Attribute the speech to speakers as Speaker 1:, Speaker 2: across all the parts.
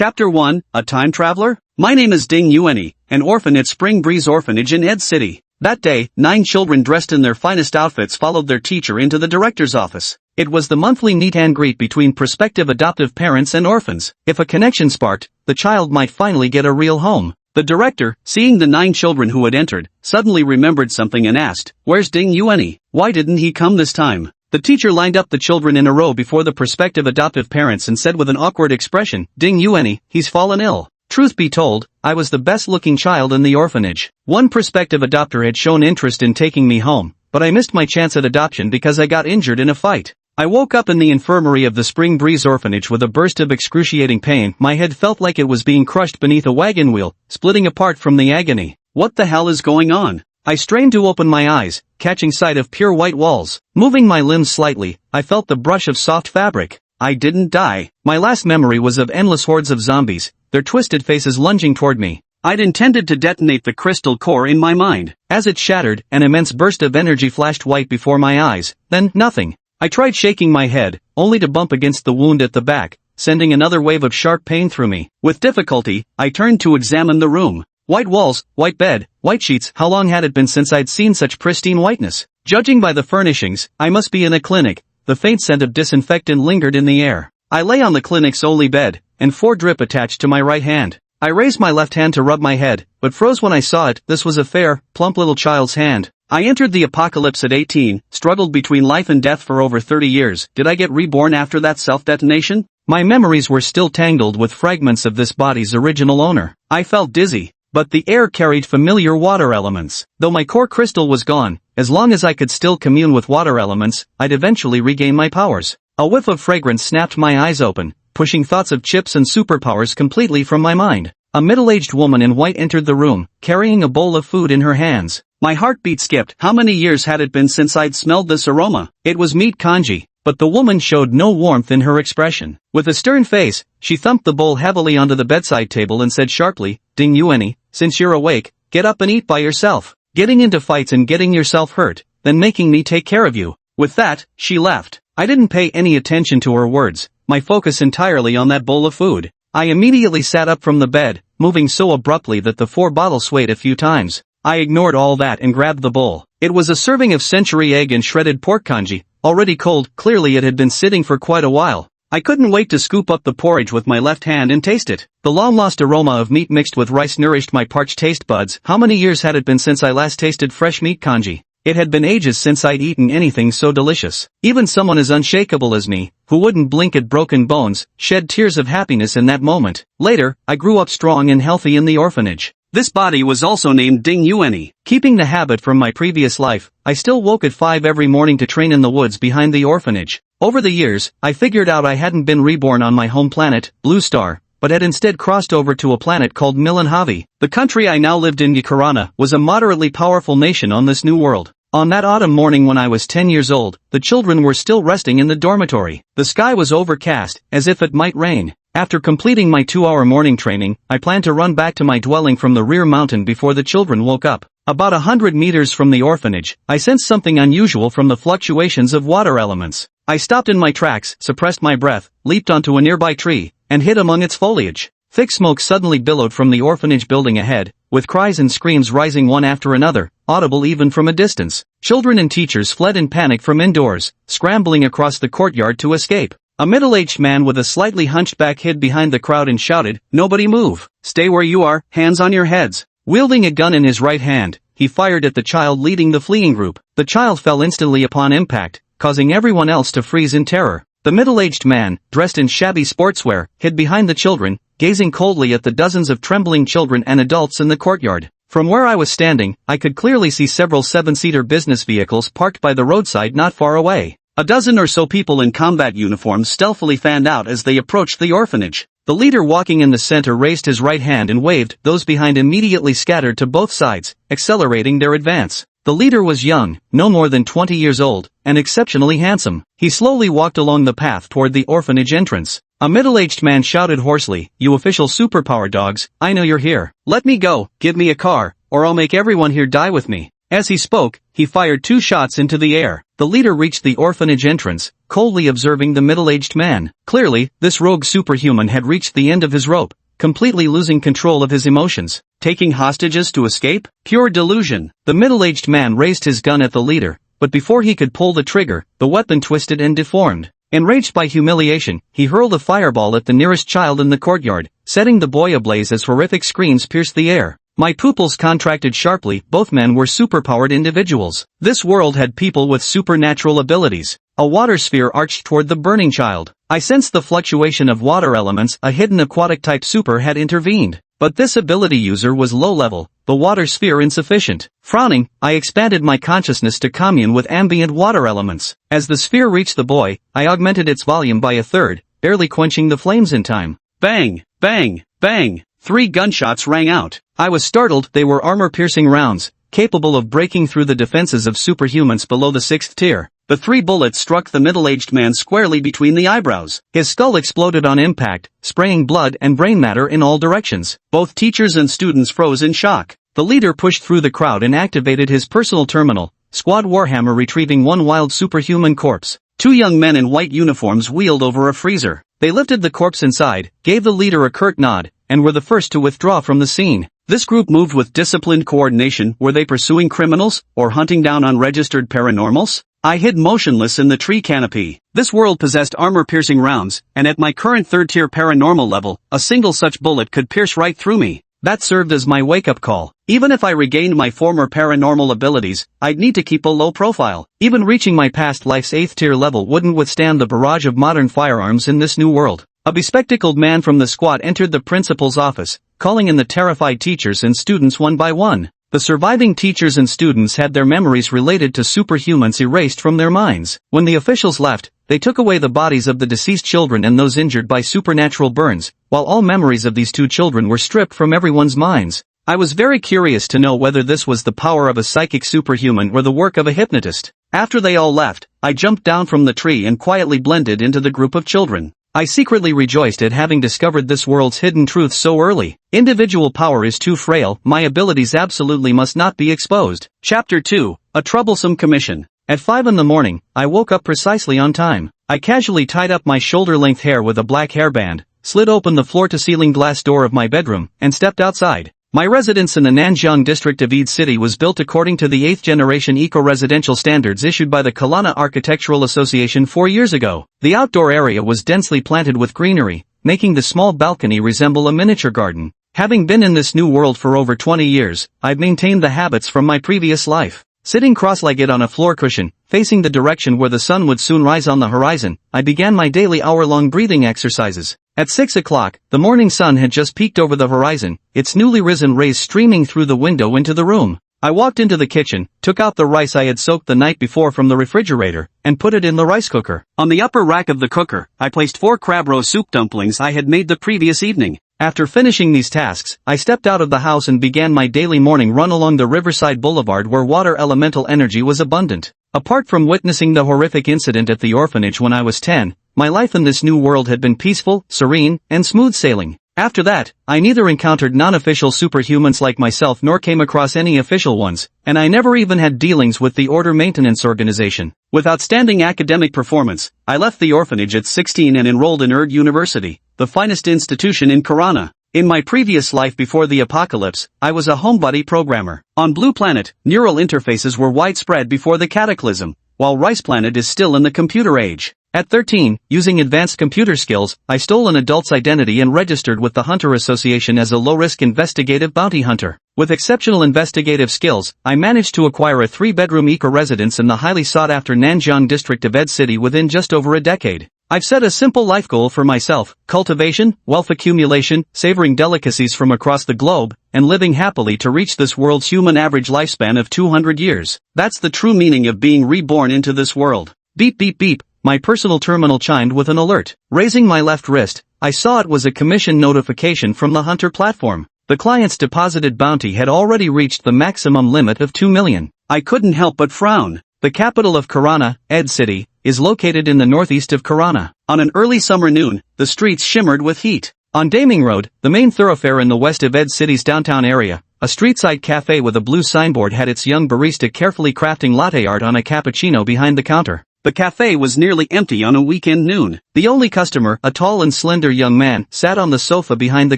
Speaker 1: Chapter 1, A Time Traveler? My name is Ding Yueni, an orphan at Spring Breeze Orphanage in Ed City. That day, 9 children dressed in their finest outfits followed their teacher into the director's office. It was the monthly meet and greet between prospective adoptive parents and orphans. If a connection sparked, the child might finally get a real home. The director, seeing the 9 children who had entered, suddenly remembered something and asked, "Where's Ding Yueni? Why didn't he come this time?" The teacher lined up the children in a row before the prospective adoptive parents and said with an awkward expression, "Ding Yueni, he's fallen ill." Truth be told, I was the best-looking child in the orphanage. One prospective adopter had shown interest in taking me home, but I missed my chance at adoption because I got injured in a fight. I woke up in the infirmary of the Spring Breeze Orphanage with a burst of excruciating pain. My head felt like it was being crushed beneath a wagon wheel, splitting apart from the agony. What the hell is going on? I strained to open my eyes, catching sight of pure white walls. Moving my limbs slightly, I felt the brush of soft fabric. I didn't die. My last memory was of endless hordes of zombies, their twisted faces lunging toward me. I'd intended to detonate the crystal core in my mind. As it shattered, an immense burst of energy flashed white before my eyes, then nothing. I tried shaking my head, only to bump against the wound at the back, sending another wave of sharp pain through me. With difficulty, I turned to examine the room. White walls, white bed, white sheets. How long had it been since I'd seen such pristine whiteness? Judging by the furnishings, I must be in a clinic. The faint scent of disinfectant lingered in the air. I lay on the clinic's only bed, and 4 drip attached to my right hand. I raised my left hand to rub my head, but froze when I saw it. This was a fair, plump little child's hand. I entered the apocalypse at 18, struggled between life and death for over 30 years. Did I get reborn after that self-detonation? My memories were still tangled with fragments of this body's original owner. I felt dizzy, but the air carried familiar water elements. Though my core crystal was gone, as long as I could still commune with water elements, I'd eventually regain my powers. A whiff of fragrance snapped my eyes open, pushing thoughts of chips and superpowers completely from my mind. A middle-aged woman in white entered the room, carrying a bowl of food in her hands. My heartbeat skipped. How many years had it been since I'd smelled this aroma? It was meat congee, but the woman showed no warmth in her expression. With a stern face, she thumped the bowl heavily onto the bedside table and said sharply, "Ding Yueni, since you're awake, get up and eat by yourself. Getting into fights and getting yourself hurt, then making me take care of you." With that, she left. I didn't pay any attention to her words, my focus entirely on that bowl of food. I immediately sat up from the bed, moving so abruptly that the 4 bottles swayed a few times. I ignored all that and grabbed the bowl. It was a serving of century egg and shredded pork congee, already cold. Clearly it had been sitting for quite a while. I couldn't wait to scoop up the porridge with my left hand and taste it. The long-lost aroma of meat mixed with rice nourished my parched taste buds. How many years had it been since I last tasted fresh meat congee? It had been ages since I'd eaten anything so delicious. Even someone as unshakable as me, who wouldn't blink at broken bones, shed tears of happiness in that moment. Later, I grew up strong and healthy in the orphanage. This body was also named Ding Yueni. Keeping the habit from my previous life, I still woke at 5 every morning to train in the woods behind the orphanage. Over the years, I figured out I hadn't been reborn on my home planet, Blue Star, but had instead crossed over to a planet called Manhwa. The country I now lived in, Yakarana, was a moderately powerful nation on this new world. On that autumn morning when I was 10 years old, the children were still resting in the dormitory. The sky was overcast, as if it might rain. After completing my 2-hour morning training, I planned to run back to my dwelling from the rear mountain before the children woke up. About 100 meters from the orphanage, I sensed something unusual from the fluctuations of water elements. I stopped in my tracks, suppressed my breath, leaped onto a nearby tree, and hid among its foliage. Thick smoke suddenly billowed from the orphanage building ahead, with cries and screams rising one after another, audible even from a distance. Children and teachers fled in panic from indoors, scrambling across the courtyard to escape. A middle-aged man with a slightly hunched back hid behind the crowd and shouted, "Nobody move! Stay where you are, hands on your heads!" Wielding a gun in his right hand, he fired at the child leading the fleeing group. The child fell instantly upon impact, causing everyone else to freeze in terror. The middle-aged man, dressed in shabby sportswear, hid behind the children, gazing coldly at the dozens of trembling children and adults in the courtyard. From where I was standing, I could clearly see several 7-seater business vehicles parked by the roadside not far away. A dozen or so people in combat uniforms stealthily fanned out as they approached the orphanage. The leader walking in the center raised his right hand and waved. Those behind immediately scattered to both sides, accelerating their advance. The leader was young, no more than 20 years old, and exceptionally handsome. He slowly walked along the path toward the orphanage entrance. A middle-aged man shouted hoarsely, "You official superpower dogs, I know you're here. Let me go, give me a car, or I'll make everyone here die with me." As he spoke, he fired 2 shots into the air. The leader reached the orphanage entrance, coldly observing the middle-aged man. Clearly, this rogue superhuman had reached the end of his rope, completely losing control of his emotions. Taking hostages to escape? Pure delusion. The middle-aged man raised his gun at the leader, but before he could pull the trigger, the weapon twisted and deformed. Enraged by humiliation, he hurled a fireball at the nearest child in the courtyard, setting the boy ablaze as horrific screams pierced the air. My pupils contracted sharply. Both men were superpowered individuals. This world had people with supernatural abilities. A water sphere arched toward the burning child. I sensed the fluctuation of water elements. A hidden aquatic-type super had intervened. But this ability user was low-level, the water sphere insufficient. Frowning, I expanded my consciousness to commune with ambient water elements. As the sphere reached the boy, I augmented its volume by a third, barely quenching the flames in time. Bang! Bang! Bang! 3 gunshots rang out. I was startled. They were armor-piercing rounds, capable of breaking through the defenses of superhumans below the 6th tier. The 3 bullets struck the middle-aged man squarely between the eyebrows. His skull exploded on impact, spraying blood and brain matter in all directions. Both teachers and students froze in shock. The leader pushed through the crowd and activated his personal terminal, Squad Warhammer, retrieving 1 wild superhuman corpse. 2 young men in white uniforms wheeled over a freezer. They lifted the corpse inside, gave the leader a curt nod, and were the first to withdraw from the scene. This group moved with disciplined coordination. Were they pursuing criminals, or hunting down unregistered paranormals? I hid motionless in the tree canopy. This world possessed armor-piercing rounds, and at my current 3rd-tier paranormal level, a single such bullet could pierce right through me. That served as my wake-up call. Even if I regained my former paranormal abilities, I'd need to keep a low profile. Even reaching my past life's 8th-tier level wouldn't withstand the barrage of modern firearms in this new world. A bespectacled man from the squad entered the principal's office, calling in the terrified teachers and students one by one. The surviving teachers and students had their memories related to superhumans erased from their minds. When the officials left, they took away the bodies of the deceased children and those injured by supernatural burns, while all memories of these 2 children were stripped from everyone's minds. I was very curious to know whether this was the power of a psychic superhuman or the work of a hypnotist. After they all left, I jumped down from the tree and quietly blended into the group of children. I secretly rejoiced at having discovered this world's hidden truth so early. Individual power is too frail. My abilities absolutely must not be exposed. Chapter 2. A Troublesome Commission. At 5 in the morning, I woke up precisely on time. I casually tied up my shoulder-length hair with a black hairband, slid open the floor-to-ceiling glass door of my bedroom, and stepped outside. My residence in the Nanjiang district of Ed City was built according to the 8th-generation eco-residential standards issued by the Kelowna Architectural Association 4 years ago. The outdoor area was densely planted with greenery, making the small balcony resemble a miniature garden. Having been in this new world for over 20 years, I've maintained the habits from my previous life. Sitting cross-legged on a floor cushion, facing the direction where the sun would soon rise on the horizon, I began my daily hour-long breathing exercises. At 6 o'clock, the morning sun had just peeked over the horizon, its newly risen rays streaming through the window into the room. I walked into the kitchen, took out the rice I had soaked the night before from the refrigerator, and put it in the rice cooker. On the upper rack of the cooker, I placed 4 crab roe soup dumplings I had made the previous evening. After finishing these tasks, I stepped out of the house and began my daily morning run along the Riverside Boulevard where water elemental energy was abundant. Apart from witnessing the horrific incident at the orphanage when I was 10, my life in this new world had been peaceful, serene, and smooth sailing. After that, I neither encountered non-official superhumans like myself nor came across any official ones, and I never even had dealings with the Order Maintenance Organization. With outstanding academic performance, I left the orphanage at 16 and enrolled in University, the finest institution in Corona. In my previous life before the apocalypse, I was a homebody programmer. On Blue Planet, neural interfaces were widespread before the cataclysm, while Rice Planet is still in the computer age. At 13, using advanced computer skills, I stole an adult's identity and registered with the Hunter Association as a low-risk investigative bounty hunter. With exceptional investigative skills, I managed to acquire a 3-bedroom eco-residence in the highly sought-after Nanjiang district of Ed City within just over a decade. I've set a simple life goal for myself: cultivation, wealth accumulation, savoring delicacies from across the globe, and living happily to reach this world's human average lifespan of 200 years. That's the true meaning of being reborn into this world. Beep beep beep. My personal terminal chimed with an alert. Raising my left wrist, I saw it was a commission notification from the Hunter platform. The client's deposited bounty had already reached the maximum limit of 2 million. I couldn't help but frown. The capital of Corona, Ed City, is located in the northeast of Corona. On an early summer noon, the streets shimmered with heat. On Daming Road, the main thoroughfare in the west of Ed City's downtown area, A street-side cafe with a blue signboard had its young barista carefully crafting latte art on a cappuccino behind the counter. The cafe was nearly empty on a weekend noon. The only customer, a tall and slender young man, sat on the sofa behind the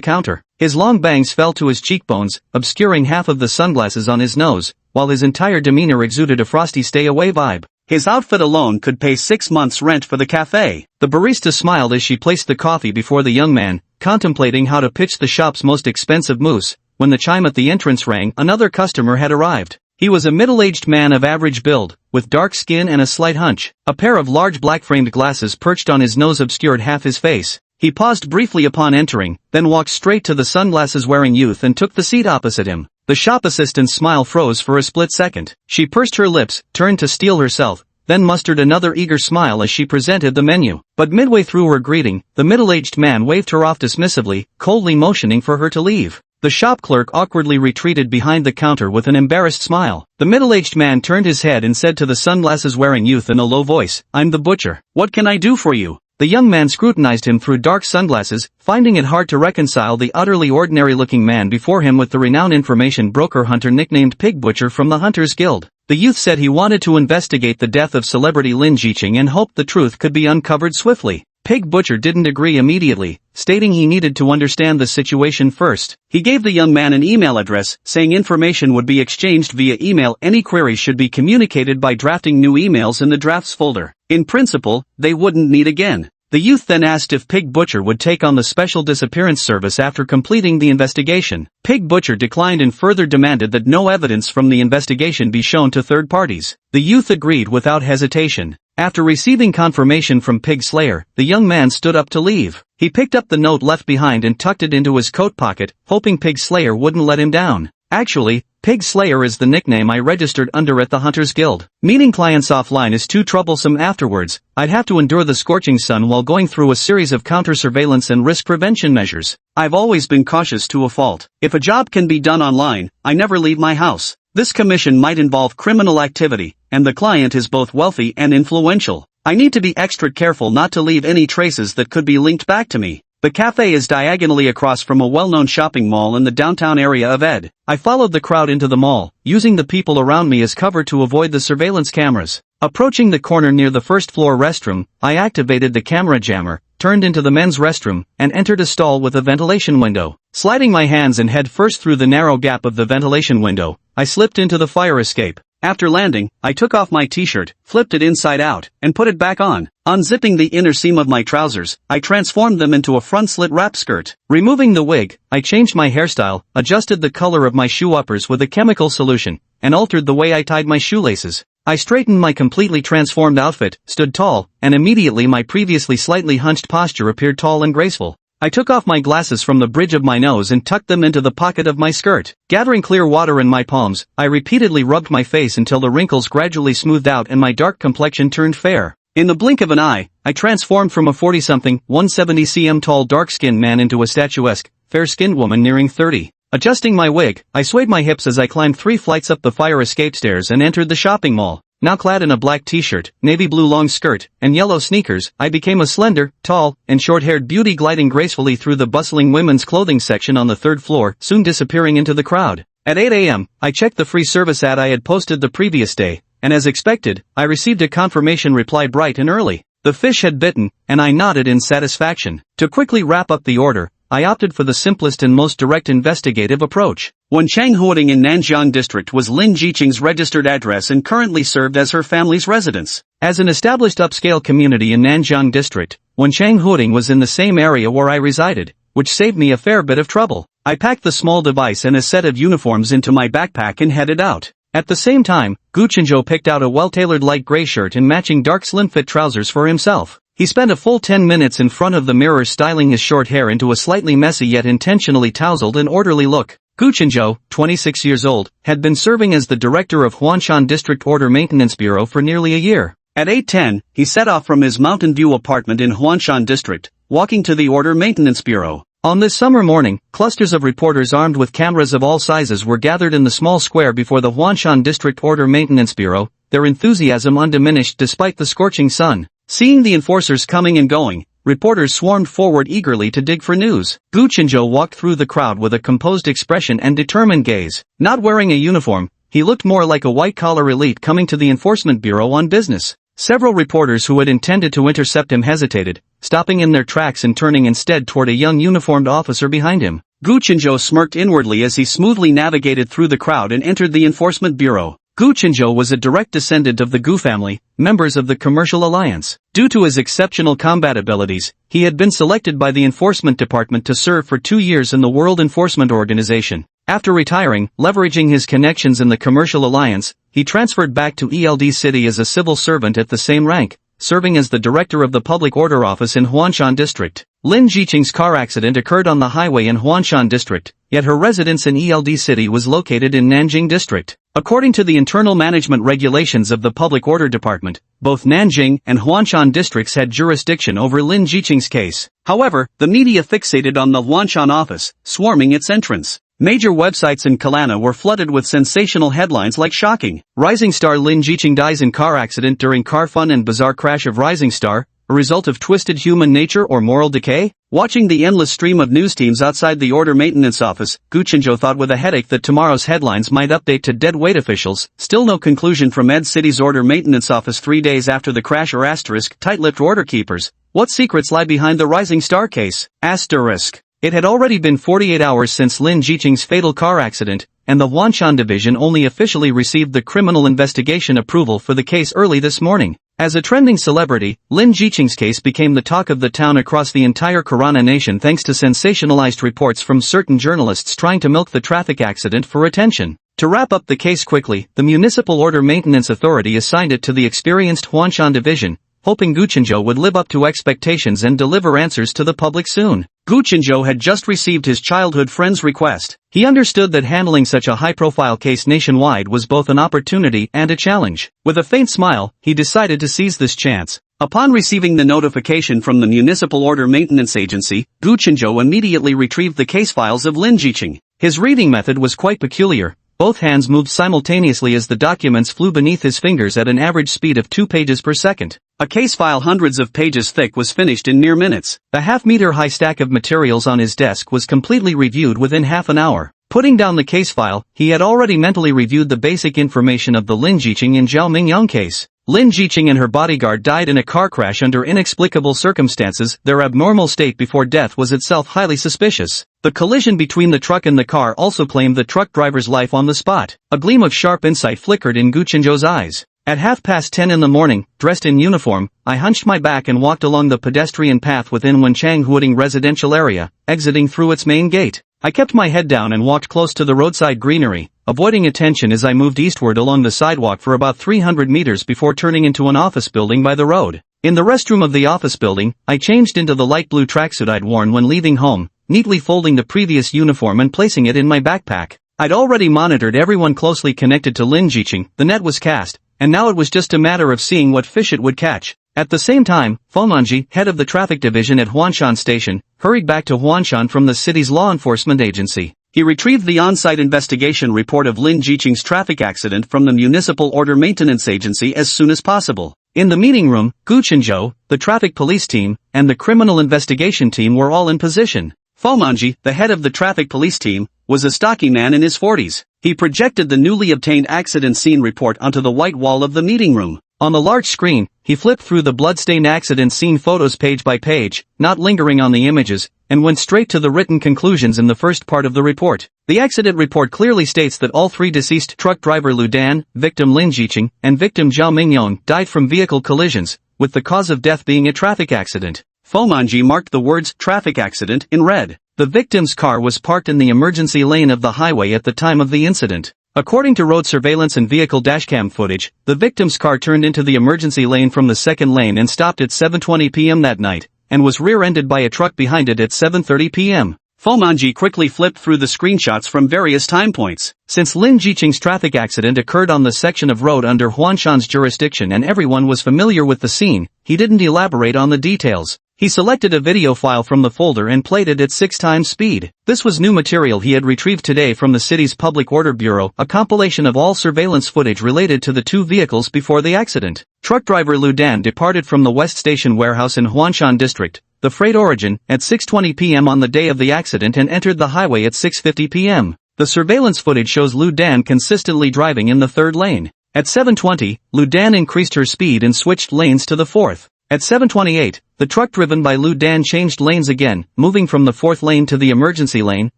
Speaker 1: counter. His long bangs fell to his cheekbones, obscuring half of the sunglasses on his nose, while his entire demeanor exuded a frosty stay-away vibe. His outfit alone could pay 6 months' rent for the cafe. The barista smiled as she placed the coffee before the young man, contemplating how to pitch the shop's most expensive mousse. When the chime at the entrance rang, another customer had arrived. He was a middle-aged man of average build, with dark skin and a slight hunch. A pair of large black-framed glasses perched on his nose obscured half his face. He paused briefly upon entering, then walked straight to the sunglasses-wearing youth and took the seat opposite him. The shop assistant's smile froze for a split second. She pursed her lips, turned to steel herself, then mustered another eager smile as she presented the menu. But midway through her greeting, the middle-aged man waved her off dismissively, coldly motioning for her to leave. The shop clerk awkwardly retreated behind the counter with an embarrassed smile. The middle-aged man turned his head and said to the sunglasses-wearing youth in a low voice, "I'm the butcher. What can I do for you?" The young man scrutinized him through dark sunglasses, finding it hard to reconcile the utterly ordinary-looking man before him with the renowned information broker hunter nicknamed Pig Butcher from the Hunters Guild. The youth said he wanted to investigate the death of celebrity Lin Jiqing and hoped the truth could be uncovered swiftly. Pig Butcher didn't agree immediately, stating he needed to understand the situation first. He gave the young man an email address, saying information would be exchanged via email. Any queries should be communicated by drafting new emails in the drafts folder. In principle, they wouldn't meet again. The youth then asked if Pig Butcher would take on the special disappearance service after completing the investigation. Pig Butcher declined and further demanded that no evidence from the investigation be shown to third parties. The youth agreed without hesitation. After receiving confirmation from Pig Slayer, the young man stood up to leave. He picked up the note left behind and tucked it into his coat pocket, hoping Pig Slayer wouldn't let him down. Actually, Pig Slayer is the nickname I registered under at the Hunters Guild. Meeting clients offline is too troublesome afterwards. I'd have to endure the scorching sun while going through a series of counter-surveillance and risk prevention measures. I've always been cautious to a fault. If a job can be done online, I never leave my house. This commission might involve criminal activity, and the client is both wealthy and influential. I need to be extra careful not to leave any traces that could be linked back to me. The cafe is diagonally across from a well-known shopping mall in the downtown area of Ed. I followed the crowd into the mall, using the people around me as cover to avoid the surveillance cameras. Approaching the corner near the first-floor restroom, I activated the camera jammer, turned into the men's restroom, and entered a stall with a ventilation window. Sliding my hands and head first through the narrow gap of the ventilation window, I slipped into the fire escape. After landing, I took off my t-shirt, flipped it inside out, and put it back on. Unzipping the inner seam of my trousers, I transformed them into a front-slit wrap skirt. Removing the wig, I changed my hairstyle, adjusted the color of my shoe uppers with a chemical solution, and altered the way I tied my shoelaces. I straightened my completely transformed outfit, stood tall, and immediately my previously slightly hunched posture appeared tall and graceful. I took off my glasses from the bridge of my nose and tucked them into the pocket of my skirt. Gathering clear water in my palms, I repeatedly rubbed my face until the wrinkles gradually smoothed out and my dark complexion turned fair. In the blink of an eye, I transformed from a 40-something, 170 cm tall dark-skinned man into a statuesque, fair-skinned woman nearing 30. Adjusting my wig, I swayed my hips as I climbed 3 flights up the fire escape stairs and entered the shopping mall. Now clad in a black t-shirt, navy blue long skirt, and yellow sneakers, I became a slender, tall, and short-haired beauty gliding gracefully through the bustling women's clothing section on the 3rd floor, soon disappearing into the crowd. At 8 a.m., I checked the free service ad I had posted the previous day, and as expected, I received a confirmation reply bright and early. The fish had bitten, and I nodded in satisfaction. To quickly wrap up the order, I opted for the simplest and most direct investigative approach. Wenchanghuoding in Nanjiang District was Lin Jiqing's registered address and currently served as her family's residence. As an established upscale community in Nanjiang District, Wenchanghuoding was in the same area where I resided, which saved me a fair bit of trouble. I packed the small device and a set of uniforms into my backpack and headed out. At the same time, Gu Chenzhou picked out a well-tailored light gray shirt and matching dark slim-fit trousers for himself. He spent a full 10 minutes in front of the mirror styling his short hair into a slightly messy yet intentionally tousled and orderly look. Gu Chenzhou, 26 years old, had been serving as the director of Huanshan District Order Maintenance Bureau for nearly a year. At 8:10, he set off from his Mountain View apartment in Huanshan District, walking to the Order Maintenance Bureau. On this summer morning, clusters of reporters armed with cameras of all sizes were gathered in the small square before the Huanshan District Order Maintenance Bureau, their enthusiasm undiminished despite the scorching sun. Seeing the enforcers coming and going, reporters swarmed forward eagerly to dig for news. Gu Chenzhou walked through the crowd with a composed expression and determined gaze. Not wearing a uniform, he looked more like a white-collar elite coming to the enforcement bureau on business. Several reporters who had intended to intercept him hesitated, stopping in their tracks and turning instead toward a young uniformed officer behind him. Gu Chenzhou smirked inwardly as he smoothly navigated through the crowd and entered the enforcement bureau. Gu Chenzhou was a direct descendant of the Gu family, members of the Commercial Alliance. Due to his exceptional combat abilities, he had been selected by the Enforcement Department to serve for 2 years in the World Enforcement Organization. After retiring, leveraging his connections in the Commercial Alliance, he transferred back to ELD City as a civil servant at the same rank, serving as the director of the Public Order Office in Huanshan District. Lin Jiqing's car accident occurred on the highway in Huanshan District, yet her residence in ELD City was located in Nanjing District. According to the internal management regulations of the Public Order Department, both Nanjing and Huanshan districts had jurisdiction over Lin Jiqing's case. However, the media fixated on the Huanshan office, swarming its entrance. Major websites in Kalana were flooded with sensational headlines like shocking. Rising star Lin Jiqing dies in car accident during car fun and bizarre crash of rising star, a result of twisted human nature or moral decay? Watching the endless stream of news teams outside the order maintenance office, Gu Chenzhou thought with a headache that tomorrow's headlines might update to dead weight officials. Still no conclusion from Ed City's order maintenance office 3 days after the crash or asterisk tight-lipped order keepers. What secrets lie behind the rising star case? Asterisk. It had already been 48 hours since Lin Jiqing's fatal car accident, and the Huanshan division only officially received the criminal investigation approval for the case early this morning. As a trending celebrity, Lin Jiqing's case became the talk of the town across the entire Karana nation thanks to sensationalized reports from certain journalists trying to milk the traffic accident for attention. To wrap up the case quickly, the Municipal Order Maintenance Authority assigned it to the experienced Huanshan division, hoping Gu Chenzhou would live up to expectations and deliver answers to the public soon. Gu Chenzhou had just received his childhood friend's request. He understood that handling such a high-profile case nationwide was both an opportunity and a challenge. With a faint smile, he decided to seize this chance. Upon receiving the notification from the Municipal Order Maintenance Agency, Gu Chenzhou immediately retrieved the case files of Lin Jiqing. His reading method was quite peculiar. Both hands moved simultaneously as the documents flew beneath his fingers at an average speed of 2 pages per second. A case file hundreds of pages thick was finished in mere minutes. The half-meter-high stack of materials on his desk was completely reviewed within half an hour. Putting down the case file, he had already mentally reviewed the basic information of the Lin Jiqing and Zhao Mingyang case. Lin Jiqing and her bodyguard died in a car crash under inexplicable circumstances. Their abnormal state before death was itself highly suspicious. The collision between the truck and the car also claimed the truck driver's life on the spot. A gleam of sharp insight flickered in Gu Chenzhou's eyes. At 10:30 in the morning, dressed in uniform, I hunched my back and walked along the pedestrian path within Wenchang Huading residential area, exiting through its main gate. I kept my head down and walked close to the roadside greenery, avoiding attention as I moved eastward along the sidewalk for about 300 meters before turning into an office building by the road. In the restroom of the office building, I changed into the light blue tracksuit I'd worn when leaving home, neatly folding the previous uniform and placing it in my backpack. I'd already monitored everyone closely connected to Lin Jiqing. The net was cast, and now it was just a matter of seeing what fish it would catch. At the same time, Fomanji, head of the traffic division at Huanshan Station, hurried back to Huanshan from the city's law enforcement agency. He retrieved the on-site investigation report of Lin Jiqing's traffic accident from the Municipal Order Maintenance Agency as soon as possible. In the meeting room, Gu Chenzhou, the traffic police team, and the criminal investigation team were all in position. Fomanji, the head of the traffic police team, was a stocky man in his 40s. He projected the newly obtained accident scene report onto the white wall of the meeting room. On the large screen, he flipped through the bloodstained accident scene photos page by page, not lingering on the images, and went straight to the written conclusions in the first part of the report. The accident report clearly states that all 3 deceased truck driver Lu Dan, victim Lin Jiqing, and victim Zhao Mingyang died from vehicle collisions, with the cause of death being a traffic accident. Fomanji marked the words traffic accident in red. The victim's car was parked in the emergency lane of the highway at the time of the incident. According to road surveillance and vehicle dashcam footage, the victim's car turned into the emergency lane from the second lane and stopped at 7:20 p.m. that night, and was rear-ended by a truck behind it at 7:30 p.m. Fomanji quickly flipped through the screenshots from various time points. Since Lin Jiqing's traffic accident occurred on the section of road under Huanshan's jurisdiction and everyone was familiar with the scene, he didn't elaborate on the details. He selected a video file from the folder and played it at 6 times speed. This was new material he had retrieved today from the city's Public Order Bureau, a compilation of all surveillance footage related to the 2 vehicles before the accident. Truck driver Lu Dan departed from the West Station warehouse in Huanshan District, the freight origin, at 6:20 p.m. on the day of the accident and entered the highway at 6:50 p.m. The surveillance footage shows Lu Dan consistently driving in the third lane. At 7:20, Lu Dan increased her speed and switched lanes to the fourth. At 7:28, the truck driven by Lu Dan changed lanes again, moving from the fourth lane to the emergency lane,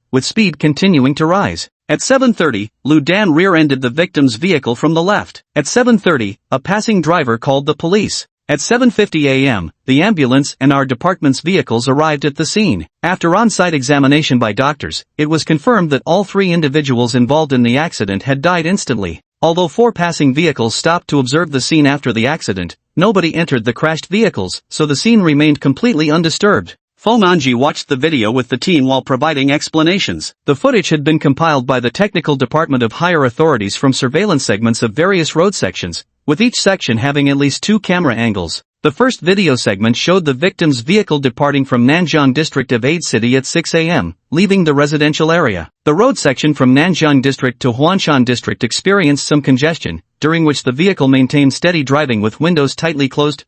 Speaker 1: with speed continuing to rise. At 7:30, Lu Dan rear-ended the victim's vehicle from the left. At 7:30, a passing driver called the police. At 7:50 a.m., the ambulance and our department's vehicles arrived at the scene. After on-site examination by doctors, it was confirmed that all 3 individuals involved in the accident had died instantly. Although 4 passing vehicles stopped to observe the scene after the accident, nobody entered the crashed vehicles, so the scene remained completely undisturbed. Fomanji watched the video with the team while providing explanations. The footage had been compiled by the technical department of higher authorities from surveillance segments of various road sections, with each section having at least 2 camera angles. The first video segment showed the victim's vehicle departing from Nanjiang district of Ade City at 6 a.m., leaving the residential area. The road section from Nanjiang district to Huanshan district experienced some congestion, during which the vehicle maintained steady driving with windows tightly closed.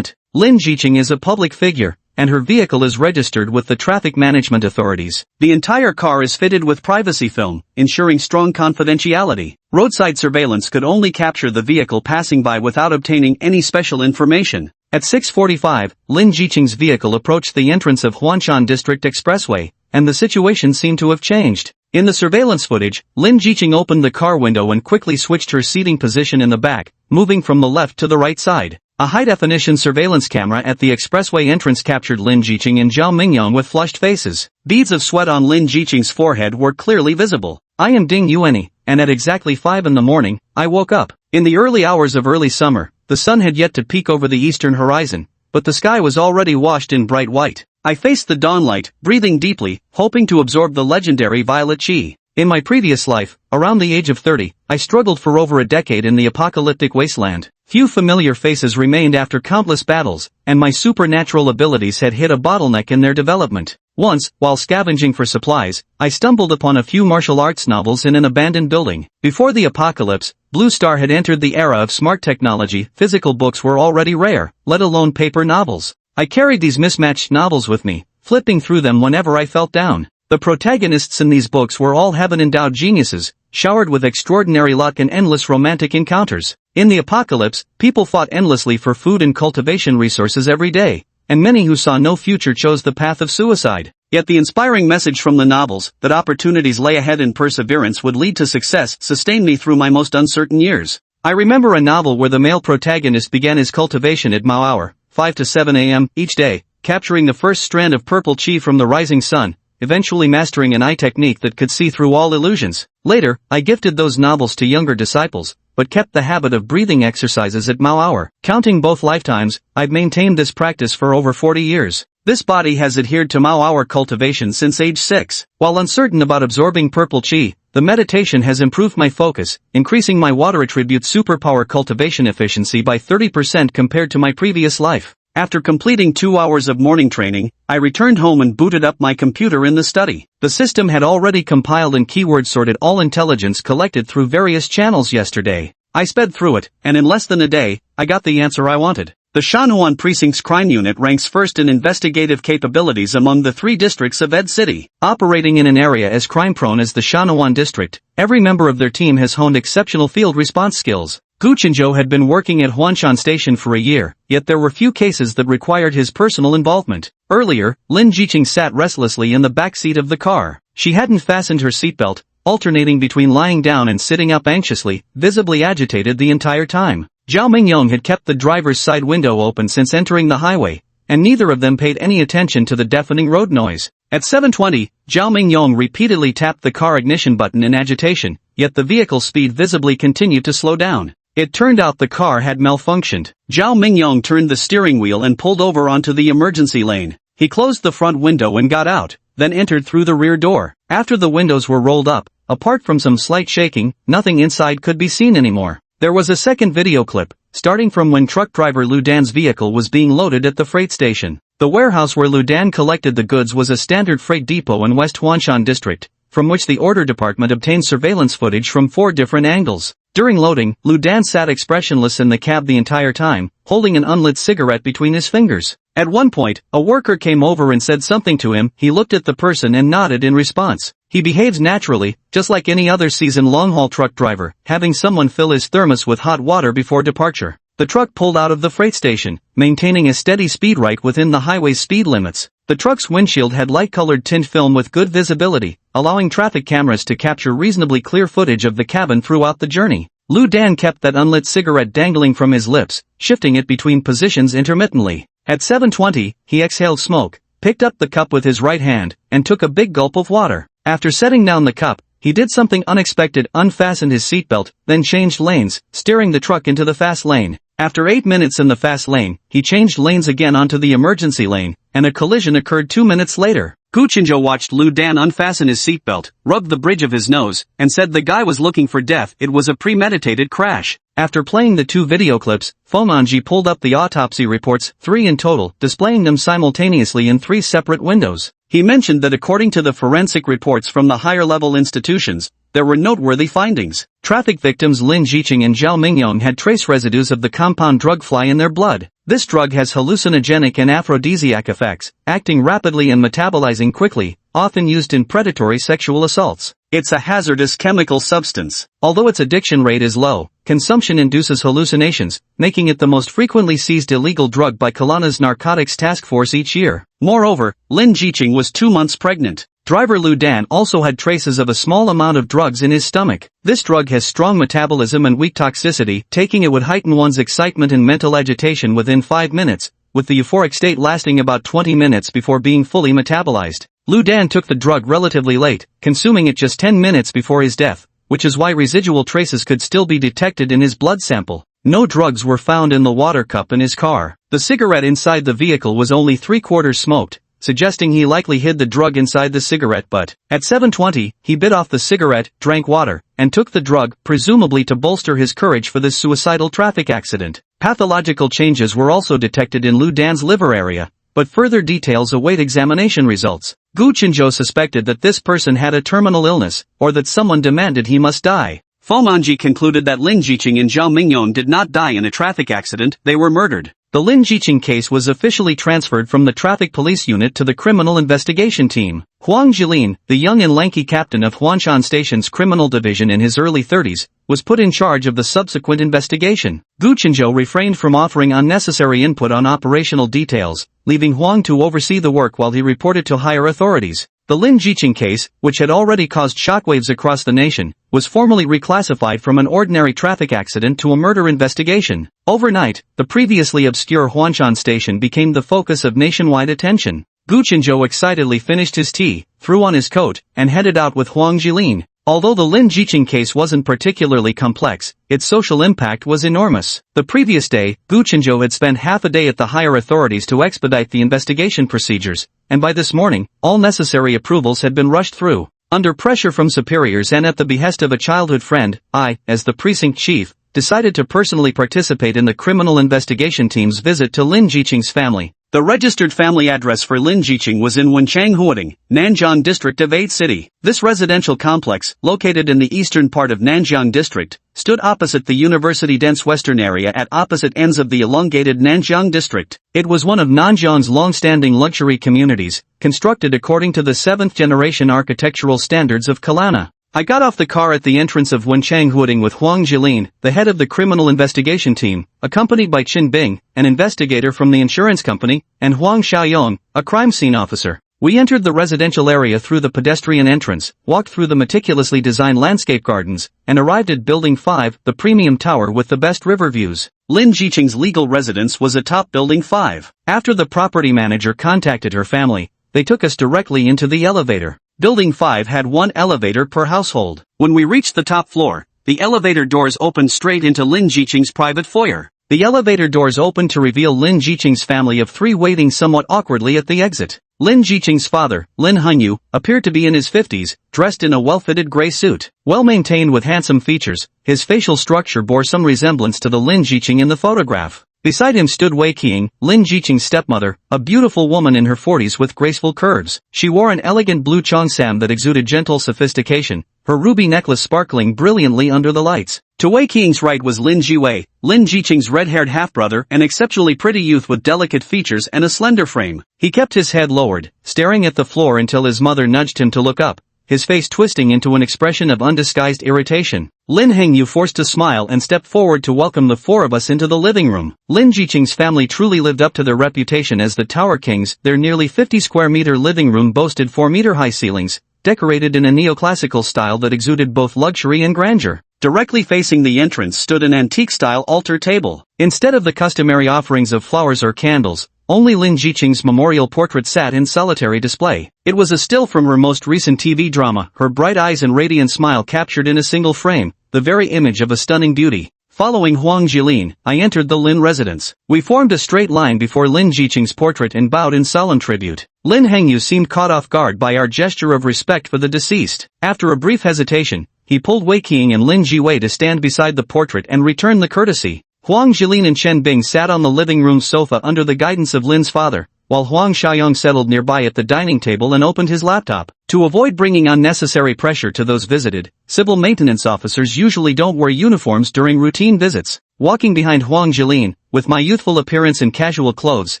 Speaker 1: Lin Jiqing is a public figure, and her vehicle is registered with the traffic management authorities. The entire car is fitted with privacy film, ensuring strong confidentiality. Roadside surveillance could only capture the vehicle passing by without obtaining any special information. At 6:45, Lin Jiqing's vehicle approached the entrance of Huanshan District Expressway, and the situation seemed to have changed. In the surveillance footage, Lin Jiqing opened the car window and quickly switched her seating position in the back, moving from the left to the right side. A high-definition surveillance camera at the expressway entrance captured Lin Jiqing and Zhao Mingyong with flushed faces. Beads of sweat on Lin Jiqing's forehead were clearly visible. I am Ding Yuanyi, and at exactly 5 in the morning, I woke up. In the early hours of early summer, the sun had yet to peek over the eastern horizon, but the sky was already washed in bright white. I faced the dawnlight, breathing deeply, hoping to absorb the legendary violet chi. In my previous life, around the age of 30, I struggled for over a decade in the apocalyptic wasteland. Few familiar faces remained after countless battles, and my supernatural abilities had hit a bottleneck in their development. Once, while scavenging for supplies, I stumbled upon a few martial arts novels in an abandoned building. Before the apocalypse, Blue Star had entered the era of smart technology. Physical books were already rare, let alone paper novels. I carried these mismatched novels with me, flipping through them whenever I felt down. The protagonists in these books were all heaven-endowed geniuses, showered with extraordinary luck and endless romantic encounters. In the apocalypse, people fought endlessly for food and cultivation resources every day, and many who saw no future chose the path of suicide. Yet the inspiring message from the novels, that opportunities lay ahead and perseverance would lead to success, sustained me through my most uncertain years. I remember a novel where the male protagonist began his cultivation at Mao hour, 5 to 7 a.m. each day, capturing the first strand of purple chi from the rising sun, eventually mastering an eye technique that could see through all illusions. Later, I gifted those novels to younger disciples, but kept the habit of breathing exercises at Mao hour. Counting both lifetimes, I've maintained this practice for over 40 years. This body has adhered to Mao hour cultivation since age 6. While uncertain about absorbing purple chi, the meditation has improved my focus, increasing my water attribute superpower cultivation efficiency by 30% compared to my previous life. After completing 2 hours of morning training, I returned home and booted up my computer in the study. The system had already compiled and keyword sorted all intelligence collected through various channels yesterday. I sped through it, and in less than a day, I got the answer I wanted. The Shanhuan Precinct's crime unit ranks first in investigative capabilities among the 3 districts of Ed City. Operating in an area as crime-prone as the Shanhuan district, every member of their team has honed exceptional field response skills. Gu Chenzhou had been working at Huanshan Station for a year, yet there were few cases that required his personal involvement. Earlier, Lin Jiqing sat restlessly in the back seat of the car. She hadn't fastened her seatbelt, alternating between lying down and sitting up anxiously, visibly agitated the entire time. Zhao Mingyong had kept the driver's side window open since entering the highway, and neither of them paid any attention to the deafening road noise. At 7:20, Zhao Mingyong repeatedly tapped the car ignition button in agitation, yet the vehicle speed visibly continued to slow down. It turned out the car had malfunctioned. Zhao Mingyong turned the steering wheel and pulled over onto the emergency lane. He closed the front window and got out, then entered through the rear door. After the windows were rolled up, apart from some slight shaking, nothing inside could be seen anymore. There was a second video clip, starting from when truck driver Lu Dan's vehicle was being loaded at the freight station. The warehouse where Lu Dan collected the goods was a standard freight depot in West Huanshan district, from which the order department obtained surveillance footage from 4 different angles. During loading, Lu Dan sat expressionless in the cab the entire time, holding an unlit cigarette between his fingers. At one point, a worker came over and said something to him. He looked at the person and nodded in response. He behaved naturally, just like any other seasoned long-haul truck driver, having someone fill his thermos with hot water before departure. The truck pulled out of the freight station, maintaining a steady speed right within the highway's speed limits. The truck's windshield had light-colored tint film with good visibility, allowing traffic cameras to capture reasonably clear footage of the cabin throughout the journey. Lu Dan kept that unlit cigarette dangling from his lips, shifting it between positions intermittently. At 7:20, he exhaled smoke, picked up the cup with his right hand, and took a big gulp of water. After setting down the cup, he did something unexpected: unfastened his seatbelt, then changed lanes, steering the truck into the fast lane. After 8 minutes in the fast lane, he changed lanes again onto the emergency lane, and a collision occurred 2 minutes later. Gu Chinjo watched Lu Dan unfasten his seatbelt, rubbed the bridge of his nose, and said the guy was looking for death. It was a premeditated crash. After playing the 2 video clips, Fomanji pulled up the autopsy reports, 3 in total, displaying them simultaneously in 3 separate windows. He mentioned that according to the forensic reports from the higher-level institutions, there were noteworthy findings. Traffic victims Lin Jiqing and Zhao Mingyong had trace residues of the compound drug fly in their blood. This drug has hallucinogenic and aphrodisiac effects, acting rapidly and metabolizing quickly, often used in predatory sexual assaults. It's a hazardous chemical substance. Although its addiction rate is low, consumption induces hallucinations, making it the most frequently seized illegal drug by Kelana's narcotics task force each year. Moreover, Lin Jiqing was 2 months pregnant. Driver Lu Dan also had traces of a small amount of drugs in his stomach. This drug has strong metabolism and weak toxicity. Taking it would heighten one's excitement and mental agitation within 5 minutes, with the euphoric state lasting about 20 minutes before being fully metabolized. Lu Dan took the drug relatively late, consuming it just 10 minutes before his death, which is why residual traces could still be detected in his blood sample. No drugs were found in the water cup in his car. The cigarette inside the vehicle was only 3/4 smoked, suggesting he likely hid the drug inside the cigarette butt. At 7:20, he bit off the cigarette, drank water, and took the drug, presumably to bolster his courage for this suicidal traffic accident. Pathological changes were also detected in Lu Dan's liver area, but further details await examination results. Gu Chinjo suspected that this person had a terminal illness, or that someone demanded he must die. Fomanji concluded that Lin Jiqing and Zhao Mingyong did not die in a traffic accident, they were murdered. The Lin Jiqing case was officially transferred from the Traffic Police Unit to the Criminal Investigation Team. Huang Jilin, the young and lanky captain of Huanshan Station's criminal division in his early 30s, was put in charge of the subsequent investigation. Gu Chinjo refrained from offering unnecessary input on operational details, leaving Huang to oversee the work while he reported to higher authorities. The Lin Jiqing case, which had already caused shockwaves across the nation, was formally reclassified from an ordinary traffic accident to a murder investigation. Overnight, the previously obscure Huanshan Station became the focus of nationwide attention. Gu Chinjo excitedly finished his tea, threw on his coat, and headed out with Huang Jilin. Although the Lin Jiqing case wasn't particularly complex, its social impact was enormous. The previous day, Gu Chinjo had spent half a day at the higher authorities to expedite the investigation procedures, and by this morning, all necessary approvals had been rushed through. Under pressure from superiors and at the behest of a childhood friend, I, as the precinct chief, decided to personally participate in the criminal investigation team's visit to Lin Jiqing's family. The registered family address for Lin Jiqing was in Wenchanghuading, Nanjiang District of 8 City. This residential complex, located in the eastern part of Nanjiang District, stood opposite the university-dense western area at opposite ends of the elongated Nanjiang District. It was one of Nanjiang's long-standing luxury communities, constructed according to the 7th-generation architectural standards of Kelana. I got off the car at the entrance of Wenchanghuading with Huang Jilin, the head of the criminal investigation team, accompanied by Qin Bing, an investigator from the insurance company, and Huang Xiaoyong, a crime scene officer. We entered the residential area through the pedestrian entrance, walked through the meticulously designed landscape gardens, and arrived at Building 5, the premium tower with the best river views. Lin Jiqing's legal residence was atop Building 5. After the property manager contacted her family, they took us directly into the elevator. Building 5 had 1 elevator per household. When we reached the top floor, the elevator doors opened straight into Lin Jiqing's private foyer. The elevator doors opened to reveal Lin Jiqing's family of 3 waiting somewhat awkwardly at the exit. Lin Jiqing's father, Lin Hanyu, appeared to be in his 50s, dressed in a well-fitted gray suit. Well-maintained with handsome features, his facial structure bore some resemblance to the Lin Jiqing in the photograph. Beside him stood Wei Qing, Lin Jiqing's stepmother, a beautiful woman in her 40s with graceful curves. She wore an elegant blue cheongsam that exuded gentle sophistication, her ruby necklace sparkling brilliantly under the lights. To Wei Qing's right was Lin Jiwei, Lin Jiqing's red-haired half-brother, an exceptionally pretty youth with delicate features and a slender frame. He kept his head lowered, staring at the floor until his mother nudged him to look up, his face twisting into an expression of undisguised irritation. Lin Hengyu forced a smile and stepped forward to welcome the four of us into the living room. Lin Jiqing's family truly lived up to their reputation as the Tower Kings. Their nearly 50-square-meter living room boasted 4-meter-high ceilings, decorated in a neoclassical style that exuded both luxury and grandeur. Directly facing the entrance stood an antique-style altar table. Instead of the customary offerings of flowers or candles, only Lin Jiqing's memorial portrait sat in solitary display. It was a still from her most recent TV drama, her bright eyes and radiant smile captured in a single frame, the very image of a stunning beauty. Following Huang Jilin, I entered the Lin residence. We formed a straight line before Lin Jiqing's portrait and bowed in solemn tribute. Lin Hengyu seemed caught off guard by our gesture of respect for the deceased. After a brief hesitation, he pulled Wei Qing and Lin Jiwei to stand beside the portrait and return the courtesy. Huang Jilin and Chen Bing sat on the living room sofa under the guidance of Lin's father, while Huang Xiaoyong settled nearby at the dining table and opened his laptop. To avoid bringing unnecessary pressure to those visited, civil maintenance officers usually don't wear uniforms during routine visits. Walking behind Huang Jilin, with my youthful appearance and casual clothes,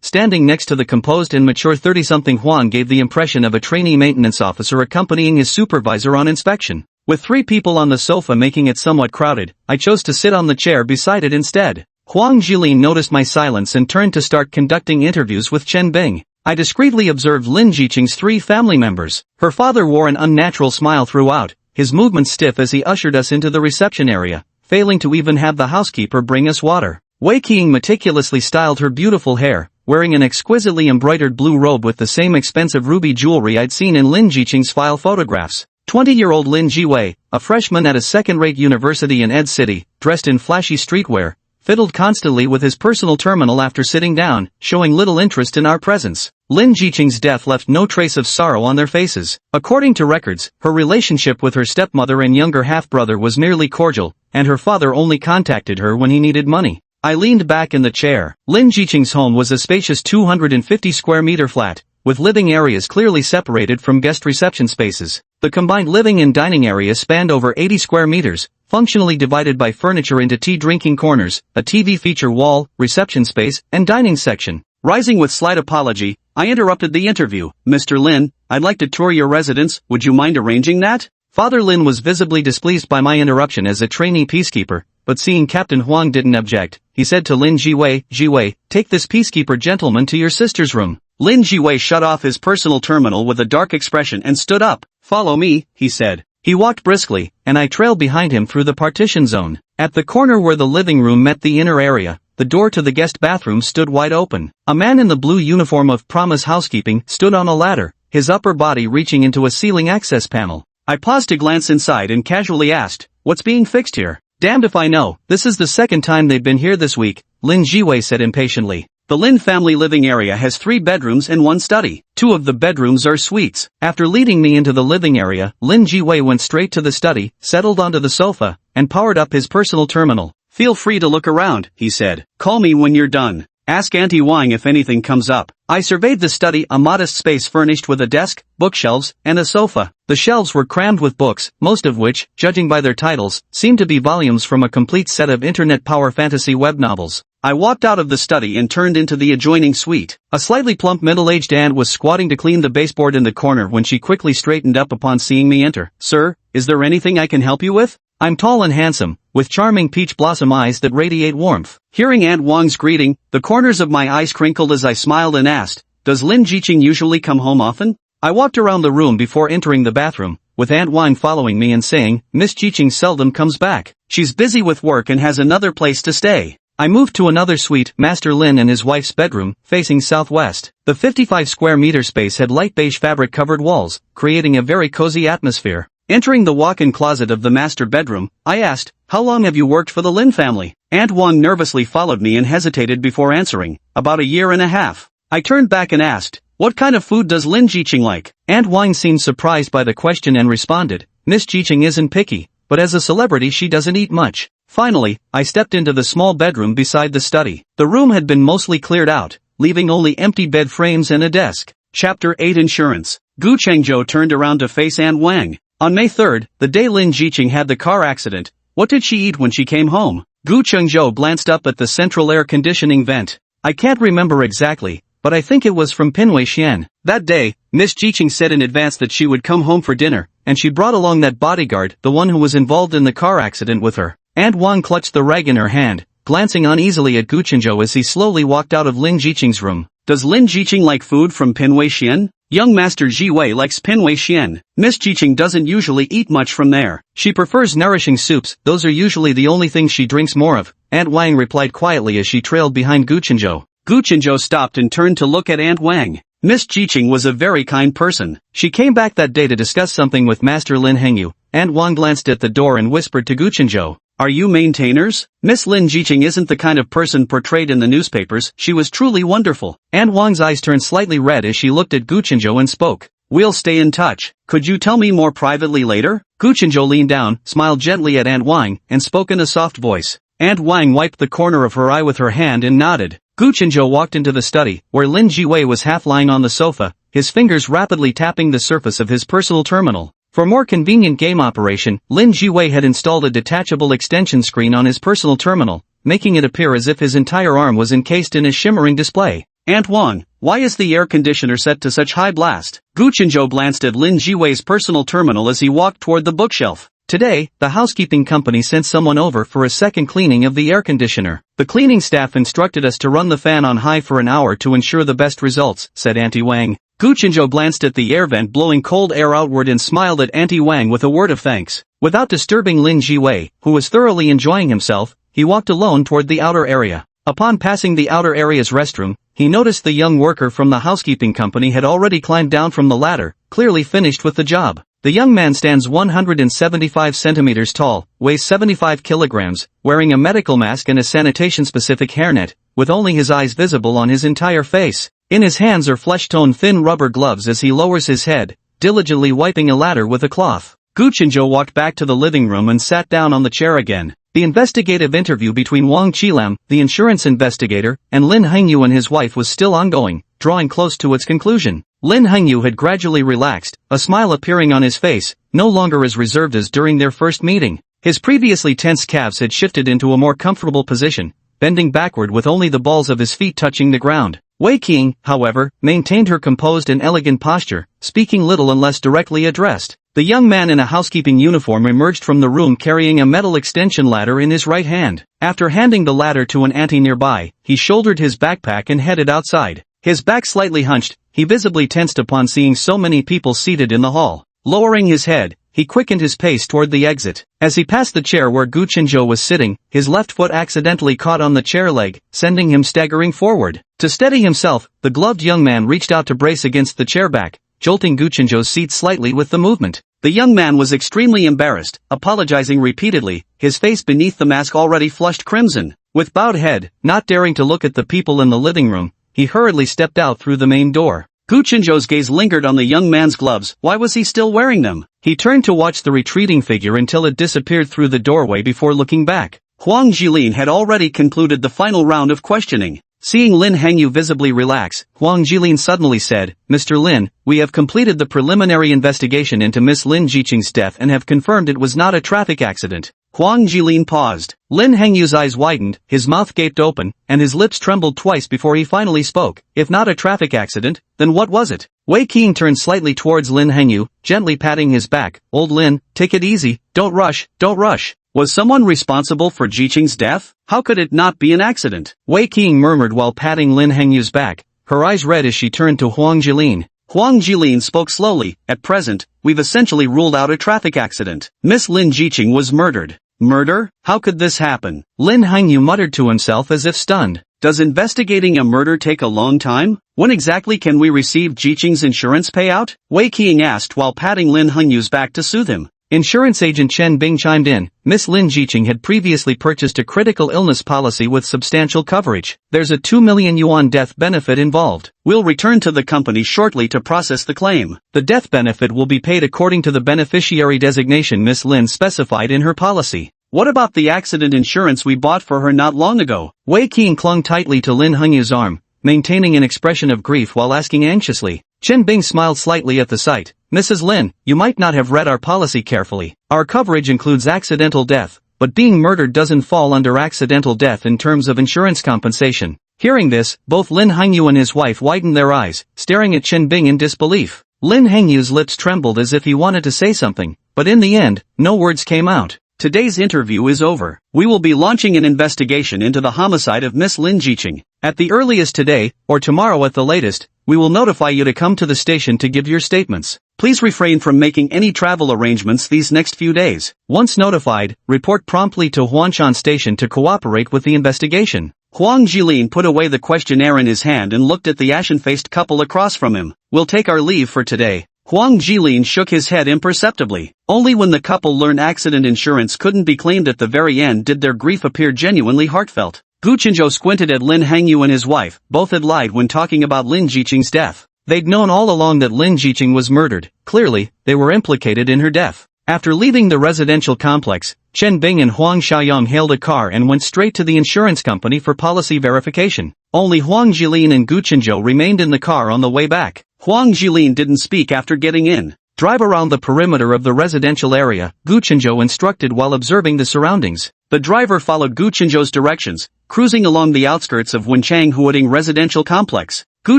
Speaker 1: standing next to the composed and mature 30-something Huang gave the impression of a trainee maintenance officer accompanying his supervisor on inspection. With 3 people on the sofa making it somewhat crowded, I chose to sit on the chair beside it instead. Huang Jilin noticed my silence and turned to start conducting interviews with Chen Bing. I discreetly observed Lin Jiqing's 3 family members. Her father wore an unnatural smile throughout, his movements stiff as he ushered us into the reception area, failing to even have the housekeeper bring us water. Wei Qing meticulously styled her beautiful hair, wearing an exquisitely embroidered blue robe with the same expensive ruby jewelry I'd seen in Lin Jiqing's file photographs. 20-year-old Lin Jiwei, a freshman at a second-rate university in Ed City, dressed in flashy streetwear, fiddled constantly with his personal terminal after sitting down, showing little interest in our presence. Lin Jiqing's death left no trace of sorrow on their faces. According to records, her relationship with her stepmother and younger half-brother was merely cordial, and her father only contacted her when he needed money. I leaned back in the chair. Lin Jiqing's home was a spacious 250-square-meter flat, with living areas clearly separated from guest reception spaces. The combined living and dining area spanned over 80 square meters, functionally divided by furniture into tea-drinking corners, a TV feature wall, reception space, and dining section. Rising with slight apology, I interrupted the interview. "Mr. Lin, I'd like to tour your residence, would you mind arranging that?" Father Lin was visibly displeased by my interruption as a trainee peacekeeper, but seeing Captain Huang didn't object, he said to Lin Jiwei, "Jiwei, take this peacekeeper gentleman to your sister's room." Lin Jiwei shut off his personal terminal with a dark expression and stood up. "Follow me," he said. He walked briskly, and I trailed behind him through the partition zone. At the corner where the living room met the inner area, the door to the guest bathroom stood wide open. A man in the blue uniform of Promise Housekeeping stood on a ladder, his upper body reaching into a ceiling access panel. I paused to glance inside and casually asked, "What's being fixed here?" "Damned if I know, this is the second time they've been here this week," Lin Jiwei said impatiently. The Lin family living area has 3 bedrooms and 1 study. 2 of the bedrooms are suites. After leading me into the living area, Lin Jiwei went straight to the study, settled onto the sofa, and powered up his personal terminal. "Feel free to look around," he said. "Call me when you're done. Ask Auntie Wang if anything comes up." I surveyed the study, a modest space furnished with a desk, bookshelves, and a sofa. The shelves were crammed with books, most of which, judging by their titles, seemed to be volumes from a complete set of internet power fantasy web novels. I walked out of the study and turned into the adjoining suite. A slightly plump middle-aged aunt was squatting to clean the baseboard in the corner when she quickly straightened up upon seeing me enter. "Sir, is there anything I can help you with?" I'm tall and handsome, with charming peach blossom eyes that radiate warmth. Hearing Aunt Wang's greeting, the corners of my eyes crinkled as I smiled and asked, "Does Lin Jiqing usually come home often?" I walked around the room before entering the bathroom, with Aunt Wang following me and saying, "Miss Jiqing seldom comes back. She's busy with work and has another place to stay." I moved to another suite, Master Lin and his wife's bedroom, facing southwest. The 55-square-meter space had light beige fabric-covered walls, creating a very cozy atmosphere. Entering the walk-in closet of the master bedroom, I asked, "How long have you worked for the Lin family?" Aunt Wang nervously followed me and hesitated before answering, "About a year and a half." I turned back and asked, "What kind of food does Lin Jiqing like?" Aunt Wang seemed surprised by the question and responded, "Miss Jiqing isn't picky, but as a celebrity she doesn't eat much. Finally, I stepped into the small bedroom beside the study. The room had been mostly cleared out, leaving only empty bed frames and a desk. Chapter 8 Insurance. Gu Chengzhou turned around to face Aunt Wang. On May 3rd, the day Lin Jiqing had the car accident, what did she eat when she came home? Gu Chengzhou glanced up at the central air conditioning vent. I can't remember exactly, but I think it was from Pinwei Xian. That day, Miss Jiqing said in advance that she would come home for dinner, and she brought along that bodyguard, the one who was involved in the car accident with her. Aunt Wang clutched the rag in her hand, glancing uneasily at Gu Chengzhou as he slowly walked out of Lin Jiqing's room. Does Lin Jiqing like food from Pinwei Xian? Young Master Ji Wei likes Pinwei Xian. Miss Jiqing doesn't usually eat much from there. She prefers nourishing soups, those are usually the only things she drinks more of, Aunt Wang replied quietly as she trailed behind Gu Chengzhou. Gu Chengzhou stopped and turned to look at Aunt Wang. Miss Jiqing was a very kind person. She came back that day to discuss something with Master Lin Hengyu. Aunt Wang glanced at the door and whispered to Gu Chengzhou. Are you maintainers? Miss Lin Jiqing isn't the kind of person portrayed in the newspapers, she was truly wonderful. Aunt Wang's eyes turned slightly red as she looked at Gu Chengzhou and spoke. We'll stay in touch. Could you tell me more privately later? Gu Chengzhou leaned down, smiled gently at Aunt Wang, and spoke in a soft voice. Aunt Wang wiped the corner of her eye with her hand and nodded. Gu Chengzhou walked into the study, where Lin Jiwei was half lying on the sofa, his fingers rapidly tapping the surface of his personal terminal. For more convenient game operation, Lin Jiwei had installed a detachable extension screen on his personal terminal, making it appear as if his entire arm was encased in a shimmering display. Aunt Wang, why is the air conditioner set to such high blast? Gu Chengzhou glanced at Lin Jiwei's personal terminal as he walked toward the bookshelf. Today, the housekeeping company sent someone over for a second cleaning of the air conditioner. The cleaning staff instructed us to run the fan on high for an hour to ensure the best results, said Auntie Wang. Gu Chengzhou glanced at the air vent blowing cold air outward and smiled at Auntie Wang with a word of thanks. Without disturbing Lin Jiwei, who was thoroughly enjoying himself, he walked alone toward the outer area. Upon passing the outer area's restroom, he noticed the young worker from the housekeeping company had already climbed down from the ladder, clearly finished with the job. The young man stands 175 centimeters tall, weighs 75 kilograms, wearing a medical mask and a sanitation-specific hairnet, with only his eyes visible on his entire face. In his hands are flesh-tone thin rubber gloves as he lowers his head, diligently wiping a ladder with a cloth. Gu Chengzhou walked back to the living room and sat down on the chair again. The investigative interview between Wang Qilam, the insurance investigator, and Lin Hengyu and his wife was still ongoing, drawing close to its conclusion. Lin Hengyu had gradually relaxed, a smile appearing on his face, no longer as reserved as during their first meeting. His previously tense calves had shifted into a more comfortable position, bending backward with only the balls of his feet touching the ground. Wei Qing, however, maintained her composed and elegant posture, speaking little unless directly addressed. The young man in a housekeeping uniform emerged from the room carrying a metal extension ladder in his right hand. After handing the ladder to an auntie nearby, he shouldered his backpack and headed outside. His back slightly hunched, he visibly tensed upon seeing so many people seated in the hall. Lowering his head, he quickened his pace toward the exit. As he passed the chair where Gu Chengzhou was sitting, his left foot accidentally caught on the chair leg, sending him staggering forward. To steady himself, the gloved young man reached out to brace against the chair back, jolting Gu Chengzhou's seat slightly with the movement. The young man was extremely embarrassed, apologizing repeatedly, his face beneath the mask already flushed crimson. With bowed head, not daring to look at the people in the living room, he hurriedly stepped out through the main door. Gu Chengzhou's gaze lingered on the young man's gloves. Why was he still wearing them? He turned to watch the retreating figure until it disappeared through the doorway before looking back. Huang Jilin had already concluded the final round of questioning. Seeing Lin Hengyu visibly relax, Huang Jilin suddenly said, Mr. Lin, we have completed the preliminary investigation into Miss Lin Jiqing's death and have confirmed it was not a traffic accident. Huang Jilin paused. Lin Hengyu's eyes widened, his mouth gaped open, and his lips trembled twice before he finally spoke. If not a traffic accident, then what was it? Wei Qing turned slightly towards Lin Hengyu, gently patting his back. Old Lin, take it easy, don't rush, don't rush. Was someone responsible for Jiqing's death? How could it not be an accident? Wei Qing murmured while patting Lin Hengyu's back, her eyes red as she turned to Huang Jilin. Huang Jilin spoke slowly. At present, we've essentially ruled out a traffic accident. Miss Lin Jiqing was murdered. Murder? How could this happen? Lin Hengyu muttered to himself as if stunned. Does investigating a murder take a long time? When exactly can we receive Jiqing's insurance payout? Wei Qing asked while patting Lin Hengyu's back to soothe him. Insurance agent Chen Bing chimed in. Miss Lin Jiqing had previously purchased a critical illness policy with substantial coverage. There's a 2 million yuan death benefit involved. We'll return to the company shortly to process the claim. The death benefit will be paid according to the beneficiary designation Miss Lin specified in her policy. What about the accident insurance we bought for her not long ago? Wei Qing clung tightly to Lin Hengyu's arm, maintaining an expression of grief while asking anxiously. Chen Bing smiled slightly at the sight. Mrs. Lin, you might not have read our policy carefully. Our coverage includes accidental death, but being murdered doesn't fall under accidental death in terms of insurance compensation. Hearing this, both Lin Hengyu and his wife widened their eyes, staring at Chen Bing in disbelief. Lin Hengyu's lips trembled as if he wanted to say something, but in the end, no words came out. Today's interview is over. We will be launching an investigation into the homicide of Miss Lin Jiqing. At the earliest today, or tomorrow at the latest, we will notify you to come to the station to give your statements. Please refrain from making any travel arrangements these next few days. Once notified, report promptly to Huanshan Station to cooperate with the investigation. Huang Jilin put away the questionnaire in his hand and looked at the ashen-faced couple across from him. We'll take our leave for today. Huang Jilin shook his head imperceptibly. Only when the couple learned accident insurance couldn't be claimed at the very end did their grief appear genuinely heartfelt. Gu Qinzhou squinted at Lin Hengyu and his wife. Both had lied when talking about Lin Jiqing's death. They'd known all along that Lin Jiqing was murdered. Clearly, they were implicated in her death. After leaving the residential complex, Chen Bing and Huang Xiaoyang hailed a car and went straight to the insurance company for policy verification. Only Huang Jilin and Gu Qinzhou remained in the car on the way back. Huang Jilin didn't speak after getting in. Drive around the perimeter of the residential area, Gu Qinzhou instructed while observing the surroundings. The driver followed Gu Qinzhou's directions, cruising along the outskirts of Wenchang Huading residential complex. Gu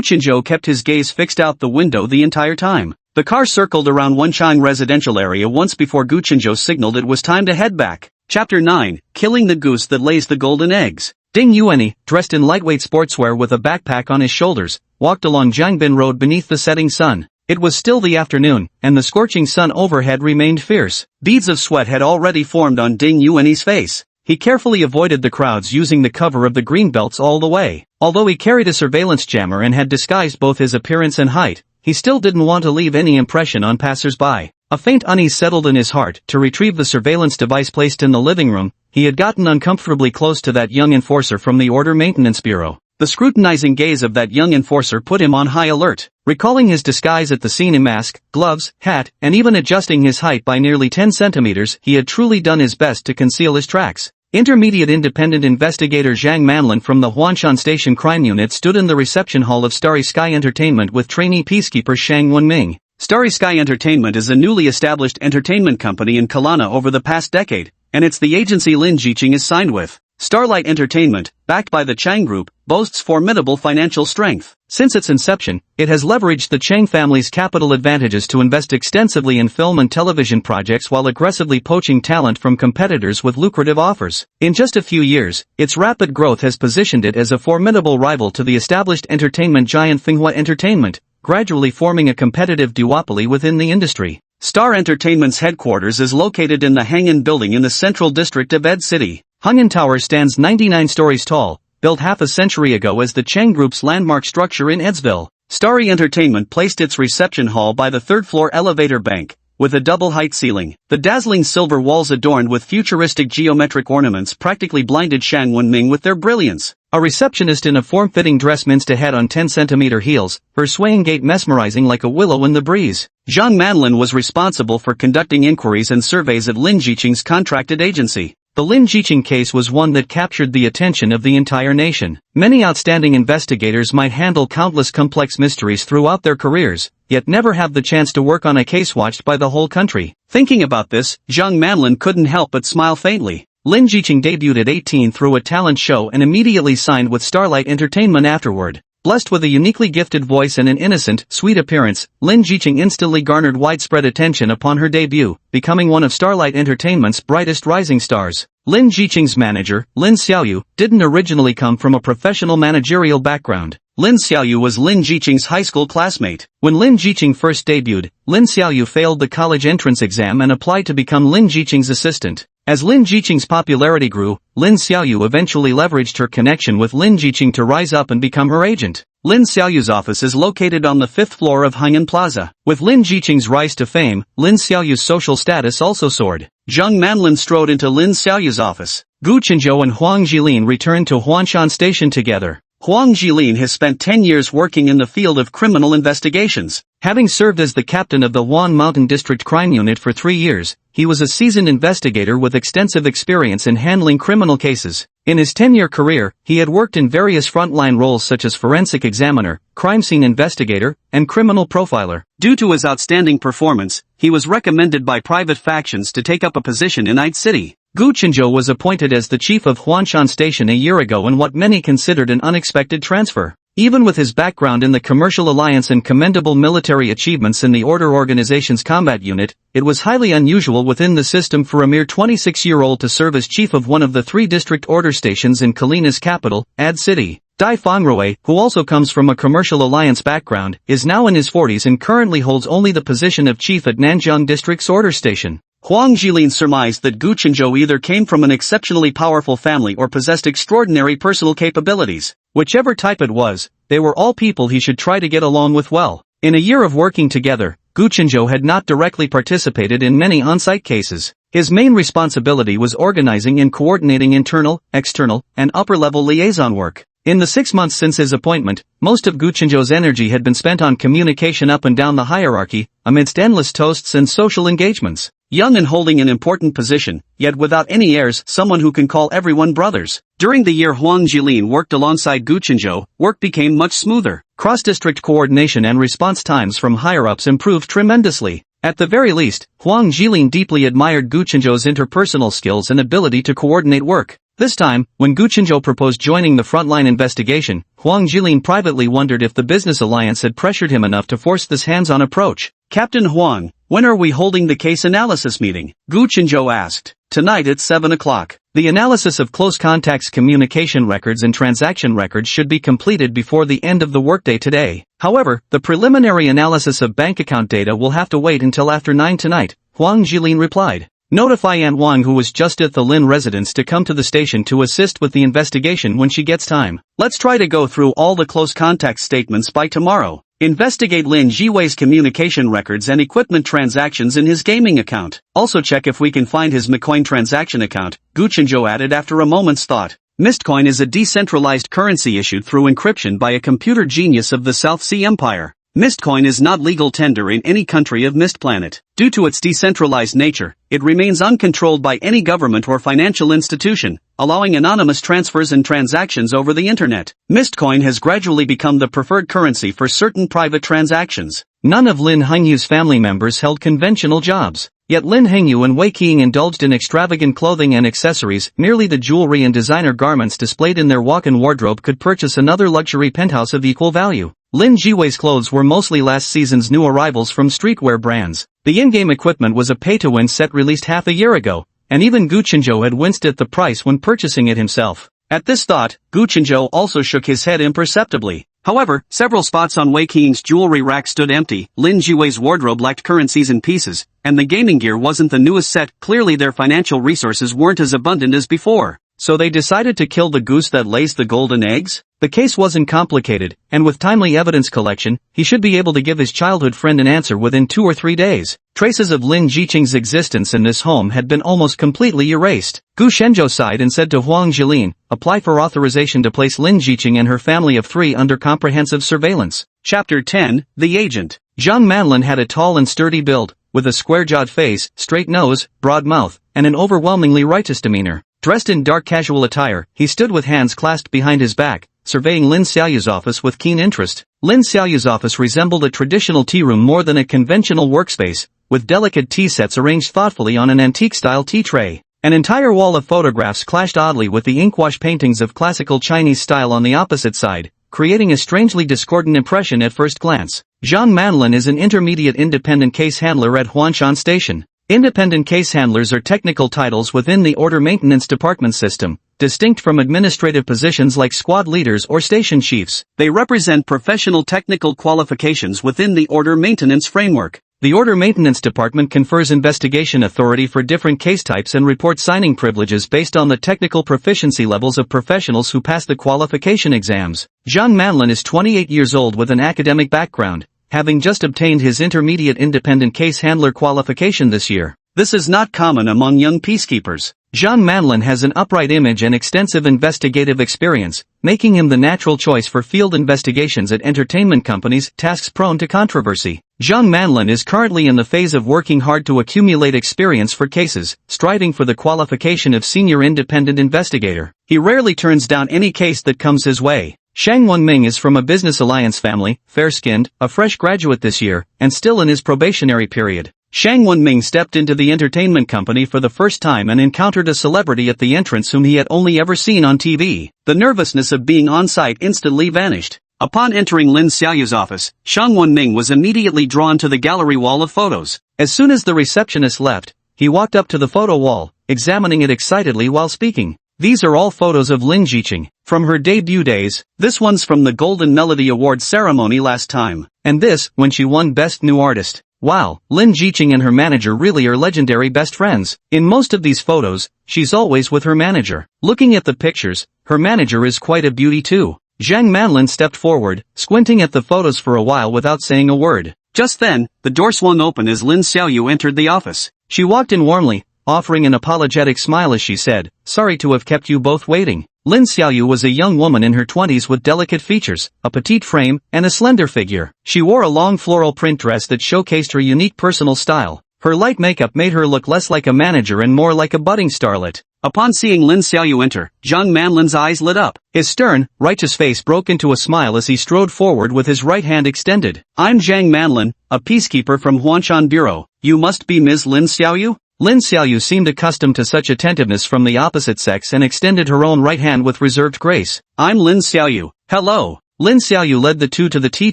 Speaker 1: Qinzhou kept his gaze fixed out the window the entire time. The car circled around Wenchang residential area once before Gu Qinzhou signaled it was time to head back. Chapter 9, Killing the Goose That Lays the Golden Eggs. Ding Yuanyi, dressed in lightweight sportswear with a backpack on his shoulders, walked along Jiangbin Road beneath the setting sun. It was still the afternoon, and the scorching sun overhead remained fierce. Beads of sweat had already formed on Ding Yuanyi's face. He carefully avoided the crowds using the cover of the greenbelts all the way. Although he carried a surveillance jammer and had disguised both his appearance and height, he still didn't want to leave any impression on passers-by. A faint unease settled in his heart. To retrieve the surveillance device placed in the living room, he had gotten uncomfortably close to that young enforcer from the Order Maintenance Bureau. The scrutinizing gaze of that young enforcer put him on high alert. Recalling his disguise at the scene in mask, gloves, hat, and even adjusting his height by nearly 10 centimeters, he had truly done his best to conceal his tracks. Intermediate independent investigator Zhang Manlin from the Huanshan Station Crime Unit stood in the reception hall of Starry Sky Entertainment with trainee peacekeeper Shang Wenming. Starry Sky Entertainment is a newly established entertainment company in Kalana over the past decade, and it's the agency Lin Jiqing is signed with. Starlight Entertainment, backed by the Chang Group, boasts formidable financial strength. Since its inception, it has leveraged the Chang family's capital advantages to invest extensively in film and television projects while aggressively poaching talent from competitors with lucrative offers. In just a few years, its rapid growth has positioned it as a formidable rival to the established entertainment giant Manhwa Entertainment, gradually forming a competitive duopoly within the industry. Star Entertainment's headquarters is located in the Hangin Building in the central district of Ed City. Hangin Tower stands 99 stories tall, built half a century ago as the Chang Group's landmark structure in Edsville. Starry Entertainment placed its reception hall by the third-floor elevator bank, with a double-height ceiling. The dazzling silver walls adorned with futuristic geometric ornaments practically blinded Shang Wenming with their brilliance. A receptionist in a form-fitting dress minced ahead on 10-centimeter heels, her swaying gait mesmerizing like a willow in the breeze. Zhang Manlin was responsible for conducting inquiries and surveys at Lin Jiqing's contracted agency. The Lin Jiqing case was one that captured the attention of the entire nation. Many outstanding investigators might handle countless complex mysteries throughout their careers, yet never have the chance to work on a case watched by the whole country. Thinking about this, Zhang Manlin couldn't help but smile faintly. Lin Jiqing debuted at 18 through a talent show and immediately signed with Starlight Entertainment afterward. Blessed with a uniquely gifted voice and an innocent, sweet appearance, Lin Jiqing instantly garnered widespread attention upon her debut, becoming one of Starlight Entertainment's brightest rising stars. Lin Jiqing's manager, Lin Xiaoyu, didn't originally come from a professional managerial background. Lin Xiaoyu was Lin Jiqing's high school classmate. When Lin Jiqing first debuted, Lin Xiaoyu failed the college entrance exam and applied to become Lin Jiqing's assistant. As Lin Jiqing's popularity grew, Lin Xiaoyu eventually leveraged her connection with Lin Jiqing to rise up and become her agent. Lin Xiaoyu's office is located on the 5th floor of Hangin Plaza. With Lin Jiqing's rise to fame, Lin Xiaoyu's social status also soared. Zhang Manlin strode into Lin Xiaoyu's office. Gu Qinzhou and Huang Jilin returned to Huanshan Station together. Huang Jilin has spent 10 years working in the field of criminal investigations. Having served as the captain of the Wan Mountain District Crime Unit for 3 years, he was a seasoned investigator with extensive experience in handling criminal cases. In his 10-year career, he had worked in various frontline roles such as forensic examiner, crime scene investigator, and criminal profiler. Due to his outstanding performance, he was recommended by private factions to take up a position in Ide City. Gu Qinzhou was appointed as the chief of Huanshan Station a year ago in what many considered an unexpected transfer. Even with his background in the commercial alliance and commendable military achievements in the Order Organization's combat unit, it was highly unusual within the system for a mere 26-year-old to serve as chief of one of the 3 district order stations in Kalina's capital, Ide City. Dai Fengrui, who also comes from a commercial alliance background, is now in his 40s and currently holds only the position of chief at Nanjiang District's order station. Huang Jilin surmised that Gu Qinzhou either came from an exceptionally powerful family or possessed extraordinary personal capabilities. Whichever type it was, they were all people he should try to get along with well. In a year of working together, Gu Qinzhou had not directly participated in many on-site cases. His main responsibility was organizing and coordinating internal, external, and upper-level liaison work. In the 6 months since his appointment, most of Gu Qinzhou's energy had been spent on communication up and down the hierarchy, amidst endless toasts and social engagements. Young and holding an important position, yet without any heirs, someone who can call everyone brothers. During the year Huang Jilin worked alongside Gu Qinzhou, work became much smoother. Cross-district coordination and response times from higher-ups improved tremendously. At the very least, Huang Jilin deeply admired Gu Qinzhou's interpersonal skills and ability to coordinate work. This time, when Gu Qinzhou proposed joining the frontline investigation, Huang Jilin privately wondered if the business alliance had pressured him enough to force this hands-on approach. Captain Huang, when are we holding the case analysis meeting? Gu Qinzhou asked. Tonight at 7 o'clock. The analysis of close contacts communication records and transaction records should be completed before the end of the workday today. However, the preliminary analysis of bank account data will have to wait until after 9 tonight, Huang Jilin replied. Notify Aunt Wang, who was just at the Lin residence, to come to the station to assist with the investigation when she gets time. Let's try to go through all the close contact statements by tomorrow. Investigate Lin Jiwei's communication records and equipment transactions in his gaming account. Also check if we can find his Bitcoin transaction account, Gu Qinzhou added after a moment's thought. Mistcoin is a decentralized currency issued through encryption by a computer genius of the South Sea Empire. Mistcoin is not legal tender in any country of Mist Planet. Due to its decentralized nature, it remains uncontrolled by any government or financial institution, allowing anonymous transfers and transactions over the internet. Mistcoin has gradually become the preferred currency for certain private transactions. None of Lin Hengyu's family members held conventional jobs. Yet Lin Hengyu and Wei Qing indulged in extravagant clothing and accessories. Merely the jewelry and designer garments displayed in their walk-in wardrobe could purchase another luxury penthouse of equal value. Lin Jiwei's clothes were mostly last season's new arrivals from streetwear brands. The in-game equipment was a pay-to-win set released half a year ago, and even Gu Qinzhou had winced at the price when purchasing it himself. At this thought, Gu Qinzhou also shook his head imperceptibly. However, several spots on Wei Qing's jewelry rack stood empty. Lin Jiwei's wardrobe lacked currencies and pieces, and the gaming gear wasn't the newest set. Clearly their financial resources weren't as abundant as before. So they decided to kill the goose that lays the golden eggs? The case wasn't complicated, and with timely evidence collection, he should be able to give his childhood friend an answer within 2 or 3 days. Traces of Lin Jiqing's existence in this home had been almost completely erased. Gu Shenzhou sighed and said to Huang Jilin, apply for authorization to place Lin Jiqing and her family of 3 under comprehensive surveillance. Chapter 10, The Agent. Zhang Manlin had a tall and sturdy build, with a square-jawed face, straight nose, broad mouth, and an overwhelmingly righteous demeanor. Dressed in dark casual attire, he stood with hands clasped behind his back, surveying Lin Xiaoyu's office with keen interest. Lin Xiaoyu's office resembled a traditional tea room more than a conventional workspace, with delicate tea sets arranged thoughtfully on an antique-style tea tray. An entire wall of photographs clashed oddly with the inkwash paintings of classical Chinese style on the opposite side, creating a strangely discordant impression at first glance. Zhang Manlin is an intermediate independent case handler at Huanshan Station. Independent case handlers are technical titles within the order maintenance department system, distinct from administrative positions like squad leaders or station chiefs. They represent professional technical qualifications within the order maintenance framework. The order maintenance department confers investigation authority for different case types and reports signing privileges based on the technical proficiency levels of professionals who pass the qualification exams. Zhang Manlin is 28 years old with an academic background, having just obtained his intermediate independent case handler qualification this year. This is not common among young peacekeepers. Zhang Manlin has an upright image and extensive investigative experience, making him the natural choice for field investigations at entertainment companies, tasks prone to controversy. Zhang Manlin is currently in the phase of working hard to accumulate experience for cases, striving for the qualification of senior independent investigator. He rarely turns down any case that comes his way. Shang Wenming is from a business alliance family, fair-skinned, a fresh graduate this year, and still in his probationary period. Shang Wenming stepped into the entertainment company for the first time and encountered a celebrity at the entrance whom he had only ever seen on TV. The nervousness of being on site instantly vanished. Upon entering Lin Xiaoyu's office, Shang Wenming was immediately drawn to the gallery wall of photos. As soon as the receptionist left, he walked up to the photo wall, examining it excitedly while speaking. These are all photos of Lin Jiqing, from her debut days. This one's from the Golden Melody Award ceremony last time. And this, when she won Best New Artist. Wow, Lin Jiqing and her manager really are legendary best friends. In most of these photos, she's always with her manager. Looking at the pictures, her manager is quite a beauty too. Zhang Manlin stepped forward, squinting at the photos for a while without saying a word. Just then, the door swung open as Lin Xiaoyu entered the office. She walked in warmly, offering an apologetic smile as she said, "Sorry to have kept you both waiting." Lin Xiaoyu was a young woman in her 20s with delicate features, a petite frame, and a slender figure. She wore a long floral print dress that showcased her unique personal style. Her light makeup made her look less like a manager and more like a budding starlet. Upon seeing Lin Xiaoyu enter, Zhang Manlin's eyes lit up. His stern, righteous face broke into a smile as he strode forward with his right hand extended. "I'm Zhang Manlin, a peacekeeper from Huanshan Bureau. You must be Ms. Lin Xiaoyu?" Lin Xiaoyu seemed accustomed to such attentiveness from the opposite sex and extended her own right hand with reserved grace. "I'm Lin Xiaoyu. Hello." Lin Xiaoyu led the two to the tea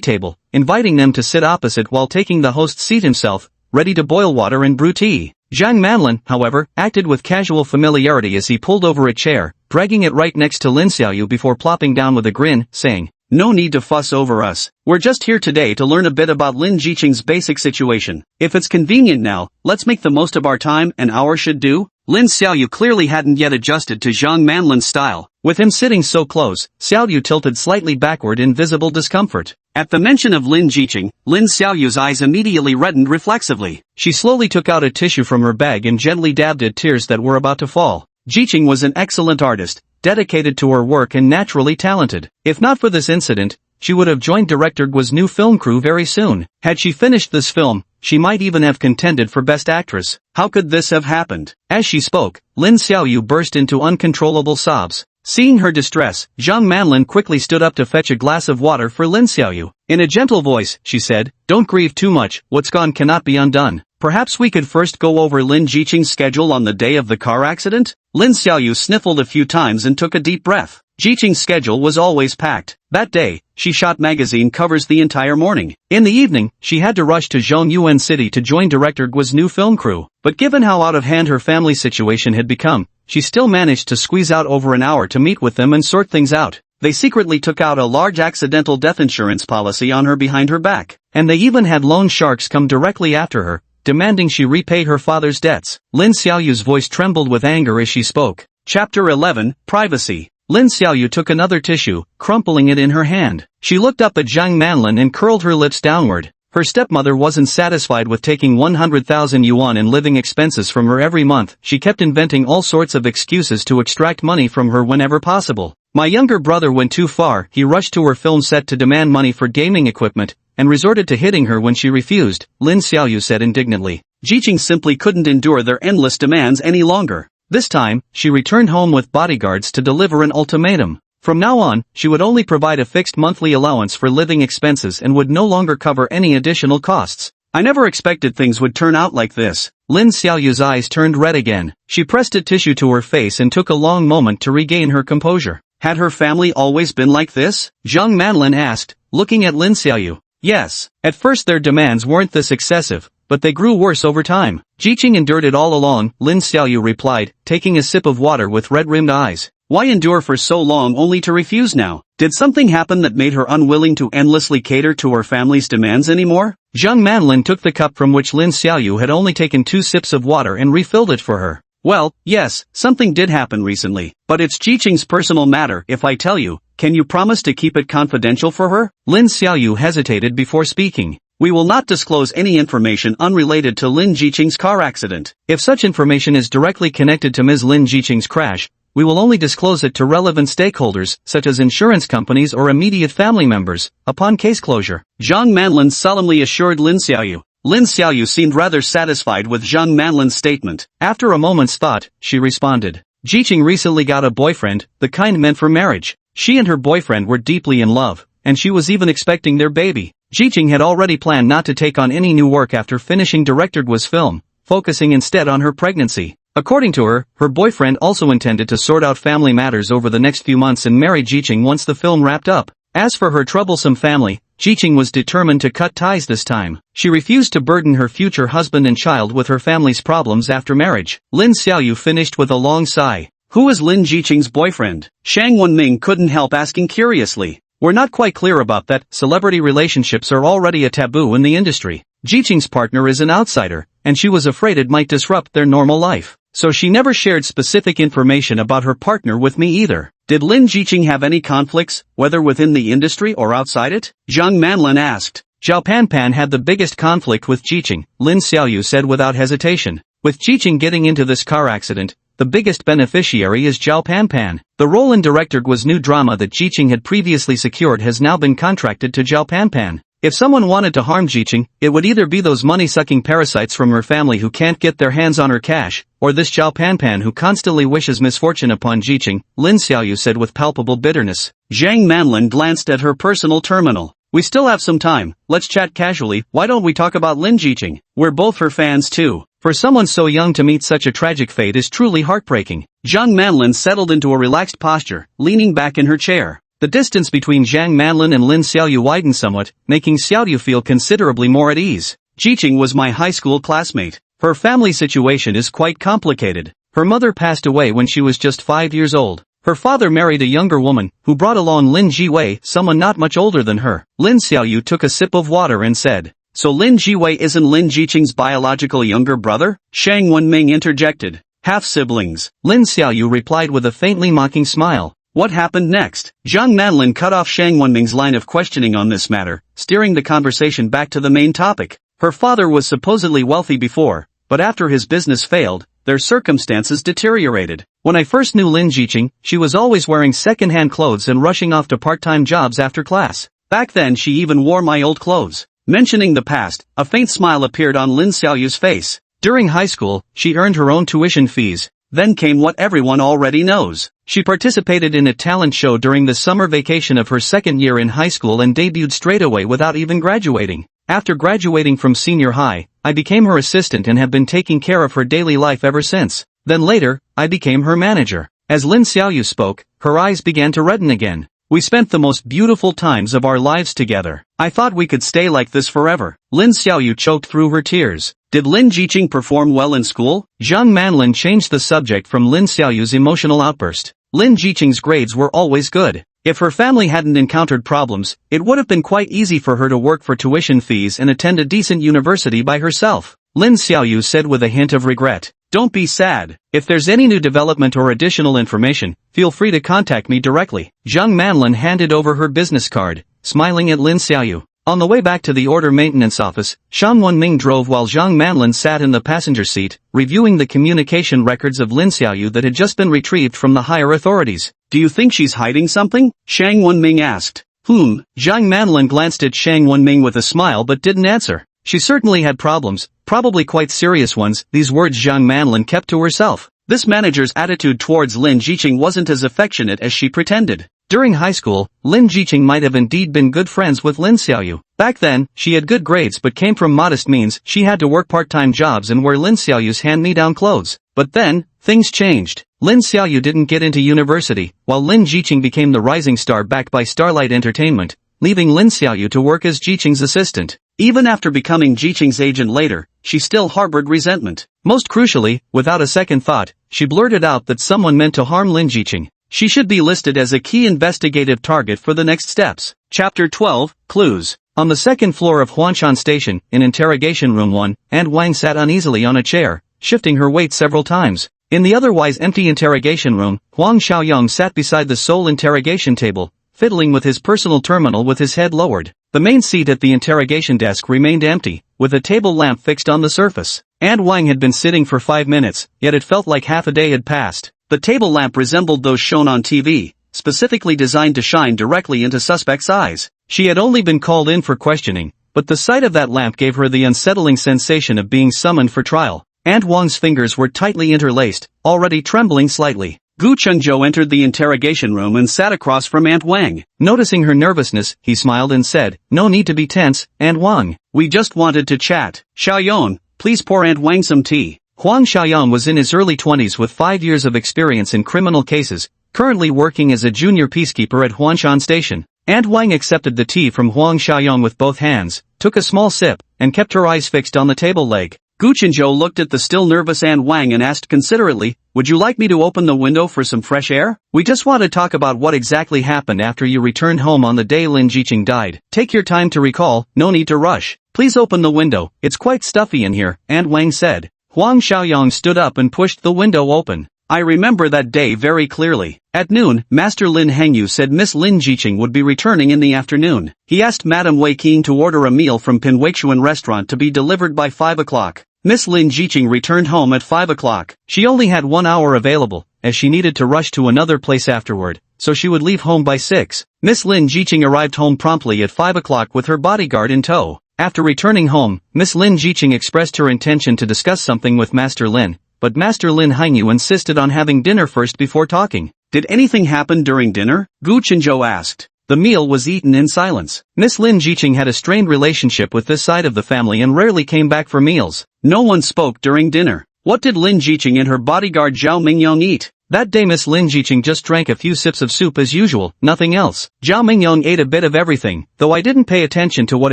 Speaker 1: table, inviting them to sit opposite while taking the host's seat himself, ready to boil water and brew tea. Zhang Manlin, however, acted with casual familiarity as he pulled over a chair, dragging it right next to Lin Xiaoyu before plopping down with a grin, saying, "No need to fuss over us. We're just here today to learn a bit about Lin Jiqing's basic situation. If it's convenient now, let's make the most of our time. An hour should do." Lin Xiaoyu clearly hadn't yet adjusted to Zhang Manlin's style. With him sitting so close, Xiaoyu tilted slightly backward in visible discomfort. At the mention of Lin Jiqing, Lin Xiaoyu's eyes immediately reddened reflexively. She slowly took out a tissue from her bag and gently dabbed at tears that were about to fall. Jiqing was an excellent artist, dedicated to her work and naturally talented. If not for this incident, she would have joined director Guo's new film crew very soon. Had she finished this film, she might even have contended for Best Actress. How could this have happened? As she spoke, Lin Xiaoyu burst into uncontrollable sobs. Seeing her distress, Zhang Manlin quickly stood up to fetch a glass of water for Lin Xiaoyu. In a gentle voice, she said, "Don't grieve too much, what's gone cannot be undone. Perhaps we could first go over Lin Jiqing's schedule on the day of the car accident?" Lin Xiaoyu sniffled a few times and took a deep breath. Jiqing's schedule was always packed. That day, she shot magazine covers the entire morning. In the evening, she had to rush to Zhongyuan City to join director Guo's new film crew. But given how out of hand her family situation had become, she still managed to squeeze out over an hour to meet with them and sort things out. They secretly took out a large accidental death insurance policy on her behind her back. And they even had loan sharks come directly after her, demanding she repay her father's debts. Lin Xiaoyu's voice trembled with anger as she spoke. Chapter 11, Privacy. Lin Xiaoyu took another tissue, crumpling it in her hand. She looked up at Zhang Manlin and curled her lips downward. Her stepmother wasn't satisfied with taking 100,000 yuan in living expenses from her every month. She kept inventing all sorts of excuses to extract money from her whenever possible. My younger brother went too far. He rushed to her film set to demand money for gaming equipment, and resorted to hitting her when she refused, Lin Xiaoyu said indignantly. Jiqing simply couldn't endure their endless demands any longer. This time, she returned home with bodyguards to deliver an ultimatum. From now on, she would only provide a fixed monthly allowance for living expenses and would no longer cover any additional costs. I never expected things would turn out like this. Lin Xiaoyu's eyes turned red again. She pressed a tissue to her face and took a long moment to regain her composure. Had her family always been like this? Zhang Manlin asked, looking at Lin Xiaoyu. Yes. At first their demands weren't this excessive, but they grew worse over time. Jiqing endured it all along, Lin Xiaoyu replied, taking a sip of water with red-rimmed eyes. Why endure for so long only to refuse now? Did something happen that made her unwilling to endlessly cater to her family's demands anymore? Zhang Manlin took the cup from which Lin Xiaoyu had only taken 2 sips of water and refilled it for her. Well, yes, something did happen recently, but it's Jiqing's personal matter. If I tell you, can you promise to keep it confidential for her? Lin Xiaoyu hesitated before speaking. We will not disclose any information unrelated to Lin Jiqing's car accident. If such information is directly connected to Ms. Lin Jiqing's crash, we will only disclose it to relevant stakeholders, such as insurance companies or immediate family members, upon case closure, Zhang Manlin solemnly assured Lin Xiaoyu. Lin Xiaoyu seemed rather satisfied with Zhang Manlin's statement. After a moment's thought, she responded. Jiqing recently got a boyfriend, the kind meant for marriage. She and her boyfriend were deeply in love, and she was even expecting their baby. Jiqing had already planned not to take on any new work after finishing Director Guo's film, focusing instead on her pregnancy. According to her, her boyfriend also intended to sort out family matters over the next few months and marry Jiqing once the film wrapped up. As for her troublesome family, Jiqing was determined to cut ties this time. She refused to burden her future husband and child with her family's problems after marriage. Lin Xiaoyu finished with a long sigh. Who is Lin Jiqing's boyfriend? Shang Wenming couldn't help asking curiously. We're not quite clear about that. Celebrity relationships are already a taboo in the industry. Jiqing's partner is an outsider, and she was afraid it might disrupt their normal life. So she never shared specific information about her partner with me either. Did Lin Jiqing have any conflicts, whether within the industry or outside it? Zhang Manlin asked. Zhao Panpan had the biggest conflict with Jiqing, Lin Xiaoyu said without hesitation. With Jiqing getting into this car accident, the biggest beneficiary is Zhao Panpan. The role in Director Guo's new drama that Jiqing had previously secured has now been contracted to Zhao Panpan. If someone wanted to harm Jiqing, it would either be those money-sucking parasites from her family who can't get their hands on her cash, or this Zhao Panpan who constantly wishes misfortune upon Jiqing, Lin Xiaoyu said with palpable bitterness. Zhang Manlin glanced at her personal terminal. We still have some time, let's chat casually. Why don't we talk about Lin Jiqing? We're both her fans too. For someone so young to meet such a tragic fate is truly heartbreaking. Zhang Manlin settled into a relaxed posture, leaning back in her chair. The distance between Zhang Manlin and Lin Xiaoyu widened somewhat, making Xiaoyu feel considerably more at ease. Jiqing was my high school classmate. Her family situation is quite complicated. Her mother passed away when she was just 5 years old. Her father married a younger woman, who brought along Lin Jiwei, someone not much older than her. Lin Xiaoyu took a sip of water and said, So Lin Jiwei isn't Lin Jiqing's biological younger brother? Shang Wenming interjected. Half-siblings. Lin Xiaoyu replied with a faintly mocking smile. What happened next? Zhang Manlin cut off Shang Wenming's line of questioning on this matter, steering the conversation back to the main topic. Her father was supposedly wealthy before, but after his business failed, their circumstances deteriorated. When I first knew Lin Jiqing, she was always wearing second-hand clothes and rushing off to part-time jobs after class. Back then she even wore my old clothes. Mentioning the past, a faint smile appeared on Lin Xiaoyu's face. During high school, she earned her own tuition fees. Then came what everyone already knows. She participated in a talent show during the summer vacation of her second year in high school and debuted straight away without even graduating. After graduating from senior high, I became her assistant and have been taking care of her daily life ever since. Then later, I became her manager. As Lin Xiaoyu spoke, her eyes began to redden again. We spent the most beautiful times of our lives together. I thought we could stay like this forever. Lin Xiaoyu choked through her tears. Did Lin Jiqing perform well in school? Zhang Manlin changed the subject from Lin Xiaoyu's emotional outburst. Lin Jiqing's grades were always good. If her family hadn't encountered problems, it would have been quite easy for her to work for tuition fees and attend a decent university by herself. Lin Xiaoyu said with a hint of regret. Don't be sad. If there's any new development or additional information, feel free to contact me directly. Zhang Manlin handed over her business card, smiling at Lin Xiaoyu. On the way back to the order maintenance office, Shang Wenming drove while Zhang Manlin sat in the passenger seat, reviewing the communication records of Lin Xiaoyu that had just been retrieved from the higher authorities. Do you think she's hiding something? Shang Wenming asked. Zhang Manlin glanced at Shang Wenming with a smile but didn't answer. She certainly had problems, probably quite serious ones. These words Zhang Manlin kept to herself. This manager's attitude towards Lin Jiqing wasn't as affectionate as she pretended. During high school, Lin Jiqing might have indeed been good friends with Lin Xiaoyu. Back then, she had good grades but came from modest means. She had to work part-time jobs and wear Lin Xiaoyu's hand-me-down clothes. But then, things changed. Lin Xiaoyu didn't get into university, while Lin Jiqing became the rising star backed by Starlight Entertainment, leaving Lin Xiaoyu to work as Jiqing's assistant. Even after becoming Jiqing's agent later, she still harbored resentment. Most crucially, without a second thought, she blurted out that someone meant to harm Lin Jiqing. She should be listed as a key investigative target for the next steps. Chapter 12, Clues. On the second floor of Huanshan Station, in Interrogation Room 1, Aunt Wang sat uneasily on a chair, shifting her weight several times. In the otherwise empty interrogation room, Huang Xiaoyong sat beside the sole interrogation table, fiddling with his personal terminal with his head lowered. The main seat at the interrogation desk remained empty, with a table lamp fixed on the surface. Aunt Wang had been sitting for 5 minutes, yet it felt like half a day had passed. The table lamp resembled those shown on TV, specifically designed to shine directly into suspects' eyes. She had only been called in for questioning, but the sight of that lamp gave her the unsettling sensation of being summoned for trial. Aunt Wang's fingers were tightly interlaced, already trembling slightly. Gu Chunzhou entered the interrogation room and sat across from Aunt Wang. Noticing her nervousness, he smiled and said, "No need to be tense, Aunt Wang. We just wanted to chat. Xiaoyong, please pour Aunt Wang some tea." Huang Xiaoyong was in his early 20s with 5 years of experience in criminal cases, currently working as a junior peacekeeper at Huanshan Station. Aunt Wang accepted the tea from Huang Xiaoyong with both hands, took a small sip, and kept her eyes fixed on the table leg. Gu Chunzhou looked at the still nervous Aunt Wang and asked considerately, "Would you like me to open the window for some fresh air? We just want to talk about what exactly happened after you returned home on the day Lin Jiqing died. Take your time to recall, no need to rush. Please open the window, it's quite stuffy in here," Aunt Wang said. Huang Xiaoyong stood up and pushed the window open. "I remember that day very clearly. At noon, Master Lin Hengyu said Miss Lin Jiqing would be returning in the afternoon. He asked Madame Wei Qing to order a meal from Pinweixuan restaurant to be delivered by 5 o'clock. Miss Lin Jiqing returned home at 5 o'clock. She only had 1 hour available, as she needed to rush to another place afterward, so she would leave home by 6. Miss Lin Jiqing arrived home promptly at 5 o'clock with her bodyguard in tow. After returning home, Miss Lin Jiqing expressed her intention to discuss something with Master Lin, but Master Lin Hengyu insisted on having dinner first before talking. "Did anything happen during dinner?" Gu Chunzhou asked. The meal was eaten in silence. Miss Lin Jiqing had a strained relationship with this side of the family and rarely came back for meals. No one spoke during dinner. What did Lin Jiqing and her bodyguard Zhao Mingyong eat? That day Miss Lin Jiqing just drank a few sips of soup as usual, nothing else. Zhao Mingyong ate a bit of everything, though I didn't pay attention to what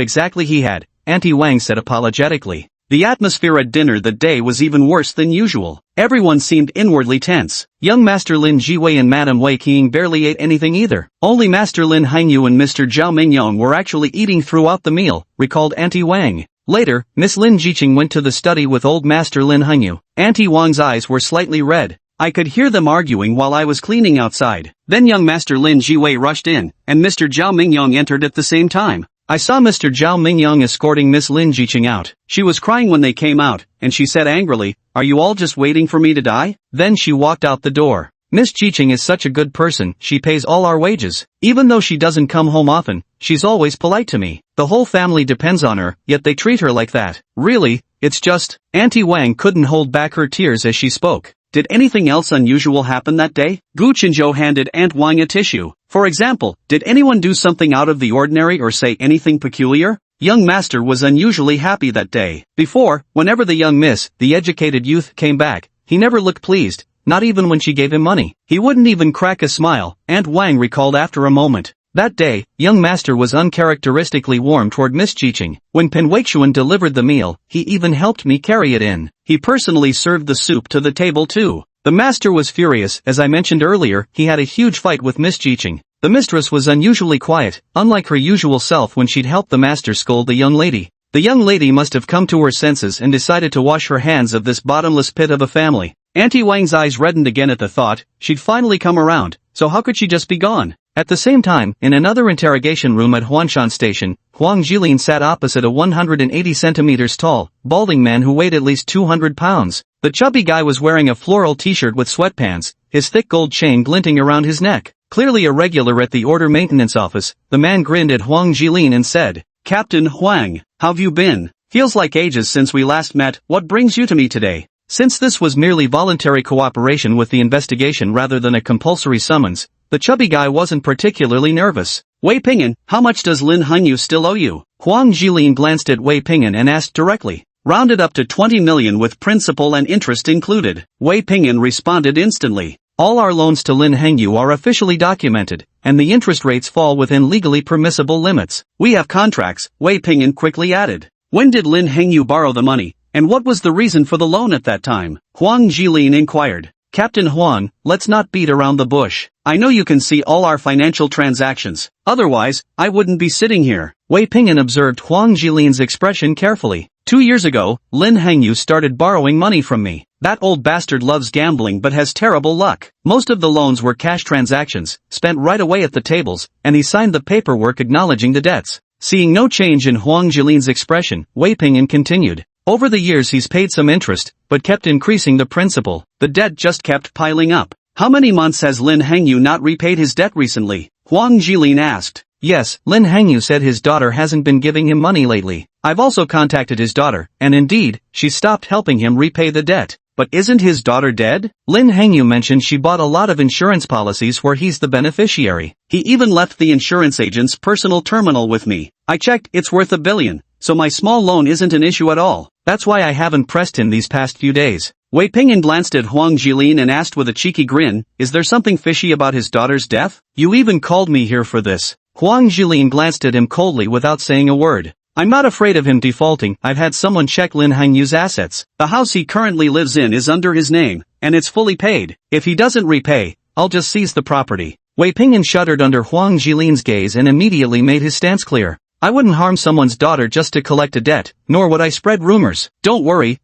Speaker 1: exactly he had, Auntie Wang said apologetically. The atmosphere at dinner that day was even worse than usual. Everyone seemed inwardly tense. Young Master Lin Jiwei and Madame Wei Qing barely ate anything either. Only Master Lin Hengyu and Mr. Zhao Mingyong were actually eating throughout the meal, recalled Auntie Wang. Later, Miss Lin Jiqing went to the study with old Master Lin Hengyu. Auntie Wang's eyes were slightly red. "I could hear them arguing while I was cleaning outside. Then young Master Lin Jiwei rushed in, and Mr. Zhao Mingyong entered at the same time. I saw Mr. Zhao Mingyong escorting Miss Lin Jiqing out. She was crying when they came out, and she said angrily, 'Are you all just waiting for me to die?' Then she walked out the door. Miss Jiqing is such a good person, she pays all our wages. Even though she doesn't come home often, she's always polite to me. The whole family depends on her, yet they treat her like that. Really, it's just..." Auntie Wang couldn't hold back her tears as she spoke. "Did anything else unusual happen that day?" Gu Chunzhou handed Aunt Wang a tissue. "For example, did anyone do something out of the ordinary or say anything peculiar?" Young Master was unusually happy that day. Before, whenever the young miss, the educated youth, came back, he never looked pleased, not even when she gave him money. He wouldn't even crack a smile, Aunt Wang recalled after a moment. That day, young Master was uncharacteristically warm toward Miss Jiqing. When Pinweixuan delivered the meal, he even helped me carry it in. He personally served the soup to the table too. The master was furious. As I mentioned earlier, he had a huge fight with Miss Jiqing. The mistress was unusually quiet, unlike her usual self when she'd helped the master scold the young lady. The young lady must have come to her senses and decided to wash her hands of this bottomless pit of a family. Auntie Wang's eyes reddened again at the thought. She'd finally come around, so how could she just be gone? At the same time, in another interrogation room at Huanshan Station, Huang Jilin sat opposite a 180 centimeters tall, balding man who weighed at least 200 pounds. The chubby guy was wearing a floral t-shirt with sweatpants, his thick gold chain glinting around his neck. Clearly a regular at the order maintenance office, the man grinned at Huang Jilin and said, "Captain Huang, how've you been? Feels like ages since we last met. What brings you to me today?" Since this was merely voluntary cooperation with the investigation rather than a compulsory summons, the chubby guy wasn't particularly nervous. "Wei Ping'an, how much does Lin Hengyu still owe you?" Huang Jilin glanced at Wei Ping'an and asked directly. "Rounded up to 20 million with principal and interest included." Wei Ping'an responded instantly. "All our loans to Lin Hengyu are officially documented, and the interest rates fall within legally permissible limits. We have contracts," Wei Ping'an quickly added. "When did Lin Hengyu borrow the money, and what was the reason for the loan at that time?" Huang Jilin inquired. "Captain Huang, let's not beat around the bush. I know you can see all our financial transactions. Otherwise, I wouldn't be sitting here." Wei Ping'an observed Huang Jilin's expression carefully. 2 years ago, Lin Hengyu started borrowing money from me. That old bastard loves gambling but has terrible luck. Most of the loans were cash transactions, spent right away at the tables, and he signed the paperwork acknowledging the debts. Seeing no change in Huang Jilin's expression, Wei Ping'an continued. "Over the years he's paid some interest, but kept increasing the principal. The debt just kept piling up. How many months has Lin Hengyu not repaid his debt recently? Huang Jilin asked.
Speaker 2: Yes, Lin Hengyu said his daughter hasn't been giving him money lately. I've also contacted his daughter, and indeed, she stopped helping him repay the debt.
Speaker 1: But isn't his daughter dead?
Speaker 2: Lin Hengyu mentioned she bought a lot of insurance policies where he's the beneficiary.
Speaker 1: He even left the insurance agent's personal terminal with me. I checked, it's worth $1 billion, so my small loan isn't an issue at all.
Speaker 2: That's why I haven't pressed him these past few days.
Speaker 1: Wei Pingyan glanced at Huang Jilin and asked with a cheeky grin, is there something fishy about his daughter's death?
Speaker 2: You even called me here for this. Huang Jilin glanced at him coldly without saying a word.
Speaker 1: I'm not afraid of him defaulting. I've had someone check Lin Hengyu's assets. The house he currently lives in is under his name, and it's fully paid. If he doesn't repay, I'll just seize the property.
Speaker 2: Wei Pingyan shuddered under Huang Jilin's gaze and immediately made his stance clear. I wouldn't harm someone's daughter just to collect a debt, nor would I spread rumors.
Speaker 1: Don't worry.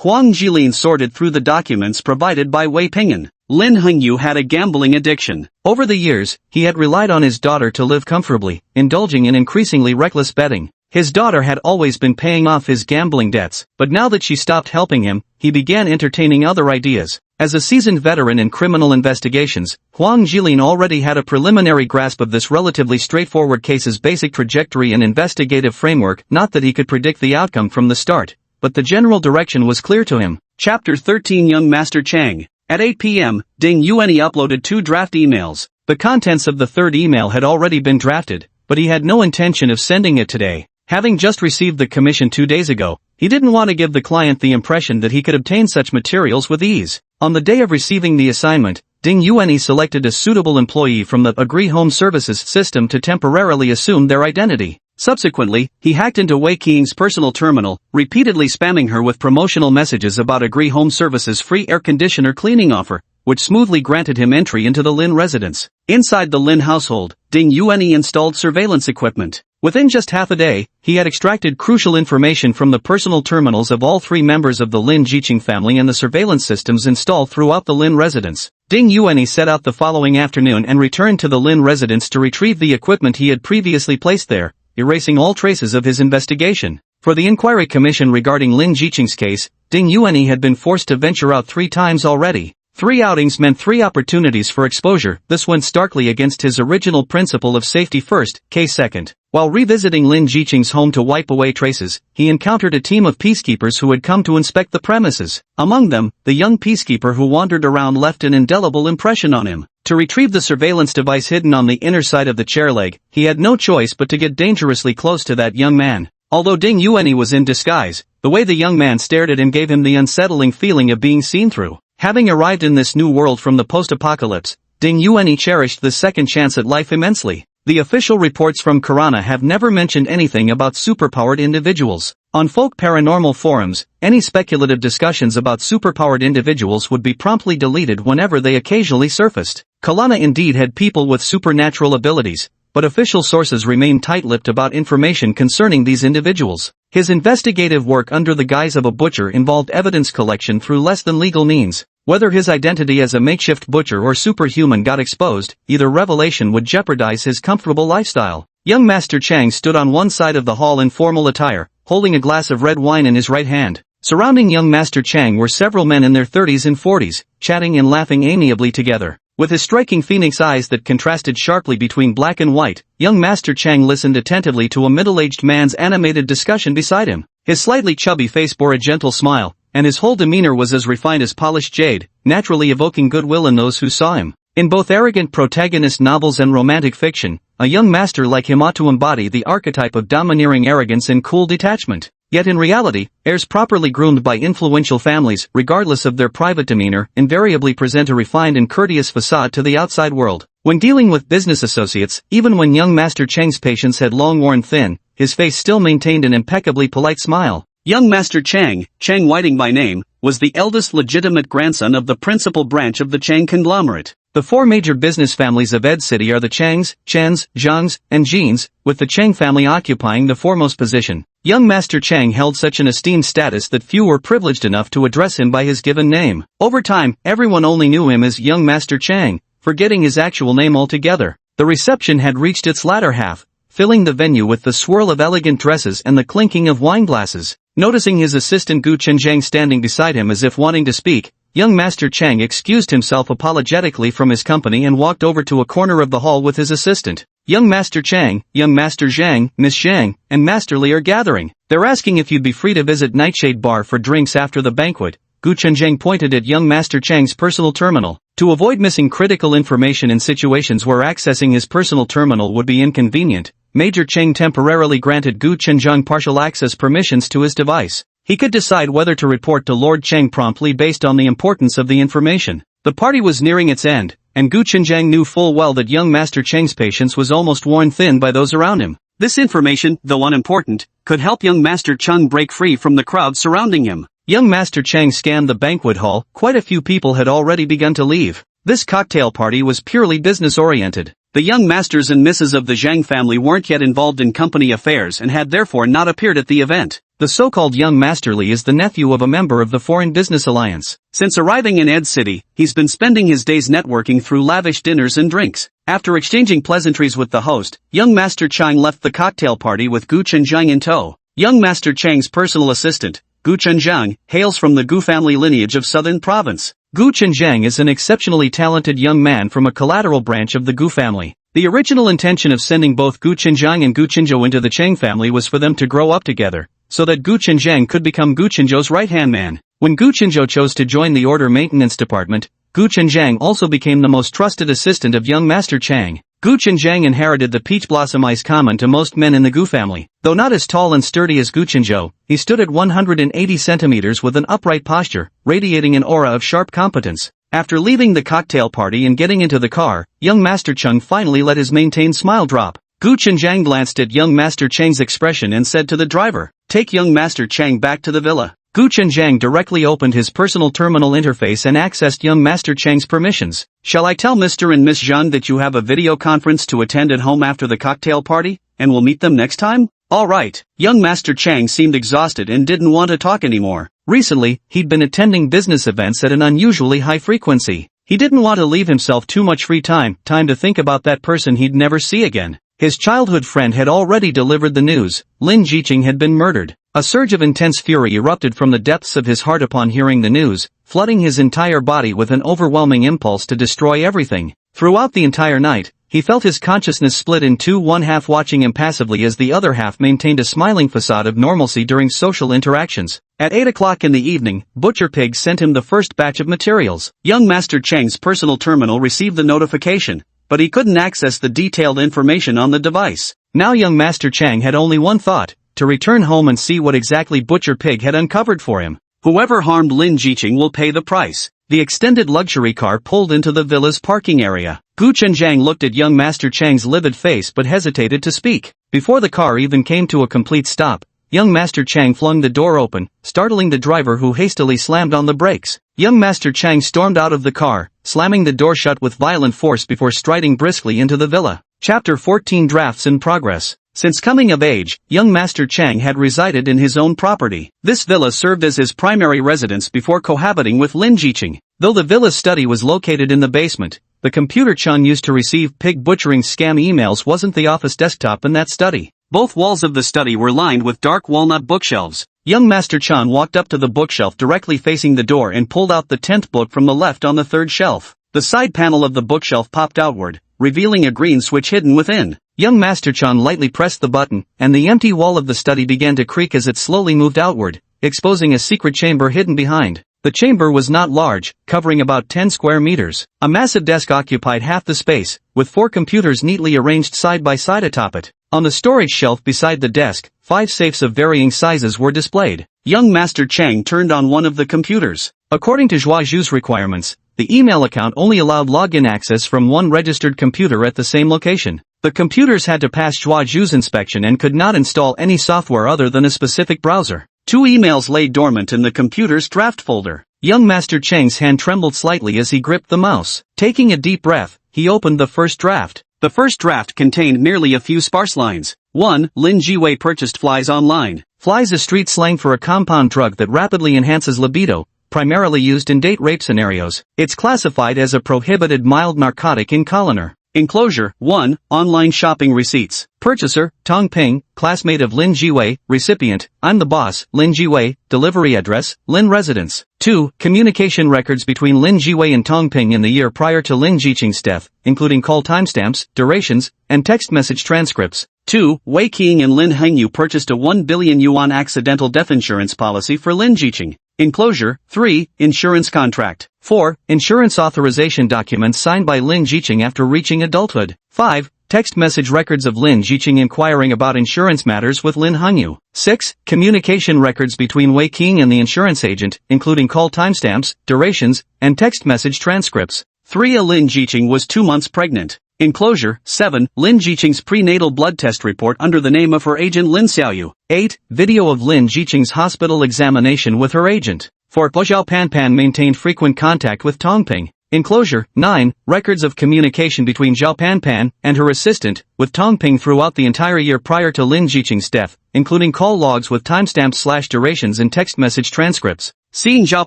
Speaker 1: Huang Jilin sorted through the documents provided by Wei Pingyan. Lin Hengyu had a gambling addiction.
Speaker 2: Over the years, he had relied on his daughter to live comfortably, indulging in increasingly reckless betting. His daughter had always been paying off his gambling debts, but now that she stopped helping him, he began entertaining other ideas. As a seasoned veteran in criminal investigations, Huang Jilin already had a preliminary grasp of this relatively straightforward case's basic trajectory and investigative framework. Not that he could predict the outcome from the start, but the general direction was clear to him.
Speaker 1: Chapter 13 Young Master Chang. At 8 p.m., Ding Yuanyi uploaded 2 draft emails.
Speaker 2: The contents of the third email had already been drafted, but he had no intention of sending it today. Having just received the commission 2 days ago, he didn't want to give the client the impression that he could obtain such materials with ease. On the day of receiving the assignment, Ding Yuanyi selected a suitable employee from the Agree Home Services system to temporarily assume their identity. Subsequently, he hacked into Wei Qing's personal terminal, repeatedly spamming her with promotional messages about Agree Home Services' free air conditioner cleaning offer, which smoothly granted him entry into the Lin residence. Inside the Lin household, Ding Yuanyi installed surveillance equipment. Within just half a day, he had extracted crucial information from the personal terminals of all 3 members of the Lin Jiqing family and the surveillance systems installed throughout the Lin residence. Ding Yuanyi set out the following afternoon and returned to the Lin residence to retrieve the equipment he had previously placed there, erasing all traces of his investigation. For the inquiry commission regarding Lin Jiqing's case, Ding Yuanyi had been forced to venture out 3 times already. 3 outings meant 3 opportunities for exposure. This went starkly against his original principle of safety first, case second. While revisiting Lin Jiqing's home to wipe away traces, he encountered a team of peacekeepers who had come to inspect the premises. Among them, the young peacekeeper who wandered around left an indelible impression on him. To retrieve the surveillance device hidden on the inner side of the chair leg, he had no choice but to get dangerously close to that young man. Although Ding Yuanyi was in disguise, the way the young man stared at him gave him the unsettling feeling of being seen through. Having arrived in this new world from the post-apocalypse, Ding Yuanyi cherished this second chance at life immensely. The official reports from Karana have never mentioned anything about superpowered individuals. On folk paranormal forums, any speculative discussions about superpowered individuals would be promptly deleted whenever they occasionally surfaced. Kalana indeed had people with supernatural abilities, but official sources remained tight-lipped about information concerning these individuals. His investigative work under the guise of a butcher involved evidence collection through less than legal means. Whether his identity as a makeshift butcher or superhuman got exposed, either revelation would jeopardize his comfortable lifestyle. Young Master Chang stood on one side of the hall in formal attire, holding a glass of red wine in his right hand. Surrounding young Master Chang were several men in their 30s and 40s, chatting and laughing amiably together. With his striking phoenix eyes that contrasted sharply between black and white, young Master Chang listened attentively to a middle-aged man's animated discussion beside him. His slightly chubby face bore a gentle smile, and his whole demeanor was as refined as polished jade, naturally evoking goodwill in those who saw him. In both arrogant protagonist novels and romantic fiction, a young master like him ought to embody the archetype of domineering arrogance and cool detachment. Yet in reality, heirs properly groomed by influential families, regardless of their private demeanor, invariably present a refined and courteous facade to the outside world. When dealing with business associates, even when young Master Cheng's patience had long worn thin, his face still maintained an impeccably polite smile. Young Master Chang, Chang Whiting by name, was the eldest legitimate grandson of the principal branch of the Chang conglomerate. The 4 major business families of Ed City are the Changs, Chens, Zhangs, and Jins, with the Chang family occupying the foremost position. Young Master Chang held such an esteemed status that few were privileged enough to address him by his given name. Over time, everyone only knew him as Young Master Chang, forgetting his actual name altogether. The reception had reached its latter half, filling the venue with the swirl of elegant dresses and the clinking of wine glasses. Noticing his assistant Gu Chenjiang standing beside him as if wanting to speak, young Master Chang excused himself apologetically from his company and walked over to a corner of the hall with his assistant. Young Master Chang, young Master Zhang, Miss Zhang, and Master Li are gathering. They're asking if you'd be free to visit Nightshade Bar for drinks after the banquet. Gu Chenjiang pointed at young Master Chang's personal terminal. To avoid missing critical information in situations where accessing his personal terminal would be inconvenient, Major Cheng temporarily granted Gu Chenjiang partial access permissions to his device. He could decide whether to report to Lord Cheng promptly based on the importance of the information. The party was nearing its end, and Gu Chenjiang knew full well that young Master Cheng's patience was almost worn thin by those around him.
Speaker 1: This information, though unimportant, could help young Master Cheng break free from the crowd surrounding him.
Speaker 2: Young Master Cheng scanned the banquet hall. Quite a few people had already begun to leave. This cocktail party was purely business-oriented.
Speaker 1: The young masters and misses of the Zhang family weren't yet involved in company affairs and had therefore not appeared at the event.
Speaker 2: The so-called young Master Li is the nephew of a member of the Foreign Business Alliance.
Speaker 1: Since arriving in Ed City, he's been spending his days networking through lavish dinners and drinks. After exchanging pleasantries with the host, young Master Chang left the cocktail party with Gu Chenjiang in tow. Young Master Chang's personal assistant, Gu Chenjiang, hails from the Gu family lineage of Southern Province.
Speaker 2: Gu Chenjiang is an exceptionally talented young man from a collateral branch of the Gu family. The original intention of sending both Gu Chenjiang and Gu Chenzhou into the Cheng family was for them to grow up together, so that Gu Chenjiang could become Gu Chenzhou's right-hand man. When Gu Chenzhou chose to join the order maintenance department, Gu Chenjiang also became the most trusted assistant of young Master Chang. Gu Chenjiang inherited the peach blossom eyes common to most men in the Gu family. Though not as tall and sturdy as Gu Chenzhou, he stood at 180 centimeters with an upright posture, radiating an aura of sharp competence. After leaving the cocktail party and getting into the car, young Master Cheng finally let his maintained smile drop. Gu Chenjiang glanced at young Master Cheng's expression and said to the driver, "Take young Master Cheng back to the villa." Gu Chenjiang directly opened his personal terminal interface and accessed young Master Cheng's permissions. "Shall I tell Mr. and Miss Zhang that you have a video conference to attend at home after the cocktail party, and we'll meet them next time?" "All right." Young Master Cheng seemed exhausted and didn't want to talk anymore. Recently, he'd been attending business events at an unusually high frequency. He didn't want to leave himself too much free time to think about that person he'd never see again. His childhood friend had already delivered the news. Lin Jiqing had been murdered. A surge of intense fury erupted from the depths of his heart upon hearing the news, flooding his entire body with an overwhelming impulse to destroy everything. Throughout the entire night, he felt his consciousness split in two, one half watching impassively as the other half maintained a smiling facade of normalcy during social interactions. At 8 o'clock in the evening, Butcher Pig sent him the first batch of materials. Young Master Cheng's personal terminal received the notification, but he couldn't access the detailed information on the device. Now young Master Cheng had only one thought: to return home and see what exactly Butcher Pig had uncovered for him. Whoever harmed Lin Jiqing will pay the price. The extended luxury car pulled into the villa's parking area. Gu Chenjiang looked at young Master Cheng's livid face but hesitated to speak. Before the car even came to a complete stop, young Master Cheng flung the door open, startling the driver who hastily slammed on the brakes. Young Master Cheng stormed out of the car, slamming the door shut with violent force before striding briskly into the villa. Chapter 14 Drafts in Progress. Since coming of age, young Master Cheng had resided in his own property. This villa served as his primary residence before cohabiting with Lin Jiqing. Though the villa's study was located in the basement, the computer Chun used to receive pig butchering scam emails wasn't the office desktop in that study. Both walls of the study were lined with dark walnut bookshelves. Young Master Chun walked up to the bookshelf directly facing the door and pulled out the 10th book from the left on the third shelf. The side panel of the bookshelf popped outward, revealing a green switch hidden within. Young Master Chun lightly pressed the button, and the empty wall of the study began to creak as it slowly moved outward, exposing a secret chamber hidden behind. The chamber was not large, covering about 10 square meters. A massive desk occupied half the space, with 4 computers neatly arranged side by side atop it. On the storage shelf beside the desk, 5 safes of varying sizes were displayed. Young Master Cheng turned on one of the computers. According to Zhua Zhu's requirements, the email account only allowed login access from one registered computer at the same location. The computers had to pass Zhua Zhu's inspection and could not install any software other than a specific browser. 2 emails lay dormant in the computer's draft folder. Young Master Cheng's hand trembled slightly as he gripped the mouse. Taking a deep breath, he opened the first draft. The first draft contained merely a few sparse lines. 1. Lin Jiwei purchased flies online. Flies is street slang for a compound drug that rapidly enhances libido, primarily used in date rape scenarios. It's classified as a prohibited mild narcotic in Colliner.
Speaker 1: Enclosure 1. Online shopping receipts.
Speaker 2: Purchaser, Tong Ping, classmate of Lin Jiwei. Recipient, I'm the boss, Lin Jiwei. Delivery address, Lin residence. 2. Communication records between Lin Jiwei and Tong Ping in the year prior to Lin Jiqing's death, including call timestamps, durations, and text message transcripts.
Speaker 1: 2. Wei Qing and Lin Hengyu purchased a 1 billion yuan accidental death insurance policy for Lin Jiqing. Enclosure 3. Insurance contract.
Speaker 2: 4. Insurance authorization documents signed by Lin Jiqing after reaching adulthood. 5. Text message records of Lin Jiqing inquiring about insurance matters with Lin Hengyu. 6. Communication records between Wei Qing and the insurance agent, including call timestamps, durations, and text message transcripts.
Speaker 1: 3. Lin Jiqing was 2 months pregnant. Enclosure 7. Lin Jiqing's prenatal blood test report under the name of her agent Lin Xiaoyu.
Speaker 2: 8. Video of Lin Jiqing's hospital examination with her agent. 4. Zhao Panpan maintained frequent contact with Tong Ping. Enclosure 9. Records of communication between Zhao Panpan and her assistant, with Tong Ping throughout the entire year prior to Lin Jiqing's death, including call logs with timestamps/durations and text message transcripts.
Speaker 1: Seeing Zhao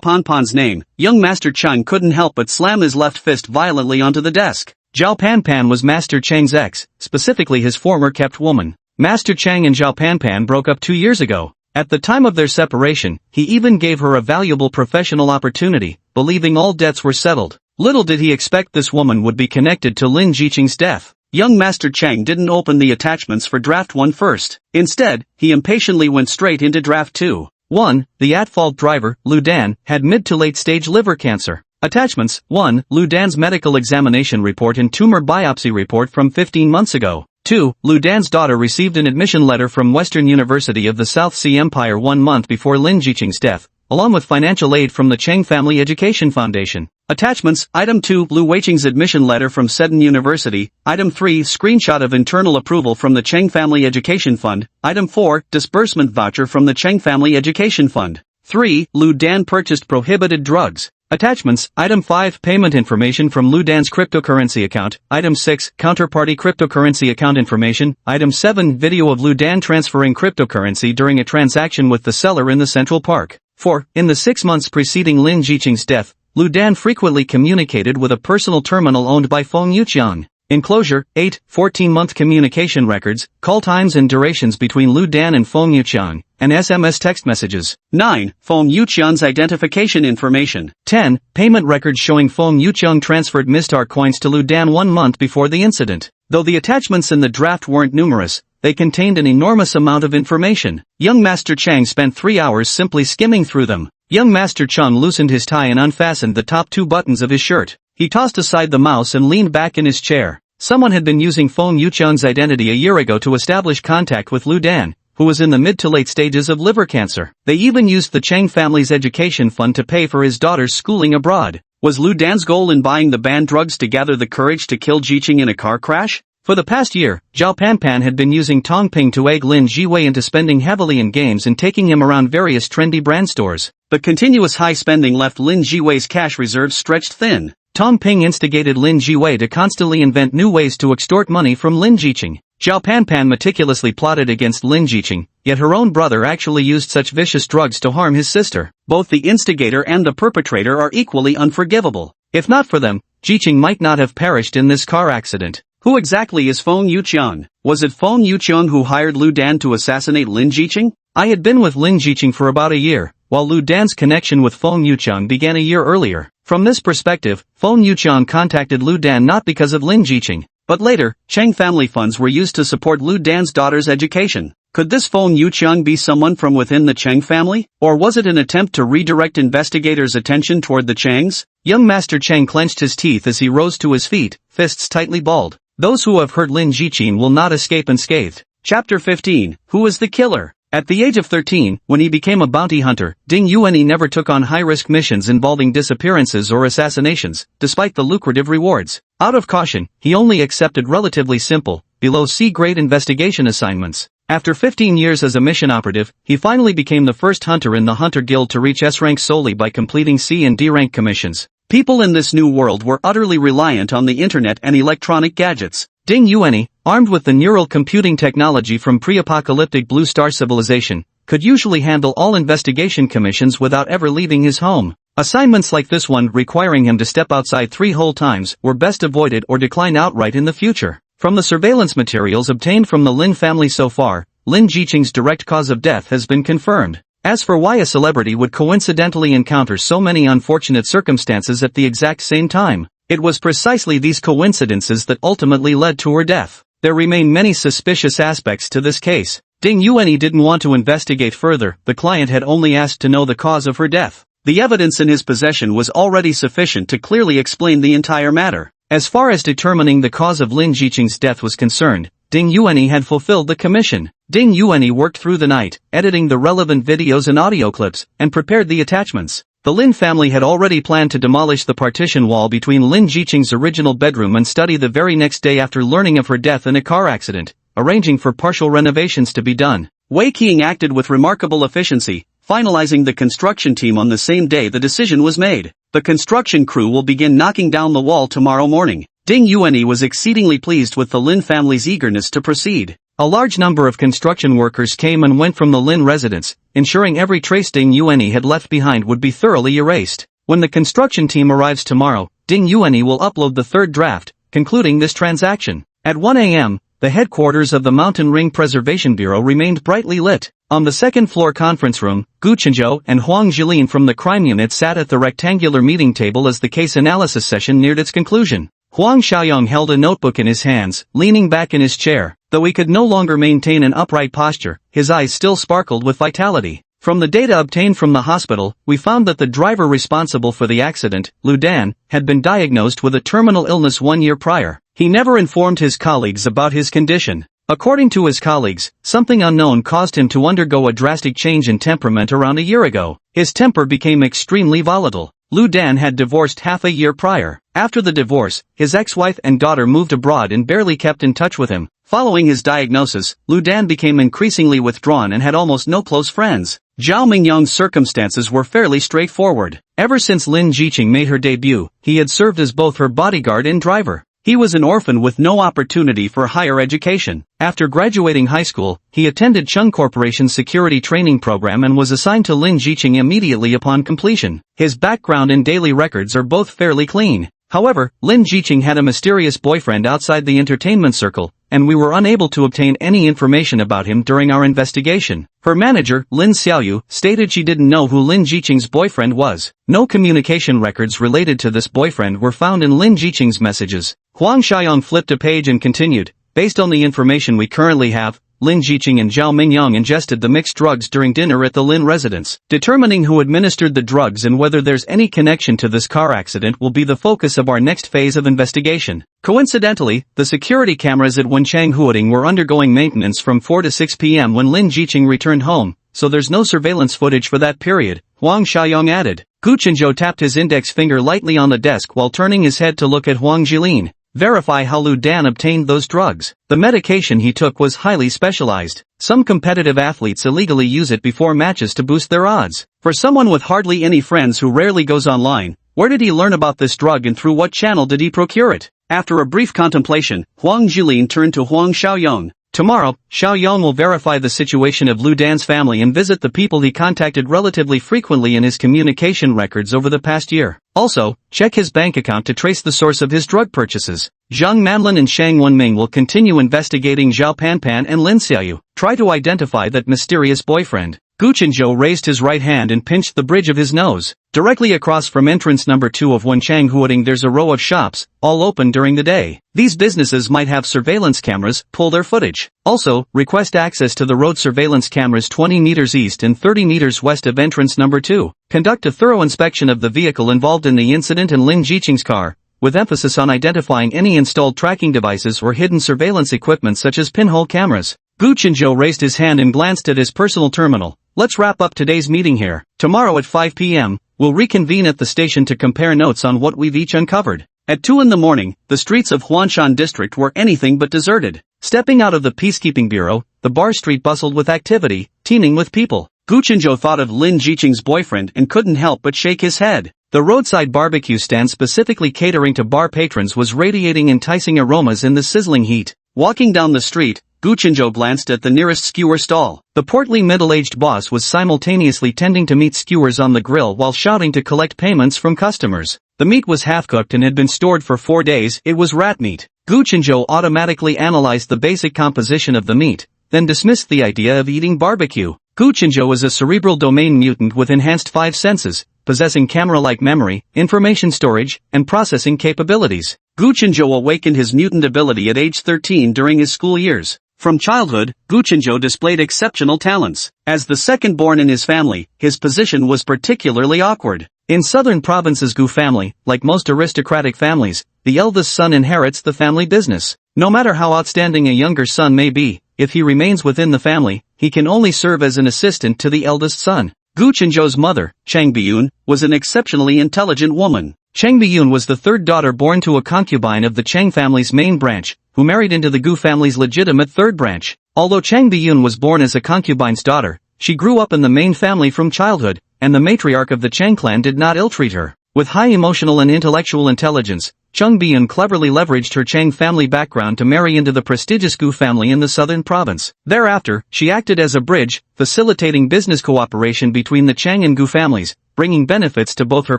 Speaker 1: Panpan's name, young Master Cheng couldn't help but slam his left fist violently onto the desk.
Speaker 2: Zhao Panpan was Master Cheng's ex, specifically his former kept woman. Master Cheng and Zhao Panpan broke up 2 years ago. At the time of their separation, he even gave her a valuable professional opportunity, believing all debts were settled. Little did he expect this woman would be connected to Lin Jiqing's death.
Speaker 1: Young Master Cheng didn't open the attachments for Draft 1 first. Instead, he impatiently went straight into Draft 2.
Speaker 2: 1. The at-fault driver, Lu Dan, had mid to late stage liver cancer. Attachments 1. Lu Dan's medical examination report and tumor biopsy report from 15 months ago. 2. Lu Dan's daughter received an admission letter from Western University of the South Sea Empire 1 month before Lin Jiqing's death, along with financial aid from the Cheng Family Education Foundation.
Speaker 1: Attachments Item 2. Lu Weiqing's admission letter from Seton University. Item 3. Screenshot of internal approval from the Cheng Family Education Fund. Item 4. Disbursement voucher from the Cheng Family Education Fund. 3. Lu Dan purchased prohibited drugs. Attachments Item 5. Payment information from Lu Dan's cryptocurrency account. Item 6. Counterparty cryptocurrency account information. Item 7. Video of Lu Dan transferring cryptocurrency during a transaction with the seller in the Central Park. 4. In the 6 months preceding Lin Jiqing's death, Lu Dan frequently communicated with a personal terminal owned by Feng Yuqiang. Enclosure 8. 14-month communication records, call times and durations between Lu Dan and Feng Yuqiang, and SMS text messages. 9. Feng Yuqiang's identification information.
Speaker 2: 10. Payment records showing Feng Yuqiang transferred Mistar coins to Lu Dan 1 month before the incident. Though the attachments in the draft weren't numerous, they contained an enormous amount of information. Young Master Cheng spent 3 hours simply skimming through them. Young Master Cheng loosened his tie and unfastened the top 2 buttons of his shirt. He tossed aside the mouse and leaned back in his chair. Someone had been using Feng Yuqiang's identity a year ago to establish contact with Lu Dan, who was in the mid to late stages of liver cancer. They even used the Cheng family's education fund to pay for his daughter's schooling abroad. Was Lu Dan's goal in buying the banned drugs to gather the courage to kill Jiqing in a car crash? For the past year, Zhao Panpan had been using Tong Ping to egg Lin Jiwei into spending heavily in games and taking him around various trendy brand stores. But continuous high spending left Lin Jiwei's cash reserves stretched thin. Tong Ping instigated Lin Jiwei to constantly invent new ways to extort money from Lin Jiqing. Zhao Panpan meticulously plotted against Lin Jiqing, yet her own brother actually used such vicious drugs to harm his sister. Both the instigator and the perpetrator are equally unforgivable. If not for them, Jiqing might not have perished in this car accident. Who exactly is Feng Yuqiang? Was it Feng Yuqiang who hired Lu Dan to assassinate Lin Jiqing? I had been with Lin Jiqing for about a year, while Lu Dan's connection with Feng Yuqiang began a year earlier. From this perspective, Feng Yuqiang contacted Lu Dan not because of Lin Jiqing, but later, Cheng family funds were used to support Lu Dan's daughter's education. Could this Feng Yuqiang be someone from within the Cheng family? Or was it an attempt to redirect investigators' attention toward the Chengs? Young Master Cheng clenched his teeth as he rose to his feet, fists tightly balled. Those who have hurt Lin Jiqing will not escape unscathed. Chapter 15. Who is the killer? At the age of 13, when he became a bounty hunter, Ding Yuanyi never took on high-risk missions involving disappearances or assassinations, despite the lucrative rewards. Out of caution, he only accepted relatively simple, below C-grade investigation assignments. After 15 years as a mission operative, he finally became the first hunter in the Hunter Guild to reach S-rank solely by completing C and D-rank commissions. People in this new world were utterly reliant on the internet and electronic gadgets. Ding Yuanyi, armed with the neural computing technology from pre-apocalyptic Blue Star civilization, could usually handle all investigation commissions without ever leaving his home. Assignments like this one requiring him to step outside 3 whole times were best avoided or declined outright in the future. From the surveillance materials obtained from the Lin family so far, Lin Jiqing's direct cause of death has been confirmed. As for why a celebrity would coincidentally encounter so many unfortunate circumstances at the exact same time, it was precisely these coincidences that ultimately led to her death. There remain many suspicious aspects to this case. Ding Yuanyi didn't want to investigate further, the client had only asked to know the cause of her death. The evidence in his possession was already sufficient to clearly explain the entire matter. As far as determining the cause of Lin Jiqing's death was concerned, Ding Yuanyi had fulfilled the commission. Ding Yuanyi worked through the night, editing the relevant videos and audio clips, and prepared the attachments. The Lin family had already planned to demolish the partition wall between Lin Jiqing's original bedroom and study the very next day after learning of her death in a car accident, arranging for partial renovations to be done. Wei Qiang acted with remarkable efficiency, finalizing the construction team on the same day the decision was made. The construction crew will begin knocking down the wall tomorrow morning. Ding Yuanyi was exceedingly pleased with the Lin family's eagerness to proceed. A large number of construction workers came and went from the Lin residence, ensuring every trace Ding Yuanyi had left behind would be thoroughly erased. When the construction team arrives tomorrow, Ding Yuanyi will upload the third draft, concluding this transaction. At 1 a.m., the headquarters of the Mountain Ring Preservation Bureau remained brightly lit. On the second-floor conference room, Gu Chenzhou and Huang Jilin from the crime unit sat at the rectangular meeting table as the case analysis session neared its conclusion. Huang Xiaoyong held a notebook in his hands, leaning back in his chair. Though he could no longer maintain an upright posture, his eyes still sparkled with vitality. From the data obtained from the hospital, we found that the driver responsible for the accident, Lu Dan, had been diagnosed with a terminal illness 1 year prior. He never informed his colleagues about his condition. According to his colleagues, something unknown caused him to undergo a drastic change in temperament around a year ago. His temper became extremely volatile. Lu Dan had divorced half a year prior. After the divorce, his ex-wife and daughter moved abroad and barely kept in touch with him. Following his diagnosis, Lu Dan became increasingly withdrawn and had almost no close friends. Zhao Mingyang's circumstances were fairly straightforward. Ever since Lin Jiqing made her debut, he had served as both her bodyguard and driver. He was an orphan with no opportunity for higher education. After graduating high school, he attended Chung Corporation's security training program and was assigned to Lin Jiqing immediately upon completion. His background and daily records are both fairly clean. However, Lin Jiqing had a mysterious boyfriend outside the entertainment circle, and we were unable to obtain any information about him during our investigation. Her manager, Lin Xiaoyu, stated she didn't know who Lin Jiqing's boyfriend was. No communication records related to this boyfriend were found in Lin Jiqing's messages. Huang Xiaoyong flipped a page and continued, based on the information we currently have, Lin Jiqing and Zhao Mingyang ingested the mixed drugs during dinner at the Lin residence. Determining who administered the drugs and whether there's any connection to this car accident will be the focus of our next phase of investigation. Coincidentally, the security cameras at Wenchang Huading were undergoing maintenance from 4 to 6 p.m. when Lin Jiqing returned home, so there's no surveillance footage for that period, Huang Xiaoyong added. Gu Chenzhou tapped his index finger lightly on the desk while turning his head to look at Huang Jilin. Verify how Lu Dan obtained those drugs. The medication he took was highly specialized. Some competitive athletes illegally use it before matches to boost their odds. For someone with hardly any friends who rarely goes online, where did he learn about this drug and through what channel did he procure it? After a brief contemplation, Huang Jilin turned to Huang Xiaoyong. Tomorrow, Xiaoyong will verify the situation of Lu Dan's family and visit the people he contacted relatively frequently in his communication records over the past year. Also, check his bank account to trace the source of his drug purchases. Zhang Manlin and Shang Wenming will continue investigating Zhao Panpan and Lin Xiaoyu. Try to identify that mysterious boyfriend. Gu Chenzhou raised his right hand and pinched the bridge of his nose. Directly across from entrance number 2 of Wenchang Huading there's a row of shops, all open during the day. These businesses might have surveillance cameras, pull their footage. Also, request access to the road surveillance cameras 20 meters east and 30 meters west of entrance number 2. Conduct a thorough inspection of the vehicle involved in the incident and Lin Jiqing's car, with emphasis on identifying any installed tracking devices or hidden surveillance equipment such as pinhole cameras. Gu Chenzhou raised his hand and glanced at his personal terminal. Let's wrap up today's meeting here. Tomorrow at 5 p.m., we'll reconvene at the station to compare notes on what we've each uncovered. At 2 in the morning, the streets of Huanshan district were anything but deserted. Stepping out of the peacekeeping bureau, the bar street bustled with activity, teeming with people. Gu Chenzhou thought of Lin Jiqing's boyfriend and couldn't help but shake his head. The roadside barbecue stand specifically catering to bar patrons was radiating enticing aromas in the sizzling heat. Walking down the street,
Speaker 1: Gu Chenzhou glanced at the nearest skewer stall.
Speaker 2: The portly middle-aged boss was simultaneously tending to meat skewers on the grill while shouting to collect payments from customers. The meat was half-cooked and had been stored for 4 days. It was rat meat. Gu Chenzhou automatically analyzed the basic composition of the meat, then dismissed the idea of eating barbecue. Gu Chenzhou is a cerebral domain mutant with enhanced 5 senses, possessing camera-like memory, information storage, and processing capabilities.
Speaker 1: Gu Chenzhou awakened his mutant ability at age 13 during his school years. From childhood, Gu Chenzhou displayed exceptional talents. As the second-born in his family, his position was particularly awkward.
Speaker 2: In southern provinces Gu family, like most aristocratic families, the eldest son inherits the family business. No matter how outstanding a younger son may be, if he remains within the family, he can only serve as an assistant to the eldest son.
Speaker 1: Gu Chenzhou's mother, Chang Biyun, was an exceptionally intelligent woman.
Speaker 2: Chang Biyun was the third daughter born to a concubine of the Chang family's main branch, who married into the Gu family's legitimate third branch. Although Chang Biyun was born as a concubine's daughter, she grew up in the main family from childhood, and the matriarch of the Chang clan did not ill-treat her. With high emotional and intellectual intelligence, Chang Biyun cleverly leveraged her Chang family background to marry into the prestigious Gu family in the southern province. Thereafter, she acted as a bridge, facilitating business cooperation between the Chang and Gu families, bringing benefits to both her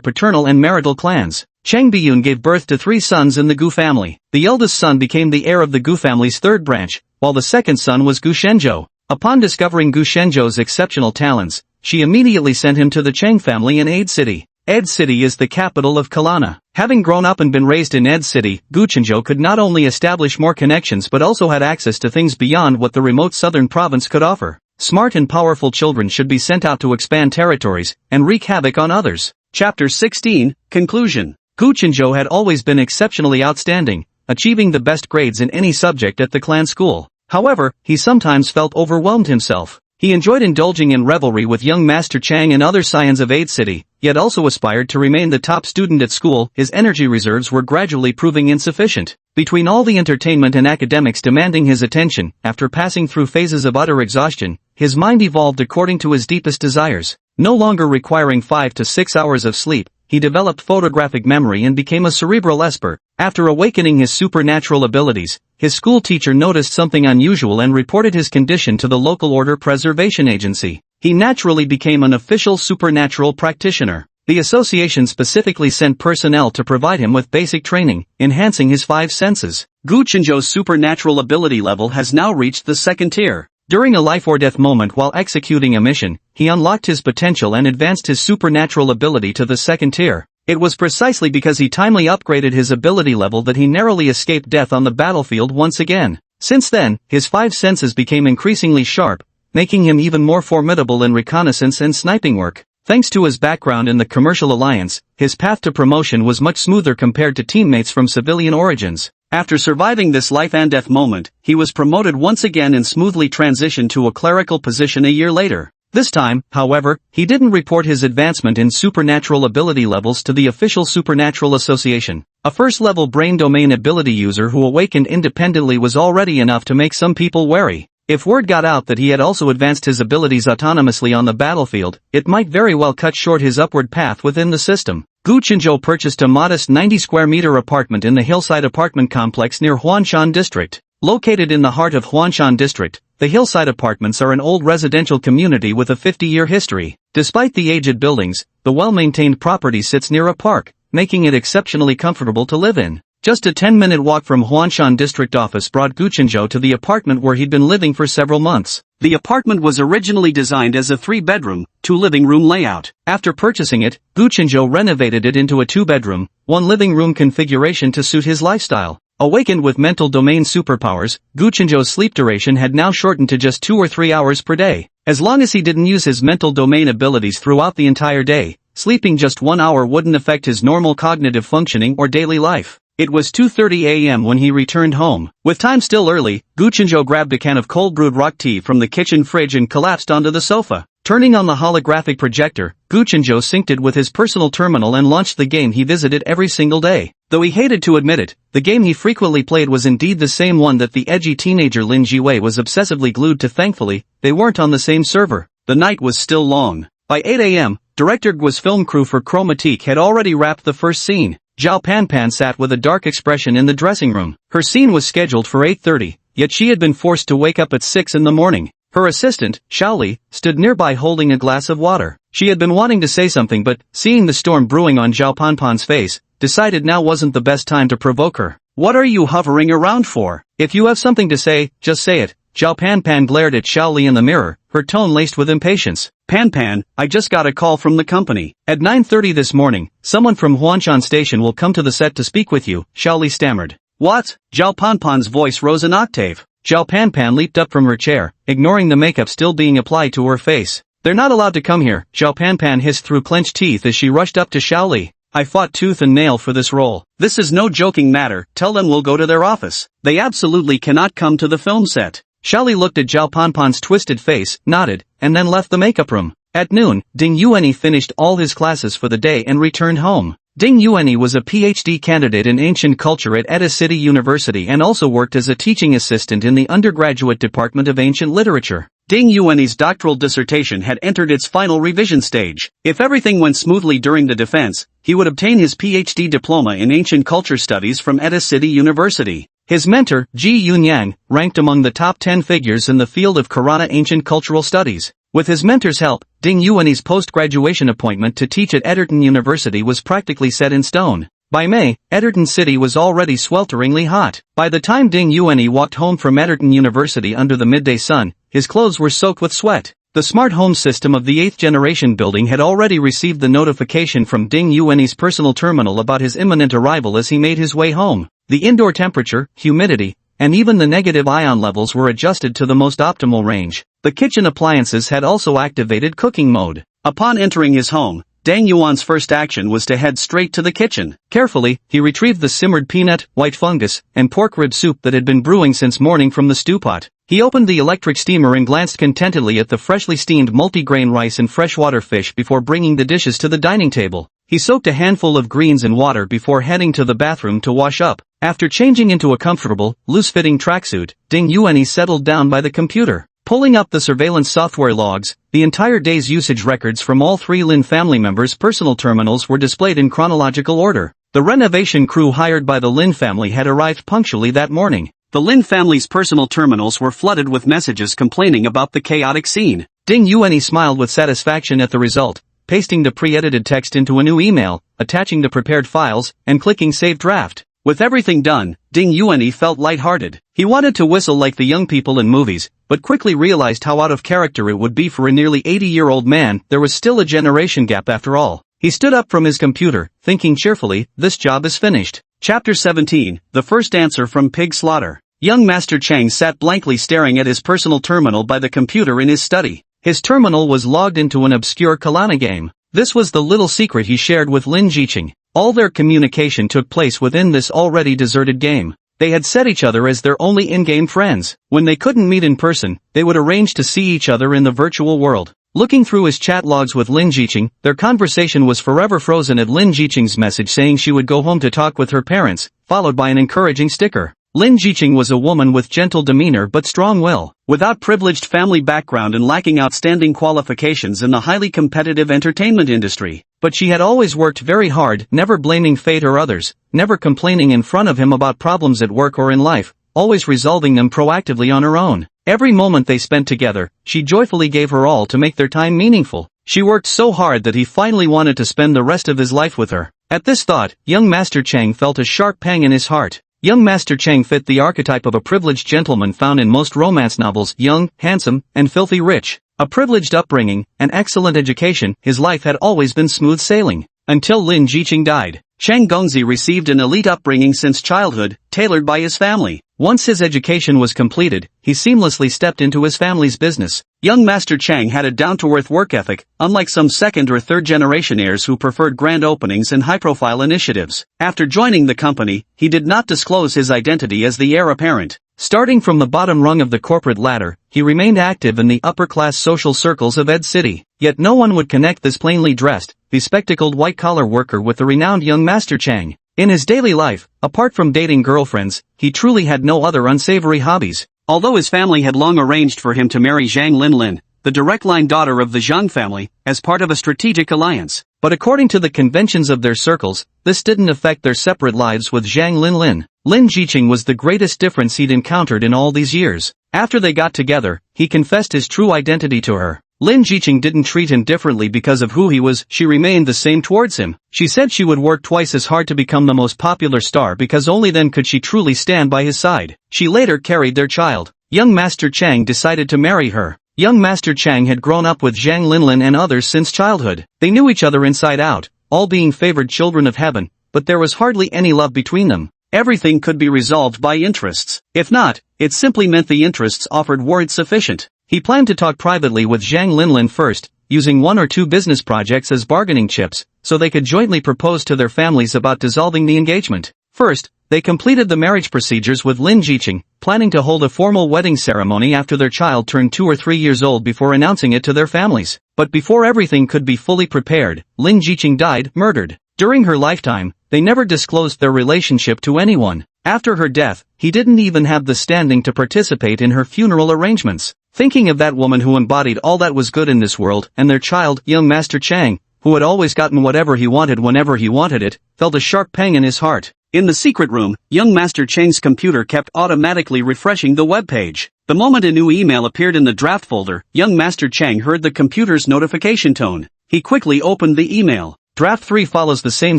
Speaker 2: paternal and marital clans. Chang Biyun gave birth to 3 sons in the Gu family. The eldest son became the heir of the Gu family's third branch, while the second son was Gu Shenzhou. Upon discovering Gu Shenzhou's exceptional talents, she immediately sent him to the Chang family in Ed City. Ed City is the capital of Kalana. Having grown up and been raised in Ed City, Gu Chenzhou could not only establish more connections but also had access to things beyond what the remote southern province could offer. Smart and powerful children should be sent out to expand territories and wreak havoc on others.
Speaker 1: Chapter 16, Conclusion.
Speaker 2: Gu Chenzhou had always been exceptionally outstanding, achieving the best grades in any subject at the clan school. However, he sometimes felt overwhelmed himself. He enjoyed indulging in revelry with young Master Chang and other scions of Ade City, yet also aspired to remain the top student at school. His energy reserves were gradually proving insufficient. Between all the entertainment and academics demanding his attention, after passing through phases of utter exhaustion, his mind evolved according to his deepest desires. No longer requiring 5 to 6 hours of sleep, he developed photographic memory and became a cerebral expert. After awakening his supernatural abilities, his school teacher noticed something unusual and reported his condition to the local order preservation agency. He naturally became an official supernatural practitioner. The association specifically sent personnel to provide him with basic training, enhancing his 5 senses.
Speaker 1: Gu Chenzhou's supernatural ability level has now reached the 2nd tier.
Speaker 2: During a life-or-death moment while executing a mission, he unlocked his potential and advanced his supernatural ability to the 2nd tier. It was precisely because he timely upgraded his ability level that he narrowly escaped death on the battlefield once again. Since then, his 5 senses became increasingly sharp, making him even more formidable in reconnaissance and sniping work. Thanks to his background in the commercial alliance, his path to promotion was much smoother compared to teammates from civilian origins.
Speaker 1: After surviving this life and death moment, he was promoted once again and smoothly transitioned to a clerical position a year later. This time, however, he didn't report his advancement in supernatural ability levels to the official Supernatural Association. A first-level brain domain ability user who awakened independently was already enough to make some people wary. If word got out that he had also advanced his abilities autonomously on the battlefield, it might very well cut short his upward path within the system. Gu Chenzhou purchased a modest 90-square-meter apartment in the hillside apartment complex near Huanshan District. Located in the heart of Huanshan District, the hillside apartments are an old residential community with a 50-year history. Despite the aged buildings, the well-maintained property sits near a park, making it exceptionally comfortable to live in. Just a 10-minute walk from Huanshan District office brought Gu Chenzhou to the apartment where he'd been living for several months. The apartment was originally designed as a 3-bedroom, 2-living-room layout.
Speaker 2: After purchasing it, Gu Chenzhou renovated it into a 2-bedroom, 1-living-room configuration to suit his lifestyle. Awakened with mental domain superpowers, Gu Chenzhou's sleep duration had now shortened to just 2 or 3 hours per day. As long as he didn't use his mental domain abilities throughout the entire day, sleeping just 1 hour wouldn't affect his normal cognitive functioning or daily life. It was 2:30 a.m. when he returned home. With time still early, Gu Chenzhou grabbed a can of cold brewed rock tea from the kitchen fridge and collapsed onto the sofa. Turning on the holographic projector, Gu Chenzhou synced it with his personal terminal and launched the game he visited every single day. Though he hated to admit it, the game he frequently played was indeed the same one that the edgy teenager Lin Jiwei was obsessively glued to. Thankfully, they weren't on the same server.
Speaker 1: The night was still long. By 8 a.m., Director Gu's film crew for Chromatique had already wrapped the first scene. Zhao Panpan sat with a dark expression in the dressing room. Her scene was scheduled for 8:30,
Speaker 2: yet she had been forced to wake up at 6 in the morning. Her assistant, Xiaoli, stood nearby holding a glass of water. She had been wanting to say something but, seeing the storm brewing on Zhao Panpan's face, decided now wasn't the best time to provoke her.
Speaker 1: What are you hovering around for?
Speaker 2: If you have something to say, just say it. Zhao Panpan glared at Xiaoli in the mirror, her tone laced with impatience.
Speaker 1: Panpan, I just got a call from the company.
Speaker 2: At 9:30 this morning, someone from Huanshan Station will come to the set to speak with you, Xiaoli stammered.
Speaker 1: What? Zhao Panpan's voice rose an octave.
Speaker 2: Zhao Panpan leaped up from her chair, ignoring the makeup still being applied to her face. They're not allowed to come here, Zhao Panpan hissed through clenched teeth as she rushed up to Xiaoli. I fought tooth and nail for this role.
Speaker 1: This is no joking matter, tell them we'll go to their office. They absolutely cannot come to the film set.
Speaker 2: Xiaoli looked at Zhao Panpan's twisted face, nodded, and then left the makeup room. At noon, Ding Yuanyi finished all his classes for the day and returned home. Ding Yuanyi was a PhD candidate in ancient culture at Eda City University and also worked as a teaching assistant in the undergraduate department of ancient literature.
Speaker 1: Ding Yuanyi's doctoral dissertation had entered its final revision stage. If everything went smoothly during the defense, he would obtain his PhD diploma in ancient culture studies from Eda City University. His mentor, Ji Yunyang, ranked among the top 10 figures in the field of Karana ancient cultural studies. With his mentor's help, Ding Yuanyi's post-graduation appointment to teach at Egerton University was practically set in stone. By May, Egerton City was already swelteringly hot. By the time Ding Yuanyi walked home from Egerton University under the midday sun, his clothes were soaked with sweat. The smart home system of the 8th generation building had already received the notification from Ding Yuanyi's personal terminal about his imminent arrival as he made his way home. The indoor temperature, humidity, and even the negative ion levels were adjusted to the most optimal range. The kitchen appliances had also activated cooking mode. Upon entering his home, Dang Yuan's first action was to head straight to the kitchen.
Speaker 2: Carefully, he retrieved the simmered peanut, white fungus, and pork rib soup that had been brewing since morning from the stew pot. He opened the electric steamer and glanced contentedly at the freshly steamed multigrain rice and freshwater fish before bringing the dishes to the dining table. He soaked a handful of greens in water before heading to the bathroom to wash up. After changing into a comfortable, loose-fitting tracksuit, Ding Yuanyi settled down by the computer. Pulling up the surveillance software logs, the entire day's usage records from all 3 Lin family members' personal terminals were displayed in chronological order. The renovation crew hired by the Lin family had arrived punctually that morning.
Speaker 1: The Lin family's personal terminals were flooded with messages complaining about the chaotic scene.
Speaker 2: Ding Yuanyi smiled with satisfaction at the result, pasting the pre-edited text into a new email, attaching the prepared files, and clicking Save Draft.
Speaker 1: With everything done, Ding Yuanyi felt lighthearted. He wanted to whistle like the young people in movies, but quickly realized how out of character it would be for a nearly 80-year-old man. There was still a generation gap after all. He stood up from his computer, thinking cheerfully, this job is finished. Chapter 17, The First Answer from Pig Slaughter. Young Master Chang sat blankly staring at his personal terminal by the computer in his study. His terminal was logged into an obscure Kalana game. This was the little secret he shared with Lin Jiqing. All their communication took place within this already deserted game. They had set each other as their only in-game friends. When they couldn't meet in person, they would arrange to see each other in the virtual world. Looking through his chat logs with Lin Jiqing, their conversation was forever frozen at Lin Jiqing's message saying she would go home to talk with her parents, followed by an encouraging sticker. Lin Jiqing was a woman with gentle demeanor but strong will. Without privileged family background and lacking outstanding qualifications in the highly competitive entertainment industry. But she had always worked very hard, never blaming fate or others, never complaining in front of him about problems at work or in life, always resolving them proactively on her own. Every moment they spent together, she joyfully gave her all to make their time meaningful. She worked so hard that he finally wanted to spend the rest of his life with her. At this thought, young Master Chang felt a sharp pang in his heart. Young Master Chang fit the archetype of a privileged gentleman found in most romance novels, young, handsome, and filthy rich. A privileged upbringing, an excellent education, his life had always been smooth sailing. Until Lin Jiqing died. Chang Gongzi received an elite upbringing since childhood, tailored by his family. Once his education was completed, he seamlessly stepped into his family's business. Young Master Chang had a down-to-earth work ethic, unlike some second- or third-generation heirs who preferred grand openings and high-profile initiatives. After joining the company, he did not disclose his identity as the heir apparent. Starting from the bottom rung of the corporate ladder, he remained active in the upper-class social circles of Ed City. Yet no one would connect this plainly dressed, bespectacled white-collar worker with the renowned young Master Chang. In his daily life, apart from dating girlfriends, he truly had no other unsavory hobbies. Although his family had long arranged for him to marry Zhang Linlin, the direct-line daughter of the Zhang family, as part of a strategic alliance. But according to the conventions of their circles, this didn't affect their separate lives with Zhang Linlin.
Speaker 2: Lin Jiqing was the greatest difference he'd encountered in all these years. After they got together, he confessed his true identity to her. Lin Jiqing didn't treat him differently because of who he was, she remained the same towards him. She said she would work twice as hard to become the most popular star because only then could she truly stand by his side. She later carried their child. Young Master Chang decided to marry her. Young Master Chang had grown up with Zhang Linlin and others since childhood. They knew each other inside out, all being favored children of heaven, but there was hardly any love between them.
Speaker 1: Everything could be resolved by interests. If not, it simply meant the interests offered weren't sufficient.
Speaker 2: He planned to talk privately with Zhang Linlin first, using 1 or 2 business projects as bargaining chips, so they could jointly propose to their families about dissolving the engagement. First, they completed the marriage procedures with Lin Jiqing, planning to hold a formal wedding ceremony after their child turned 2 or 3 years old before announcing it to their families. But before everything could be fully prepared, Lin Jiqing died, murdered. During her lifetime, they never disclosed their relationship to anyone. After her death, he didn't even have the standing to participate in her funeral arrangements. Thinking of that woman who embodied all that was good in this world, and their child, young Master Chang, who had always gotten whatever he wanted whenever he wanted it, felt a sharp pang in his heart.
Speaker 1: In the secret room, young Master Chang's computer kept automatically refreshing the web page. The moment a new email appeared in the draft folder, young Master Chang heard the computer's notification tone. He quickly opened the email.
Speaker 2: Draft 3 follows the same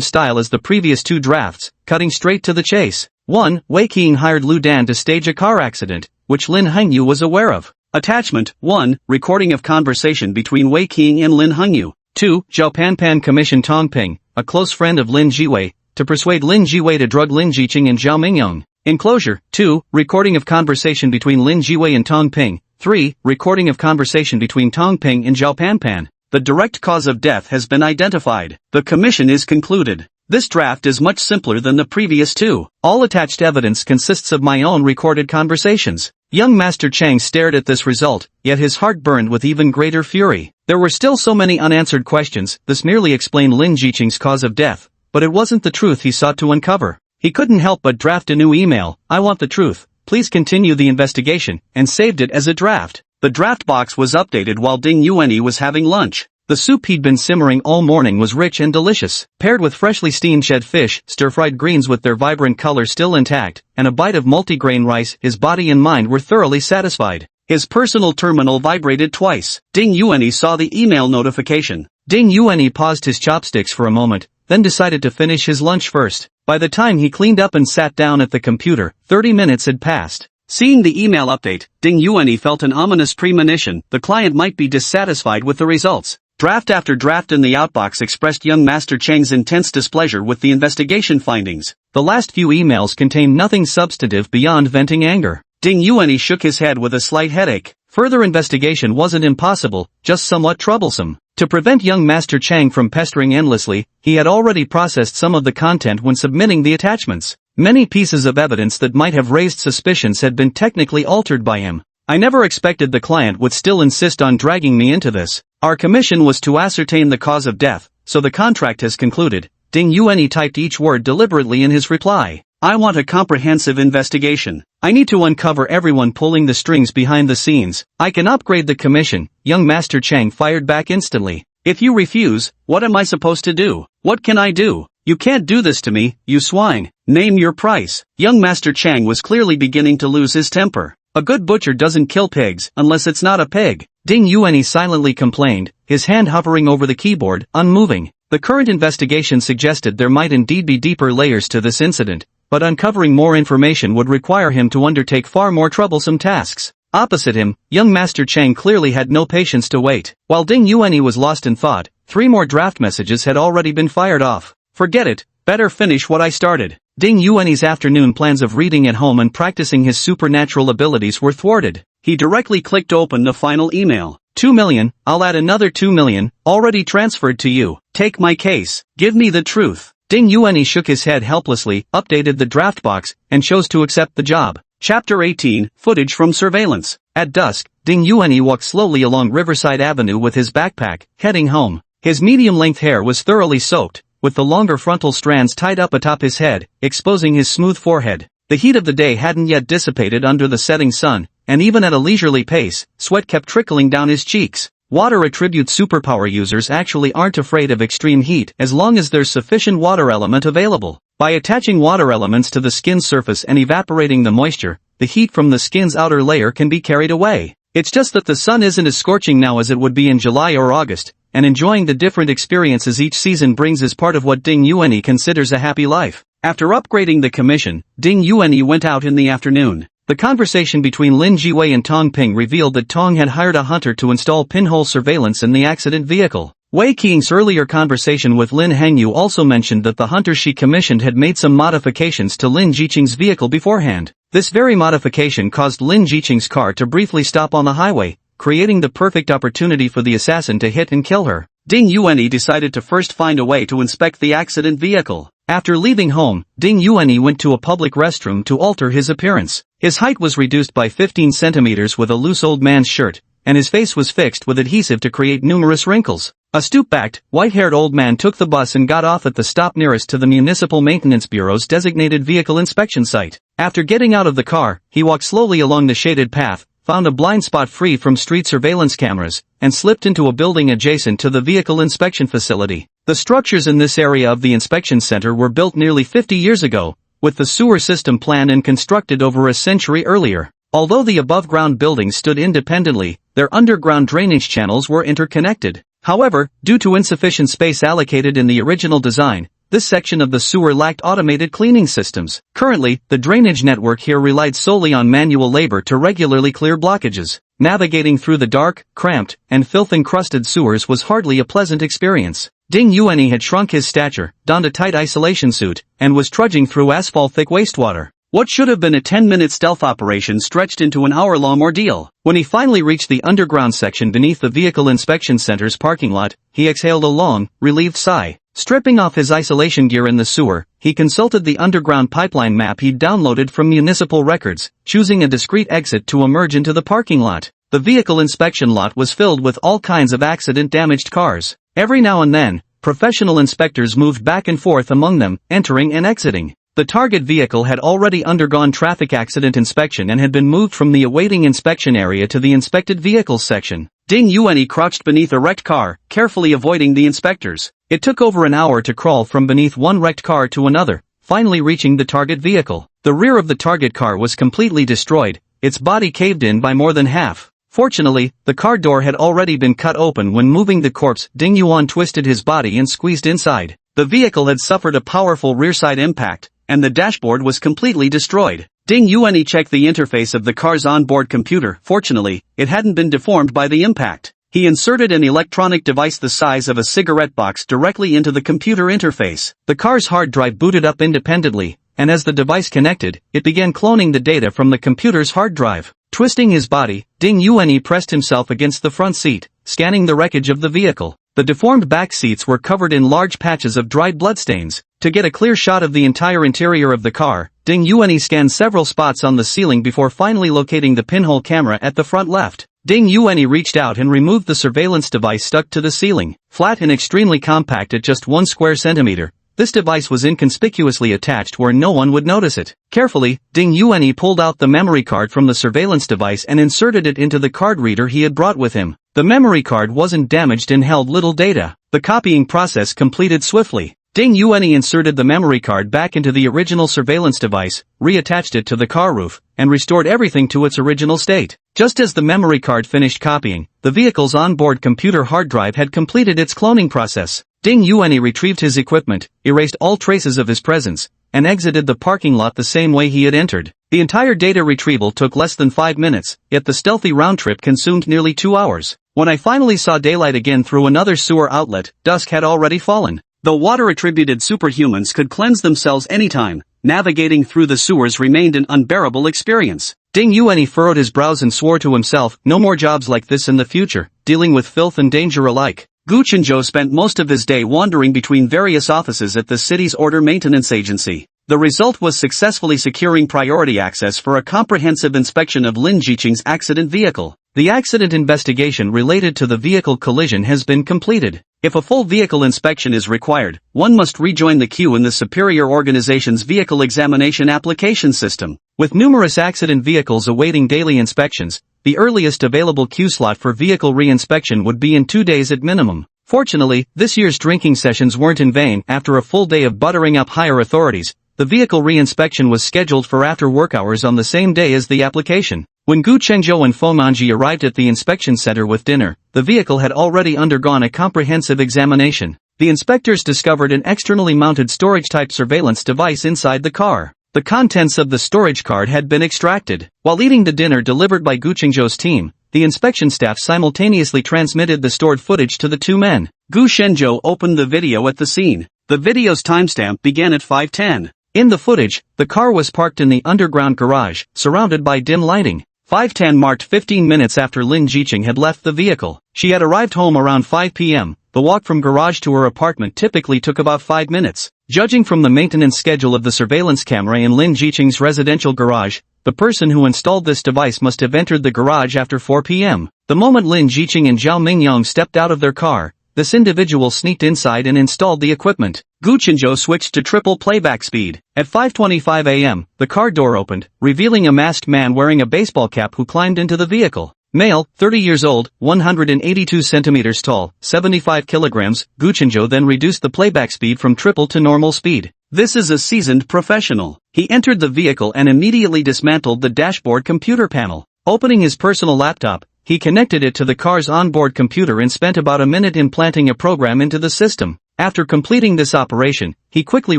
Speaker 2: style as the previous 2 drafts, cutting straight to the chase. 1. Wei Qing hired Lu Dan to stage a car accident, which Lin Hengyu was aware of.
Speaker 1: Attachment 1. Recording of conversation between Wei Qing and Lin Hengyu.
Speaker 2: 2. Zhao Panpan commissioned Tong Ping, a close friend of Lin Jiwei, to persuade Lin Jiwei to drug Lin Jiqing and Zhao Mingyong. Enclosure 2. Recording of conversation between Lin Jiwei and Tong Ping. 3. Recording of conversation between Tong Ping and Zhao Panpan.
Speaker 1: The direct cause of death has been identified. The commission is concluded. This draft is much simpler than the previous 2.
Speaker 2: All attached evidence consists of my own recorded conversations. Young Master Chang stared at this result, yet his heart burned with even greater fury. There were still so many unanswered questions. This merely explained Lin Jiqing's cause of death, but it wasn't the truth he sought to uncover. He couldn't help but draft a new email. I want the truth. Please continue the investigation, and saved it as a draft.
Speaker 1: The draft box was updated while Ding Yuanyi was having lunch.
Speaker 2: The soup he'd been simmering all morning was rich and delicious, paired with freshly steamed shed fish, stir-fried greens with their vibrant color still intact, and a bite of multigrain rice. His body and mind were thoroughly satisfied.
Speaker 1: His personal terminal vibrated twice. Ding Yuanyi saw the email notification.
Speaker 2: Ding Yuanyi paused his chopsticks for a moment, then decided to finish his lunch first. By the time he cleaned up and sat down at the computer, 30 minutes had passed.
Speaker 1: Seeing the email update, Ding Yuanyi felt an ominous premonition. The client might be dissatisfied with the results. Draft after draft in the outbox expressed young Master Chang's intense displeasure with the investigation findings.
Speaker 2: The last few emails contained nothing substantive beyond venting anger.
Speaker 1: Ding Yuanyi shook his head with a slight headache.
Speaker 2: Further investigation wasn't impossible, just somewhat troublesome. To prevent young Master Chang from pestering endlessly, he had already processed some of the content when submitting the attachments. Many pieces of evidence that might have raised suspicions had been technically altered by him. I never expected the client would still insist on dragging me into this. Our commission was to ascertain the cause of death, so the contract has concluded. Ding Yuanyi typed each word deliberately in his reply.
Speaker 1: I want a comprehensive investigation.
Speaker 2: I need to uncover everyone pulling the strings behind the scenes. I can upgrade the commission. Young Master Chang fired back instantly.
Speaker 1: If you refuse, what am I supposed to do? What can I do? You can't do this to me, you swine. Name your price. Young Master Chang was clearly beginning to lose his temper. A good butcher doesn't kill pigs unless it's not a pig.
Speaker 2: Ding Yuanyi silently complained, his hand hovering over the keyboard, unmoving. The current investigation suggested there might indeed be deeper layers to this incident, but uncovering more information would require him to undertake far more troublesome tasks. Opposite him, young Master Chang clearly had no patience to wait. While Ding Yuanyi was lost in thought, 3 more draft messages had already been fired off. Forget it, better finish what I started. Ding Yuanyi's afternoon plans of reading at home and practicing his supernatural abilities were thwarted.
Speaker 1: He directly clicked open the final email.
Speaker 2: 2 million, I'll add another 2 million, already transferred to you.
Speaker 1: Take my case. Give me the truth.
Speaker 2: Ding Yuanyi shook his head helplessly, updated the draft box, and chose to accept the job.
Speaker 1: Chapter 18, Footage from Surveillance.
Speaker 2: At dusk, Ding Yuanyi walked slowly along Riverside Avenue with his backpack, heading home. His medium-length hair was thoroughly soaked, with the longer frontal strands tied up atop his head, exposing his smooth forehead. The heat of the day hadn't yet dissipated under the setting sun, and even at a leisurely pace, sweat kept trickling down his cheeks. Water attribute superpower users actually aren't afraid of extreme heat as long as there's sufficient water element available. By attaching water elements to the skin's surface and evaporating the moisture, the heat from the skin's outer layer can be carried away. It's just that the sun isn't as scorching now as it would be in July or August, and enjoying the different experiences each season brings is part of what Ding Yuanyi considers a happy life. After upgrading the commission, Ding Yuanyi went out in the afternoon. The conversation between Lin Jiwei and Tong Ping revealed that Tong had hired a hunter to install pinhole surveillance in the accident vehicle. Wei Qing's earlier conversation with Lin Hengyu also mentioned that the hunter she commissioned had made some modifications to Lin Jiqing's vehicle beforehand. This very modification caused Lin Jiqing's car to briefly stop on the highway, creating the perfect opportunity for the assassin to hit and kill her. Ding Yuanyi decided to first find a way to inspect the accident vehicle. After leaving home, Ding Yuanyi went to a public restroom to alter his appearance. His height was reduced by 15 centimeters with a loose old man's shirt, and his face was fixed with adhesive to create numerous wrinkles. A stoop-backed, white-haired old man took the bus and got off at the stop nearest to the Municipal Maintenance Bureau's designated vehicle inspection site. After getting out of the car, he walked slowly along the shaded path, found a blind spot free from street surveillance cameras, and slipped into a building adjacent to the vehicle inspection facility. The structures in this area of the inspection center were built nearly 50 years ago, with the sewer system planned and constructed over a century earlier. Although the above-ground buildings stood independently, their underground drainage channels were interconnected. However, due to insufficient space allocated in the original design, this section of the sewer lacked automated cleaning systems. Currently, the drainage network here relied solely on manual labor to regularly clear blockages. Navigating through the dark, cramped, and filth-encrusted sewers was hardly a pleasant experience. Ding Yuanyi had shrunk his stature, donned a tight isolation suit, and was trudging through asphalt-thick wastewater. What should have been a 10-minute stealth operation stretched into an hour-long ordeal. When he finally reached the underground section beneath the vehicle inspection center's parking lot, he exhaled a long, relieved sigh. Stripping off his isolation gear in the sewer, he consulted the underground pipeline map he'd downloaded from municipal records, choosing a discreet exit to emerge into the parking lot. The vehicle inspection lot was filled with all kinds of accident-damaged cars. Every now and then, professional inspectors moved back and forth among them, entering and exiting. The target vehicle had already undergone traffic accident inspection and had been moved from the awaiting inspection area to the inspected vehicles section. Ding Yuanyi crouched beneath a wrecked car, carefully avoiding the inspectors. It took over an hour to crawl from beneath one wrecked car to another, finally reaching the target vehicle. The rear of the target car was completely destroyed, its body caved in by more than half. Fortunately, the car door had already been cut open when moving the corpse. Ding Yuan twisted his body and squeezed inside. The vehicle had suffered a powerful rear-side impact, and the dashboard was completely destroyed. Ding Yuanyi checked the interface of the car's onboard computer. Fortunately, it hadn't been deformed by the impact. He inserted an electronic device the size of a cigarette box directly into the computer interface. The car's hard drive booted up independently, and as the device connected, it began cloning the data from the computer's hard drive. Twisting his body, Ding Yuanyi pressed himself against the front seat, scanning the wreckage of the vehicle. The deformed back seats were covered in large patches of dried bloodstains. To get a clear shot of the entire interior of the car, Ding Yuanyi scanned several spots on the ceiling before finally locating the pinhole camera at the front left. Ding Yuanyi reached out and removed the surveillance device stuck to the ceiling. Flat and extremely compact at just 1 square centimeter, this device was inconspicuously attached where no one would notice it. Carefully, Ding Yuanyi pulled out the memory card from the surveillance device and inserted it into the card reader he had brought with him. The memory card wasn't damaged and held little data. The copying process completed swiftly. Ding Yuanyi inserted the memory card back into the original surveillance device, reattached it to the car roof, and restored everything to its original state. Just as the memory card finished copying, the vehicle's onboard computer hard drive had completed its cloning process. Ding Yuanyi retrieved his equipment, erased all traces of his presence, and exited the parking lot the same way he had entered. The entire data retrieval took less than 5 minutes, yet the stealthy round trip consumed nearly 2 hours. When I finally saw daylight again through another sewer outlet, dusk had already fallen. Though water-attributed superhumans could cleanse themselves anytime, navigating through the sewers remained an unbearable experience. Ding Yuanyi furrowed his brows and swore to himself, no more jobs like this in the future, dealing with filth and danger alike. Gu Chenzhou spent most of his day wandering between various offices at the city's order maintenance agency. The result was successfully securing priority access for a comprehensive inspection of Lin Jiqing's accident vehicle. The accident investigation related to the vehicle collision has been completed. If a full vehicle inspection is required, one must rejoin the queue in the superior organization's vehicle examination application system. With numerous accident vehicles awaiting daily inspections, the earliest available queue slot for vehicle re-inspection would be in 2 days at minimum. Fortunately, this year's drinking sessions weren't in vain. After a full day of buttering up higher authorities, the vehicle re-inspection was scheduled for after work hours on the same day as the application. When Gu Chengzhou and Fomanji arrived at the inspection center with dinner, the vehicle had already undergone a comprehensive examination. The inspectors discovered an externally mounted storage-type surveillance device inside the car. The contents of the storage card had been extracted. While eating the dinner delivered by Gu Chengzhou's team, the inspection staff simultaneously transmitted the stored footage to the two men.
Speaker 1: Gu Shenzhou opened the video at the scene. The video's timestamp began at 5:10.
Speaker 2: In the footage, the car was parked in the underground garage, surrounded by dim lighting.
Speaker 1: 5:10 marked 15 minutes after Lin Jiqing had left the vehicle. She had arrived home around 5 p.m. The walk from garage to her apartment typically took about 5 minutes.
Speaker 2: Judging from the maintenance schedule of the surveillance camera in Lin Jiqing's residential garage, the person who installed this device must have entered the garage after 4 p.m. The moment Lin Jiqing and Zhao Mingyang stepped out of their car, this individual sneaked inside and installed the equipment.
Speaker 1: Gu Chenzhou switched to triple playback speed.
Speaker 2: At 5:25 a.m., the car door opened, revealing a masked man wearing a baseball cap who climbed into the vehicle. Male, 30 years old, 182 centimeters tall, 75 kilograms. Gu Chenzhou then reduced the playback speed from triple to normal speed.
Speaker 1: This is a seasoned professional. He entered the vehicle and immediately dismantled the dashboard computer panel.
Speaker 2: Opening his personal laptop, he connected it to the car's onboard computer and spent about a minute implanting a program into the system. After completing this operation, he quickly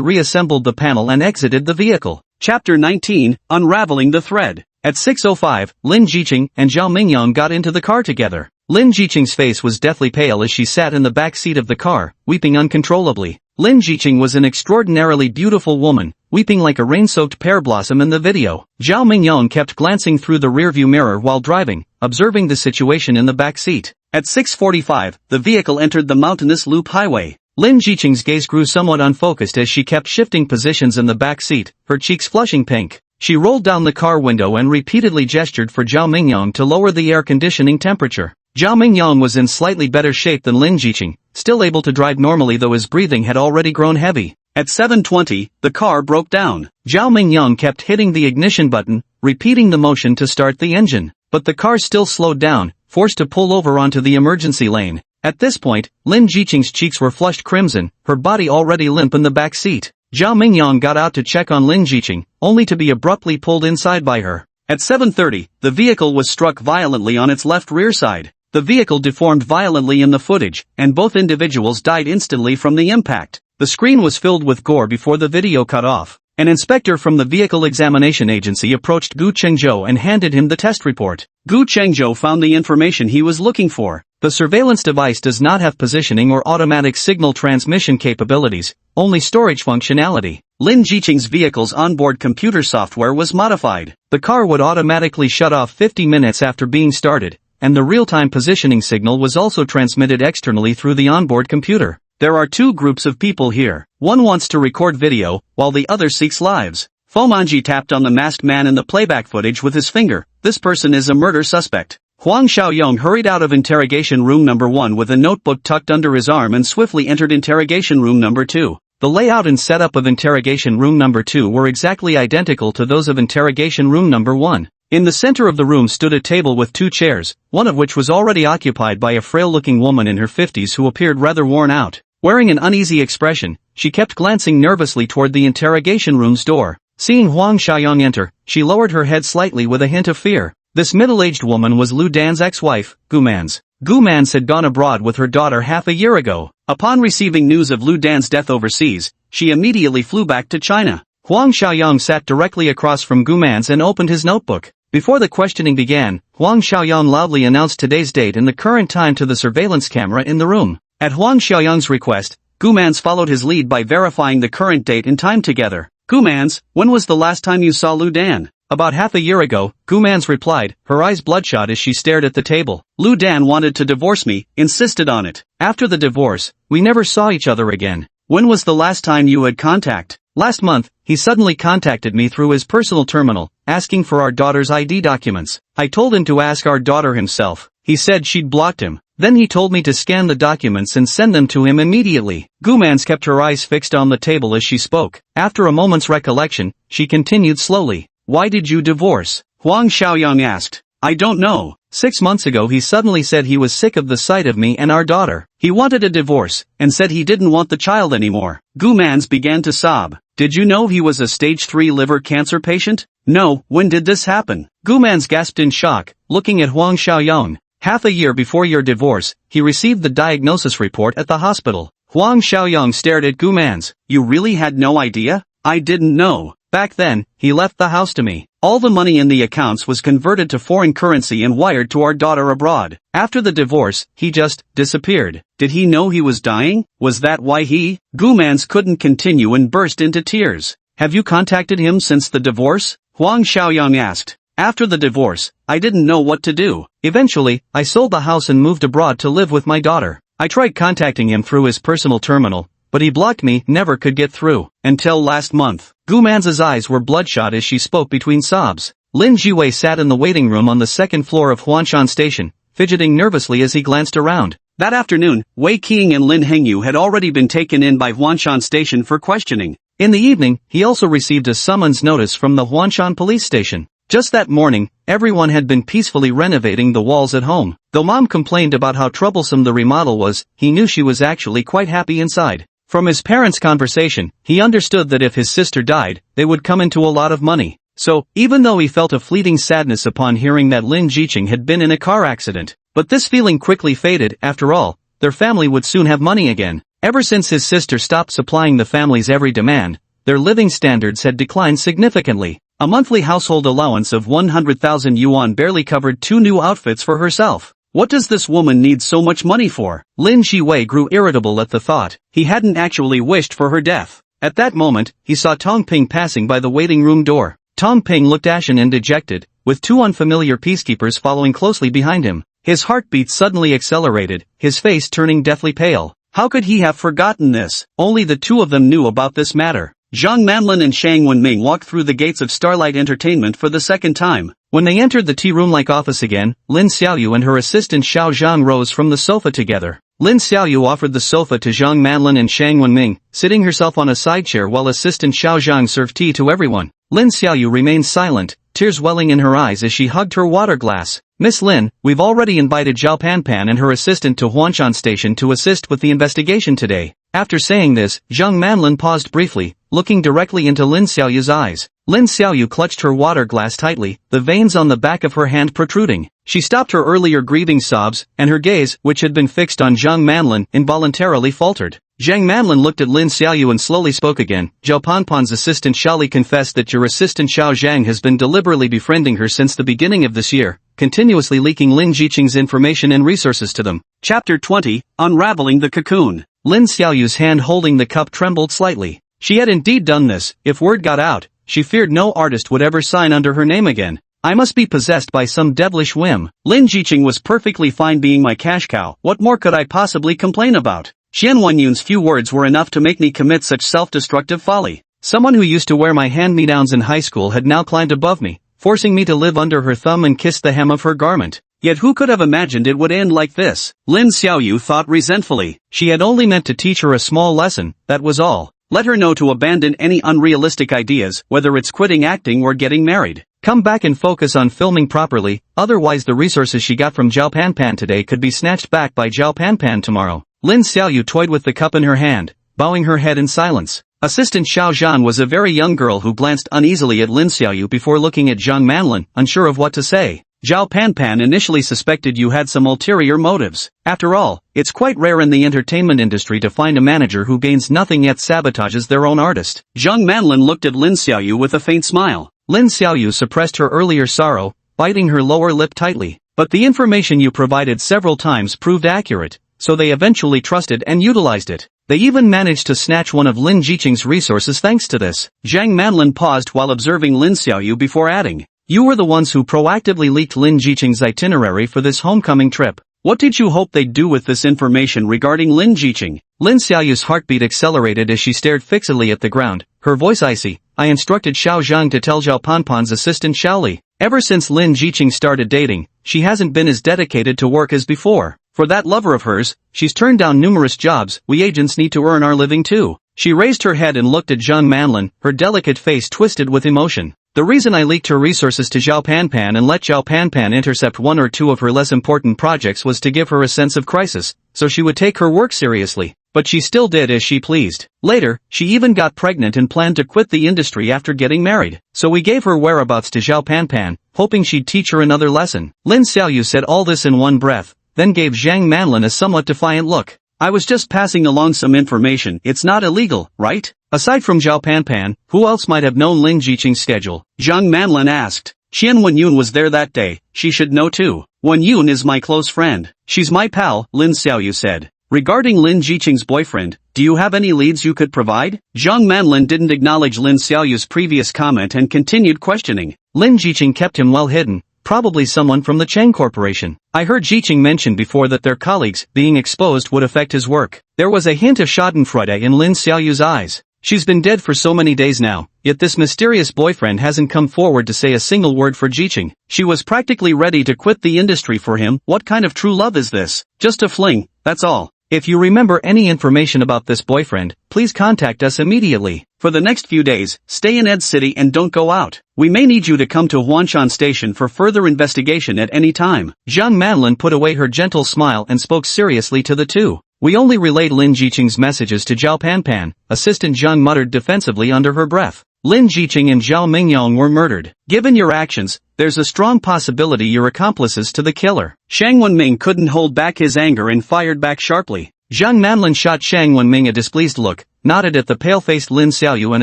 Speaker 2: reassembled the panel and exited the vehicle.
Speaker 1: Chapter 19, Unraveling the Thread.
Speaker 2: At 6:05, Lin Jiqing and Zhao Mingyang got into the car together. Lin Jiqing's face was deathly pale as she sat in the back seat of the car, weeping uncontrollably. Lin Jiqing was an extraordinarily beautiful woman, weeping like a rain-soaked pear blossom in the video. Zhao Mingyang kept glancing through the rearview mirror while driving, observing the situation in the back seat.
Speaker 1: At 6:45, the vehicle entered the mountainous loop highway.
Speaker 2: Lin Jiqing's gaze grew somewhat unfocused as she kept shifting positions in the back seat, her cheeks flushing pink. She rolled down the car window and repeatedly gestured for Zhao Mingyang to lower the air conditioning temperature. Zhao Mingyang was in slightly better shape than Lin Jiqing, still able to drive normally though his breathing had already grown heavy.
Speaker 1: At 7:20, the car broke down.
Speaker 2: Zhao Mingyang kept hitting the ignition button, repeating the motion to start the engine. But the car still slowed down, forced to pull over onto the emergency lane. At this point, Lin Jiqing's cheeks were flushed crimson, her body already limp in the back seat. Zhao Mingyang got out to check on Lin Jiqing, only to be abruptly pulled inside by her.
Speaker 1: At 7:30, the vehicle was struck violently on its left rear side. The vehicle deformed violently in the footage, and both individuals died instantly from the impact. The screen was filled with gore before the video cut off. An inspector from the Vehicle Examination Agency approached Gu Chengzhou and handed him the test report. Gu Chengzhou found the information he was looking for.
Speaker 2: The surveillance device does not have positioning or automatic signal transmission capabilities, only storage functionality.
Speaker 1: Lin Jiqing's vehicle's onboard computer software was modified.
Speaker 2: The car would automatically shut off 50 minutes after being started, and the real-time positioning signal was also transmitted externally through the onboard computer.
Speaker 1: There are two groups of people here. One wants to record video, while the other seeks lives. Fomanji tapped on the masked man in the playback footage with his finger. This person is a murder suspect. Huang Xiaoyong hurried out of interrogation room number 1 with a notebook tucked under his arm and swiftly entered interrogation room number 2.
Speaker 2: The layout and setup of interrogation room number 2 were exactly identical to those of interrogation room number 1. In the center of the room stood a table with 2 chairs, one of which was already occupied by a frail-looking woman in her 50s who appeared rather worn out. Wearing an uneasy expression, she kept glancing nervously toward the interrogation room's door. Seeing Huang Xiaoyong enter, she lowered her head slightly with a hint of fear. This middle-aged woman was Lu Dan's ex-wife, Gu Man's. Gu Mans had gone abroad with her daughter half a year ago.
Speaker 1: Upon receiving news of Lu Dan's death overseas, she immediately flew back to China.
Speaker 2: Huang Xiaoyong sat directly across from Gu Mans and opened his notebook. Before the questioning began, Huang Xiaoyong loudly announced today's date and the current time to the surveillance camera in the room. At Huang Xiaoyong's request, Gu Mans followed his lead by verifying the current date and time together.
Speaker 1: Gu Mans, when was the last time you saw Lu Dan?
Speaker 2: About half a year ago, Gu Mans replied, her eyes bloodshot as she stared at the table.
Speaker 1: Lu Dan wanted to divorce me, insisted on it.
Speaker 2: After the divorce, we never saw each other again.
Speaker 1: When was the last time you had contact?
Speaker 2: Last month, he suddenly contacted me through his personal terminal, asking for our daughter's ID documents. I told him to ask our daughter himself. He said she'd blocked him. Then he told me to scan the documents and send them to him immediately. Gu Mans kept her eyes fixed on the table as she spoke. After a moment's recollection, she continued slowly. Why did you divorce?
Speaker 1: Huang Xiaoyong asked. I don't know.
Speaker 2: 6 months ago he suddenly said he was sick of the sight of me and our daughter. He wanted a divorce, and said he didn't want the child anymore. Gu-mans began to sob. Did you know he was a stage 3 liver cancer patient? No, when did this happen? Gu-mans gasped in shock, looking at Huang Xiaoyong. Half a year before your divorce, he received the diagnosis report at the hospital. Huang Xiaoyong stared at Gu-mans. You really had no idea? I didn't know. Back then, he left the house to me. All the money in the accounts was converted to foreign currency and wired to our daughter abroad. After the divorce, he just disappeared. Did he know he was dying? Was that why he? Gu-mans couldn't continue and burst into tears. Have you contacted him since the divorce? Huang Xiaoyong asked. After the divorce, I didn't know what to do. Eventually, I sold the house and moved abroad to live with my daughter. I tried contacting him through his personal terminal, but he blocked me, never could get through. Until last month. Gu-man's eyes were bloodshot as she spoke between sobs. Lin Jiwei sat in the waiting room on the second floor of Huanshan Station, fidgeting nervously as he glanced around. That afternoon, Wei Qing and Lin Hengyu had already been taken in by Huanshan Station for questioning. In the evening, he also received a summons notice from the Huanshan police station. Just that morning, everyone had been peacefully renovating the walls at home. Though Mom complained about how troublesome the remodel was, he knew she was actually quite happy inside. From his parents' conversation, he understood that if his sister died, they would come into a lot of money. So, even though he felt a fleeting sadness upon hearing that Lin Jiqing had been in a car accident, but this feeling quickly faded. After all, their family would soon have money again. Ever since his sister stopped supplying the family's every demand, their living standards had declined significantly. A monthly household allowance of 100,000 yuan barely covered 2 new outfits for herself. What does this woman need so much money for? Lin Jiwei grew irritable at the thought. He hadn't actually wished for her death. At that moment, he saw Tong Ping passing by the waiting room door. Tong Ping looked ashen and dejected, with 2 unfamiliar peacekeepers following closely behind him. His heartbeat suddenly accelerated, his face turning deathly pale. How could he have forgotten this? Only the 2 of them knew about this matter. Zhang Manlin and Shang Wenming walked through the gates of Starlight Entertainment for the second time. When they entered the tea room-like office again, Lin Xiaoyu and her assistant Xiao Zhang rose from the sofa together. Lin Xiaoyu offered the sofa to Zhang Manlin and Shang Wenming, sitting herself on a side chair while assistant Xiao Zhang served tea to everyone. Lin Xiaoyu remained silent, tears welling in her eyes as she hugged her water glass. Miss Lin, we've already invited Zhao Panpan and her assistant to Huanshan Station to assist with the investigation today. After saying this, Zhang Manlin paused briefly, looking directly into Lin Xiaoyu's eyes. Lin Xiaoyu clutched her water glass tightly, the veins on the back of her hand protruding. She stopped her earlier grieving sobs, and her gaze, which had been fixed on Zhang Manlin, involuntarily faltered. Zhang Manlin looked at Lin Xiaoyu and slowly spoke again. Zhao Panpan's assistant Xiaoli confessed that your assistant Xiao Zhang has been deliberately befriending her since the beginning of this year, continuously leaking Lin Jiqing's information and resources to them. Chapter 20, Unraveling the Cocoon. Lin Xiaoyu's hand holding the cup trembled slightly. She had indeed done this. If word got out, she feared no artist would ever sign under her name again. I must be possessed by some devilish whim. Lin Jiqing was perfectly fine being my cash cow. What more could I possibly complain about? Xian Wenyun's few words were enough to make me commit such self-destructive folly. Someone who used to wear my hand-me-downs in high school had now climbed above me, forcing me to live under her thumb and kiss the hem of her garment. Yet who could have imagined it would end like this? Lin Xiaoyu thought resentfully. She had only meant to teach her a small lesson, that was all. Let her know to abandon any unrealistic ideas, whether it's quitting acting or getting married. Come back and focus on filming properly, otherwise the resources she got from Zhao Panpan today could be snatched back by Zhao Panpan tomorrow. Lin Xiaoyu toyed with the cup in her hand, bowing her head in silence. Assistant Xiao Zhan was a very young girl who glanced uneasily at Lin Xiaoyu before looking at Zhang Manlin, unsure of what to say. Zhao Panpan initially suspected you had some ulterior motives. After all, it's quite rare in the entertainment industry to find a manager who gains nothing yet sabotages their own artist. Zhang Manlin looked at Lin Xiaoyu with a faint smile. Lin Xiaoyu suppressed her earlier sorrow, biting her lower lip tightly. But the information you provided several times proved accurate, so they eventually trusted and utilized it. They even managed to snatch one of Lin Jiqing's resources thanks to this. Zhang Manlin paused while observing Lin Xiaoyu before adding. You were the ones who proactively leaked Lin Jiqing's itinerary for this homecoming trip. What did you hope they'd do with this information regarding Lin Jiqing? Lin Xiaoyu's heartbeat accelerated as she stared fixedly at the ground, her voice icy. I instructed Xiao Zhang to tell Zhao Panpan's assistant Xiaoli. Ever since Lin Jiqing started dating, she hasn't been as dedicated to work as before. For that lover of hers, she's turned down numerous jobs. We agents need to earn our living too. She raised her head and looked at Zhang Manlin, her delicate face twisted with emotion. The reason I leaked her resources to Zhao Panpan and let Zhao Panpan intercept one or two of her less important projects was to give her a sense of crisis, so she would take her work seriously. But she still did as she pleased. Later, she even got pregnant and planned to quit the industry after getting married. So we gave her whereabouts to Zhao Panpan, hoping she'd teach her another lesson. Lin Xiaoyu said all this in one breath, then gave Zhang Manlin a somewhat defiant look.
Speaker 1: I was just passing along some information. It's not illegal, right?
Speaker 2: Aside from Zhao Panpan, who else might have known Lin Jiqing's schedule?
Speaker 1: Zhang Manlin asked. Qian Wenyun was there that day. She should know too. Wenyun is my close friend. She's my pal, Lin Xiaoyu said. Regarding Lin Jiqing's boyfriend, do you have any leads you could provide? Zhang Manlin didn't acknowledge Lin Xiaoyu's previous comment and continued questioning.
Speaker 2: Lin Jiqing kept him well hidden, probably someone from the Cheng Corporation. I heard Jiqing mention before that their colleagues being exposed would affect his work. There was a hint of schadenfreude in Lin Xiaoyu's eyes. She's been dead for so many days now, yet this mysterious boyfriend hasn't come forward to say a single word for Jiqing. She was practically ready to quit the industry for him. What kind of true love is this? Just a fling, that's all. If you remember any information about this boyfriend, please contact us immediately.
Speaker 1: For the next few days, stay in Ed City and don't go out. We may need you to come to Huanshan Station for further investigation at any time.
Speaker 2: Zhang Manlin put away her gentle smile and spoke seriously to the two. We only relayed Lin Jiqing's messages to Zhao Panpan, Assistant Zhang muttered defensively under her breath. Lin Jiqing and Zhao Mingyang were murdered. Given your actions, there's a strong possibility you're accomplices to the killer.
Speaker 1: Shang Wenming couldn't hold back his anger and fired back sharply.
Speaker 2: Zhang Manlin shot Shang Wenming a displeased look, nodded at the pale-faced Lin Xiaoyu and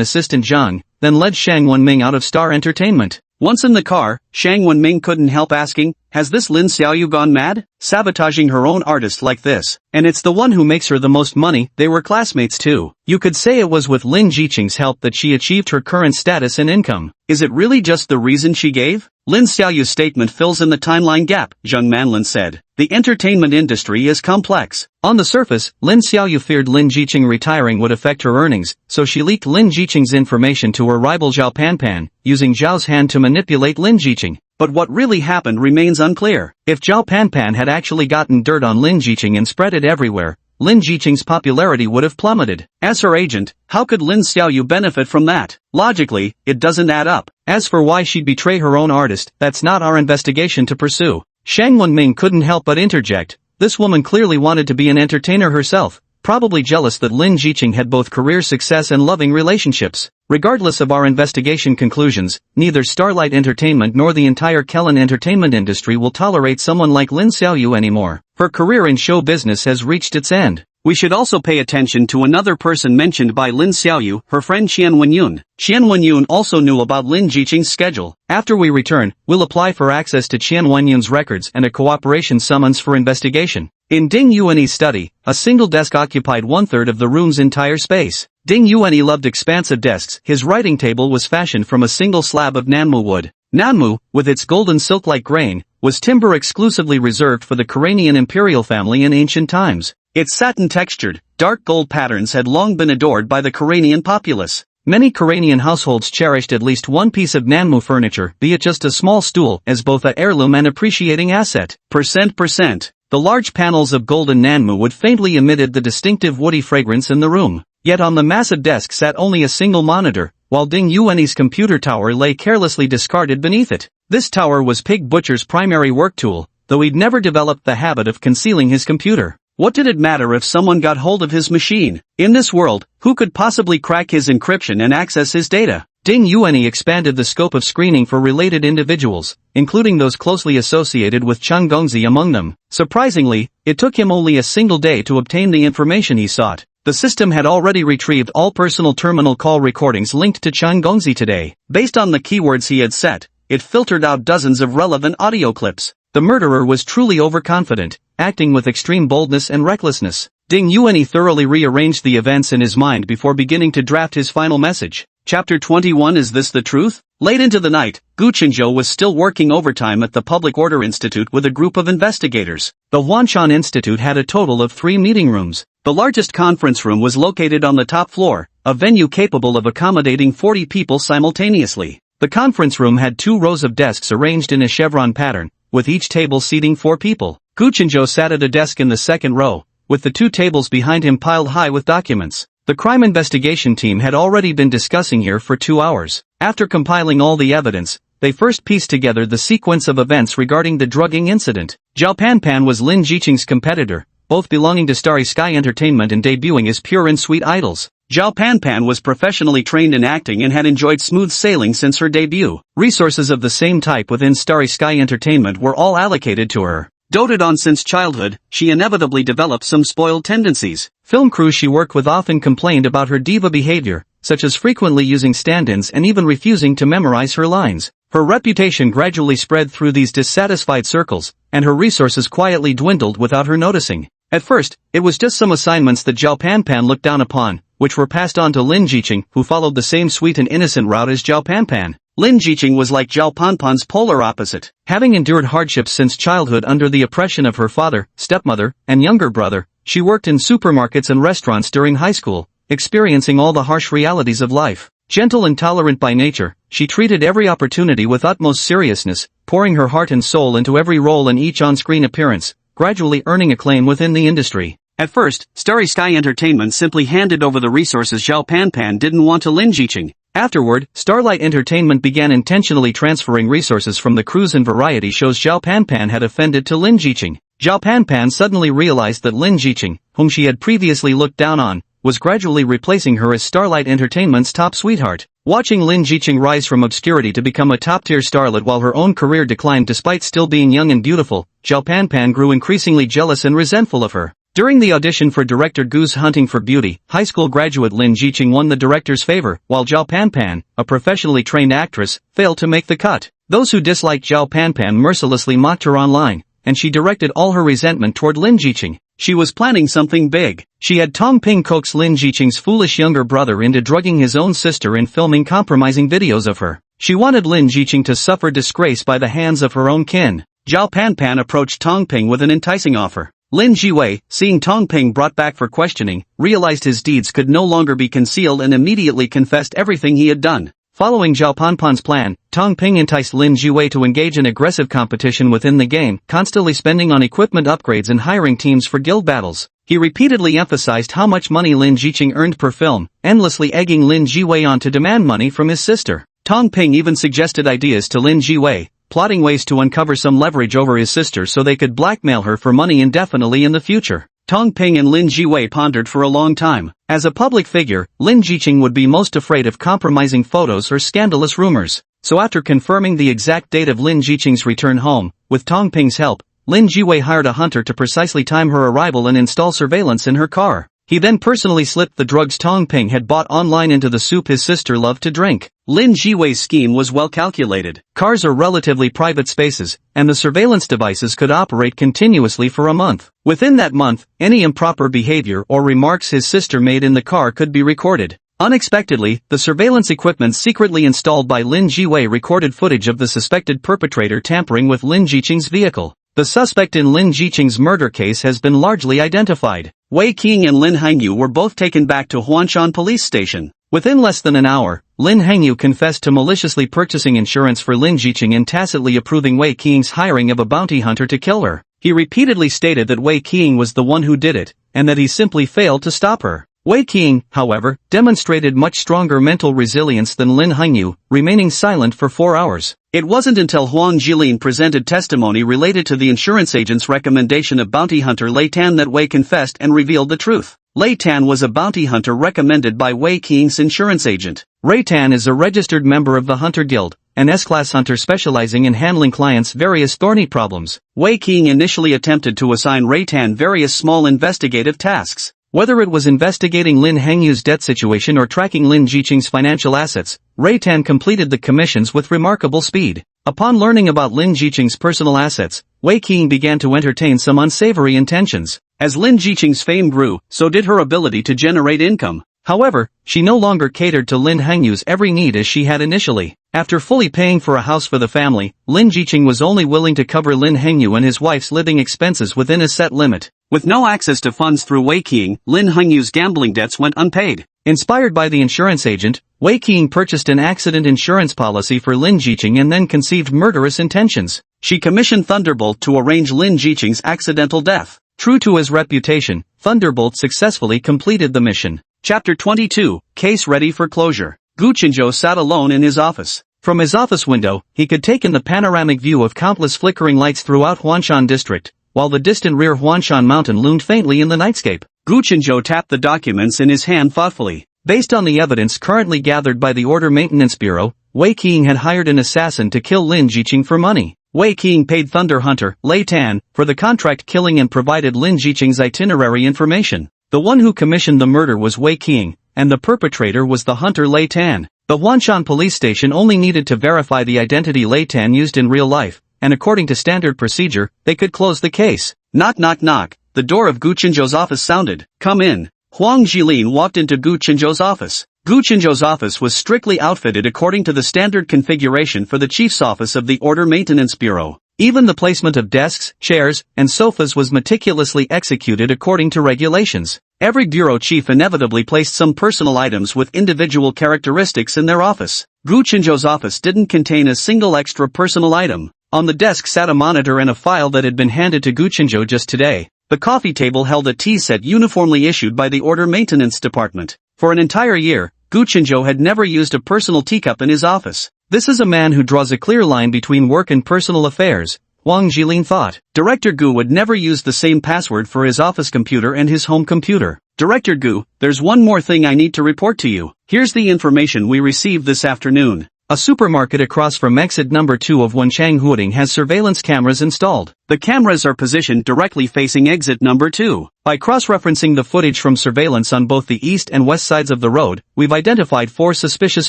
Speaker 2: Assistant Zhang, then led Shang Wenming out of Star Entertainment.
Speaker 1: Once in the car, Shang Wenming couldn't help asking, has this Lin Xiaoyu gone mad? Sabotaging her own artist like this.
Speaker 2: And it's the one who makes her the most money. They were classmates too. You could say it was with Lin Jiqing's help that she achieved her current status and income.
Speaker 1: Is it really just the reason she gave? Lin Xiaoyu's statement fills in the timeline gap, Zhang Manlin said. The entertainment industry is complex.
Speaker 2: On the surface, Lin Xiaoyu feared Lin Jiqing retiring would affect her earnings, so she leaked Lin Jiqing's information to her rival Zhao Panpan, using Zhao's hand to manipulate Lin Jiqing.
Speaker 1: But what really happened remains unclear.
Speaker 2: If Zhao Panpan had actually gotten dirt on Lin Jiqing and spread it everywhere, Lin Jiqing's popularity would have plummeted.
Speaker 1: As her agent, how could Lin Xiaoyu benefit from that? Logically, it doesn't add up.
Speaker 2: As for why she'd betray her own artist, that's not our investigation to pursue. Shang Wenming couldn't help but interject. This woman clearly wanted to be an entertainer herself, probably jealous that Lin Jiqing had both career success and loving relationships. Regardless of our investigation conclusions, neither Starlight Entertainment nor the entire Kellen entertainment industry will tolerate someone like Lin Xiaoyu anymore. Her career in show business has reached its end.
Speaker 1: We should also pay attention to another person mentioned by Lin Xiaoyu, her friend Qian Wenyun. Qian Wenyun also knew about Lin Jiqing's schedule.
Speaker 2: After we return, we'll apply for access to Qian Wenyun's records and a cooperation summons for investigation. In Ding Yuanyi's study, a single desk occupied one-third of the room's entire space. Ding Yuanyi loved expansive desks. His writing table was fashioned from a single slab of Nanmu wood. Nanmu, with its golden silk-like grain, was timber exclusively reserved for the Korean imperial family in ancient times. Its satin-textured, dark gold patterns had long been adored by the Korean populace. Many Korean households cherished at least one piece of Nanmu furniture, be it just a small stool, as both an heirloom and appreciating asset. %. The large panels of golden Nanmu would faintly emitted the distinctive woody fragrance in the room. Yet on the massive desk sat only a single monitor, while Ding Yuanyi's computer tower lay carelessly discarded beneath it. This tower was Pig Butcher's primary work tool, though he'd never developed the habit of concealing his computer. What did it matter if someone got hold of his machine? In this world, who could possibly crack his encryption and access his data? Ding Yuanyi expanded the scope of screening for related individuals, including those closely associated with Chang Gongzi among them. Surprisingly, it took him only a single day to obtain the information he sought. The system had already retrieved all personal terminal call recordings linked to Chang Gongzi today. Based on the keywords he had set, it filtered out dozens of relevant audio clips. The murderer was truly overconfident, acting with extreme boldness and recklessness. Ding Yuanyi thoroughly rearranged the events in his mind before beginning to draft his final message. Chapter 21. Is this the truth? Late into the night, Gu Qinzhou was still working overtime at the Public Order Institute with a group of investigators. The Huanshan Institute had a total of 3 meeting rooms. The largest conference room was located on the top floor, a venue capable of accommodating 40 people simultaneously. The conference room had 2 rows of desks arranged in a chevron pattern, with each table seating 4 people. Gu Qinzhou sat at a desk in the second row, with the 2 tables behind him piled high with documents. The crime investigation team had already been discussing here for 2 hours. After compiling all the evidence, they first pieced together the sequence of events regarding the drugging incident. Zhao Panpan was Lin Jiqing's competitor, both belonging to Starry Sky Entertainment and debuting as pure and sweet idols. Zhao Panpan was professionally trained in acting and had enjoyed smooth sailing since her debut. Resources of the same type within Starry Sky Entertainment were all allocated to her. Doted on since childhood, she inevitably developed some spoiled tendencies. Film crews she worked with often complained about her diva behavior, such as frequently using stand-ins and even refusing to memorize her lines. Her reputation gradually spread through these dissatisfied circles, and her resources quietly dwindled without her noticing. At first, it was just some assignments that Zhao Panpan looked down upon, which were passed on to Lin Jiqing, who followed the same sweet and innocent route as Zhao Panpan. Lin Jiqing was like Zhao Panpan's polar opposite. Having endured hardships since childhood under the oppression of her father, stepmother, and younger brother, she worked in supermarkets and restaurants during high school, experiencing all the harsh realities of life. Gentle and tolerant by nature, she treated every opportunity with utmost seriousness, pouring her heart and soul into every role and each on-screen appearance, gradually earning acclaim within the industry. At first, Starry Sky Entertainment simply handed over the resources Zhao Panpan didn't want to Lin Jiqing. Afterward, Starlight Entertainment began intentionally transferring resources from the cruise and variety shows Zhao Panpan had offended to Lin Jiqing. Zhao Panpan suddenly realized that Lin Jiqing, whom she had previously looked down on, was gradually replacing her as Starlight Entertainment's top sweetheart. Watching Lin Jiqing rise from obscurity to become a top-tier starlet while her own career declined despite still being young and beautiful, Zhao Panpan grew increasingly jealous and resentful of her. During the audition for director Gu's Hunting for Beauty, high school graduate Lin Jiqing won the director's favor, while Zhao Panpan, a professionally trained actress, failed to make the cut. Those who disliked Zhao Panpan mercilessly mocked her online, and she directed all her resentment toward Lin Jiqing. She was planning something big. She had Tong Ping coax Lin Jiqing's foolish younger brother into drugging his own sister and filming compromising videos of her. She wanted Lin Jiqing to suffer disgrace by the hands of her own kin. Zhao Panpan approached Tong Ping with an enticing offer. Lin Jiwei, seeing Tong Ping brought back for questioning, realized his deeds could no longer be concealed and immediately confessed everything he had done. Following Zhao Panpan's plan, Tong Ping enticed Lin Jiwei to engage in aggressive competition within the game, constantly spending on equipment upgrades and hiring teams for guild battles. He repeatedly emphasized how much money Lin Jiqing earned per film, endlessly egging Lin Jiwei on to demand money from his sister. Tong Ping even suggested ideas to Lin Jiwei, plotting ways to uncover some leverage over his sister so they could blackmail her for money indefinitely in the future. Tong Ping and Lin Jiwei pondered for a long time. As a public figure, Lin Jiqing would be most afraid of compromising photos or scandalous rumors. So after confirming the exact date of Lin Jiqing's return home, with Tong Ping's help, Lin Jiwei hired a hunter to precisely time her arrival and install surveillance in her car. He then personally slipped the drugs Tong Ping had bought online into the soup his sister loved to drink. Lin Jiwei's scheme was well calculated. Cars are relatively private spaces, and the surveillance devices could operate continuously for a month. Within that month, any improper behavior or remarks his sister made in the car could be recorded. Unexpectedly, the surveillance equipment secretly installed by Lin Jiwei recorded footage of the suspected perpetrator tampering with Lin Jiqing's vehicle. The suspect in Lin Jiqing's murder case has been largely identified. Wei Qing and Lin Hangyu were both taken back to Huanshan police station. Within less than an hour, Lin Hangyu confessed to maliciously purchasing insurance for Lin Jiqing and tacitly approving Wei Qing's hiring of a bounty hunter to kill her. He repeatedly stated that Wei Qing was the one who did it, and that he simply failed to stop her. Wei Qing, however, demonstrated much stronger mental resilience than Lin Hangyu, remaining silent for 4 hours. It wasn't until Huang Jilin presented testimony related to the insurance agent's recommendation of bounty hunter Lei Tan that Wei confessed and revealed the truth. Lei Tan was a bounty hunter recommended by Wei Qing's insurance agent. Lei Tan is a registered member of the Hunter Guild, an S-class hunter specializing in handling clients' various thorny problems. Wei Qing initially attempted to assign Lei Tan various small investigative tasks. Whether it was investigating Lin Hangyu's debt situation or tracking Lin Jiqing's financial assets, Lei Tan completed the commissions with remarkable speed. Upon learning about Lin Jiqing's personal assets, Wei Qing began to entertain some unsavory intentions. As Lin Jiqing's fame grew, so did her ability to generate income. However, she no longer catered to Lin Hangyu's every need as she had initially. After fully paying for a house for the family, Lin Jiqing was only willing to cover Lin Hangyu and his wife's living expenses within a set limit. With no access to funds through Wei Qing, Lin Hangyu's gambling debts went unpaid. Inspired by the insurance agent, Wei Qing purchased an accident insurance policy for Lin Jiqing and then conceived murderous intentions. She commissioned Thunderbolt to arrange Lin Jiqing's accidental death. True to his reputation, Thunderbolt successfully completed the mission. Chapter 22, Case Ready for Closure.
Speaker 1: Gu Chenzhou sat alone in his office.
Speaker 2: From his office window, he could take in the panoramic view of countless flickering lights throughout Huanshan district, while the distant rear Huanshan mountain loomed faintly in the nightscape.
Speaker 1: Gu Chenzhou tapped the documents in his hand thoughtfully.
Speaker 2: Based on the evidence currently gathered by the Order Maintenance Bureau, Wei Qing had hired an assassin to kill Lin Jiqing for money. Wei Qing paid Thunder Hunter, Lei Tan, for the contract killing and provided Lin Jiqing's itinerary information. The one who commissioned the murder was Wei Qing, and the perpetrator was the hunter Lei Tan. The Huanshan police station only needed to verify the identity Lei Tan used in real life, and according to standard procedure, they could close the case.
Speaker 1: Knock knock knock, the door of Gu Chenzhou's office sounded. Come in. Huang Jilin walked into Gu Chenzhou's office. Gu Chenzhou's office was strictly outfitted according to the standard configuration for the chief's office of the Order Maintenance Bureau. Even the placement of desks, chairs, and sofas was meticulously executed according to regulations. Every bureau chief inevitably placed some personal items with individual characteristics in their office. Gu Chenzhou's office didn't contain a single extra personal item. On the desk sat a monitor and a file that had been handed to Gu Chenzhou just today. The coffee table held a tea set uniformly issued by the Order Maintenance Department. For an entire year, Gu Chenzhou had never used a personal teacup in his office. This is a man who draws a clear line between work and personal affairs, Huang Jilin thought. Director Gu would never use the same password for his office computer and his home computer. Director Gu, there's one more thing I need to report to you. Here's the information we received this afternoon. A supermarket across from exit number 2 of Wenchang Huading has surveillance cameras installed. The cameras are positioned directly facing exit number 2. By cross-referencing the footage from surveillance on both the east and west sides of the road, we've identified 4 suspicious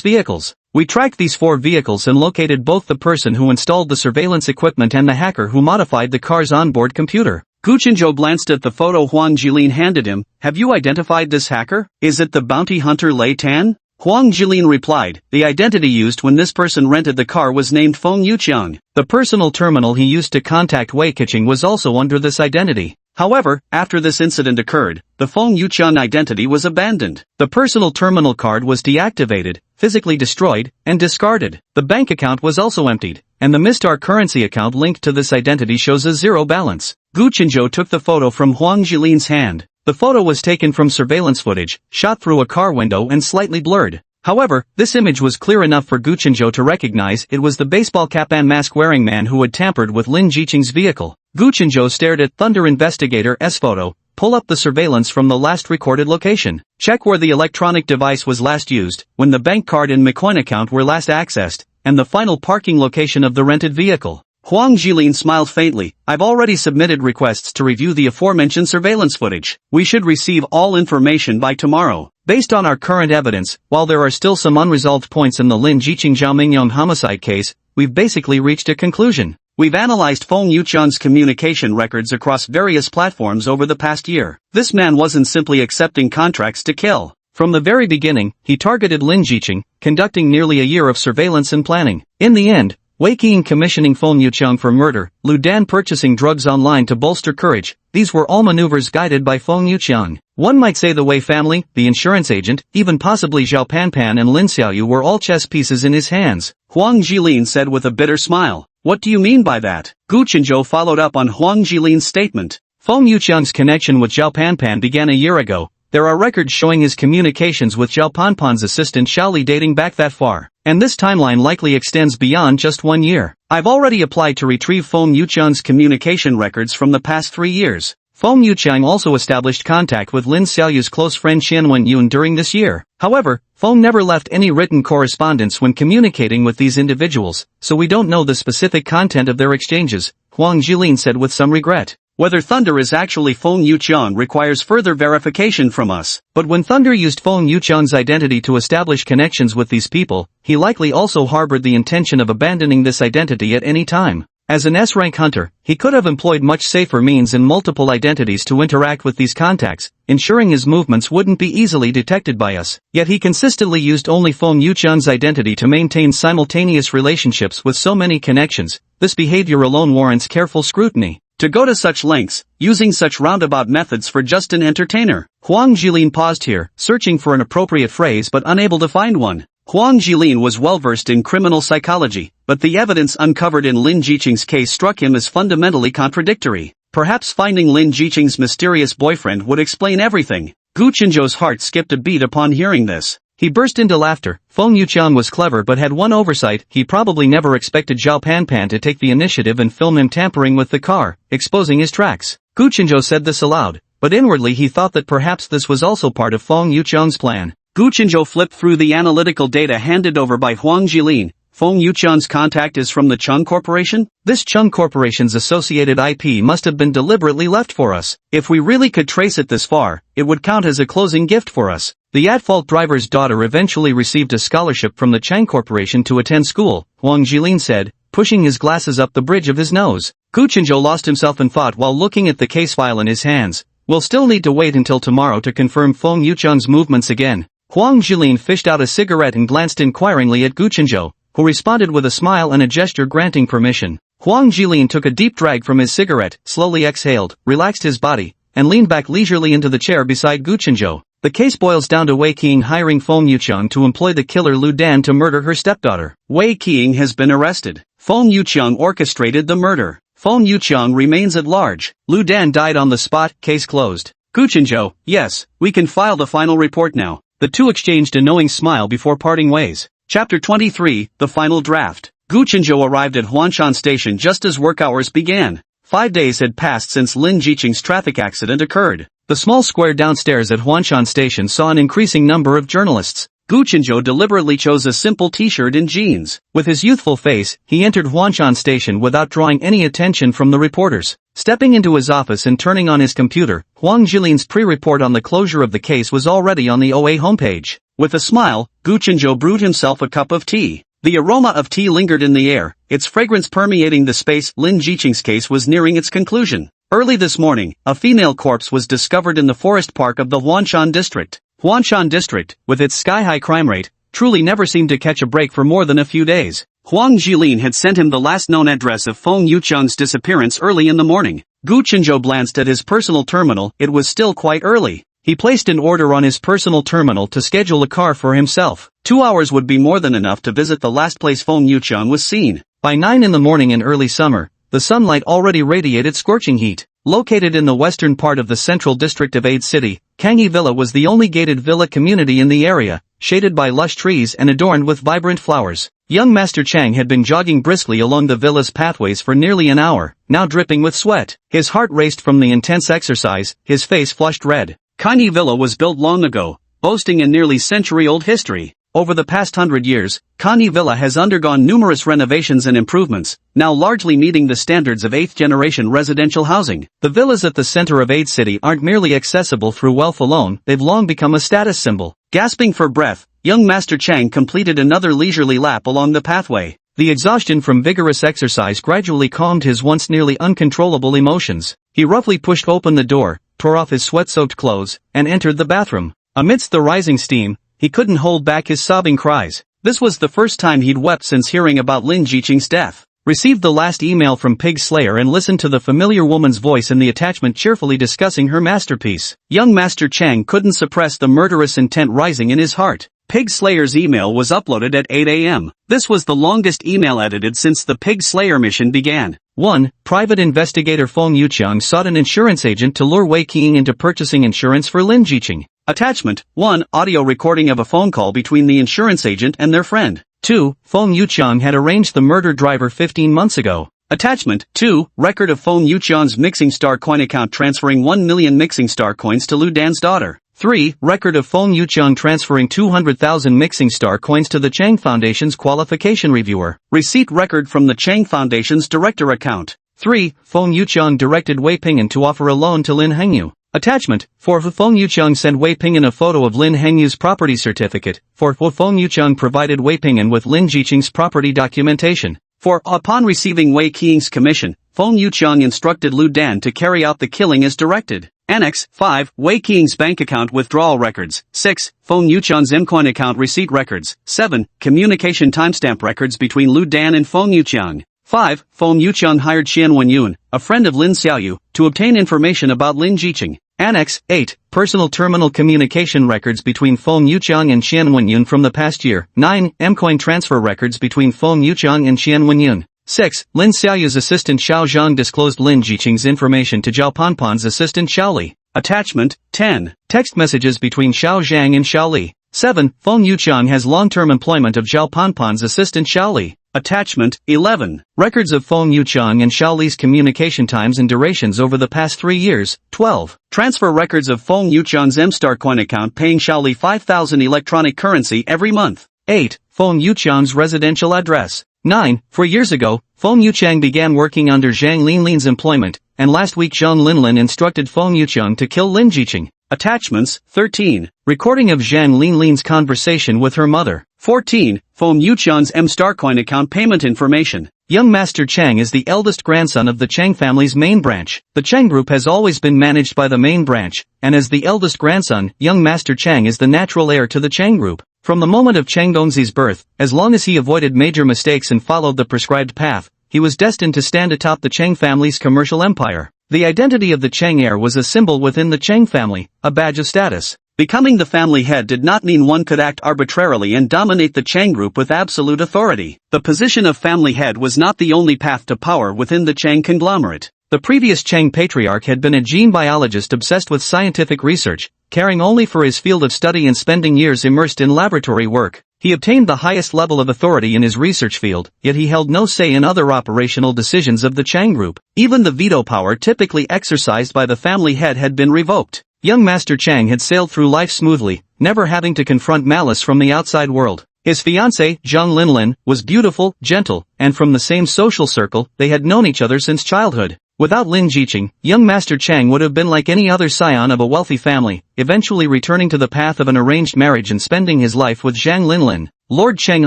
Speaker 1: vehicles. We tracked these 4 vehicles and located both the person who installed the surveillance equipment and the hacker who modified the car's onboard computer. Gu Chenzhou glanced at the photo Huang Jilin handed him. Have you identified this hacker? Is it the bounty hunter Lei Tan? Huang Jilin replied, the identity used when this person rented the car was named Feng Yuqiang. The personal terminal he used to contact Wei Qiqing was also under this identity. However, after this incident occurred, the Feng Yuqiang identity was abandoned. The personal terminal card was deactivated, physically destroyed, and discarded. The bank account was also emptied, and the Mistar currency account linked to this identity shows a zero balance. Gu Chenzhou took the photo from Huang Jilin's hand. The photo was taken from surveillance footage, shot through a car window and slightly blurred. However, this image was clear enough for Gu Chenzhou to recognize it was the baseball cap and mask-wearing man who had tampered with Lin Jiqing's vehicle. Gu Chenzhou stared at Thunder Investigator's photo. Pull up the surveillance from the last recorded location. Check where the electronic device was last used, when the bank card and McCoin account were last accessed, and the final parking location of the rented vehicle. Huang Jilin smiled faintly. I've already submitted requests to review the aforementioned surveillance footage. We should receive all information by tomorrow. Based on our current evidence, while there are still some unresolved points in the Lin Jiqing Zhaomingyong homicide case, we've basically reached a conclusion. We've analyzed Feng Yuqiang's communication records across various platforms over the past year. This man wasn't simply accepting contracts to kill. From the very beginning, he targeted Lin Jiqing, conducting nearly a year of surveillance and planning. In the end, Wei Qing commissioning Feng Yuqiang for murder, Lu Dan purchasing drugs online to bolster courage, these were all maneuvers guided by Feng Yuqiang. One might say the Wei family, the insurance agent, even possibly Zhao Panpan and Lin Xiaoyu were all chess pieces in his hands. Huang Jilin said with a bitter smile. What do you mean by that? Gu Chenzhou followed up on Huang Jilin's statement. Feng Yuqiang's connection with Zhao Panpan began a year ago. There are records showing his communications with Zhao Panpan's assistant Xiaoli dating back that far. And this timeline likely extends beyond just 1 year. I've already applied to retrieve Feng Yuqiang's communication records from the past 3 years. Feng Yuqiang also established contact with Lin Xiaoyu's close friend Xianwen Yun during this year. However, Feng never left any written correspondence when communicating with these individuals, so we don't know the specific content of their exchanges, Huang Jilin said with some regret. Whether Thunder is actually Feng Yuqiang requires further verification from us. But when Thunder used Feng Yuqiang's identity to establish connections with these people, he likely also harbored the intention of abandoning this identity at any time. As an S-rank hunter, he could have employed much safer means and multiple identities to interact with these contacts, ensuring his movements wouldn't be easily detected by us. Yet he consistently used only Feng Yuqiang's identity to maintain simultaneous relationships with so many connections. This behavior alone warrants careful scrutiny. To go to such lengths, using such roundabout methods for just an entertainer. Huang Jilin paused here, searching for an appropriate phrase but unable to find one. Huang Jilin was well-versed in criminal psychology, but the evidence uncovered in Lin Jiqing's case struck him as fundamentally contradictory. Perhaps finding Lin Jiqing's mysterious boyfriend would explain everything. Gu Chenzhou's heart skipped a beat upon hearing this.
Speaker 2: He burst into laughter. Feng Yuqiang was clever but had one oversight. He probably never expected Zhao Panpan to take the initiative and film him tampering with the car, exposing his tracks. Gu Qinzhou said this aloud, but inwardly he thought that perhaps this was also part of Feng Yuqiang's plan.
Speaker 1: Gu Qinzhou flipped through the analytical data handed over by Huang Jilin. Feng Yuqiang's contact is from the Chung Corporation?
Speaker 2: This Chung Corporation's associated IP must have been deliberately left for us. If we really could trace it this far, it would count as a closing gift for us. The at-fault driver's daughter eventually received a scholarship from the Chang Corporation to attend school, Huang Jilin said, pushing his glasses up the bridge of his nose. Gu Qinzhou lost himself in thought while looking at the case file in his hands. We'll still need to wait until tomorrow to confirm Feng Yuqiang's movements again. Huang Jilin fished out a cigarette and glanced inquiringly at Gu Qinzhou, who responded with a smile and a gesture granting permission. Huang Jilin took a deep drag from his cigarette, slowly exhaled, relaxed his body, and leaned back leisurely into the chair beside Gu Qinzhou. The case boils down to Wei Qing hiring Feng Yuqiang to employ the killer Lu Dan to murder her stepdaughter.
Speaker 1: Wei Qing has been arrested. Feng Yuqiang orchestrated the murder. Feng Yuqiang remains at large. Lu Dan died on the spot, case closed. Gu Qinzhou, yes, we can file the final report now. The two exchanged a knowing smile before parting ways. Chapter 23, The Final Draft. Gu Qinzhou arrived at Huanshan Station just as work hours began. 5 days had passed since Lin Jiqing's traffic accident occurred. The small square downstairs at Huanshan Station saw an increasing number of journalists. Gu Qinzhou deliberately chose a simple t-shirt and jeans. With his youthful face, he entered Huanshan Station without drawing any attention from the reporters. Stepping into his office and turning on his computer, Huang Jilin's pre-report on the closure of the case was already on the OA homepage. With a smile, Gu Qinzhou brewed himself a cup of tea. The aroma of tea lingered in the air, its fragrance permeating the space. Lin Jiqing's case was nearing its conclusion. Early this morning, a female corpse was discovered in the forest park of the Huanshan district. Huanshan district, with its sky-high crime rate, truly never seemed to catch a break for more than a few days. Huang Jilin had sent him the last known address of Feng Yuqiang's disappearance early in the morning. Gu Qinzhou glanced at his personal terminal. It was still quite early. He placed an order on his personal terminal to schedule a car for himself. 2 hours would be more than enough to visit the last place Feng Yuqiang was seen. By 9 in the morning in early summer, the sunlight already radiated scorching heat. Located in the western part of the central district of Ade City, Kangyi Villa was the only gated villa community in the area, shaded by lush trees and adorned with vibrant flowers. Young Master Chang had been jogging briskly along the villa's pathways for nearly an hour, now dripping with sweat. His heart raced from the intense exercise, his face flushed red. Kangyi Villa was built long ago, boasting a nearly century-old history. Over the past 100 years, Kangyi Villa has undergone numerous renovations and improvements, now largely meeting the standards of 8th-generation residential housing. The villas at the center of Ade City aren't merely accessible through wealth alone, they've long become a status symbol. Gasping for breath, young Master Chang completed another leisurely lap along the pathway. The exhaustion from vigorous exercise gradually calmed his once nearly uncontrollable emotions. He roughly pushed open the door, tore off his sweat-soaked clothes, and entered the bathroom. Amidst the rising steam, he couldn't hold back his sobbing cries. This was the first time he'd wept since hearing about Lin Jiqing's death. Received the last email from Pig Slayer and listened to the familiar woman's voice in the attachment cheerfully discussing her masterpiece. Young Master Chang couldn't suppress the murderous intent rising in his heart. Pig Slayer's email was uploaded at 8 a.m. This was the longest email edited since the Pig Slayer mission began. 1. Private investigator Feng Yuqiang sought an insurance agent to lure Wei Qing into purchasing insurance for Lin Jiqing. Attachment 1. Audio recording of a phone call between the insurance agent and their friend. 2. Feng Yuqiang had arranged the murder driver 15 months ago. Attachment 2. Record of Feng Yuqiang's Mixing Star coin account transferring 1 million Mixing Star coins to Lu Dan's daughter. 3. Record of Feng Yuqiang transferring 200,000 Mixing Star coins to the Chang Foundation's qualification reviewer. Receipt record from the Chang Foundation's director account. 3. Feng Yuqiang directed Wei Ping'an to offer a loan to Lin Hengyu. Attachment 4. Feng Yuqiang sent Wei Ping'an a photo of Lin Hengyu's property certificate. 5. Feng Yuqiang provided Wei Ping'an with Lin Jiqing's property documentation. 4. Upon receiving Wei Qing's commission, Feng Yuqiang instructed Lu Dan to carry out the killing as directed. Annex 5. Wei Qing's bank account withdrawal records. 6. Feng Yuqiang's Mcoin account receipt records. 7. Communication timestamp records between Lu Dan and Feng Yuqiang. 5. Feng Yuqiang hired Xian Wenyun, a friend of Lin Xiaoyu, to obtain information about Lin Jiqing. Annex 8. Personal terminal communication records between Feng Yuqiang and Xian Wenyun from the past year. 9. Mcoin transfer records between Feng Yuqiang and Xian Wenyun. 6. Lin Xiaoyu's assistant Xiao Zhang disclosed Lin Jiqing's information to Zhao Panpan's assistant Xiao Li. Attachment 10. Text messages between Xiao Zhang and Xiao Li.
Speaker 2: 7. Feng Yuqiang has long-term employment of Zhao Panpan's assistant Xiao Li.
Speaker 1: Attachment 11.
Speaker 2: Records of Feng Yuqiang and Xiao Li's communication times and durations over the past 3 years. 12.
Speaker 1: Transfer records of Feng Yuqiang's M-Star coin account paying Xiao Li 5,000 electronic currency every month.
Speaker 2: 8. Feng Yuqiang's residential address. 9. 4 years ago, Feng Yuqiang began working under Zhang Linlin's employment, and last week Zhang Linlin instructed Feng Yuqiang to kill Lin Jiqing.
Speaker 1: Attachments 13.
Speaker 2: Recording of Zhang Linlin's conversation with her mother.
Speaker 1: 14. Feng Yuqiang's M-Star coin account payment information.
Speaker 2: Young Master Chang is the eldest grandson of the Chang family's main branch. The Chang group has always been managed by the main branch, and as the eldest grandson, young Master Chang is the natural heir to the Chang group. From the moment of Chang Dongzi's birth, as long as he avoided major mistakes and followed the prescribed path, he was destined to stand atop the Chang family's commercial empire. The identity of the Chang heir was a symbol within the Chang family, a badge of status.
Speaker 1: Becoming the family head did not mean one could act arbitrarily and dominate the Chang group with absolute authority. The position of family head was not the only path to power within the Chang conglomerate.
Speaker 2: The previous Chang patriarch had been a gene biologist obsessed with scientific research, caring only for his field of study and spending years immersed in laboratory work. He obtained the highest level of authority in his research field, yet he held no say in other operational decisions of the Chang group. Even the veto power typically exercised by the family head had been revoked. Young Master Chang had sailed through life smoothly, never having to confront malice from the outside world. His fiancée, Zhang Linlin, was beautiful, gentle, and from the same social circle, they had known each other since childhood. Without Lin Jiqing, young Master Chang would have been like any other scion of a wealthy family, eventually returning to the path of an arranged marriage and spending his life with Zhang Linlin. Lord Cheng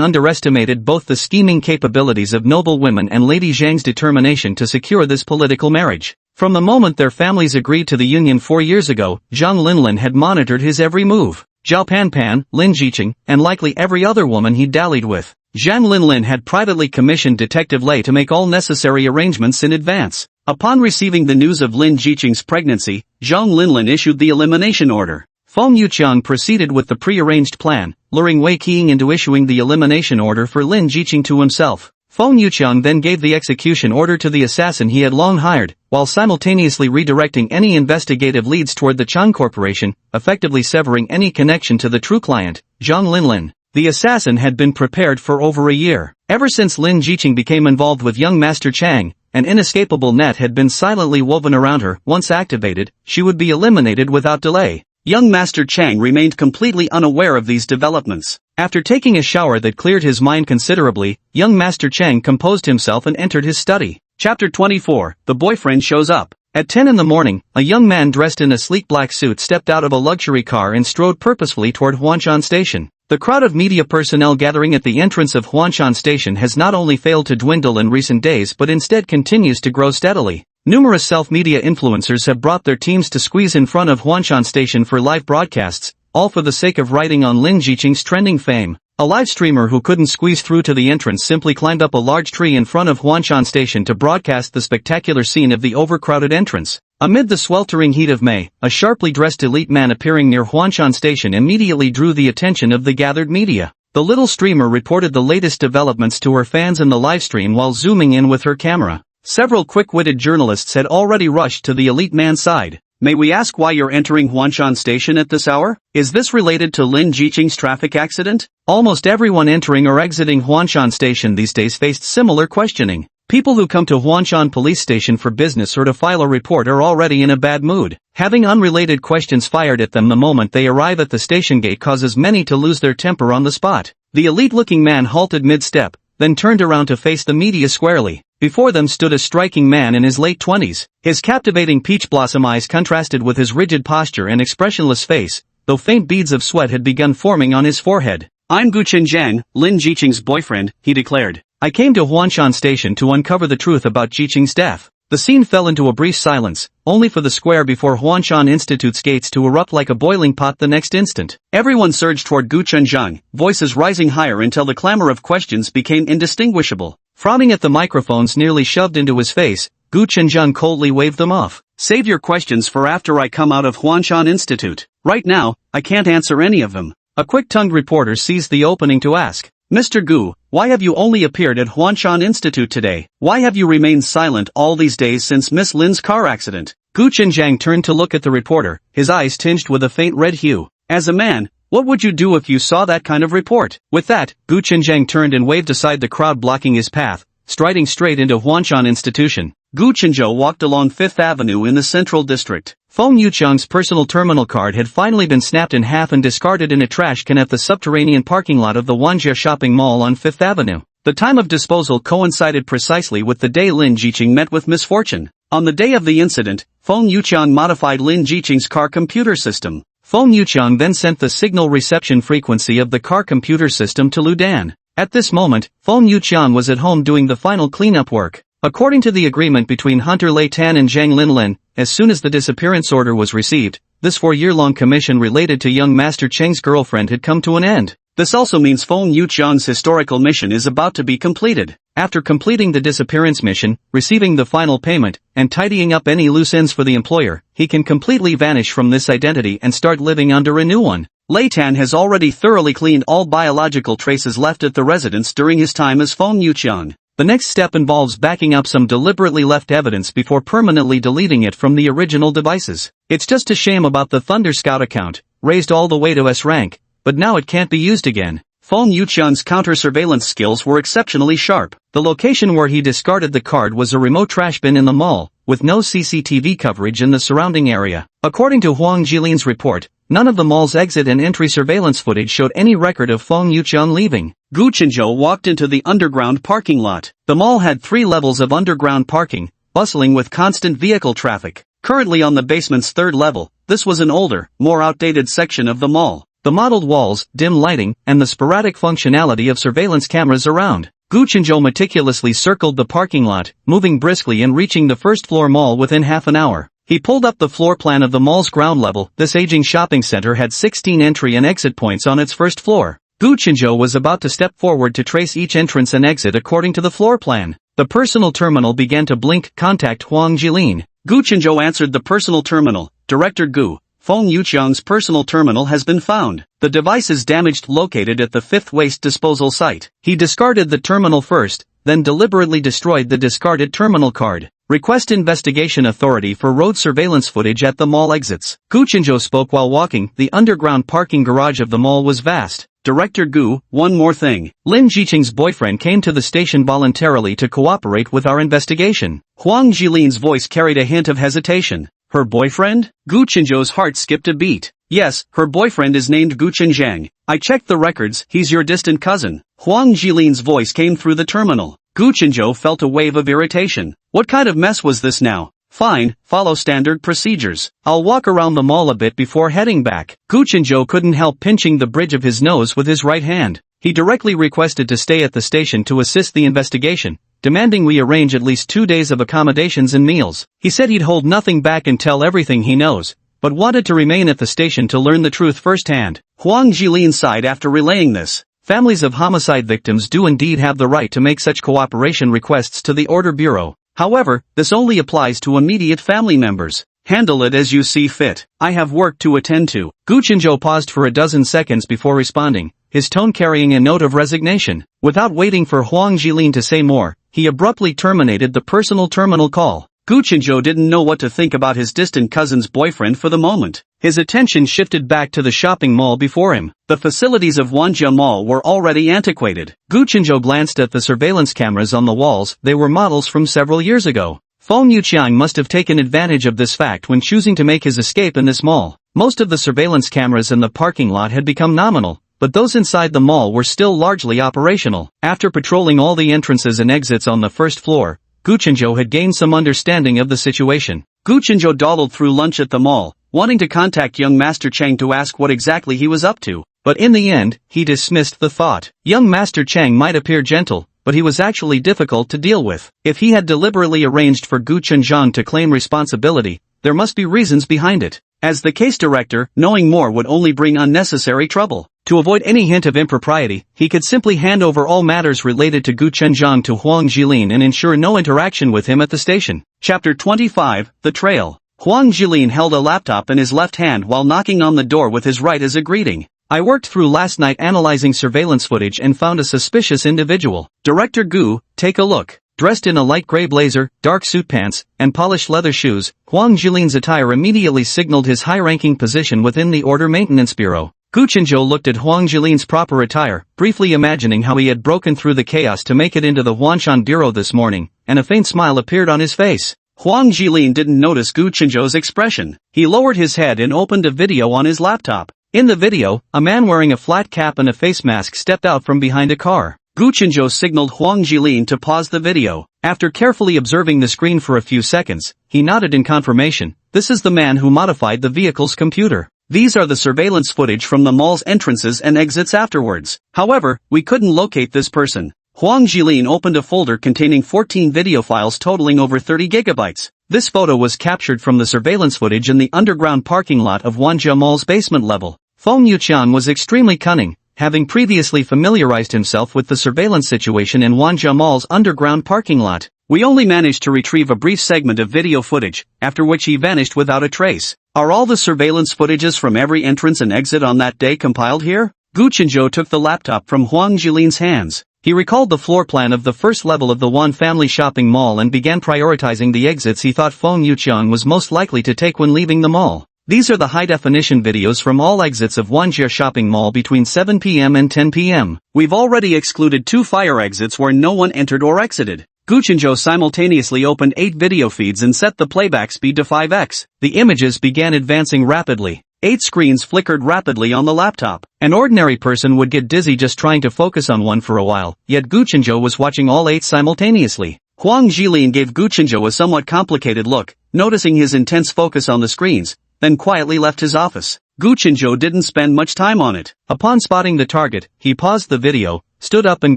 Speaker 2: underestimated both the scheming capabilities of noble women and Lady Zhang's determination to secure this political marriage. From the moment their families agreed to the union 4 years ago, Zhang Linlin had monitored his every move. Zhao Panpan, Lin Jiqing, and likely every other woman he dallied with. Zhang Linlin had privately commissioned Detective Lei to make all necessary arrangements in advance. Upon receiving the news of Lin Jiqing's pregnancy, Zhang Linlin issued the elimination order. Feng Yuqiang proceeded with the pre-arranged plan, luring Wei Qing into issuing the elimination order for Lin Jiqing to himself. Feng Yuqiang then gave the execution order to the assassin he had long hired, while simultaneously redirecting any investigative leads toward the Chang Corporation, effectively severing any connection to the true client, Zhang Linlin. The assassin had been prepared for over a year. Ever since Lin Jiqing became involved with young Master Chang, an inescapable net had been silently woven around her. Once activated, she would be eliminated without delay. Young Master Chang remained completely unaware of these developments. After taking a shower that cleared his mind considerably, young Master Chang composed himself and entered his study. Chapter 24, The Boyfriend Shows Up. At 10 in the morning, a young man dressed in a sleek black suit stepped out of a luxury car and strode purposefully toward Huanshan Station. The crowd of media personnel gathering at the entrance of Huanshan Station has not only failed to dwindle in recent days but instead continues to grow steadily. Numerous self-media influencers have brought their teams to squeeze in front of Huanshan Station for live broadcasts, all for the sake of riding on Lin Jiqing's trending fame. A live streamer who couldn't squeeze through to the entrance simply climbed up a large tree in front of Huanshan Station to broadcast the spectacular scene of the overcrowded entrance. Amid the sweltering heat of May, a sharply dressed elite man appearing near Huanshan Station immediately drew the attention of the gathered media. The little streamer reported the latest developments to her fans in the livestream while zooming in with her camera. Several quick-witted journalists had already rushed to the elite man's side. May we ask why you're entering Huanshan Station at this hour? Is this related to Lin Jiqing's traffic accident? Almost everyone entering or exiting Huanshan Station these days faced similar questioning. People who come to Huanshan Police Station for business or to file a report are already in a bad mood. Having unrelated questions fired at them the moment they arrive at the station gate causes many to lose their temper on the spot. The elite-looking man halted mid-step, then turned around to face the media squarely. Before them stood a striking man in his late 20s. His captivating peach blossom eyes contrasted with his rigid posture and expressionless face, though faint beads of sweat had begun forming on his forehead. "I'm Gu Qinjiang, Lin Jiqing's boyfriend," he declared. "I came to Huanshan Station to uncover the truth about Jiqing's death." The scene fell into a brief silence, only for the square before Huanshan Institute's gates to erupt like a boiling pot the next instant. Everyone surged toward Gu Qinjiang, voices rising higher until the clamor of questions became indistinguishable. Frowning at the microphones nearly shoved into his face, Gu Qinjiang coldly waved them off. "Save your questions for after I come out of Huanshan Institute. Right now, I can't answer any of them." A quick-tongued reporter seized the opening to ask, "Mr. Gu, why have you only appeared at Huanshan Institute today? Why have you remained silent all these days since Miss Lin's car accident?" Gu Qinjiang turned to look at the reporter, his eyes tinged with a faint red hue. "As a man, What would you do if you saw that kind of report? With that, Gu Qinzhang turned and waved aside the crowd blocking his path, striding straight into Huanshan Institution.
Speaker 1: Gu Qinzhou walked along 5th Avenue in the Central District.
Speaker 2: Feng Yuqiang's personal terminal card had finally been snapped in half and discarded in a trash can at the subterranean parking lot of the Wanjie shopping mall on 5th Avenue. The time of disposal coincided precisely with the day Lin Jiqing met with misfortune. On the day of the incident, Feng Yuqiang modified Lin Jiqing's car computer system. Feng Yuqiang then sent the signal reception frequency of the car computer system to Ludan. At this moment, Feng Yuqiang was at home doing the final cleanup work. According to the agreement between Hunter Lei Tan and Zhang Linlin, as soon as the disappearance order was received, this 4-year-long commission related to young Master Cheng's girlfriend had come to an end.
Speaker 1: This also means Feng Yuqiang's historical mission is about to be completed.
Speaker 2: After completing the disappearance mission, receiving the final payment, and tidying up any loose ends for the employer, he can completely vanish from this identity and start living under a new one.
Speaker 1: Lei Tan has already thoroughly cleaned all biological traces left at the residence during his time as Feng Yuqiang.
Speaker 2: The next step involves backing up some deliberately left evidence before permanently deleting it from the original devices. It's just a shame about the Thunder Scout account, raised all the way to S rank, but now it can't be used again.
Speaker 1: Feng Yuqiang's counter-surveillance skills were exceptionally sharp.
Speaker 2: The location where he discarded the card was a remote trash bin in the mall, with no CCTV coverage in the surrounding area. According to Huang Jilin's report, none of the mall's exit and entry surveillance footage showed any record of Feng Yuqiang leaving.
Speaker 1: Gu Qinzhou walked into the underground parking lot. The mall had 3 levels of underground parking, bustling with constant vehicle traffic. Currently on the basement's 3rd level, this was an older, more outdated section of the mall. The mottled walls, dim lighting, and the sporadic functionality of surveillance cameras around. Gu Qinzhou meticulously circled the parking lot, moving briskly and reaching the first-floor mall within half an hour. He pulled up the floor plan of the mall's ground level. This aging shopping center had 16 entry and exit points on its first floor. Gu Qinzhou was about to step forward to trace each entrance and exit according to the floor plan. The personal terminal began to blink. Contact Huang Jilin. Gu Qinzhou answered the personal terminal. Director Gu, Feng Yuqiang's personal terminal has been found. The device is damaged, located at the 5th waste disposal site.
Speaker 2: He discarded the terminal first, then deliberately destroyed the discarded terminal card. Request investigation authority for road surveillance footage at the mall exits. Gu Qinzhou spoke while walking. The underground parking garage of the mall was vast.
Speaker 1: Director Gu, one more thing.
Speaker 2: Lin Jiqing's boyfriend came to the station voluntarily to cooperate with our investigation.
Speaker 1: Huang Jilin's voice carried a hint of hesitation. Her boyfriend? Gu Qinzhou's heart skipped a beat. Yes, her boyfriend is named Gu Qinzhang. I checked the records, he's your distant cousin. Huang Jilin's voice came through the terminal. Gu Qinzhou felt a wave of irritation. What kind of mess was this now? Fine, follow standard procedures. I'll walk around the mall a bit before heading back.
Speaker 2: Gu Qinzhou couldn't help pinching the bridge of his nose with his right hand. He directly requested to stay at the station to assist the investigation, demanding we arrange at least 2 days of accommodations and meals. He said he'd hold nothing back and tell everything he knows, but wanted to remain at the station to learn the truth firsthand.
Speaker 1: Huang Jilin sighed after relaying this.
Speaker 2: Families of homicide victims do indeed have the right to make such cooperation requests to the Order Bureau.
Speaker 1: However, this only applies to immediate family members. Handle it as you see fit. I have work to attend to.
Speaker 2: Gu Qinzhou paused for a dozen seconds before responding, his tone carrying a note of resignation. Without waiting for Huang Jilin to say more, he abruptly terminated the personal terminal call.
Speaker 1: Gu Qinzhou didn't know what to think about his distant cousin's boyfriend for the moment. His attention shifted back to the shopping mall before him. The facilities of Wanjie Mall were already antiquated.
Speaker 2: Gu Qinzhou glanced at the surveillance cameras on the walls. They were models from several years ago. Feng Yuqiang must have taken advantage of this fact when choosing to make his escape in this mall. Most of the surveillance cameras in the parking lot had become nominal, but those inside the mall were still largely operational. After patrolling all the entrances and exits on the first floor, Gu Qinzhou had gained some understanding of the situation.
Speaker 1: Gu Qinzhou dawdled through lunch at the mall, wanting to contact young Master Cheng to ask what exactly he was up to.
Speaker 2: But in the end, he dismissed the thought. Young Master Cheng might appear gentle, but he was actually difficult to deal with. If he had deliberately arranged for Gu Qinzhang to claim responsibility, there must be reasons behind it.
Speaker 1: As the case director, knowing more would only bring unnecessary trouble.
Speaker 2: To avoid any hint of impropriety, he could simply hand over all matters related to Gu Qinzhang to Huang Jilin and ensure no interaction with him at the station.
Speaker 1: Chapter 25, The Trail. Huang Jilin held a laptop in his left hand while knocking on the door with his right as a greeting.
Speaker 2: I worked through last night analyzing surveillance footage and found a suspicious individual.
Speaker 1: Director Gu, take a look.
Speaker 2: Dressed in a light gray blazer, dark suit pants, and polished leather shoes, Huang Jilin's attire immediately signaled his high-ranking position within the Order Maintenance Bureau. Gu Chenzhou looked at Huang Jilin's proper attire, briefly imagining how he had broken through the chaos to make it into the Huanshan bureau this morning, and a faint smile appeared on his face.
Speaker 1: Huang Jilin didn't notice Gu Chenzhou's expression. He lowered his head and opened a video on his laptop. In the video, a man wearing a flat cap and a face mask stepped out from behind a car. Gu Chenzhou signaled Huang Jilin to pause the video. After carefully observing the screen for a few seconds, he nodded in confirmation. This is the man who modified the vehicle's computer. These are the surveillance footage from the mall's entrances and exits afterwards. However, we couldn't locate this person. Huang Jilin opened a folder containing 14 video files totaling over 30 gigabytes. This photo was captured from the surveillance footage in the underground parking lot of Wanjia Mall's basement level. Feng Yuqian was extremely cunning, having previously familiarized himself with the surveillance situation in Wanjia Mall's underground parking lot. We only managed to retrieve a brief segment of video footage, after which he vanished without a trace. Are all the surveillance footages from every entrance and exit on that day compiled here? Gu Chenzhou took the laptop from Huang Jilin's hands. He recalled the floor plan of the first level of the Wan Family Shopping Mall and began prioritizing the exits he thought Feng Yuqian was most likely to take when leaving the mall. These are the high-definition videos from all exits of Wanjia Shopping Mall between 7 p.m. and 10 p.m. We've already excluded 2 fire exits where no one entered or exited. Gu Chenzhou simultaneously opened 8 video feeds and set the playback speed to 5x. The images began advancing rapidly. 8 screens flickered rapidly on the laptop. An ordinary person would get dizzy just trying to focus on one for a while, yet Gu Chenzhou was watching all 8 simultaneously. Huang Jilin gave Gu Chenzhou a somewhat complicated look, noticing his intense focus on the screens, then quietly left his office. Gu Chenzhou didn't spend much time on it. Upon spotting the target, he paused the video, stood up and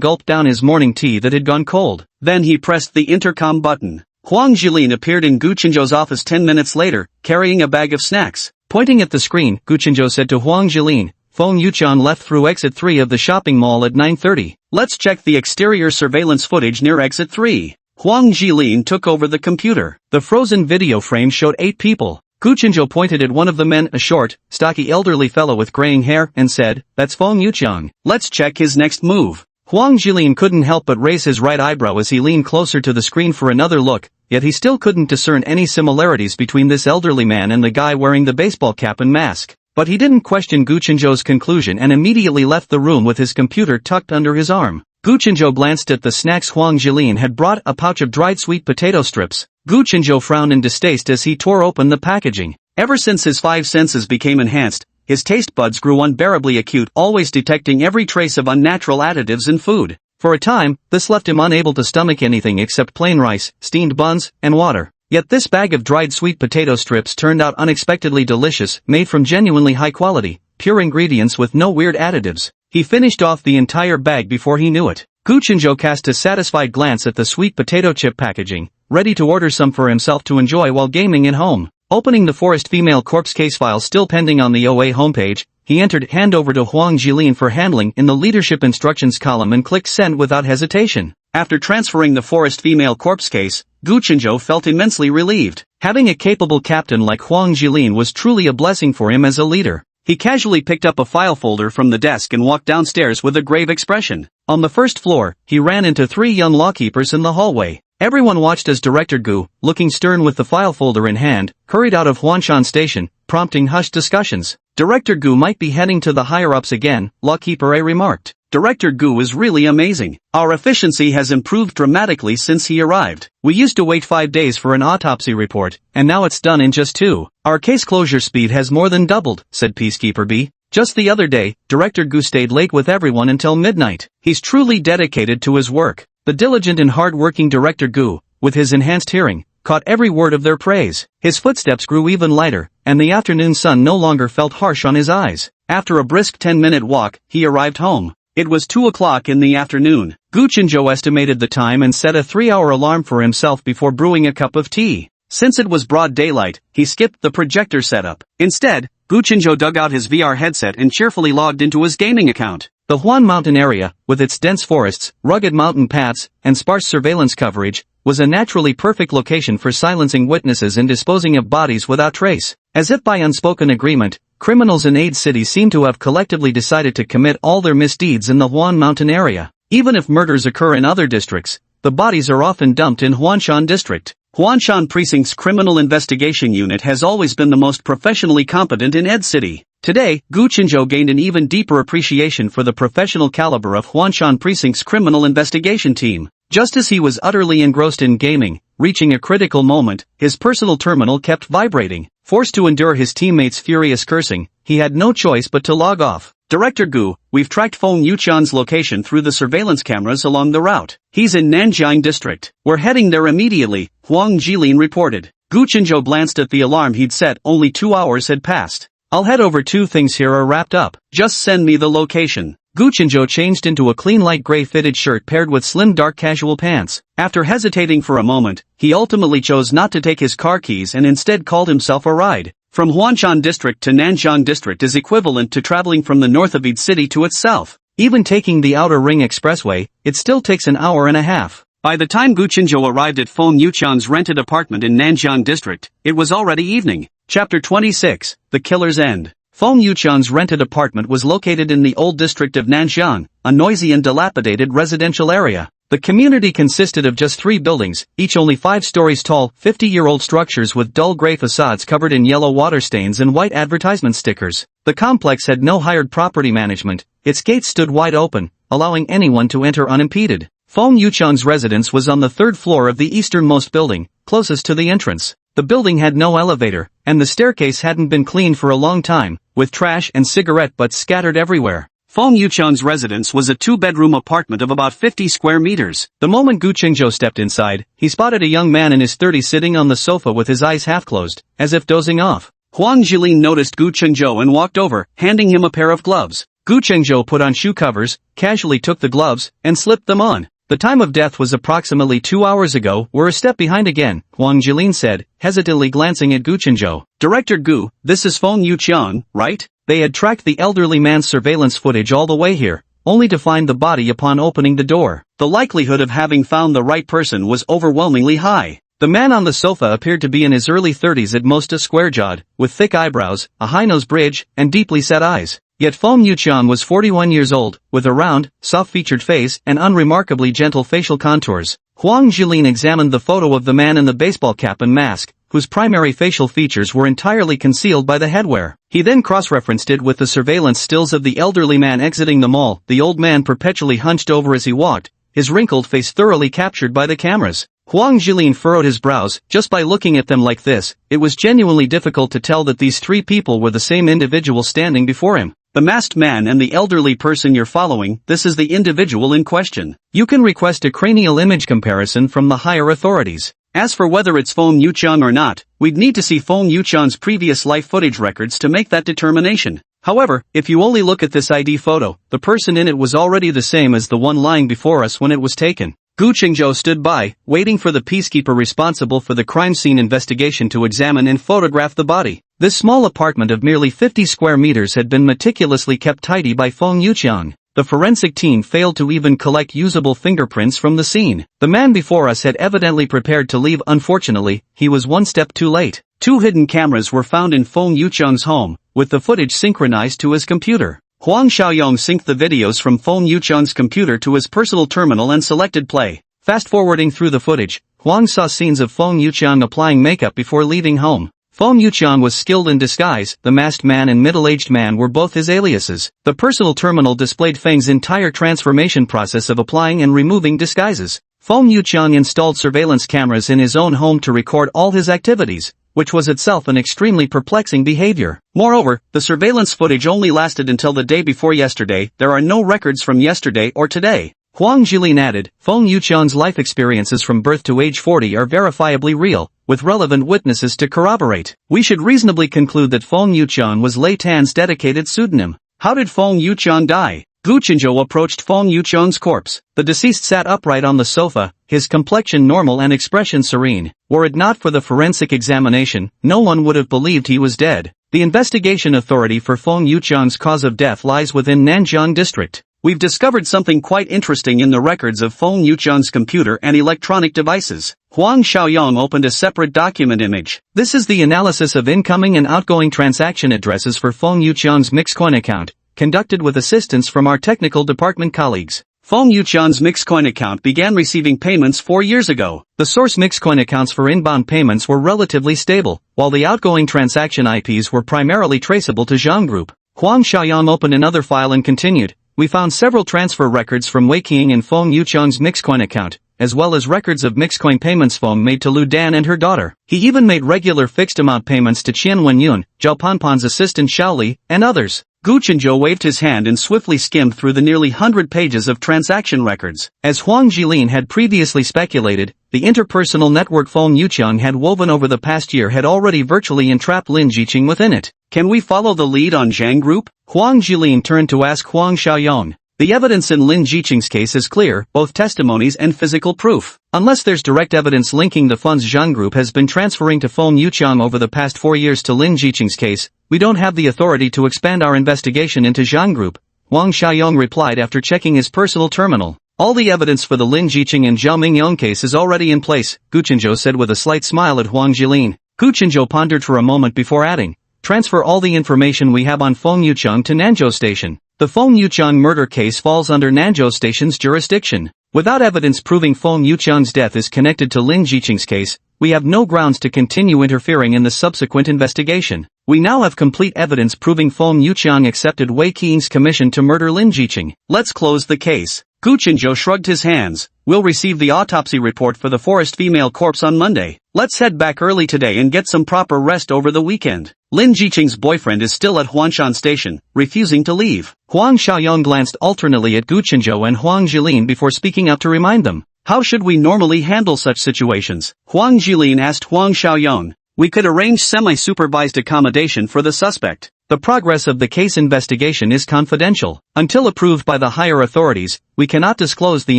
Speaker 1: gulped down his morning tea that had gone cold. Then he pressed the intercom button. Huang Jilin appeared in Gu Chenzhou's office 10 minutes later, carrying a bag of snacks. Pointing at the screen, Gu Chenzhou said to Huang Jilin, Feng Yuqian left through exit 3 of the shopping mall at 9:30. Let's check the exterior surveillance footage near exit 3. Huang Jilin took over the computer. The frozen video frame showed 8 people. Gu Chenzhou pointed at one of the men, a short, stocky elderly fellow with graying hair, and said, That's Feng Yuqian. Let's check his next move. Huang Jilin couldn't help but raise his right eyebrow as he leaned closer to the screen for another look, yet he still couldn't discern any similarities between this elderly man and the guy wearing the baseball cap and mask. But he didn't question Gu Chenzhou's conclusion and immediately left the room with his computer tucked under his arm. Gu Chenzhou glanced at the snacks Huang Jilin had brought, a pouch of dried sweet potato strips. Gu Chenzhou frowned in distaste as he tore open the packaging. Ever since his 5 senses became enhanced, his taste buds grew unbearably acute, always detecting every trace of unnatural additives in food. For a time, this left him unable to stomach anything except plain rice, steamed buns, and water. Yet this bag of dried sweet potato strips turned out unexpectedly delicious, made from genuinely high quality, pure ingredients with no weird additives. He finished off the entire bag before he knew it. Gu Chenzhou cast a satisfied glance at the sweet potato chip packaging, ready to order some for himself to enjoy while gaming at home. Opening the Forest Female Corpse case file still pending on the OA homepage, he entered hand over to Huang Jilin for handling in the leadership instructions column and clicked send without hesitation. After transferring the Forest Female Corpse case, Gu Chenzhou felt immensely relieved. Having a capable captain like Huang Jilin was truly a blessing for him as a leader. He casually picked up a file folder from the desk and walked downstairs with a grave expression. On the first floor, he ran into 3 young lawkeepers in the hallway. Everyone watched as Director Gu, looking stern with the file folder in hand, hurried out of Huanshan Station, prompting hushed discussions. Director Gu might be heading to the higher-ups again, Lawkeeper A remarked. Director Gu is really amazing. Our efficiency has improved dramatically since he arrived. We used to wait 5 days for an autopsy report, and now it's done in just 2. Our case closure speed has more than doubled, said Peacekeeper B. Just the other day, Director Gu stayed late with everyone until midnight. He's truly dedicated to his work. The diligent and hard-working Director Gu, with his enhanced hearing, caught every word of their praise. His footsteps grew even lighter, and the afternoon sun no longer felt harsh on his eyes. After a brisk 10-minute walk, he arrived home. It was 2 o'clock in the afternoon. Gu Chenzhou estimated the time and set a 3-hour alarm for himself before brewing a cup of tea. Since it was broad daylight, he skipped the projector setup. Instead, Gu Chenzhou dug out his VR headset and cheerfully logged into his gaming account. The Huan Mountain area, with its dense forests, rugged mountain paths, and sparse surveillance coverage, was a naturally perfect location for silencing witnesses and disposing of bodies without trace. As if by unspoken agreement, criminals in Aid City seem to have collectively decided to commit all their misdeeds in the Huan Mountain area. Even if murders occur in other districts, the bodies are often dumped in Huanshan District. Huanshan Precinct's Criminal Investigation Unit has always been the most professionally competent in Ed City. Today, Gu Qinzhou gained an even deeper appreciation for the professional caliber of Huanshan Precinct's criminal investigation team. Just as he was utterly engrossed in gaming, reaching a critical moment, his personal terminal kept vibrating. Forced to endure his teammates' furious cursing, he had no choice but to log off. Director Gu, we've tracked Feng Yuqian's location through the surveillance cameras along the route. He's in Nanjiang District. We're heading there immediately, Huang Jilin reported. Gu Qinzhou glanced at the alarm he'd set. Only 2 hours had passed. I'll head over. 2 things here are wrapped up. Just send me the location. Gu Qinzhou changed into a clean light gray fitted shirt paired with slim dark casual pants. After hesitating for a moment, he ultimately chose not to take his car keys and instead called himself a ride. From Huanshan District to Nanjiang District is equivalent to traveling from the north of Eid City to its south. Even taking the Outer Ring Expressway, it still takes an hour and a half. By the time Gu Qinzhou arrived at Feng Yuqian's rented apartment in Nanjiang District, it was already evening. Chapter 26, The Killer's End. Feng Yuqian's rented apartment was located in the old district of Nanjiang, a noisy and dilapidated residential area. The community consisted of just 3 buildings, each only 5 stories tall, 50-year-old structures with dull gray facades covered in yellow water stains and white advertisement stickers. The complex had no hired property management. Its gates stood wide open, allowing anyone to enter unimpeded. Feng Yuqian's residence was on the 3rd floor of the easternmost building, closest to the entrance. The building had no elevator, and the staircase hadn't been cleaned for a long time, with trash and cigarette butts scattered everywhere. Feng Yuqian's residence was a 2-bedroom apartment of about 50 square meters. The moment Gu Qinzhou stepped inside, he spotted a young man in his 30s sitting on the sofa with his eyes half closed, as if dozing off. Huang Jilin noticed Gu Qinzhou and walked over, handing him a pair of gloves. Gu Qinzhou put on shoe covers, casually took the gloves, and slipped them on. The time of death was approximately 2 hours ago. We're a step behind again, Huang Jilin said, hesitantly glancing at Gu Qinzhou. Director Gu, this is Feng Yuqian, right? They had tracked the elderly man's surveillance footage all the way here, only to find the body upon opening the door. The likelihood of having found the right person was overwhelmingly high. The man on the sofa appeared to be in his early 30s at most, square-jawed, with thick eyebrows, a high nose bridge, and deeply set eyes. Yet Feng Yuqian was 41 years old, with a round, soft-featured face and unremarkably gentle facial contours. Huang Jilin examined the photo of the man in the baseball cap and mask, whose primary facial features were entirely concealed by the headwear. He then cross-referenced it with the surveillance stills of the elderly man exiting the mall. The old man perpetually hunched over as he walked, his wrinkled face thoroughly captured by the cameras. Huang Jilin furrowed his brows. Just by looking at them like this, it was genuinely difficult to tell that these 3 people were the same individual standing before him. The masked man and the elderly person you're following, this is the individual in question. You can request a cranial image comparison from the higher authorities. As for whether it's Feng Yuqian or not, we'd need to see Feng Yuqian's previous life footage records to make that determination. However, if you only look at this ID photo, the person in it was already the same as the one lying before us when it was taken. Gu Qinzhou stood by, waiting for the peacekeeper responsible for the crime scene investigation to examine and photograph the body. This small apartment of merely 50 square meters had been meticulously kept tidy by Feng Yuqian. The forensic team failed to even collect usable fingerprints from the scene. The man before us had evidently prepared to leave. Unfortunately, he was one step too late. 2 hidden cameras were found in Feng Yuqian's home, with the footage synchronized to his computer. Huang Xiaoyong synced the videos from Feng Yuqian's computer to his personal terminal and selected play. Fast-forwarding through the footage, Huang saw scenes of Feng Yuqian applying makeup before leaving home. Feng Yuqian was skilled in disguise. The masked man and middle-aged man were both his aliases. The personal terminal displayed Feng's entire transformation process of applying and removing disguises. Feng Yuqian installed surveillance cameras in his own home to record all his activities, which was itself an extremely perplexing behavior. Moreover, the surveillance footage only lasted until the day before yesterday. There are no records from yesterday or today. Huang Jilin added, Feng Yuqian's life experiences from birth to age 40 are verifiably real, with relevant witnesses to corroborate. We should reasonably conclude that Feng Yuqian was Lei Tan's dedicated pseudonym. How did Feng Yuqian die? Gu Qinzhou approached Feng Yuqian's corpse. The deceased sat upright on the sofa, his complexion normal and expression serene. Were it not for the forensic examination, no one would have believed he was dead. The investigation authority for Feng Yuqian's cause of death lies within Nanjiang District. We've discovered something quite interesting in the records of Feng Yuqian's computer and electronic devices. Huang Xiaoyong opened a separate document image. This is the analysis of incoming and outgoing transaction addresses for Feng Yuqian's Mixcoin account, conducted with assistance from our technical department colleagues. Feng Yuqian's Mixcoin account began receiving payments 4 years ago. The source Mixcoin accounts for inbound payments were relatively stable, while the outgoing transaction IPs were primarily traceable to Zhang Group.
Speaker 2: Huang Xiaoyang opened another file and continued, "We found several transfer records from Wei Qing and Feng Yucheng's Mixcoin account, as well as records of Mixcoin payments Feng made to Lu Dan and her daughter. He even made regular fixed-amount payments to Qian Wenyun, Zhao Panpan's assistant Xiaoli, and others." Gu Qinzhou waved his hand and swiftly skimmed through the nearly 100 pages of transaction records. As Huang Jilin had previously speculated, the interpersonal network Feng Yucheng had woven over the past year had already virtually entrapped Lin Jiqing within it. "Can we follow the lead on Zhang Group?" Huang Jilin turned to ask Huang Xiaoyang. "The evidence in Lin Jiqing's case is clear, both testimonies and physical proof. Unless there's direct evidence linking the funds Zhang Group has been transferring to Feng Yucheng over the past 4 years to Lin Jiqing's case, we don't have the authority to expand our investigation into Zhang Group," Huang Xiaoyang replied after checking his personal terminal. "All the evidence for the Lin Jiqing and Zhao Mingyong case is already in place," Gu Qinzhou said with a slight smile at Huang Jilin. Gu Qinzhou pondered for a moment before adding, "Transfer all the information we have on Feng Yucheng to Nanzhou Station. The Feng Yucheng murder case falls under Nanzhou Station's jurisdiction. Without evidence proving Feng Yucheng's death is connected to Lin Jiqing's case, we have no grounds to continue interfering in the subsequent investigation. We now have complete evidence proving Feng Yucheng accepted Wei Qing's commission to murder Lin Jiqing. Let's close the case." Gu Qinzhou shrugged his hands. "We'll receive the autopsy report for the forest female corpse on Monday. Let's head back early today and get some proper rest over the weekend." Lin Jiqing's boyfriend is still at Huanshan Station, refusing to leave. Huang Xiaoyang glanced alternately at Gu Qinzhou and Huang Jilin before speaking up to remind them. "How should we normally handle such situations?" Huang Jilin asked Huang Xiaoyang. "We could arrange semi-supervised accommodation for the suspect. The progress of the case investigation is confidential. Until approved by the higher authorities, we cannot disclose the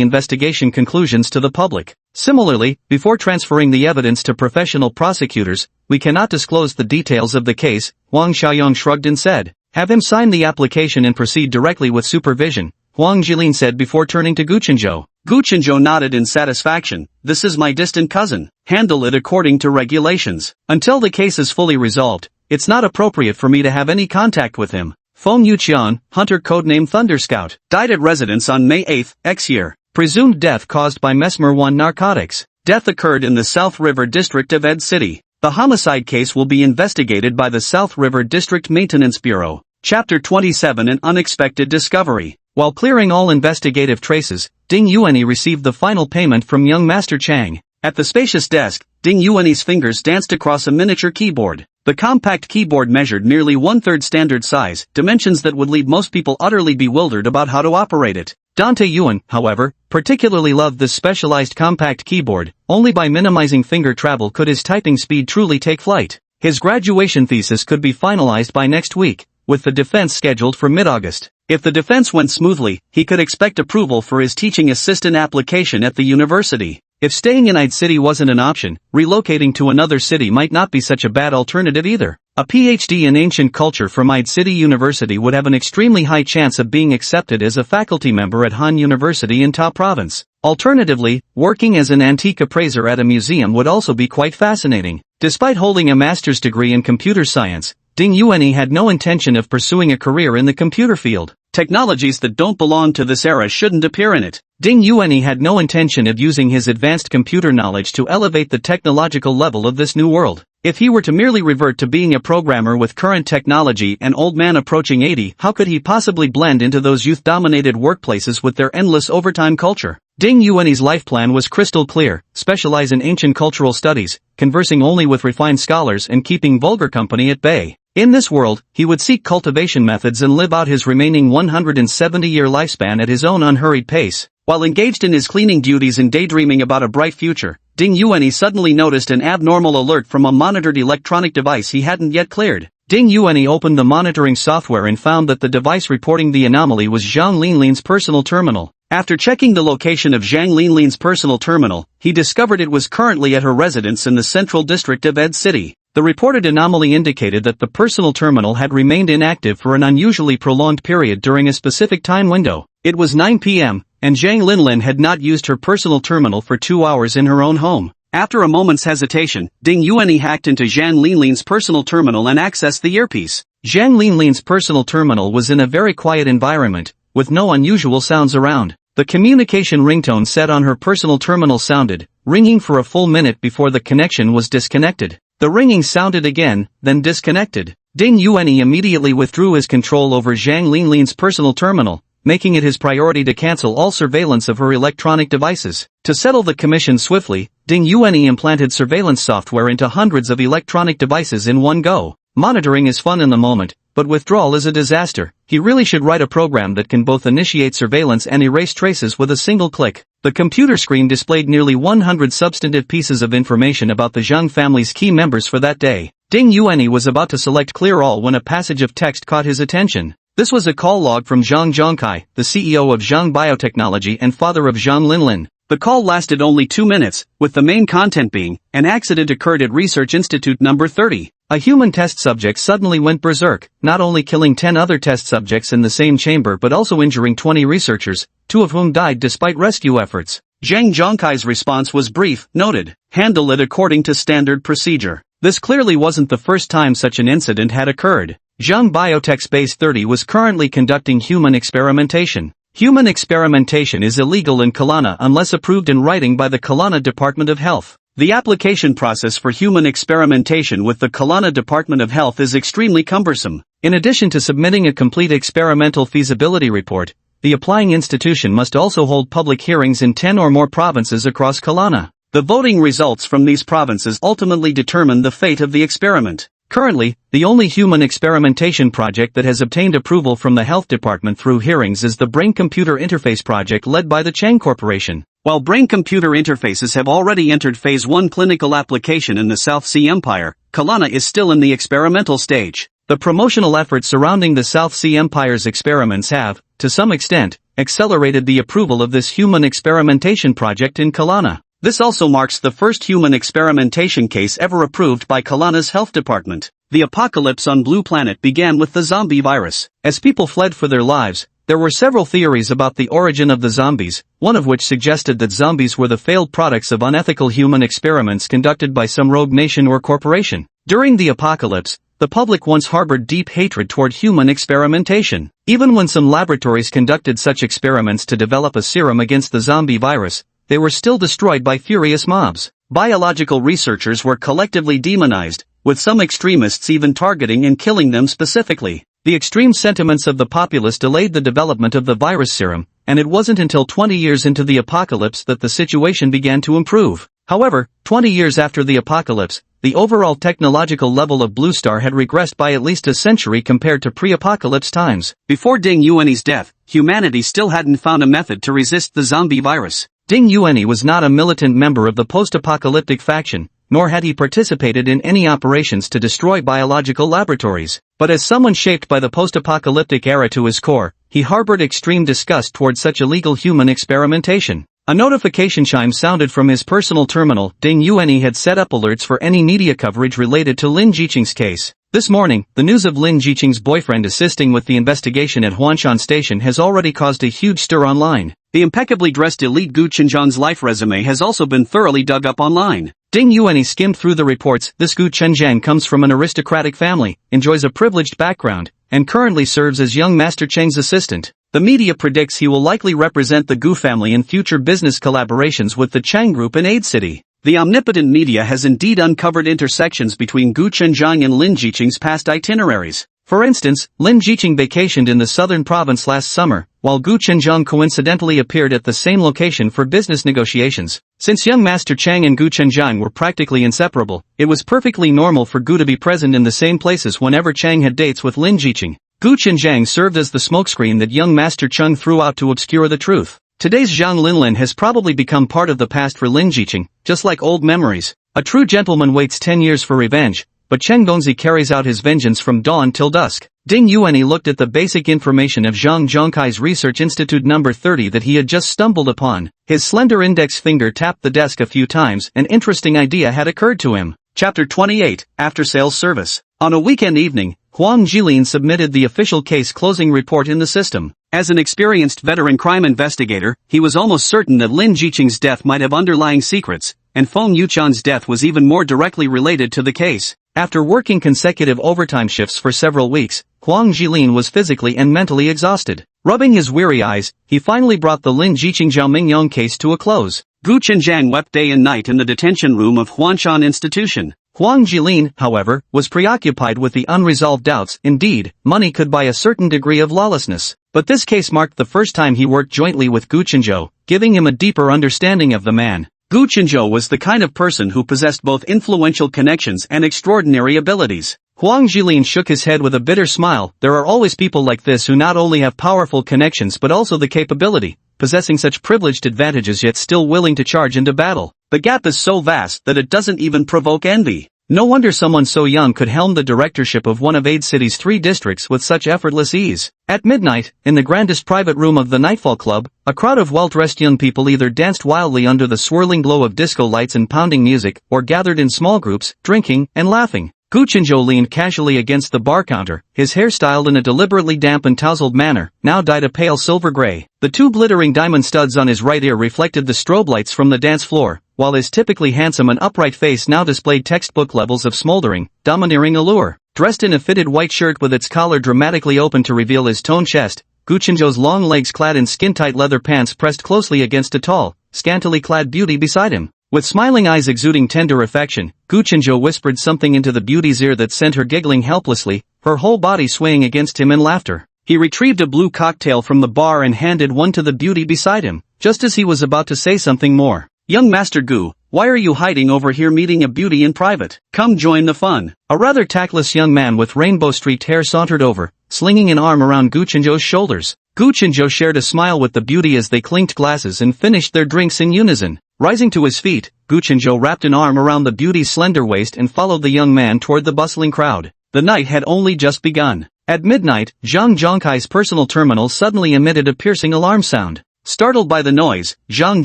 Speaker 2: investigation conclusions to the public. Similarly, before transferring the evidence to professional prosecutors, we cannot disclose the details of the case," Huang Xiaoyang shrugged and said. "Have him sign the application and proceed directly with supervision," Huang Jilin said before turning to Gu Qinzhou. Gu Qinzhou nodded in satisfaction. "This is my distant cousin. Handle it according to regulations. Until the case is fully resolved, it's not appropriate for me to have any contact with him." Feng Yuqian, hunter codename Thunder Scout, died at residence on May 8, X year. Presumed death caused by Mesmer 1 narcotics. Death occurred in the South River district of Ed City. The homicide case will be investigated by the South River District Maintenance Bureau. Chapter 27 An Unexpected Discovery. While clearing all investigative traces, Ding Yuanyi received the final payment from young Master Chang. At the spacious desk, Ding Yuanyi's fingers danced across a miniature keyboard. The compact keyboard measured nearly 1/3 standard size, dimensions that would leave most people utterly bewildered about how to operate it. Dante Yuan, however, particularly loved this specialized compact keyboard. Only by minimizing finger travel could his typing speed truly take flight. His graduation thesis could be finalized by next week, with the defense scheduled for mid-August. If the defense went smoothly, he could expect approval for his teaching assistant application at the university. If staying in Id City wasn't an option, relocating to another city might not be such a bad alternative either. A PhD in ancient culture from Id City University would have an extremely high chance of being accepted as a faculty member at Han University in Ta Province. Alternatively, working as an antique appraiser at a museum would also be quite fascinating. Despite holding a master's degree in computer science, Ding Yuanyi had no intention of pursuing a career in the computer field. Technologies that don't belong to this era shouldn't appear in it. Ding Yuanyi had no intention of using his advanced computer knowledge to elevate the technological level of this new world. If he were to merely revert to being a programmer with current technology, an old man approaching 80, how could he possibly blend into those youth-dominated workplaces with their endless overtime culture? Ding Yuanyi's life plan was crystal clear: specialize in ancient cultural studies, conversing only with refined scholars and keeping vulgar company at bay. In this world, he would seek cultivation methods and live out his remaining 170-year lifespan at his own unhurried pace. While engaged in his cleaning duties and daydreaming about a bright future, Ding Yuanyi suddenly noticed an abnormal alert from a monitored electronic device he hadn't yet cleared. Ding Yuanyi opened the monitoring software and found that the device reporting the anomaly was Zhang Linlin's personal terminal. After checking the location of Zhang Linlin's personal terminal, he discovered it was currently at her residence in the central district of Ed City. The reported anomaly indicated that the personal terminal had remained inactive for an unusually prolonged period during a specific time window. It was 9 p.m., and Zhang Linlin had not used her personal terminal for 2 hours in her own home. After a moment's hesitation, Ding Yuanyi hacked into Zhang Linlin's personal terminal and accessed the earpiece. Zhang Linlin's personal terminal was in a very quiet environment, with no unusual sounds around. The communication ringtone set on her personal terminal sounded, ringing for a full minute before the connection was disconnected. The ringing sounded again, then disconnected. Ding Yuanyi immediately withdrew his control over Zhang Linlin's personal terminal, making it his priority to cancel all surveillance of her electronic devices. To settle the commission swiftly, Ding Yuanyi implanted surveillance software into hundreds of electronic devices in one go. Monitoring is fun in the moment, but withdrawal is a disaster. He really should write a program that can both initiate surveillance and erase traces with a single click. The computer screen displayed nearly 100 substantive pieces of information about the Zhang family's key members for that day. Ding Yuanyi was about to select Clear All when a passage of text caught his attention. This was a call log from Zhang Zhongkai, the CEO of Zhang Biotechnology and father of Zhang Linlin. The call lasted only 2 minutes, with the main content being, an accident occurred at Research Institute number 30. A human test subject suddenly went berserk, not only killing 10 other test subjects in the same chamber but also injuring 20 researchers, 2 of whom died despite rescue efforts.
Speaker 1: Zhang Zhongkai's response was brief, noted, "Handle it according to standard procedure." This clearly wasn't the first time such an incident had occurred. Zhang Biotech's Base 30 was currently conducting human experimentation. Human experimentation is illegal in Kelana unless approved in writing by the Kelana Department of Health. The application process for human experimentation with the Kelana Department of Health is extremely cumbersome.
Speaker 2: In addition to submitting a complete experimental feasibility report, the applying institution must also hold public hearings in 10 or more provinces across Kelana.
Speaker 1: The voting results from these provinces ultimately determine the fate of the experiment.
Speaker 2: Currently, the only human experimentation project that has obtained approval from the health department through hearings is the Brain-Computer Interface project led by the Chang Corporation.
Speaker 1: While brain-computer interfaces have already entered Phase 1 clinical application in the South Sea Empire, Kelana is still in the experimental stage.
Speaker 2: The promotional efforts surrounding the South Sea Empire's experiments have, to some extent, accelerated the approval of this human experimentation project in Kelana.
Speaker 1: This also marks the first human experimentation case ever approved by Kelana's health department. The apocalypse on Blue Planet began with the zombie virus.
Speaker 2: As people fled for their lives, there were several theories about the origin of the zombies, one of which suggested that zombies were the failed products of unethical human experiments conducted by some rogue nation or corporation. During the apocalypse, the public once harbored deep hatred toward human experimentation. Even when some laboratories conducted such experiments to develop a serum against the zombie virus, they were still destroyed by furious mobs.
Speaker 1: Biological researchers were collectively demonized, with some extremists even targeting and killing them specifically.
Speaker 2: The extreme sentiments of the populace delayed the development of the virus serum, and it wasn't until 20 years into the apocalypse that the situation began to improve. However, 20 years after the apocalypse, the overall technological level of Blue Star had regressed by at least a century compared to pre-apocalypse times.
Speaker 1: Before Ding Yuanyi's death, humanity still hadn't found a method to resist the zombie virus.
Speaker 2: Ding Yuanyi was not a militant member of the post-apocalyptic faction, nor had he participated in any operations to destroy biological laboratories. But as someone shaped by the post-apocalyptic era to his core, he harbored extreme disgust toward such illegal human experimentation. A notification chime sounded from his personal terminal. Ding Yuanyi had set up alerts for any media coverage related to Lin Jiqing's case. This morning, the news of Lin Jiqing's boyfriend assisting with the investigation at Huanshan Station has already caused a huge stir online.
Speaker 1: The impeccably dressed elite Gu Chenjiang's life resume has also been thoroughly dug up online.
Speaker 2: Ding Yuanyi skimmed through the reports. This Gu Chenjiang comes from an aristocratic family, enjoys a privileged background, and currently serves as young Master Cheng's assistant. The media predicts he will likely represent the Gu family in future business collaborations with the Chang Group in Aid City. The omnipotent media has indeed uncovered intersections between Gu Chenjiang and Lin Jiqing's past itineraries. For instance, Lin Jiqing vacationed in the southern province last summer, while Gu Chenjiang coincidentally appeared at the same location for business negotiations. Since young Master Chang and Gu Chenjiang were practically inseparable, it was perfectly normal for Gu to be present in the same places whenever Chang had dates with Lin Jiqing. Gu Chenjiang served as the smokescreen that young Master Cheng threw out to obscure the truth. Today's Zhang Linlin has probably become part of the past for Lin Jiqing, just like old memories. A true gentleman waits 10 years for revenge, but Cheng Dongzi carries out his vengeance from dawn till dusk. Ding Yuanyi looked at the basic information of Zhang Zhongkai's Research Institute number 30 that he had just stumbled upon. His slender index finger tapped the desk a few times. An interesting idea had occurred to him.
Speaker 1: Chapter 28, After Sales Service. On a weekend evening, Huang Jilin submitted the official case closing report in the system. As an experienced veteran crime investigator, he was almost certain that Lin Jiqing's death might have underlying secrets, and Feng Yuchan's death was even more directly related to the case. After working consecutive overtime shifts for several weeks, Huang Jilin was physically and mentally exhausted. Rubbing his weary eyes, he finally brought the Lin Jiqing Zhao Mingyong case to a close. Gu Chenjiang wept day and night in the detention room of Huanshan Institution.
Speaker 2: Huang Jilin, however, was preoccupied with the unresolved doubts. Indeed, money could buy a certain degree of lawlessness. But this case marked the first time he worked jointly with Gu Chenzhou, giving him a deeper understanding of the man.
Speaker 1: Gu Chenzhou was the kind of person who possessed both influential connections and extraordinary abilities.
Speaker 2: Huang Jilin shook his head with a bitter smile. There are always people like this who not only have powerful connections but also the capability, possessing such privileged advantages yet still willing to charge into battle.
Speaker 1: The gap is so vast that it doesn't even provoke envy.
Speaker 2: No wonder someone so young could helm the directorship of one of Ade City's 3 districts with such effortless ease. At midnight, in the grandest private room of the Nightfall Club, a crowd of well-dressed young people either danced wildly under the swirling glow of disco lights and pounding music, or gathered in small groups, drinking and laughing. Gu Chenzhou leaned casually against the bar counter, his hair styled in a deliberately damp and tousled manner, now dyed a pale silver gray. The 2 glittering diamond studs on his right ear reflected the strobe lights from the dance floor, while his typically handsome and upright face now displayed textbook levels of smoldering, domineering allure. Dressed in a fitted white shirt with its collar dramatically open to reveal his toned chest, Gu Chenzhou's long legs clad in skin-tight leather pants pressed closely against a tall, scantily clad beauty beside him. With smiling eyes exuding tender affection, Gu Chenzhou whispered something into the beauty's ear that sent her giggling helplessly, her whole body swaying against him in laughter. He retrieved a blue cocktail from the bar and handed one to the beauty beside him, just as he was about to say something more.
Speaker 1: Young Master Gu, why are you hiding over here meeting a beauty in private? Come join the fun.
Speaker 2: A rather tactless young man with rainbow-streaked hair sauntered over, slinging an arm around Gu Chenzhou's shoulders. Gu Chenzhou shared a smile with the beauty as they clinked glasses and finished their drinks in unison. Rising to his feet, Gu Chenzhou wrapped an arm around the beauty's slender waist and followed the young man toward the bustling crowd.
Speaker 1: The night had only just begun.
Speaker 2: At midnight, Zhang Zhongkai's personal terminal suddenly emitted a piercing alarm sound.
Speaker 1: Startled by the noise, Zhang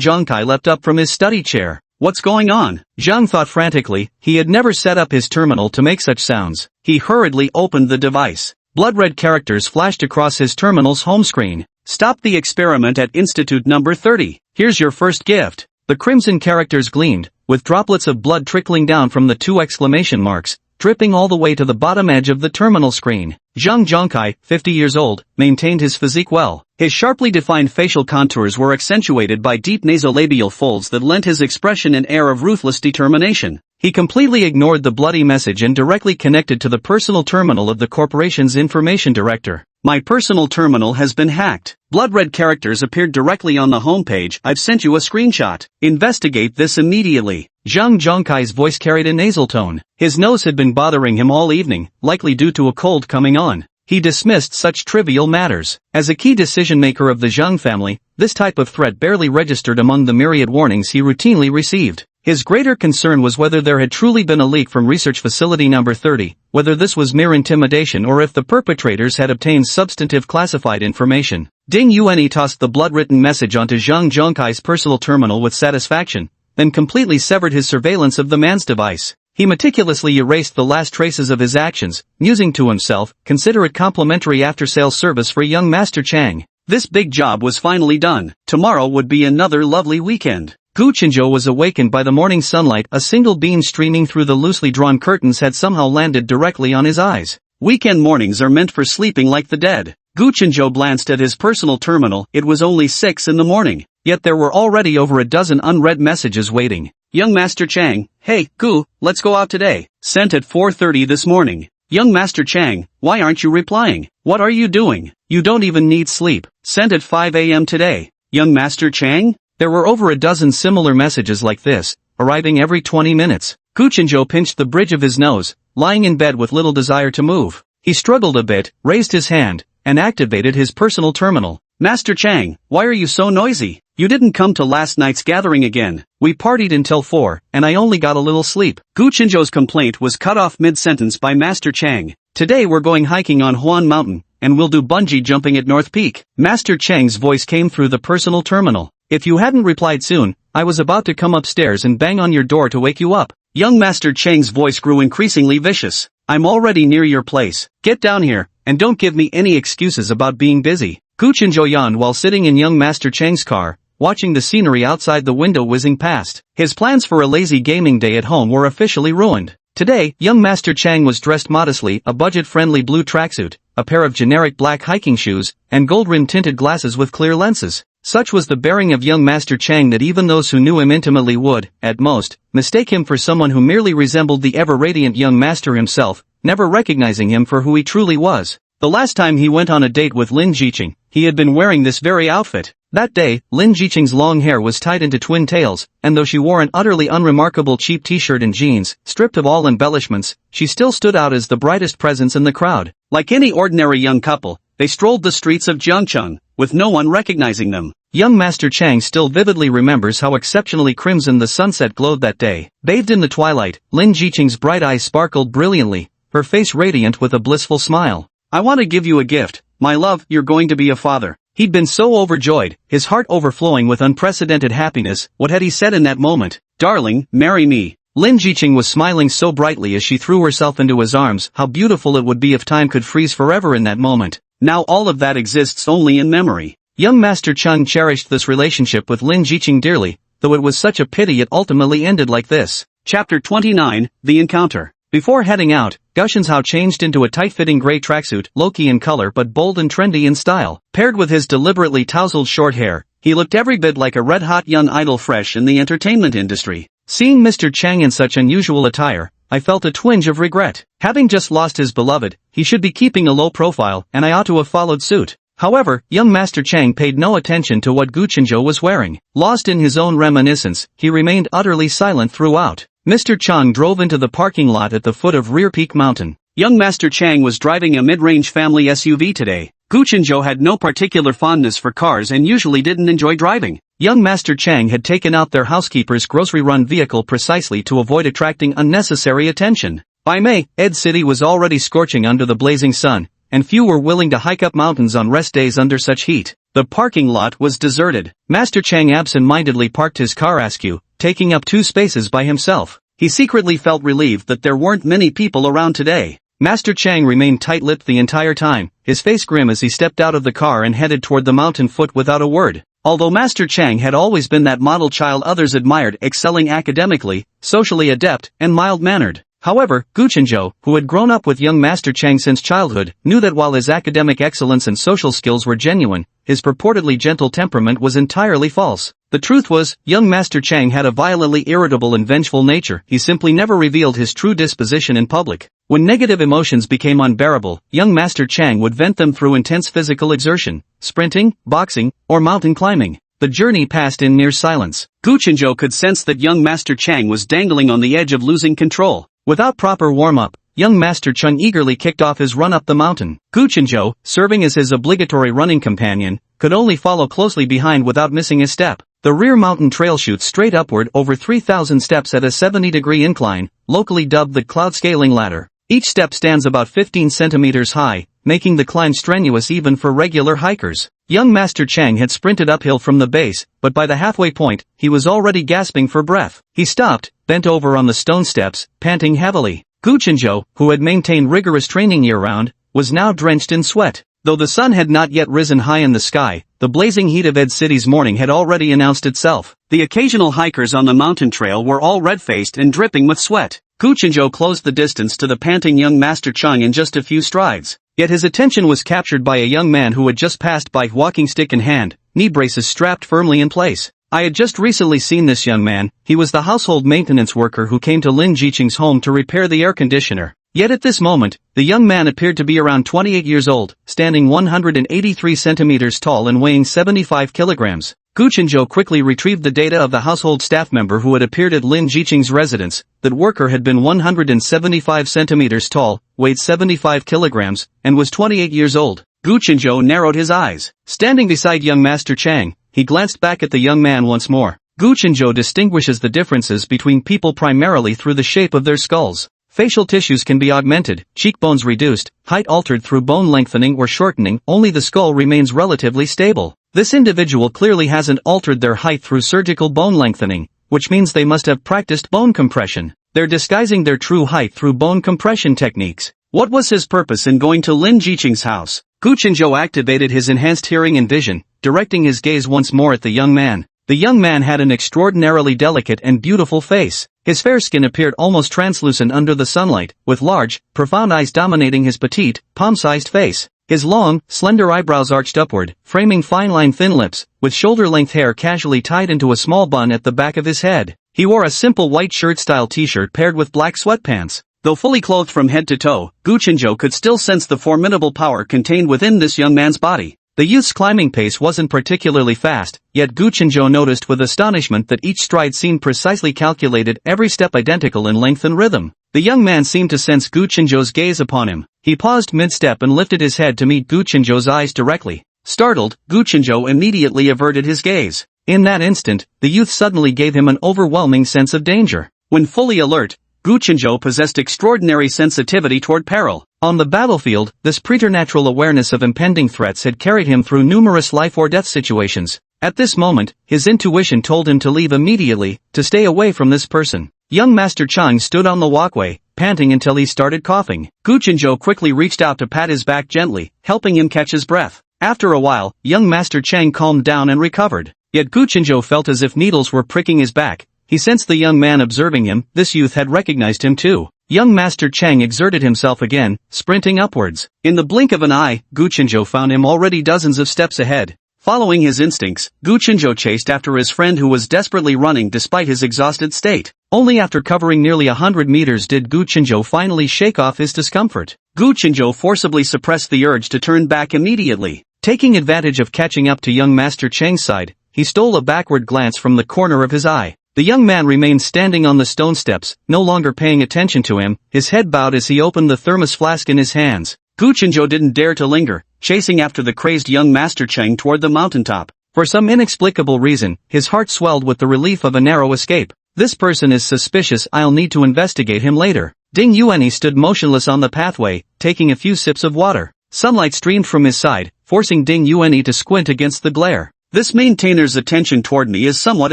Speaker 1: Zhongkai leapt up from his study chair. What's going on?
Speaker 2: Zhang thought frantically. He had never set up his terminal to make such sounds.
Speaker 1: He hurriedly opened the device.
Speaker 2: Blood-red characters flashed across his terminal's home screen.
Speaker 1: Stop the experiment at Institute number 30. Here's your first gift.
Speaker 2: The crimson characters gleamed, with droplets of blood trickling down from the 2 exclamation marks, dripping all the way to the bottom edge of the terminal screen. Zhang Zhongkai, 50 years old, maintained his physique well.
Speaker 1: His sharply defined facial contours were accentuated by deep nasolabial folds that lent his expression an air of ruthless determination.
Speaker 2: He completely ignored the bloody message and directly connected to the personal terminal of the corporation's information director.
Speaker 1: My personal terminal has been hacked. Blood-red characters appeared directly on the homepage. I've sent you a screenshot. Investigate this immediately.
Speaker 2: Zhang Zhongkai's voice carried a nasal tone. His nose had been bothering him all evening, likely due to a cold coming on. He dismissed such trivial matters. As a key decision-maker of the Zhang family, this type of threat barely registered among the myriad warnings he routinely received. His greater concern was whether there had truly been a leak from research facility number 30, whether this was mere intimidation or if the perpetrators had obtained substantive classified information. Ding Yuanyi tossed the blood-written message onto Zhang Zhongkai's personal terminal with satisfaction, then completely severed his surveillance of the man's device. He meticulously erased the last traces of his actions, musing to himself, consider it complimentary after-sales service for young Master Chang.
Speaker 1: This big job was finally done. Tomorrow would be another lovely weekend.
Speaker 2: Gu Chenzhou was awakened by the morning sunlight. A single beam streaming through the loosely drawn curtains had somehow landed directly on his eyes.
Speaker 1: Weekend mornings are meant for sleeping like the dead. Gu Chenzhou glanced at his personal terminal. It was only 6 in the morning.
Speaker 2: Yet there were already over a dozen unread messages waiting.
Speaker 1: Young Master Chang, hey, Gu, let's go out today. Sent at 4:30 this morning. Young Master Chang, why aren't you replying? What are you doing? You don't even need sleep. Sent at 5 a.m. today. Young Master Chang?
Speaker 2: There were over a dozen similar messages like this, arriving every 20 minutes. Gu Chenzhou pinched the bridge of his nose, lying in bed with little desire to move. He struggled a bit, raised his hand, and activated his personal terminal.
Speaker 1: Master Chang, why are you so noisy? You didn't come to last night's gathering again.
Speaker 2: We partied until 4, and I only got a little sleep.
Speaker 1: Gu Chenzhou's complaint was cut off mid-sentence by Master Chang. Today we're going hiking on Huan Mountain, and we'll do bungee jumping at North Peak. Master Chang's voice came through the personal terminal. If you hadn't replied soon, I was about to come upstairs and bang on your door to wake you up. Young Master Chang's voice grew increasingly vicious. I'm already near your place. Get down here, and don't give me any excuses about being busy.
Speaker 2: Gu Chenzhou yawned while sitting in young Master Chang's car, watching the scenery outside the window whizzing past. His plans for a lazy gaming day at home were officially ruined. Today, young Master Chang was dressed modestly, a budget-friendly blue tracksuit, a pair of generic black hiking shoes, and gold-rim tinted glasses with clear lenses. Such was the bearing of young Master Chang that even those who knew him intimately would, at most, mistake him for someone who merely resembled the ever-radiant young master himself, never recognizing him for who he truly was. The last time he went on a date with Lin Jiqing, he had been wearing this very outfit. That day, Lin Jiqing's long hair was tied into twin tails, and though she wore an utterly unremarkable cheap t-shirt and jeans, stripped of all embellishments, she still stood out as the brightest presence in the crowd.
Speaker 1: Like any ordinary young couple, they strolled the streets of Jiangcheng, with no one recognizing them.
Speaker 2: Young Master Chang still vividly remembers how exceptionally crimson the sunset glowed that day. Bathed in the twilight, Lin Jiqing's bright eyes sparkled brilliantly, her face radiant with a blissful smile.
Speaker 1: I want to give you a gift, my love, you're going to be a father.
Speaker 2: He'd been so overjoyed, his heart overflowing with unprecedented happiness. What had he said in that moment?
Speaker 1: Darling, marry me.
Speaker 2: Lin Jiqing was smiling so brightly as she threw herself into his arms. How beautiful it would be if time could freeze forever in that moment.
Speaker 1: Now all of that exists only in memory.
Speaker 2: Young Master Chang cherished this relationship with Lin Jiqing dearly, though it was such a pity it ultimately ended like this.
Speaker 1: Chapter 29, The Encounter.
Speaker 2: Before heading out, Gushenhao changed into a tight-fitting gray tracksuit, low-key in color but bold and trendy in style. Paired with his deliberately tousled short hair, he looked every bit like a red-hot young idol fresh in the entertainment industry. Seeing Mr. Chang in such unusual attire, I felt a twinge of regret. Having just lost his beloved, he should be keeping a low profile, and I ought to have followed suit. However, young Master Chang paid no attention to what Gu Chenzhou was wearing. Lost in his own reminiscence, he remained utterly silent throughout. Mr. Chang drove into the parking lot at the foot of Rear Peak Mountain.
Speaker 1: Young Master Chang was driving a mid-range family SUV today. Gu Chenzhou had no particular fondness for cars and usually didn't enjoy driving.
Speaker 2: Young Master Chang had taken out their housekeeper's grocery-run vehicle precisely to avoid attracting unnecessary attention. By May, Ed City was already scorching under the blazing sun, and few were willing to hike up mountains on rest days under such heat. The parking lot was deserted. Master Chang absent-mindedly parked his car askew, taking up 2 spaces by himself. He secretly felt relieved that there weren't many people around today. Master Chang remained tight-lipped the entire time, his face grim as he stepped out of the car and headed toward the mountain foot without a word. Although Master Chang had always been that model child others admired, excelling academically, socially adept, and mild-mannered. However, Gu Chenzhou, who had grown up with young Master Chang since childhood, knew that while his academic excellence and social skills were genuine, his purportedly gentle temperament was entirely false. The truth was, young Master Chang had a violently irritable and vengeful nature. He simply never revealed his true disposition in public. When negative emotions became unbearable, young Master Chang would vent them through intense physical exertion, sprinting, boxing, or mountain climbing. The journey passed in near silence.
Speaker 1: Gu Chenzhou could sense that young Master Chang was dangling on the edge of losing control.
Speaker 2: Without proper warm-up, young Master Chang eagerly kicked off his run up the mountain. Gu Chenzhou, serving as his obligatory running companion, could only follow closely behind without missing a step. The rear mountain trail shoots straight upward over 3,000 steps at a 70-degree incline, locally dubbed the cloud scaling ladder. Each step stands about 15 centimeters high, making the climb strenuous even for regular hikers. Young Master Chang had sprinted uphill from the base, but by the halfway point, he was already gasping for breath. He stopped, bent over on the stone steps, panting heavily. Gu Chenzhou, who had maintained rigorous training year-round, was now drenched in sweat. Though the sun had not yet risen high in the sky, the blazing heat of Ed City's morning had already announced itself.
Speaker 1: The occasional hikers on the mountain trail were all red-faced and dripping with sweat. Gu Chenzhou closed the distance to the panting young Master Chang in just a few strides. Yet his attention was captured by a young man who had just passed by, walking stick in hand, knee braces strapped firmly in place. I had just recently seen this young man. He was the household maintenance worker who came to Lin Jiqing's home to repair the air conditioner. Yet at this moment, the young man appeared to be around 28 years old, standing 183 centimeters tall and weighing 75 kilograms. Gu Chenzhou quickly retrieved the data of the household staff member who had appeared at Lin Jiqing's residence. That worker had been 175 centimeters tall, weighed 75 kilograms, and was 28 years old. Gu Chenzhou narrowed his eyes. Standing beside young Master Chang, he glanced back at the young man once more. Gu Chenzhou distinguishes the differences between people primarily through the shape of their skulls. Facial tissues can be augmented, cheekbones reduced, height altered through bone lengthening or shortening, only the skull remains relatively stable. This individual clearly hasn't altered their height through surgical bone lengthening, which means they must have practiced bone compression. They're disguising their true height through bone compression techniques. What was his purpose in going to Lin Jiqing's house? Gu Chenzhou activated his enhanced hearing and vision, directing his gaze once more at the young man. The young man had an extraordinarily delicate and beautiful face. His fair skin appeared almost translucent under the sunlight, with large, profound eyes dominating his petite, palm-sized face.
Speaker 2: His long, slender eyebrows arched upward, framing fine-line thin lips, with shoulder-length hair casually tied into a small bun at the back of his head. He wore a simple white shirt-style t-shirt paired with black sweatpants. Though fully clothed from head to toe, Gu Chenzhou could still sense the formidable power contained within this young man's body. The youth's climbing pace wasn't particularly fast, yet Gu Chenzhou noticed with astonishment that each stride seemed precisely calculated, every step identical in length and rhythm. The young man seemed to sense Gu Chenzhou's gaze upon him. He paused mid-step and lifted his head to meet Gu Chenzhou's eyes directly. Startled, Gu Chenzhou immediately averted his gaze. In that instant, the youth suddenly gave him an overwhelming sense of danger. When fully alert, Gu Chenzhou possessed extraordinary sensitivity toward peril. On the battlefield, this preternatural awareness of impending threats had carried him through numerous life-or-death situations. At this moment, his intuition told him to leave immediately, to stay away from this person. Young Master Chang stood on the walkway, panting until he started coughing. Gu Chenzhou quickly reached out to pat his back gently, helping him catch his breath. After a while, young Master Chang calmed down and recovered. Yet Gu Chenzhou felt as if needles were pricking his back. He sensed the young man observing him. This youth had recognized him too. Young Master Chang exerted himself again, sprinting upwards. In the blink of an eye, Gu Chenzhou found him already dozens of steps ahead. Following his instincts, Gu Chenzhou chased after his friend who was desperately running despite his exhausted state. Only after covering nearly 100 meters did Gu Chenzhou finally shake off his discomfort. Gu Chenzhou forcibly suppressed the urge to turn back immediately. Taking advantage of catching up to young Master Chang's side, he stole a backward glance from the corner of his eye. The young man remained standing on the stone steps, no longer paying attention to him, his head bowed as he opened the thermos flask in his hands. Gu Chenzhou didn't dare to linger, chasing after the crazed young Master Chang toward the mountaintop. For some inexplicable reason, his heart swelled with the relief of a narrow escape. This person is suspicious, I'll need to investigate him later. Ding Yuanyi stood motionless on the pathway, taking a few sips of water. Sunlight streamed from his side, forcing Ding Yuanyi to squint against the glare. This maintainer's attention toward me is somewhat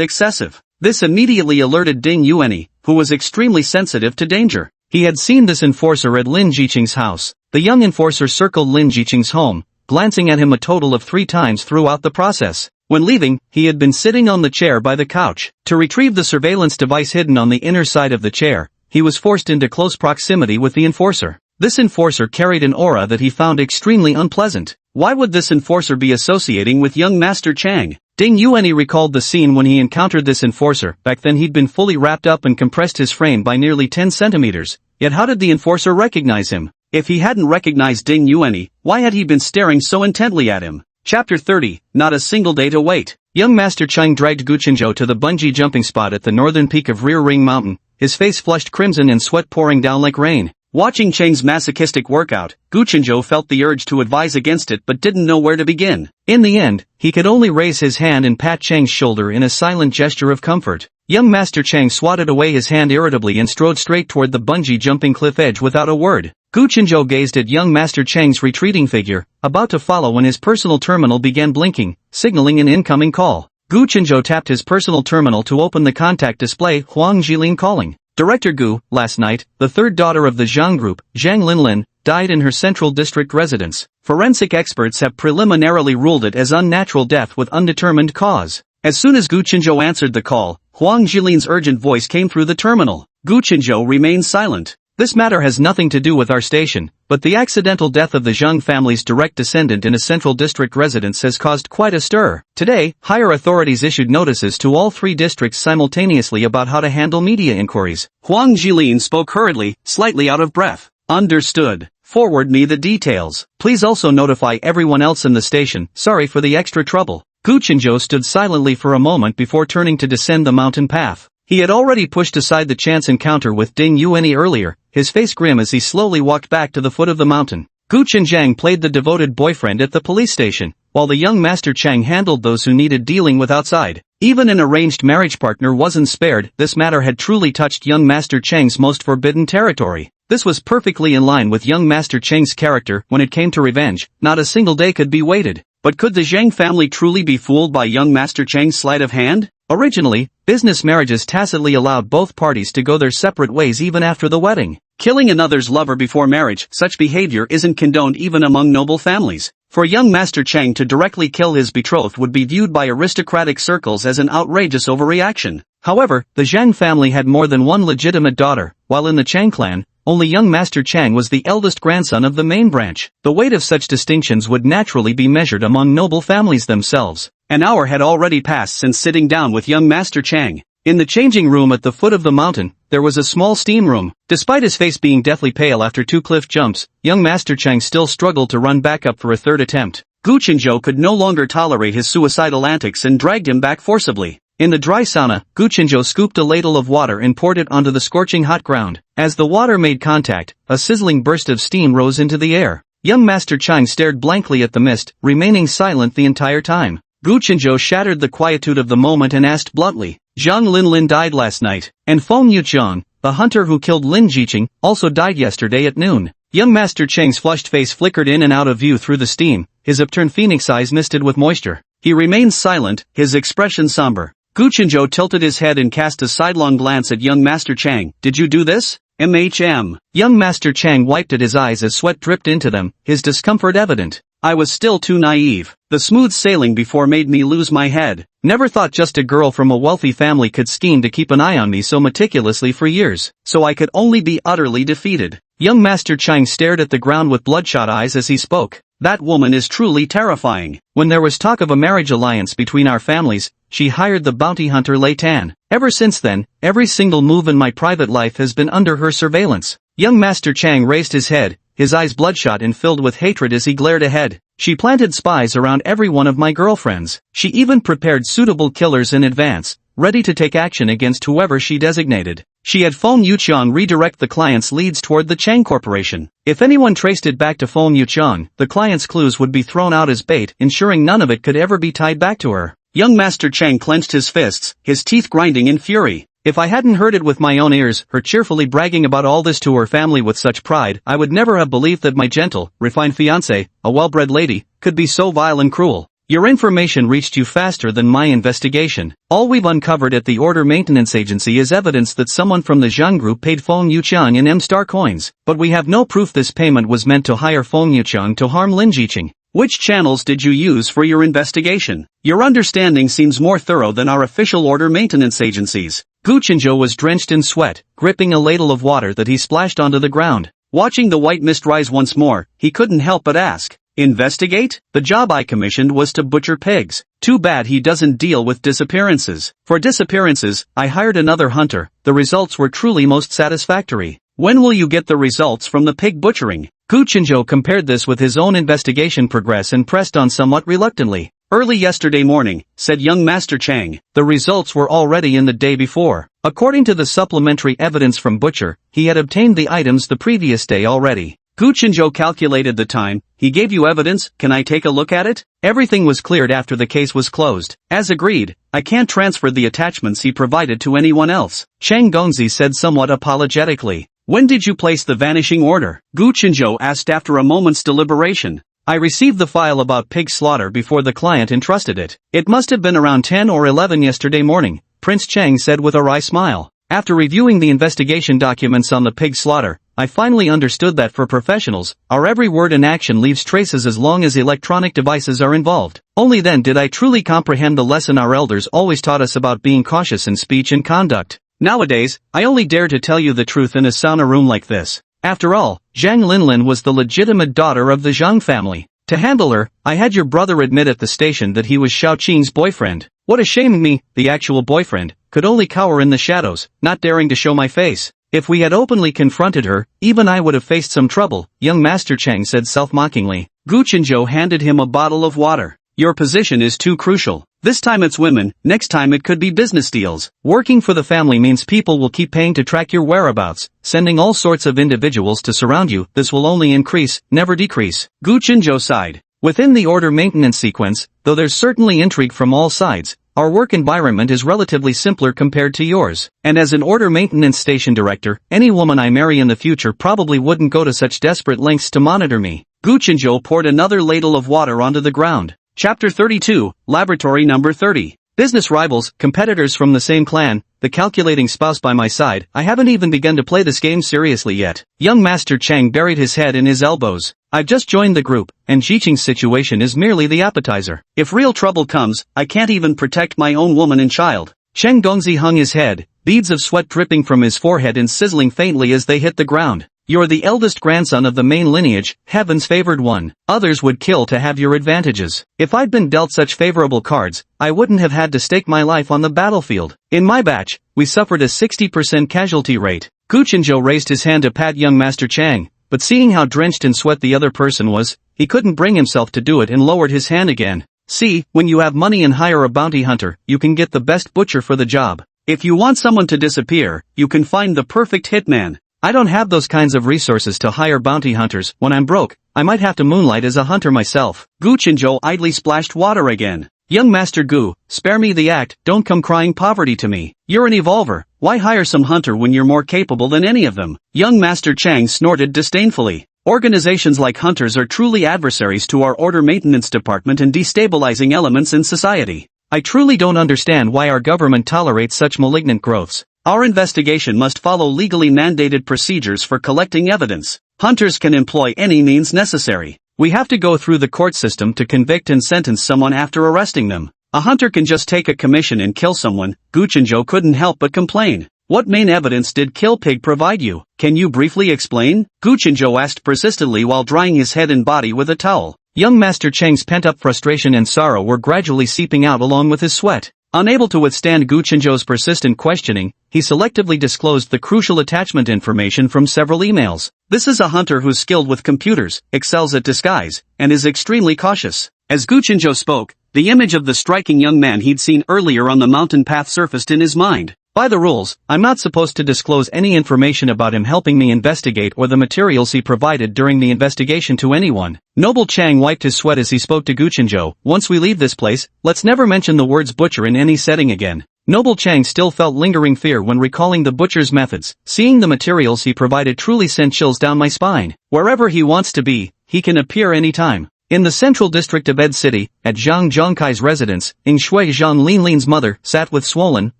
Speaker 2: excessive. This immediately alerted Ding Yuanyi, who was extremely sensitive to danger. He had seen this enforcer at Lin Jiqing's house. The young enforcer circled Lin Jiqing's home, glancing at him a total of 3 times throughout the process. When leaving, he had been sitting on the chair by the couch. To retrieve the surveillance device hidden on the inner side of the chair, he was forced into close proximity with the enforcer. This enforcer carried an aura that he found extremely unpleasant. Why would this enforcer be associating with young Master Chang? Ding Yuanyi recalled the scene when he encountered this enforcer. Back then he'd been fully wrapped up and compressed his frame by nearly 10 centimeters. Yet how did the enforcer recognize him? If he hadn't recognized Ding Yuanyi, why had he been staring so intently at him? Chapter 30, Not a Single Day to Wait. Young Master Chang dragged Gu Chenzhou to the bungee jumping spot at the northern peak of Rear Ring Mountain, his face flushed crimson and sweat pouring down like rain. Watching Chang's masochistic workout, Gu Chenzhou felt the urge to advise against it but didn't know where to begin. In the end, he could only raise his hand and pat Chang's shoulder in a silent gesture of comfort. Young Master Chang swatted away his hand irritably and strode straight toward the bungee jumping cliff edge without a word. Gu Chenzhou gazed at young Master Chang's retreating figure, about to follow when his personal terminal began blinking, signaling an incoming call. Gu Chenzhou tapped his personal terminal to open the contact display. Huang Jilin calling. Director Gu, last night, the third daughter of the Zhang group, Zhang Linlin, died in her central district residence. Forensic experts have preliminarily ruled it as unnatural death with undetermined cause. As soon as Gu Chenzhou answered the call, Huang Jilin's urgent voice came through the terminal. Gu Chenzhou remained silent. This matter has nothing to do with our station, but the accidental death of the Zhang family's direct descendant in a central district residence has caused quite a stir. Today, higher authorities issued notices to all 3 districts simultaneously about how to handle media inquiries. Huang Jilin spoke hurriedly, slightly out of breath. Understood. Forward me the details. Please also notify everyone else in the station. Sorry for the extra trouble. Gu Chenzhou stood silently for a moment before turning to descend the mountain path. He had already pushed aside the chance encounter with Ding Yuanyi earlier, his face grim as he slowly walked back to the foot of the mountain. Gu Chenjiang played the devoted boyfriend at the police station, while the young Master Chang handled those who needed dealing with outside. Even an arranged marriage partner wasn't spared. This matter had truly touched young Master Chang's most forbidden territory. This was perfectly in line with young Master Chang's character. When it came to revenge, not a single day could be waited. But could the Zhang family truly be fooled by young Master Chang's sleight of hand? Originally, business marriages tacitly allowed both parties to go their separate ways even after the wedding. Killing another's lover before marriage, such behavior isn't condoned even among noble families. For young Master Chang to directly kill his betrothed would be viewed by aristocratic circles as an outrageous overreaction. However, the Zhang family had more than one legitimate daughter, while in the Chang clan, only young Master Chang was the eldest grandson of the main branch. The weight of such distinctions would naturally be measured among noble families themselves.
Speaker 1: An hour had already passed since sitting down with young Master Chang.
Speaker 2: In the changing room at the foot of the mountain, there was a small steam room. Despite his face being deathly pale after 2 cliff jumps, young Master Chang still struggled to run back up for a third attempt.
Speaker 1: Gu Chenzhou could no longer tolerate his suicidal antics and dragged him back forcibly.
Speaker 2: In the dry sauna, Gu Chenzhou scooped a ladle of water and poured it onto the scorching hot ground. As the water made contact, a sizzling burst of steam rose into the air. Young Master Chang stared blankly at the mist, remaining silent the entire time. Gu Chenzhou shattered the quietude of the moment and asked bluntly, "Zhang Linlin died last night, and Feng Yuqiang, the hunter who killed Lin Jiqing, also died yesterday at noon." Young Master Chang's flushed face flickered in and out of view through the steam, his upturned phoenix eyes misted with moisture.
Speaker 1: He remained silent, his expression somber. Gu Chenzhou tilted his head and cast a sidelong glance at young Master Chang. "Did you do this?" "MHM.
Speaker 2: Young Master Chang wiped at his eyes as sweat dripped into them, his discomfort evident.
Speaker 1: "I was still too naive. The smooth sailing before made me lose my head.
Speaker 2: Never thought just a girl from a wealthy family could scheme to keep an eye on me so meticulously for years.
Speaker 1: So I could only be utterly defeated."
Speaker 2: Young Master Chang stared at the ground with bloodshot eyes as he spoke.
Speaker 1: "That woman is truly terrifying.
Speaker 2: When there was talk of a marriage alliance between our families, she hired the bounty hunter Lei Tan. Ever since then, every single move in my private life has been under her surveillance." Young Master Chang raised his head, his eyes bloodshot and filled with hatred as he glared ahead. "She planted spies around every one of my girlfriends. She even prepared suitable killers in advance, ready to take action against whoever she designated. She had Feng Yuqiang redirect the client's leads toward the Chang Corporation. If anyone traced it back to Feng Yuqiang, the client's clues would be thrown out as bait, ensuring none of it could ever be tied back to her."
Speaker 1: Young Master Chang clenched his fists, his teeth grinding in fury.
Speaker 2: "If I hadn't heard it with my own ears, her cheerfully bragging about all this to her family with such pride, I would never have believed that my gentle, refined fiancée, a well-bred lady, could be so vile and cruel. Your information reached you faster than my investigation. All we've uncovered at the Order Maintenance Agency is evidence that someone from the Zhang Group paid Feng Yuqiang in M-Star coins, but we have no proof this payment was meant to hire Feng Yuqiang to harm Lin Jiqing."
Speaker 1: "Which channels did you use for your investigation? Your understanding seems more thorough than our official order maintenance agencies."
Speaker 2: Gu Chenzhou was drenched in sweat, gripping a ladle of water that he splashed onto the ground.
Speaker 1: Watching the white mist rise once more, he couldn't help but ask, "Investigate? The job I commissioned was to butcher pigs. Too bad he doesn't deal with disappearances. For disappearances, I hired another hunter. The results were truly most satisfactory. When will you get the results from the pig butchering?"
Speaker 2: Gu Chenzhou compared this with his own investigation progress and pressed on somewhat reluctantly.
Speaker 1: "Early yesterday morning," said young Master Chang.
Speaker 2: The results were already in the day before. According to the supplementary evidence from Butcher, he had obtained the items the previous day already.
Speaker 1: Gu Chenzhou calculated the time. "He gave you evidence, can I take a look at it?"
Speaker 2: "Everything was cleared after the case was closed."
Speaker 1: "As agreed, I can't transfer the attachments he provided to anyone else,"
Speaker 2: Chang Gongzi said somewhat apologetically.
Speaker 1: "When did you place the vanishing order?" Gu Chenzhou asked after a moment's deliberation.
Speaker 2: "I received the file about pig slaughter before the client entrusted it. It must have been around 10 or 11 yesterday morning," Prince Chang said with a wry smile. "After reviewing the investigation documents on the pig slaughter, I finally understood that for professionals, our every word and action leaves traces as long as electronic devices are involved. Only then did I truly comprehend the lesson our elders always taught us about being cautious in speech and conduct. Nowadays, I only dare to tell you the truth in a sauna room like this. After all, Zhang Linlin was the legitimate daughter of the Zhang family. To handle her, I had your brother admit at the station that he was Xiaoqing's boyfriend. What a shame me, the actual boyfriend, could only cower in the shadows, not daring to show my face. If we had openly confronted her, even I would have faced some trouble," young Master Chang said self-mockingly.
Speaker 1: Gu Chenzhou handed him a bottle of water. "Your position is too crucial. This time it's women, next time it could be business deals.
Speaker 2: Working for the family means people will keep paying to track your whereabouts, sending all sorts of individuals to surround you. This will only increase, never decrease."
Speaker 1: Gu Chenzhou sighed.
Speaker 2: "Within the order maintenance sequence, though there's certainly intrigue from all sides, our work environment is relatively simpler compared to yours. And as an order maintenance station director, any woman I marry in the future probably wouldn't go to such desperate lengths to monitor me."
Speaker 1: Gu Chenzhou poured another ladle of water onto the ground. Chapter 32, Laboratory Number 30.
Speaker 2: Business rivals, competitors from the same clan, the calculating spouse by my side. I haven't even begun to play this game seriously yet. Young Master Chang buried his head in his elbows. I've just joined the group, and Jiqing's situation is merely the appetizer.
Speaker 1: If real trouble comes, I can't even protect my own woman and child.
Speaker 2: Cheng Gongzi hung his head, beads of sweat dripping from his forehead and sizzling faintly as they hit the ground. You're the eldest grandson of the main lineage, heaven's favored one. Others would kill to have your advantages. If I'd been dealt such favorable cards, I wouldn't have had to stake my life on the battlefield. In my batch, we suffered a 60% casualty rate. Gu Chenzhou raised his hand to pat young Master Chang, but seeing how drenched in sweat the other person was, he couldn't bring himself to do it and lowered his hand again. See, when you have money and hire a bounty hunter, you can get the best butcher for the job. If you want someone to disappear, you can find the perfect hitman. I don't have those kinds of resources to hire bounty hunters. When I'm broke, I might have to moonlight as a hunter myself. Gu Chenzhou idly splashed water again. Young Master Gu, spare me the act, don't come crying poverty to me. You're an evolver, why hire some hunter when you're more capable than any of them? Young Master Chang snorted disdainfully. Organizations like hunters are truly adversaries to our order maintenance department and destabilizing elements in society. I truly don't understand why our government tolerates such malignant growths. Our investigation must follow legally mandated procedures for collecting evidence. Hunters can employ any means necessary. We have to go through the court system to convict and sentence someone after arresting them. A hunter can just take a commission and kill someone. Gu Chenzhou couldn't help but complain. What main evidence did Kill Pig provide you? Can you briefly explain? Gu Chenzhou asked persistently while drying his head and body with a towel. Young Master Cheng's pent-up frustration and sorrow were gradually seeping out along with his sweat. Unable to withstand Gu Chenzhou's persistent questioning, he selectively disclosed the crucial attachment information from several emails. This is a hunter who's skilled with computers, excels at disguise, and is extremely cautious. As Gu Chenzhou spoke, the image of the striking young man he'd seen earlier on the mountain path surfaced in his mind. By the rules, I'm not supposed to disclose any information about him helping me investigate or the materials he provided during the investigation to anyone. Noble Chang wiped his sweat as he spoke to Gu Chenzhou. Once we leave this place, let's never mention the words butcher in any setting again. Noble Chang still felt lingering fear when recalling the butcher's methods. Seeing the materials he provided truly sent chills down my spine. Wherever he wants to be, he can appear anytime. In the central district of Ed City, at Zhang Zhongkai's residence, Ing Shui Zhang Linlin's mother sat with swollen,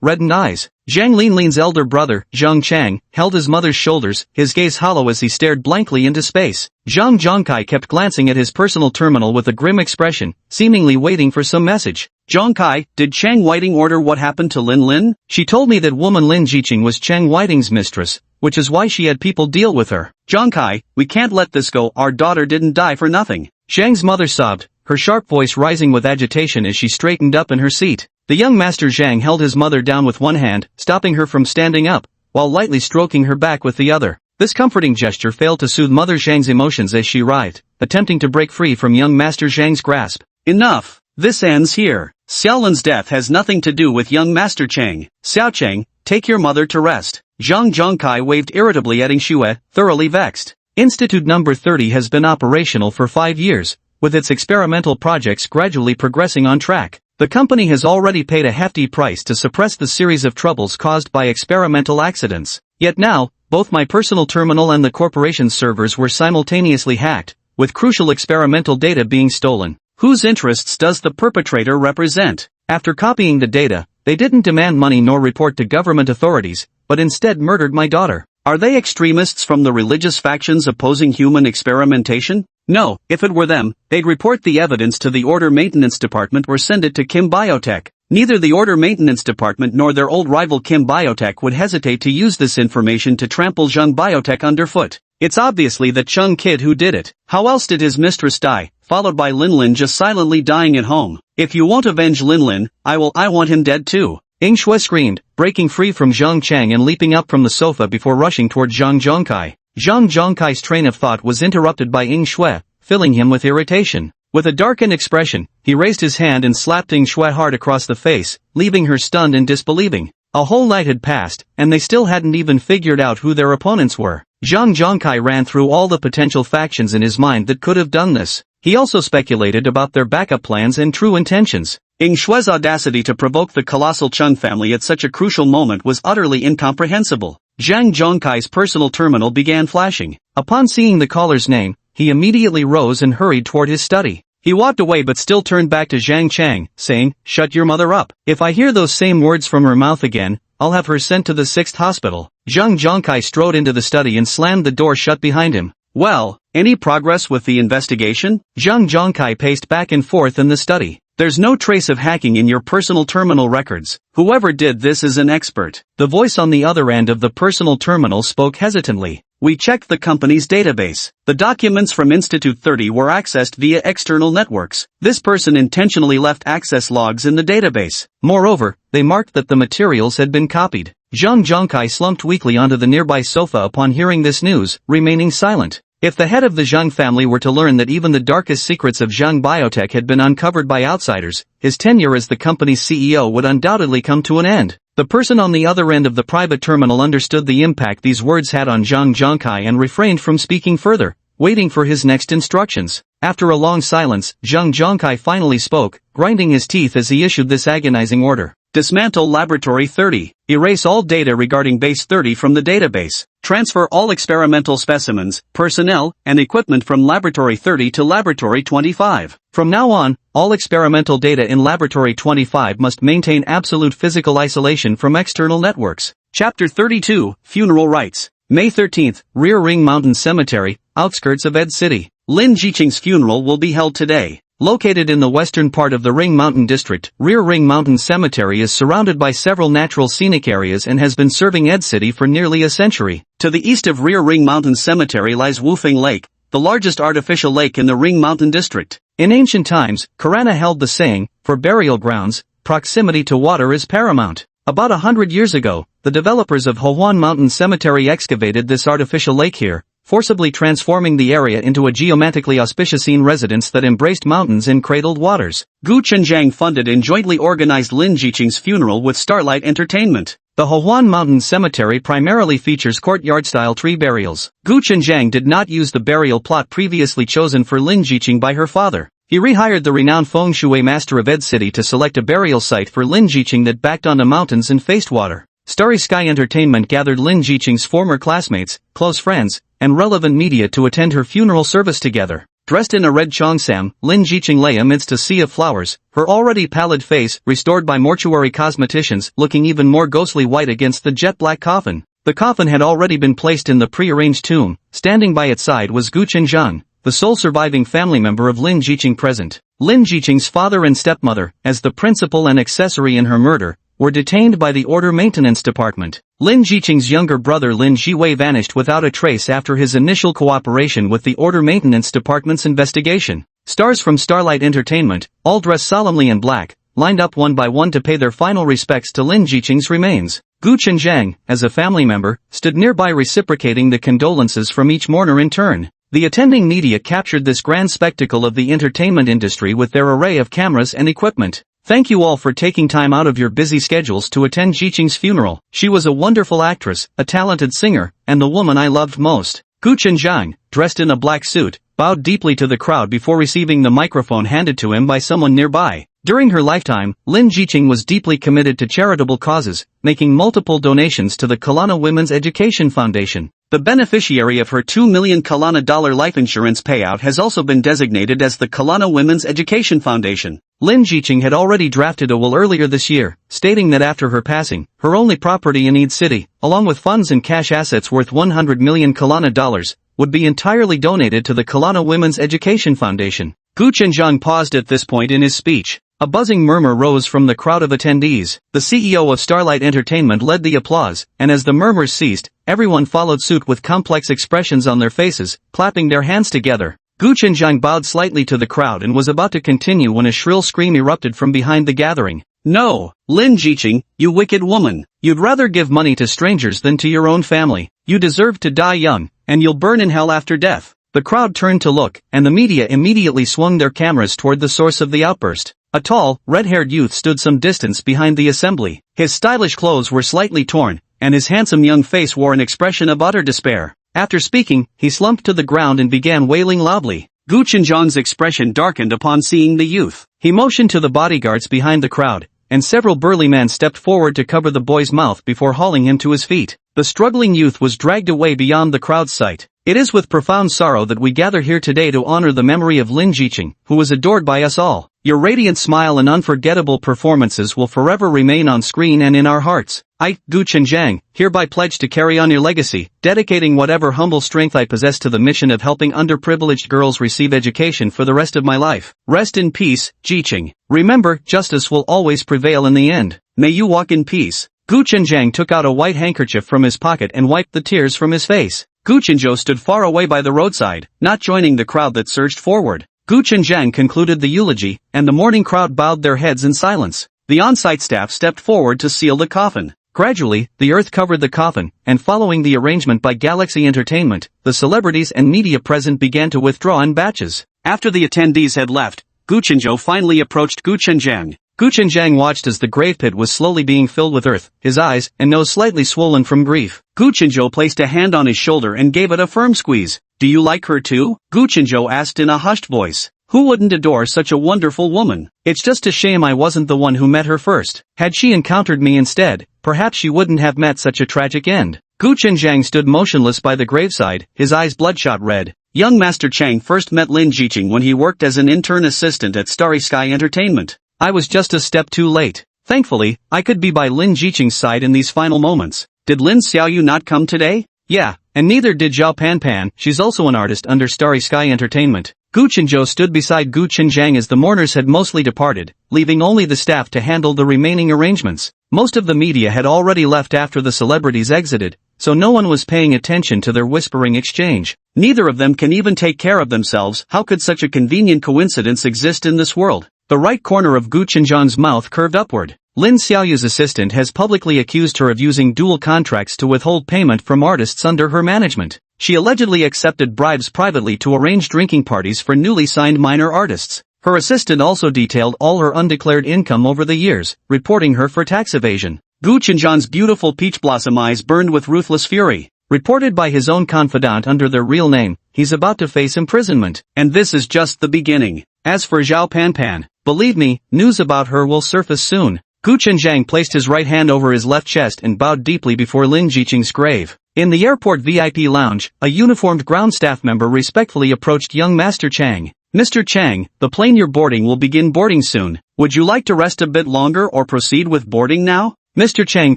Speaker 2: reddened eyes. Zhang Linlin's elder brother, Zhang Chang, held his mother's shoulders, his gaze hollow as he stared blankly into space. Zhang Zhongkai kept glancing at his personal terminal with a grim expression, seemingly waiting for some message. Zhongkai, did Chang Whiting order what happened to Lin Lin? She told me that woman Lin Jiqing was Chang Whiting's mistress, which is why she had people deal with her. Zhongkai, we can't let this go, our daughter didn't die for nothing. Zhang's mother sobbed, her sharp voice rising with agitation as she straightened up in her seat. The young Master Zhang held his mother down with one hand, stopping her from standing up, while lightly stroking her back with the other. This comforting gesture failed to soothe Mother Zhang's emotions as she writhed, attempting to break free from young Master Zhang's grasp. Enough! This ends here. Xiaolin's death has nothing to do with young Master Chang. Xiao Chang, take your mother to rest. Zhang Zhongkai waved irritably at Ing Shui, thoroughly vexed. Institute number 30 has been operational for 5 years, with its experimental projects gradually progressing on track. The company has already paid a hefty price to suppress the series of troubles caused by experimental accidents. Yet now, both my personal terminal and the corporation's servers were simultaneously hacked, with crucial experimental data being stolen. Whose interests does the perpetrator represent? After copying the data, they didn't demand money nor report to government authorities, but instead murdered my daughter. Are they extremists from the religious factions opposing human experimentation? No, if it were them, they'd report the evidence to the Order Maintenance Department or send it to Kim Biotech. Neither the Order Maintenance Department nor their old rival Kim Biotech would hesitate to use this information to trample Zheng Biotech underfoot. It's obviously the Chung kid who did it. How else did his mistress die, followed by Lin Lin just silently dying at home? If you won't avenge Lin Lin, I want him dead too. Ing Shui screamed, breaking free from Zhang Chang and leaping up from the sofa before rushing toward Zhang Zhongkai. Zhang Zhongkai's train of thought was interrupted by Ing Shui, filling him with irritation. With a darkened expression, he raised his hand and slapped Ing Shui hard across the face, leaving her stunned and disbelieving. A whole night had passed, and they still hadn't even figured out who their opponents were. Zhang Zhongkai ran through all the potential factions in his mind that could have done this. He also speculated about their backup plans and true intentions. Ing Shui's audacity to provoke the colossal Chung family at such a crucial moment was utterly incomprehensible. Zhang Zhongkai's personal terminal began flashing. Upon seeing the caller's name, he immediately rose and hurried toward his study. He walked away but still turned back to Zhang Chang, saying, "Shut your mother up. If I hear those same words from her mouth again, I'll have her sent to the 6th hospital." Zhang Zhongkai strode into the study and slammed the door shut behind him. Well, any progress with the investigation? Zhang Zhongkai paced back and forth in the study. There's no trace of hacking in your personal terminal records. Whoever did this is an expert. The voice on the other end of the personal terminal spoke hesitantly.
Speaker 1: We checked the company's database. The documents from Institute 30 were accessed via external networks. This person intentionally left access logs in the database.
Speaker 2: Moreover, they marked that the materials had been copied. Zhang Zhongkai slumped weakly onto the nearby sofa upon hearing this news, remaining silent. If the head of the Zhang family were to learn that even the darkest secrets of Zhang Biotech had been uncovered by outsiders, his tenure as the company's CEO would undoubtedly come to an end. The person on the other end of the private terminal understood the impact these words had on Zhang Zhongkai and refrained from speaking further, waiting for his next instructions. After a long silence, Zhang Zhongkai finally spoke, grinding his teeth as he issued this agonizing order.
Speaker 1: Dismantle Laboratory 30. Erase all data regarding Base 30 from the database. Transfer all experimental specimens, personnel, and equipment from Laboratory 30 to Laboratory 25.
Speaker 2: From now on, all experimental data in Laboratory 25 must maintain absolute physical isolation from external networks.
Speaker 1: Chapter 32, Funeral Rites.
Speaker 2: May 13th, Rear Ring Mountain Cemetery, outskirts of Ed City.
Speaker 1: Lin Jiqing's funeral will be held today.
Speaker 2: Located in the western part of the Ring Mountain District, Rear Ring Mountain Cemetery is surrounded by several natural scenic areas and has been serving Ed City for nearly a century.
Speaker 1: To the east of Rear Ring Mountain Cemetery lies Wufeng Lake, the largest artificial lake in the Ring Mountain District.
Speaker 2: In ancient times, Karana held the saying, for burial grounds, proximity to water is paramount. About 100 years ago, the developers of Hohuan Mountain Cemetery excavated this artificial lake here, forcibly transforming the area into a geomatically auspicious residence that embraced mountains and cradled waters.
Speaker 1: Gu Chenjiang funded and jointly organized Lin Jiqing's funeral with Starlight Entertainment.
Speaker 2: The Hohuan Mountain Cemetery primarily features courtyard-style tree burials. Gu Chenjiang did not use the burial plot previously chosen for Lin Jiqing by her father. He rehired the renowned feng shui master of Ed City to select a burial site for Lin Jiqing that backed onto mountains and faced water. Starry Sky Entertainment gathered Lin Jiqing's former classmates, close friends, and relevant media to attend her funeral service together. Dressed in a red cheongsam, Lin Jiqing lay amidst a sea of flowers, her already pallid face, restored by mortuary cosmeticians, looking even more ghostly white against the jet-black coffin. The coffin had already been placed in the pre-arranged tomb. Standing by its side was Gu Chenjiang, the sole surviving family member of Lin Jiqing present. Lin Jiqing's father and stepmother, as the principal and accessory in her murder, were detained by the Order Maintenance Department. Lin Jiqing's younger brother Lin Jiwei vanished without a trace after his initial cooperation with the Order Maintenance Department's investigation. Stars from Starlight Entertainment, all dressed solemnly in black, lined up one by one to pay their final respects to Lin Jiqing's remains. Gu Chenjiang, as a family member, stood nearby reciprocating the condolences from each mourner in turn. The attending media captured this grand spectacle of the entertainment industry with their array of cameras and equipment. Thank you all for taking time out of your busy schedules to attend Jiqing's funeral. She was a wonderful actress, a talented singer, and the woman I loved most. Gu Chenjiang, dressed in a black suit, bowed deeply to the crowd before receiving the microphone handed to him by someone nearby. During her lifetime, Lin Jiqing was deeply committed to charitable causes, making multiple donations to the Kalana Women's Education Foundation. The beneficiary of her $2 million Kalana life insurance payout has also been designated as the Kalana Women's Education Foundation. Lin Jiqing had already drafted a will earlier this year, stating that after her passing, her only property in Ed City, along with funds and cash assets worth $100 million Kalana, would be entirely donated to the Kalana Women's Education Foundation. Gu Chenjiang paused at this point in his speech. A buzzing murmur rose from the crowd of attendees. The CEO of Starlight Entertainment led the applause, and as the murmurs ceased, everyone followed suit with complex expressions on their faces, clapping their hands together. Gu Chenjiang bowed slightly to the crowd and was about to continue when a shrill scream erupted from behind the gathering.
Speaker 1: No, Lin Jiqing, you wicked woman.
Speaker 2: You'd rather give money to strangers than to your own family. You deserve to die young, and you'll burn in hell after death. The crowd turned to look, and the media immediately swung their cameras toward the source of the outburst. A tall, red-haired youth stood some distance behind the assembly. His stylish clothes were slightly torn, and his handsome young face wore an expression of utter despair. After speaking, he slumped to the ground and began wailing loudly.
Speaker 1: Gu Chenjiang's expression darkened upon seeing the youth.
Speaker 2: He motioned to the bodyguards behind the crowd, and several burly men stepped forward to cover the boy's mouth before hauling him to his feet. The struggling youth was dragged away beyond the crowd's sight. It is with profound sorrow that we gather here today to honor the memory of Lin Jiqing, who was adored by us all. Your radiant smile and unforgettable performances will forever remain on screen and in our hearts. I, Gu Chenjiang, hereby pledge to carry on your legacy, dedicating whatever humble strength I possess to the mission of helping underprivileged girls receive education for the rest of my life. Rest in peace, Jiqing. Remember, justice will always prevail in the end. May you walk in peace. Gu Chenjiang took out a white handkerchief from his pocket and wiped the tears from his face.
Speaker 1: Gu Chenzhou stood far away by the roadside, not joining the crowd that surged forward. Gu Chenjiang concluded the eulogy, and the mourning crowd bowed their heads in silence. The on-site staff stepped forward to seal the coffin. Gradually, the earth covered the coffin, and following the arrangement by Galaxy Entertainment, the celebrities and media present began to withdraw in batches. After the attendees had left, Gu Chenzhou finally approached Gu Chenjiang. Gu Chenjiang watched as the grave pit was slowly being filled with earth, his eyes and nose slightly swollen from grief. Gu Chenzhou placed a hand on his shoulder and gave it a firm squeeze. "Do you like her too?" Gu Chenzhou asked in a hushed voice. "Who wouldn't adore such a wonderful woman? It's just a shame I wasn't the one who met her first. Had she encountered me instead, perhaps she wouldn't have met such a tragic end." Gu Chenjiang stood motionless by the graveside, his eyes bloodshot red. Young Master Chang first met Lin Jiqing when he worked as an intern assistant at Starry Sky Entertainment. "I was just a step too late. Thankfully, I could be by Lin Jiqing's side in these final moments." "Did Lin Xiaoyu not come today?" "Yeah, and neither did Zhao Panpan, she's also an artist under Starry Sky Entertainment." Gu Chenzhou stood beside Gu Chenjiang as the mourners had mostly departed, leaving only the staff to handle the remaining arrangements. Most of the media had already left after the celebrities exited, so no one was paying attention to their whispering exchange. Neither of them can even take care of themselves. How could such a convenient coincidence exist in this world? The right corner of Gu Chenjiang's mouth curved upward. Lin Xiaoyu's assistant has publicly accused her of using dual contracts to withhold payment from artists under her management. She allegedly accepted bribes privately to arrange drinking parties for newly signed minor artists. Her assistant also detailed all her undeclared income over the years, reporting her for tax evasion. Gu Chenjiang's beautiful peach blossom eyes burned with ruthless fury. Reported by his own confidant under their real name, he's about to face imprisonment. And this is just the beginning. As for Zhao Panpan, believe me, news about her will surface soon. Gu Chenjiang placed his right hand over his left chest and bowed deeply before Lin Jiqing's grave. In the airport VIP lounge, a uniformed ground staff member respectfully approached young Master Chang. "Mr. Chang, the plane you're boarding will begin boarding soon. Would you like to rest a bit longer or proceed with boarding now?" Mr. Chang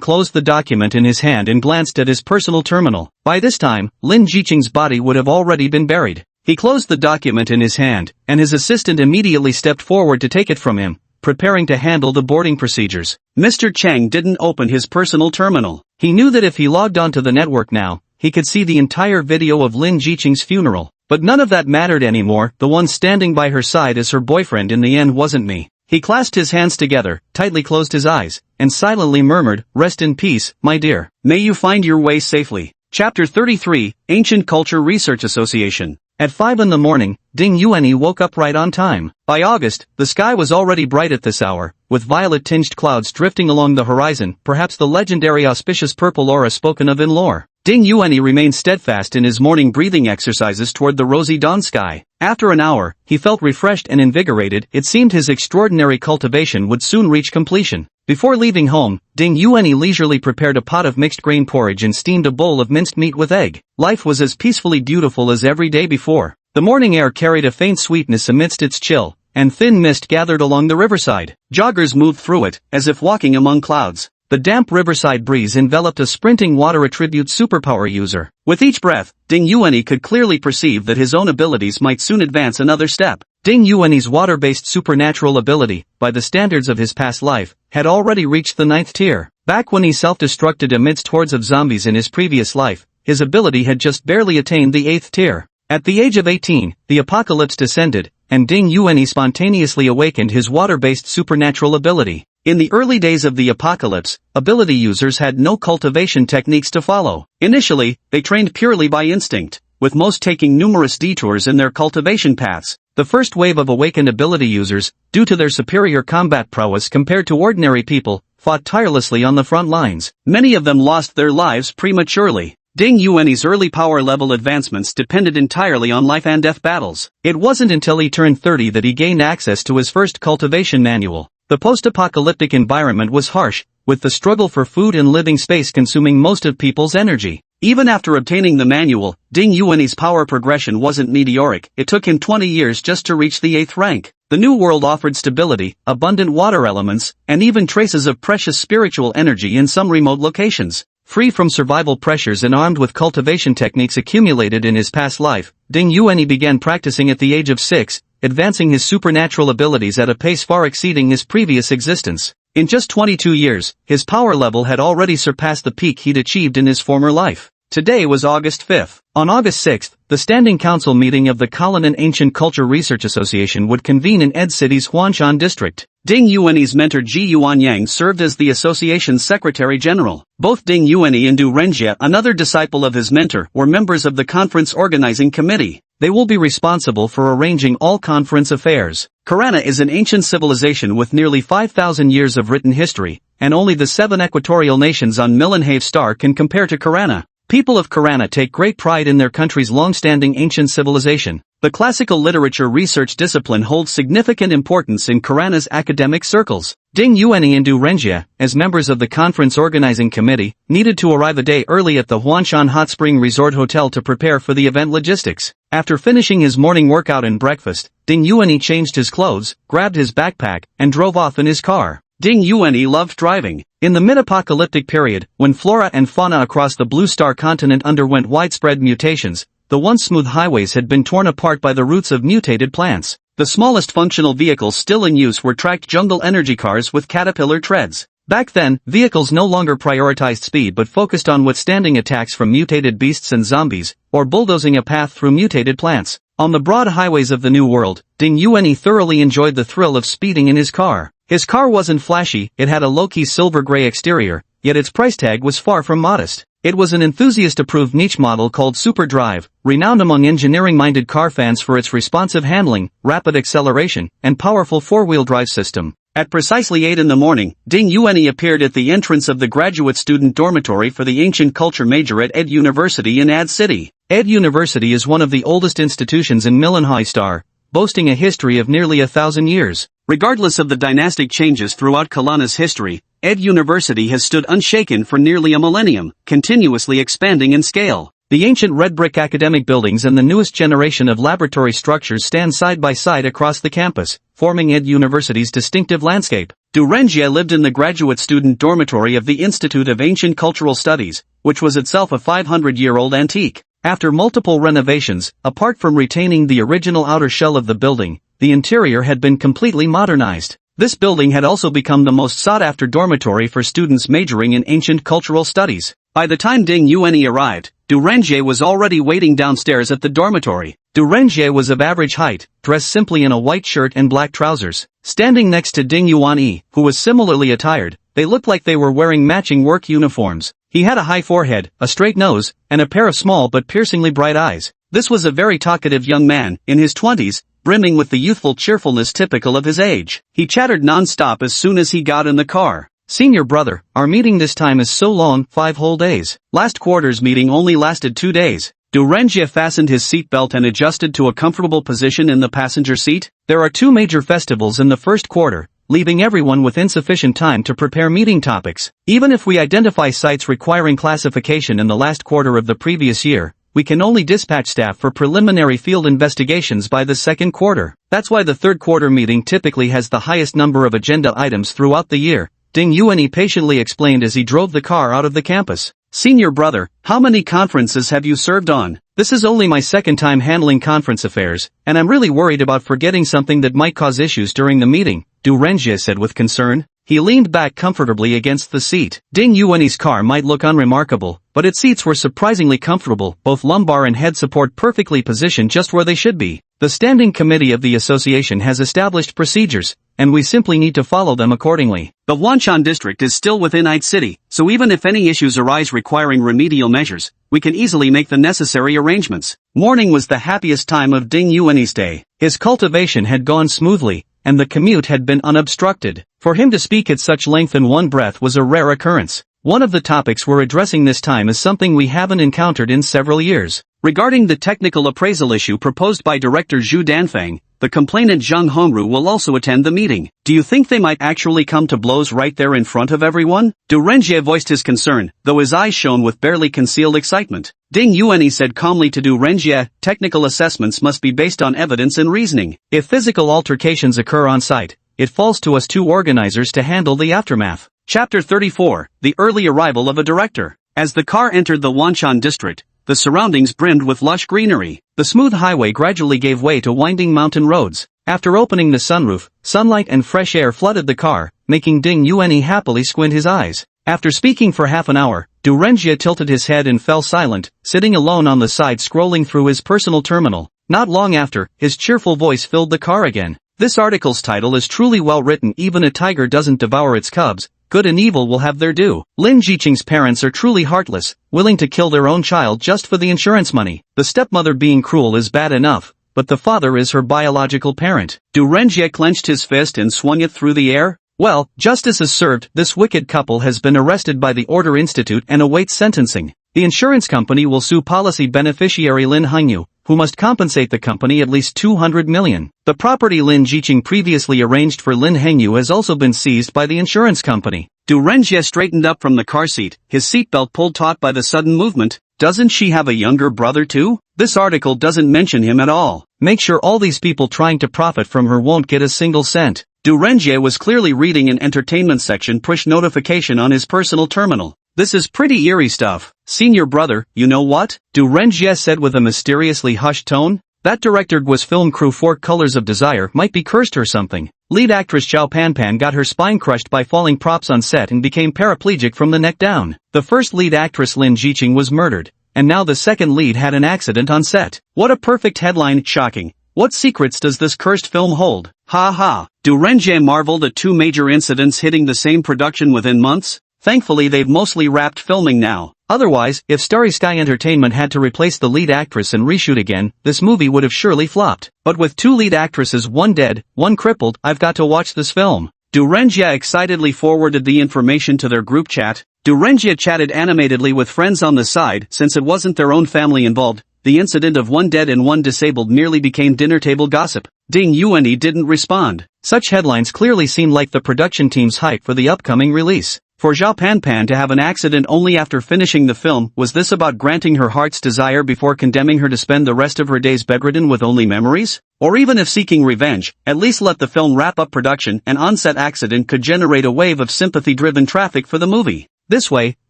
Speaker 1: closed the document in his hand and glanced at his personal terminal. By this time, Lin Jiqing's body would have already been buried. He closed the document in his hand, and his assistant immediately stepped forward to take it from him, preparing to handle the boarding procedures. Mr. Chang didn't open his personal terminal. He knew that if he logged onto the network now, he could see the entire video of Lin Jiqing's funeral. But none of that mattered anymore. The one standing by her side as her boyfriend in the end wasn't me. He clasped his hands together, tightly closed his eyes, and silently murmured, "Rest in peace, my dear. May you find your way safely." Chapter 33, Ancient Culture Research Association. At 5 in the morning, Ding Yuanyi woke up right on time. By August, the sky was already bright at this hour, with violet-tinged clouds drifting along the horizon, perhaps the legendary auspicious purple aura spoken of in lore. Ding Yuanyi remained steadfast in his morning breathing exercises toward the rosy dawn sky. After an hour, he felt refreshed and invigorated. It seemed his extraordinary cultivation would soon reach completion. Before leaving home, Ding Yuanyi leisurely prepared a pot of mixed grain porridge and steamed a bowl of minced meat with egg. Life was as peacefully beautiful as every day before. The morning air carried a faint sweetness amidst its chill, and thin mist gathered along the riverside. Joggers moved through it, as if walking among clouds. The damp riverside breeze enveloped a sprinting water attribute superpower user. With each breath, Ding Yuanyi could clearly perceive that his own abilities might soon advance another step. Ding Yuanyi's water-based supernatural ability, by the standards of his past life, had already reached the 9th tier. Back when he self-destructed amidst hordes of zombies in his previous life, his ability had just barely attained the 8th tier. At the age of 18, the apocalypse descended, and Ding Yuanyi spontaneously awakened his water-based supernatural ability. In the early days of the apocalypse, ability users had no cultivation techniques to follow. Initially, they trained purely by instinct, with most taking numerous detours in their cultivation paths. The first wave of awakened ability users, due to their superior combat prowess compared to ordinary people, fought tirelessly on the front lines. Many of them lost their lives prematurely. Ding Yuanyi's early power level advancements depended entirely on life and death battles. It wasn't until he turned 30 that he gained access to his first cultivation manual. The post-apocalyptic environment was harsh, with the struggle for food and living space consuming most of people's energy. Even after obtaining the manual, Ding Yuanyi's power progression wasn't meteoric. It took him 20 years just to reach the 8th rank. The new world offered stability, abundant water elements, and even traces of precious spiritual energy in some remote locations. Free from survival pressures and armed with cultivation techniques accumulated in his past life, Ding Yuanyi began practicing at the age of 6, advancing his supernatural abilities at a pace far exceeding his previous existence. In just 22 years, his power level had already surpassed the peak he'd achieved in his former life. Today was August 5th.
Speaker 2: On August 6, the Standing Council meeting of the Kalen and Ancient Culture Research Association would convene in Ed City's Huanshan district.
Speaker 1: Ding Yuanyi's mentor Ji Yuanyang served as the association's secretary-general. Both Ding Yuanyi and Du Renjie, another disciple of his mentor, were members of the conference organizing committee.
Speaker 2: They will be responsible for arranging all conference affairs.
Speaker 1: Karana is an ancient civilization with nearly 5,000 years of written history, and only the 7 equatorial nations on Millennium Star can compare to Karana. People of Karana take great pride in their country's long-standing ancient civilization. The classical literature research discipline holds significant importance in Karana's academic circles. Ding Yuanyi and Du Renjie, as members of the conference organizing committee, needed to arrive a day early at the Huanshan Hot Spring Resort Hotel to prepare for the event logistics. After finishing his morning workout and breakfast, Ding Yuanyi changed his clothes, grabbed his backpack, and drove off in his car. Ding Yuanyi loved driving.
Speaker 2: In the mid-apocalyptic period, when flora and fauna across the Blue Star continent underwent widespread mutations, the once smooth highways had been torn apart by the roots of mutated plants.
Speaker 1: The smallest functional vehicles still in use were tracked jungle energy cars with caterpillar treads.
Speaker 2: Back then, vehicles no longer prioritized speed but focused on withstanding attacks from mutated beasts and zombies, or bulldozing a path through mutated plants. On the broad highways of the New World, Ding Yuanyi thoroughly enjoyed the thrill of speeding in his car. His car wasn't flashy, it had a low-key silver-gray exterior, yet its price tag was far from modest. It was an enthusiast-approved niche model called Super Drive, renowned among engineering-minded car fans for its responsive handling, rapid acceleration, and powerful four-wheel drive system.
Speaker 1: At precisely 8 in the morning, Ding Yuanyi appeared at the entrance of the graduate student dormitory for the ancient culture major at Ed University in Ad City.
Speaker 2: Ed University is one of the oldest institutions in Millennium Star, boasting a history of nearly 1,000 years.
Speaker 1: Regardless of the dynastic changes throughout Kalana's history, Ed University has stood unshaken for nearly a millennium, continuously expanding in scale.
Speaker 2: The ancient red brick academic buildings and the newest generation of laboratory structures stand side by side across the campus, forming Ed University's distinctive landscape.
Speaker 1: Du Renjie lived in the graduate student dormitory of the Institute of Ancient Cultural Studies, which was itself a 500-year-old antique.
Speaker 2: After multiple renovations, apart from retaining the original outer shell of the building, the interior had been completely modernized. This building had also become the most sought-after dormitory for students majoring in ancient cultural studies.
Speaker 1: By the time Ding Yuanyi arrived, Du Renjie was already waiting downstairs at the dormitory.
Speaker 2: Du Renjie was of average height, dressed simply in a white shirt and black trousers. Standing next to Ding Yuanyi, who was similarly attired, they looked like they were wearing matching work uniforms. He had a high forehead, a straight nose, and a pair of small but piercingly bright eyes.
Speaker 1: This was a very talkative young man, in his 20s, brimming with the youthful cheerfulness typical of his age. He chattered non-stop as soon as he got in the car.
Speaker 2: "Senior brother, our meeting this time is so long, 5 whole days.
Speaker 1: Last quarter's meeting only lasted 2 days. Du Renjie fastened his seatbelt and adjusted to a comfortable position in the passenger seat.
Speaker 2: There are 2 major festivals in the first quarter, leaving everyone with insufficient time to prepare meeting topics. Even if we identify sites requiring classification in the last quarter of the previous year, we can only dispatch staff for preliminary field investigations by the second quarter. That's why the third quarter meeting typically has the highest number of agenda items throughout the year," Ding Yuanyi patiently explained as he drove the car out of the campus.
Speaker 1: "Senior brother, how many conferences have you served on?"
Speaker 2: "This is only my second time handling conference affairs, and I'm really worried about forgetting something that might cause issues during the meeting," Du Renjie said with concern. He leaned back comfortably against the seat. Ding Yuanyi's car might look unremarkable, but its seats were surprisingly comfortable, both lumbar and head support perfectly positioned just where they should be. "The standing committee of the association has established procedures, and we simply need to follow them accordingly."
Speaker 1: The Huanshan district is still within Id City, so even if any issues arise requiring remedial measures, we can easily make the necessary arrangements. Morning was the happiest time of Ding Yuanyi's day.
Speaker 2: His cultivation had gone smoothly, and the commute had been unobstructed. For him to speak at such length in one breath was a rare occurrence. One of the topics we're addressing this time is something we haven't encountered in several years.
Speaker 1: Regarding the technical appraisal issue proposed by Director Zhu Danfang, the complainant Zhang Hongru will also attend the meeting. Do you think they might actually come to blows right there in front of everyone? Du Renjie voiced his concern, though his eyes shone with barely concealed excitement. Ding Yuanyi said calmly to Du Renjie, "Technical assessments must be based on evidence and reasoning.
Speaker 2: If physical altercations occur on site, it falls to us 2 organizers to handle the aftermath."
Speaker 1: Chapter 34, The Early Arrival of a Director. As the car entered the Huanshan district, the surroundings brimmed with lush greenery.
Speaker 2: The smooth highway gradually gave way to winding mountain roads. After opening the sunroof, sunlight and fresh air flooded the car, making Ding Yuanyi happily squint his eyes. After speaking for half an hour, Du Renjie tilted his head and fell silent, sitting alone on the side scrolling through his personal terminal. Not long after, his cheerful voice filled the car again. This article's title is truly well written. Even a tiger doesn't devour its cubs. Good and evil will have their due. Lin Jiqing's parents are truly heartless, willing to kill their own child just for the insurance money. The stepmother being cruel is bad enough, but the father is her biological parent. Du Renjie clenched his fist and swung it through the air. Well, justice is served. This wicked couple has been arrested by the Order Institute and awaits sentencing. The insurance company will sue policy beneficiary Lin Hengyu, who must compensate the company at least 200 million. The property Lin Jiqing previously arranged for Lin Hengyu has also been seized by the insurance company. Du Renjie straightened up from the car seat, his seatbelt pulled taut by the sudden movement. Doesn't she have a younger brother too? This article doesn't mention him at all. Make sure all these people trying to profit from her won't get a single cent. Du Renjie was clearly reading an entertainment section push notification on his personal terminal. This is pretty eerie stuff. Senior brother, you know what? Du Renjie said with a mysteriously hushed tone. That director Gua's film crew 4 Colors of Desire might be cursed or something. Lead actress Zhao Panpan got her spine crushed by falling props on set and became paraplegic from the neck down. The first lead actress Lin Jiqing was murdered, and now the second lead had an accident on set. What a perfect headline. Shocking. What secrets does this cursed film hold? Ha ha. Du Renjie marveled at 2 major incidents hitting the same production within months. Thankfully they've mostly wrapped filming now. Otherwise, if Starry Sky Entertainment had to replace the lead actress and reshoot again, this movie would have surely flopped. But with 2 lead actresses, one dead, one crippled, I've got to watch this film. Du Renjie excitedly forwarded the information to their group chat. Du Renjie chatted animatedly with friends on the side. Since it wasn't their own family involved, the incident of 1 dead and 1 disabled merely became dinner table gossip. Ding Yuanyi didn't respond. Such headlines clearly seem like the production team's hype for the upcoming release. For Zhao Panpan to have an accident only after finishing the film, was this about granting her heart's desire before condemning her to spend the rest of her days bedridden with only memories? Or even if seeking revenge, at least let the film wrap up production. An on-set accident could generate a wave of sympathy-driven traffic for the movie. This way,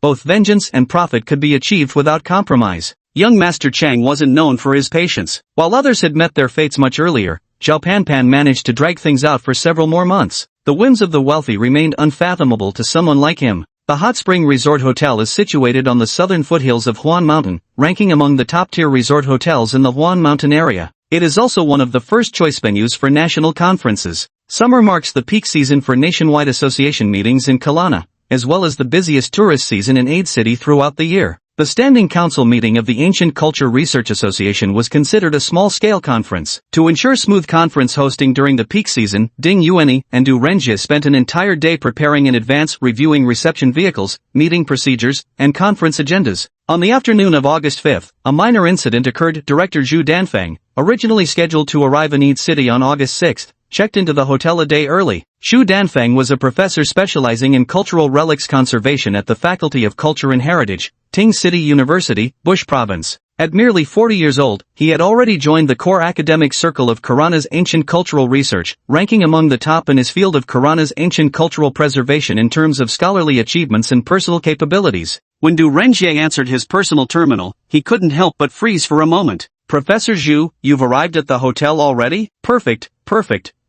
Speaker 2: both vengeance and profit could be achieved without compromise. Young Master Chang wasn't known for his patience. While others had met their fates much earlier, Zhao Panpan managed to drag things out for several more months. The whims of the wealthy remained unfathomable to someone like him. The Hot Spring Resort Hotel is situated on the southern foothills of Huan Mountain, ranking among the top-tier resort hotels in the Huan Mountain area. It is also one of the first choice venues for national conferences. Summer marks the peak season for nationwide association meetings in Kelowna, as well as the busiest tourist season in Aid City throughout the year. The Standing Council meeting of the Ancient Culture Research Association was considered a small-scale conference. To ensure smooth conference hosting during the peak season, Ding Yuanyi and Du Renjie spent an entire day preparing in advance, reviewing reception vehicles, meeting procedures, and conference agendas. On the afternoon of August 5th, a minor incident occurred. Director Zhu Danfeng, originally scheduled to arrive in Aid City on August 6th, checked into the hotel a day early. Zhu Danfeng was a professor specializing in cultural relics conservation at the Faculty of Culture and Heritage, Ting City University, Bush Province. At merely 40 years old, he had already joined the core academic circle of Khurana's ancient cultural research, ranking among the top in his field of Khurana's ancient cultural preservation in terms of scholarly achievements and personal capabilities. When Du Renjie answered his personal terminal, he couldn't help but freeze for a moment. Professor Zhu, you've arrived at the hotel already? Perfect.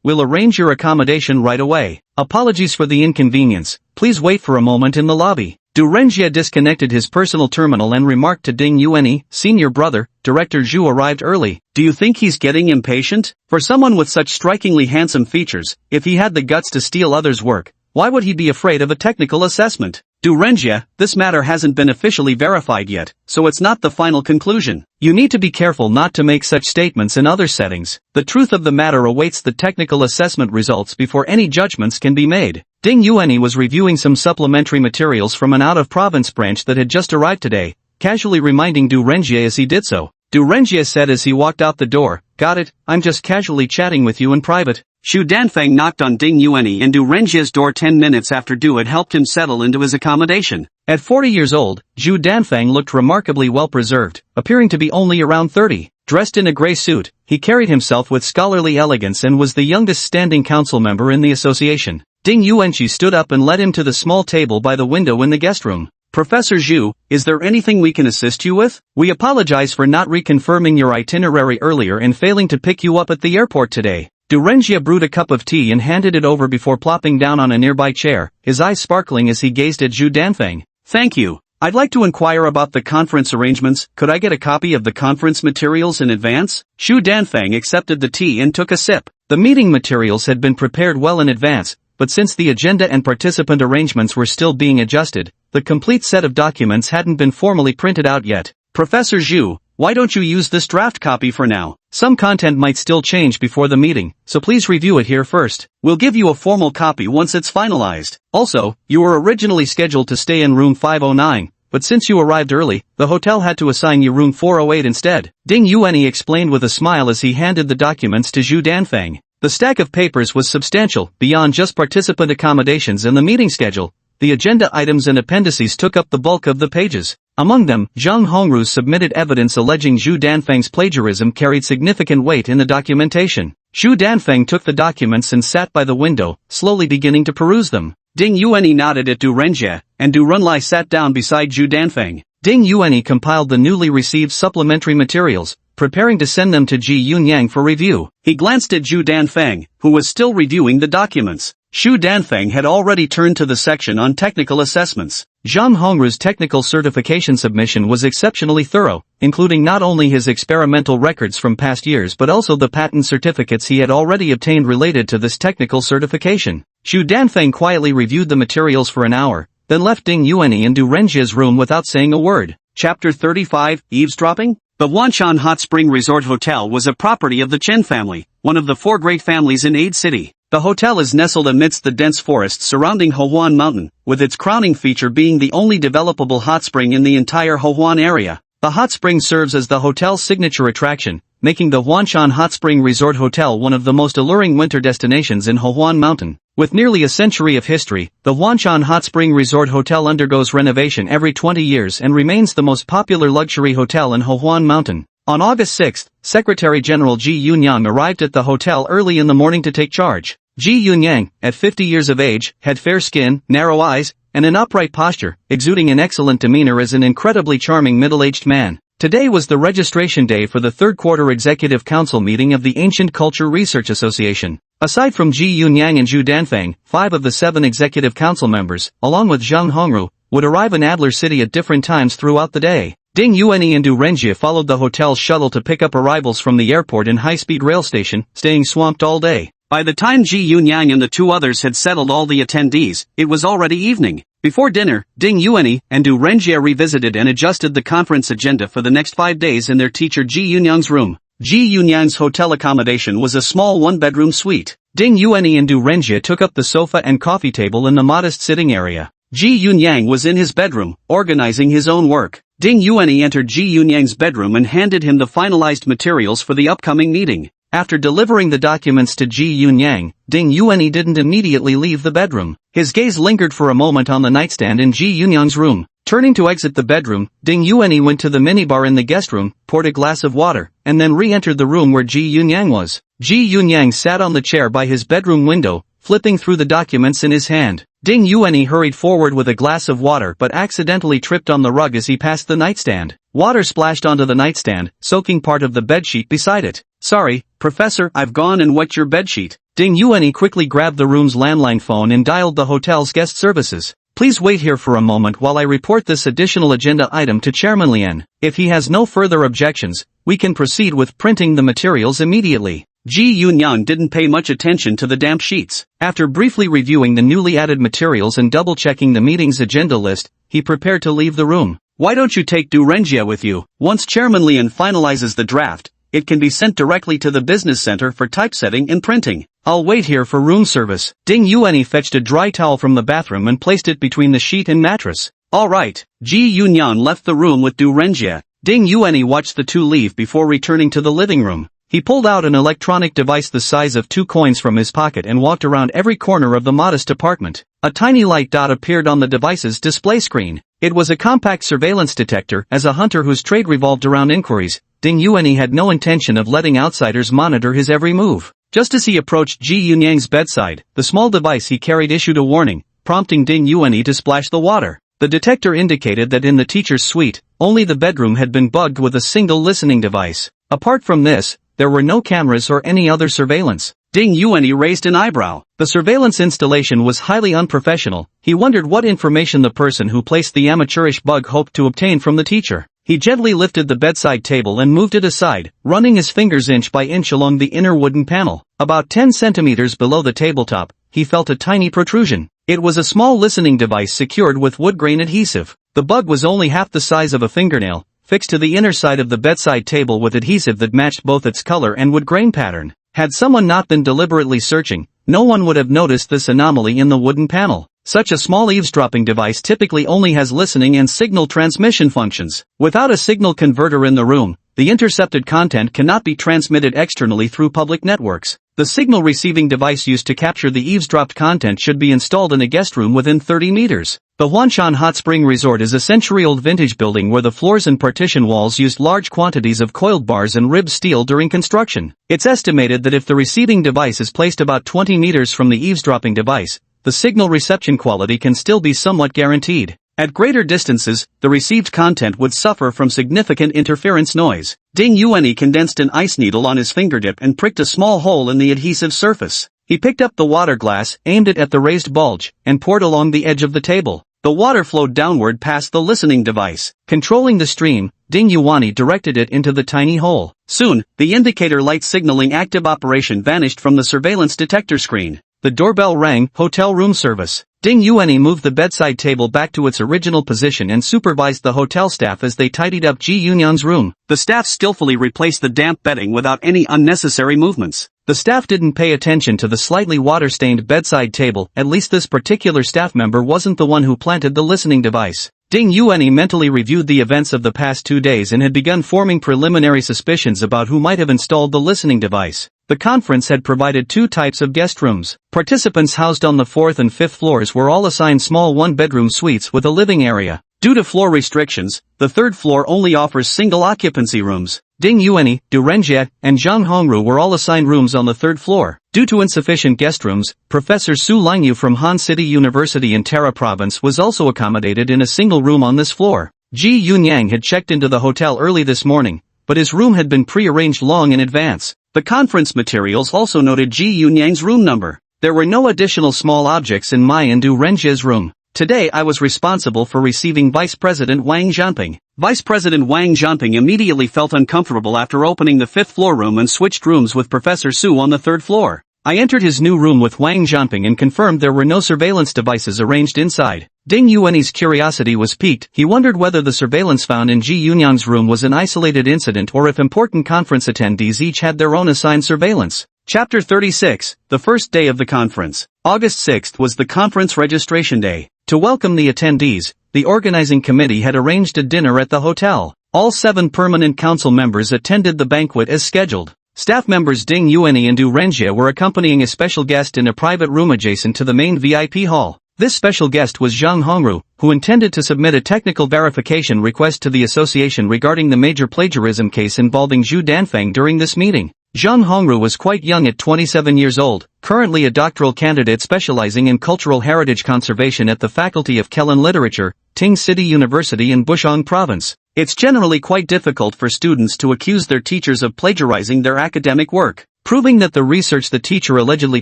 Speaker 2: We'll arrange your accommodation right away. Apologies for the inconvenience. Please wait for a moment in the lobby. Du Renjie disconnected his personal terminal and remarked to Ding Yuanyi, senior brother, Director Zhu arrived early. Do you think he's getting impatient? For someone with such strikingly handsome features, if he had the guts to steal others' work, why would he be afraid of a technical assessment? Du Renjie, this matter hasn't been officially verified yet, so it's not the final conclusion. You need to be careful not to make such statements in other settings. The truth of the matter awaits the technical assessment results before any judgments can be made. Ding Yuanyi was reviewing some supplementary materials from an out-of-province branch that had just arrived today, casually reminding Du Renjie as he did so. Du Renjie said as he walked out the door, "Got it, I'm just casually chatting with you in private." Zhu Danfeng knocked on Ding Yuanyi and Du Renjie's door 10 minutes after Du had helped him settle into his accommodation. At 40 years old, Zhu Danfeng looked remarkably well-preserved, appearing to be only around 30. Dressed in a gray suit, he carried himself with scholarly elegance and was the youngest standing council member in the association. Ding Yuanyi stood up and led him to the small table by the window in the guest room. Professor Zhu, is there anything we can assist you with? We apologize for not reconfirming your itinerary earlier and failing to pick you up at the airport today. Du Renjie brewed a cup of tea and handed it over before plopping down on a nearby chair, his eyes sparkling as he gazed at Zhu Danfeng. Thank you.
Speaker 1: I'd like to inquire about the conference arrangements. Could I get a copy of the conference materials in advance? Xu Danfeng accepted the tea and took a sip.
Speaker 2: The meeting materials had been prepared well in advance, but since the agenda and participant arrangements were still being adjusted, the complete set of documents hadn't been formally printed out yet.
Speaker 1: Professor Xu, why don't you use this draft copy for now?
Speaker 2: Some content might still change before the meeting, so please review it here first.
Speaker 1: We'll give you a formal copy once it's finalized.
Speaker 2: Also, you were originally scheduled to stay in room 509, but since you arrived early, the hotel had to assign you room 408 instead. Ding Yuanyi explained with a smile as he handed the documents to Xu Danfeng. The stack of papers was substantial, beyond just participant accommodations and the meeting schedule. The agenda items and appendices took up the bulk of the pages. Among them, Zhang Hongru's submitted evidence alleging Xu Danfeng's plagiarism carried significant weight in the documentation. Xu Danfeng took the documents and sat by the window, slowly beginning to peruse them.
Speaker 1: Ding Yuanyi nodded at Du Renjie, and Du Runlai sat down beside Xu Danfeng.
Speaker 2: Ding Yuanyi compiled the newly received supplementary materials, preparing to send them to Ji Yunyang for review.
Speaker 1: He glanced at Xu Danfeng, who was still reviewing the documents. Xu Danfeng had already turned to the section on technical assessments.
Speaker 2: Zhang Hongru's technical certification submission was exceptionally thorough, including not only his experimental records from past years but also the patent certificates he had already obtained related to this technical certification. Xu Danfeng quietly reviewed the materials for an hour, then left Ding Yuanyi in Du Renjie's room without saying a word.
Speaker 1: Chapter 35, Eavesdropping? The Wanshan Hot Spring Resort Hotel was a property of the Chen family, one of the 4 great families in Ade City. The hotel is nestled amidst the dense forests surrounding Hohuan Mountain, with its crowning feature being the only developable hot spring in the entire Hohuan area. The hot spring serves as the hotel's signature attraction, making the Wanshan Hot Spring Resort Hotel one of the most alluring winter destinations in Hohuan Mountain. With nearly a century of history, the Wanshan Hot Spring Resort Hotel undergoes renovation every 20 years and remains the most popular luxury hotel in Hohuan Mountain. On August 6, Secretary General Ji Yunyang arrived at the hotel early in the morning to take charge. Ji Yunyang, at 50 years of age, had fair skin, narrow eyes, and an upright posture, exuding an excellent demeanor as an incredibly charming middle-aged man. Today was the registration day for the third quarter Executive Council meeting of the Ancient Culture Research Association. Aside from Ji Yunyang and Xu Danfeng, 5 of the 7 Executive Council members, along with Zhang Hongru, would arrive in Adler City at different times throughout the day. Ding Yuanyi and Du Renjie followed the hotel's shuttle to pick up arrivals from the airport and high-speed rail station, staying swamped all day. By the time Ji Yunyang and the 2 others had settled all the attendees, it was already evening. Before dinner, Ding Yuanyi and Du Renjie revisited and adjusted the conference agenda for the next 5 days in their teacher Ji Yunyang's room. Ji Yunyang's hotel accommodation was a small 1-bedroom suite. Ding Yuanyi and Du Renjie took up the sofa and coffee table in the modest sitting area. Ji Yunyang was in his bedroom, organizing his own work. Ding Yuanyi entered Ji Yunyang's bedroom and handed him the finalized materials for the upcoming meeting. After delivering the documents to Ji Yunyang, Ding Yuanyi didn't immediately leave the bedroom. His gaze lingered for a moment on the nightstand in Ji Yunyang's room. Turning to exit the bedroom, Ding Yuanyi went to the minibar in the guest room, poured a glass of water, and then re-entered the room where Ji Yunyang was. Ji Yunyang sat on the chair by his bedroom window, flipping through the documents in his hand. Ding Yuanyi hurried forward with a glass of water but accidentally tripped on the rug as he passed the nightstand. Water splashed onto the nightstand, soaking part of the bedsheet beside it. "Sorry, Professor, I've gone and wet your bedsheet." Ding Yuanyi quickly grabbed the room's landline phone and dialed the hotel's guest services. "Please wait here for a moment while I report this additional agenda item to Chairman Lian. If he has no further objections, we can proceed with printing the materials immediately." Ji Yunyang didn't pay much attention to the damp sheets. After briefly reviewing the newly added materials and double-checking the meeting's agenda list, he prepared to leave the room. "Why don't you take Du Renjie with you? Once Chairman Lian finalizes the draft, it can be sent directly to the business center for typesetting and printing. I'll wait here for room service." Ding Yuanyi fetched a dry towel from the bathroom and placed it between the sheet and mattress. "All right." Ji Yunyang left the room with Du Renjie. Ding Yuanyi watched the 2 leave before returning to the living room. He pulled out an electronic device the size of 2 coins from his pocket and walked around every corner of the modest apartment. A tiny light dot appeared on the device's display screen. It was a compact surveillance detector. As a hunter whose trade revolved around inquiries, Ding Yuanyi had no intention of letting outsiders monitor his every move. Just as he approached Ji Yunyang's bedside, the small device he carried issued a warning, prompting Ding Yuanyi to splash the water. The detector indicated that in the teacher's suite, only the bedroom had been bugged with a single listening device. Apart from this, there were no cameras or any other surveillance. Ding Yuanyi raised an eyebrow.
Speaker 2: The surveillance installation was highly unprofessional. He wondered what information the person who placed the amateurish bug hoped to obtain from the teacher. He gently lifted the bedside table and moved it aside, running his fingers inch by inch along the inner wooden panel. About 10 centimeters below the tabletop, he felt a tiny protrusion. It was a small listening device secured with wood grain adhesive. The bug was only half the size of a fingernail, fixed to the inner side of the bedside table with adhesive that matched both its color and wood grain pattern. Had someone not been deliberately searching, no one would have noticed this anomaly in the wooden panel. Such a small eavesdropping device typically only has listening and signal transmission functions. Without a signal converter in the room, the intercepted content cannot be transmitted externally through public networks. The signal receiving device used to capture the eavesdropped content should be installed in a guest room within 30 meters. The Huanshan Hot Spring Resort is a century-old vintage building where the floors and partition walls used large quantities of coiled bars and ribbed steel during construction. It's estimated that if the receiving device is placed about 20 meters from the eavesdropping device, the signal reception quality can still be somewhat guaranteed. At greater distances, the received content would suffer from significant interference noise. Ding Yuanyi condensed an ice needle on his fingertip and pricked a small hole in the adhesive surface. He picked up the water glass, aimed it at the raised bulge, and poured along the edge of the table. The water flowed downward past the listening device. Controlling the stream, Ding Yuanyi directed it into the tiny hole. Soon, the indicator light signaling active operation vanished from the surveillance detector screen. The doorbell rang. Hotel room service. Ding Yuanyi moved the bedside table back to its original position and supervised the hotel staff as they tidied up Ji Yunyan's room.
Speaker 1: The staff skillfully replaced the damp bedding without any unnecessary movements.
Speaker 2: The staff didn't pay attention to the slightly water-stained bedside table. At least this particular staff member wasn't the one who planted the listening device. Ding Yuanyi mentally reviewed the events of the past 2 days and had begun forming preliminary suspicions about who might have installed the listening device. The conference had provided 2 types of guest rooms. Participants housed on the 4th and 5th floors were all assigned small 1-bedroom suites with a living area.
Speaker 1: Due to floor restrictions, the 3rd floor only offers single occupancy rooms.
Speaker 2: Ding Yuanyi, Du Renjie, and Zhang Hongru were all assigned rooms on the 3rd floor. Due to insufficient guest rooms, Professor Su Lingyu from Han City University in Tara Province was also accommodated in a single room on this floor. Ji Yunyang had checked into the hotel early this morning, but his room had been pre-arranged long in advance.
Speaker 1: The conference materials also noted Ji Yunyang's room number. There were no additional small objects in Mai and Du Renjie's room. Today I was responsible for receiving Vice President Wang Zhanping. Vice President Wang Zhanping immediately felt uncomfortable after opening the 5th floor room and switched rooms with Professor Su on the 3rd floor. I entered his new room with Wang Zhanping and confirmed there were no surveillance devices arranged inside. Ding Yuanyi's curiosity was piqued. He wondered whether the surveillance found in Ji Yunyang's room was an isolated incident or if important conference attendees each had their own assigned surveillance. Chapter 36, the first day of the conference. August 6th was the conference registration day.
Speaker 2: To welcome the attendees, the organizing committee had arranged a dinner at the hotel. All 7 permanent council members attended the banquet as scheduled. Staff members Ding Yuanyi and Du Renjie were accompanying a special guest in a private room adjacent to the main VIP hall. This special guest was Zhang Hongru, who intended to submit a technical verification request to the association regarding the major plagiarism case involving Zhu Danfeng during this meeting. Zhang Hongru was quite young at 27 years old, currently a doctoral candidate specializing in cultural heritage conservation at the Faculty of Kellen Literature, Ting City University in Bushong Province. It's generally quite difficult for students to accuse their teachers of plagiarizing their academic work. Proving that the research the teacher allegedly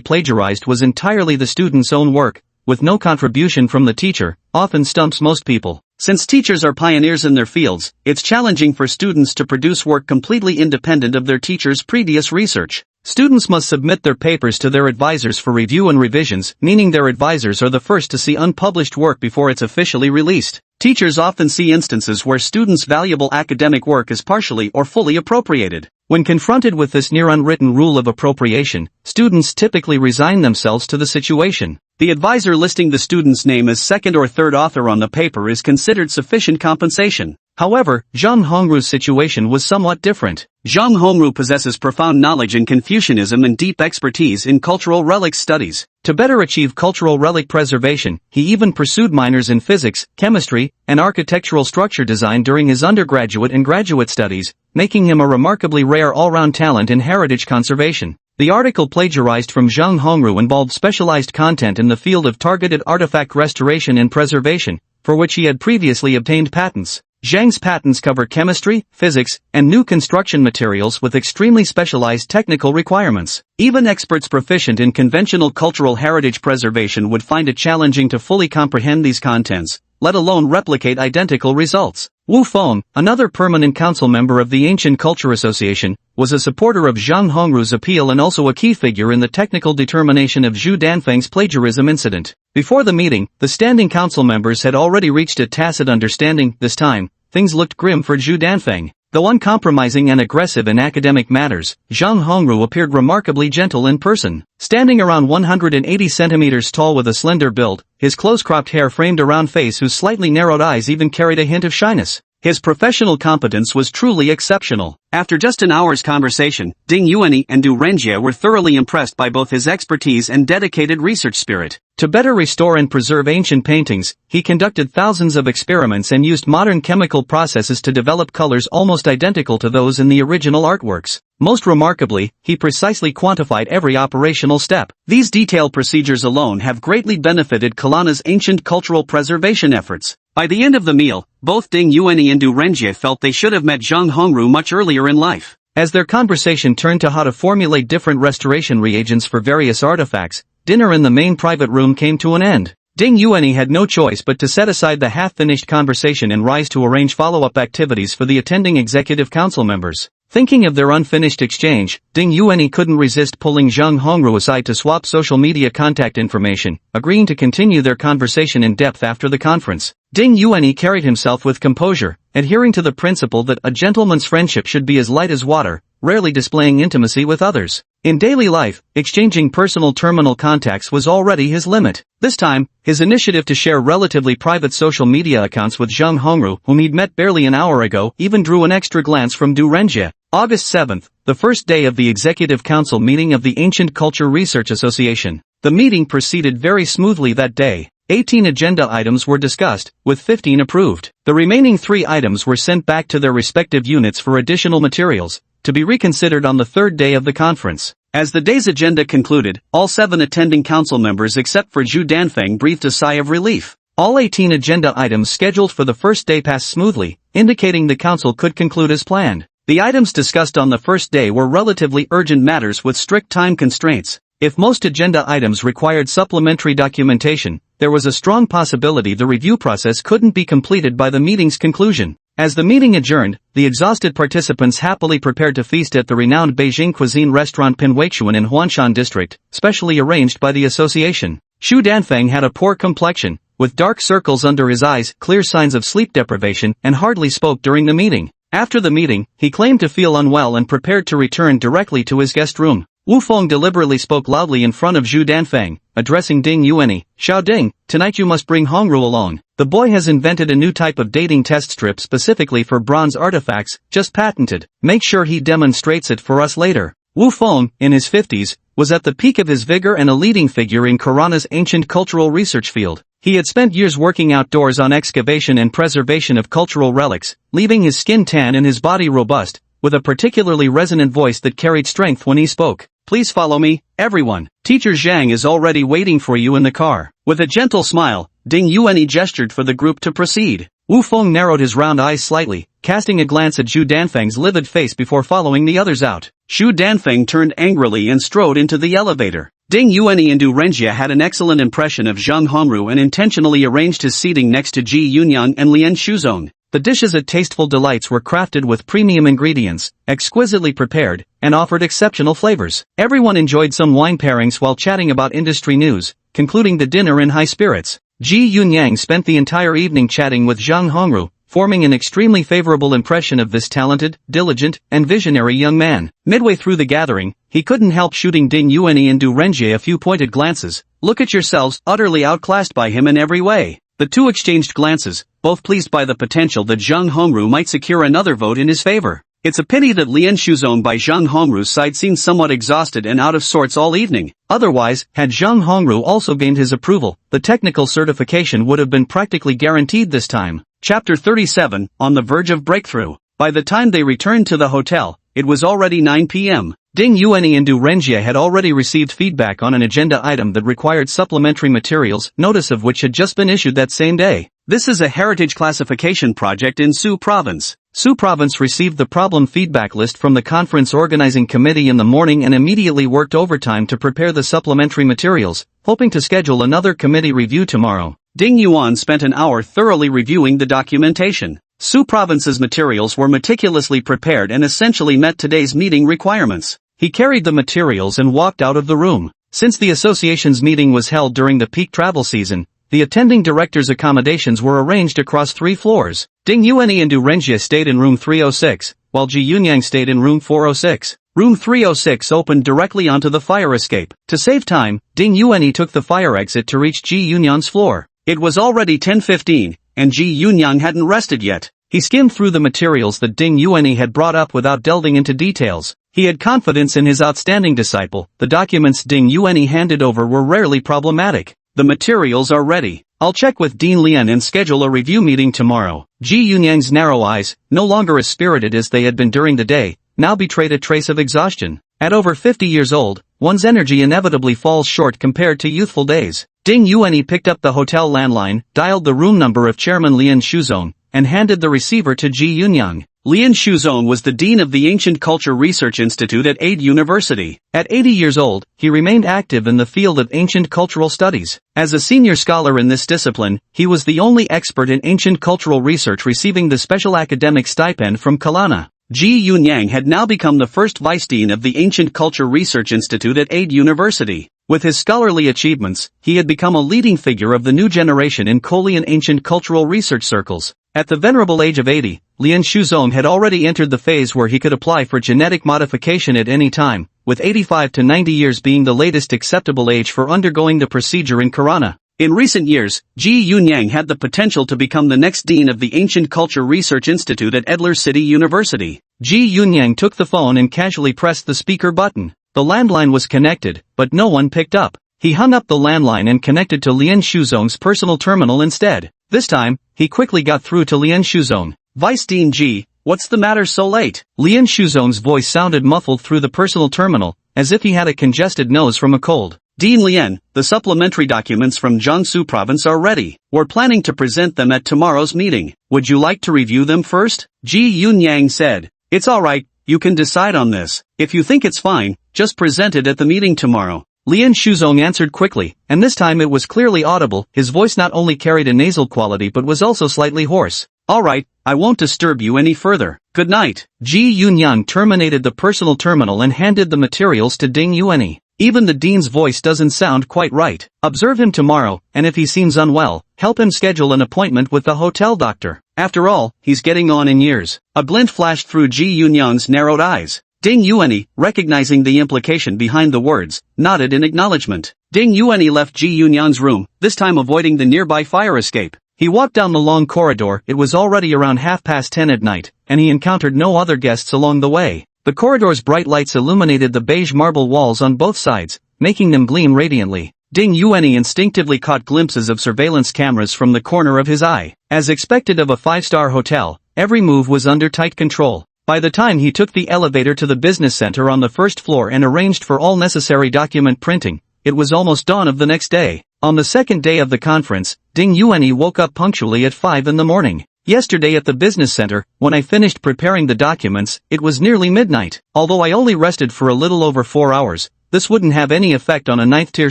Speaker 2: plagiarized was entirely the student's own work, with no contribution from the teacher, often stumps most people.
Speaker 1: Since teachers are pioneers in their fields, it's challenging for students to produce work completely independent of their teacher's previous research. Students must submit their papers to their advisors for review and revisions, meaning their advisors are the first to see unpublished work before it's officially released. Teachers often see instances where students' valuable academic work is partially or fully appropriated. When confronted with this near unwritten rule of appropriation, students typically resign themselves to the situation. The advisor listing the student's name as second or third author on the paper is considered sufficient compensation. However, Zhang Hongru's situation was somewhat different. Zhang Hongru possesses profound knowledge in Confucianism and deep expertise in cultural relic studies. To better achieve cultural relic preservation, he even pursued minors in physics, chemistry, and architectural structure design during his undergraduate and graduate studies, making him a remarkably rare all-round talent in heritage conservation. The article plagiarized from Zhang Hongru involved specialized content in the field of targeted artifact restoration and preservation, for which he had previously obtained patents.
Speaker 2: Zhang's patents cover chemistry, physics, and new construction materials with extremely specialized technical requirements. Even experts proficient in conventional cultural heritage preservation would find it challenging to fully comprehend these contents, let alone replicate identical results. Wu Feng, another permanent council member of the Ancient Culture Association, was a supporter of Zhang Hongru's appeal and also a key figure in the technical determination of Zhu Danfeng's plagiarism incident. Before the meeting, the standing council members had already reached a tacit understanding. This time, things looked grim for Zhu Danfeng. Though uncompromising and aggressive in academic matters, Zhang Hongru appeared remarkably gentle in person. Standing around 180 centimeters tall with a slender build, his close-cropped hair framed a round face whose slightly narrowed eyes even carried a hint of shyness. His professional competence was truly exceptional.
Speaker 1: After just an hour's conversation, Ding Yuanyi and Du Renjie were thoroughly impressed by both his expertise and dedicated research spirit.
Speaker 2: To better restore and preserve ancient paintings, he conducted thousands of experiments and used modern chemical processes to develop colors almost identical to those in the original artworks. Most remarkably, he precisely quantified every operational step. These detailed procedures alone have greatly benefited Kalana's ancient cultural preservation efforts. By the end of the meal, both Ding Yuanyi and Du Renjie felt they should have met Zhang Hongru much earlier in life. As their conversation turned to how to formulate different restoration reagents for various artifacts, dinner in the main private room came to an end. Ding Yuanyi had no choice but to set aside the half-finished conversation and rise to arrange follow-up activities for the attending executive council members. Thinking of their unfinished exchange, Ding Yuanyi couldn't resist pulling Zhang Hongru aside to swap social media contact information, agreeing to continue their conversation in depth after the conference. Ding Yuanyi carried himself with composure, adhering to the principle that a gentleman's friendship should be as light as water, rarely displaying intimacy with others. In daily life, exchanging personal terminal contacts was already his limit. This time, his initiative to share relatively private social media accounts with Zhang Hongru, whom he'd met barely an hour ago, even drew an extra glance from Du Renjie. August 7th, the first day of the Executive Council meeting of the Ancient Culture Research Association. The meeting proceeded very smoothly that day. 18 agenda items were discussed, with 15 approved. The remaining 3 items were sent back to their respective units for additional materials, to be reconsidered on the third day of the conference.
Speaker 1: As the day's agenda concluded, all 7 attending council members except for Zhu Danfeng breathed a sigh of relief.
Speaker 2: All 18 agenda items scheduled for the first day passed smoothly, indicating the council could conclude as planned. The items discussed on the first day were relatively urgent matters with strict time constraints. If most agenda items required supplementary documentation, there was a strong possibility the review process couldn't be completed by the meeting's conclusion. As the meeting adjourned, the exhausted participants happily prepared to feast at the renowned Beijing cuisine restaurant Pinhuichuan in Huanshan district, specially arranged by the association. Zhu Danfeng had a poor complexion, with dark circles under his eyes, clear signs of sleep deprivation, and hardly spoke during the meeting. After the meeting, he claimed to feel unwell and prepared to return directly to his guest room. Wu Feng deliberately spoke loudly in front of Zhu Danfeng, addressing Ding Yuanyi. "Xiao Ding, tonight you must bring Hongru along. The boy has invented a new type of dating test strip specifically for bronze artifacts, just patented. Make sure he demonstrates it for us later." Wu Feng, in his 50s, was at the peak of his vigor and a leading figure in Karana's ancient cultural research field. He had spent years working outdoors on excavation and preservation of cultural relics, leaving his skin tan and his body robust, with a particularly resonant voice that carried strength when he spoke. "Please follow me, everyone. Teacher Zhang is already waiting for you in the car." With a gentle smile, Ding Yuanyi gestured for the group to proceed. Wu Feng narrowed his round eyes slightly, casting a glance at Zhu Danfeng's livid face before following the others out. Zhu Danfeng turned angrily and strode into the elevator. Ding Yuanyi and Du Renjie had an excellent impression of Zhang Hongru and intentionally arranged his seating next to Ji Yunyang and Lian Shuzong. The dishes at Tasteful Delights were crafted with premium ingredients, exquisitely prepared, and offered exceptional flavors. Everyone enjoyed some wine pairings while chatting about industry news, concluding the dinner in high spirits. Ji Yunyang spent the entire evening chatting with Zhang Hongru, forming an extremely favorable impression of this talented, diligent, and visionary young man. Midway through the gathering, he couldn't help shooting Ding Yuanyi and Du Renjie a few pointed glances. "Look at yourselves, utterly outclassed by him in every way." The two exchanged glances, both pleased by the potential that Zhang Hongru might secure another vote in his favor. It's a pity that Lian Shuzong by Zhang Hongru's side seemed somewhat exhausted and out of sorts all evening. Otherwise, had Zhang Hongru also gained his approval, the technical certification would have been practically guaranteed this time. Chapter 37, On the Verge of Breakthrough. By the time they returned to the hotel, it was already 9 p.m. Ding Yuanyi and Du Renjie had already received feedback on an agenda item that required supplementary materials, notice of which had just been issued that same day.
Speaker 1: This is a heritage classification project in Su Province.
Speaker 2: Su Province received the problem feedback list from the conference organizing committee in the morning and immediately worked overtime to prepare the supplementary materials, hoping to schedule another committee review tomorrow.
Speaker 1: Ding Yuan spent an hour thoroughly reviewing the documentation. Su Province's materials were meticulously prepared and essentially met today's meeting requirements.
Speaker 2: He carried the materials and walked out of the room. Since the association's meeting was held during the peak travel season, the attending director's accommodations were arranged across 3 floors. Ding Yuanyi and Du Renjie stayed in room 306, while Ji Yunyang stayed in room 406. Room 306 opened directly onto the fire escape. To save time, Ding Yuanyi took the fire exit to reach Ji Yunyang's floor.
Speaker 1: It was already 10:15, and Ji Yunyang hadn't rested yet.
Speaker 2: He skimmed through the materials that Ding Yuanyi had brought up without delving into details. He had confidence in his outstanding disciple. The documents Ding Yuanyi handed over were rarely problematic.
Speaker 1: The materials are ready.
Speaker 2: I'll check with Dean Lian and schedule a review meeting tomorrow. Ji Yunyang's narrow eyes, no longer as spirited as they had been during the day, now betrayed a trace of exhaustion. At over 50 years old, one's energy inevitably falls short compared to youthful days. Ding Yuanyi picked up the hotel landline, dialed the room number of Chairman Lian Shuzong, and handed the receiver to Ji Yunyang.
Speaker 1: Lian Shuzong was the dean of the Ancient Culture Research Institute at Ade University.
Speaker 2: At 80 years old, he remained active in the field of ancient cultural studies. As a senior scholar in this discipline, he was the only expert in ancient cultural research receiving the special academic stipend from Kalana.
Speaker 1: Ji Yunyang had now become the first vice dean of the Ancient Culture Research Institute at Ade University. With his scholarly achievements, he had become a leading figure of the new generation in Korean ancient cultural research circles. At the venerable age of 80, Lian Shuzong had already entered the phase where he could apply for genetic modification at any time, with 85 to 90 years being the latest acceptable age for undergoing the procedure in Karana. In recent years, Ji Yunyang had the potential to become the next dean of the Ancient Culture Research Institute at Edler City University.
Speaker 2: Ji Yunyang took the phone and casually pressed the speaker button. The landline was connected, but no one picked up. He hung up the landline and connected to Lian Shuzong's personal terminal instead. This time, he quickly got through to Lian Shuzong.
Speaker 1: Vice Dean Ji, what's the matter so late?
Speaker 2: Lian Shuzong's voice sounded muffled through the personal terminal, as if he had a congested nose from a cold.
Speaker 1: Dean Lian, the supplementary documents from Jiangsu Province are ready. We're planning to present them at tomorrow's meeting. Would you like to review them first? Ji Yunyang said. It's alright, you can decide on this. If you think it's fine, just present it at the meeting tomorrow.
Speaker 2: Lian Shuzong answered quickly, and this time it was clearly audible. His voice not only carried a nasal quality but was also slightly hoarse.
Speaker 1: Alright, I won't disturb you any further. Good night.
Speaker 2: Ji Yunyang terminated the personal terminal and handed the materials to Ding Yuanyi. Even the dean's voice doesn't sound quite right. Observe him tomorrow, and if he seems unwell, help him schedule an appointment with the hotel doctor. After all, he's getting on in years. A glint flashed through Ji Yunyang's narrowed eyes. Ding Yuanyi, recognizing the implication behind the words, nodded in acknowledgement. Ding Yuanyi left Ji Yunyang's room, this time avoiding the nearby fire escape. He walked down the long corridor. It was already around 10:30 at night, and he encountered no other guests along the way. The corridor's bright lights illuminated the beige marble walls on both sides, making them gleam radiantly. Ding Yuanyi instinctively caught glimpses of surveillance cameras from the corner of his eye. As expected of a 5-star hotel, every move was under tight control. By the time he took the elevator to the business center on the first floor and arranged for all necessary document printing, it was almost dawn of the next day. On the second day of the conference, Ding Yuanyi woke up punctually at 5 in the morning. Yesterday at the business center, when I finished preparing the documents, it was nearly midnight. Although I only rested for a little over 4 hours, this wouldn't have any effect on a 9th-tier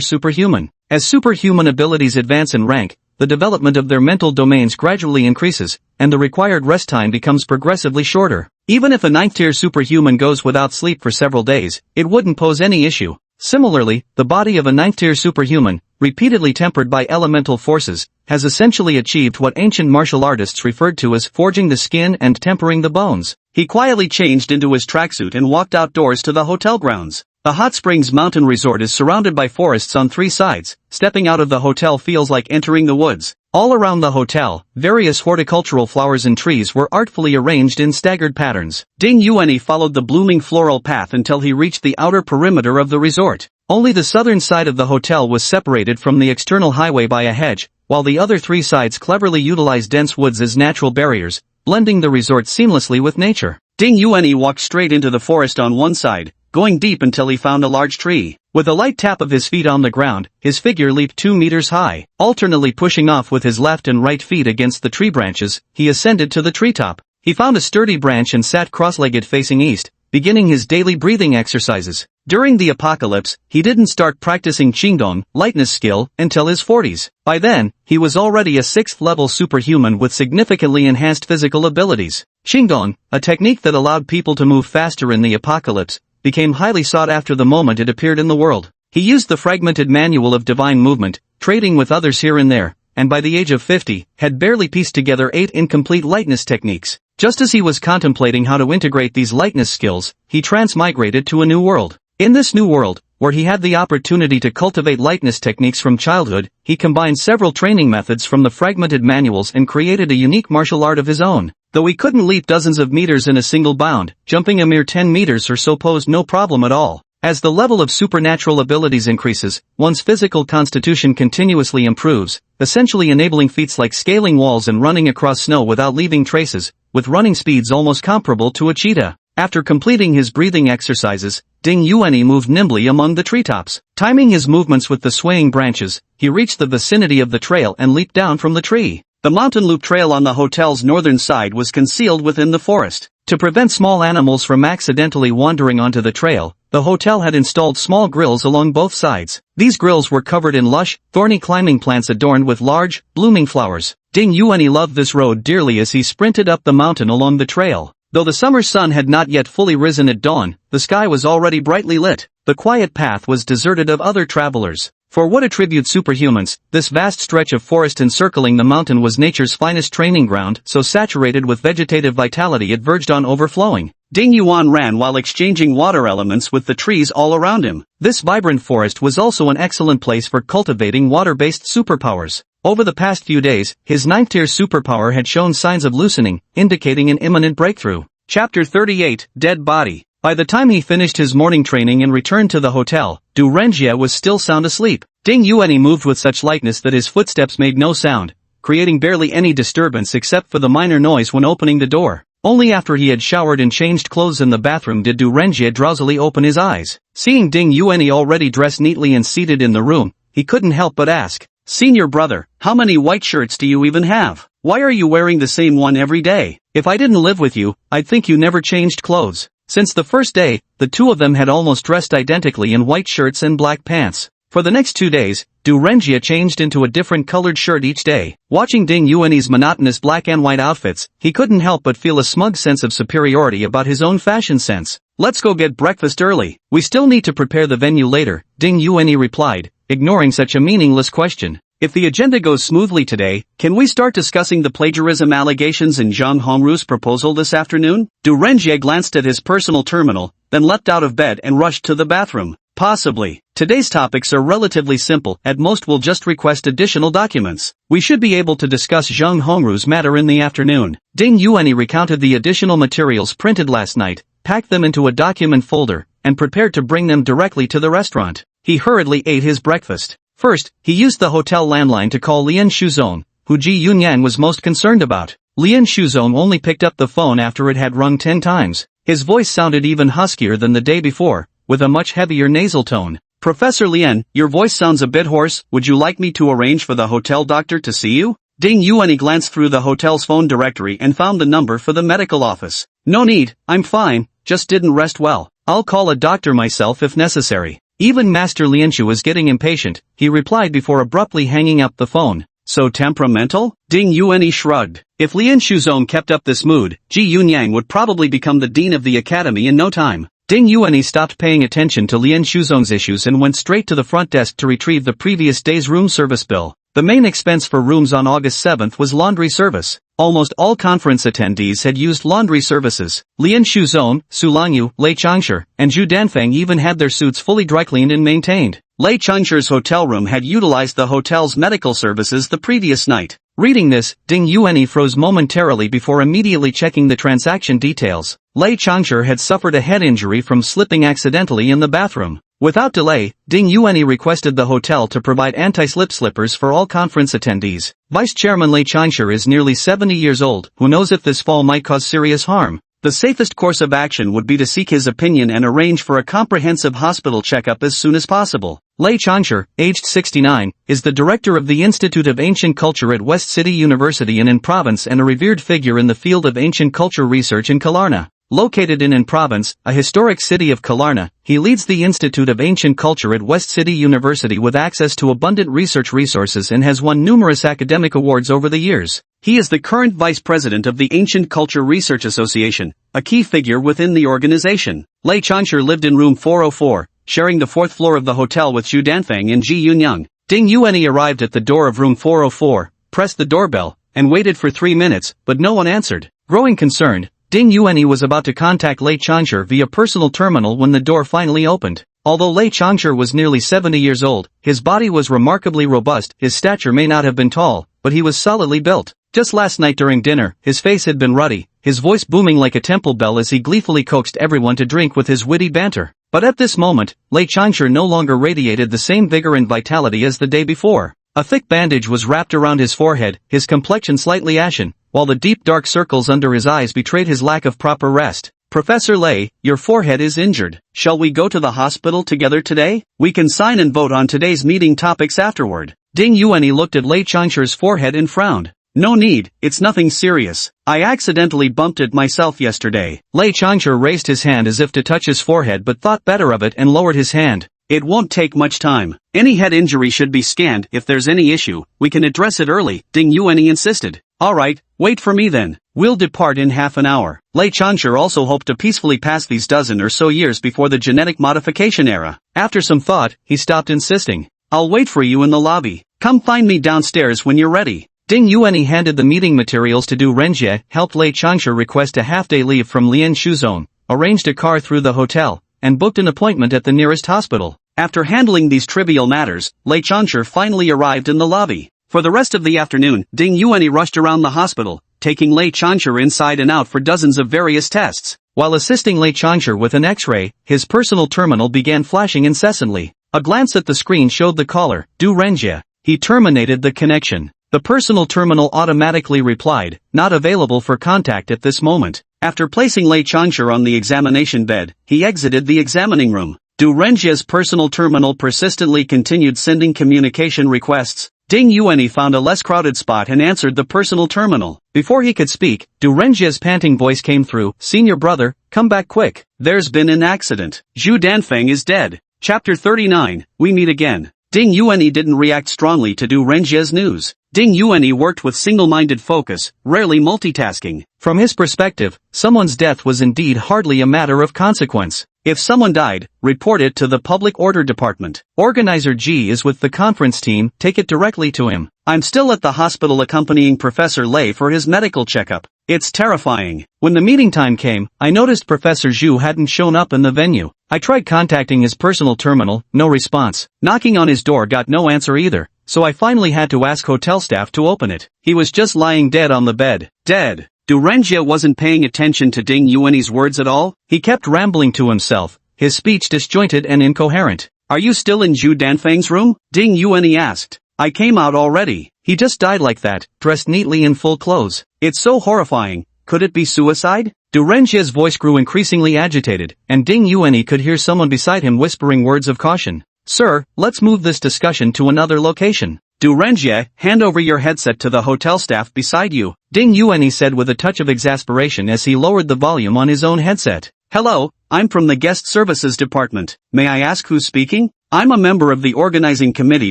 Speaker 2: superhuman. As superhuman abilities advance in rank, the development of their mental domains gradually increases, and the required rest time becomes progressively shorter. Even if a 9th-tier superhuman goes without sleep for several days, it wouldn't pose any issue. Similarly, the body of a 9th-tier superhuman, repeatedly tempered by elemental forces, has essentially achieved what ancient martial artists referred to as forging the skin and tempering the bones. He quietly changed into his tracksuit and walked outdoors to the hotel grounds. The Hot Springs Mountain Resort is surrounded by forests on 3 sides. Stepping out of the hotel feels like entering the woods. All around the hotel, various horticultural flowers and trees were artfully arranged in staggered patterns. Ding Yuanyi followed the blooming floral path until he reached the outer perimeter of the resort. Only the southern side of the hotel was separated from the external highway by a hedge, while the other 3 sides cleverly utilized dense woods as natural barriers, blending the resort seamlessly with nature. Ding Yuanyi walked straight into the forest on one side,
Speaker 1: going deep until he found a large tree. With a light tap of his feet on the ground, his figure leaped 2 meters high. Alternately pushing off with his left and right feet against the tree branches, he ascended to the treetop. He found a sturdy branch and sat cross-legged facing east, beginning his daily breathing exercises. During the apocalypse, he didn't start practicing Qingdong, lightness skill, until his 40s. By then, he was already a 6th-level superhuman with significantly enhanced physical abilities. Qingdong, a technique that allowed people to move faster in the apocalypse, became highly sought after the moment it appeared in the world. He used the fragmented manual of divine movement, trading with others here and there, and by the age of 50, had barely pieced together 8 incomplete lightness techniques. Just as he was contemplating how to integrate these lightness skills, he transmigrated to a new world. In this new world, where he had the opportunity to cultivate lightness techniques from childhood, he combined several training methods from the fragmented manuals and created a unique martial art of his own. Though he couldn't leap dozens of meters in a single bound, jumping a mere 10 meters or so posed no problem at all. As the level of supernatural abilities increases, one's physical constitution continuously improves, essentially enabling feats like scaling walls and running across snow without leaving traces, with running speeds almost comparable to a cheetah. After completing his breathing exercises, Ding Yuanyi moved nimbly among the treetops. Timing his movements with the swaying branches, he reached the vicinity of the trail and leaped down from the tree. The mountain loop trail on the hotel's northern side was concealed within the forest. To prevent small animals from accidentally wandering onto the trail, the hotel had installed small grills along both sides. These grills were covered in lush, thorny climbing plants adorned with large, blooming flowers. Ding Yuanyi loved this road dearly as he sprinted up the mountain along the trail. Though the summer sun had not yet fully risen at dawn, the sky was already brightly lit. The quiet path was deserted of other travelers. For what attribute superhumans, this vast stretch of forest encircling the mountain was nature's finest training ground, so saturated with vegetative vitality it verged on overflowing. Ding Yuan ran while exchanging water elements with the trees all around him. This vibrant forest was also an excellent place for cultivating water-based superpowers. Over the past few days, his 9th-tier superpower had shown signs of loosening, indicating an imminent breakthrough. Chapter 38, Dead Body. By the time he finished his morning training and returned to the hotel, Du Renjie was still sound asleep. Ding Yuanyi moved with such lightness that his footsteps made no sound, creating barely any disturbance except for the minor noise when opening the door. Only after he had showered and changed clothes in the bathroom did Du Renjie drowsily open his eyes. Seeing Ding Yuanyi already dressed neatly and seated in the room, he couldn't help but ask, "Senior brother, how many white shirts do you even have? Why are you wearing the same one every day? If I didn't live with you, I'd think you never changed clothes." Since the first day, the two of them had almost dressed identically in white shirts and black pants. For the next 2 days, Du Renjie changed into a different colored shirt each day. Watching Ding Yuanyi's monotonous black and white outfits, he couldn't help but feel a smug sense of superiority about his own fashion sense. "Let's go get breakfast early. We still need to prepare the venue later," Ding Yuanyi replied, ignoring such a meaningless question. "If the agenda goes smoothly today, can we start discussing the plagiarism allegations in Zhang Hongru's proposal this afternoon?" Du Renjie glanced at his personal terminal, then leapt out of bed and rushed to the bathroom. "Possibly. Today's topics are relatively simple, at most we'll just request additional documents. We should be able to discuss Zhang Hongru's matter in the afternoon." Ding Yuanyi recounted the additional materials printed last night, packed them into a document folder, and prepared to bring them directly to the restaurant. He hurriedly ate his breakfast. First, he used the hotel landline to call Lian Shuzong, who Ji Yunyang was most concerned about. Lian Shuzong only picked up the phone after it had rung 10 times. His voice sounded even huskier than the day before, with a much heavier nasal tone. "Professor Lian, your voice sounds a bit hoarse. Would you like me to arrange for the hotel doctor to see you?" Ding Yuanyi glanced through the hotel's phone directory and found the number for the medical office. "No need, I'm fine, just didn't rest well. I'll call a doctor myself if necessary." Even Master Lianshu was getting impatient, he replied before abruptly hanging up the phone. "So temperamental?" Ding Yuanyi shrugged. If Lian Shuzong kept up this mood, Ji Yunyang would probably become the dean of the academy in no time. Ding Yuanyi stopped paying attention to Lian Shuzong's issues and went straight to the front desk to retrieve the previous day's room service bill. The main expense for rooms on August 7th was laundry service. Almost all conference attendees had used laundry services. Lian Shuzong, Su Langyu, Lei Changsher, and Zhu Danfeng even had their suits fully dry cleaned and maintained. Lei Changsher's hotel room had utilized the hotel's medical services the previous night. Reading this, Ding Yuanyi froze momentarily before immediately checking the transaction details. Lei Changsher had suffered a head injury from slipping accidentally in the bathroom. Without delay, Ding Yuanyi requested the hotel to provide anti-slip slippers for all conference attendees. Vice Chairman Lei Changsher is nearly 70 years old. Who knows if this fall might cause serious harm? The safest course of action would be to seek his opinion and arrange for a comprehensive hospital checkup as soon as possible.
Speaker 2: Lei Changshi, aged 69, is the director of the Institute of Ancient Culture at West City University in Province and a revered figure in the field of ancient culture research in Kalarna. Located in Province, a historic city of Kalarna, he leads the Institute of Ancient Culture at West City University with access to abundant research resources and has won numerous academic awards over the years.
Speaker 1: He is the current vice president of the Ancient Culture Research Association, a key figure within the organization. Lei Changshi lived in room 404, sharing the fourth floor of the hotel with Zhu Danfeng and Ji Yunyang.
Speaker 2: Ding Yuanyi arrived at the door of room 404, pressed the doorbell, and waited for 3 minutes, but no one answered. Growing concerned, Ding Yuanyi was about to contact Lei Changshi via personal terminal when the door finally opened. Although Lei Changshi was nearly 70 years old, his body was remarkably robust. His stature may not have been tall, but he was solidly built. Just last night during dinner, his face had been ruddy, his voice booming like a temple bell as he gleefully coaxed everyone to drink with his witty banter. But at this moment, Lei Changshi no longer radiated the same vigor and vitality as the day before. A thick bandage was wrapped around his forehead, his complexion slightly ashen, while the deep dark circles under his eyes betrayed his lack of proper rest.
Speaker 1: Professor Lei, your forehead is injured. Shall we go to the hospital together today? We can sign and vote on today's meeting topics afterward.
Speaker 2: Ding Yuanyi looked at Lei Changshi's forehead and frowned.
Speaker 1: No need, it's nothing serious. I accidentally bumped it myself yesterday.
Speaker 2: Lei Changshi raised his hand as if to touch his forehead but thought better of it and lowered his hand.
Speaker 1: It won't take much time. Any head injury should be scanned. If there's any issue, we can address it early, Ding Yuanyi insisted. Alright, wait for me then. We'll depart in half an hour. Lei Changshi also hoped to peacefully pass these dozen or so years before the genetic modification era.
Speaker 2: After some thought, he stopped insisting.
Speaker 1: I'll wait for you in the lobby. Come find me downstairs when you're ready.
Speaker 2: Ding Yuanyi handed the meeting materials to Du Renjie, helped Lei Changshi request a half-day leave from Lian Shuzone, arranged a car through the hotel, and booked an appointment at the nearest hospital.
Speaker 1: After handling these trivial matters, Lei Changshi finally arrived in the lobby. For the rest of the afternoon, Ding Yuanyi rushed around the hospital, taking Lei Changshi inside and out for dozens of various tests.
Speaker 2: While assisting Lei Changshi with an X-ray, his personal terminal began flashing incessantly. A glance at the screen showed the caller, Du Renjie. He terminated the connection. The personal terminal automatically replied, not available for contact at this moment.
Speaker 1: After placing Lei Changshi on the examination bed, he exited the examining room. Du Renjie's personal terminal persistently continued sending communication requests. Ding Yuanyi found a less crowded spot and answered the personal terminal. Before he could speak, Du Renjie's panting voice came through, "Senior brother, come back quick. There's been an accident. Zhu Danfeng is dead." Chapter 39, We Meet Again. Ding Yuanyi didn't react strongly to Du Renjie's news. Ding Yuanyi worked with single-minded focus, rarely multitasking.
Speaker 2: From his perspective, someone's death was indeed hardly a matter of consequence.
Speaker 1: If someone died, report it to the Public Order Department.
Speaker 2: Organizer G is with the conference team, take it directly to him.
Speaker 1: I'm still at the hospital accompanying Professor Lei for his medical checkup. It's terrifying.
Speaker 2: When the meeting time came, I noticed Professor Zhu hadn't shown up in the venue. I tried contacting his personal terminal, no response. Knocking on his door got no answer either, so I finally had to ask hotel staff to open it. He was just lying dead on the bed.
Speaker 1: Dead. Du Renjie wasn't paying attention to Ding Yuanyi's words at all.
Speaker 2: He kept rambling to himself, his speech disjointed and incoherent.
Speaker 1: Are you still in Zhu Danfeng's room? Ding Yuanyi asked. I came out already.
Speaker 2: He just died like that, dressed neatly in full clothes.
Speaker 1: It's so horrifying. Could it be suicide?
Speaker 2: Du Renjie's voice grew increasingly agitated, and Ding Yuanyi could hear someone beside him whispering words of caution. Sir, let's move this discussion to another location.
Speaker 1: Du Renjie, hand over your headset to the hotel staff beside you.
Speaker 2: Ding Yuanyi said with a touch of exasperation as he lowered the volume on his own headset.
Speaker 1: Hello, I'm from the Guest Services Department. May I ask who's speaking? I'm a member of the organizing committee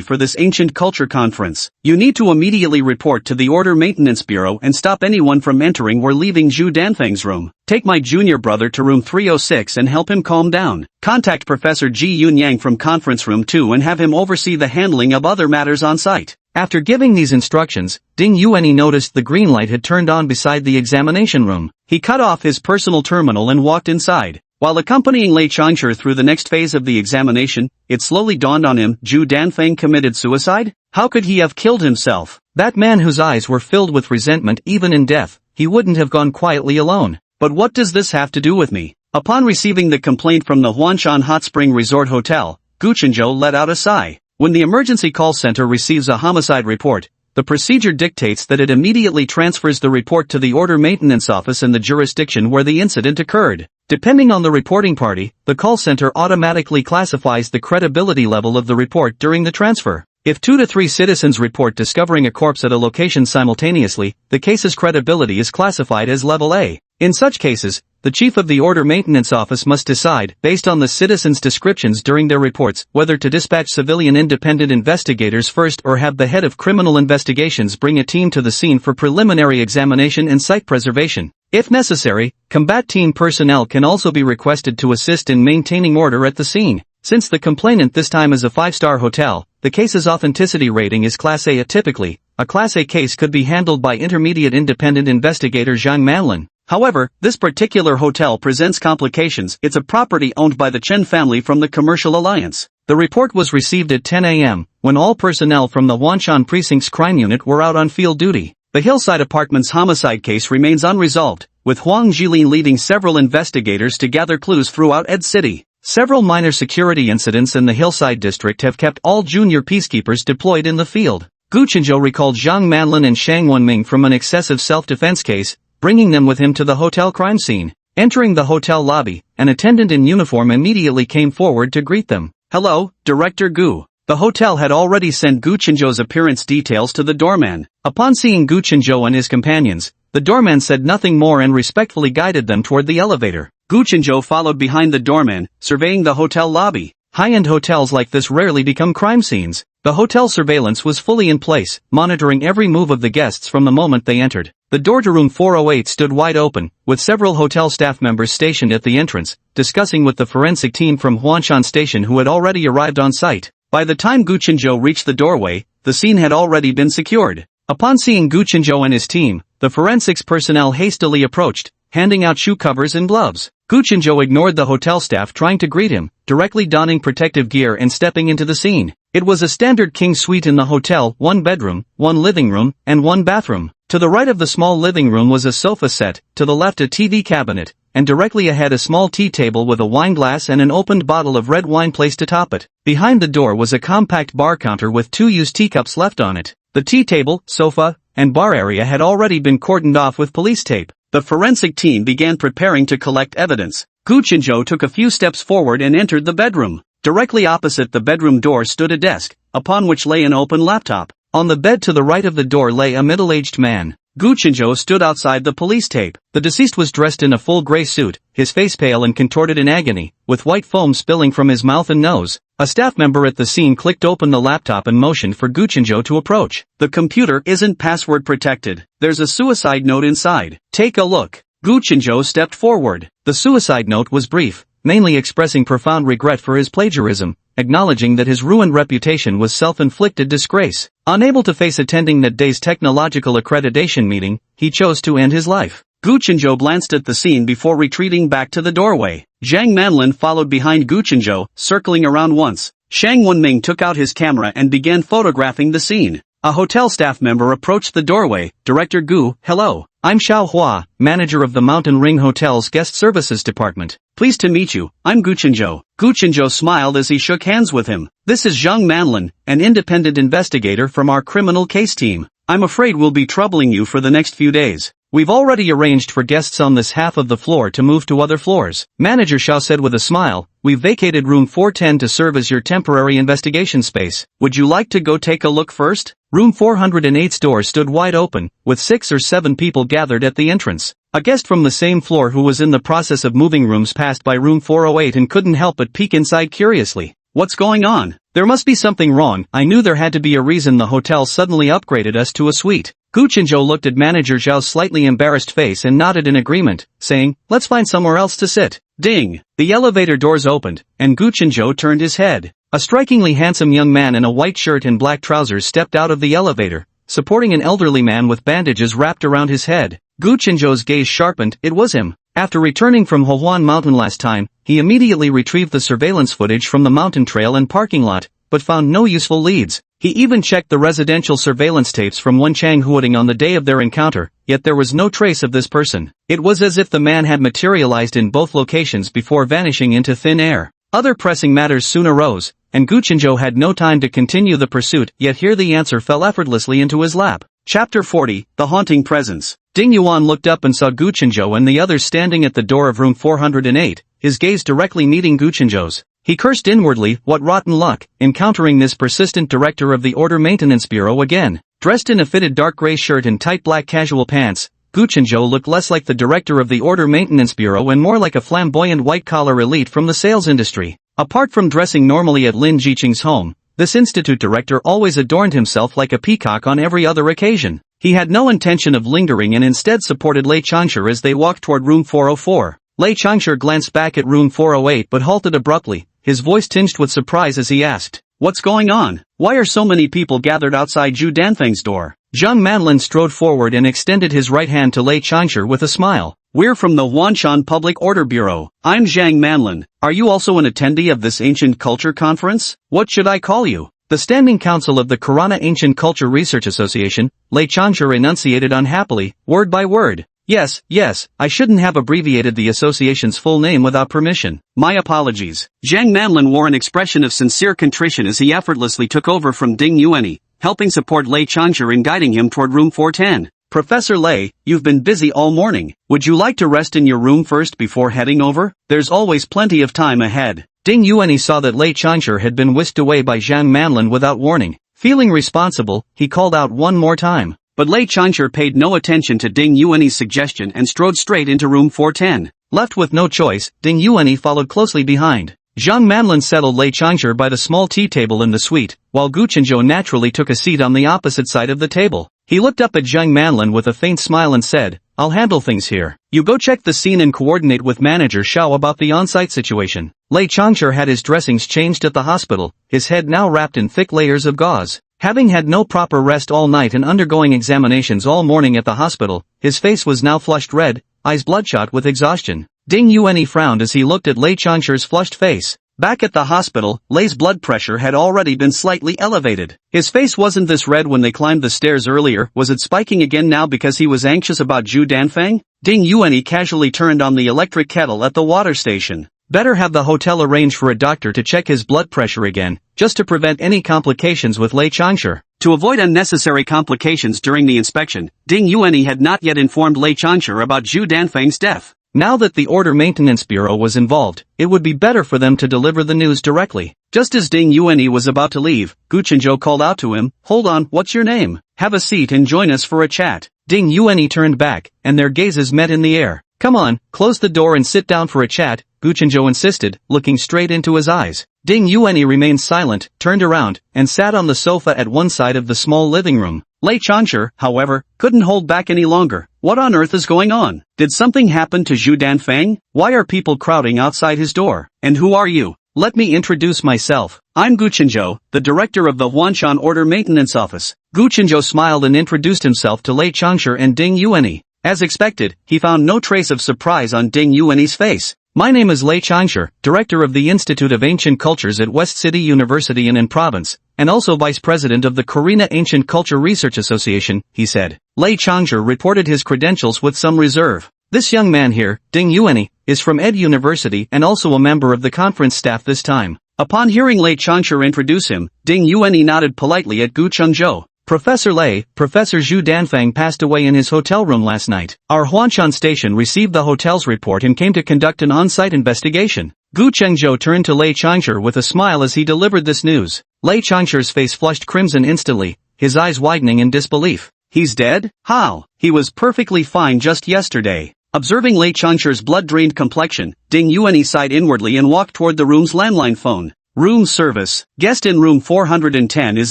Speaker 1: for this ancient culture conference. You need to immediately report to the Order Maintenance Bureau and stop anyone from entering or leaving Zhu Danfeng's room. Take my junior brother to room 306 and help him calm down. Contact Professor Ji Yunyang from conference room 2 and have him oversee the handling of other matters on site.
Speaker 2: After giving these instructions, Ding Yuanyi noticed the green light had turned on beside the examination room.
Speaker 1: He cut off his personal terminal and walked inside. While accompanying Lei Changshi through the next phase of the examination, it slowly dawned on him, Zhu Danfeng committed suicide? How could he have killed himself?
Speaker 2: That man whose eyes were filled with resentment even in death, he wouldn't have gone quietly alone.
Speaker 1: But what does this have to do with me? Upon receiving the complaint from the Huanshan Hot Spring Resort Hotel, Gu Chenzhou let out a sigh. When the emergency call center receives a homicide report, the procedure dictates that it immediately transfers the report to the order maintenance office in the jurisdiction where the incident occurred. Depending on the reporting party, the call center automatically classifies the credibility level of the report during the transfer. If 2 to 3 citizens report discovering a corpse at a location simultaneously, the case's credibility is classified as level A. In such cases, the chief of the order maintenance office must decide, based on the citizens' descriptions during their reports, whether to dispatch civilian independent investigators first or have the head of criminal investigations bring a team to the scene for preliminary examination and site preservation. If necessary, combat team personnel can also be requested to assist in maintaining order at the scene. Since the complainant this time is a 5-star hotel, the case's authenticity rating is Class A. Typically, a Class A case could be handled by intermediate independent investigator Zhang Manlin. However, this particular hotel presents complications. It's a property owned by the Chen family from the Commercial Alliance. The report was received at 10 a.m., when all personnel from the Wanshan Precinct's crime unit were out on field duty. The Hillside Apartments homicide case remains unresolved, with Huang Jilin leading several investigators to gather clues throughout Ed City. Several minor security incidents in the Hillside district have kept all junior peacekeepers deployed in the field. Gu Qinzhou recalled Zhang Manlin and Shang Wenming from an excessive self-defense case, bringing them with him to the hotel crime scene. Entering the hotel lobby, an attendant in uniform immediately came forward to greet them. "Hello, Director Gu." The hotel had already sent Gu Qinzhou's appearance details to the doorman. Upon seeing Gu Qinzhou and his companions, the doorman said nothing more and respectfully guided them toward the elevator. Gu Qinzhou followed behind the doorman, surveying the hotel lobby. High-end hotels like this rarely become crime scenes. The hotel surveillance was fully in place, monitoring every move of the guests from the moment they entered. The door to room 408 stood wide open, with several hotel staff members stationed at the entrance, discussing with the forensic team from Huanshan Station who had already arrived on site. By the time Gu Qinzhou reached the doorway, the scene had already been secured. Upon seeing Gu Qinzhou and his team, the forensics personnel hastily approached, handing out shoe covers and gloves. Gu Qinzhou ignored the hotel staff trying to greet him, directly donning protective gear and stepping into the scene. It was a standard king suite in the hotel, 1 bedroom, 1 living room, and 1 bathroom. To the right of the small living room was a sofa set, to the left a TV cabinet, and directly ahead a small tea table with a wine glass and an opened bottle of red wine placed atop it. Behind the door was a compact bar counter with 2 used teacups left on it. The tea table, sofa, and bar area had already been cordoned off with police tape. The forensic team began preparing to collect evidence. Gu Qinzhou took a few steps forward and entered the bedroom. Directly opposite the bedroom door stood a desk, upon which lay an open laptop. On the bed to the right of the door lay a middle-aged man. Gu Qinzhou stood outside the police tape. The deceased was dressed in a full gray suit, his face pale and contorted in agony, with white foam spilling from his mouth and nose. A staff member at the scene clicked open the laptop and motioned for Gu Qinzhou to approach. "The computer isn't password protected. There's a suicide note inside. Take a look." Gu Qinzhou stepped forward. The suicide note was brief, mainly expressing profound regret for his plagiarism, acknowledging that his ruined reputation was self-inflicted disgrace. Unable to face attending that day's technological accreditation meeting, he chose to end his life. Gu Qinzhou glanced at the scene before retreating back to the doorway. Zhang Manlin followed behind Gu Qinzhou, circling around once. Shang Wenming took out his camera and began photographing the scene. A hotel staff member approached the doorway. "Director Gu, hello. I'm Xiao Hua, manager of the Mountain Ring Hotel's Guest Services Department. Pleased to meet you, I'm Gu Qinzhou." Gu Qinzhou smiled as he shook hands with him. "This is Zhang Manlin, an independent investigator from our criminal case team. I'm afraid we'll be troubling you for the next few days. We've already arranged for guests on this half of the floor to move to other floors." Manager Xiao said with a smile, "We've vacated room 410 to serve as your temporary investigation space. Would you like to go take a look first?" Room 408's door stood wide open, with 6 or 7 people gathered at the entrance. A guest from the same floor who was in the process of moving rooms passed by room 408 and couldn't help but peek inside curiously. "What's going on? There must be something wrong. I knew there had to be a reason the hotel suddenly upgraded us to a suite." Gu Qinzhou looked at Manager Zhao's slightly embarrassed face and nodded in agreement, saying, "Let's find somewhere else to sit." Ding! The elevator doors opened, and Gu Qinzhou turned his head. A strikingly handsome young man in a white shirt and black trousers stepped out of the elevator, supporting an elderly man with bandages wrapped around his head. Gu Qinzhou's gaze sharpened. It was him. After returning from Hohuan Mountain last time, he immediately retrieved the surveillance footage from the mountain trail and parking lot, but found no useful leads. He even checked the residential surveillance tapes from Wenchang Huading on the day of their encounter, yet there was no trace of this person. It was as if the man had materialized in both locations before vanishing into thin air. Other pressing matters soon arose.
Speaker 2: and Gu Chenzhou had no time to continue the pursuit, yet here the answer fell effortlessly into his lap.
Speaker 1: Chapter 40, The Haunting Presence.
Speaker 2: Ding Yuan looked up and saw Gu Chenzhou and the others standing at the door of room 408, his gaze directly meeting Gu Chenzhou's. He cursed inwardly, what rotten luck, encountering this persistent director of the Order Maintenance Bureau again. Dressed in a fitted dark gray shirt and tight black casual pants, Gu Chenzhou looked less like the director of the Order Maintenance Bureau and more like a flamboyant white-collar elite from the sales industry. Apart from dressing normally at Lin Jiqing's home, this institute director always adorned himself like a peacock on every other occasion. He had no intention of lingering and instead supported Lei Changshi as they walked toward room 404. Lei Changshi glanced back at room 408 but halted abruptly, his voice tinged with surprise as he asked,
Speaker 1: "What's going on? Why are so many people gathered outside Zhu Danfeng's door?"
Speaker 2: Zhang Manlin strode forward and extended his right hand to Lei Changshi with a smile.
Speaker 1: "We're from the Wanshan Public Order Bureau. I'm Zhang Manlin. Are you also an attendee of this ancient culture conference? What should I call you?"
Speaker 2: The Standing Council of the Karana Ancient Culture Research Association, Lei Changshi enunciated unhappily, word by word. Yes, I shouldn't have abbreviated the association's full name without permission.
Speaker 1: My apologies. Zhang Manlin wore an expression of sincere contrition as he effortlessly took over from Ding Yuanyi, helping support Lei Changshi and guiding him toward room 410. "Professor Lei, you've been busy all morning. Would you like to rest in your room first before heading over? There's always plenty of time ahead."
Speaker 2: Ding Yuanyi saw that Lei Changshi had been whisked away by Zhang Manlin without warning. Feeling responsible, he called out one more time.
Speaker 1: But Lei Changshi paid no attention to Ding Yuanyi's suggestion and strode straight into room 410.
Speaker 2: Left with no choice, Ding Yuanyi followed closely behind. Zhang Manlin settled Lei Changshi by the small tea table in the suite, while Gu Chenzhou naturally took a seat on the opposite side of the table. He looked up at Zhang Manlin with a faint smile and said, "I'll handle things here. You go check the scene and coordinate with Manager Xiao about the on-site situation." Lei Changshi had his dressings changed at the hospital, his head now wrapped in thick layers of gauze. Having had no proper rest all night and undergoing examinations all morning at the hospital, his face was now flushed red, eyes bloodshot with exhaustion. Ding Yuanyi frowned as he looked at Lei Changshi's flushed face. Back at the hospital, Lei's blood pressure had already been slightly elevated. His face wasn't this red when they climbed the stairs earlier. Was it spiking again now because he was anxious about Zhu Danfeng? Ding Yuanyi casually turned on the electric kettle at the water station. Better have the hotel arrange for a doctor to check his blood pressure again, just to prevent any complications with Lei Changshi. To avoid unnecessary complications during the inspection, Ding Yuanyi had not yet informed Lei Changshi about Zhu Danfeng's death. Now that the Order Maintenance Bureau was involved, it would be better for them to deliver the news directly. Just as Ding Yuanyi was about to leave, Gu Chenzhou called out to him, "Hold on, what's your name? Have a seat and join us for a chat." Ding Yuanyi turned back, and their gazes met in the air. "Come on, close the door and sit down for a chat," Gu Chenzhou insisted, looking straight into his eyes. Ding Yuanyi remained silent, turned around, and sat on the sofa at one side of the small living room. Lei Changshi, however, couldn't hold back any longer. What on earth is going on? Did something happen to Zhu Danfeng? Why are people crowding outside his door? And who are you? Let me introduce myself. I'm Gu Chenzhou, the director of the Wanshan Order Maintenance Office. Gu Chenzhou smiled and introduced himself to Lei Changshi and Ding Yuanyi. As expected, he found no trace of surprise on Ding Yuanyi's face. "My name is Lei Changshi, director of the Institute of Ancient Cultures at West City University in Province, and also vice president of the Karina Ancient Culture Research Association," he said. Lei Changshi reported his credentials with some reserve. "This young man here, Ding Yuanyi, is from Ed University and also a member of the conference staff this time." Upon hearing Lei Changshi introduce him, Ding Yuanyi nodded politely at Gu Chenzhou. "Professor Lei, Professor Zhu Danfeng passed away in his hotel room last night. Our Huanshan station received the hotel's report and came to conduct an on-site investigation." Gu Chenzhou turned to Lei Changshi with a smile as he delivered this news. Lei Changshi's face flushed crimson instantly, his eyes widening in disbelief. "He's dead? How? He was perfectly fine just yesterday." Observing Lei Changshi's blood-drained complexion, Ding Yuanyi sighed inwardly and walked toward the room's landline phone. Room service. Guest in room 410 is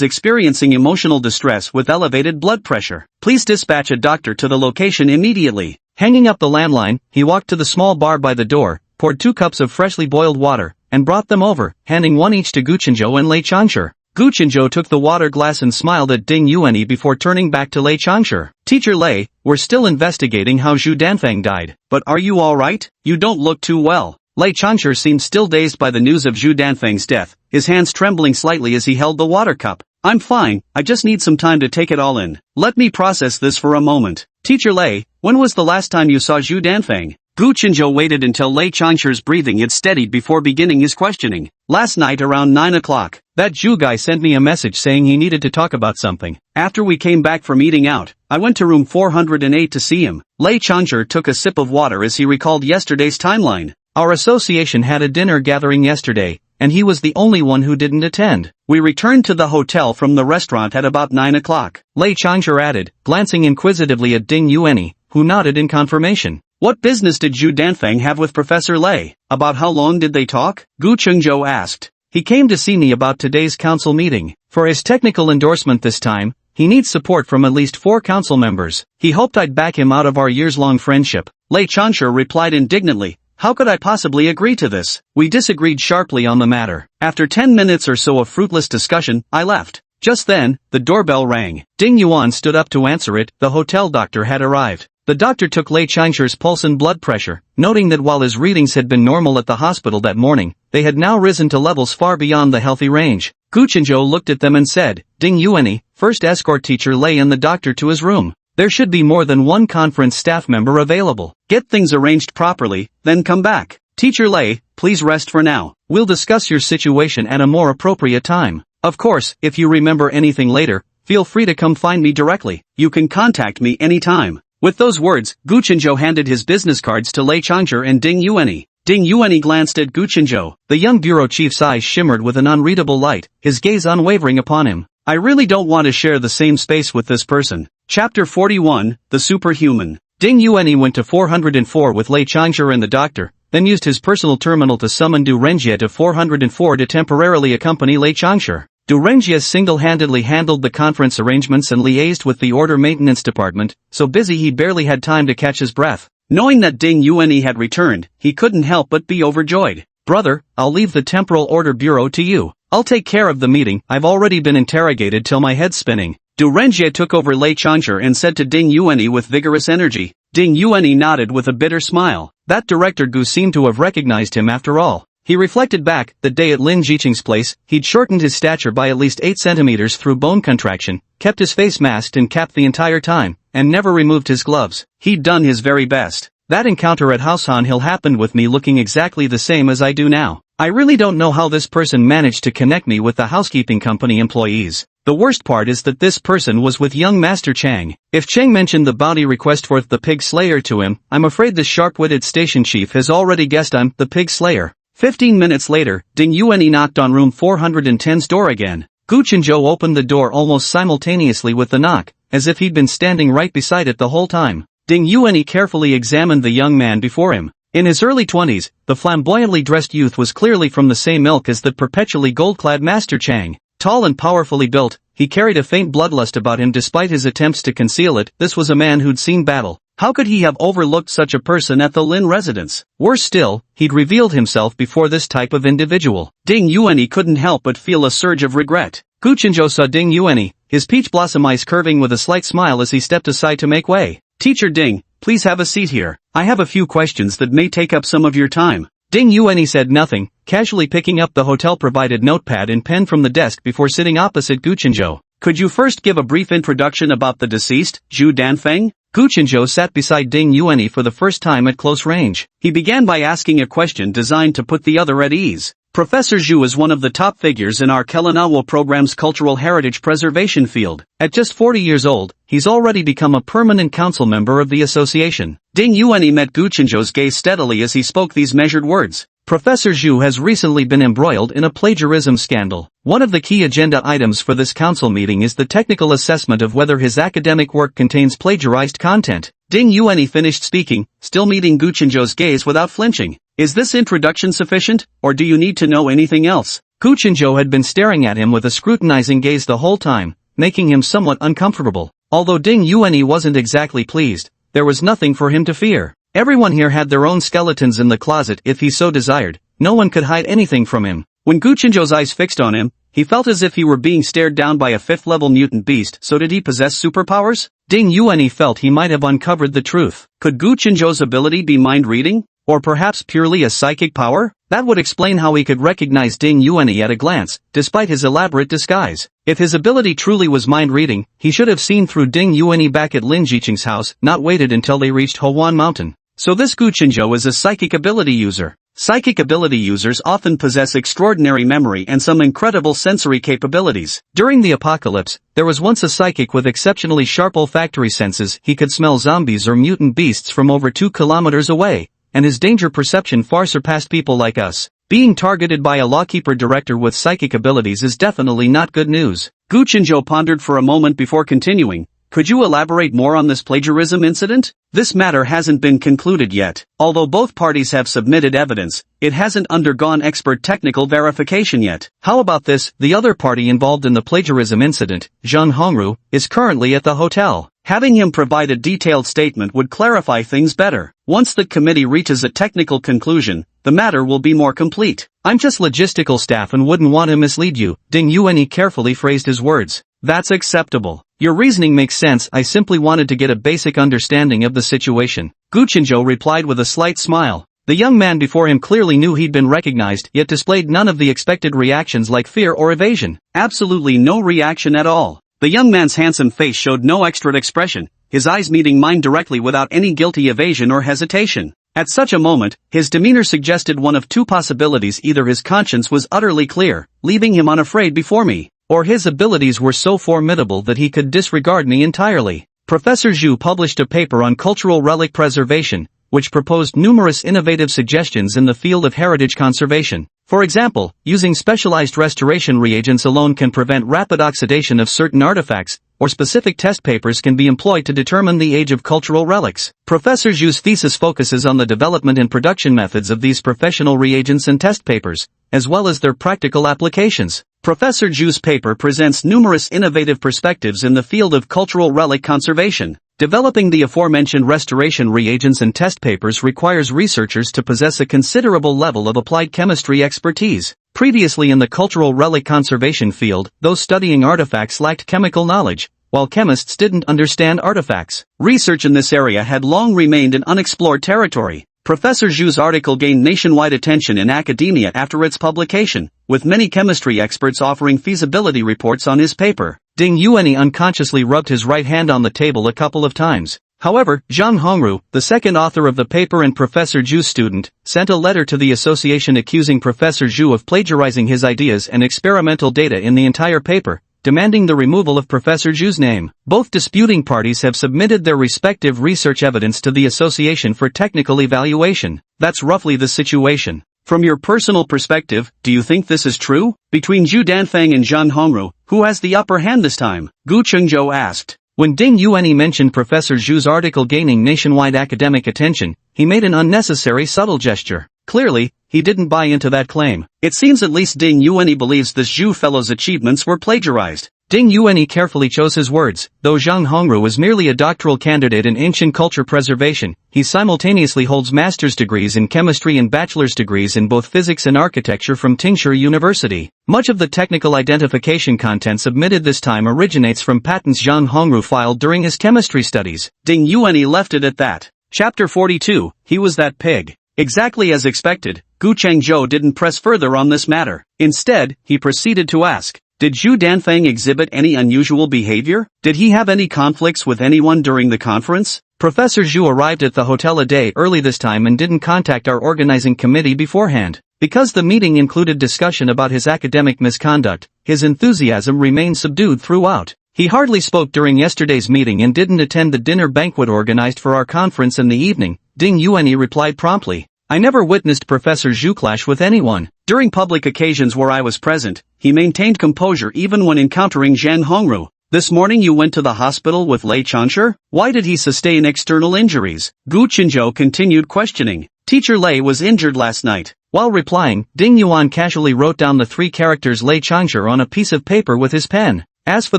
Speaker 2: experiencing emotional distress with elevated blood pressure. Please dispatch a doctor to the location immediately. Hanging up the landline, he walked to the small bar by the door, poured 2 cups of freshly boiled water, and brought them over, handing one each to Gu Chenzhou and Lei Changshi. Gu Chenzhou took the water glass and smiled at Ding Yuanyi before turning back to Lei Changshi. "Teacher Lei, we're still investigating how Zhu Danfeng died. But are you alright? You don't look too well." Lei Changshi seemed still dazed by the news of Zhu Danfeng's death, his hands trembling slightly as he held the water cup. "I'm fine, I just need some time to take it all in. Let me process this for a moment. Teacher Lei, when was the last time you saw Zhu Danfeng?"
Speaker 1: Gu Chenzhou waited until Lei Changshi's breathing had steadied before beginning his questioning. Last night around 9 o'clock,
Speaker 2: that Zhu guy sent me a message saying he needed to talk about something.
Speaker 1: After we came back from eating out, I went to room 408 to see him. Lei Changshi took a sip of water as he recalled yesterday's timeline.
Speaker 2: Our association had a dinner gathering yesterday, and he was the only one who didn't attend.
Speaker 1: We returned to the hotel from the restaurant at about 9 o'clock.
Speaker 2: Lei Changshi added, glancing inquisitively at Ding Yuanyi, who nodded in confirmation.
Speaker 1: What business did Zhu Danfeng have with Professor Lei? About how long did they talk? Gu Chenzhou asked.
Speaker 2: He came to see me about today's council meeting. For his technical endorsement this time, he needs support from at least 4 council members. He hoped I'd back him out of our years-long friendship.
Speaker 1: Lei Changshi replied indignantly. How could I possibly agree to this? We disagreed sharply on the matter. After 10 minutes or so of fruitless discussion, I left. Just then, the doorbell rang. Ding Yuan stood up to answer it. The hotel doctor had arrived. The doctor took Lei Changshi's pulse and blood pressure, noting that while his readings had been normal at the hospital that morning, they had now risen to levels far beyond the healthy range. Gu Chenzhou looked at them and said, Ding Yuanyi, first escort teacher Lei and the doctor to his room. There should be more than one conference staff member available. Get things arranged properly, then come back. Teacher Lei, please rest for now. We'll discuss your situation at a more appropriate time. Of course, if you remember anything later, feel free to come find me directly. You can contact me anytime. With those words, Gu Chenzhou handed his business cards to Lei Changshi and Ding Yuanyi. Ding Yuanyi glanced at Gu Chenzhou.
Speaker 2: The young bureau chief's eyes shimmered with an unreadable light, his gaze unwavering upon him.
Speaker 1: I really don't want to share the same space with this person. Chapter 41, The Superhuman.
Speaker 2: Ding Yuanyi went to 404 with Lei Changshi and the doctor, then used his personal terminal to summon Du Renjie to 404 to temporarily accompany Lei Changshi. Du Renjie single-handedly handled the conference arrangements and liaised with the order maintenance department, so busy he barely had time to catch his breath.
Speaker 1: Knowing that Ding Yuanyi had returned, he couldn't help but be overjoyed.
Speaker 2: Brother, I'll leave the temporal order bureau to you. I'll take care of the meeting. I've already been interrogated till my head's spinning.
Speaker 1: Du Renjie took over Lei Changshi and said to Ding Yuanyi with vigorous energy. Ding Yuanyi nodded with a bitter smile.
Speaker 2: That director Gu seemed to have recognized him after all. He reflected back, that day at Lin Jiqing's place, he'd shortened his stature by at least 8 centimeters through bone contraction, kept his face masked and capped the entire time, and never removed his gloves.
Speaker 1: He'd done his very best.
Speaker 2: That encounter at Househan Hill happened with me looking exactly the same as I do now. I really don't know how this person managed to connect me with the housekeeping company employees. The worst part is that this person was with young Master Chang. If Chang mentioned the bounty request for the pig slayer to him, I'm afraid the sharp-witted station chief has already guessed I'm the pig slayer.
Speaker 1: 15 minutes later, Ding Yuanyi knocked on room 410's door again.
Speaker 2: Gu Chenzhou opened the door almost simultaneously with the knock, as if he'd been standing right beside it the whole time.
Speaker 1: Ding Yuanyi carefully examined the young man before him.
Speaker 2: In his early 20s, the flamboyantly dressed youth was clearly from the same ilk as the perpetually gold-clad Master Chang. Tall and powerfully built, he carried a faint bloodlust about him despite his attempts to conceal it. This was a man who'd seen battle. How could he have overlooked such a person at the Lin residence? Worse still, he'd revealed himself before this type of individual.
Speaker 1: Ding Yuanyi couldn't help but feel a surge of regret.
Speaker 2: Gu Chenzhou saw Ding Yuanyi, his peach blossom eyes curving with a slight smile as he stepped aside to make way.
Speaker 1: Teacher Ding, please have a seat here. I have a few questions that may take up some of your time.
Speaker 2: Ding Yuanyi said nothing, casually picking up the hotel-provided notepad and pen from the desk before sitting opposite Gu Chenzhou.
Speaker 1: Could you first give a brief introduction about the deceased, Zhu Danfeng?
Speaker 2: Gu Chenzhou sat beside Ding Yuanyi for the first time at close range.
Speaker 1: He began by asking a question designed to put the other at ease. Professor Zhu is one of the top figures in our Kelanawo program's cultural heritage preservation field.
Speaker 2: At just 40 years old, he's already become a permanent council member of the association.
Speaker 1: Ding Yuanyi met Gu Chenzhou's gaze steadily as he spoke these measured words.
Speaker 2: Professor Zhu has recently been embroiled in a plagiarism scandal. One of the key agenda items for this council meeting is the technical assessment of whether his academic work contains plagiarized content.
Speaker 1: Ding Yuanyi finished speaking, still meeting Gu Chenzhou's gaze without flinching. Is this introduction sufficient, or do you need to know anything else?
Speaker 2: Gu Chenzhou had been staring at him with a scrutinizing gaze the whole time, making him somewhat uncomfortable. Although Ding Yuanyi wasn't exactly pleased, there was nothing for him to fear. Everyone here had their own skeletons in the closet if he so desired. No one could hide anything from him.
Speaker 1: When Gu Chenzhou's eyes fixed on him, he felt as if he were being stared down by a 5th-level mutant beast. So did he possess superpowers?
Speaker 2: Ding Yuanyi felt he might have uncovered the truth.
Speaker 1: Could Gu Chenzhou's ability be mind-reading?
Speaker 2: Or perhaps purely a psychic power? That would explain how he could recognize Ding Yuanyi at a glance, despite his elaborate disguise. If his ability truly was mind-reading, he should have seen through Ding Yuanyi back at Lin Jiqing's house, not waited until they reached Howan Mountain.
Speaker 1: So this Gu Chenzhou is a psychic ability user. Psychic ability users often possess extraordinary memory and some incredible sensory capabilities.
Speaker 2: During the apocalypse, there was once a psychic with exceptionally sharp olfactory senses. He could smell zombies or mutant beasts from over 2 kilometers away, and his danger perception far surpassed people like us. Being targeted by a lawkeeper director with psychic abilities is definitely not good news.
Speaker 1: Gu Chenzhou pondered for a moment before continuing. Could you elaborate more on this plagiarism incident? This matter hasn't been concluded yet. Although both parties have submitted evidence, it hasn't undergone expert technical verification yet.
Speaker 2: How about this? The other party involved in the plagiarism incident, Zhang Hongru, is currently at the hotel.
Speaker 1: Having him provide a detailed statement would clarify things better. Once the committee reaches a technical conclusion, the matter will be more complete.
Speaker 2: I'm just logistical staff and wouldn't want to mislead you. Ding Yuanyi carefully phrased his words.
Speaker 1: That's acceptable.
Speaker 2: Your reasoning makes sense. I simply wanted to get a basic understanding of the situation.
Speaker 1: Gu Chenzhou replied with a slight smile.
Speaker 2: The young man before him clearly knew he'd been recognized, yet displayed none of the expected reactions like fear or evasion.
Speaker 1: Absolutely no reaction at all. The young man's handsome face showed no extra expression, his eyes meeting mine directly without any guilty evasion or hesitation. At such a moment, his demeanor suggested one of two possibilities: either his conscience was utterly clear, leaving him unafraid before me,
Speaker 2: or his abilities were so formidable that he could disregard me entirely. Professor Zhu published a paper on cultural relic preservation, which proposed numerous innovative suggestions in the field of heritage conservation. For example, using specialized restoration reagents alone can prevent rapid oxidation of certain artifacts, or specific test papers can be employed to determine the age of cultural relics. Professor Zhu's thesis focuses on the development and production methods of these professional reagents and test papers, as well as their practical applications.
Speaker 1: Professor Zhu's paper presents numerous innovative perspectives in the field of cultural relic conservation. Developing the aforementioned restoration reagents and test papers requires researchers to possess a considerable level of applied chemistry expertise. Previously in the cultural relic conservation field, those studying artifacts lacked chemical knowledge, while chemists didn't understand artifacts. Research in this area had long remained an unexplored territory. Professor Zhu's article gained nationwide attention in academia after its publication, with many chemistry experts offering feasibility reports on his paper.
Speaker 2: Ding Yuanyi unconsciously rubbed his right hand on the table a couple of times. However, Zhang Hongru, the second author of the paper and Professor Zhu's student, sent a letter to the association accusing Professor Zhu of plagiarizing his ideas and experimental data in the entire paper, demanding the removal of Professor Zhu's name. Both disputing parties have submitted their respective research evidence to the association for technical evaluation. That's roughly the situation.
Speaker 1: From your personal perspective, do you think this is true? Between Zhu Danfeng and Zhang Hongru, who has the upper hand this time? Gu Chenzhou asked.
Speaker 2: When Ding Yuanyi mentioned Professor Zhu's article gaining nationwide academic attention, he made an unnecessary subtle gesture. Clearly, he didn't buy into that claim.
Speaker 1: It seems at least Ding Yuanyi believes this Zhu fellow's achievements were plagiarized.
Speaker 2: Ding Yuanyi carefully chose his words. Though Zhang Hongru is merely a doctoral candidate in ancient culture preservation, he simultaneously holds master's degrees in chemistry and bachelor's degrees in both physics and architecture from Tingshu University. Much of the technical identification content submitted this time originates from patents Zhang Hongru filed during his chemistry studies.
Speaker 1: Ding Yuanyi left it at that. Chapter 42, He Was That Pig. Exactly as expected, Gu Chenzhou didn't press further on this matter. Instead, he proceeded to ask, did Zhu Danfeng exhibit any unusual behavior? Did he have any conflicts with anyone during the conference?
Speaker 2: Professor Zhu arrived at the hotel a day early this time and didn't contact our organizing committee beforehand. Because the meeting included discussion about his academic misconduct, his enthusiasm remained subdued throughout. He hardly spoke during yesterday's meeting and didn't attend the dinner banquet organized for our conference in the evening. Ding Yuanyi replied promptly. I never witnessed Professor Zhu clash with anyone.
Speaker 1: During public occasions where I was present, he maintained composure even when encountering Zhang Hongru. This morning you went to the hospital with Lei Chansher? Why did he sustain external injuries? Gu Chenzhou continued questioning. Teacher Lei was injured last night.
Speaker 2: While replying, Ding Yuan casually wrote down the 3 characters Lei Chansher on a piece of paper with his pen. As for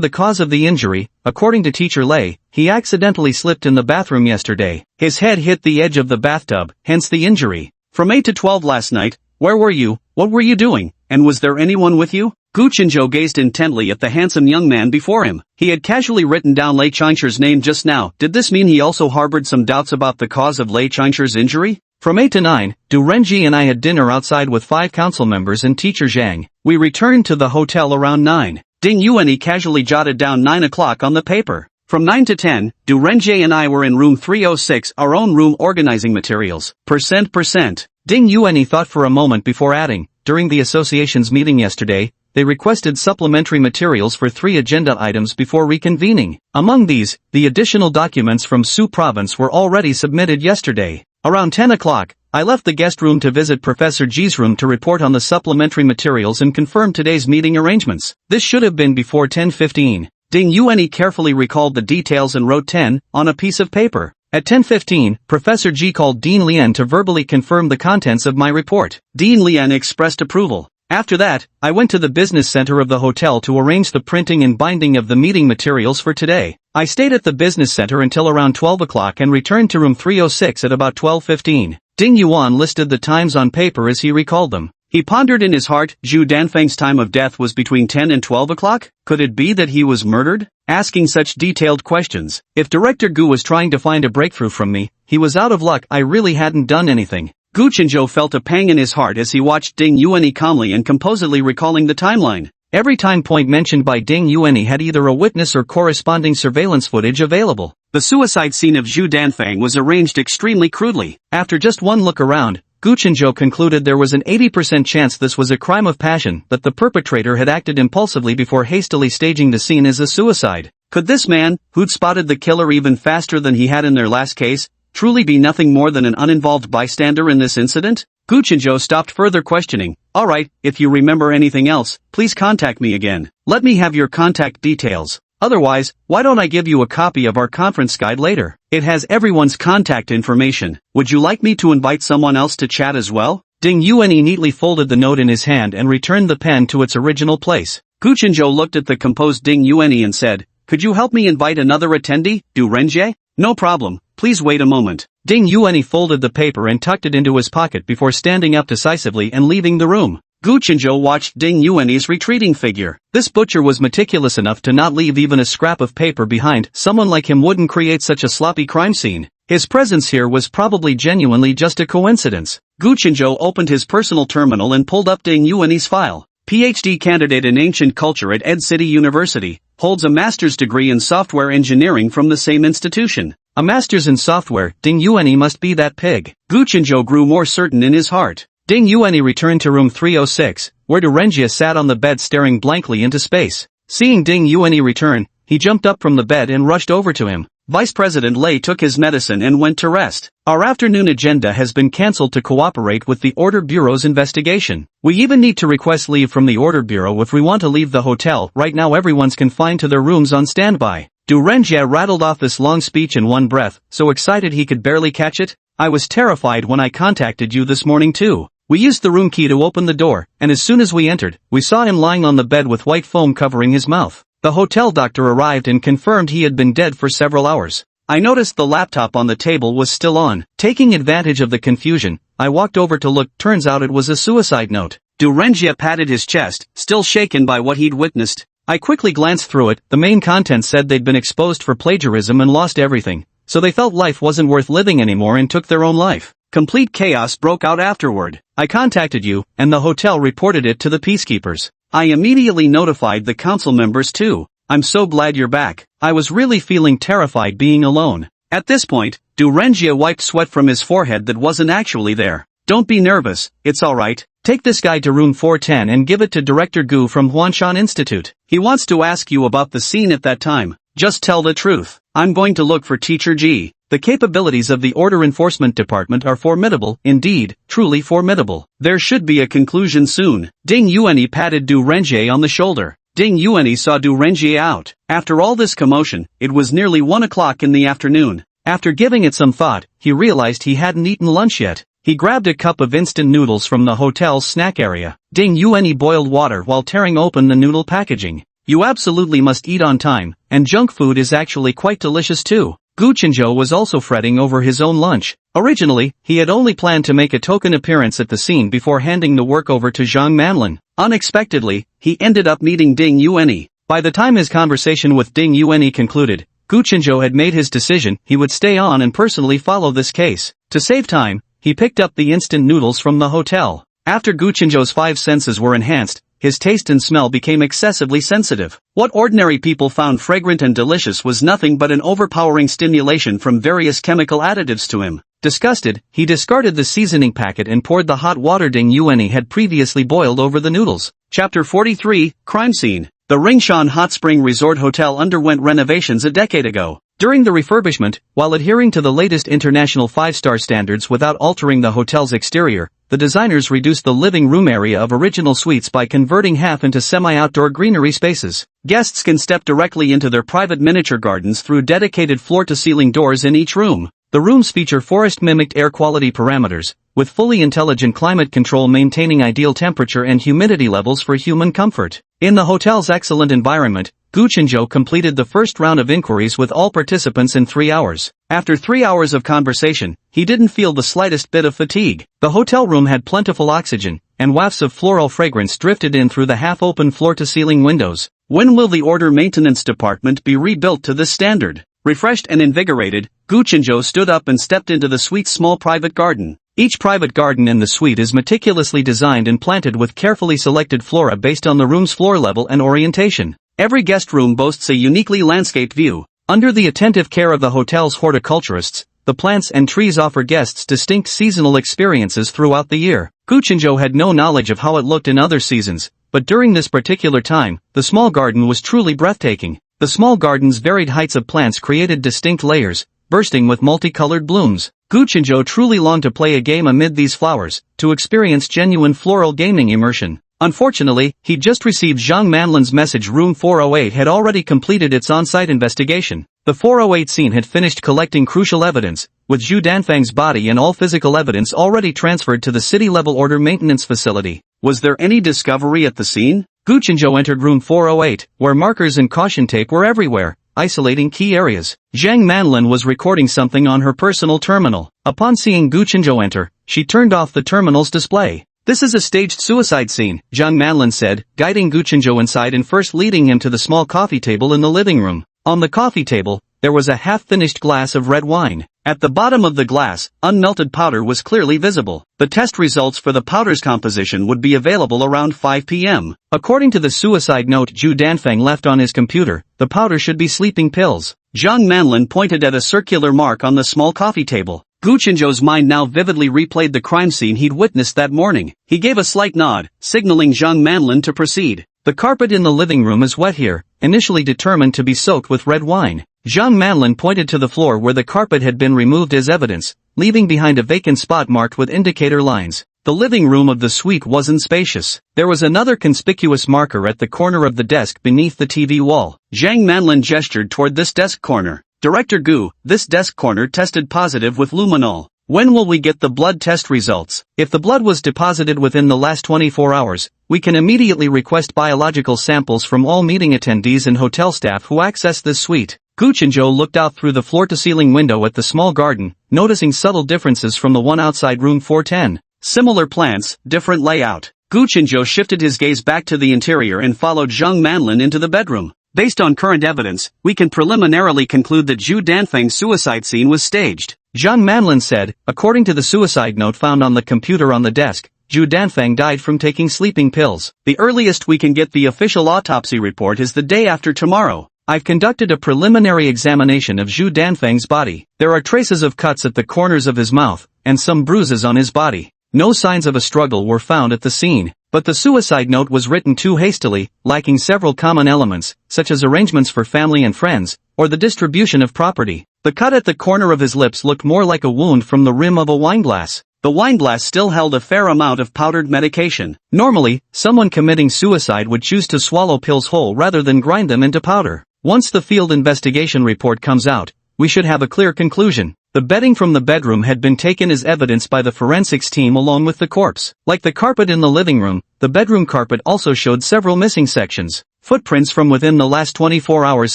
Speaker 2: the cause of the injury, according to Teacher Lei, he accidentally slipped in the bathroom yesterday. His head hit the edge of the bathtub, hence the injury.
Speaker 1: From 8 to 12 last night, where were you, what were you doing, and was there anyone with you? Gu Chenzhou gazed intently at the handsome young man before him. He had casually written down Lei Chansher's name just now. Did this mean he also harbored some doubts about the cause of Lei Chansher's injury?
Speaker 2: From 8 to 9, Du Renji and I had dinner outside with 5 council members and Teacher Zhang.
Speaker 1: We returned to the hotel around 9. Ding Yuanyi casually jotted down 9 o'clock on the paper. From 9 to 10, Du Renjie and I were in room 306, our own room, organizing materials. %%.
Speaker 2: Ding Yuanyi thought for a moment before adding, during the association's meeting yesterday, they requested supplementary materials for 3 agenda items before reconvening. Among these, the additional documents from Su province were already submitted yesterday. Around 10 o'clock, I left the guest room to visit Professor G's room to report on the supplementary materials and confirm today's meeting arrangements. This should have been before 10:15. Ding Yuanyi carefully recalled the details and wrote 10 on a piece of paper. At 10:15, Professor G called Dean Lian to verbally confirm the contents of my report. Dean Lian expressed approval. After that, I went to the business center of the hotel to arrange the printing and binding of the meeting materials for today. I stayed at the business center until around 12 o'clock and returned to room 306 at about 12:15. Ding Yuan listed the times on paper as he recalled them. He pondered in his heart, Zhu Danfeng's time of death was between 10 and 12 o'clock? Could it be that he was murdered? Asking such detailed questions. If Director Gu was trying to find a breakthrough from me, he was out of luck. I really hadn't done anything. Gu Chenzhou felt a pang in his heart as he watched Ding Yuanyi calmly and composedly recalling the timeline. Every time point mentioned by Ding Yuanyi had either a witness or corresponding surveillance footage available. The suicide scene of Zhu Danfeng was arranged extremely crudely. After just one look around, Gu Chenzhou concluded there was an 80% chance this was a crime of passion, that the perpetrator had acted impulsively before hastily staging the scene as a suicide. Could this man, who'd spotted the killer even faster than he had in their last case, truly be nothing more than an uninvolved bystander in this incident? Gu Chenzhou stopped further questioning. Alright, if you remember anything else, please contact me again. Let me have your contact details. Otherwise, why don't I give you a copy of our conference guide later? It has everyone's contact information. Would you like me to invite someone else to chat as well? Ding Yuanyi neatly folded the note in his hand and returned the pen to its original place. Gu Chenzhou looked at the composed Ding Yuanyi and said, could you help me invite another attendee, Du Renjie? No problem, please wait a moment. Ding Yuanyi folded the paper and tucked it into his pocket before standing up decisively and leaving the room. Gu Chenzhou watched Ding Yuanyi's retreating figure. This butcher was meticulous enough to not leave even a scrap of paper behind. Someone like him wouldn't create such a sloppy crime scene. His presence here was probably genuinely just a coincidence. Gu Chenzhou opened his personal terminal and pulled up Ding Yuanyi's file. PhD candidate in ancient culture at Ed City University, holds a master's degree in software engineering from the same institution. A master's in software, Ding Yuanyi must be that pig. Gu Chenzhou grew more certain in his heart. Ding Yuanyi returned to room 306, where Du Renjie sat on the bed staring blankly into space. Seeing Ding Yuanyi return, he jumped up from the bed and rushed over to him. Vice President Lei took his medicine and went to rest. Our afternoon agenda has been cancelled to cooperate with the Order Bureau's investigation. We even need to request leave from the Order Bureau if we want to leave the hotel. Right now everyone's confined to their rooms on standby. Du Renjie rattled off this long speech in one breath, so excited he could barely catch it. I was terrified when I contacted you this morning too. We used the room key to open the door, and as soon as we entered, we saw him lying on the bed with white foam covering his mouth. The hotel doctor arrived and confirmed he had been dead for several hours. I noticed the laptop on the table was still on. Taking advantage of the confusion, I walked over to look. Turns out it was a suicide note. Du Renjie patted his chest, still shaken by what he'd witnessed. I quickly glanced through it. The main content said they'd been exposed for plagiarism and lost everything, so they felt life wasn't worth living anymore and took their own life. Complete chaos broke out afterward. I contacted you, and the hotel reported it to the peacekeepers. I immediately notified the council members too. I'm so glad you're back. I was really feeling terrified being alone. At this point, Du Renjie wiped sweat from his forehead that wasn't actually there. Don't be nervous, it's alright. Take this guy to room 410 and give it to Director Gu from Huanshan Institute. He wants to ask you about the scene at that time. Just tell the truth. I'm going to look for Teacher G. The capabilities of the Order Enforcement Department are formidable, indeed, truly formidable. There should be a conclusion soon. Ding Yuanyi patted Du Renjie on the shoulder. Ding Yuanyi saw Du Renjie out. After all this commotion, it was nearly 1 o'clock in the afternoon. After giving it some thought, he realized he hadn't eaten lunch yet. He grabbed a cup of instant noodles from the hotel's snack area. Ding Yuanyi boiled water while tearing open the noodle packaging. You absolutely must eat on time, and junk food is actually quite delicious too. Gu Chenzhou was also fretting over his own lunch. Originally, he had only planned to make a token appearance at the scene before handing the work over to Zhang Manlin. Unexpectedly, he ended up meeting Ding Yuanyi. By the time his conversation with Ding Yuanyi concluded, Gu Chenzhou had made his decision. He would stay on and personally follow this case. To save time, he picked up the instant noodles from the hotel. After Gu Chenzhou's 5 senses were enhanced,
Speaker 1: his taste and smell became excessively sensitive. What ordinary people found fragrant and delicious was nothing but an overpowering stimulation from various chemical additives to him. Disgusted, he discarded the seasoning packet and poured the hot water Ding Yuan had previously boiled over the noodles. Chapter 43, Crime Scene. The Ringshan Hot Spring Resort Hotel underwent renovations a decade ago. During the refurbishment, while adhering to the latest international 5-star standards without altering the hotel's exterior, the designers reduced the living room area of original suites by converting half into semi-outdoor greenery spaces. Guests can step directly into their private miniature gardens through dedicated floor-to-ceiling doors in each room. The rooms feature forest-mimicked air quality parameters, with fully intelligent climate control maintaining ideal temperature and humidity levels for human comfort. In the hotel's excellent environment, Gu Chenzhou completed the first round of inquiries with all participants in 3 hours. After 3 hours of conversation, he didn't feel the slightest bit of fatigue. The hotel room had plentiful oxygen, and wafts of floral fragrance drifted in through the half-open floor-to-ceiling windows. When will the order maintenance department be rebuilt to this standard? Refreshed and invigorated, Gu Chenzhou stood up and stepped into the suite's small private garden. Each private garden in the suite is meticulously designed and planted with carefully selected flora based on the room's floor level and orientation. Every guest room boasts a uniquely landscaped view. Under the attentive care of the hotel's horticulturists, the plants and trees offer guests distinct seasonal experiences throughout the year. Gu Chenzhou had no knowledge of how it looked in other seasons, but during this particular time, the small garden was truly breathtaking. The small garden's varied heights of plants created distinct layers, bursting with multicolored blooms. Gu Chenzhou truly longed to play a game amid these flowers, to experience genuine floral gaming immersion. Unfortunately, he'd just received Zhang Manlin's message room 408 had already completed its on-site investigation. The 408 scene had finished collecting crucial evidence, with Zhu Danfang's body and all physical evidence already transferred to the city-level order maintenance facility. Was there any discovery at the scene? Gu Chenzhou entered room 408, where markers and caution tape were everywhere, isolating key areas. Zhang Manlin was recording something on her personal terminal. Upon seeing Gu Chenzhou enter, she turned off the terminal's display. "This is a staged suicide scene," Zhang Manlin said, guiding Gu Chenzhou inside and first leading him to the small coffee table in the living room. On the coffee table, there was a half-finished glass of red wine. At the bottom of the glass, unmelted powder was clearly visible. The test results for the powder's composition would be available around 5 p.m. According to the suicide note Zhu Danfang left on his computer, the powder should be sleeping pills. Zhang Manlin pointed at a circular mark on the small coffee table. Gu Chenzhou's mind now vividly replayed the crime scene he'd witnessed that morning. He gave a slight nod, signaling Zhang Manlin to proceed. "The carpet in the living room is wet here," initially determined to be soaked with red wine. Zhang Manlin pointed to the floor where the carpet had been removed as evidence, leaving behind a vacant spot marked with indicator lines. The living room of the suite wasn't spacious. There was another conspicuous marker at the corner of the desk beneath the TV wall. Zhang Manlin gestured toward this desk corner. "Director Gu, this desk corner tested positive with luminol. When will we get the blood test results? If the blood was deposited within the last 24 hours, we can immediately request biological samples from all meeting attendees and hotel staff who access this suite." Gu Chenzhou looked out through the floor-to-ceiling window at the small garden, noticing subtle differences from the one outside room 410. Similar plants, different layout. Gu Chenzhou shifted his gaze back to the interior and followed Zhang Manlin into the bedroom. "Based on current evidence, we can preliminarily conclude that Zhu Danfang's suicide scene was staged," Zhang Manlin said. "According to the suicide note found on the computer on the desk, Zhu Danfang died from taking sleeping pills. The earliest we can get the official autopsy report is the day after tomorrow. I've conducted a preliminary examination of Zhu Danfang's body. There are traces of cuts at the corners of his mouth, and some bruises on his body. No signs of a struggle were found at the scene, but the suicide note was written too hastily, lacking several common elements, such as arrangements for family and friends, or the distribution of property. The cut at the corner of his lips looked more like a wound from the rim of a wineglass. The wineglass still held a fair amount of powdered medication. Normally, someone committing suicide would choose to swallow pills whole rather than grind them into powder. Once the field investigation report comes out, we should have a clear conclusion. The bedding from the bedroom had been taken as evidence by the forensics team along with the corpse. Like the carpet in the living room, the bedroom carpet also showed several missing sections. Footprints from within the last 24 hours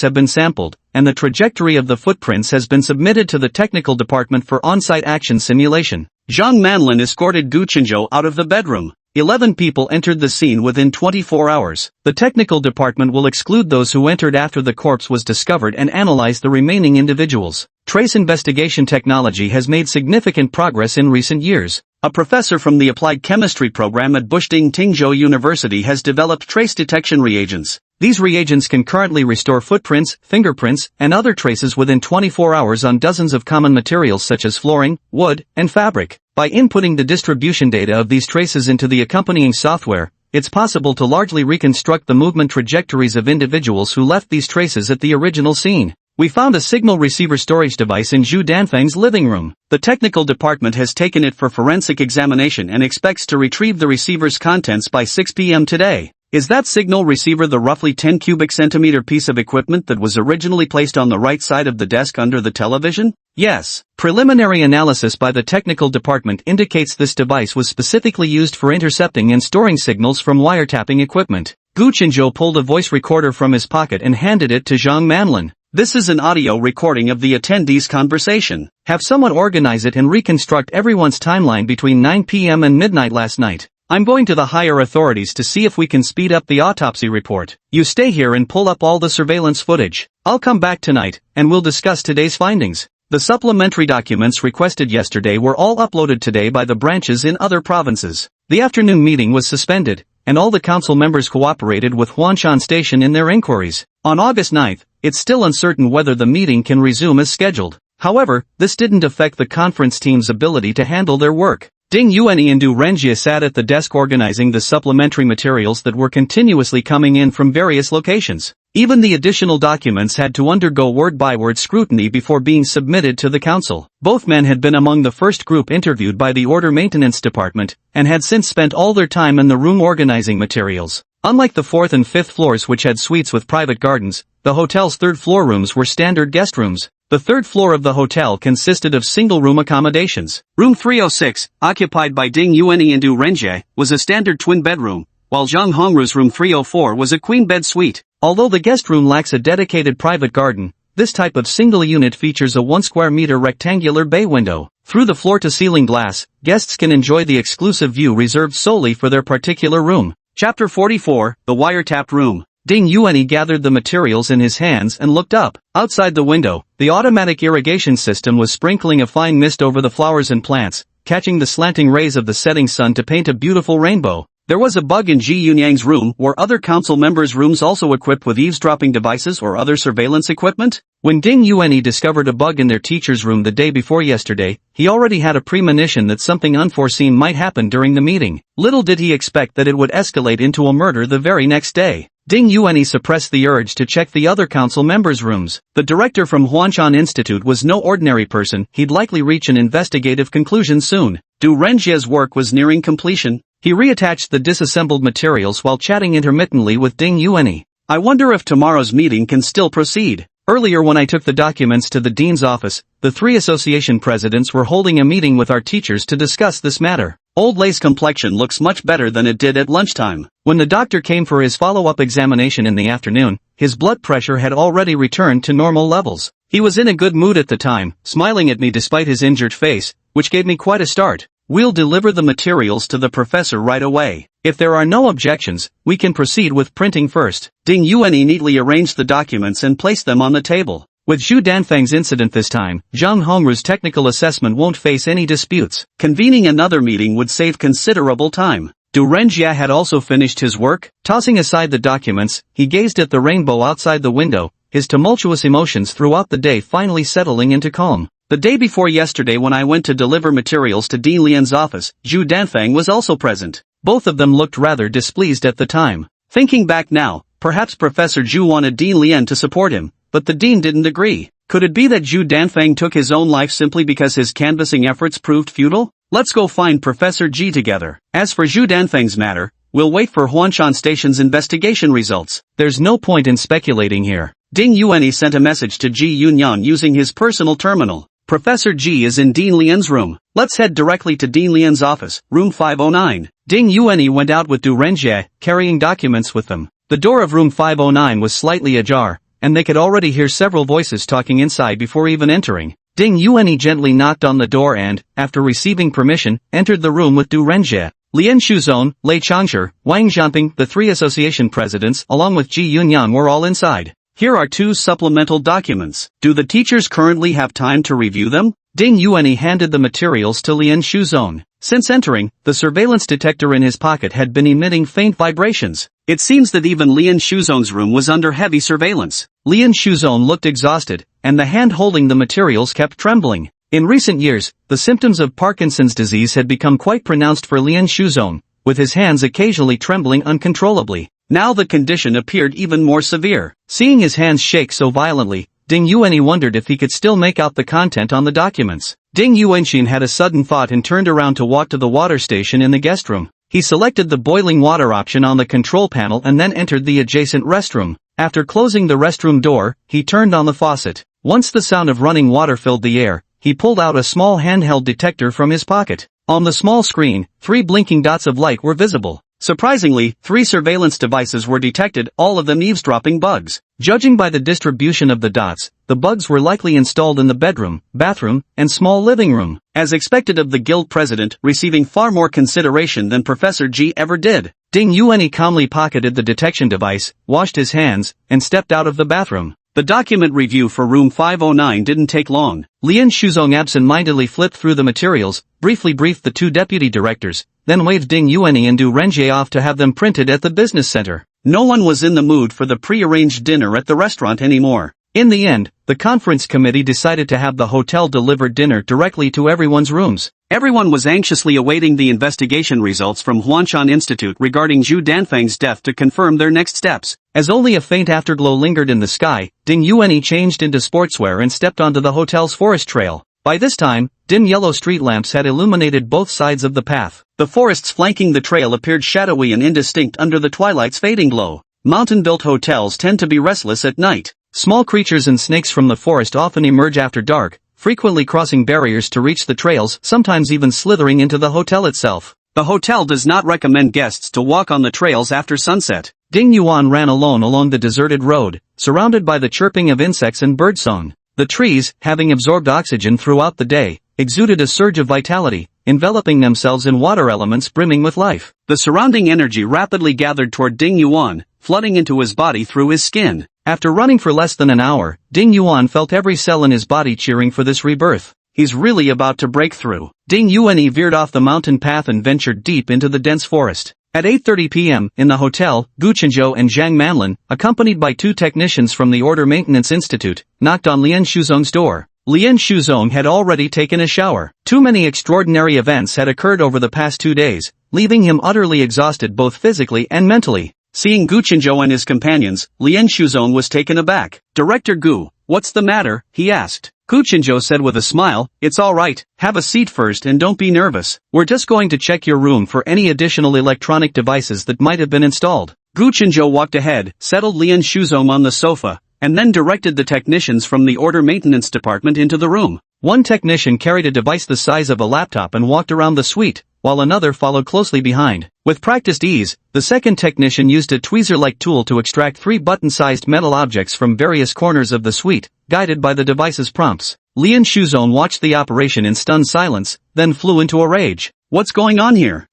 Speaker 1: have been sampled, and the trajectory of the footprints has been submitted to the technical department for on-site action simulation. Zhang Manlin escorted Gu Chenzhou out of the bedroom. 11 people entered the scene within 24 hours. The technical department will exclude those who entered after the corpse was discovered and analyze the remaining individuals. Trace investigation technology has made significant progress in recent years. A professor from the Applied Chemistry program at Bushding Tingzhou University has developed trace detection reagents. These reagents can currently restore footprints, fingerprints, and other traces within 24 hours on dozens of common materials such as flooring, wood, and fabric. By inputting the distribution data of these traces into the accompanying software, it's possible to largely reconstruct the movement trajectories of individuals who left these traces at the original scene. We found a signal receiver storage device in Zhu Danfeng's living room. The technical department has taken it for forensic examination and expects to retrieve the receiver's contents by 6 p.m. today. Is that signal receiver the roughly 10 cubic centimeter piece of equipment that was originally placed on the right side of the desk under the television? Yes. Preliminary analysis by the technical department indicates this device was specifically used for intercepting and storing signals from wiretapping equipment. Gu Qinzhou pulled a voice recorder from his pocket and handed it to Zhang Manlin. This is an audio recording of the attendees' conversation. Have someone organize it and reconstruct everyone's timeline between 9 p.m. and midnight last night. I'm going to the higher authorities to see if we can speed up the autopsy report. You stay here and pull up all the surveillance footage. I'll come back tonight, and we'll discuss today's findings. The supplementary documents requested yesterday were all uploaded today by the branches in other provinces. The afternoon meeting was suspended, and all the council members cooperated with Huanshan Station in their inquiries. On August 9th, it's still uncertain whether the meeting can resume as scheduled. However, this didn't affect the conference team's ability to handle their work. Ding Yuanyi and Du Renjie sat at the desk organizing the supplementary materials that were continuously coming in from various locations. Even the additional documents had to undergo word-by-word scrutiny before being submitted to the council. Both men had been among the first group interviewed by the Order Maintenance Department, and had since spent all their time in the room organizing materials. Unlike the 4th and 5th floors which had suites with private gardens, the hotel's 3rd floor rooms were standard guest rooms. The 3rd floor of the hotel consisted of single-room accommodations. Room 306, occupied by Ding Yuanyi and Du Renjie, was a standard twin bedroom, while Zhang Hongru's room 304 was a queen bed suite. Although the guest room lacks a dedicated private garden, this type of single unit features a 1 square meter rectangular bay window. Through the floor-to-ceiling glass, guests can enjoy the exclusive view reserved solely for their particular room. Chapter 44, The Wiretapped Room. Ding Yuanyi gathered the materials in his hands and looked up. Outside the window, the automatic irrigation system was sprinkling a fine mist over the flowers and plants, catching the slanting rays of the setting sun to paint a beautiful rainbow. There was a bug in Ji Yunyang's room. Were other council members' rooms also equipped with eavesdropping devices or other surveillance equipment? When Ding Yuanyi discovered a bug in their teacher's room the day before yesterday, he already had a premonition that something unforeseen might happen during the meeting. Little did he expect that it would escalate into a murder the very next day. Ding Yuanyi suppressed the urge to check the other council members' rooms. The director from Huanshan Institute was no ordinary person. He'd likely reach an investigative conclusion soon. Du Renjie's work was nearing completion. He reattached the disassembled materials while chatting intermittently with Ding Yuanyi. I wonder if tomorrow's meeting can still proceed. Earlier when I took the documents to the dean's office, the 3 association presidents were holding a meeting with our teachers to discuss this matter. Old Lei's complexion looks much better than it did at lunchtime. When the doctor came for his follow-up examination in the afternoon, his blood pressure had already returned to normal levels. He was in a good mood at the time, smiling at me despite his injured face, which gave me quite a start. We'll deliver the materials to the professor right away. If there are no objections, we can proceed with printing first. Ding Yuanyi neatly arranged the documents and placed them on the table. With Zhu Danfeng's incident this time, Zhang Hongru's technical assessment won't face any disputes. Convening another meeting would save considerable time. Du Renjie had also finished his work. Tossing aside the documents, he gazed at the rainbow outside the window, his tumultuous emotions throughout the day finally settling into calm. The day before yesterday when I went to deliver materials to Dean Lian's office, Zhu Danfeng was also present. Both of them looked rather displeased at the time. Thinking back now, perhaps Professor Zhu wanted Dean Lian to support him, but the dean didn't agree. Could it be that Zhu Danfeng took his own life simply because his canvassing efforts proved futile? Let's go find Professor Ji together. As for Zhu Danfeng's matter, we'll wait for Huanshan Station's investigation results. There's no point in speculating here. Ding Yuanyi sent a message to Ji Yunyan using his personal terminal. Professor Ji is in Dean Lian's room. Let's head directly to Dean Lian's office, room 509. Ding Yuanyi went out with Du Renjie, carrying documents with them. The door of room 509 was slightly ajar, and they could already hear several voices talking inside before even entering. Ding Yuanyi gently knocked on the door and, after receiving permission, entered the room with Du Renjie. Lian Shuzong, Lei Changshi, Wang Zhanping, the 3 association presidents, along with Ji Yunyan were all inside. Here are 2 supplemental documents. Do the teachers currently have time to review them? Ding Yuanyi handed the materials to Lian Shuzong.
Speaker 2: Since entering, the surveillance detector in his pocket had been emitting faint vibrations.
Speaker 1: It seems that even Lian Shuzong's room was under heavy surveillance.
Speaker 2: Lian Shuzong looked exhausted, and the hand holding the materials kept trembling. In recent years, the symptoms of Parkinson's disease had become quite pronounced for Lian Shuzong, with his hands occasionally trembling uncontrollably.
Speaker 1: Now the condition appeared even more severe.
Speaker 2: Seeing his hands shake so violently, Ding Yuanyi wondered if he could still make out the content on the documents. Ding Yuanxin had a sudden thought and turned around to walk to the water station in the guest room. He selected the boiling water option on the control panel and then entered the adjacent restroom. After closing the restroom door, he turned on the faucet. Once the sound of running water filled the air, he pulled out a small handheld detector from his pocket. On the small screen, 3 blinking dots of light were visible.
Speaker 1: Surprisingly, 3 surveillance devices were detected, all of them eavesdropping bugs.
Speaker 2: Judging by the distribution of the dots, the bugs were likely installed in the bedroom, bathroom, and small living room.
Speaker 1: As expected of the guild president, receiving far more consideration than Professor G ever did.
Speaker 2: Ding Yuanyi calmly pocketed the detection device, washed his hands, and stepped out of the bathroom.
Speaker 1: The document review for room 509 didn't take long.
Speaker 2: Lian Shuzong absent-mindedly flipped through the materials, briefly briefed the 2 deputy directors, then waved Ding Yuanyi and Du Renjie off to have them printed at the business center.
Speaker 1: No one was in the mood for the pre-arranged dinner at the restaurant anymore.
Speaker 2: In the end, the conference committee decided to have the hotel deliver dinner directly to everyone's rooms.
Speaker 1: Everyone was anxiously awaiting the investigation results from Huanshan Institute regarding Zhu Danfang's death to confirm their next steps.
Speaker 2: As only a faint afterglow lingered in the sky, Ding Yuanyi changed into sportswear and stepped onto the hotel's forest trail. By this time, dim yellow street lamps had illuminated both sides of the path.
Speaker 1: The forests flanking the trail appeared shadowy and indistinct under the twilight's fading glow. Mountain-built hotels tend to be restless at night.
Speaker 2: Small creatures and snakes from the forest often emerge after dark, frequently crossing barriers to reach the trails, sometimes even slithering into the hotel itself.
Speaker 1: The hotel does not recommend guests to walk on the trails after sunset.
Speaker 2: Ding Yuan ran alone along the deserted road, surrounded by the chirping of insects and birdsong. The trees, having absorbed oxygen throughout the day, exuded a surge of vitality, enveloping themselves in water elements brimming with life.
Speaker 1: The surrounding energy rapidly gathered toward Ding Yuan, flooding into his body through his skin.
Speaker 2: After running for less than an hour, Ding Yuan felt every cell in his body cheering for this rebirth.
Speaker 1: He's really about to break through.
Speaker 2: Ding Yuanyi veered off the mountain path and ventured deep into the dense forest. At 8:30 p.m., in the hotel, Gu Chenzhou and Zhang Manlin, accompanied by 2 technicians from the Order Maintenance Institute, knocked on Lian Shuzong's door. Lian Shuzong had already taken a shower. Too many extraordinary events had occurred over the past 2 days, leaving him utterly exhausted both physically and mentally.
Speaker 1: Seeing Gu Chenzhou and his companions, Lian Shuzong was taken aback. "Director Gu, what's the matter?" he asked. Gu Chenzhou said with a smile, "It's all right, have a seat first and don't be nervous. We're just going to check your room for any additional electronic devices that might have been installed." Gu Chenzhou walked ahead, settled Lian Shuzong on the sofa, and then directed the technicians from the Order Maintenance Department into the room.
Speaker 2: One technician carried a device the size of a laptop and walked around the suite, while another followed closely behind. With practiced ease, the second technician used a tweezer-like tool to extract 3 button-sized metal objects from various corners of the suite, guided by the device's prompts. Lian Shuzong watched the operation in stunned silence, then flew into a rage.
Speaker 1: "What's going on here?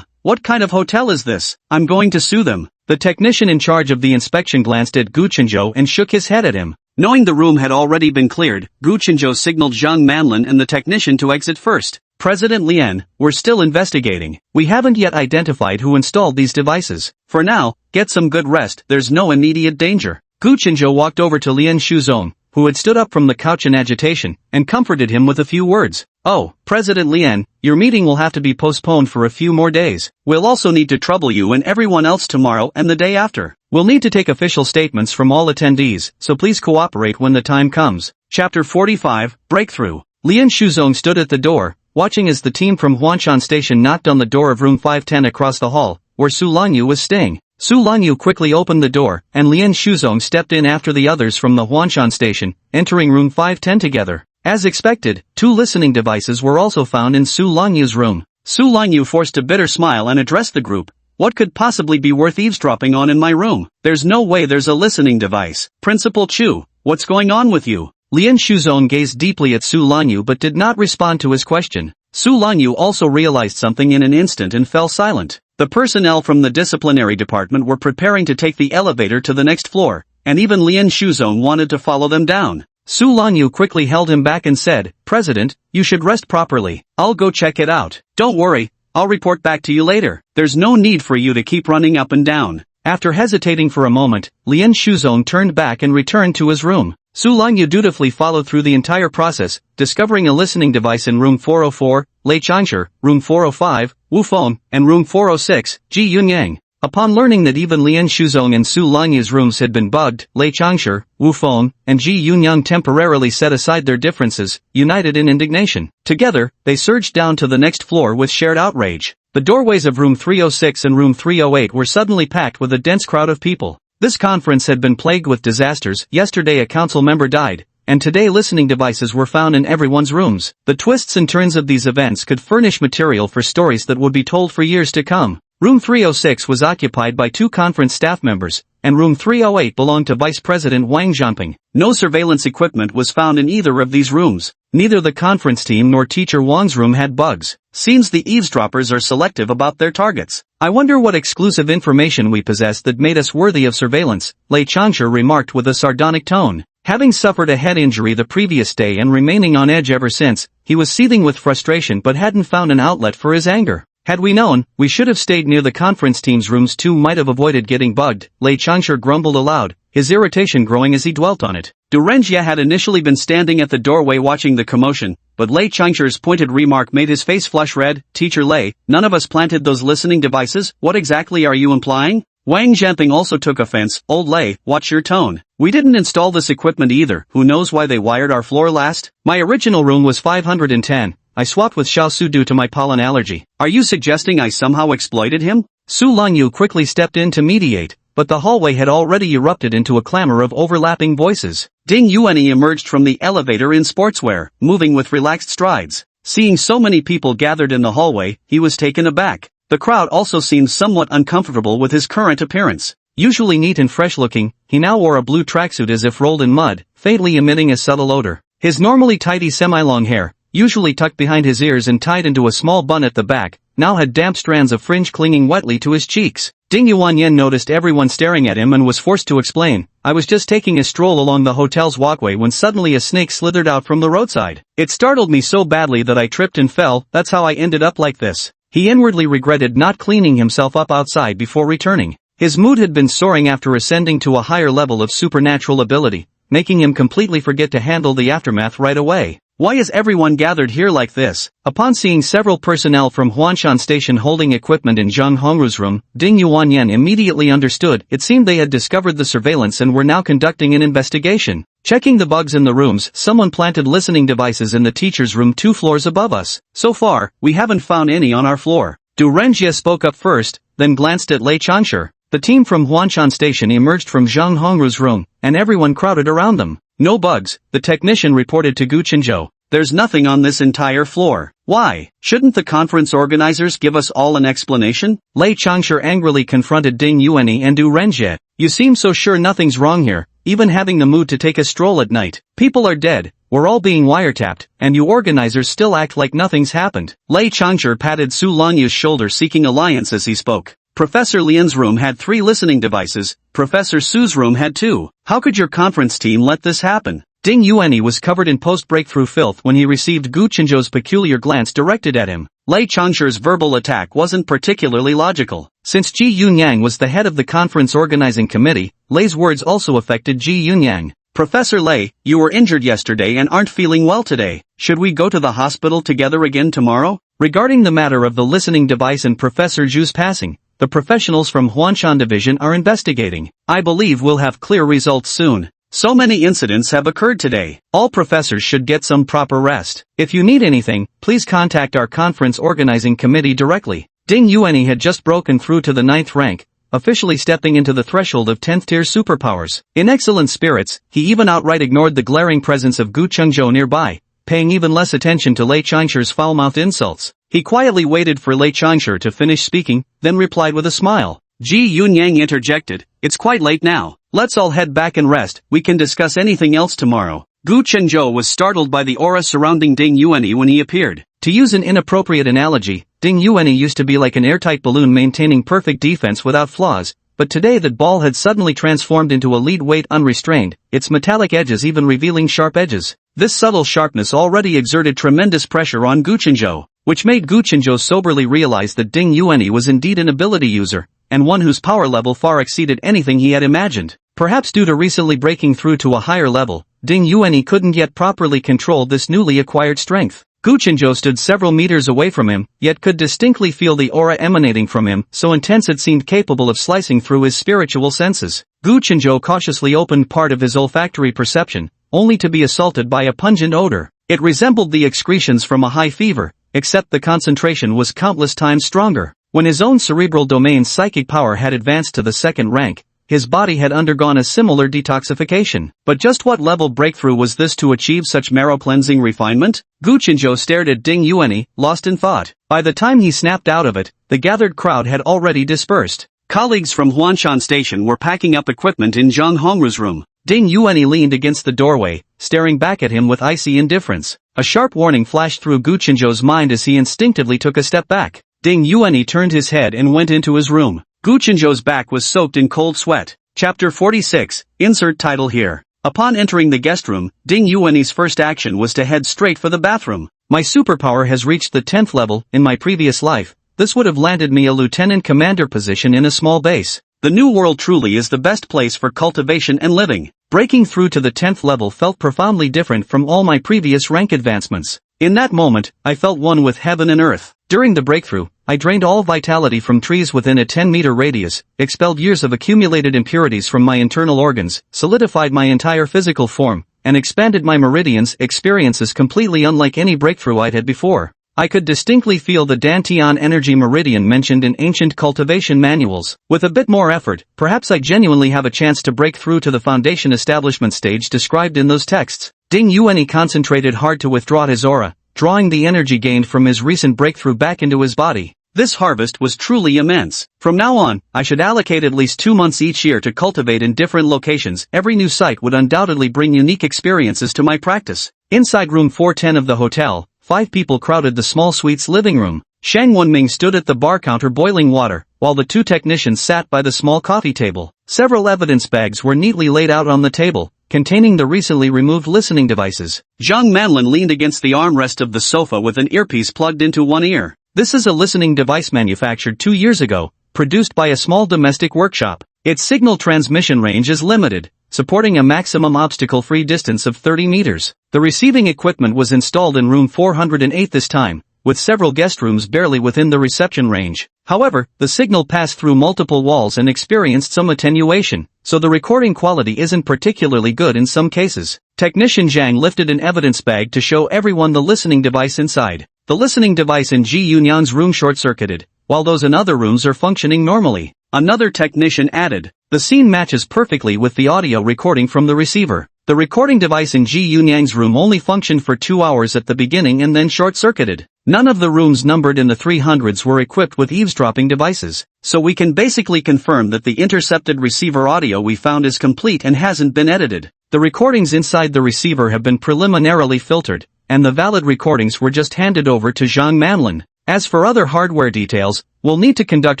Speaker 1: What kind of hotel is this? I'm going to sue them."
Speaker 2: The technician in charge of the inspection glanced at Gu Chenzhou and shook his head at him.
Speaker 1: Knowing the room had already been cleared, Gu Chenzhou signaled Zhang Manlin and the technician to exit first.
Speaker 2: "President Lian, we're still investigating. We haven't yet identified who installed these devices.
Speaker 1: For now, get some good rest, there's no immediate danger."
Speaker 2: Gu Chenzhou walked over to Lian Shuzong, who had stood up from the couch in agitation, and comforted him with a few words. "Oh, President Lian, your meeting will have to be postponed for a few more days.
Speaker 1: We'll also need to trouble you and everyone else tomorrow and the day after.
Speaker 2: We'll need to take official statements from all attendees, so please cooperate when the time comes."
Speaker 1: Chapter 45, Breakthrough.
Speaker 2: Lian Shuzong stood at the door, watching as the team from Huanshan Station knocked on the door of room 510 across the hall, where Su Lanyu was staying. Su Lanyu quickly opened the door, and Lian Shuzong stepped in after the others from the Huanshan Station, entering room 510 together. As expected, 2 listening devices were also found in Su Lanyu's room. Su Lanyu forced a bitter smile and addressed the group. "What could possibly be worth eavesdropping on in my room? There's no way there's a listening device. Principal Chu, what's going on with you?" Lian Shuzong gazed deeply at Su Lanyu but did not respond to his question. Su Lanyu also realized something in an instant and fell silent. The personnel from the disciplinary department were preparing to take the elevator to the next floor, and even Lian Shuzong wanted to follow them down. Su Longyu quickly held him back and said, "President, you should rest properly. I'll go check it out.
Speaker 1: Don't worry, I'll report back to you later. There's no need for you to keep running up and down."
Speaker 2: After hesitating for a moment, Lien Shuzong turned back and returned to his room. Su Longyu dutifully followed through the entire process, discovering a listening device in room 404, Lei Changsher, room 405, Wu Feng, and room 406, Ji Yunyang. Upon learning that even Lien Shuzong and Su Longyu's rooms had been bugged, Lei Changsher, Wu Feng, and Ji Yunyang temporarily set aside their differences, united in indignation. Together, they surged down to the next floor with shared outrage. The doorways of room 306 and room 308 were suddenly packed with a dense crowd of people. This conference had been plagued with disasters. Yesterday a council member died, and today listening devices were found in everyone's rooms. The twists and turns of these events could furnish material for stories that would be told for years to come. Room 306 was occupied by 2 conference staff members, and room 308 belonged to Vice President Wang Zhanping.
Speaker 1: No surveillance equipment was found in either of these rooms.
Speaker 2: Neither the conference team nor Teacher Wang's room had bugs.
Speaker 1: Seems the eavesdroppers are selective about their targets.
Speaker 2: I wonder what exclusive information we possess that made us worthy of surveillance, Lei Changsher remarked with a sardonic tone. Having suffered a head injury the previous day and remaining on edge ever since, he was seething with frustration but hadn't found an outlet for his anger. Had we known, we should have stayed near the conference team's rooms too. Might have avoided getting bugged, Lei Changsher grumbled aloud, his irritation growing as he dwelt on it.
Speaker 1: Du Renjie had initially been standing at the doorway watching the commotion, but Lei Changsher's pointed remark made his face flush red. "Teacher Lei, none of us planted those listening devices. What exactly are you implying?" Wang Zhanping also took offense. "Old Lei, watch your tone. We didn't install this equipment either. Who knows why they wired our floor last?
Speaker 2: My original room was 510. I swapped with Xiao Su due to my pollen allergy."
Speaker 1: Are you suggesting I somehow exploited him?
Speaker 2: Su Longyu quickly stepped in to mediate, but the hallway had already erupted into a clamor of overlapping voices.
Speaker 1: Ding Yuanyi emerged from the elevator in sportswear, moving with relaxed strides. Seeing so many people gathered in the hallway, he was taken aback. The crowd also seemed somewhat uncomfortable with his current appearance.
Speaker 2: Usually neat and fresh-looking, he now wore a blue tracksuit as if rolled in mud, faintly emitting a subtle odor. His normally tidy semi-long hair, usually tucked behind his ears and tied into a small bun at the back, now had damp strands of fringe clinging wetly to his cheeks. Ding Yuanyan noticed everyone staring at him and was forced to explain, "I was just taking a stroll along the hotel's walkway when suddenly a snake slithered out from the roadside. It startled me so badly that I tripped and fell. That's how I ended up like this." He inwardly regretted not cleaning himself up outside before returning. His mood had been soaring after ascending to a higher level of supernatural ability, making him completely forget to handle the aftermath right away.
Speaker 1: Why is everyone gathered here like this?
Speaker 2: Upon seeing several personnel from Huanshan Station holding equipment in Zhang Hongru's room, Ding Yuanyan immediately understood. It seemed they had discovered the surveillance and were now conducting an investigation. Checking the bugs in the rooms, someone planted listening devices in the teacher's room 2 floors above us.
Speaker 1: So far, we haven't found any on our floor.
Speaker 2: Du Renjie spoke up first, then glanced at Lei Changsher. The team from Huanshan Station emerged from Zhang Hongru's room, and everyone crowded around them.
Speaker 1: "No bugs," the technician reported to Gu Chenzhou. "There's nothing on this entire floor. Why? Shouldn't the conference organizers give us all an explanation?"
Speaker 2: Lei Changsher angrily confronted Ding Yuanyi and Du Renjie. "You seem so sure nothing's wrong here, even having the mood to take a stroll at night. People are dead, we're all being wiretapped, and you organizers still act like nothing's happened."
Speaker 1: Lei Changsher patted Su Lonyu's shoulder seeking alliance as he spoke. "Professor Lian's room had 3 listening devices, Professor Su's room had 2. How could your conference team let this happen?"
Speaker 2: Ding Yuanyi was covered in post-breakthrough filth when he received Gu Chenzhou's peculiar glance directed at him.
Speaker 1: Lei Changsher's verbal attack wasn't particularly logical.
Speaker 2: Since Ji Yunyang was the head of the conference organizing committee, Lei's words also affected Ji Yunyang.
Speaker 1: "Professor Lei, you were injured yesterday and aren't feeling well today. Should we go to the hospital together again tomorrow?"
Speaker 2: Regarding the matter of the listening device and Professor Zhu's passing, the professionals from Huanshan Division are investigating. I believe we'll have clear results soon.
Speaker 1: So many incidents have occurred today.
Speaker 2: All professors should get some proper rest. If you need anything, please contact our conference organizing committee directly. Ding Yuanyi had just broken through to the 9th rank, officially stepping into the threshold of 10th tier superpowers. In excellent spirits, he even outright ignored the glaring presence of Gu Chenzhou nearby, paying even less attention to Lei Changsher's foul-mouthed insults. He quietly waited for Lei Changsher to finish speaking, then replied with a smile.
Speaker 1: Ji Yunyang interjected, "It's quite late now. Let's all head back and rest. We can discuss anything else tomorrow." Gu Chenzhou was startled by the aura surrounding Ding Yuanyi when he appeared.
Speaker 2: To use an inappropriate analogy, Ding Yuanyi used to be like an airtight balloon maintaining perfect defense without flaws, but today that ball had suddenly transformed into a lead weight unrestrained, its metallic edges even revealing sharp edges. This subtle sharpness already exerted tremendous pressure on Guchinzhou, which made Guchinzhou soberly realize that Ding Yuanyi was indeed an ability user, and one whose power level far exceeded anything he had imagined. Perhaps due to recently breaking through to a higher level, Ding Yuanyi couldn't yet properly control this newly acquired strength. Guchinzhou stood several meters away from him, yet could distinctly feel the aura emanating from him, so intense it seemed capable of slicing through his spiritual senses. Guchinzhou cautiously opened part of his olfactory perception, only to be assaulted by a pungent odor. It resembled the excretions from a high fever, except the concentration was countless times stronger. When his own cerebral domain's psychic power had advanced to the second rank, his body had undergone a similar detoxification. But just what level breakthrough was this to achieve such marrow-cleansing refinement? Guchinzhou stared at Ding Yuanyi, lost in thought. By the time he snapped out of it, the gathered crowd had already dispersed. Colleagues from Huanshan Station were packing up equipment in Zhang Hongru's room. Ding Yuanyi leaned against the doorway, staring back at him with icy indifference. A sharp warning flashed through Guchinzhou's mind as he instinctively took a step back. Ding Yuanyi turned his head and went into his room. Guchinzhou's back was soaked in cold sweat. Chapter 46, insert title here. Upon entering the guest room, Ding Yuanyi's first action was to head straight for the bathroom. My superpower has reached the 10th level. In my previous life, this would have landed me a lieutenant commander position in a small base. The new world truly is the best place for cultivation and living. Breaking through to the 10th level felt profoundly different from all my previous rank advancements. In that moment, I felt one with heaven and earth. During the breakthrough, I drained all vitality from trees within a 10-meter radius, expelled years of accumulated impurities from my internal organs, solidified my entire physical form, and expanded my meridians, experiences completely unlike any breakthrough I'd had before. I could distinctly feel the Dantian energy meridian mentioned in ancient cultivation manuals. With a bit more effort, perhaps I genuinely have a chance to break through to the foundation establishment stage described in those texts. Ding Yuanyi concentrated hard to withdraw his aura, drawing the energy gained from his recent breakthrough back into his body. This harvest was truly immense. From now on, I should allocate at least 2 months each year to cultivate in different locations. Every new site would undoubtedly bring unique experiences to my practice. Inside room 410 of the hotel, 5 people crowded the small suite's living room. Shang Wenming stood at the bar counter boiling water, while the 2 technicians sat by the small coffee table. Several evidence bags were neatly laid out on the table, containing the recently removed listening devices. Zhang Manlin leaned against the armrest of the sofa with an earpiece plugged into one ear. This is a listening device manufactured 2 years ago, produced by a small domestic workshop. Its signal transmission range is limited, supporting a maximum obstacle-free distance of 30 meters. The receiving equipment was installed in room 408 this time, with several guest rooms barely within the reception range. However, the signal passed through multiple walls and experienced some attenuation, so the recording quality isn't particularly good in some cases. Technician Zhang lifted an evidence bag to show everyone the listening device inside. The listening device in Ji Yunyang's room short-circuited, while those in other rooms are functioning normally. Another technician added, "The scene matches perfectly with the audio recording from the receiver." The recording device in Ji Yunyang's room only functioned for 2 hours at the beginning and then short-circuited. None of the rooms numbered in the 300s were equipped with eavesdropping devices, so we can basically confirm that the intercepted receiver audio we found is complete and hasn't been edited. The recordings inside the receiver have been preliminarily filtered, and the valid recordings were just handed over to Zhang Manlin. As for other hardware details, we'll need to conduct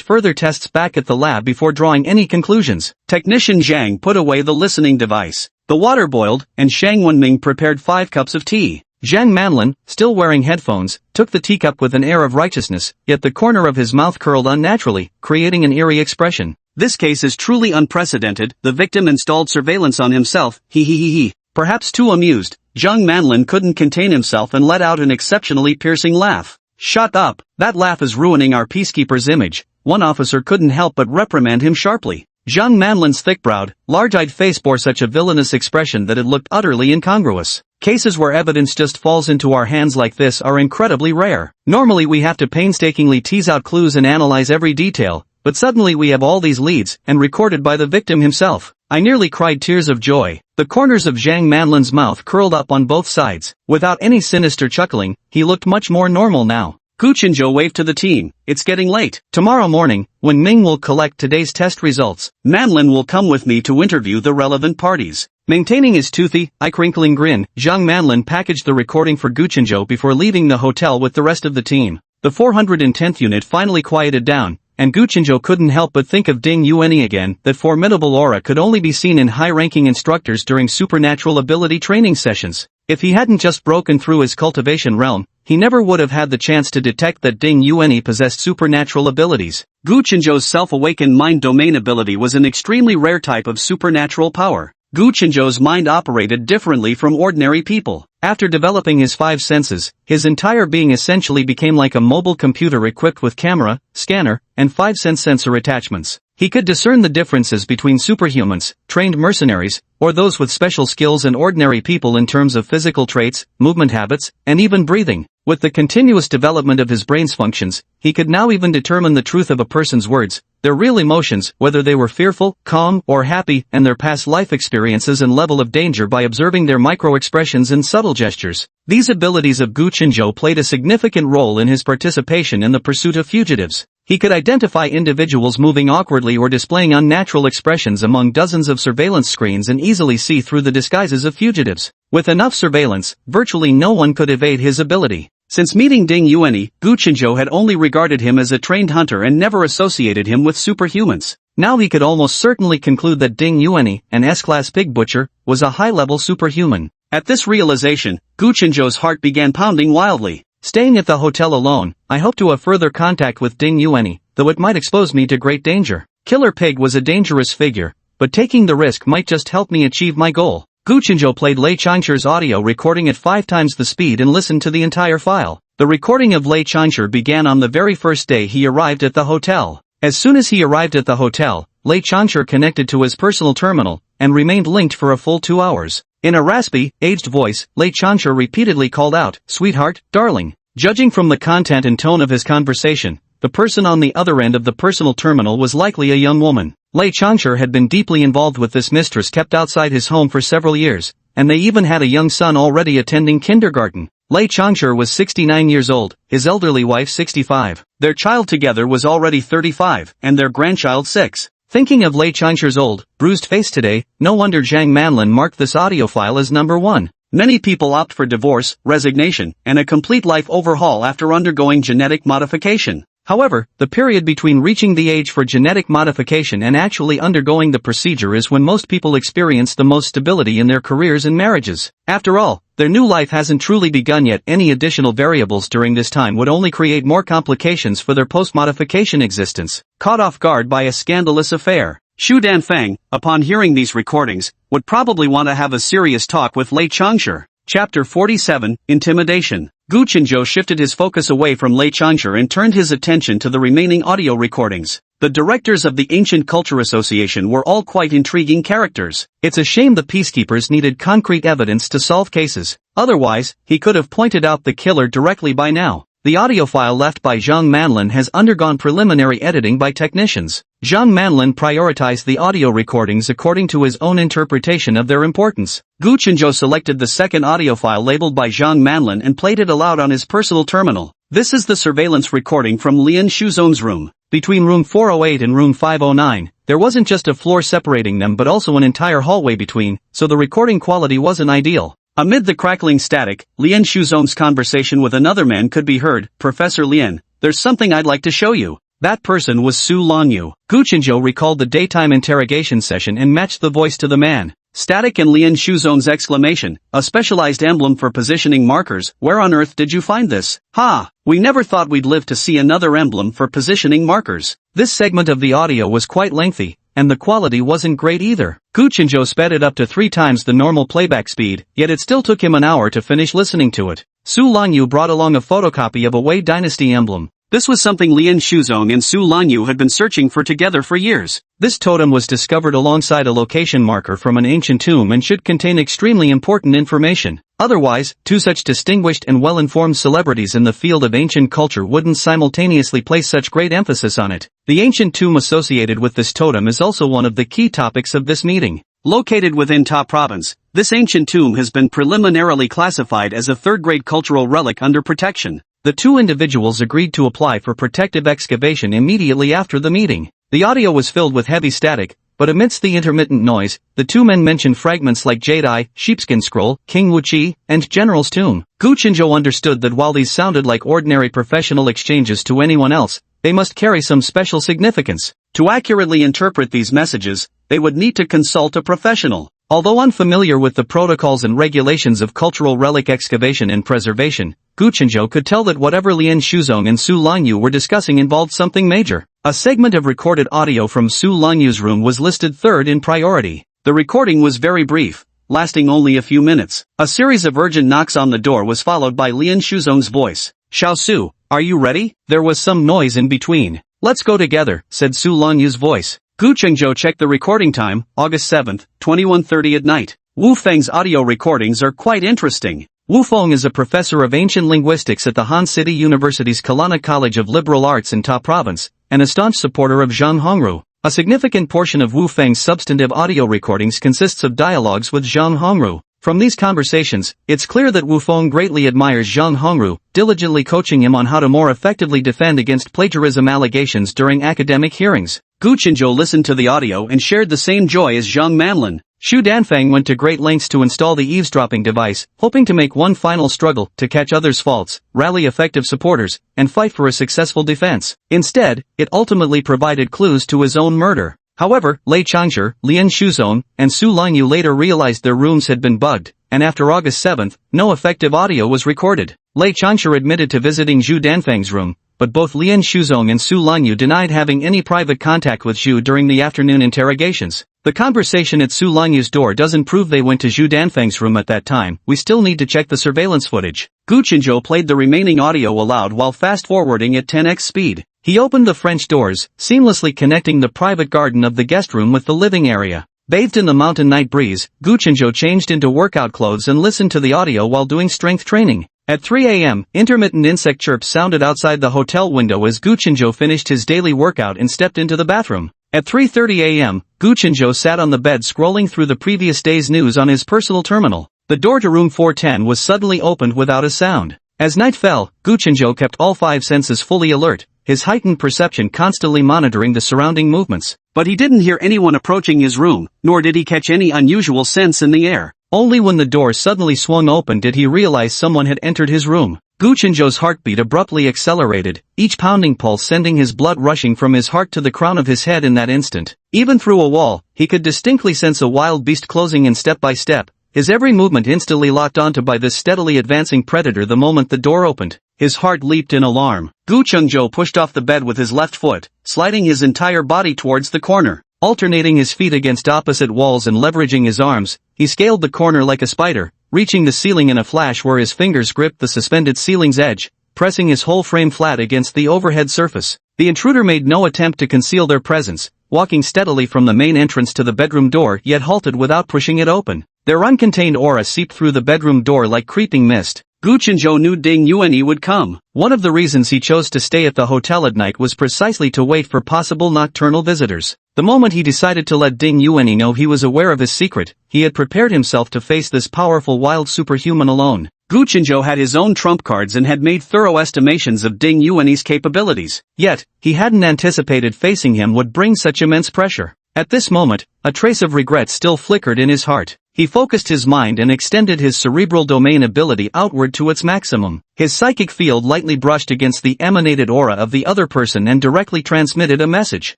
Speaker 2: further tests back at the lab before drawing any conclusions. Technician Zhang put away the listening device. The water boiled, and Shang Wenming prepared 5 cups of tea. Zhang Manlin, still wearing headphones, took the teacup with an air of righteousness, yet the corner of his mouth curled unnaturally, creating an eerie expression. This case is truly unprecedented. The victim installed surveillance on himself. He. Perhaps too amused, Zhang Manlin couldn't contain himself and let out an exceptionally piercing laugh. "Shut up, that laugh is ruining our peacekeeper's image." One officer couldn't help but reprimand him sharply. Zhang Manlin's thick-browed, large-eyed face bore such a villainous expression that it looked utterly incongruous. Cases where evidence just falls into our hands like this are incredibly rare. Normally we have to painstakingly tease out clues and analyze every detail, but suddenly we have all these leads, and recorded by the victim himself. I nearly cried tears of joy. The corners of Zhang Manlin's mouth curled up on both sides. Without any sinister chuckling, he looked much more normal now. Guchinzhou waved to the team. "It's getting late. Tomorrow morning, when Ming will collect today's test results, Manlin will come with me to interview the relevant parties." Maintaining his toothy, eye-crinkling grin, Zhang Manlin packaged the recording for Guchinzhou before leaving the hotel with the rest of the team. The 410th unit finally quieted down, and Gu Chenzhou couldn't help but think of Ding Yuanyi again. That formidable aura could only be seen in high-ranking instructors during supernatural ability training sessions. If he hadn't just broken through his cultivation realm, he never would have had the chance to detect that Ding Yuanyi possessed supernatural abilities.
Speaker 1: Gu Chenzhou's self-awakened mind domain ability was an extremely rare type of supernatural power. Gu Chenzhou's mind operated differently from ordinary people.
Speaker 2: After developing his 5 senses, his entire being essentially became like a mobile computer equipped with camera, scanner, and 5 sense sensor attachments. He could discern the differences between superhumans, trained mercenaries, or those with special skills and ordinary people in terms of physical traits, movement habits, and even breathing. With the continuous development of his brain's functions, he could now even determine the truth of a person's words, their real emotions, whether they were fearful, calm, or happy, and their past life experiences and level of danger by observing their micro-expressions and subtle gestures. These abilities of Gu Chenzhou played a significant role in his participation in the pursuit of fugitives. He could identify individuals moving awkwardly or displaying unnatural expressions among dozens of surveillance screens and easily see through the disguises of fugitives. With enough surveillance, virtually no one could evade his ability.
Speaker 1: Since meeting Ding Yuanyi, Gu Chenzhou had only regarded him as a trained hunter and never associated him with superhumans.
Speaker 2: Now he could almost certainly conclude that Ding Yuanyi, an S-class pig butcher, was a high-level superhuman.
Speaker 1: At this realization, Gu Chenzhou's heart began pounding wildly.
Speaker 2: Staying at the hotel alone, I hope to have further contact with Ding Yuanyi, though it might expose me to great danger. Killer Pig was a dangerous figure, but taking the risk might just help me achieve my goal. Gu Chenzhou played Lei Changshi's audio recording at 5 times the speed and listened to the entire file. The recording of Lei Changshi began on the very first day he arrived at the hotel. As soon as he arrived at the hotel, Lei Changshi connected to his personal terminal, and remained linked for a full 2 hours. In a raspy, aged voice, Lei Changshi repeatedly called out, "Sweetheart, darling." Judging from the content and tone of his conversation, the person on the other end of the personal terminal was likely a young woman. Lei Changshi had been deeply involved with this mistress kept outside his home for several years, and they even had a young son already attending kindergarten. Lei Changshi was 69 years old, his elderly wife 65.
Speaker 1: Their child together was already 35, and their grandchild 6.
Speaker 2: Thinking of Lei Changshi's old, bruised face today, no wonder Zhang Manlin marked this audio file as number 1.
Speaker 1: Many people opt for divorce, resignation, and a complete life overhaul after undergoing genetic modification.
Speaker 2: However, the period between reaching the age for genetic modification and actually undergoing the procedure is when most people experience the most stability in their careers and marriages. After all, their new life hasn't truly begun yet. Any additional variables during this time would only create more complications for their post-modification existence. Caught off guard by a scandalous affair,
Speaker 1: Xu Danfeng, upon hearing these recordings, would probably want to have a serious talk with Lei Changshi. Chapter 47, Intimidation. Gu Chenzhou shifted his focus away from Lei Changshi and turned his attention to the remaining audio recordings. The directors of the Ancient Culture Association were all quite intriguing characters. It's a shame the peacekeepers needed concrete evidence to solve cases. Otherwise, he could have pointed out the killer directly by now. The audio file left by Zhang Manlin has undergone preliminary editing by technicians. Zhang Manlin prioritized the audio recordings according to his own interpretation of their importance. Gu Chenzhou selected the second audio file labeled by Zhang Manlin and played it aloud on his personal terminal. This is the surveillance recording from Lian Shuzong's room. Between room 408 and room 509, there wasn't just a floor separating them but also an entire hallway between, so the recording quality wasn't ideal. Amid the crackling static, Lian Shuzong's conversation with another man could be heard. "Professor Lian, there's something I'd like to show you." That person was Su Lanyu. Gu Chenzhou recalled the daytime interrogation session and matched the voice to the man. Static and Lian Shuzong's exclamation, "A specialized emblem for positioning markers, where on earth did you find this? Ha! We never thought we'd live to see another emblem for positioning markers." This segment of the audio was quite lengthy, and the quality wasn't great either. Gu Chenzhou sped it up to 3 times the normal playback speed, yet it still took him an hour to finish listening to it. Su Lanyu brought along a photocopy of a Wei Dynasty emblem. This was something Lian Shuzong and Su Lanyu had been searching for together for years. This totem was discovered alongside a location marker from an ancient tomb and should contain extremely important information. Otherwise, 2 such distinguished and well-informed celebrities in the field of ancient culture wouldn't simultaneously place such great emphasis on it. The ancient tomb associated with this totem is also one of the key topics of this meeting. Located within Ta Province, this ancient tomb has been preliminarily classified as a third-grade cultural relic under protection. The 2 individuals agreed to apply for protective excavation immediately after the meeting. The audio was filled with heavy static, but amidst the intermittent noise, the 2 men mentioned fragments like Jade Eye, Sheepskin Scroll, King Wuqi, and General's Tomb. Gu Chenzhou understood that while these sounded like ordinary professional exchanges to anyone else,
Speaker 2: they must carry some special significance.
Speaker 1: To accurately interpret these messages, they would need to consult a professional.
Speaker 2: Although unfamiliar with the protocols and regulations of cultural relic excavation and preservation, Gu Chenzhou could tell that whatever Lian Shuzong and Su Lanyu were discussing involved something major. A segment of recorded audio from Su Lanyu's room was listed third in priority.
Speaker 1: The recording was very brief, lasting only a few minutes. A series of urgent knocks on the door was followed by Lian Shuzong's voice.
Speaker 2: "Xiao Su, are you ready?" There was some noise in between. "Let's go together," said Su Lanyu's voice.
Speaker 1: Gu Chengzhou checked the recording time, August 7, 21:30 at night. Wu Feng's audio recordings are quite interesting.
Speaker 2: Wu Feng is a professor of ancient linguistics at the Han City University's Kalana College of Liberal Arts in Ta Province, and a staunch supporter of Zhang Hongru. A significant portion of Wu Feng's substantive audio recordings consists of dialogues with Zhang Hongru. From these conversations, it's clear that Wu Feng greatly admires Zhang Hongru, diligently coaching him on how to more effectively defend against plagiarism allegations during academic hearings.
Speaker 1: Gu Chenzhou listened to the audio and shared the same joy as Zhang Manlin.
Speaker 2: Xu Danfeng went to great lengths to install the eavesdropping device, hoping to make one final struggle to catch others' faults, rally effective supporters, and fight for a successful defense. Instead, it ultimately provided clues to his own murder. However, Lei Changzhi, Lian Shuzong, and Su Lanyu later realized their rooms had been bugged, and after August 7, no effective audio was recorded. Lei Changzhi admitted to visiting Xu Danfeng's room, but both Lian Shuzong and Su Lanyu denied having any private contact with Xu during the afternoon interrogations. The conversation at Su Lanyu's door doesn't prove they went to Xu Danfeng's room at that time. We still need to check the surveillance footage.
Speaker 1: Gu Chenzhou played the remaining audio aloud while fast-forwarding at 10x speed.
Speaker 2: He opened the French doors, seamlessly connecting the private garden of the guest room with the living area. Bathed in the mountain night breeze, Gu Chenzhou changed into workout clothes and listened to the audio while doing strength training. At 3 a.m., intermittent insect chirps sounded outside the hotel window as Gu Chenzhou finished his daily workout and stepped into the bathroom. At 3:30 a.m., Gu Chenzhou sat on the bed scrolling through the previous day's news on his personal terminal. The door to room 410 was suddenly opened without a sound. As night fell, Gu Chenzhou kept all five senses fully alert, his heightened perception constantly monitoring the surrounding movements.
Speaker 1: But he didn't hear anyone approaching his room, nor did he catch any unusual scents in the air.
Speaker 2: Only when the door suddenly swung open did he realize someone had entered his room. Gu Chenzhou's heartbeat abruptly accelerated, each pounding pulse sending his blood rushing from his heart to the crown of his head in that instant. Even through a wall, he could distinctly sense a wild beast closing in step by step, his every movement instantly locked onto by this steadily advancing predator the moment the door opened. His heart leaped in alarm. Gu Chenzhou pushed off the bed with his left foot, sliding his entire body towards the corner. Alternating his feet against opposite walls and leveraging his arms, he scaled the corner like a spider, reaching the ceiling in a flash where his fingers gripped the suspended ceiling's edge, pressing his whole frame flat against the overhead surface. The intruder made no attempt to conceal their presence, walking steadily from the main entrance to the bedroom door yet halted without pushing it open. Their uncontained aura seeped through the bedroom door like creeping mist.
Speaker 1: Gu Chenzhou knew Ding Yuanyi would come.
Speaker 2: One of the reasons he chose to stay at the hotel at night was precisely to wait for possible nocturnal visitors. The moment he decided to let Ding Yuanyi know he was aware of his secret, he had prepared himself to face this powerful wild superhuman alone.
Speaker 1: Gu Chenzhou had his own trump cards and had made thorough estimations of Ding Yuanyi's capabilities.
Speaker 2: Yet, he hadn't anticipated facing him would bring such immense pressure. At this moment, a trace of regret still flickered in his heart. He focused his mind and extended his cerebral domain ability outward to its maximum. His psychic field lightly brushed against the emanated aura of the other person and directly transmitted a message.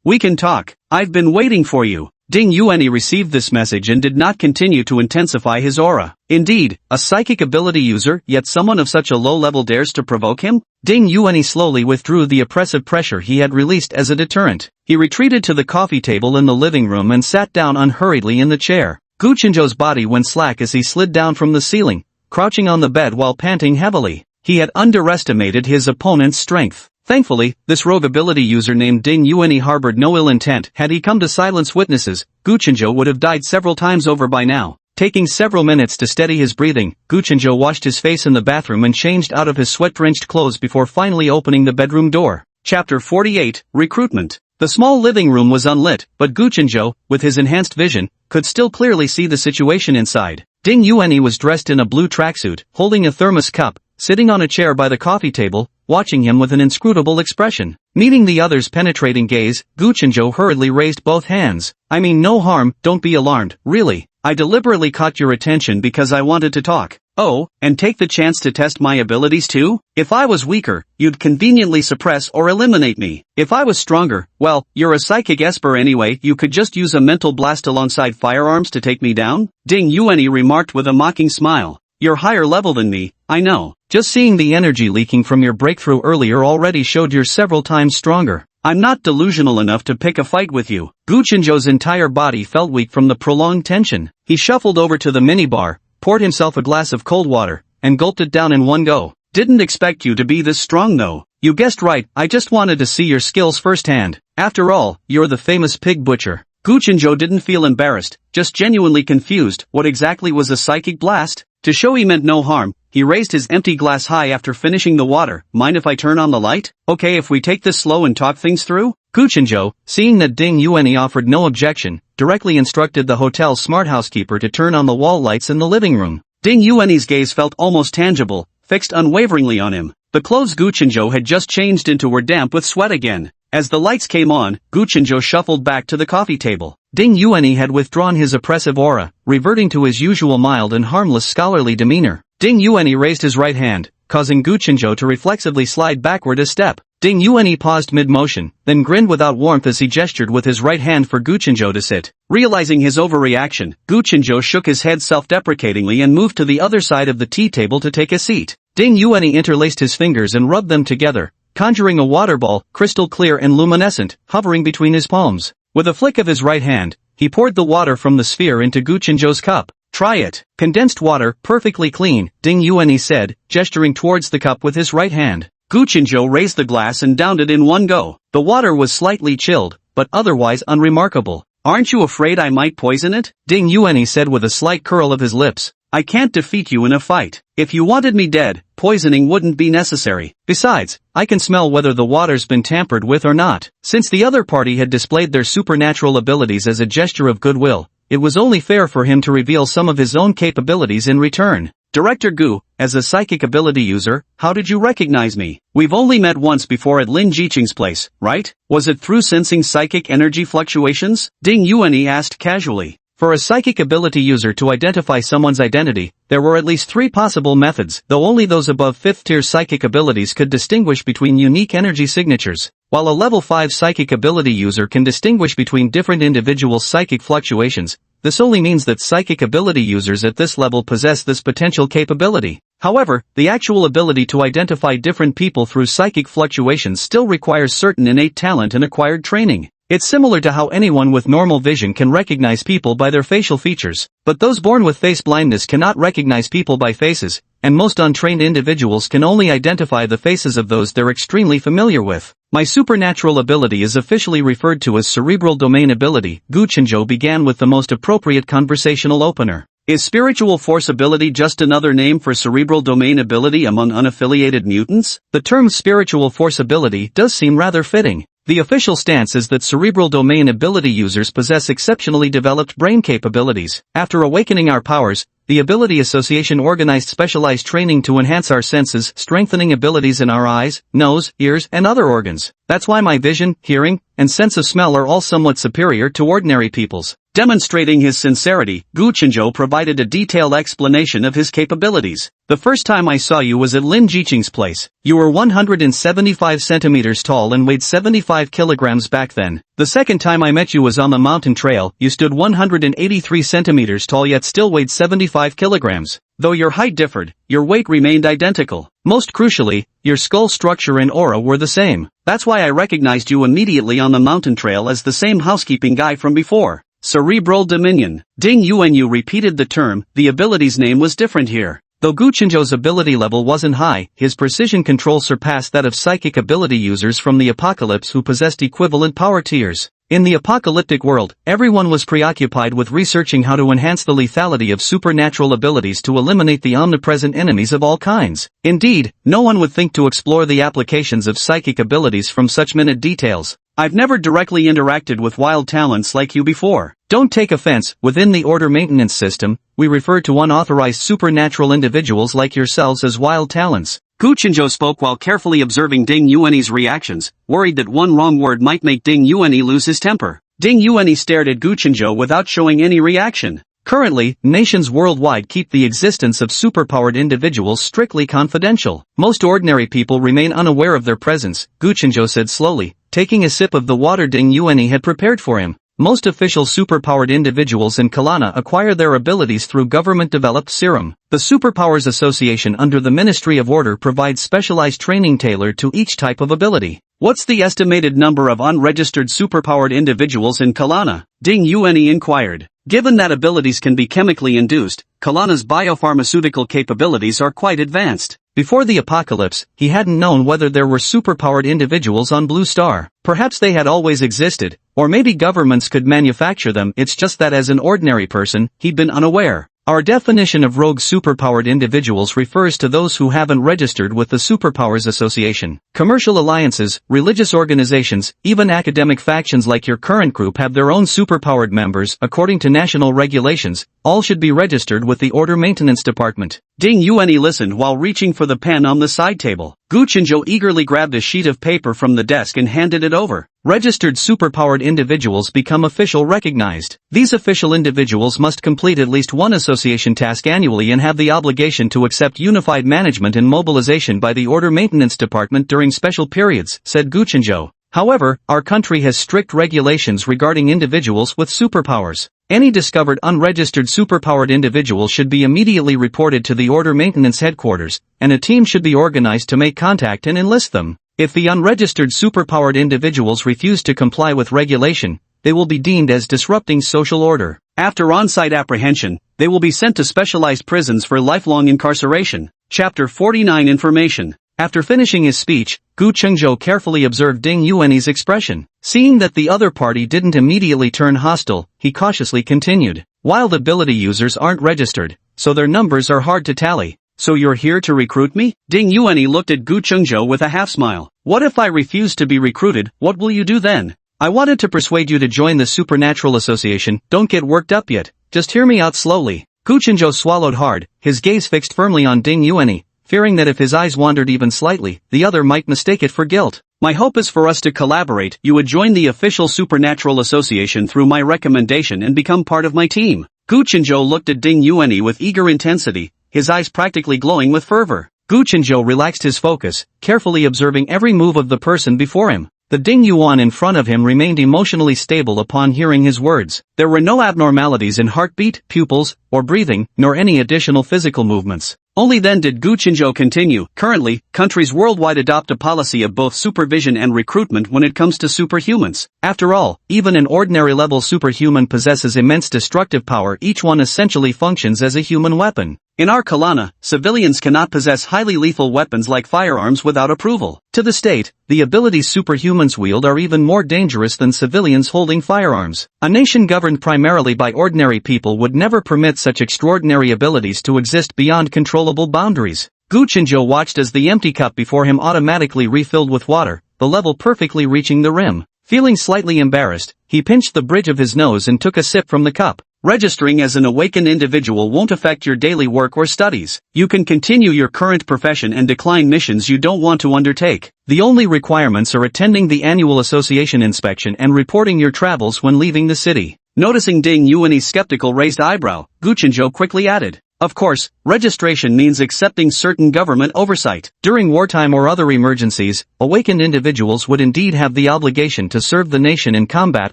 Speaker 1: "We can talk. I've been waiting for you." Ding Yuanyi received this message and did not continue to intensify his aura. Indeed, a psychic ability user, yet someone of such a low level dares to provoke him? Ding Yuanyi slowly withdrew the oppressive pressure he had released as a deterrent. He retreated to the coffee table in the living room and sat down unhurriedly in the chair. Gu Chenzhou's body went slack as he slid down from the ceiling, crouching on the bed while panting heavily. He had underestimated his opponent's strength. Thankfully, this rogue ability user named Ding Yuanyi harbored no ill intent. Had he come to silence witnesses, Gu Chenzhou would have died several times over by now. Taking several minutes to steady his breathing, Gu Chenzhou washed his face in the bathroom and changed out of his sweat-drenched clothes before finally opening the bedroom door. Chapter 48, Recruitment. The small living room was unlit, but Gu Chenzhou, with his enhanced vision, could still clearly see the situation inside. Ding Yuanyi was dressed in a blue tracksuit, holding a thermos cup, sitting on a chair by the coffee table, watching him with an inscrutable expression. Meeting the other's penetrating gaze, Gu Chenzhou hurriedly raised both hands. "I mean no harm, don't be alarmed, really." I deliberately caught your attention because I wanted to talk. Oh, and take the chance to test my abilities too? If I was weaker, you'd conveniently suppress or eliminate me. If I was stronger, well, you're a psychic esper anyway, you could just use a mental blast alongside firearms to take me down? Ding Yuanyi remarked with a mocking smile. You're higher level than me, I know.
Speaker 2: Just seeing the energy leaking from your breakthrough earlier already showed you're several times stronger.
Speaker 1: I'm not delusional enough to pick a fight with you.
Speaker 2: Gu Qinzhou's entire body felt weak from the prolonged tension. He shuffled over to the minibar, poured himself a glass of cold water, and gulped it down in one go.
Speaker 1: Didn't expect you to be this strong though.
Speaker 2: You guessed right, I just wanted to see your skills firsthand. After all, you're the famous pig butcher.
Speaker 1: Gu Qinzhou didn't feel embarrassed, just genuinely confused. What exactly was a psychic blast? To show he meant no harm, he raised his empty glass high after finishing the water. Mind if I turn on the light? Okay, if we take this slow and talk things through?
Speaker 2: Gu Qinzhou, seeing that Ding Yuanyi offered no objection, directly instructed the hotel's smart housekeeper to turn on the wall lights in the living room.
Speaker 1: Ding Yuanyi's gaze felt almost tangible, fixed unwaveringly on him. The clothes Gu Qinzhou had just changed into were damp with sweat again. As the lights came on, Gu Qinzhou shuffled back to the coffee table.
Speaker 2: Ding Yuanyi had withdrawn his oppressive aura, reverting to his usual mild and harmless scholarly demeanor. Ding Yuanyi raised his right hand, causing Gu Qinzhou to reflexively slide backward a step. Ding Yuanyi paused mid-motion, then grinned without warmth as he gestured with his right hand for Gu Qinzhou to sit.
Speaker 1: Realizing his overreaction, Gu Qinzhou shook his head self-deprecatingly and moved to the other side of the tea table to take a seat. Ding Yuanyi interlaced his fingers and rubbed them together, conjuring a water ball, crystal clear and luminescent, hovering between his palms. With a flick of his right hand, he poured the water from the sphere into Gu Qinzhou's cup.
Speaker 2: Try it. Condensed water, perfectly clean, Ding Yuanyi said, gesturing towards the cup with his right hand.
Speaker 1: Gu Qinzhou raised the glass and downed it in one go. The water was slightly chilled, but otherwise unremarkable. Aren't you afraid I might poison it?
Speaker 2: Ding Yuanyi said with a slight curl of his lips.
Speaker 1: I can't defeat you in a fight. If you wanted me dead, poisoning wouldn't be necessary.
Speaker 2: Besides, I can smell whether the water's been tampered with or not. Since the other party had displayed their supernatural abilities as a gesture of goodwill, it was only fair for him to reveal some of his own capabilities in return.
Speaker 1: Director Gu, as a psychic ability user, how did you recognize me? We've only met once before at Lin Jiqing's place, right? Was it through sensing psychic energy fluctuations? Ding Yuanyi asked casually.
Speaker 2: For a psychic ability user to identify someone's identity, there were at least 3 possible methods, though only those above 5th-tier psychic abilities could distinguish between unique energy signatures. While a level 5 psychic ability user can distinguish between different individuals' psychic fluctuations, this only means that psychic ability users at this level possess this potential capability. However, the actual ability to identify different people through psychic fluctuations still requires certain innate talent and acquired training. It's similar to how anyone with normal vision can recognize people by their facial features, but those born with face blindness cannot recognize people by faces, and most untrained individuals can only identify the faces of those they're extremely familiar with. My supernatural ability is officially referred to as cerebral domain ability. Gu Qinzhou began with the most appropriate conversational opener.
Speaker 1: Is spiritual force ability just another name for cerebral domain ability among unaffiliated mutants?
Speaker 2: The term spiritual force ability does seem rather fitting. The official stance is that cerebral domain ability users possess exceptionally developed brain capabilities. After awakening our powers, the Ability Association organized specialized training to enhance our senses, strengthening abilities in our eyes, nose, ears, and other organs. That's why my vision, hearing, and sense of smell are all somewhat superior to ordinary people's.
Speaker 1: Demonstrating his sincerity, Gu Qinzhou provided a detailed explanation of his capabilities. The first time I saw you was at Lin Jiqing's place. You were 175 centimeters tall and weighed 75 kilograms back then. The second time I met you was on the mountain trail. You stood 183 centimeters tall yet still weighed 75 kilograms. Though your height differed, your weight remained identical. Most crucially, your skull structure and aura were the same. That's why I recognized you immediately on the mountain trail as the same housekeeping guy from before. Cerebral Dominion. Ding Yuanyi repeated the term. The ability's name was different here. Though Gu Qinzhou's ability level wasn't high, his precision control surpassed that of psychic ability users from the apocalypse who possessed equivalent power tiers. In the apocalyptic world, everyone was preoccupied with researching how to enhance the lethality of supernatural abilities to eliminate the omnipresent enemies of all kinds. Indeed, no one would think to explore the applications of psychic abilities from such minute details. I've never directly interacted with wild talents like you before. Don't take offense, within the order maintenance system, we refer to unauthorized supernatural individuals like yourselves as wild talents. Gu Qinzhou spoke while carefully observing Ding Yuanyi's reactions, worried that one wrong word might make Ding Yuanyi lose his temper. Ding Yuanyi stared at Gu Qinzhou without showing any reaction.
Speaker 2: Currently, nations worldwide keep the existence of superpowered individuals strictly confidential. Most ordinary people remain unaware of their presence, Gu Chenzhou said slowly, taking a sip of the water Ding Yuanyi had prepared for him. Most official superpowered individuals in Kalana acquire their abilities through government-developed serum. The Superpowers Association under the Ministry of Order provides specialized training tailored to each type of ability.
Speaker 1: What's the estimated number of unregistered superpowered individuals in Kalana? Ding Yuanyi inquired. Given that abilities can be chemically induced, Kalana's biopharmaceutical capabilities are quite advanced.
Speaker 2: Before the apocalypse, he hadn't known whether there were superpowered individuals on Blue Star. Perhaps they had always existed, or maybe governments could manufacture them. It's just that as an ordinary person, he'd been unaware. Our definition of rogue superpowered individuals refers to those who haven't registered with the Superpowers Association. Commercial alliances, religious organizations, even academic factions like your current group have their own superpowered members. According to national regulations, all should be registered with the Order Maintenance Department.
Speaker 1: Ding Yuanyi listened while reaching for the pen on the side table. Gu Chenzhou eagerly grabbed a sheet of paper from the desk and handed it over. Registered superpowered individuals become official recognized. These official individuals must complete at least one association task annually and have the obligation to accept unified management and mobilization by the Order Maintenance Department during special periods, said Gu Chenzhou. However, our country has strict regulations regarding individuals with superpowers. Any discovered unregistered superpowered individual should be immediately reported to the Order Maintenance Headquarters, and a team should be organized to make contact and enlist them. If the unregistered superpowered individuals refuse to comply with regulation, they will be deemed as disrupting social order. After on-site apprehension, they will be sent to specialized prisons for lifelong incarceration. Chapter 49 Information. After finishing his speech, Gu Chenzhou carefully observed Ding Yuanyi's expression. Seeing that the other party didn't immediately turn hostile, he cautiously continued. Wild ability users aren't registered, so their numbers are hard to tally. So you're here to recruit me? Ding Yuanyi looked at Gu Chenzhou with a half-smile. What if I refuse to be recruited? What will you do then? I wanted to persuade you to join the Supernatural Association. Don't get worked up yet. Just hear me out slowly. Gu Chenzhou swallowed hard, his gaze fixed firmly on Ding Yuanyi, fearing that if his eyes wandered even slightly, the other might mistake it for guilt. My hope is for us to collaborate. You would join the official Supernatural Association through my recommendation and become part of my team. Gu Chenzhou looked at Ding Yuanyi with eager intensity, his eyes practically glowing with fervor. Gu Chenzhou relaxed his focus, carefully observing every move of the person before him. The Ding Yuan in front of him remained emotionally stable upon hearing his words. There were no abnormalities in heartbeat, pupils, or breathing, nor any additional physical movements. Only then did Gu Chenzhou continue. Currently, countries worldwide adopt a policy of both supervision and recruitment when it comes to superhumans. After all, even an ordinary-level superhuman possesses immense destructive power. Each one essentially functions as a human weapon. In our Kalana, civilians cannot possess highly lethal weapons like firearms without approval. To the state, the abilities superhumans wield are even more dangerous than civilians holding firearms. A nation governed primarily by ordinary people would never permit such extraordinary abilities to exist beyond controllable boundaries. Gu Chenzhou watched as the empty cup before him automatically refilled with water, the level perfectly reaching the rim. Feeling slightly embarrassed, he pinched the bridge of his nose and took a sip from the cup. Registering as an awakened individual won't affect your daily work or studies. You can continue your current profession and decline missions you don't want to undertake. The only requirements are attending the annual association inspection and reporting your travels when leaving the city. Noticing Ding Yuanyi's skeptical raised eyebrow, Gu Chenzhou quickly added, of course, registration means accepting certain government oversight. During wartime or other emergencies, awakened individuals would indeed have the obligation to serve the nation in combat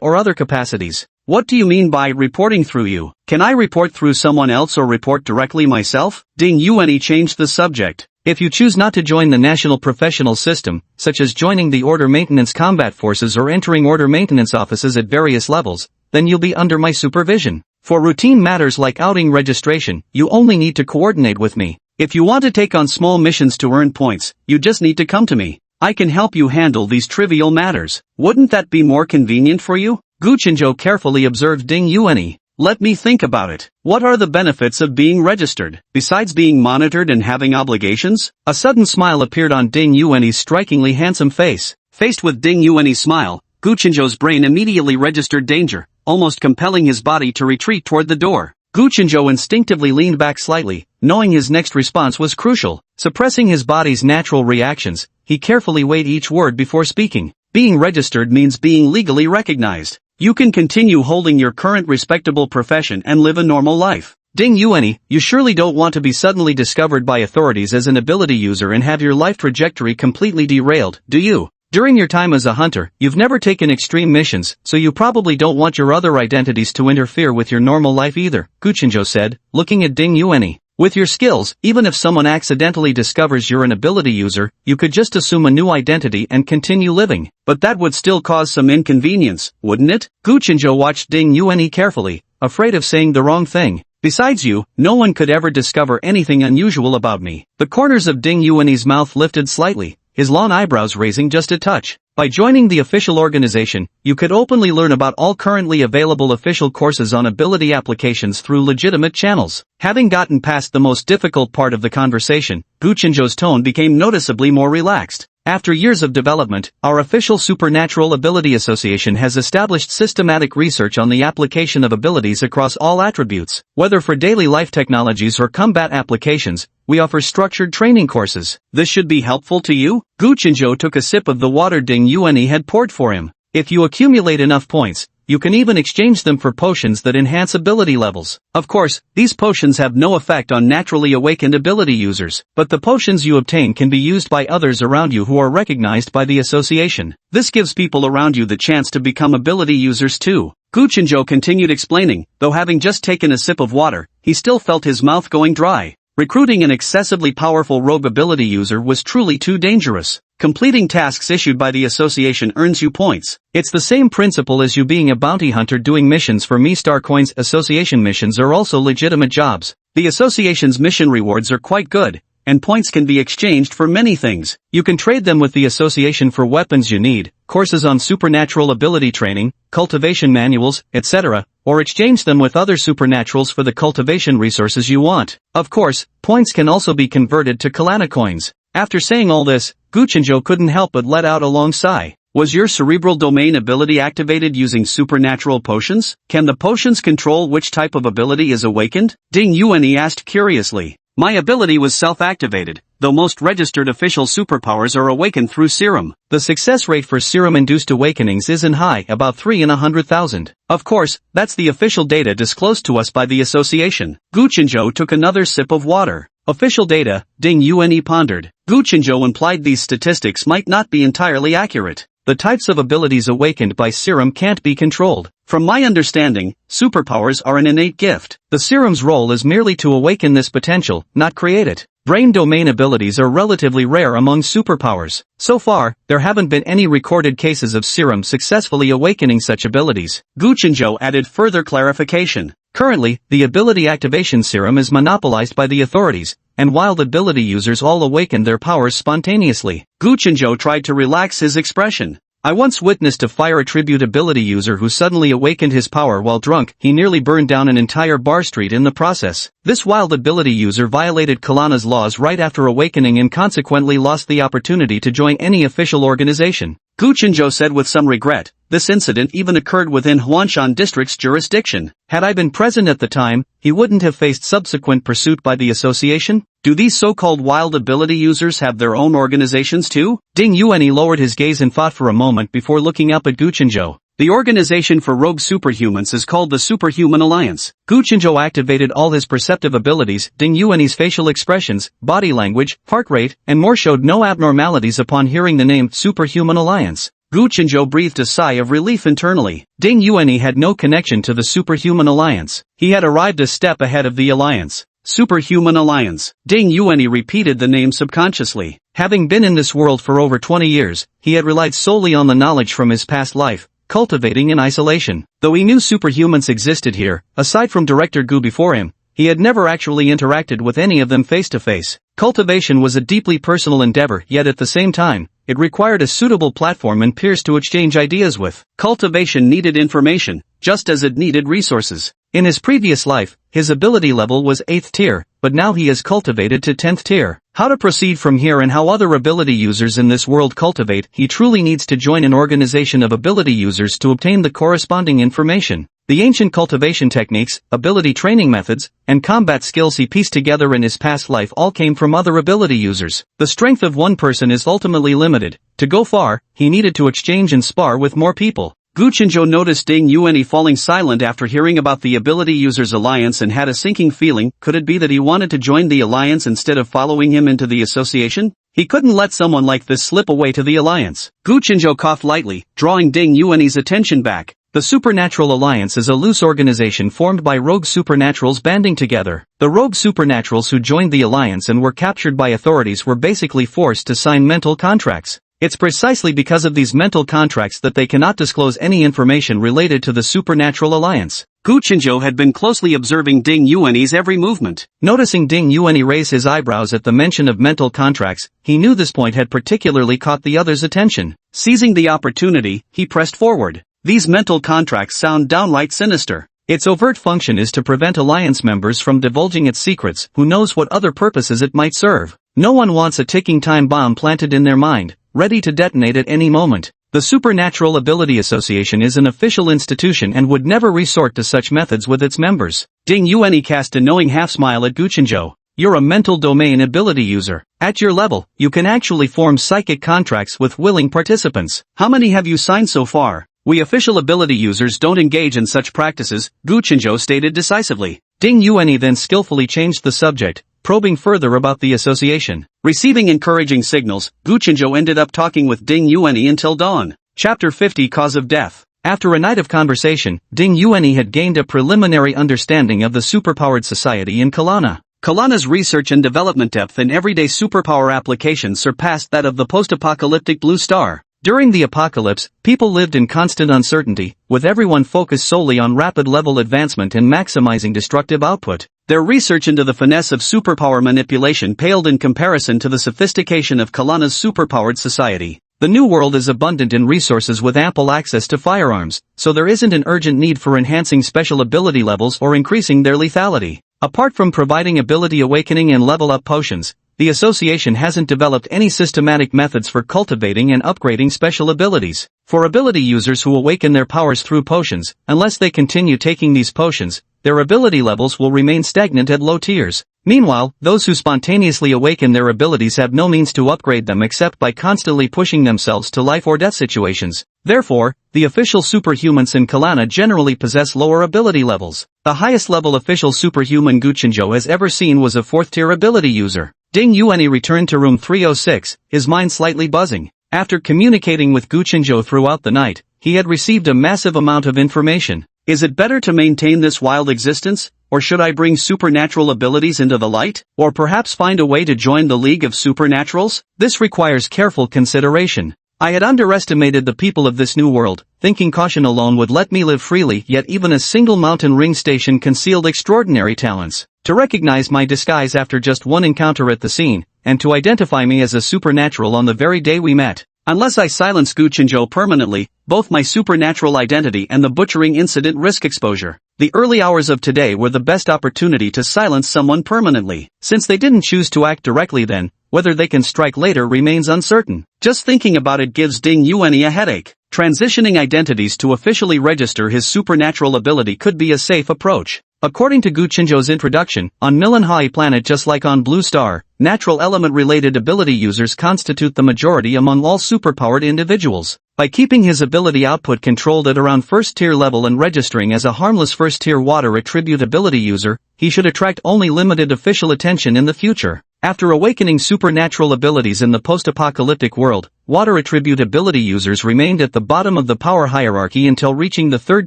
Speaker 1: or other capacities. What do you mean by reporting through you? Can I report through someone else or report directly myself? Ding Yuanyi changed the subject. If you choose not to join the national professional system, such as joining the Order Maintenance Combat Forces or entering Order Maintenance offices at various levels, then you'll be under my supervision. For routine matters like outing registration, you only need to coordinate with me. If you want to take on small missions to earn points, you just need to come to me. I can help you handle these trivial matters. Wouldn't that be more convenient for you? Gu Chenzhou carefully observed Ding Yuanyi. Let me think about it. What are the benefits of being registered, besides being monitored and having obligations? A sudden smile appeared on Ding Yuanyi's strikingly handsome face. Faced with Ding Yuanyi's smile, Gu Chenzhou's brain immediately registered danger, almost compelling his body to retreat toward the door. Gu Chenzhou instinctively leaned back slightly, knowing his next response was crucial. Suppressing his body's natural reactions, he carefully weighed each word before speaking. Being registered means being legally recognized. you can continue holding your current respectable profession and live a normal life.
Speaker 2: Ding Yuani, you surely don't want to be suddenly discovered by authorities as an ability user and have your life trajectory completely derailed, do you? During your time as a hunter, you've never taken extreme missions, so you probably don't want your other identities to interfere with your normal life either, Guchinjo said, looking at Ding Yuani. With your skills, even if someone accidentally discovers you're an ability user, you could just assume a new identity and continue living.
Speaker 1: But that would still cause some inconvenience, wouldn't it?
Speaker 2: Guchinjo watched Ding Yuani carefully, afraid of saying the wrong thing.
Speaker 1: Besides you, no one could ever discover anything unusual about me.
Speaker 2: The corners of Ding Yuani's mouth lifted slightly, his long eyebrows raising just a touch. By joining the official organization, you could openly learn about all currently available official courses on ability applications through legitimate channels. Having gotten past the most difficult part of the conversation, Guchinjo's tone became noticeably more relaxed. After years of development, our official Supernatural Ability Association has established systematic research on the application of abilities across all attributes. Whether for daily life technologies or combat applications, we offer structured training courses.
Speaker 1: This should be helpful to you?
Speaker 2: Guchinjo took a sip of the water Ding Yuani had poured for him. If you accumulate enough points, you can even exchange them for potions that enhance ability levels.
Speaker 1: Of course, these potions have no effect on naturally awakened ability users,
Speaker 2: but the potions you obtain can be used by others around you who are recognized by the association.
Speaker 1: This gives people around you the chance to become ability users too. Guchinjo continued explaining, though having just taken a sip of water, he still felt his mouth going dry. Recruiting an excessively powerful rogue ability user was truly too dangerous. Completing tasks issued by the association earns you points.
Speaker 2: It's the same principle as you being a bounty hunter doing missions for Star Coins. Association missions are also legitimate jobs.
Speaker 1: The association's mission rewards are quite good, and points can be exchanged for many things.
Speaker 2: You can trade them with the association for weapons you need, courses on supernatural ability training, cultivation manuals, etc., or exchange them with other supernaturals for the cultivation resources you want. Of course, points can also be converted to Kalana coins. After saying all this, Guchinjo couldn't help but let out a long sigh.
Speaker 1: Was your cerebral domain ability activated using supernatural potions? Can the potions control which type of ability is awakened? Ding Yuani asked curiously. My ability was self-activated, though most registered official superpowers are awakened through serum.
Speaker 2: The success rate for serum-induced awakenings isn't high, about 3 in 100,000.
Speaker 1: Of course, that's the official data disclosed to us by the association. Guchinjo took another sip of water.
Speaker 2: Official data, Ding Yuani pondered.
Speaker 1: Guchinjo implied these statistics might not be entirely accurate.
Speaker 2: The types of abilities awakened by serum can't be controlled.
Speaker 1: From my understanding, superpowers are an innate gift.
Speaker 2: The serum's role is merely to awaken this potential, not create it. Brain domain abilities are relatively rare among superpowers. So far, there haven't been any recorded cases of serum successfully awakening such abilities.
Speaker 1: Guchinjo added further clarification.
Speaker 2: Currently, the ability activation serum is monopolized by the authorities, and wild ability users all awaken their powers spontaneously.
Speaker 1: Guchinjo tried to relax his expression.
Speaker 2: I once witnessed a fire attribute ability user who suddenly awakened his power while drunk. He nearly burned down an entire bar street in the process. This wild ability user violated Kalana's laws right after awakening and consequently lost the opportunity to join any official organization.
Speaker 1: Guchinjo said with some regret, this incident even occurred within Huanshan District's jurisdiction.
Speaker 2: Had I been present at the time, he wouldn't have faced subsequent pursuit by the association?
Speaker 1: Do these so-called wild ability users have their own organizations too?
Speaker 2: Ding Yuani lowered his gaze and thought for a moment before looking up at Guchinjo.
Speaker 1: The organization for rogue superhumans is called the Superhuman Alliance.
Speaker 2: Guchinjo activated all his perceptive abilities. Ding Yuani's facial expressions, body language, heart rate, and more showed no abnormalities upon hearing the name Superhuman Alliance.
Speaker 1: Guchinjo breathed a sigh of relief internally.
Speaker 2: Ding Yuani had no connection to the Superhuman Alliance. He had arrived a step ahead of the alliance.
Speaker 1: Superhuman Alliance. Ding Yuani repeated the name subconsciously.
Speaker 2: Having been in this world for over 20 years, he had relied solely on the knowledge from his past life, cultivating in isolation. Though he knew superhumans existed here, aside from Director Gu before him, he had never actually interacted with any of them face-to-face. Cultivation was a deeply personal endeavor, yet at the same time, it required a suitable platform and peers to exchange ideas with.
Speaker 1: Cultivation needed information, just as it needed resources.
Speaker 2: In his previous life, his ability level was 8th tier, but now he has cultivated to 10th tier. How to proceed from here and how other ability users in this world cultivate, he truly needs to join an organization of ability users to obtain the corresponding information. The ancient cultivation techniques, ability training methods, and combat skills he pieced together in his past life all came from other ability users. The strength of one person is ultimately limited. To go far, he needed to exchange and spar with more people.
Speaker 1: Gu Chenzhou noticed Ding Yuanyi falling silent after hearing about the ability user's alliance and had a sinking feeling. Could it be that he wanted to join the alliance instead of following him into the association? He couldn't let someone like this slip away to the alliance. Gu Chenzhou coughed lightly, drawing Ding Yuanyi's attention back.
Speaker 2: The Supernatural Alliance is a loose organization formed by rogue supernaturals banding together. The rogue supernaturals who joined the alliance and were captured by authorities were basically forced to sign mental contracts. It's precisely because of these mental contracts that they cannot disclose any information related to the Supernatural Alliance.
Speaker 1: Gu Chenzhou had been closely observing Ding Yuanyi's every movement.
Speaker 2: Noticing Ding Yuanyi raise his eyebrows at the mention of mental contracts, he knew this point had particularly caught the other's attention.
Speaker 1: Seizing the opportunity, he pressed forward. These mental contracts sound downright sinister.
Speaker 2: Its overt function is to prevent alliance members from divulging its secrets. Who knows what other purposes it might serve? No one wants a ticking time bomb planted in their mind, ready to detonate at any moment. The Supernatural Ability Association is an official institution and would never resort to such methods with its members.
Speaker 1: Ding Yuanyi cast a knowing half-smile at Gu Chenzhou.
Speaker 2: You're a mental domain ability user. At your level, you can actually form psychic contracts with willing participants.
Speaker 1: How many have you signed so far? We official ability users don't engage in such practices, Gu Chenzhou stated decisively.
Speaker 2: Ding Yuanyi then skillfully changed the subject, probing further about the association.
Speaker 1: Receiving encouraging signals, Gu Chenzhou ended up talking with Ding Yuanyi until dawn. Chapter 50 Cause of Death.
Speaker 2: After a night of conversation, Ding Yuanyi had gained a preliminary understanding of the superpowered society in Kalana.
Speaker 1: Kalana's research and development depth in everyday superpower applications surpassed that of the post-apocalyptic Blue Star.
Speaker 2: During the apocalypse, people lived in constant uncertainty, with everyone focused solely on rapid level advancement and maximizing destructive output.
Speaker 1: Their research into the finesse of superpower manipulation paled in comparison to the sophistication of Kalana's superpowered society.
Speaker 2: The new world is abundant in resources with ample access to firearms, so there isn't an urgent need for enhancing special ability levels or increasing their lethality. Apart from providing ability awakening and level up potions, the association hasn't developed any systematic methods for cultivating and upgrading special abilities. For ability users who awaken their powers through potions, unless they continue taking these potions, their ability levels will remain stagnant at low tiers. Meanwhile, those who spontaneously awaken their abilities have no means to upgrade them except by constantly pushing themselves to life or death situations. Therefore, the official superhumans in Kalana generally possess lower ability levels. The highest level official superhuman Gu Chenzhou has ever seen was a 4th-tier ability user. Ding Yuanyi returned to room 306, his mind slightly buzzing. After communicating with Gu Chenzhou throughout the night, he had received a massive amount of information.
Speaker 1: Is it better to maintain this wild existence, or should I bring supernatural abilities into the light, or perhaps find a way to join the League of Supernaturals?
Speaker 2: This requires careful consideration. I had underestimated the people of this new world, thinking caution alone would let me live freely, yet even a single mountain ring station concealed extraordinary talents. To recognize my disguise after just one encounter at the scene, and to identify me as a supernatural on the very day we met.
Speaker 1: Unless I silence Gu Chenzhou permanently, both my supernatural identity and the butchering incident risk exposure. The early hours of today were the best opportunity to silence someone permanently. Since they didn't choose to act directly then, whether they can strike later remains uncertain. Just thinking about it gives Ding Yuanyi a headache. Transitioning identities to officially register his supernatural ability could be a safe approach. According to Gu Chenzhou's introduction, on Manhwa planet just like on Blue Star, natural element-related ability users constitute the majority among all superpowered individuals. By keeping his ability output controlled at around 1st tier level and registering as a harmless 1st tier water attribute ability user, he should attract only limited official attention in the future. After awakening supernatural abilities in the post-apocalyptic world, water attribute ability users remained at the bottom of the power hierarchy until reaching the 3rd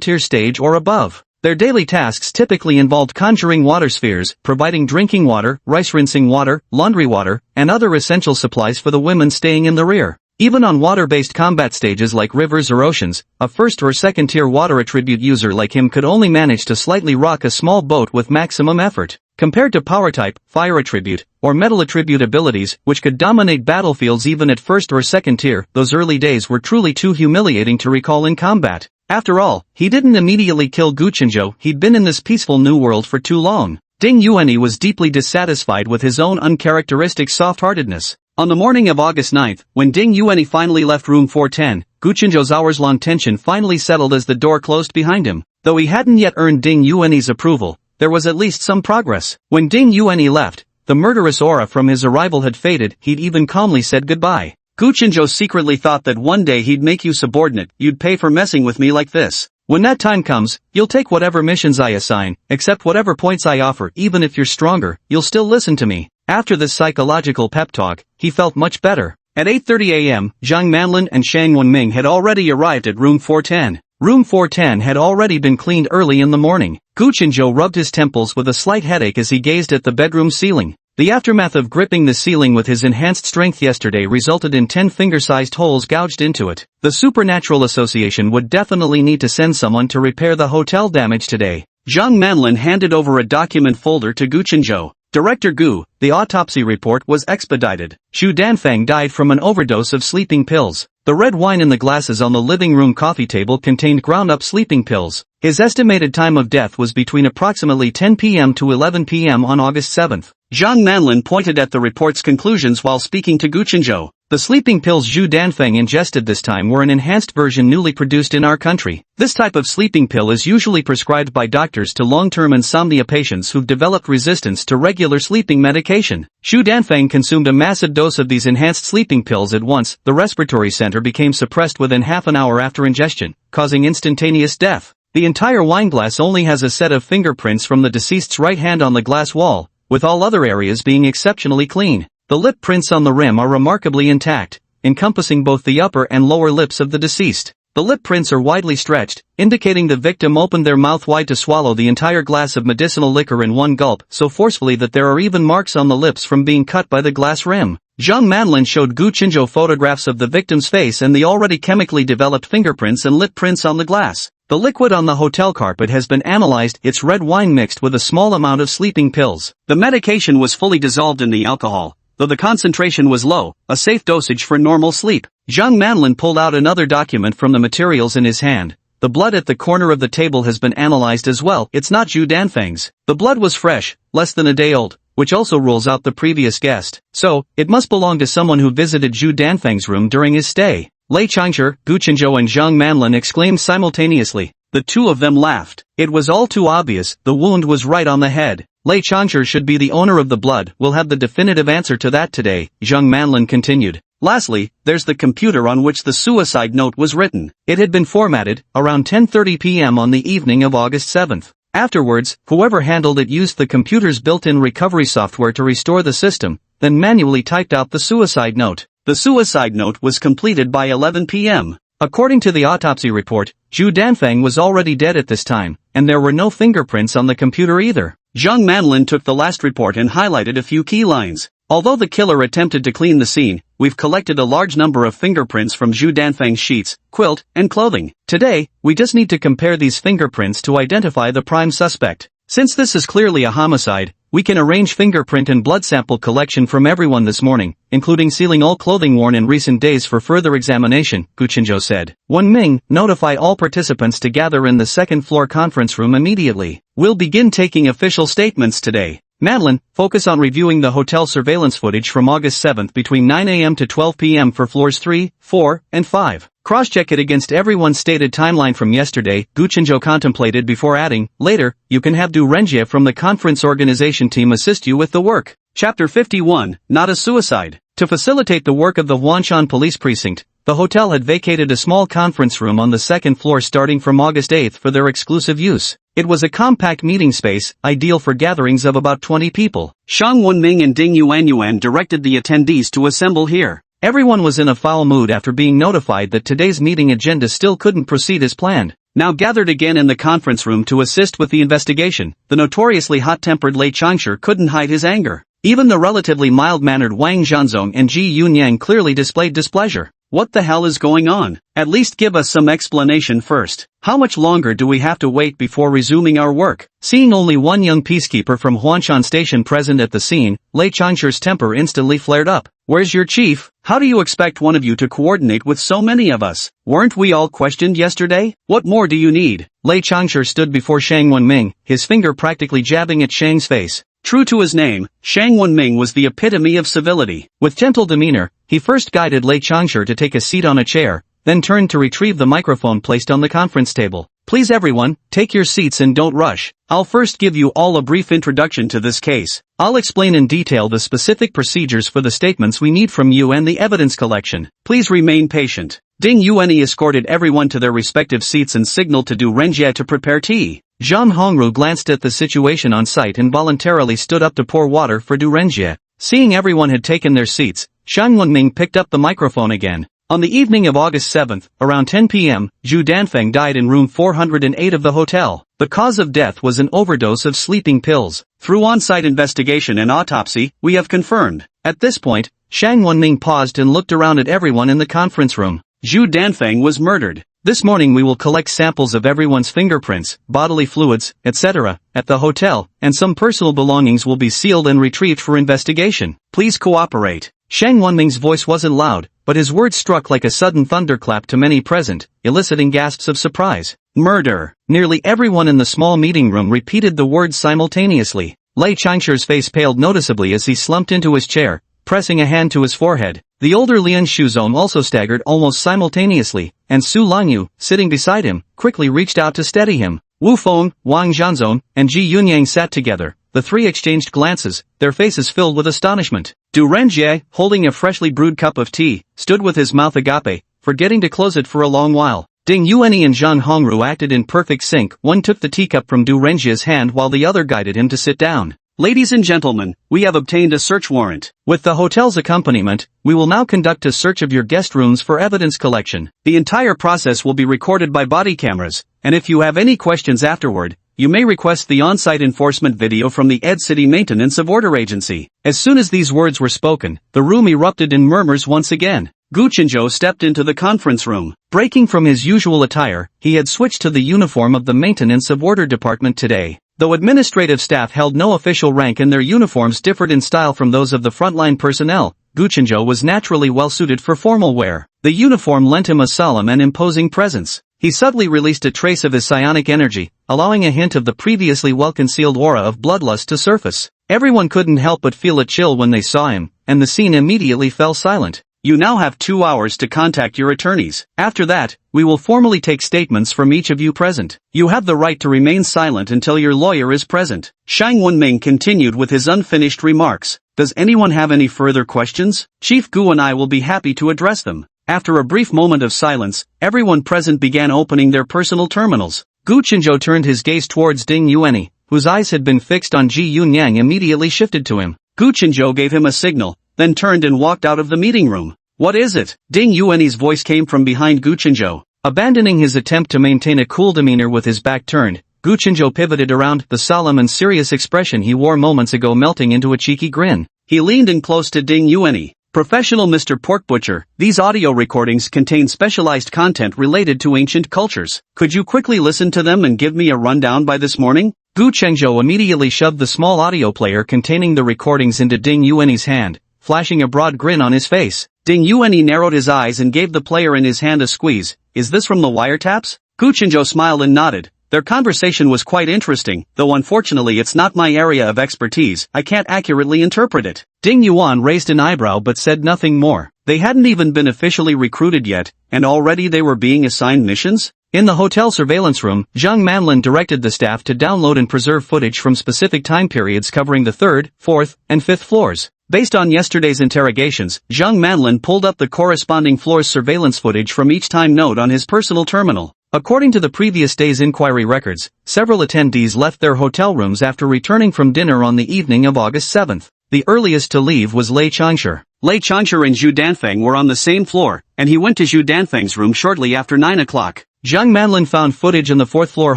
Speaker 1: tier stage or above. Their daily tasks typically involved conjuring water spheres, providing drinking water, rice rinsing water, laundry water, and other essential supplies for the women staying in the rear. Even on water-based combat stages like rivers or oceans, a 1st or 2nd tier water attribute user like him could only manage to slightly rock a small boat with maximum effort. Compared to power type, fire attribute, or metal attribute abilities, which could dominate battlefields even at 1st or 2nd tier, those early days were truly too humiliating to recall in combat. After all, he didn't immediately kill Gu Chenzhou, he'd been in this peaceful new world for too long. Ding Yuanyi was deeply dissatisfied with his own uncharacteristic soft-heartedness. On the morning of August 9th, when Ding Yuanyi finally left room 410, Gu Chenzhou's hours-long tension finally settled as the door closed behind him. Though he hadn't yet earned Ding Yuanyi's approval, there was at least some progress. When Ding Yuanyi left, the murderous aura from his arrival had faded, he'd even calmly said goodbye. Gu Chinzhou secretly thought that one day he'd make you subordinate, you'd pay for messing with me like this.
Speaker 2: When that time comes, you'll take whatever missions I assign, accept whatever points I offer, even if you're stronger, you'll still listen to me. After this psychological pep talk, he felt much better. At 8:30 a.m., Zhang Manlin and Shang Wenming had already arrived at room 410. Room 410 had already been cleaned early in the morning. Gu Chinzhou rubbed his temples with a slight headache as he gazed at the bedroom ceiling. The aftermath of gripping the ceiling with his enhanced strength yesterday resulted in 10 finger-sized holes gouged into it. The Supernatural Association would definitely need to send someone to repair the hotel damage today.
Speaker 1: Zhang Manlin handed over a document folder to Gu Chinzhou. Director Gu, the autopsy report was expedited. Xu Danfeng died from an overdose of sleeping pills. The red wine in the glasses on the living room coffee table contained ground-up sleeping pills. His estimated time of death was between approximately 10 p.m. to 11 p.m. on August 7th. Zhang Manlin pointed at the report's conclusions while speaking to Gu Chinzhou.
Speaker 2: The sleeping pills Xu Danfeng ingested this time were an enhanced version newly produced in our country. This type of sleeping pill is usually prescribed by doctors to long-term insomnia patients who've developed resistance to regular sleeping medication. Xu Danfeng consumed a massive dose of these enhanced sleeping pills at once. The respiratory center became suppressed within half an hour after ingestion, causing instantaneous death. The entire wineglass only has a set of fingerprints from the deceased's right hand on the glass wall, with all other areas being exceptionally clean. The lip prints on the rim are remarkably intact, encompassing both the upper and lower lips of the deceased. The lip prints are widely stretched, indicating the victim opened their mouth wide to swallow the entire glass of medicinal liquor in one gulp, so forcefully that there are even marks on the lips from being cut by the glass rim. Zhang Manlin showed Gu Chinzhou photographs of the victim's face and the already chemically developed fingerprints and lip prints on the glass. The liquid on the hotel carpet has been analyzed, it's red wine mixed with a small amount of sleeping pills.
Speaker 1: The medication was fully dissolved in the alcohol, though the concentration was low, a safe dosage for normal sleep. Zhang Manlin pulled out another document from the materials in his hand. The blood at the corner of the table has been analyzed as well, it's not Xu Danfeng's. The blood was fresh, less than a day old, which also rules out the previous guest. So, it must belong to someone who visited Xu Danfeng's room during his stay. Lei Changshi, Gu Chinzhou and Zhang Manlin exclaimed simultaneously. The two of them laughed. It was all too obvious, the wound was right on the head. Lei Changshi should be the owner of the blood, we'll have the definitive answer to that today, Zhang Manlin continued. Lastly, there's the computer on which the suicide note was written. It had been formatted, around 10:30 p.m. on the evening of August 7th. Afterwards, whoever handled it used the computer's built-in recovery software to restore the system, then manually typed out the suicide note. The suicide note was completed by 11 p.m. According to the autopsy report, Xu Danfeng was already dead at this time, and there were no fingerprints on the computer either. Zhang Manlin took the last report and highlighted a few key lines. Although the killer attempted to clean the scene, we've collected a large number of fingerprints from Xu Danfeng's sheets, quilt, and clothing. Today, we just need to compare these fingerprints to identify the prime suspect. Since this is clearly a homicide, we can arrange fingerprint and blood sample collection from everyone this morning, including sealing all clothing worn in recent days for further examination, Gu Chinzhou said. Wenming, notify all participants to gather in the second-floor conference room immediately. We'll begin taking official statements today. Manlin, focus on reviewing the hotel surveillance footage from August 7th between 9 a.m. to 12 p.m. for floors 3, 4, and 5. Cross-check it against everyone's stated timeline from yesterday, Gu Chinzhou contemplated before adding, later, you can have Du Renjie from the conference organization team assist you with the work. Chapter 51, Not a Suicide. To facilitate the work of the Huanshan Police Precinct, the hotel had vacated a small conference room on the second floor starting from August 8th for their exclusive use. It was a compact meeting space, ideal for gatherings of about 20 people. Shang Wenming and Ding Yuanyuan directed the attendees to assemble here. Everyone was in a foul mood after being notified that today's meeting agenda still couldn't proceed as planned. Now gathered again in the conference room to assist with the investigation, the notoriously hot-tempered Lei Changshi couldn't hide his anger. Even the relatively mild-mannered Wang Zhanzong and Ji Yunyang clearly displayed displeasure. What the hell is going on? At least give us some explanation first. How much longer do we have to wait before resuming our work? Seeing only one young peacekeeper from Huanshan Station present at the scene, Lei Changshi's temper instantly flared up. Where's your chief? How do you expect one of you to coordinate with so many of us? Weren't we all questioned yesterday? What more do you need? Lei Changshi stood before Shang Wenming, his finger practically jabbing at Shang's face. True to his name, Shang Wenming was the epitome of civility. With gentle demeanor, he first guided Lei Changshi to take a seat on a chair, then turned to retrieve the microphone placed on the conference table.
Speaker 2: Please everyone, take your seats and don't rush. I'll first give you all a brief introduction to this case. I'll explain in detail the specific procedures for the statements we need from you and the evidence collection. Please remain patient. Ding Yuanyi escorted everyone to their respective seats and signaled to Du Renjie to prepare tea. Zhang Hongru glanced at the situation on site and voluntarily stood up to pour water for Du Renjie. Seeing everyone had taken their seats, Shang Wenming picked up the microphone again. On the evening of August 7, around 10 p.m., Zhu Danfeng died in room 408 of the hotel. The cause of death was an overdose of sleeping pills. Through on-site investigation and autopsy, we have confirmed. At this point, Shang Wenming paused and looked around at everyone in the conference room. Zhu Danfeng was murdered. This morning we will collect samples of everyone's fingerprints, bodily fluids, etc., at the hotel, and some personal belongings will be sealed and retrieved for investigation. Please cooperate. Shang Wenming's voice wasn't loud, but his words struck like a sudden thunderclap to many present, eliciting gasps of surprise. Murder. Nearly everyone in the small meeting room repeated the words simultaneously. Lei Changshi's face paled noticeably as he slumped into his chair, pressing a hand to his forehead. The older Lian Shuzong also staggered almost simultaneously, and Su Langyu, sitting beside him, quickly reached out to steady him. Wu Feng, Wang Zhanzong, and Ji Yunyang sat together. The three exchanged glances, their faces filled with astonishment. Du Renjie, holding a freshly brewed cup of tea, stood with his mouth agape, forgetting to close it for a long while. Ding Yuanyi and Zhang Hongru acted in perfect sync. One took the teacup from Du Renjie's hand while the other guided him to sit down. Ladies and gentlemen, we have obtained a search warrant. With the hotel's accompaniment, we will now conduct a search of your guest rooms for evidence collection. The entire process will be recorded by body cameras, and if you have any questions afterward, you may request the on-site enforcement video from the Ed City Maintenance of Order Agency. As soon as these words were spoken, the room erupted in murmurs once again. Gu Chenzhou stepped into the conference room. Breaking from his usual attire, he had switched to the uniform of the Maintenance of Order Department today. Though administrative staff held no official rank and their uniforms differed in style from those of the frontline personnel, Gu Chenzhou was naturally well-suited for formal wear. The uniform lent him a solemn and imposing presence. He subtly released a trace of his psionic energy, allowing a hint of the previously well-concealed aura of bloodlust to surface. Everyone couldn't help but feel a chill when they saw him, and the scene immediately fell silent. You now have 2 hours to contact your attorneys. After that, we will formally take statements from each of you present. You have the right to remain silent until your lawyer is present. Shang Wenming continued with his unfinished remarks. Does anyone have any further questions? Chief Gu and I will be happy to address them. After a brief moment of silence, everyone present began opening their personal terminals. Gu Chenzhou turned his gaze towards Ding Yuanyi, whose eyes had been fixed on Ji Yunyang, immediately shifted to him. Gu Chenzhou gave him a signal, then turned and walked out of the meeting room. What is it? Ding Yuanyi's voice came from behind Gu Chenzhou. Abandoning his attempt to maintain a cool demeanor with his back turned, Gu Chenzhou pivoted around, the solemn and serious expression he wore moments ago melting into a cheeky grin. He leaned in close to Ding Yuanyi. Professional Mr. Pork Butcher, these audio recordings contain specialized content related to ancient cultures. Could you quickly listen to them and give me a rundown by this morning? Gu Chenzhou immediately shoved the small audio player containing the recordings into Ding Yuanyi's hand, flashing a broad grin on his face. Ding Yuanyi narrowed his eyes and gave the player in his hand a squeeze. Is this from the wiretaps? Gu Chenzhou smiled and nodded. Their conversation was quite interesting, though unfortunately it's not my area of expertise. I can't accurately interpret it. Ding Yuan raised an eyebrow but said nothing more. They hadn't even been officially recruited yet, and already they were being assigned missions? In the hotel surveillance room, Zhang Manlin directed the staff to download and preserve footage from specific time periods covering the 3rd, 4th, and 5th floors. Based on yesterday's interrogations, Zhang Manlin pulled up the corresponding floor's surveillance footage from each time node on his personal terminal. According to the previous day's inquiry records, several attendees left their hotel rooms after returning from dinner on the evening of August 7th. The earliest to leave was Lei Changshe. Lei Changshe and Zhu Danfeng were on the same floor, and he went to Zhu Danfeng's room shortly after 9 o'clock. Zhang Manlin found footage in the 4th floor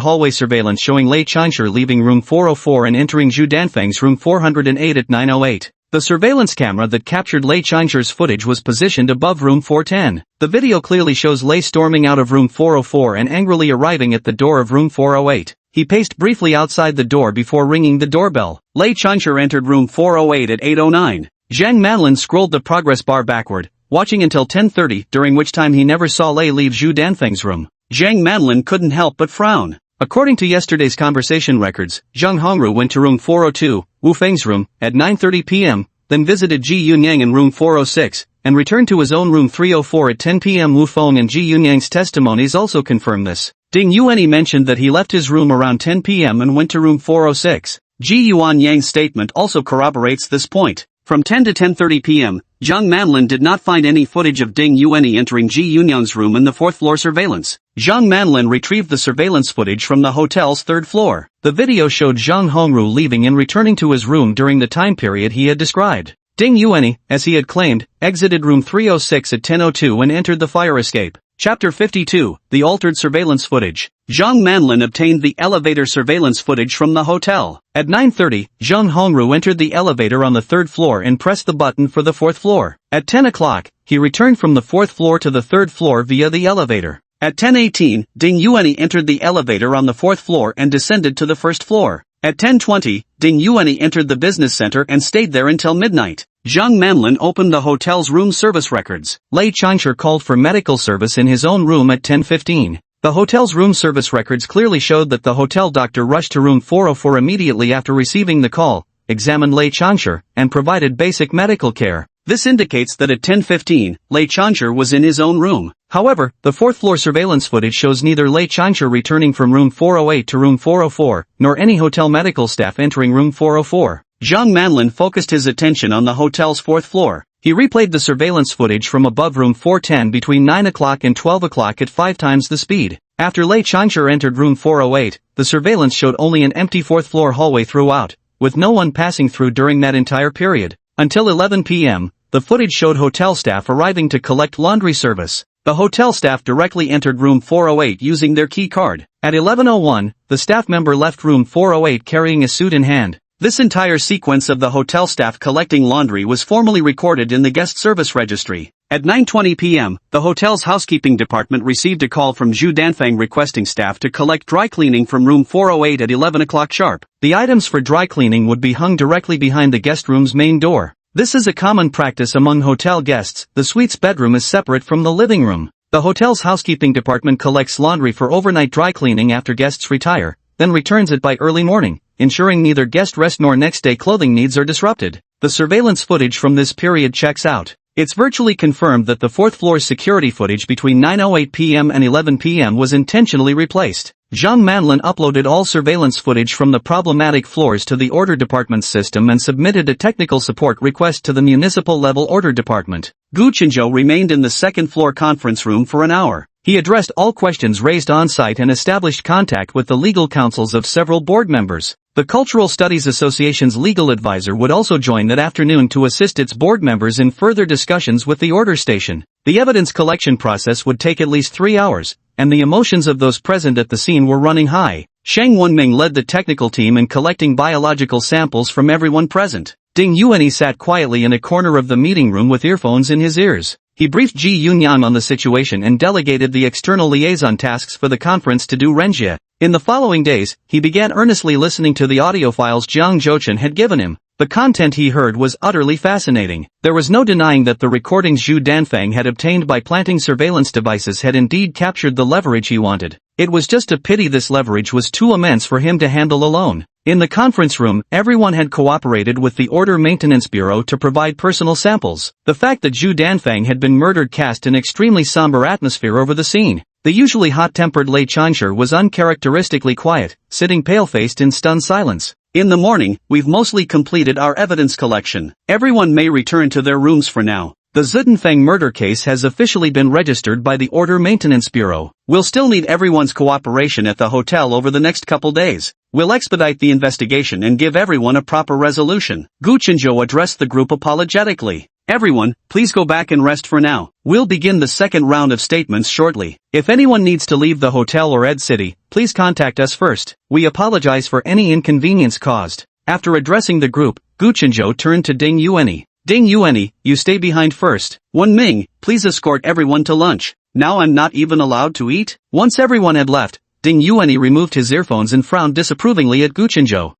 Speaker 2: hallway surveillance showing Lei Changshe leaving room 404 and entering Zhu Danfeng's room 408 at 9:08. The surveillance camera that captured Lei Changshe's footage was positioned above room 410. The video clearly shows Lei storming out of room 404 and angrily arriving at the door of room 408. He paced briefly outside the door before ringing the doorbell. Lei Changshe entered room 408 at 8:09. Zhang Manlin scrolled the progress bar backward, watching until 10:30, during which time he never saw Lei leave Zhu Danfeng's room. Zhang Manlin couldn't help but frown. According to yesterday's conversation records, Zhang Hongru went to room 402, Wu Feng's room, at 9:30 p.m., then visited Ji Yunyang in room 406, and returned to his own room 304 at 10 p.m. Wu Feng and Ji Yunyang's testimonies also confirm this.
Speaker 1: Ding Yuanyi mentioned that he left his room around 10 p.m. and went to room 406. Ji Yuan Yang's statement also corroborates this point. From 10 to 10:30 p.m., Zhang Manlin did not find any footage of Ding Yuanyi entering Ji Yunyang's room in the fourth-floor surveillance. Zhang Manlin retrieved the surveillance footage from the hotel's third floor. The video showed Zhang Hongru leaving and returning to his room during the time period he had described. Ding Yuanyi, as he had claimed, exited room 306 at 10:02 and entered the fire escape. Chapter 52, The Altered Surveillance Footage. Zhang Manlin obtained the elevator surveillance footage from the hotel. At 9:30, Zhang Hongru entered the elevator on the third floor and pressed the button for the fourth floor. At 10 o'clock, he returned from the fourth floor to the third floor via the elevator. At 10:18, Ding Yuanyi entered the elevator on the fourth floor and descended to the first floor. At 10:20, Ding Yuanyi entered the business center and stayed there until midnight. Zhang Manlin opened the hotel's room service records. Lei Changshe called for medical service in his own room at 10:15. The hotel's room service records clearly showed that the hotel doctor rushed to room 404 immediately after receiving the call, examined Lei Changshe, and provided basic medical care. This indicates that at 10:15, Lei Changshe was in his own room. However, the fourth-floor surveillance footage shows neither Lei Changshe returning from room 408 to room 404, nor any hotel medical staff entering room 404. Zhang Manlin focused his attention on the hotel's fourth floor. He replayed the surveillance footage from above room 410 between 9 o'clock and 12 o'clock at 5 times the speed. After Lei Changshe entered room 408, the surveillance showed only an empty fourth-floor hallway throughout, with no one passing through during that entire period. Until 11 p.m., the footage showed hotel staff arriving to collect laundry service. The hotel staff directly entered room 408 using their key card. At 11:01, the staff member left room 408 carrying a suit in hand. This entire sequence of the hotel staff collecting laundry was formally recorded in the guest service registry. At 9:20 p.m., the hotel's housekeeping department received a call from Zhu Danfang requesting staff to collect dry cleaning from room 408 at 11 o'clock sharp. The items for dry cleaning would be hung directly behind the guest room's main door. This is a common practice among hotel guests. The suite's bedroom is separate from the living room. The hotel's housekeeping department collects laundry for overnight dry cleaning after guests retire, then returns it by early morning, ensuring neither guest rest nor next day clothing needs are disrupted. The surveillance footage from this period checks out. It's virtually confirmed that the fourth floor's security footage between 9:08 p.m. and 11 p.m. was intentionally replaced. Zhang Manlin uploaded all surveillance footage from the problematic floors to the order department's system and submitted a technical support request to the municipal level order department. Gu Qinzhou remained in the second-floor conference room for an hour. He addressed all questions raised on-site and established contact with the legal counsels of several board members. The Cultural Studies Association's legal advisor would also join that afternoon to assist its board members in further discussions with the order station. The evidence collection process would take at least 3 hours, and the emotions of those present at the scene were running high. Sheng Wenming led the technical team in collecting biological samples from everyone present. Ding Yuanyi sat quietly in a corner of the meeting room with earphones in his ears. He briefed Ji Yunyang on the situation and delegated the external liaison tasks for the conference to Du Renjie. In the following days, he began earnestly listening to the audio files Jiang Zhouchen had given him. The content he heard was utterly fascinating. There was no denying that the recordings Zhu Danfang had obtained by planting surveillance devices had indeed captured the leverage he wanted. It was just a pity this leverage was too immense for him to handle alone. In the conference room, everyone had cooperated with the Order Maintenance Bureau to provide personal samples. The fact that Zhu Danfang had been murdered cast an extremely somber atmosphere over the scene. The usually hot-tempered Lei Changshe was uncharacteristically quiet, sitting pale-faced in stunned silence. In the morning, we've mostly completed our evidence collection. Everyone may return to their rooms for now. The Zidanfeng murder case has officially been registered by the Order Maintenance Bureau. We'll still need everyone's cooperation at the hotel over the next couple days. We'll expedite the investigation and give everyone a proper resolution. Gu Qinzhou addressed the group apologetically. Everyone, please go back and rest for now. We'll begin the second round of statements shortly. If anyone needs to leave the hotel or Ed City, please contact us first. We apologize for any inconvenience caused. After addressing the group, Gu Qinzhou turned to Ding Yuanyi. Ding Yuanyi, you stay behind first. Wenming, please escort everyone to lunch. Now I'm not even allowed to eat? Once everyone had left, Ding Yuanyi removed his earphones and frowned disapprovingly at Gu Qinzhou.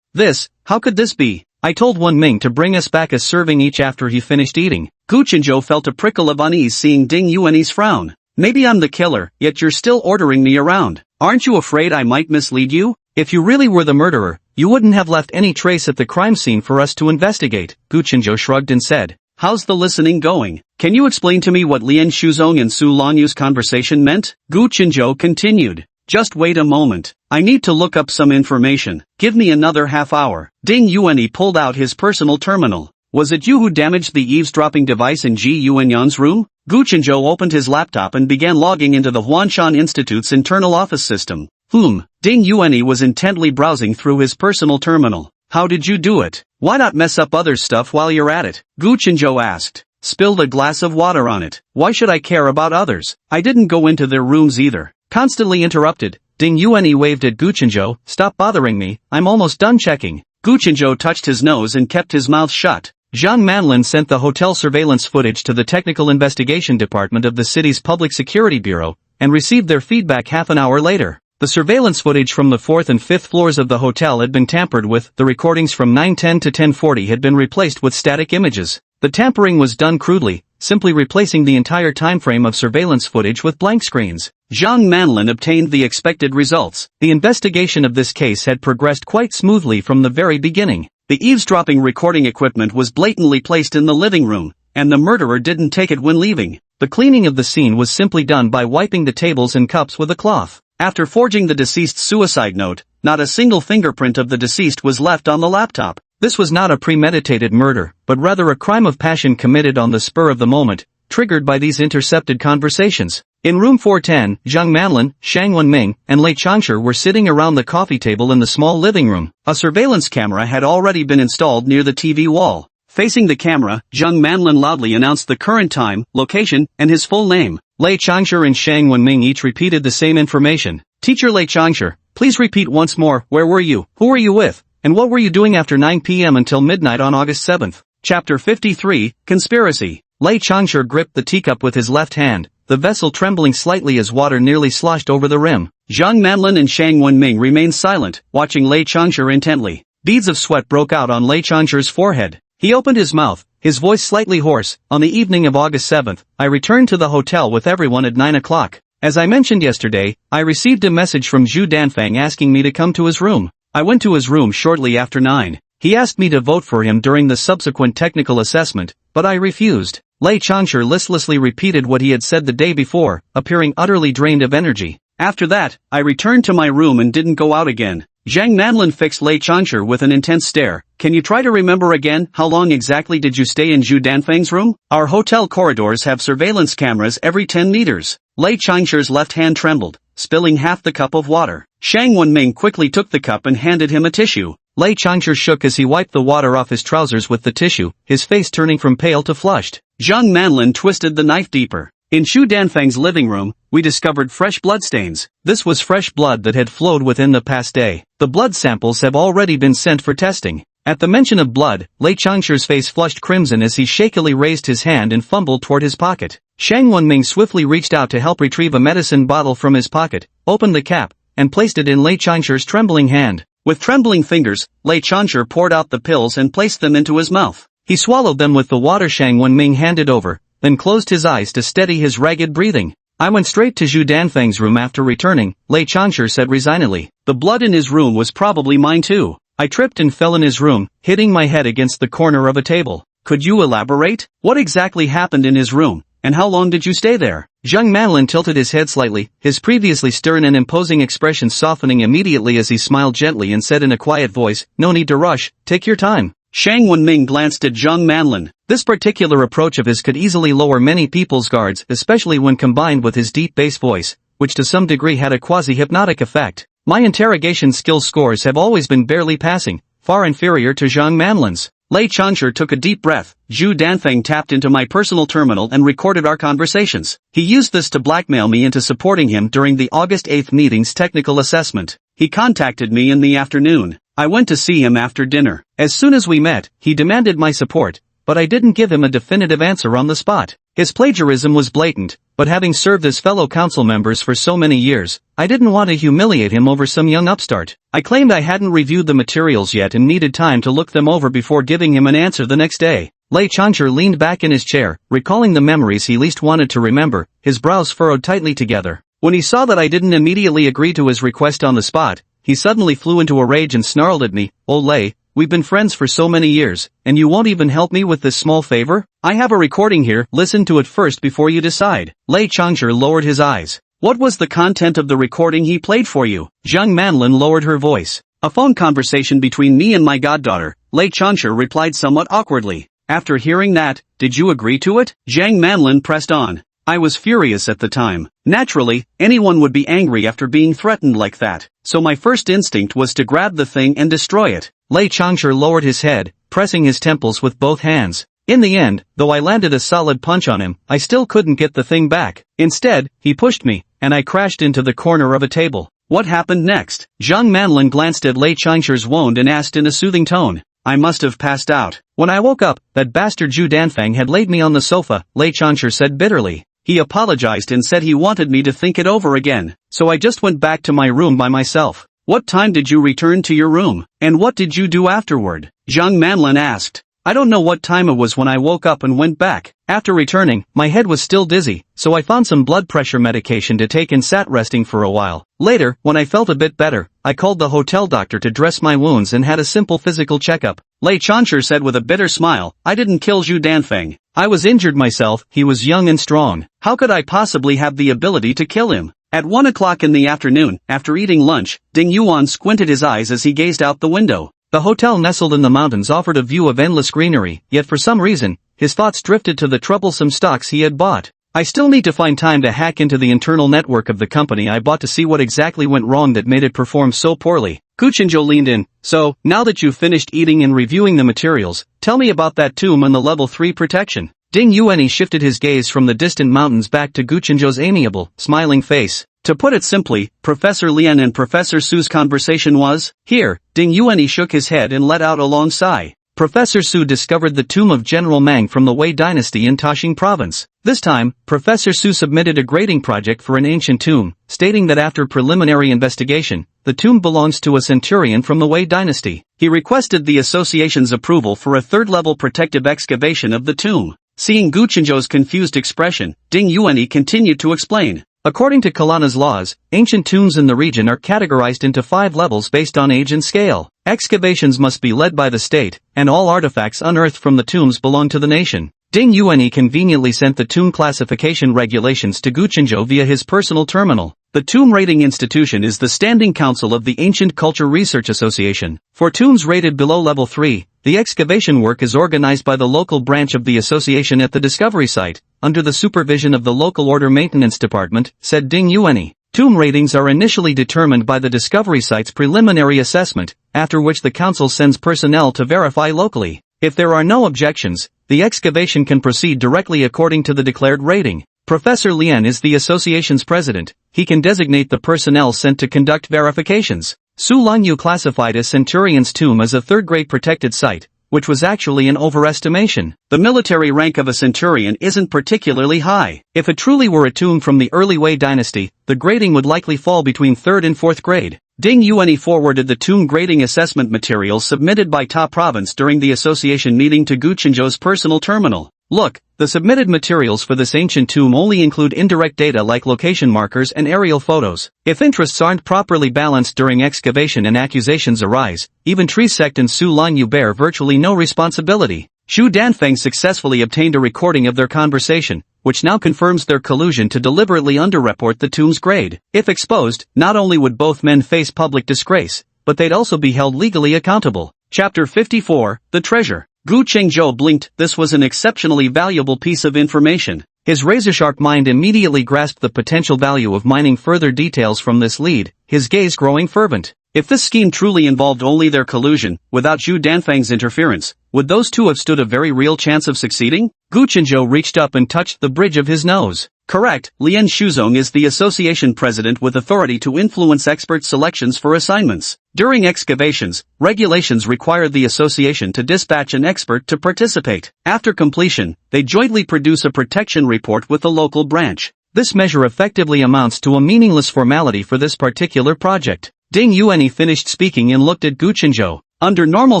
Speaker 1: How could this be? I told Wenming to bring us back a serving each after he finished eating. Gu Qinzhou felt a prickle of unease seeing Ding Yuanyi's frown. Maybe I'm the killer, yet you're still ordering me around. Aren't you afraid I might mislead you? If you really were the murderer, you wouldn't have left any trace at the crime scene for us to investigate. Gu Qinzhou shrugged and said, how's the listening going? Can you explain to me what Lian Shuzong and Su Longyu's conversation meant? Gu Qinzhou continued. Just wait a moment. I need to look up some information. Give me another half hour. Ding Yuanyi pulled out his personal terminal. Was it you who damaged the eavesdropping device in Ji Yuanyan's room? Gu Chenzhou opened his laptop and began logging into the Huanshan Institute's internal office system. Ding Yuanyi was intently browsing through his personal terminal. How did you do it? Why not mess up others' stuff while you're at it? Gu Chenzhou asked. Spilled a glass of water on it. Why should I care about others? I didn't go into their rooms either. Constantly interrupted, Ding Yuanyi waved at Gu Chenzhou. Stop bothering me, I'm almost done checking. Gu Chenzhou touched his nose and kept his mouth shut. Zhang Manlin sent the hotel surveillance footage to the Technical Investigation Department of the city's Public Security Bureau, and received their feedback half an hour later. The surveillance footage from the 4th and 5th floors of the hotel had been tampered with, the recordings from 9:10 to 10:40 had been replaced with static images. The tampering was done crudely, simply replacing the entire timeframe of surveillance footage with blank screens. Zhang Manlin obtained the expected results. The investigation of this case had progressed quite smoothly from the very beginning. The eavesdropping recording equipment was blatantly placed in the living room, and the murderer didn't take it when leaving. The cleaning of the scene was simply done by wiping the tables and cups with a cloth. After forging the deceased's suicide note, not a single fingerprint of the deceased was left on the laptop. This was not a premeditated murder, but rather a crime of passion committed on the spur of the moment, triggered by these intercepted conversations. In room 410, Zhang Manlin, Shang Wenming, and Lei Changsha were sitting around the coffee table in the small living room. A surveillance camera had already been installed near the TV wall. Facing the camera, Zhang Manlin loudly announced the current time, location, and his full name. Lei Changsha and Shang Wenming each repeated the same information. Teacher Lei Changsha, please repeat once more, where were you, who were you with, and what were you doing after 9 p.m. until midnight on August 7th? Chapter 53, Conspiracy. Lei Changsha gripped the teacup with his left hand, the vessel trembling slightly as water nearly sloshed over the rim. Zhang Manlin and Shang Wenming remained silent, watching Lei Changsha intently. Beads of sweat broke out on Lei Changsha's forehead. He opened his mouth, his voice slightly hoarse. On the evening of August 7th, I returned to the hotel with everyone at 9 o'clock. As I mentioned yesterday, I received a message from Zhu Danfang asking me to come to his room. I went to his room shortly after 9. He asked me to vote for him during the subsequent technical assessment, but I refused. Lei Changsha listlessly repeated what he had said the day before, appearing utterly drained of energy. After that, I returned to my room and didn't go out again. Zhang Manlin fixed Lei Changsha with an intense stare. Can you try to remember again, how long exactly did you stay in Zhu Danfang's room? Our hotel corridors have surveillance cameras every 10 meters. Lei Changsha's left hand trembled, spilling half the cup of water. Shang Wenming quickly took the cup and handed him a tissue. Lei Changsha shook as he wiped the water off his trousers with the tissue, his face turning from pale to flushed. Zhang Manlin twisted the knife deeper. In Zhu Danfang's living room, we discovered fresh bloodstains. This was fresh blood that had flowed within the past day. The blood samples have already been sent for testing. At the mention of blood, Lei Changsha's face flushed crimson as he shakily raised his hand and fumbled toward his pocket. Shang Wenming swiftly reached out to help retrieve a medicine bottle from his pocket, opened the cap, and placed it in Lei Changsha's trembling hand. With trembling fingers, Lei Changsha poured out the pills and placed them into his mouth. He swallowed them with the water Shang Wenming handed over, then closed his eyes to steady his ragged breathing. I went straight to Zhu Danfang's room after returning, Lei Changsha said resignedly. The blood in his room was probably mine too. I tripped and fell in his room, hitting my head against the corner of a table. Could you elaborate? What exactly happened in his room, and how long did you stay there? Zhang Manlin tilted his head slightly, his previously stern and imposing expression softening immediately as he smiled gently and said in a quiet voice, no need to rush, take your time. Shang Wenming glanced at Zhang Manlin. This particular approach of his could easily lower many people's guards, especially when combined with his deep bass voice, which to some degree had a quasi-hypnotic effect. My interrogation skill scores have always been barely passing, far inferior to Zhang Manlin's. Lei Changsha took a deep breath. Zhu Danfang tapped into my personal terminal and recorded our conversations. He used this to blackmail me into supporting him during the August 8th meeting's technical assessment. He contacted me in the afternoon. I went to see him after dinner. As soon as we met, he demanded my support, but I didn't give him a definitive answer on the spot. His plagiarism was blatant, but having served as fellow council members for so many years, I didn't want to humiliate him over some young upstart. I claimed I hadn't reviewed the materials yet and needed time to look them over before giving him an answer the next day. Lei Changsha leaned back in his chair, recalling the memories he least wanted to remember, his brows furrowed tightly together. When he saw that I didn't immediately agree to his request on the spot, he suddenly flew into a rage and snarled at me, "Oh Lei, we've been friends for so many years, and you won't even help me with this small favor? I have a recording here, listen to it first before you decide." Lei Changsha lowered his eyes. What was the content of the recording he played for you?
Speaker 2: Zhang Manlin lowered her voice.
Speaker 1: A phone conversation between me and my goddaughter, Lei Chansher replied somewhat awkwardly. After hearing that, did you agree to it? Zhang Manlin pressed on. I was furious at the time. Naturally, anyone would be angry after being threatened like that, so my first instinct was to grab the thing and destroy it.
Speaker 2: Lei Chansher lowered his head, pressing his temples with both hands. In the end, though I landed a solid punch on him, I still couldn't get the thing back. Instead, he pushed me, and I crashed into the corner of a table.
Speaker 1: What happened next?
Speaker 2: Zhang Manlin glanced at Lei Chansher's wound and asked in a soothing tone.
Speaker 1: I must have passed out.
Speaker 2: When I woke up, that bastard Zhu Danfeng had laid me on the sofa, Lei Chansher said bitterly.
Speaker 1: He apologized and said he wanted me to think it over again, so I just went back to my room by myself. What time did you return to your room, and what did you do afterward? Zhang Manlin asked. I don't know what time it was when I woke up and went back.
Speaker 2: After returning, my head was still dizzy, so I found some blood pressure medication to take and sat resting for a while. Later, when I felt a bit better, I called the hotel doctor to dress my wounds and had a simple physical checkup.
Speaker 1: Lei Chansher said with a bitter smile, I didn't kill Zhu Danfeng.
Speaker 2: I was injured myself, he was young and strong.
Speaker 1: How could I possibly have the ability to kill him? At 1 o'clock in the afternoon, after eating lunch, Ding Yuan squinted his eyes as he gazed out the window.
Speaker 2: The hotel nestled in the mountains offered a view of endless greenery, yet for some reason, his thoughts drifted to the troublesome stocks he had bought. I still need to find time to hack into the internal network of the company I bought to see what exactly went wrong that made it perform so poorly.
Speaker 1: Gu Qinzhou leaned in. So, now that you've finished eating and reviewing the materials, tell me about that tomb and the level 3 protection.
Speaker 2: Ding Yuan shifted his gaze from the distant mountains back to Gu Qinzhou's amiable, smiling face.
Speaker 1: To put it simply, Professor Lian and Professor Su's conversation was, here. Ding Yuan shook his head and let out a long sigh.
Speaker 2: Professor Su discovered the tomb of General Mang from the Wei dynasty in Taxing province. This time, Professor Su submitted a grading project for an ancient tomb, stating that after preliminary investigation, the tomb belongs to a centurion from the Wei dynasty.
Speaker 1: He requested the association's approval for a third-level protective excavation of the tomb. Seeing Gu Qinzhou's confused expression, Ding Yuan continued to explain.
Speaker 2: According to Kalana's laws, ancient tombs in the region are categorized into 5 levels based on age and scale. Excavations must be led by the state, and all artifacts unearthed from the tombs belong to the nation. Ding Yuan conveniently sent the tomb classification regulations to Gu Qinzhou via his personal terminal. The tomb rating institution is the Standing Council of the Ancient Culture Research Association. For tombs rated below level 3, the excavation work is organized by the local branch of the association at the discovery site, under the supervision of the local order maintenance department, said Ding Yuan. Tomb ratings are initially determined by the discovery site's preliminary assessment, after which the council sends personnel to verify locally. If there are no objections, the excavation can proceed directly according to the declared rating. Professor Lian is the association's president. He can designate the personnel sent to conduct verifications. Su Lanyu classified a centurion's tomb as a third-grade protected site, which was actually an overestimation.
Speaker 1: The military rank of a centurion isn't particularly high. If it truly were a tomb from the early Wei dynasty, the grading would likely fall between 3rd and 4th grade. Ding Yuan forwarded the tomb grading assessment materials submitted by Ta Province during the association meeting to Gu Qinzhou's personal terminal. Look, the submitted materials for this ancient tomb only include indirect data like location markers and aerial photos. If interests aren't properly balanced during excavation and accusations arise, even Tree Sect and Su Lanyu bear virtually no responsibility. Zhu Danfeng successfully obtained a recording of their conversation, which now confirms their collusion to deliberately underreport the tomb's grade. If exposed, not only would both men face public disgrace, but they'd also be held legally accountable. Chapter 54, The Treasure. Gu Qinzhou blinked. This was an exceptionally valuable piece of information. His razor-sharp mind immediately grasped the potential value of mining further details from this lead, his gaze growing fervent. If this scheme truly involved only their collusion, without Zhu Danfeng's interference, would those two have stood a very real chance of succeeding? Gu Qinzhou reached up and touched the bridge of his nose. Correct, Lian Shuzong is the association president with authority to influence expert selections for assignments. During excavations, regulations require the association to dispatch an expert to participate. After completion, they jointly produce a protection report with the local branch. This measure effectively amounts to a meaningless formality for this particular project. Ding Yuan finished speaking and looked at Gu Qinzhou. Under normal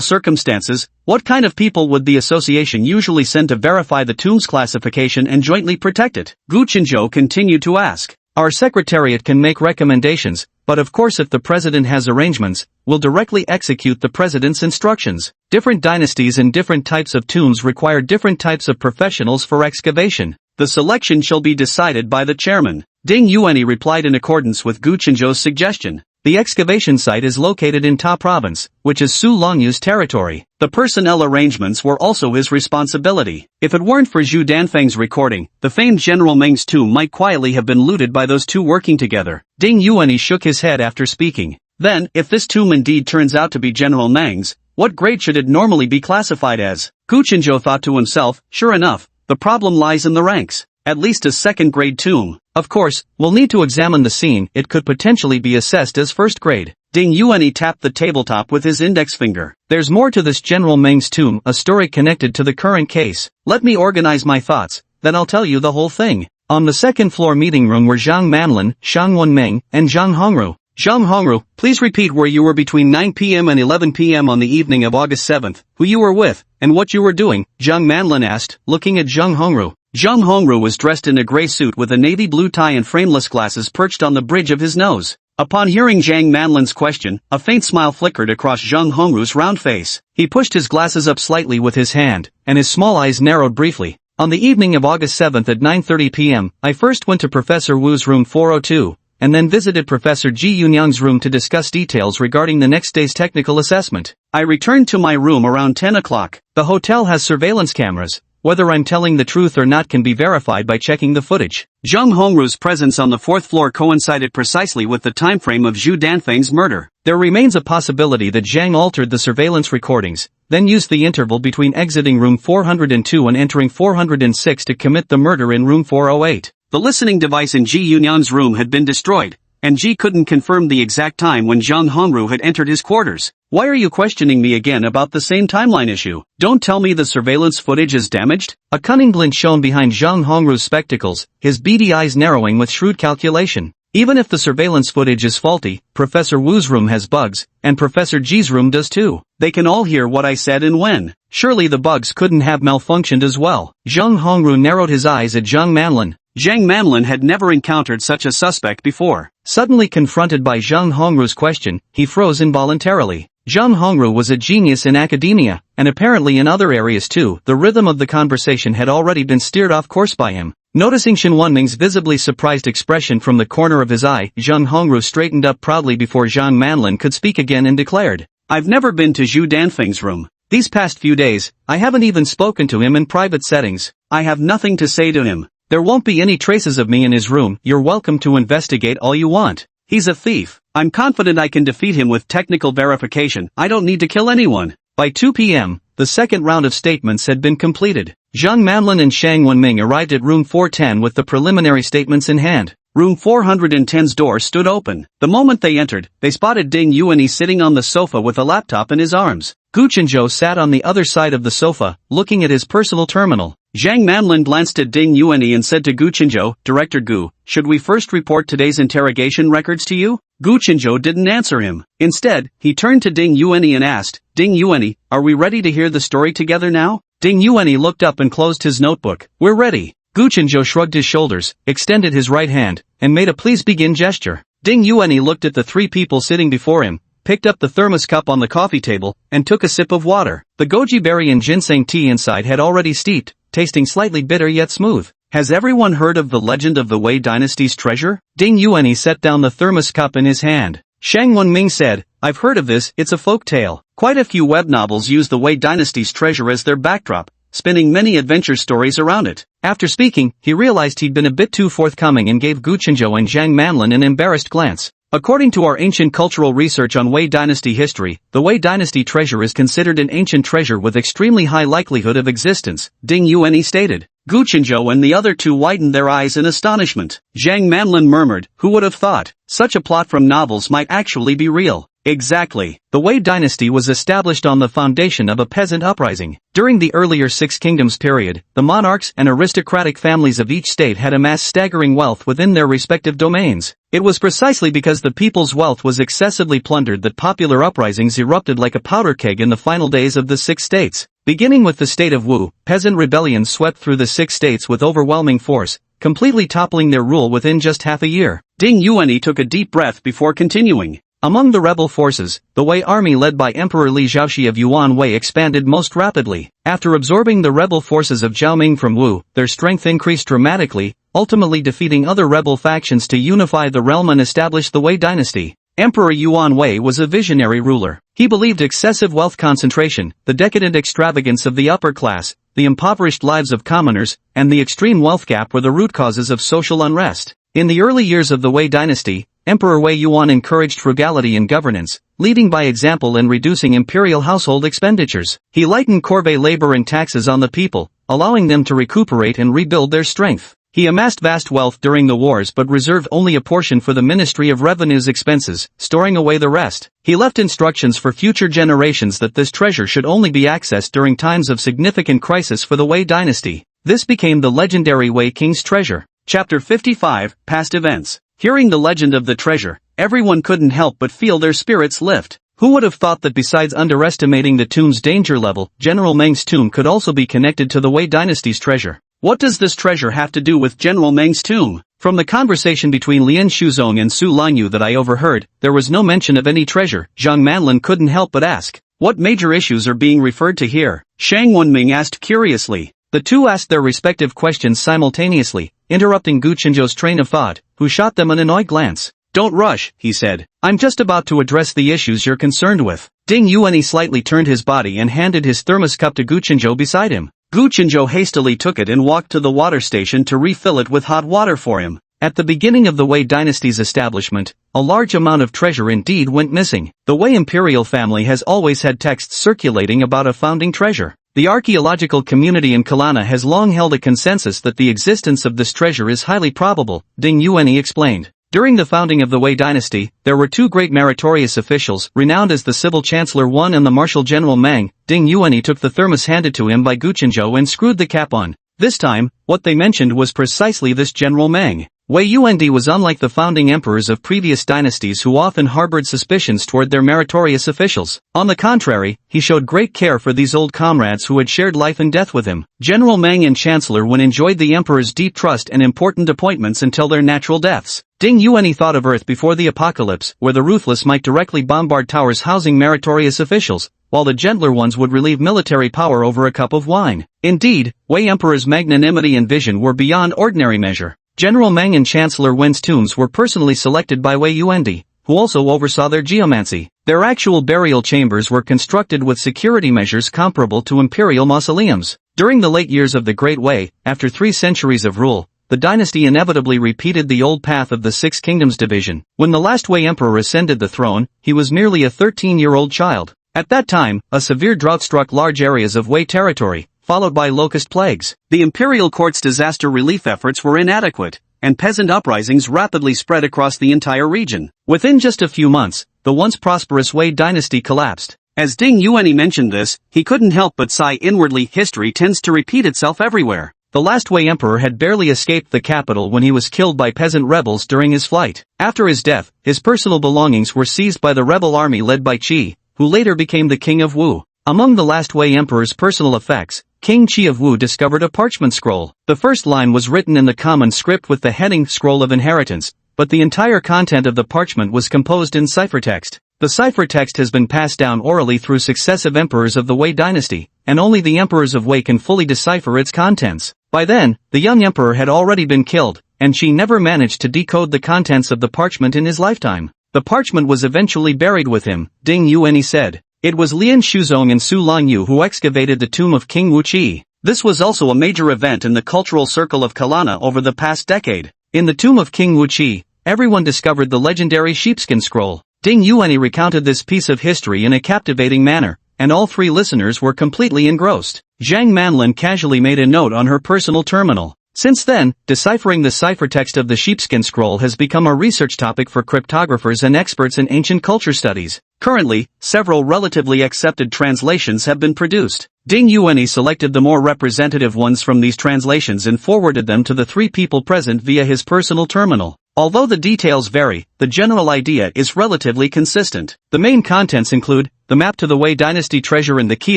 Speaker 1: circumstances, what kind of people would the association usually send to verify the tomb's classification and jointly protect it? Gu Qinzhou continued to ask. Our secretariat can make recommendations, but of course if the president has arrangements, we'll directly execute the president's instructions. Different dynasties and different types of tombs require different types of professionals for excavation. The selection shall be decided by the chairman. Ding Yuanyi replied in accordance with Gu Chenzhou's suggestion.
Speaker 2: The excavation site is located in Ta Province, which is Su Longyu's territory.
Speaker 1: The personnel arrangements were also his responsibility. If it weren't for Zhu Danfeng's recording, the famed General Meng's tomb might quietly have been looted by those two working together.
Speaker 2: Ding Yuanyi shook his head after speaking.
Speaker 1: Then, if this tomb indeed turns out to be General Meng's, what grade should it normally be classified as? Gu Chenzhou thought to himself, sure enough, the problem lies in the ranks. At least a second-grade tomb.
Speaker 2: Of course, we'll need to examine the scene. It could potentially be assessed as first grade.
Speaker 1: Ding Yuanyi tapped the tabletop with his index finger.
Speaker 2: There's more to this General Meng's tomb, a story connected to the current case.
Speaker 1: Let me organize my thoughts, then I'll tell you the whole thing.
Speaker 2: On the second floor meeting room were Zhang Manlin, Shang Wenming, and Zhang Hongru.
Speaker 1: Zhang Hongru, please repeat where you were between 9 p.m. and 11 p.m. on the evening of August 7th, who you were with, and what you were doing, Zhang Manlin asked, looking at Zhang Hongru. Zhang Hongru was dressed in a gray suit with a navy blue tie and frameless glasses perched on the bridge of his nose. Upon hearing Zhang Manlin's question, a faint smile flickered across Zhang Hongru's round face. He pushed his glasses up slightly with his hand, and his small eyes narrowed briefly. On the evening of August 7th at 9:30 p.m., I first went to Professor Wu's room 402, and then visited Professor Ji Yunyang's room to discuss details regarding the next day's technical assessment. I returned to my room around 10 o'clock.
Speaker 2: The hotel has surveillance cameras. Whether I'm telling the truth or not can be verified by checking the footage.
Speaker 1: Zhang Hongru's presence on the fourth floor coincided precisely with the time frame of Zhu Danfeng's murder.
Speaker 2: There remains a possibility that Zhang altered the surveillance recordings, then used the interval between exiting room 402 and entering 406 to commit the murder in room 408.
Speaker 1: The listening device in Ji Yunyang's room had been destroyed, and Ji couldn't confirm the exact time when Zhang Hongru had entered his quarters. Why are you questioning me again about the same timeline issue? Don't tell me the surveillance footage is damaged?
Speaker 2: A cunning glint shone behind Zhang Hongru's spectacles, his beady eyes narrowing with shrewd calculation. Even if the surveillance footage is faulty, Professor Wu's room has bugs, and Professor Ji's room does too.
Speaker 1: They can all hear what I said and when.
Speaker 2: Surely the bugs couldn't have malfunctioned as well. Zhang Hongru narrowed his eyes at Zhang Manlin.
Speaker 1: Zhang Manlin had never encountered such a suspect before.
Speaker 2: Suddenly confronted by Zhang Hongru's question, he froze involuntarily. Zhang Hongru was a genius in academia, and apparently in other areas too. The rhythm of the conversation had already been steered off course by him. Noticing Shen Wenming's visibly surprised expression from the corner of his eye, Zhang Hongru straightened up proudly before Zhang Manlin could speak again and declared,
Speaker 1: I've never been to Zhu Danfeng's room.
Speaker 2: These past few days, I haven't even spoken to him in private settings.
Speaker 1: I have nothing to say to him.
Speaker 2: There won't be any traces of me in his room. You're welcome to investigate all you want.
Speaker 1: He's a thief. I'm confident I can defeat him with technical verification. I don't need to kill anyone.
Speaker 2: By 2 p.m., the second round of statements had been completed. Zhang Manlin and Shang Wenming arrived at room 410 with the preliminary statements in hand.
Speaker 1: Room 410's door stood open. The moment they entered, they spotted Ding Yuanyi sitting on the sofa with a laptop in his arms.
Speaker 2: Gu Chenzhou sat on the other side of the sofa, looking at his personal terminal.
Speaker 1: Zhang Manlin glanced at Ding Yuanyi and said to Gu Chenzhou, Director Gu, should we first report today's interrogation records to you? Gu Chenzhou didn't answer him. Instead, he turned to Ding Yuanyi and asked, Ding Yuanyi, are we ready to hear the story together now?
Speaker 2: Ding Yuanyi looked up and closed his notebook. We're ready. Gu Chenzhou shrugged his shoulders, extended his right hand, and made a please begin gesture. Ding Yuanyi looked at the three people sitting before him, picked up the thermos cup on the coffee table, and took a sip of water. The goji berry and ginseng tea inside had already steeped, tasting slightly bitter yet smooth.
Speaker 1: Has everyone heard of the legend of the Wei dynasty's treasure?
Speaker 2: Ding Yuanyi set down the thermos cup in his hand.
Speaker 1: Shang Wenming said, I've heard of this, it's a folk tale. Quite a few web novels use the Wei dynasty's treasure as their backdrop, spinning many adventure stories around it.
Speaker 2: After speaking, he realized he'd been a bit too forthcoming and gave Gu Chenzhou and Zhang Manlin an embarrassed glance. According to our ancient cultural research on Wei dynasty history, the Wei dynasty treasure is considered an ancient treasure with extremely high likelihood of existence, Ding Yuanyi stated.
Speaker 1: Gu Chenzhou and the other two widened their eyes in astonishment. Zhang Manlin murmured, who would have thought? Such a plot from novels might actually be real. Exactly.
Speaker 2: The Wei dynasty was established on the foundation of a peasant uprising. During the earlier Six Kingdoms period, the monarchs and aristocratic families of each state had amassed staggering wealth within their respective domains. It was precisely because the people's wealth was excessively plundered that popular uprisings erupted like a powder keg in the final days of the six states. Beginning with the state of Wu, peasant rebellions swept through the six states with overwhelming force, completely toppling their rule within just half a year.
Speaker 1: Ding Yuanyi took a deep breath before continuing.
Speaker 2: Among the rebel forces, the Wei army led by Emperor Li Zhaoxi of Yuan Wei expanded most rapidly. After absorbing the rebel forces of Zhao Ming from Wu, their strength increased dramatically, ultimately defeating other rebel factions to unify the realm and establish the Wei dynasty. Emperor Yuan Wei was a visionary ruler. He believed excessive wealth concentration, the decadent extravagance of the upper class, the impoverished lives of commoners, and the extreme wealth gap were the root causes of social unrest. In the early years of the Wei dynasty, Emperor Wei Yuan encouraged frugality in governance, leading by example and reducing imperial household expenditures. He lightened corvée labor and taxes on the people, allowing them to recuperate and rebuild their strength. He amassed vast wealth during the wars but reserved only a portion for the Ministry of Revenue's expenses, storing away the rest. He left instructions for future generations that this treasure should only be accessed during times of significant crisis for the Wei dynasty. This became the legendary Wei King's treasure.
Speaker 1: Chapter 55, Past Events. Hearing the legend of the treasure, everyone couldn't help but feel their spirits lift. Who would have thought that besides underestimating the tomb's danger level, General Meng's tomb could also be connected to the Wei dynasty's treasure? What does this treasure have to do with General Meng's tomb? From the conversation between Lian Shuzong and Su Lanyu that I overheard, there was no mention of any treasure. Zhang Manlin couldn't help but ask, what major issues are being referred to here? Shang Wenming asked curiously. The two asked their respective questions simultaneously, interrupting Gu Qinzhou's train of thought, who shot them an annoyed glance. Don't rush, he said. I'm just about to address the issues you're concerned with. Ding Yuanyi slightly turned his body and handed his thermos cup to Gu Qinzhou beside him. Gu Qinzhou hastily took it and walked to the water station to refill it with hot water for him. At the beginning of the Wei dynasty's establishment, a large amount of treasure indeed went missing. The Wei imperial family has always had texts circulating about a founding treasure. The archaeological community in Kalana has long held a consensus that the existence of this treasure is highly probable, Ding Yuanyi explained. During the founding of the Wei dynasty, there were two great meritorious officials, renowned as the Civil Chancellor Wan and the Marshal General Meng. Ding Yuanyi took the thermos handed to him by Gu Qinzhou and screwed the cap on. This time, what they mentioned was precisely this General Meng. Wei Yuandi was unlike the founding emperors of previous dynasties who often harbored suspicions toward their meritorious officials. On the contrary, he showed great care for these old comrades who had shared life and death with him. General Meng and Chancellor Wen enjoyed the emperor's deep trust and important appointments until their natural deaths. Ding Yuanyi thought of Earth before the apocalypse, where the ruthless might directly bombard towers housing meritorious officials, while the gentler ones would relieve military power over a cup of wine. Indeed, Wei Emperor's magnanimity and vision were beyond ordinary measure. General Meng and Chancellor Wen's tombs were personally selected by Wei Yuandi, who also oversaw their geomancy. Their actual burial chambers were constructed with security measures comparable to imperial mausoleums. During the late years of the Great Wei, after 3 centuries of rule, the dynasty inevitably repeated the old path of the Six Kingdoms division. When the last Wei emperor ascended the throne, he was merely a 13-year-old child. At that time, a severe drought struck large areas of Wei territory, followed by locust plagues. The imperial court's disaster relief efforts were inadequate, and peasant uprisings rapidly spread across the entire region. Within just a few months, the once prosperous Wei dynasty collapsed. As Ding Yuanyi mentioned this, he couldn't help but sigh inwardly. History tends to repeat itself everywhere. The last Wei emperor had barely escaped the capital when he was killed by peasant rebels during his flight. After his death, his personal belongings were seized by the rebel army led by Qi, who later became the king of Wu. Among the last Wei emperor's personal effects, King Qi of Wu discovered a parchment scroll. The first line was written in the common script with the heading Scroll of Inheritance, but the entire content of the parchment was composed in ciphertext. The ciphertext has been passed down orally through successive emperors of the Wei dynasty, and only the emperors of Wei can fully decipher its contents. By then, the young emperor had already been killed, and Qi never managed to decode the contents of the parchment in his lifetime. The parchment was eventually buried with him, Ding Yuanyi said. It was Lian Shuzong and Su Lanyu who excavated the tomb of King Wu Qi. This was also a major event in the cultural circle of Kalana over the past decade. In the tomb of King Wu Qi, everyone discovered the legendary sheepskin scroll. Ding Yuanyi recounted this piece of history in a captivating manner, and all 3 listeners were completely engrossed. Zhang Manlin casually made a note on her personal terminal. Since then, deciphering the ciphertext of the sheepskin scroll has become a research topic for cryptographers and experts in ancient culture studies. Currently, several relatively accepted translations have been produced. Ding Yuanyi selected the more representative ones from these translations and forwarded them to the 3 people present via his personal terminal. Although the details vary, the general idea is relatively consistent. The main contents include, the map to the Wei dynasty treasure and the key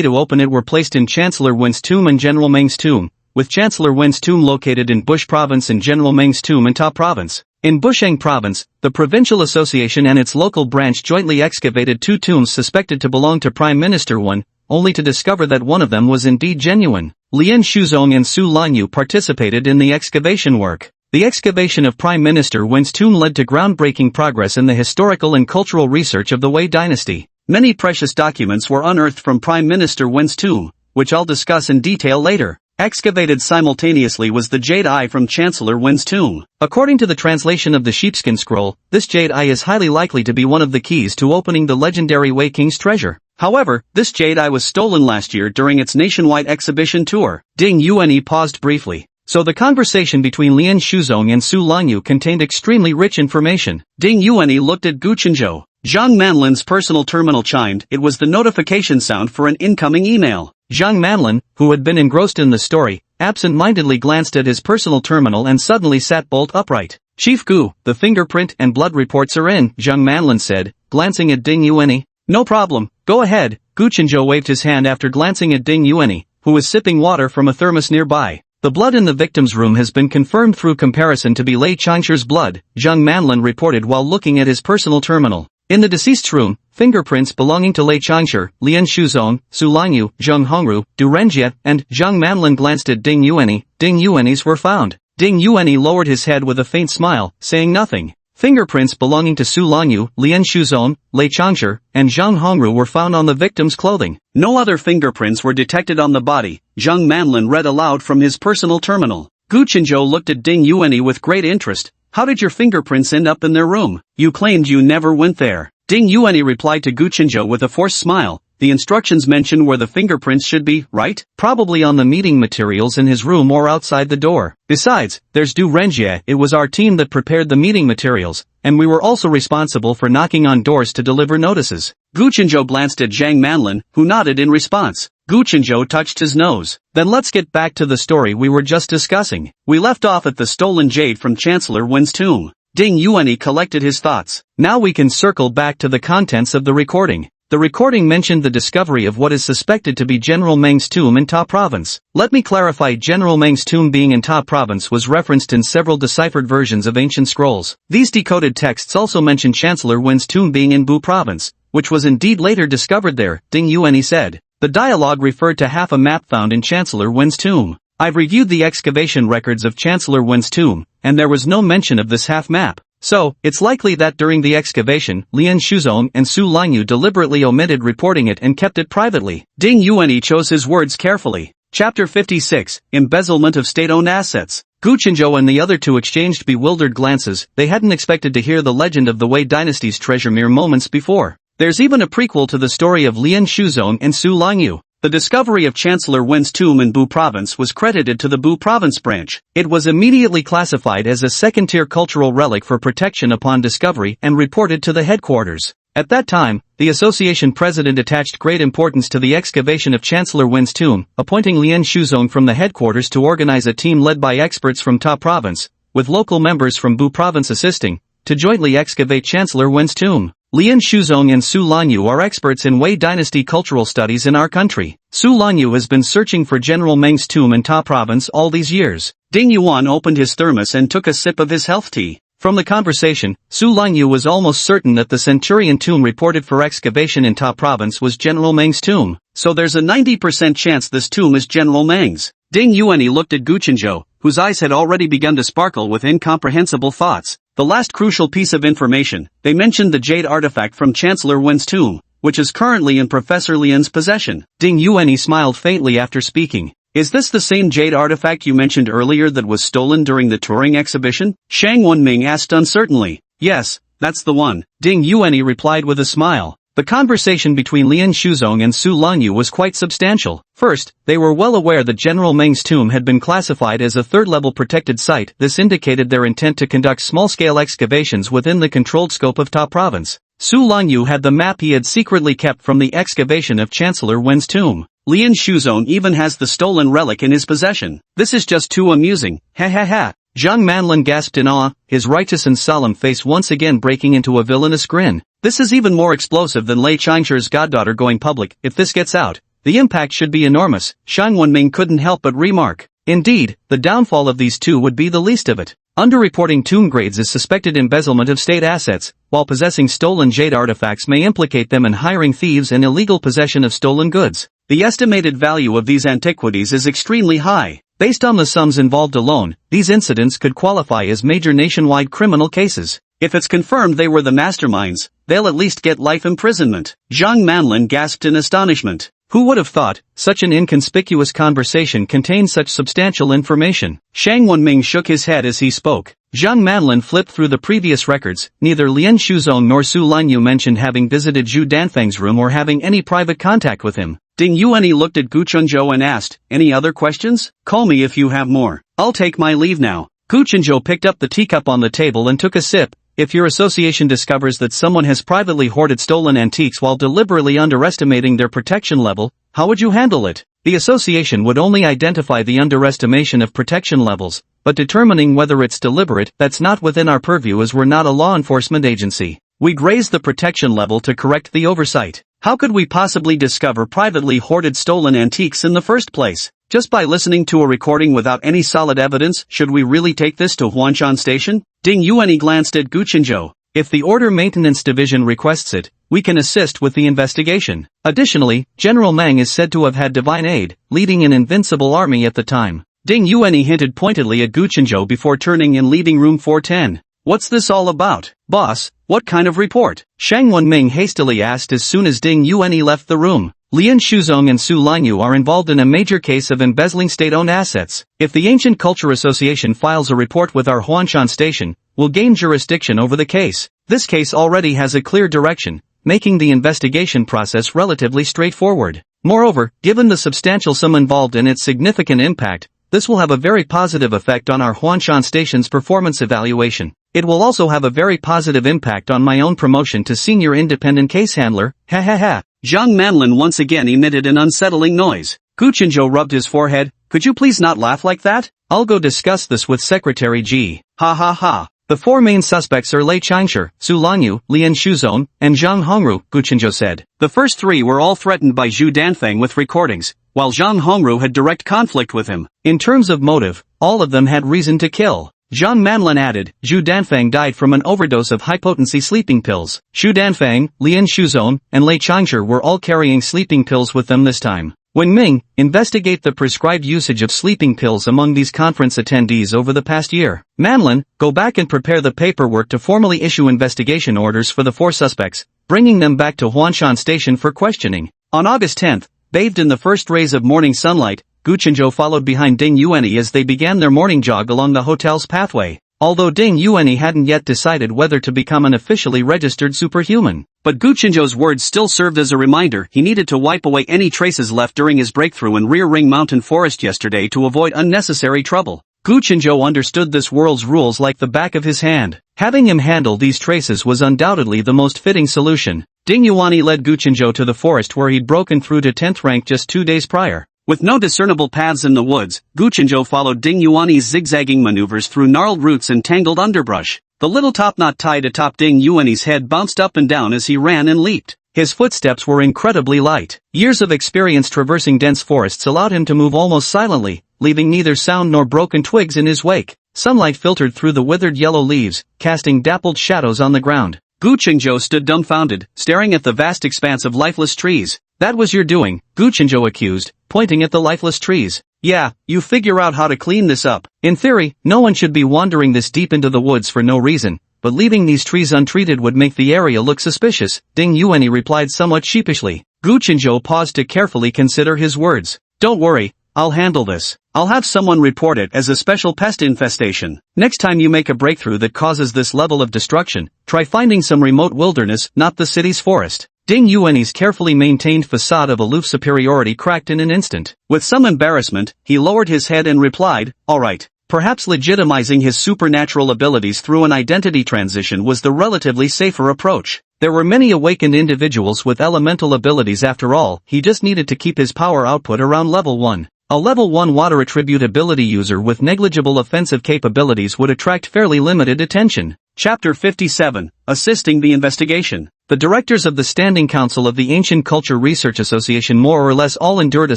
Speaker 1: to open it were placed in Chancellor Wen's tomb and General Meng's tomb, with Chancellor Wen's tomb located in Bush Province and General Meng's tomb in Ta Province.
Speaker 2: In Busheng Province, the Provincial Association and its local branch jointly excavated 2 tombs suspected to belong to Prime Minister Wen, only to discover that one of them was indeed genuine. Lian Shuzong and Su Lanyu participated in the excavation work. The excavation of Prime Minister Wen's tomb led to groundbreaking progress in the historical and cultural research of the Wei dynasty.
Speaker 1: Many precious documents were unearthed from Prime Minister Wen's tomb, which I'll discuss in detail later. Excavated simultaneously was the jade eye from Chancellor Wen's tomb.
Speaker 2: According to the translation of the sheepskin scroll, this jade eye is highly likely to be one of the keys to opening the legendary Wei King's treasure.
Speaker 1: However, this jade eye was stolen last year during its nationwide exhibition tour.
Speaker 2: Ding Yuanyi paused briefly. So the conversation between Lian Shuzong and Su Lanyu contained extremely rich information.
Speaker 1: Ding Yuanyi looked at Gu Chenzhou. Zhang Manlin's personal terminal chimed. It was the notification sound for an incoming email.
Speaker 2: Zhang Manlin, who had been engrossed in the story, absent-mindedly glanced at his personal terminal and suddenly sat bolt upright. Chief Gu, the fingerprint and blood reports are in, Zhang Manlin said, glancing at Ding Yuanyi.
Speaker 1: No problem, go ahead.
Speaker 2: Gu Chenzhou waved his hand after glancing at Ding Yuanyi, who was sipping water from a thermos nearby. The blood in the victim's room has been confirmed through comparison to be Lei Changshi's blood, Zhang Manlin reported while looking at his personal terminal. In the deceased's room, fingerprints belonging to Lei Changshi, Lian Shuzong, Su Lanyu, Zheng Hongru, Du Renjie, and Zhang Manlin glanced at Ding Yuanyi. Ding Yuanyi's were found. Ding Yuanyi lowered his head with a faint smile, saying nothing. Fingerprints belonging to Su Lanyu, Lian Shuzong, Lei Changshi, and Zheng Hongru were found on the victim's clothing.
Speaker 1: No other fingerprints were detected on the body, Zhang Manlin read aloud from his personal terminal. Gu Chenzhou looked at Ding Yuanyi with great interest. How did your fingerprints end up in their room? You claimed you never went there. Ding Yuanyi replied to Gu Chenzhou with a forced smile. The instructions mention where the fingerprints should be, right?
Speaker 2: Probably on the meeting materials in his room or outside the door. Besides, there's Du Renjie. It was our team that prepared the meeting materials, and we were also responsible for knocking on doors to deliver notices.
Speaker 1: Gu Chenzhou glanced at Zhang Manlin, who nodded in response. Gu Chenzhou touched his nose.
Speaker 2: Then let's get back to the story we were just discussing.
Speaker 1: We left off at the stolen jade from Chancellor Wen's tomb. Ding Yuanyi collected his thoughts.
Speaker 2: Now we can circle back to the contents of the recording. The recording mentioned the discovery of what is suspected to be General Meng's tomb in Ta Province. Let me clarify, General Meng's tomb being in Ta Province was referenced in several deciphered versions of ancient scrolls. These decoded texts also mention Chancellor Wen's tomb being in Bu Province, which was indeed later discovered there, Ding Yuanyi said. The dialogue referred to half a map found in Chancellor Wen's tomb. I've reviewed the excavation records of Chancellor Wen's tomb, and there was no mention of this half map. So, it's likely that during the excavation, Lian Shuzong and Su Lanyu deliberately omitted reporting it and kept it privately.
Speaker 1: Ding Yuanyi chose his words carefully. Chapter 56, Embezzlement of State-Owned Assets.
Speaker 2: Gu Chenzhou and the other two exchanged bewildered glances. They hadn't expected to hear the legend of the Wei dynasty's treasure mere moments before. There's even a prequel to the story of Lian Shuzong and Su Lanyu.
Speaker 1: The discovery of Chancellor Wen's tomb in Bu Province was credited to the Bu Province branch.
Speaker 2: It was immediately classified as a second-tier cultural relic for protection upon discovery and reported to the headquarters. At that time, the association president attached great importance to the excavation of Chancellor Wen's tomb, appointing Lian Shuzong from the headquarters to organize a team led by experts from Ta Province, with local members from Bu Province assisting, to jointly excavate Chancellor Wen's tomb. Lian Shuzong and Su Lanyu are experts in Wei dynasty cultural studies in our country. Su Lanyu has been searching for General Meng's tomb in Ta Province all these years.
Speaker 1: Ding Yuan opened his thermos and took a sip of his health tea.
Speaker 2: From the conversation, Su Lanyu was almost certain that the Centurion tomb reported for excavation in Ta Province was General Meng's tomb.
Speaker 1: So there's a 90% chance this tomb is General Meng's. Ding Yuanyi looked at Gu Chenzhou, whose eyes had already begun to sparkle with incomprehensible thoughts. The last crucial piece of information, they mentioned the jade artifact from Chancellor Wen's tomb, which is currently in Professor Lian's possession.
Speaker 2: Ding Yuanyi smiled faintly after speaking.
Speaker 1: Is this the same jade artifact you mentioned earlier that was stolen during the touring exhibition? Shang Wenming asked uncertainly.
Speaker 2: Yes, that's the one, Ding Yuanyi replied with a smile. The conversation between Lian Shuzong and Su Lanyu was quite substantial. First, they were well aware that General Meng's tomb had been classified as a third-level protected site. This indicated their intent to conduct small-scale excavations within the controlled scope of Ta Province. Su Lanyu had the map he had secretly kept from the excavation of Chancellor Wen's tomb.
Speaker 1: Lian Shuzong even has the stolen relic in his possession. This is just too amusing. Ha ha ha.
Speaker 2: Zhang Manlin gasped in awe, his righteous and solemn face once again breaking into a villainous grin.
Speaker 1: This is even more explosive than Lei Changshi's goddaughter going public. If this gets out, the impact should be enormous. Shang Wenming couldn't help but remark.
Speaker 2: Indeed, the downfall of these two would be the least of it. Underreporting tomb grades is suspected embezzlement of state assets, while possessing stolen jade artifacts may implicate them in hiring thieves and illegal possession of stolen goods.
Speaker 1: The estimated value of these antiquities is extremely high.
Speaker 2: Based on the sums involved alone, these incidents could qualify as major nationwide criminal cases.
Speaker 1: If it's confirmed they were the masterminds, they'll at least get life imprisonment. Zhang Manlin gasped in astonishment.
Speaker 2: Who would have thought such an inconspicuous conversation contained such substantial information?
Speaker 1: Shang Wenming shook his head as he spoke.
Speaker 2: Zhang Manlin flipped through the previous records. Neither Lian Shuzong nor Su Lanyu mentioned having visited Zhu Danfeng's room or having any private contact with him.
Speaker 1: Ding Yuanyi looked at Gu Chunzhou and asked, "Any other questions? Call me if you have more. I'll take my leave now."
Speaker 2: Gu Chunzhou picked up the teacup on the table and took a sip. If your association discovers that someone has privately hoarded stolen antiques while deliberately underestimating their protection level, how would you handle it? The association would only identify the underestimation of protection levels, but determining whether it's deliberate, that's not within our purview as we're not a law enforcement agency.
Speaker 1: We'd raise the protection level to correct the oversight. How could we possibly discover privately hoarded stolen antiques in the first place? Just by listening to a recording without any solid evidence? Should we really take this to Huanshan Station? Ding Yuanyi glanced at Gu Chunzhou.
Speaker 2: If the Order Maintenance Division requests it, we can assist with the investigation. Additionally, General Meng is said to have had divine aid, leading an invincible army at the time.
Speaker 1: Ding Yuanyi hinted pointedly at Gu Chunzhou before turning and leaving room 410. What's this all about? Boss, what kind of report?
Speaker 2: Shang Wenming hastily asked as soon as Ding Yuanyi left the room. Lian Shuzong and Su Lanyu are involved in a major case of embezzling state-owned assets. If the Ancient Culture Association files a report with our Huanshan Station, we'll gain jurisdiction over the case. This case already has a clear direction, making the investigation process relatively straightforward. Moreover, given the substantial sum involved and its significant impact, this will have a very positive effect on our Huanshan Station's performance evaluation. It will also have a very positive impact on my own promotion to senior independent case handler. Ha ha ha.
Speaker 1: Zhang Manlin once again emitted an unsettling noise. Gu Chunzhou rubbed his forehead. Could you please not laugh like that?
Speaker 2: I'll go discuss this with Secretary G.
Speaker 1: Ha ha ha.
Speaker 2: The four main suspects are Lei Changshi, Su Lanyu, Lian Shuzong, and Zhang Hongru, Gu Chunzhou said.
Speaker 1: The first three were all threatened by Zhu Danfeng with recordings, while Zhang Hongru had direct conflict with him.
Speaker 2: In terms of motive, all of them had reason to kill. Zhang Manlin added, Zhu Danfeng died from an overdose of high-potency sleeping pills. Zhu Danfeng, Lian Shuzong, and Lei Changshi were all carrying sleeping pills with them this time. Wenming, investigate the prescribed usage of sleeping pills among these conference attendees over the past year. Manlin, go back and prepare the paperwork to formally issue investigation orders for the four suspects, bringing them back to Huanshan Station for questioning. On August 10th, bathed in the first rays of morning sunlight, Gu Chunzhou followed behind Ding Yuanyi as they began their morning jog along the hotel's pathway. Although Ding Yuanyi hadn't yet decided whether to become an officially registered superhuman.
Speaker 1: But Gu Chunzhou's words still served as a reminder he needed to wipe away any traces left during his breakthrough in Rear Ring Mountain Forest yesterday to avoid unnecessary trouble. Gu Chunzhou understood this world's rules like the back of his hand. Having him handle these traces was undoubtedly the most fitting solution. Ding Yuanyi led Gu Chunzhou to the forest where he'd broken through to 10th rank just 2 days prior. With no discernible paths in the woods, Gu Chunzhou followed Ding Yuanyi's zigzagging maneuvers through gnarled roots and tangled underbrush. The little top knot tied atop Ding Yuanyi's head bounced up and down as he ran and leaped. His footsteps were incredibly light. Years of experience traversing dense forests allowed him to move almost silently, leaving neither sound nor broken twigs in his wake. Sunlight filtered through the withered yellow leaves, casting dappled shadows on the ground. Gu Chunzhou stood dumbfounded, staring at the vast expanse of lifeless trees. That was your doing, Gu Chunzhou accused, pointing at the lifeless trees. Yeah, you figure out how to clean this up. In theory, no one should be wandering this deep into the woods for no reason, but leaving these trees untreated would make the area look suspicious, Ding Yuanyi replied somewhat sheepishly. Gu Chunzhou paused to carefully consider his words. Don't worry, I'll handle this. I'll have someone report it as a special pest infestation. Next time you make a breakthrough that causes this level of destruction, try finding some remote wilderness, not the city's forest. Ding Yuanyi's carefully maintained facade of aloof superiority cracked in an instant. With some embarrassment, he lowered his head and replied, all right. Perhaps legitimizing his supernatural abilities through an identity transition was the relatively safer approach. There were many awakened individuals with elemental abilities after all, he just needed to keep his power output around level 1. A level 1 water attribute ability user with negligible offensive capabilities would attract fairly limited attention. Chapter 57, Assisting the Investigation. The directors of the Standing Council of the Ancient Culture Research Association more or less all endured a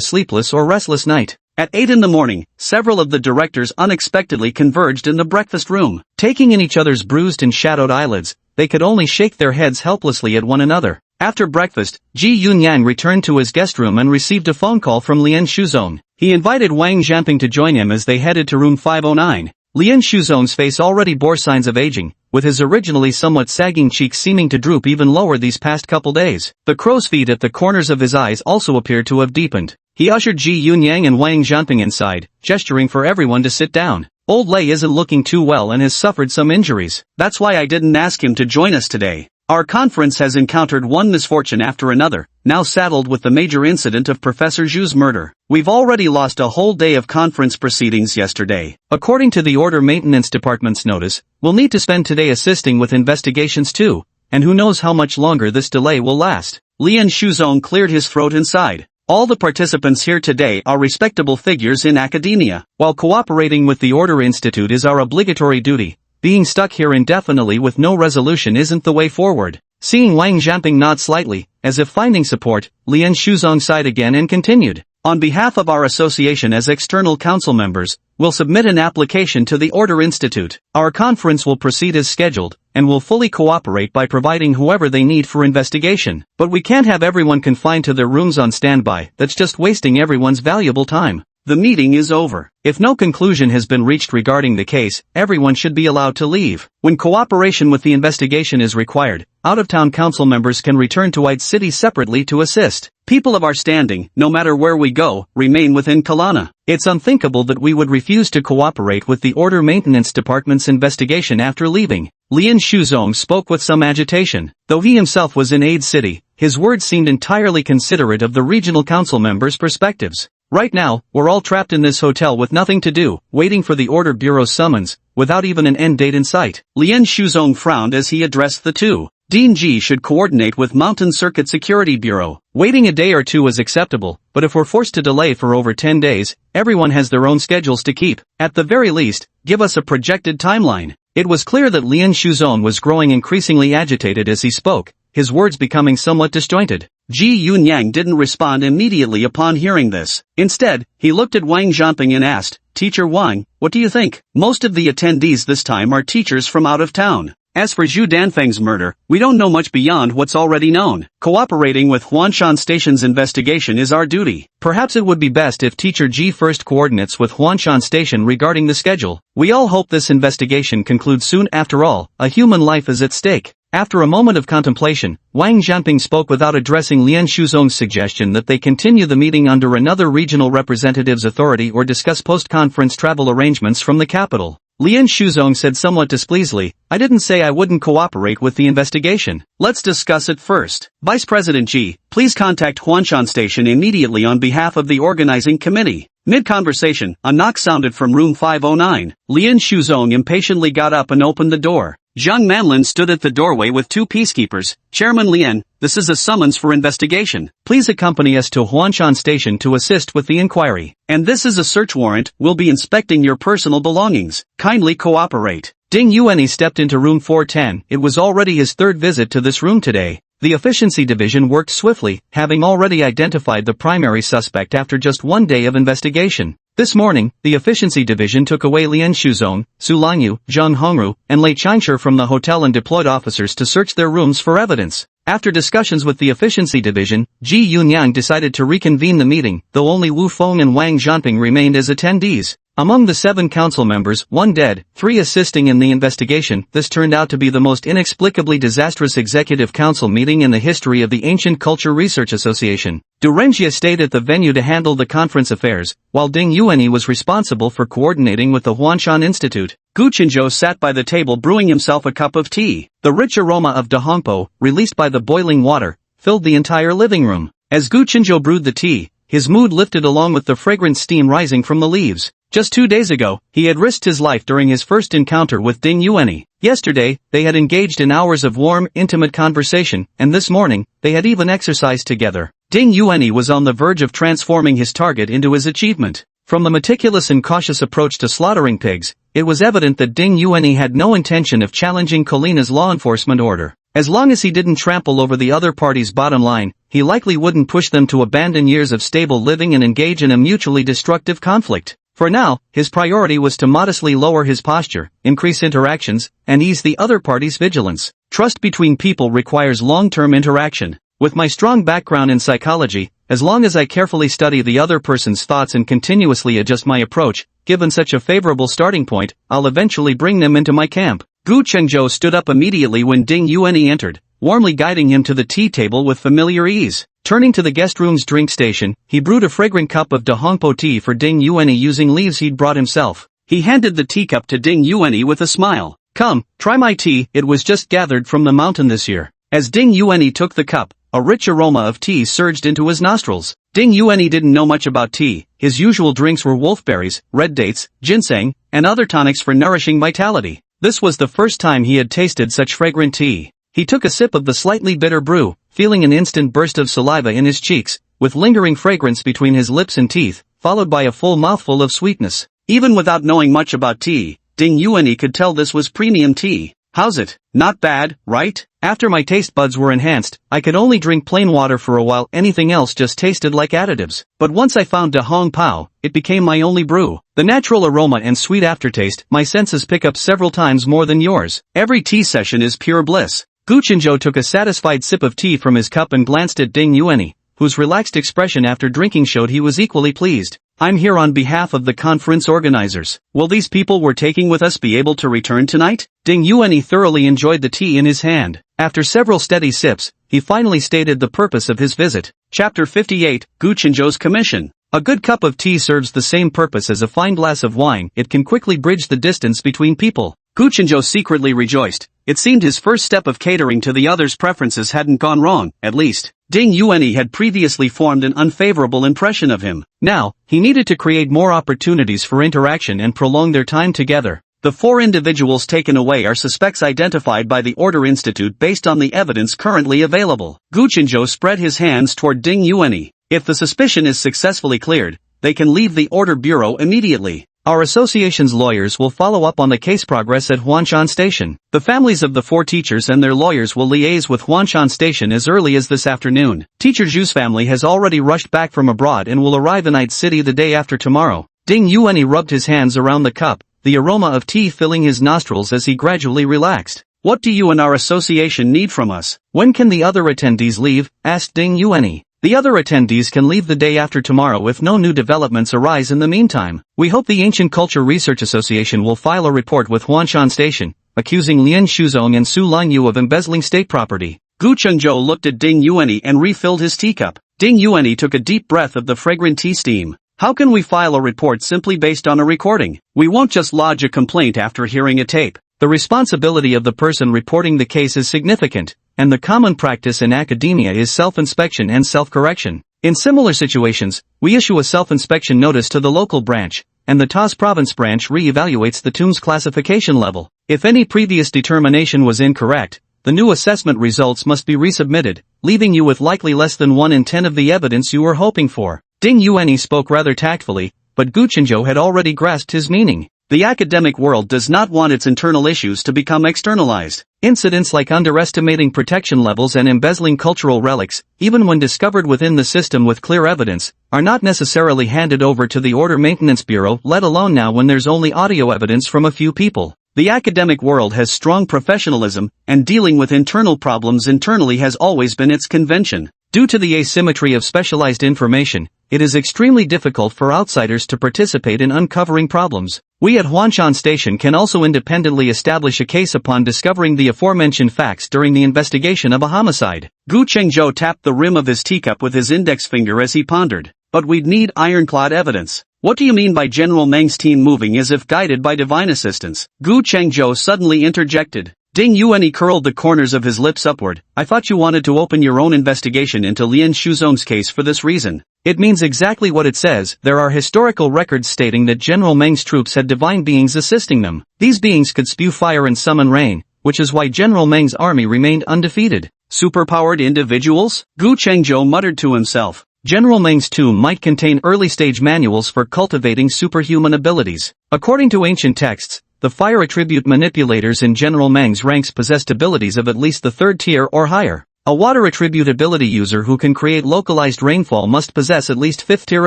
Speaker 1: sleepless or restless night. At 8 in the morning, several of the directors unexpectedly converged in the breakfast room.
Speaker 2: Taking in each other's bruised and shadowed eyelids, they could only shake their heads helplessly at one another. After breakfast, Ji Yunyang returned to his guest room and received a phone call from Lien Shuzong. He invited Wang Jianping to join him as they headed to room 509. Lien Shuzong's face already bore signs of aging, with his originally somewhat sagging cheeks seeming to droop even lower these past couple days. The crow's feet at the corners of his eyes also appeared to have deepened. He ushered Ji Yunyang and Wang Jianping inside, gesturing for everyone to sit down. Old Lei isn't looking too well and has suffered some injuries.
Speaker 1: That's why I didn't ask him to join us today. Our conference has encountered one misfortune after another, now saddled with the major incident of Professor Zhu's murder. We've already lost a whole day of conference proceedings yesterday.
Speaker 2: According to the Order Maintenance Department's notice, we'll need to spend today assisting with investigations too, and who knows how much longer this delay will last.
Speaker 1: Lien Shuzong cleared his throat and sighed. All the participants here today are respectable figures in academia.
Speaker 2: While cooperating with the Order Institute is our obligatory duty, being stuck here indefinitely with no resolution isn't the way forward. Seeing Wang Jianping nod slightly, as if finding support, Lien Shuzong sighed again and continued.
Speaker 1: On behalf of our association as external council members, we'll submit an application to the Order Institute.
Speaker 2: Our conference will proceed as scheduled, and will fully cooperate by providing whoever they need for investigation. But we can't have everyone confined to their rooms on standby. That's just wasting everyone's valuable time.
Speaker 1: The meeting is over.
Speaker 2: If no conclusion has been reached regarding the case, everyone should be allowed to leave.
Speaker 1: When cooperation with the investigation is required, out-of-town council members can return to White City separately to assist. People of our standing, no matter where we go, remain within Kalana.
Speaker 2: It's unthinkable that we would refuse to cooperate with the Order Maintenance Department's investigation after leaving.
Speaker 1: Lien Shuzong spoke with some agitation.
Speaker 2: Though he himself was in Aid City, his words seemed entirely considerate of the regional council members' perspectives.
Speaker 1: Right now, we're all trapped in this hotel with nothing to do, waiting for the Order Bureau's summons, without even an end date in sight. Lien Shuzong frowned as he addressed the two. Dean Ji should coordinate with Mountain Circuit Security Bureau.
Speaker 2: Waiting a day or two is acceptable, but if we're forced to delay for over 10 days, everyone has their own schedules to keep.
Speaker 1: At the very least, give us a projected timeline.
Speaker 2: It was clear that Lien Shuzong was growing increasingly agitated as he spoke, his words becoming somewhat disjointed.
Speaker 1: Ji Yunyang didn't respond immediately upon hearing this. Instead, he looked at Wang Jianping and asked, "Teacher Wang, what do you think?" Most of the attendees this time are teachers from out of town. As for Zhu Danfeng's murder, we don't know much beyond what's already known. Cooperating with Huanshan Station's investigation is our duty.
Speaker 2: Perhaps it would be best if Teacher Ji first coordinates with Huanshan Station regarding the schedule.
Speaker 1: We all hope this investigation concludes soon. After all, a human life is at stake.
Speaker 2: After a moment of contemplation, Wang Jianping spoke without addressing Lien Shuzong's suggestion that they continue the meeting under another regional representative's authority or discuss post-conference travel arrangements from the capital.
Speaker 1: Lien Shuzong said somewhat displeasedly, "I didn't say I wouldn't cooperate with the investigation. Let's discuss it first. Vice President Ji, please contact Huanshan Station immediately on behalf of the organizing committee." Mid-conversation, a knock sounded from room 509. Lien Shuzong impatiently got up and opened the door. Zhang Manlin stood at the doorway with two peacekeepers. "Chairman Lien, this is a summons for investigation. Please accompany us to Huanshan Station to assist with the inquiry. And this is a search warrant. We'll be inspecting your personal belongings. Kindly cooperate."
Speaker 2: Ding Yuanyi stepped into room 410. It was already his third visit to this room today. The efficiency division worked swiftly, having already identified the primary suspect after just one day of investigation. This morning, the efficiency division took away Lien Shuzong, Su Langyu, Zhang Hongru, and Lei Changshi from the hotel and deployed officers to search their rooms for evidence. After discussions with the efficiency division, Ji Yunyang decided to reconvene the meeting, though only Wu Feng and Wang Jianping remained as attendees. Among the 7 council members, 1 dead, 3 assisting in the investigation, this turned out to be the most inexplicably disastrous executive council meeting in the history of the Ancient Culture Research Association. Durenjia stayed at the venue to handle the conference affairs, while Ding Yuanyi was responsible for coordinating with the Huanshan Institute.
Speaker 1: Gu Qinzhou sat by the table brewing himself a cup of tea. The rich aroma of dahongpo, released by the boiling water, filled the entire living room. As Gu Qinzhou brewed the tea, his mood lifted along with the fragrant steam rising from the leaves. Just 2 days ago, he had risked his life during his first encounter with Ding Yuanyi. Yesterday, they had engaged in hours of warm, intimate conversation, and this morning, they had even exercised together. Ding Yuanyi was on the verge of transforming his target into his achievement. From the meticulous and cautious approach to slaughtering pigs, it was evident that Ding Yuanyi had no intention of challenging Kolina's law enforcement order. As long as he didn't trample over the other party's bottom line,
Speaker 2: he likely wouldn't push them to abandon years of stable living and engage in a mutually destructive conflict. For now, his priority was to modestly lower his posture, increase interactions, and ease the other party's vigilance. Trust between people requires long-term interaction. With my strong background in psychology, as long as I carefully study the other person's thoughts and continuously adjust my approach, given such a favorable starting point, I'll eventually bring them into my camp. Gu Chengzhou stood up immediately when Ding Yuanyi entered, warmly guiding him to the tea table with familiar ease. Turning to the guest room's drink station, he brewed a fragrant cup of Dahongpo tea for Ding Yuanyi using leaves he'd brought himself. He handed the teacup to Ding Yuanyi with a smile. "Come, try my tea, it was just gathered from the mountain this year." As Ding Yuanyi took the cup, a rich aroma of tea surged into his nostrils. Ding Yuanyi didn't know much about tea. His usual drinks were wolfberries, red dates, ginseng, and other tonics for nourishing vitality. This was the first time he had tasted such fragrant tea. He took a sip of the slightly bitter brew, feeling an instant burst of saliva in his cheeks, with lingering fragrance between his lips and teeth, followed by a full mouthful of sweetness. Even without knowing much about tea, Ding Yuanyi could tell this was premium tea. "How's it? Not bad, right?" After my taste buds were enhanced, I could only drink plain water for a while, anything else just tasted like additives. But once I found Da Hong Pao, it became my only brew. The natural aroma and sweet aftertaste, my senses pick up several times more than yours. Every tea session is pure bliss. Gu Chenzhou took a satisfied sip of tea from his cup and glanced at Ding Yuanyi, whose relaxed expression after drinking showed he was equally pleased. "I'm here on behalf of the conference organizers. Will these people we're taking with us be able to return tonight?" Ding Yuanyi thoroughly enjoyed the tea in his hand. After several steady sips, he finally stated the purpose of his visit. Chapter 58, Gu Chenzhou's Commission. A good cup of tea serves the same purpose as a fine glass of wine. It can quickly bridge the distance between people. Gu Chenzhou secretly rejoiced. It seemed his first step of catering to the others' preferences hadn't gone wrong, at least. Ding Yuanyi had previously formed an unfavorable impression of him. Now, he needed to create more opportunities for interaction and prolong their time together. The 4 individuals taken away are suspects identified by the Order Institute based on the evidence currently available. Gu Chenzhou spread his hands toward Ding Yuanyi. If the suspicion is successfully cleared, they can leave the Order Bureau immediately. Our association's lawyers will follow up on the case progress at Huanshan Station. The families of the 4 teachers and their lawyers will liaise with Huanshan Station as early as this afternoon. Teacher Zhu's family has already rushed back from abroad and will arrive in Night City the day after tomorrow. Ding Yuanyi rubbed his hands around the cup, the aroma of tea filling his nostrils as he gradually relaxed. "What do you and our association need from us?" "When can the other attendees leave?" asked Ding Yuanyi. "The other attendees can leave the day after tomorrow if no new developments arise in the meantime. We hope the Ancient Culture Research Association will file a report with Huanshan Station, accusing Lian Shuzong and Su Langyu of embezzling state property." Gu Chengzhou looked at Ding Yuanyi and refilled his teacup. Ding Yuanyi took a deep breath of the fragrant tea steam. "How can we file a report simply based on a recording? We won't just lodge a complaint after hearing a tape. The responsibility of the person reporting the case is significant, and the common practice in academia is self-inspection and self-correction. In similar situations, we issue a self-inspection notice to the local branch, and the TAS province branch re-evaluates the TUM's classification level. If any previous determination was incorrect, the new assessment results must be resubmitted, leaving you with likely less than 1 in 10 of the evidence you were hoping for." Ding Yuanyi spoke rather tactfully, but Gu Chenzhou had already grasped his meaning. The academic world does not want its internal issues to become externalized. Incidents like underestimating protection levels and embezzling cultural relics, even when discovered within the system with clear evidence, are not necessarily handed over to the Order Maintenance Bureau, let alone now when there's only audio evidence from a few people. The academic world has strong professionalism, and dealing with internal problems internally has always been its convention. Due to the asymmetry of specialized information, it is extremely difficult for outsiders to participate in uncovering problems. We at Huanshan Station can also independently establish a case upon discovering the aforementioned facts during the investigation of a homicide. Gu Chengzhou tapped the rim of his teacup with his index finger as he pondered. "But we'd need ironclad evidence. What do you mean by General Meng's team moving as if guided by divine assistance?" Gu Chengzhou suddenly interjected. Ding Yuanyi curled the corners of his lips upward. "I thought you wanted to open your own investigation into Lian Shuzong's case for this reason." "It means exactly what it says. There are historical records stating that General Meng's troops had divine beings assisting them. These beings could spew fire and summon rain, which is why General Meng's army remained undefeated." "Superpowered individuals?" Gu Chengzhou muttered to himself. General Meng's tomb might contain early-stage manuals for cultivating superhuman abilities. According to ancient texts, the fire attribute manipulators in General Meng's ranks possessed abilities of at least the 3rd tier or higher. A water attribute ability user who can create localized rainfall must possess at least 5th tier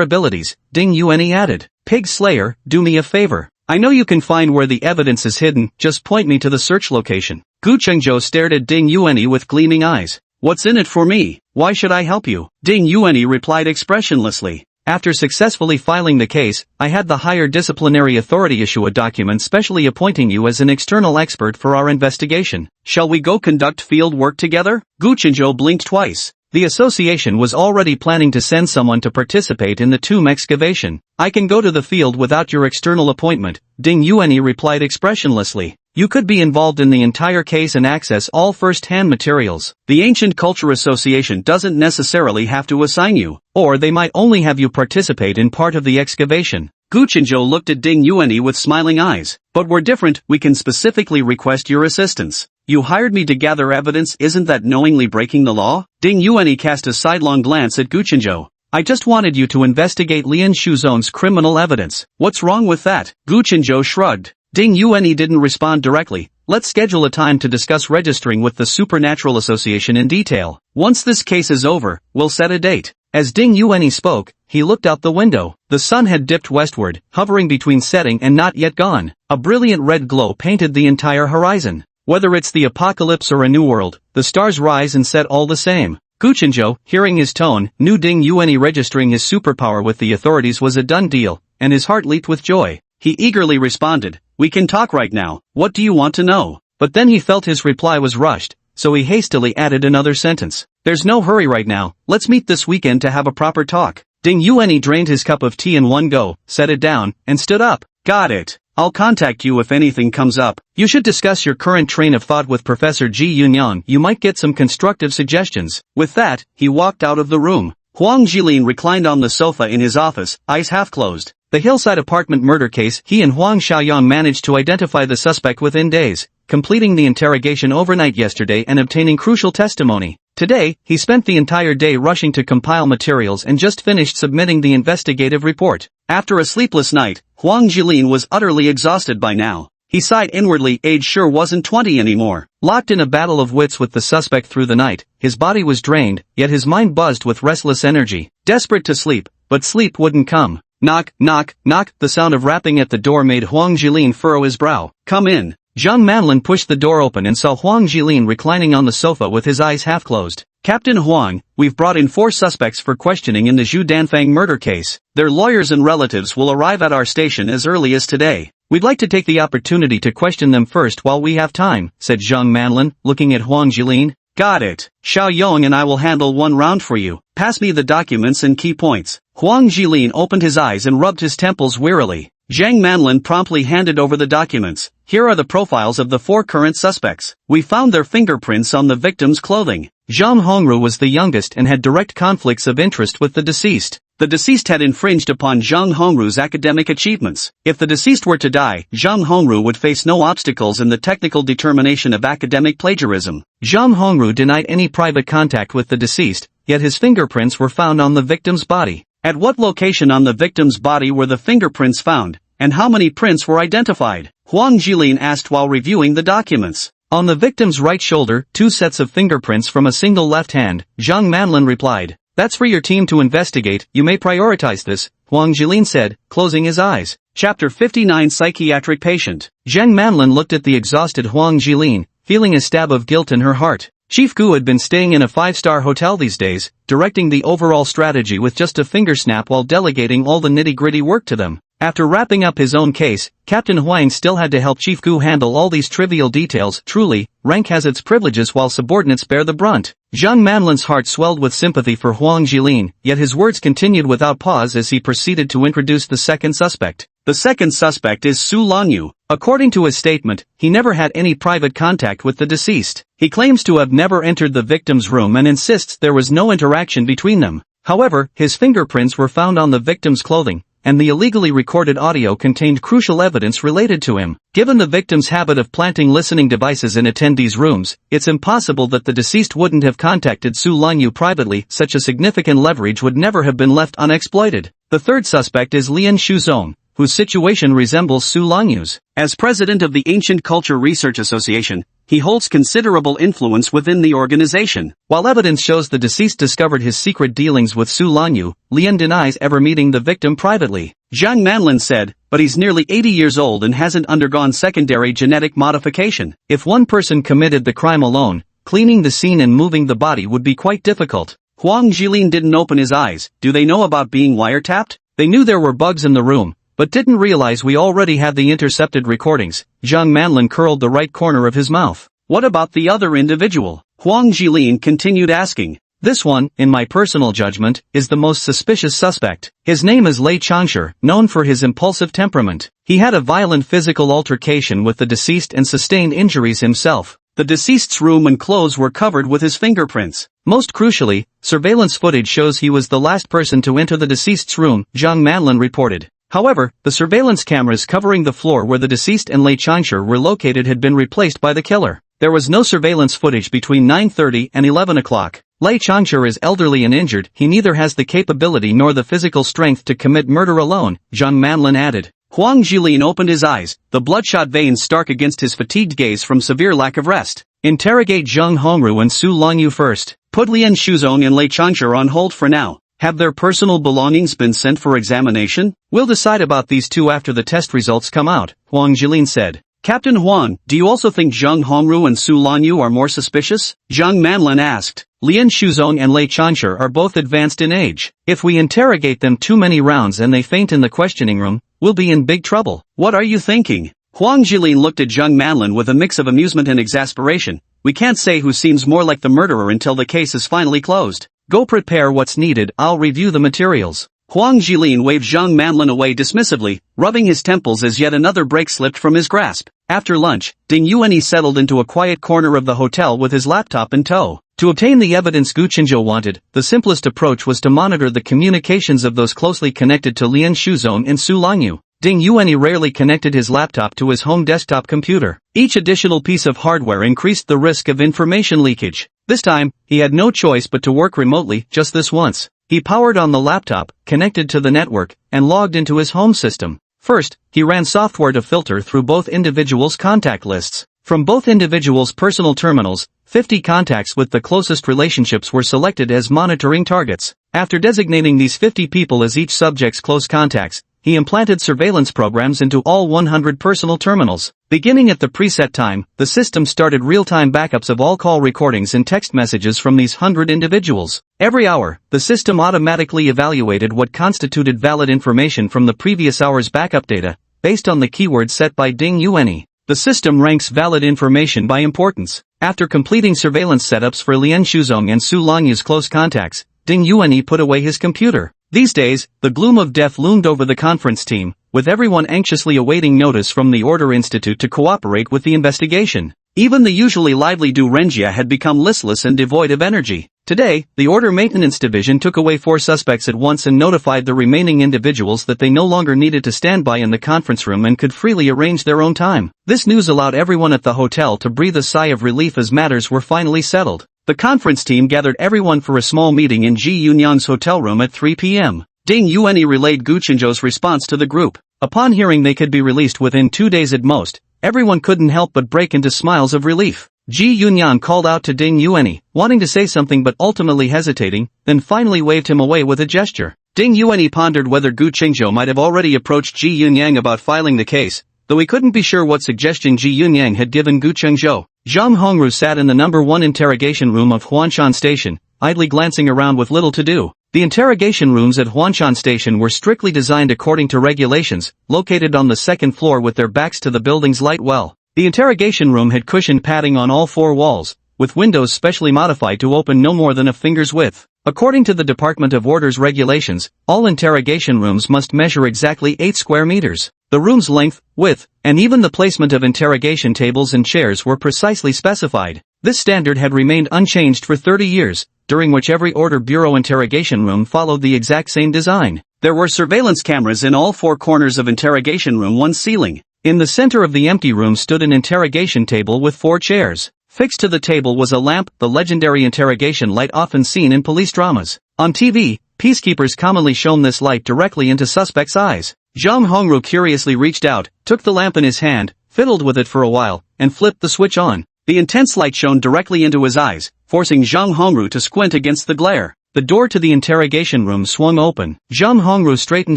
Speaker 2: abilities, Ding Yuanyi added. Pig Slayer, do me a favor. I know you can find where the evidence is hidden, just point me to the search location. Gu Chengzhou stared at Ding Yuanyi with gleaming eyes. What's in it for me? Why should I help you? Ding Yuanyi replied expressionlessly. After successfully filing the case, I had the higher disciplinary authority issue a document specially appointing you as an external expert for our investigation. Shall we go conduct field work together? Gu Chenzhou blinked twice. The association was already planning to send someone to participate in the tomb excavation. I can go to the field without your external appointment, Ding Yuanyi replied expressionlessly. You could be involved in the entire case and access all first-hand materials. The Ancient Culture Association doesn't necessarily have to assign you, or they might only have you participate in part of the excavation. Gu Chenzhou looked at Ding Yuanyi with smiling eyes. But we're different, we can specifically request your assistance. You hired me to gather evidence, isn't that knowingly breaking the law? Ding Yuanyi cast a sidelong glance at Gu Chenzhou. I just wanted you to investigate Lian Shuzong's criminal evidence. What's wrong with that? Gu Chenzhou shrugged. Ding Yuanyi didn't respond directly. Let's schedule a time to discuss registering with the Supernatural Association in detail. Once this case is over, we'll set a date. As Ding Yuanyi spoke, he looked out the window. The sun had dipped westward, hovering between setting and not yet gone. A brilliant red glow painted the entire horizon. Whether it's the apocalypse or a new world, the stars rise and set all the same. Gu Chenzhou, hearing his tone, knew Ding Yuanyi registering his superpower with the authorities was a done deal, and his heart leaped with joy. He eagerly responded, "We can talk right now, what do you want to know?" But then he felt his reply was rushed, so he hastily added another sentence. "There's no hurry right now, let's meet this weekend to have a proper talk." Ding Yuanyi drained his cup of tea in one go, set it down, and stood up. "Got it. I'll contact you if anything comes up. You should discuss your current train of thought with Professor Ji Yunyan, you might get some constructive suggestions." With that, he walked out of the room. Huang Jilin reclined on the sofa in his office, eyes half closed. The hillside apartment murder case, he and Huang Xiaoyang managed to identify the suspect within days, completing the interrogation overnight yesterday and obtaining crucial testimony. Today, he spent the entire day rushing to compile materials and just finished submitting the investigative report. After a sleepless night, Huang Jilin was utterly exhausted by now. He sighed inwardly, age sure wasn't 20 anymore. Locked in a battle of wits with the suspect through the night, his body was drained, yet his mind buzzed with restless energy. Desperate to sleep, but sleep wouldn't come. Knock, knock, knock, the sound of rapping at the door made Huang Jilin furrow his brow. "Come in." Zhang Manlin pushed the door open and saw Huang Jilin reclining on the sofa with his eyes half closed. "Captain Huang, we've brought in 4 suspects for questioning in the Zhu Danfang murder case. Their lawyers and relatives will arrive at our station as early as today. We'd like to take the opportunity to question them first while we have time," said Zhang Manlin, looking at Huang Jilin. "Got it. Xiao Yong and I will handle one round for you. Pass me the documents and key points." Huang Jilin opened his eyes and rubbed his temples wearily. Zhang Manlin promptly handed over the documents. "Here are the profiles of the 4 current suspects. We found their fingerprints on the victim's clothing." Zhang Hongru was the youngest and had direct conflicts of interest with the deceased. The deceased had infringed upon Zhang Hongru's academic achievements. If the deceased were to die, Zhang Hongru would face no obstacles in the technical determination of academic plagiarism. Zhang Hongru denied any private contact with the deceased, yet his fingerprints were found on the victim's body. At what location on the victim's body were the fingerprints found, and how many prints were identified? Huang Jilin asked while reviewing the documents. "On the victim's right shoulder, 2 sets of fingerprints from a single left hand," Zhang Manlin replied. "That's for your team to investigate, you may prioritize this," Huang Jilin said, closing his eyes. Chapter 59 Psychiatric Patient. Zhang Manlin looked at the exhausted Huang Jilin, feeling a stab of guilt in her heart. Chief Gu had been staying in a 5-star hotel these days, directing the overall strategy with just a finger snap while delegating all the nitty-gritty work to them. After wrapping up his own case, Captain Huang still had to help Chief Gu handle all these trivial details. Truly, rank has its privileges while subordinates bear the brunt. Zhang Manlin's heart swelled with sympathy for Huang Jilin, yet his words continued without pause as he proceeded to introduce the second suspect. The second suspect is Su Longyu. According to his statement, he never had any private contact with the deceased. He claims to have never entered the victim's room and insists there was no interaction between them. However, his fingerprints were found on the victim's clothing, and the illegally recorded audio contained crucial evidence related to him. Given the victim's habit of planting listening devices in attendees' rooms, it's impossible that the deceased wouldn't have contacted Su Longyu privately. Such a significant leverage would never have been left unexploited. The third suspect is Lian Shuzong, whose situation resembles Su Longyu's. As president of the Ancient Culture Research Association,
Speaker 1: he holds considerable influence within the organization.
Speaker 2: While evidence shows the deceased discovered his secret dealings with Su Lanyu, Lian denies ever meeting the victim privately.
Speaker 1: Zhang Manlin said, but he's nearly 80 years old and hasn't undergone secondary genetic modification.
Speaker 2: If one person committed the crime alone, cleaning the scene and moving the body would be quite difficult.
Speaker 1: Huang Jilin didn't open his eyes. Do they know about being wiretapped?
Speaker 2: They knew there were bugs in the room, but didn't realize we already had the intercepted recordings. Zhang Manlin curled the right corner of his mouth.
Speaker 1: What about the other individual? Huang Jilin continued asking.
Speaker 2: This one, in my personal judgment, is the most suspicious suspect. His name is Lei Changsher, known for his impulsive temperament. He had a violent physical altercation with the deceased and sustained injuries himself.
Speaker 1: The deceased's room and clothes were covered with his fingerprints.
Speaker 2: Most crucially, surveillance footage shows he was the last person to enter the deceased's room, Zhang Manlin reported. However, the surveillance cameras covering the floor where the deceased and Lei Changsher were located had been replaced by the killer. There was no surveillance footage between 9:30 and 11 o'clock. Lei Changsher is elderly and injured. He neither has the capability nor the physical strength to commit murder alone, Zhang Manlin added.
Speaker 1: Huang Jilin opened his eyes, the bloodshot veins stark against his fatigued gaze from severe lack of rest.
Speaker 2: Interrogate Zheng Hongru and Su Lanyu first.
Speaker 1: Put Lian Shuzong and Lei Changsher on hold for now. Have their personal belongings been sent for examination?
Speaker 2: We'll decide about these two after the test results come out, Huang Jilin said.
Speaker 1: Captain Huang, do you also think Zheng Hongru and Su Lanyu are more suspicious? Zhang Manlin asked.
Speaker 2: Lian Shuzong and Lei Changsher are both advanced in age. If we interrogate them too many rounds and they faint in the questioning room, we'll be in big trouble.
Speaker 1: What are you thinking? Huang Jilin looked at Zhang Manlin with a mix of amusement and exasperation. We can't say who seems more like the murderer until the case is finally closed.
Speaker 2: Go prepare what's needed, I'll review the materials.
Speaker 1: Huang Jilin waved Zhang Manlin away dismissively, rubbing his temples as yet another break slipped from his grasp. After lunch, Ding Yuanyi settled into a quiet corner of the hotel with his laptop in tow. To obtain the evidence Gu Qinzhou wanted, the simplest approach was to monitor the communications of those closely connected to Lian Shuzong and Su Lanyu. Ding Yuanyi rarely connected his laptop to his home desktop computer. Each additional piece of hardware increased the risk of information leakage. This time, he had no choice but to work remotely, just this once. He powered on the laptop, connected to the network, and logged into his home system. First, he ran software to filter through both individuals' contact lists. From both individuals' personal terminals, 50 contacts with the closest relationships were selected as monitoring targets. After designating these 50 people as each subject's close contacts, he implanted surveillance programs into all 100 personal terminals. Beginning at the preset time, the system started real-time backups of all call recordings and text messages from these 100 individuals. Every hour, the system automatically evaluated what constituted valid information from the previous hour's backup data, based on the keywords set by Ding Yuanyi. The system ranks valid information by importance. After completing surveillance setups for Lian Shuzong and Su Langyu's close contacts, Ding Yuanyi put away his computer. These days, the gloom of death loomed over the conference team, with everyone anxiously awaiting notice from the Order Institute to cooperate with the investigation. Even the usually lively Du Renjia had become listless and devoid of energy. Today, the Order Maintenance Division took away 4 suspects at once and notified the remaining individuals that they no longer needed to stand by in the conference room and could freely arrange their own time. This news allowed everyone at the hotel to breathe a sigh of relief as matters were finally settled. The conference team gathered everyone for a small meeting in Ji Yunyang's hotel room at 3 p.m. Ding Yuanyi relayed Gu Qinzhou's response to the group. Upon hearing they could be released within 2 days at most, everyone couldn't help but break into smiles of relief. Ji Yunyang called out to Ding Yuanyi, wanting to say something but ultimately hesitating, then finally waved him away with a gesture. Ding Yuanyi pondered whether Gu Qinzhou might have already approached Ji Yunyang about filing the case, though he couldn't be sure what suggestion Ji Yunyang had given Gu Qinzhou. Zhang Hongru sat in the number 1 interrogation room of Huanshan Station, idly glancing around with little to do. The interrogation rooms at Huanshan Station were strictly designed according to regulations, located on the 2nd floor with their backs to the building's light well. The interrogation room had cushioned padding on all 4 walls, with windows specially modified to open no more than a finger's width. According to the Department of Order's regulations, all interrogation rooms must measure exactly 8 square meters. The room's length, width, and even the placement of interrogation tables and chairs were precisely specified. This standard had remained unchanged for 30 years, during which every Order Bureau interrogation room followed the exact same design. There were surveillance cameras in all 4 corners of interrogation room 1's ceiling. In the center of the empty room stood an interrogation table with 4 chairs. Fixed to the table was a lamp, the legendary interrogation light often seen in police dramas. On TV, peacekeepers commonly shone this light directly into suspects' eyes. Zhang Hongru curiously reached out, took the lamp in his hand, fiddled with it for a while, and flipped the switch on. The intense light shone directly into his eyes, forcing Zhang Hongru to squint against the glare.
Speaker 2: The door to the interrogation room swung open. Zhang Hongru straightened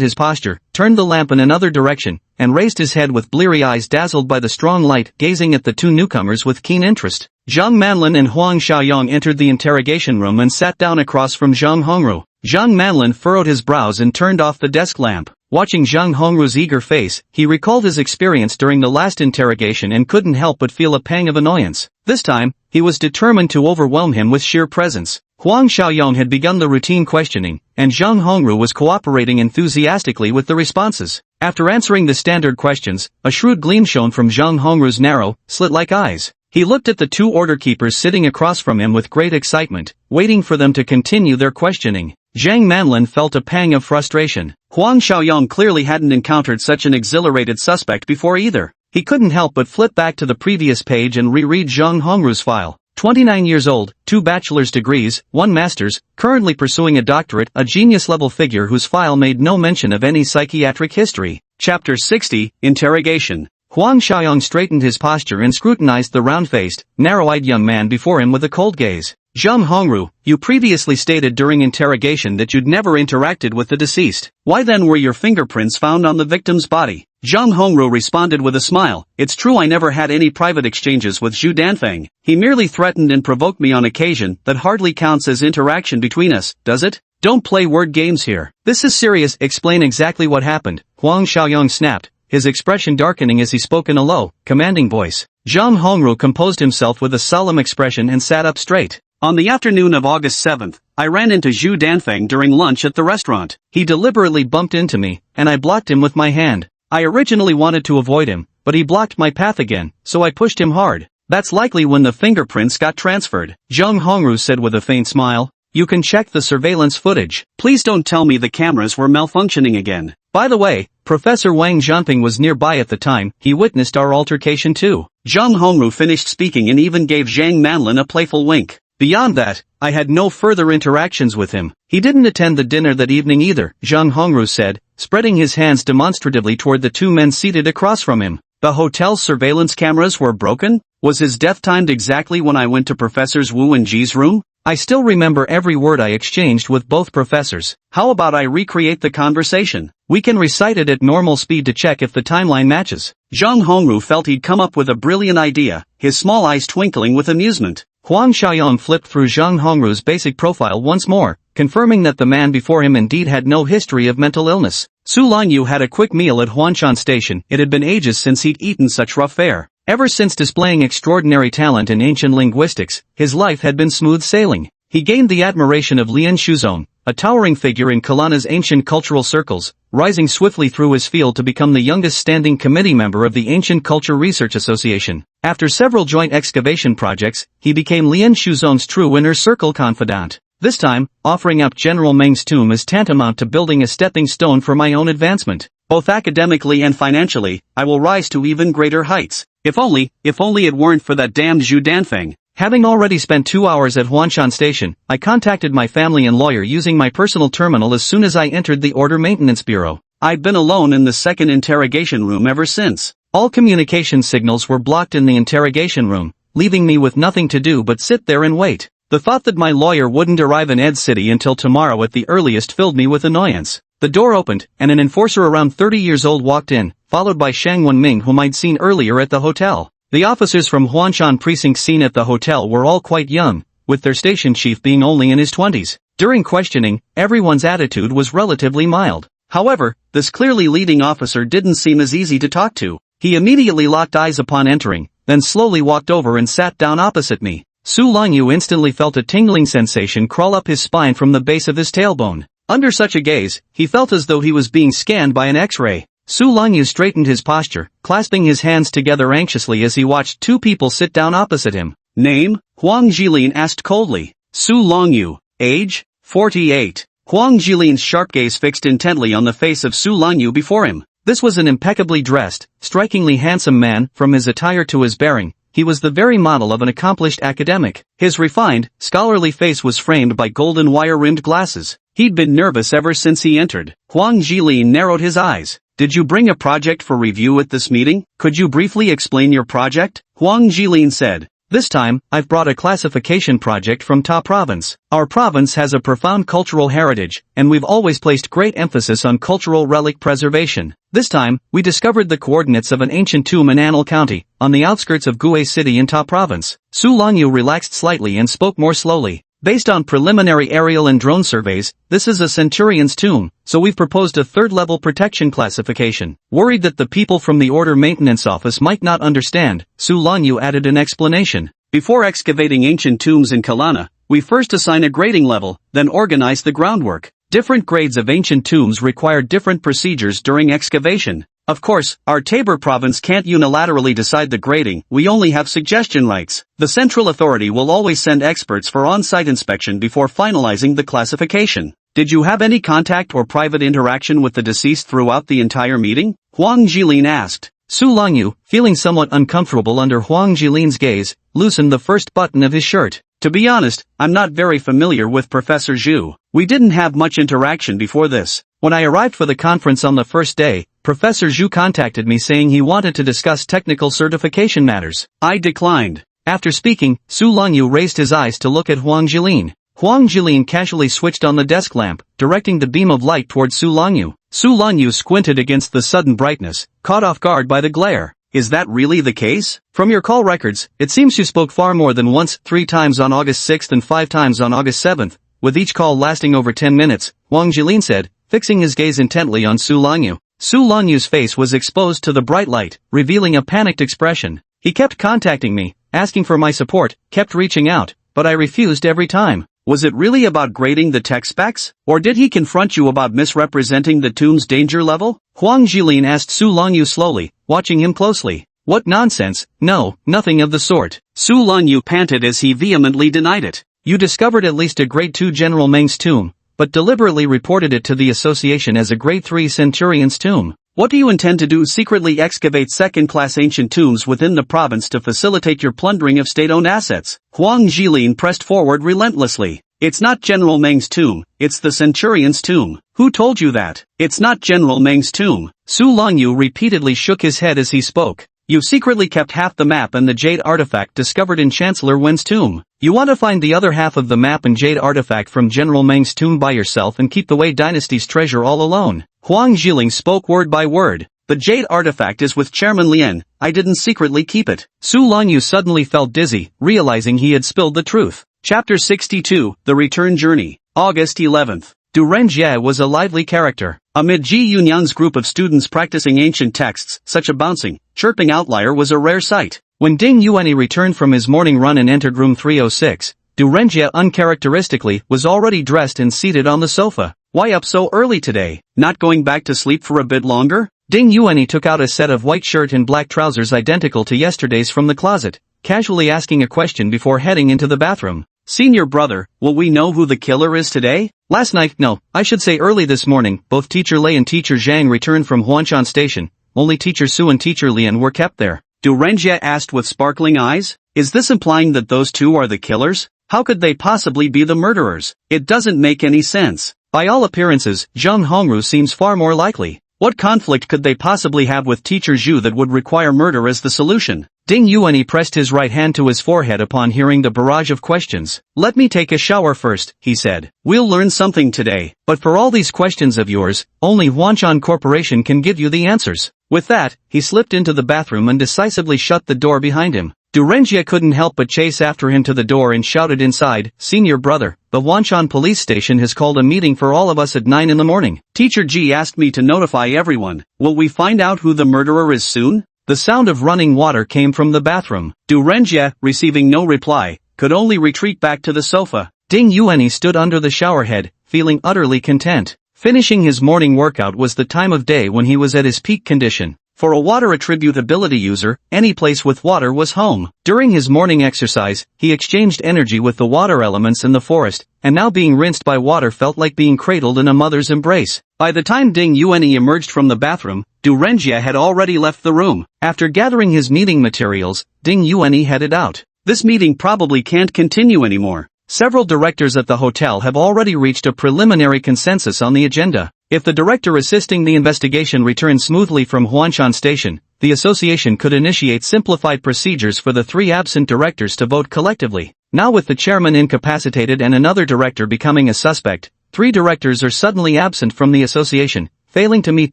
Speaker 2: his posture, turned the lamp in another direction, and raised his head with bleary eyes dazzled by the strong light, gazing at the two newcomers with keen interest. Zhang Manlin and Huang Xiaoyong entered the interrogation room and sat down across from Zhang Hongru. Zhang Manlin furrowed his brows and turned off the desk lamp. Watching Zhang Hongru's eager face, he recalled his experience during the last interrogation and couldn't help but feel a pang of annoyance. This time, he was determined to overwhelm him with sheer presence. Huang Xiaoyong had begun the routine questioning, and Zhang Hongru was cooperating enthusiastically with the responses. After answering the standard questions, a shrewd gleam shone from Zhang Hongru's narrow, slit-like eyes. He looked at the two order keepers sitting across from him with great excitement, waiting for them to continue their questioning. Zhang Manlin felt a pang of frustration.
Speaker 1: Huang Xiaoyong clearly hadn't encountered such an exhilarated suspect before either.
Speaker 2: He couldn't help but flip back to the previous page and reread Zhang Hongru's file. 29 years old, 2 bachelor's degrees, 1 master's, currently pursuing a doctorate, a genius-level figure whose file made no mention of any psychiatric history.
Speaker 1: Chapter 60, Interrogation.
Speaker 2: Huang Xiaoyong straightened his posture and scrutinized the round-faced, narrow-eyed young man before him with a cold gaze.
Speaker 1: Zhang Hongru, you previously stated during interrogation that you'd never interacted with the deceased. Why then were your fingerprints found on the victim's body? Zhang Hongru responded with a smile. It's true I never had any private exchanges with Zhu Danfeng. He merely threatened and provoked me on occasion. That hardly counts as interaction between us, does it? Don't play word games here.
Speaker 2: This is serious. Explain exactly what happened, Huang Xiaoyong snapped, his expression darkening as he spoke in a low, commanding voice.
Speaker 1: Zhang Hongru composed himself with a solemn expression and sat up straight. On the afternoon of August 7th, I ran into Zhu Danfeng during lunch at the restaurant.
Speaker 2: He deliberately bumped into me, and I blocked him with my hand. I originally wanted to avoid him, but he blocked my path again, so I pushed him hard.
Speaker 1: That's likely when the fingerprints got transferred,
Speaker 2: Zhang Hongru said with a faint smile.
Speaker 1: You can check the surveillance footage. Please don't tell me the cameras were malfunctioning again.
Speaker 2: By the way, Professor Wang Zhanping was nearby at the time. He witnessed our altercation too.
Speaker 1: Zhang Hongru finished speaking and even gave Zhang Manlin a playful wink.
Speaker 2: Beyond that, I had no further interactions with him. He didn't attend the dinner that evening either, Zhang Hongru said, spreading his hands demonstratively toward the two men seated across from him.
Speaker 1: The hotel's surveillance cameras were broken? Was his death timed exactly when I went to Professors Wu and Ji's room?
Speaker 2: I still remember every word I exchanged with both professors.
Speaker 1: How about I recreate the conversation?
Speaker 2: We can recite it at normal speed to check if the timeline matches.
Speaker 1: Zhang Hongru felt he'd come up with a brilliant idea, his small eyes twinkling with amusement.
Speaker 2: Huang Xiaoyong flipped through Zhang Hongru's basic profile once more, confirming that the man before him indeed had no history of mental illness.
Speaker 1: Su Longyu had a quick meal at Huanshan Station. It had been ages since he'd eaten such rough fare.
Speaker 2: Ever since displaying extraordinary talent in ancient linguistics, his life had been smooth sailing. He gained the admiration of Lian Shuzong, a towering figure in Kalana's ancient cultural circles, rising swiftly through his field to become the youngest standing committee member of the Ancient Culture Research Association. After several joint excavation projects, he became Lian Shuzong's true inner circle confidant. This time, offering up General Meng's tomb is tantamount to building a stepping stone for my own advancement. Both academically and financially, I will rise to even greater heights. If only it weren't for that damned Zhu Danfeng. Having already spent 2 hours at Huanshan Station, I contacted my family and lawyer using my personal terminal as soon as I entered the Order Maintenance Bureau.
Speaker 1: I've been alone in the second interrogation room ever since.
Speaker 2: All communication signals were blocked in the interrogation room, leaving me with nothing to do but sit there and wait. The thought that my lawyer wouldn't arrive in Ed City until tomorrow at the earliest filled me with annoyance. The door opened, and an enforcer around 30 years old walked in, followed by Shang Wenming, whom I'd seen earlier at the hotel. The officers from Huanshan precinct seen at the hotel were all quite young, with their station chief being only in his 20s. During questioning, everyone's attitude was relatively mild. However, this clearly leading officer didn't seem as easy to talk to. He immediately locked eyes upon entering, then slowly walked over and sat down opposite me. Su Longyu instantly felt a tingling sensation crawl up his spine from the base of his tailbone. Under such a gaze, he felt as though he was being scanned by an X-ray. Su Longyu straightened his posture, clasping his hands together anxiously as he watched two people sit down opposite him.
Speaker 1: Name? Huang Jilin asked coldly. Su Longyu. Age? 48. Huang Jilin's sharp gaze fixed intently on the face of Su Longyu before him.
Speaker 2: This was an impeccably dressed, strikingly handsome man. From his attire to his bearing, he was the very model of an accomplished academic. His refined, scholarly face was framed by golden wire-rimmed glasses. He'd been nervous ever since he entered. Huang Jilin narrowed his eyes. Did you bring a project for review at this meeting? Could you briefly explain your project? Huang Jilin said. This time, I've brought a classification project from Ta Province. Our province has a profound cultural heritage, and we've always placed great emphasis on cultural relic preservation. This time, we discovered the coordinates of an ancient tomb in Anil County, on the outskirts of Gue City in Ta Province. Su Longyu relaxed slightly and spoke more slowly. Based on preliminary aerial and drone surveys, this is a centurion's tomb, so we've proposed a third-level protection classification. Worried that the people from the Order Maintenance Office might not understand, Su Longyu added an explanation.
Speaker 1: Before excavating ancient tombs in Kalana, we first assign a grading level, then organize the groundwork. Different grades of ancient tombs require different procedures during excavation. Of course, our Tabor province can't unilaterally decide the grading, we only have suggestion rights. The central authority will always send experts for on-site inspection before finalizing the classification. Did you have any contact or private interaction with the deceased throughout the entire meeting? Huang Jilin asked.
Speaker 2: Su Longyu, feeling somewhat uncomfortable under Huang Jilin's gaze, loosened the first button of his shirt.
Speaker 1: To be honest, I'm not very familiar with Professor Zhu. We didn't have much interaction before this.
Speaker 2: When I arrived for the conference on the first day, Professor Zhu contacted me saying he wanted to discuss technical certification matters.
Speaker 1: I declined.
Speaker 2: After speaking, Su Longyu raised his eyes to look at Huang Jilin. Huang Jilin casually switched on the desk lamp, directing the beam of light towards Su Longyu. Su Longyu squinted against the sudden brightness, caught off guard by the glare.
Speaker 1: Is that really the case?
Speaker 2: From your call records, it seems you spoke far more than once, 3 times on August 6th and 5 times on August 7th, with each call lasting over 10 minutes, Huang Jilin said, fixing his gaze intently on Su Longyu. Su Longyu's face was exposed to the bright light, revealing a panicked expression. He kept contacting me, asking for my support, kept reaching out, but I refused every time.
Speaker 1: Was it really about grading the tech specs? Or did he confront you about misrepresenting the tomb's danger level?
Speaker 2: Huang Jilin asked Su Longyu slowly, watching him closely. What nonsense, no, nothing of the sort.
Speaker 1: Su Longyu panted as he vehemently denied it.
Speaker 2: You discovered at least a grade 2 General Meng's tomb, but deliberately reported it to the association as a grade 3 Centurion's tomb.
Speaker 1: What do you intend to do? Secretly excavate second-class ancient tombs within the province to facilitate your plundering of state-owned assets? Huang Jilin pressed forward relentlessly. It's not General Meng's tomb, it's the Centurion's tomb. Who told you that? It's not General Meng's tomb.
Speaker 2: Su Longyu repeatedly shook his head as he spoke.
Speaker 1: You've secretly kept half the map and the jade artifact discovered in Chancellor Wen's tomb.
Speaker 2: You want to find the other half of the map and jade artifact from General Meng's tomb by yourself and keep the Wei dynasty's treasure all alone.
Speaker 1: Huang Jilin spoke word by word. The jade artifact is with Chairman Lien, I didn't secretly keep it.
Speaker 2: Su Longyu suddenly felt dizzy, realizing he had spilled the truth.
Speaker 1: Chapter 62, The Return Journey. August 11th.
Speaker 2: Du Renjie was a lively character.
Speaker 1: Amid Ji Yunyang's group of students practicing ancient texts, such a bouncing, chirping outlier was a rare sight.
Speaker 2: When Ding Yuanyi returned from his morning run and entered room 306, Du Renjie uncharacteristically was already dressed and seated on the sofa.
Speaker 1: Why up so early today? Not going back to sleep for a bit longer?
Speaker 2: Ding Yuanyi took out a set of white shirt and black trousers identical to yesterday's from the closet, casually asking a question before heading into the bathroom.
Speaker 1: Senior brother, will we know who the killer is today?
Speaker 2: Last night, no, I should say early this morning, both Teacher Lei and Teacher Zhang returned from Huanshan Station. Only Teacher Su and Teacher Lian were kept there.
Speaker 1: Du Renjie asked with sparkling eyes. Is this implying that those two are the killers? How could they possibly be the murderers? It doesn't make any sense.
Speaker 2: By all appearances, Zheng Hongru seems far more likely.
Speaker 1: What conflict could they possibly have with Teacher Zhu that would require murder as the solution?
Speaker 2: Ding Yuanyi pressed his right hand to his forehead upon hearing the barrage of questions.
Speaker 1: Let me take a shower first, he said. We'll learn something today.
Speaker 2: But for all these questions of yours, only Huanshan Corporation can give you the answers.
Speaker 1: With that, he slipped into the bathroom and decisively shut the door behind him.
Speaker 2: Du Renjie couldn't help but chase after him to the door and shouted inside, Senior brother, the Huanshan police station has called a meeting for all of us at 9 in the morning.
Speaker 1: Teacher Ji asked me to notify everyone. Will we find out who the murderer is soon?
Speaker 2: The sound of running water came from the bathroom.
Speaker 1: Du Renjie, receiving no reply, could only retreat back to the sofa.
Speaker 2: Ding Yuanyi stood under the showerhead, feeling utterly content. Finishing his morning workout was the time of day when he was at his peak condition.
Speaker 1: For a water attribute ability user, any place with water was home.
Speaker 2: During his morning exercise, he exchanged energy with the water elements in the forest, and now being rinsed by water felt like being cradled in a mother's embrace.
Speaker 1: By the time Ding Yuanyi emerged from the bathroom, Du Renjie had already left the room.
Speaker 2: After gathering his meeting materials, Ding Yuanyi headed out.
Speaker 1: This meeting probably can't continue anymore.
Speaker 2: Several directors at the hotel have already reached a preliminary consensus on the agenda. If the director assisting the investigation returns smoothly from Huanshan Station, the association could initiate simplified procedures for the 3 absent directors to vote collectively. Now with the chairman incapacitated and another director becoming a suspect, 3 directors are suddenly absent from the association, failing to meet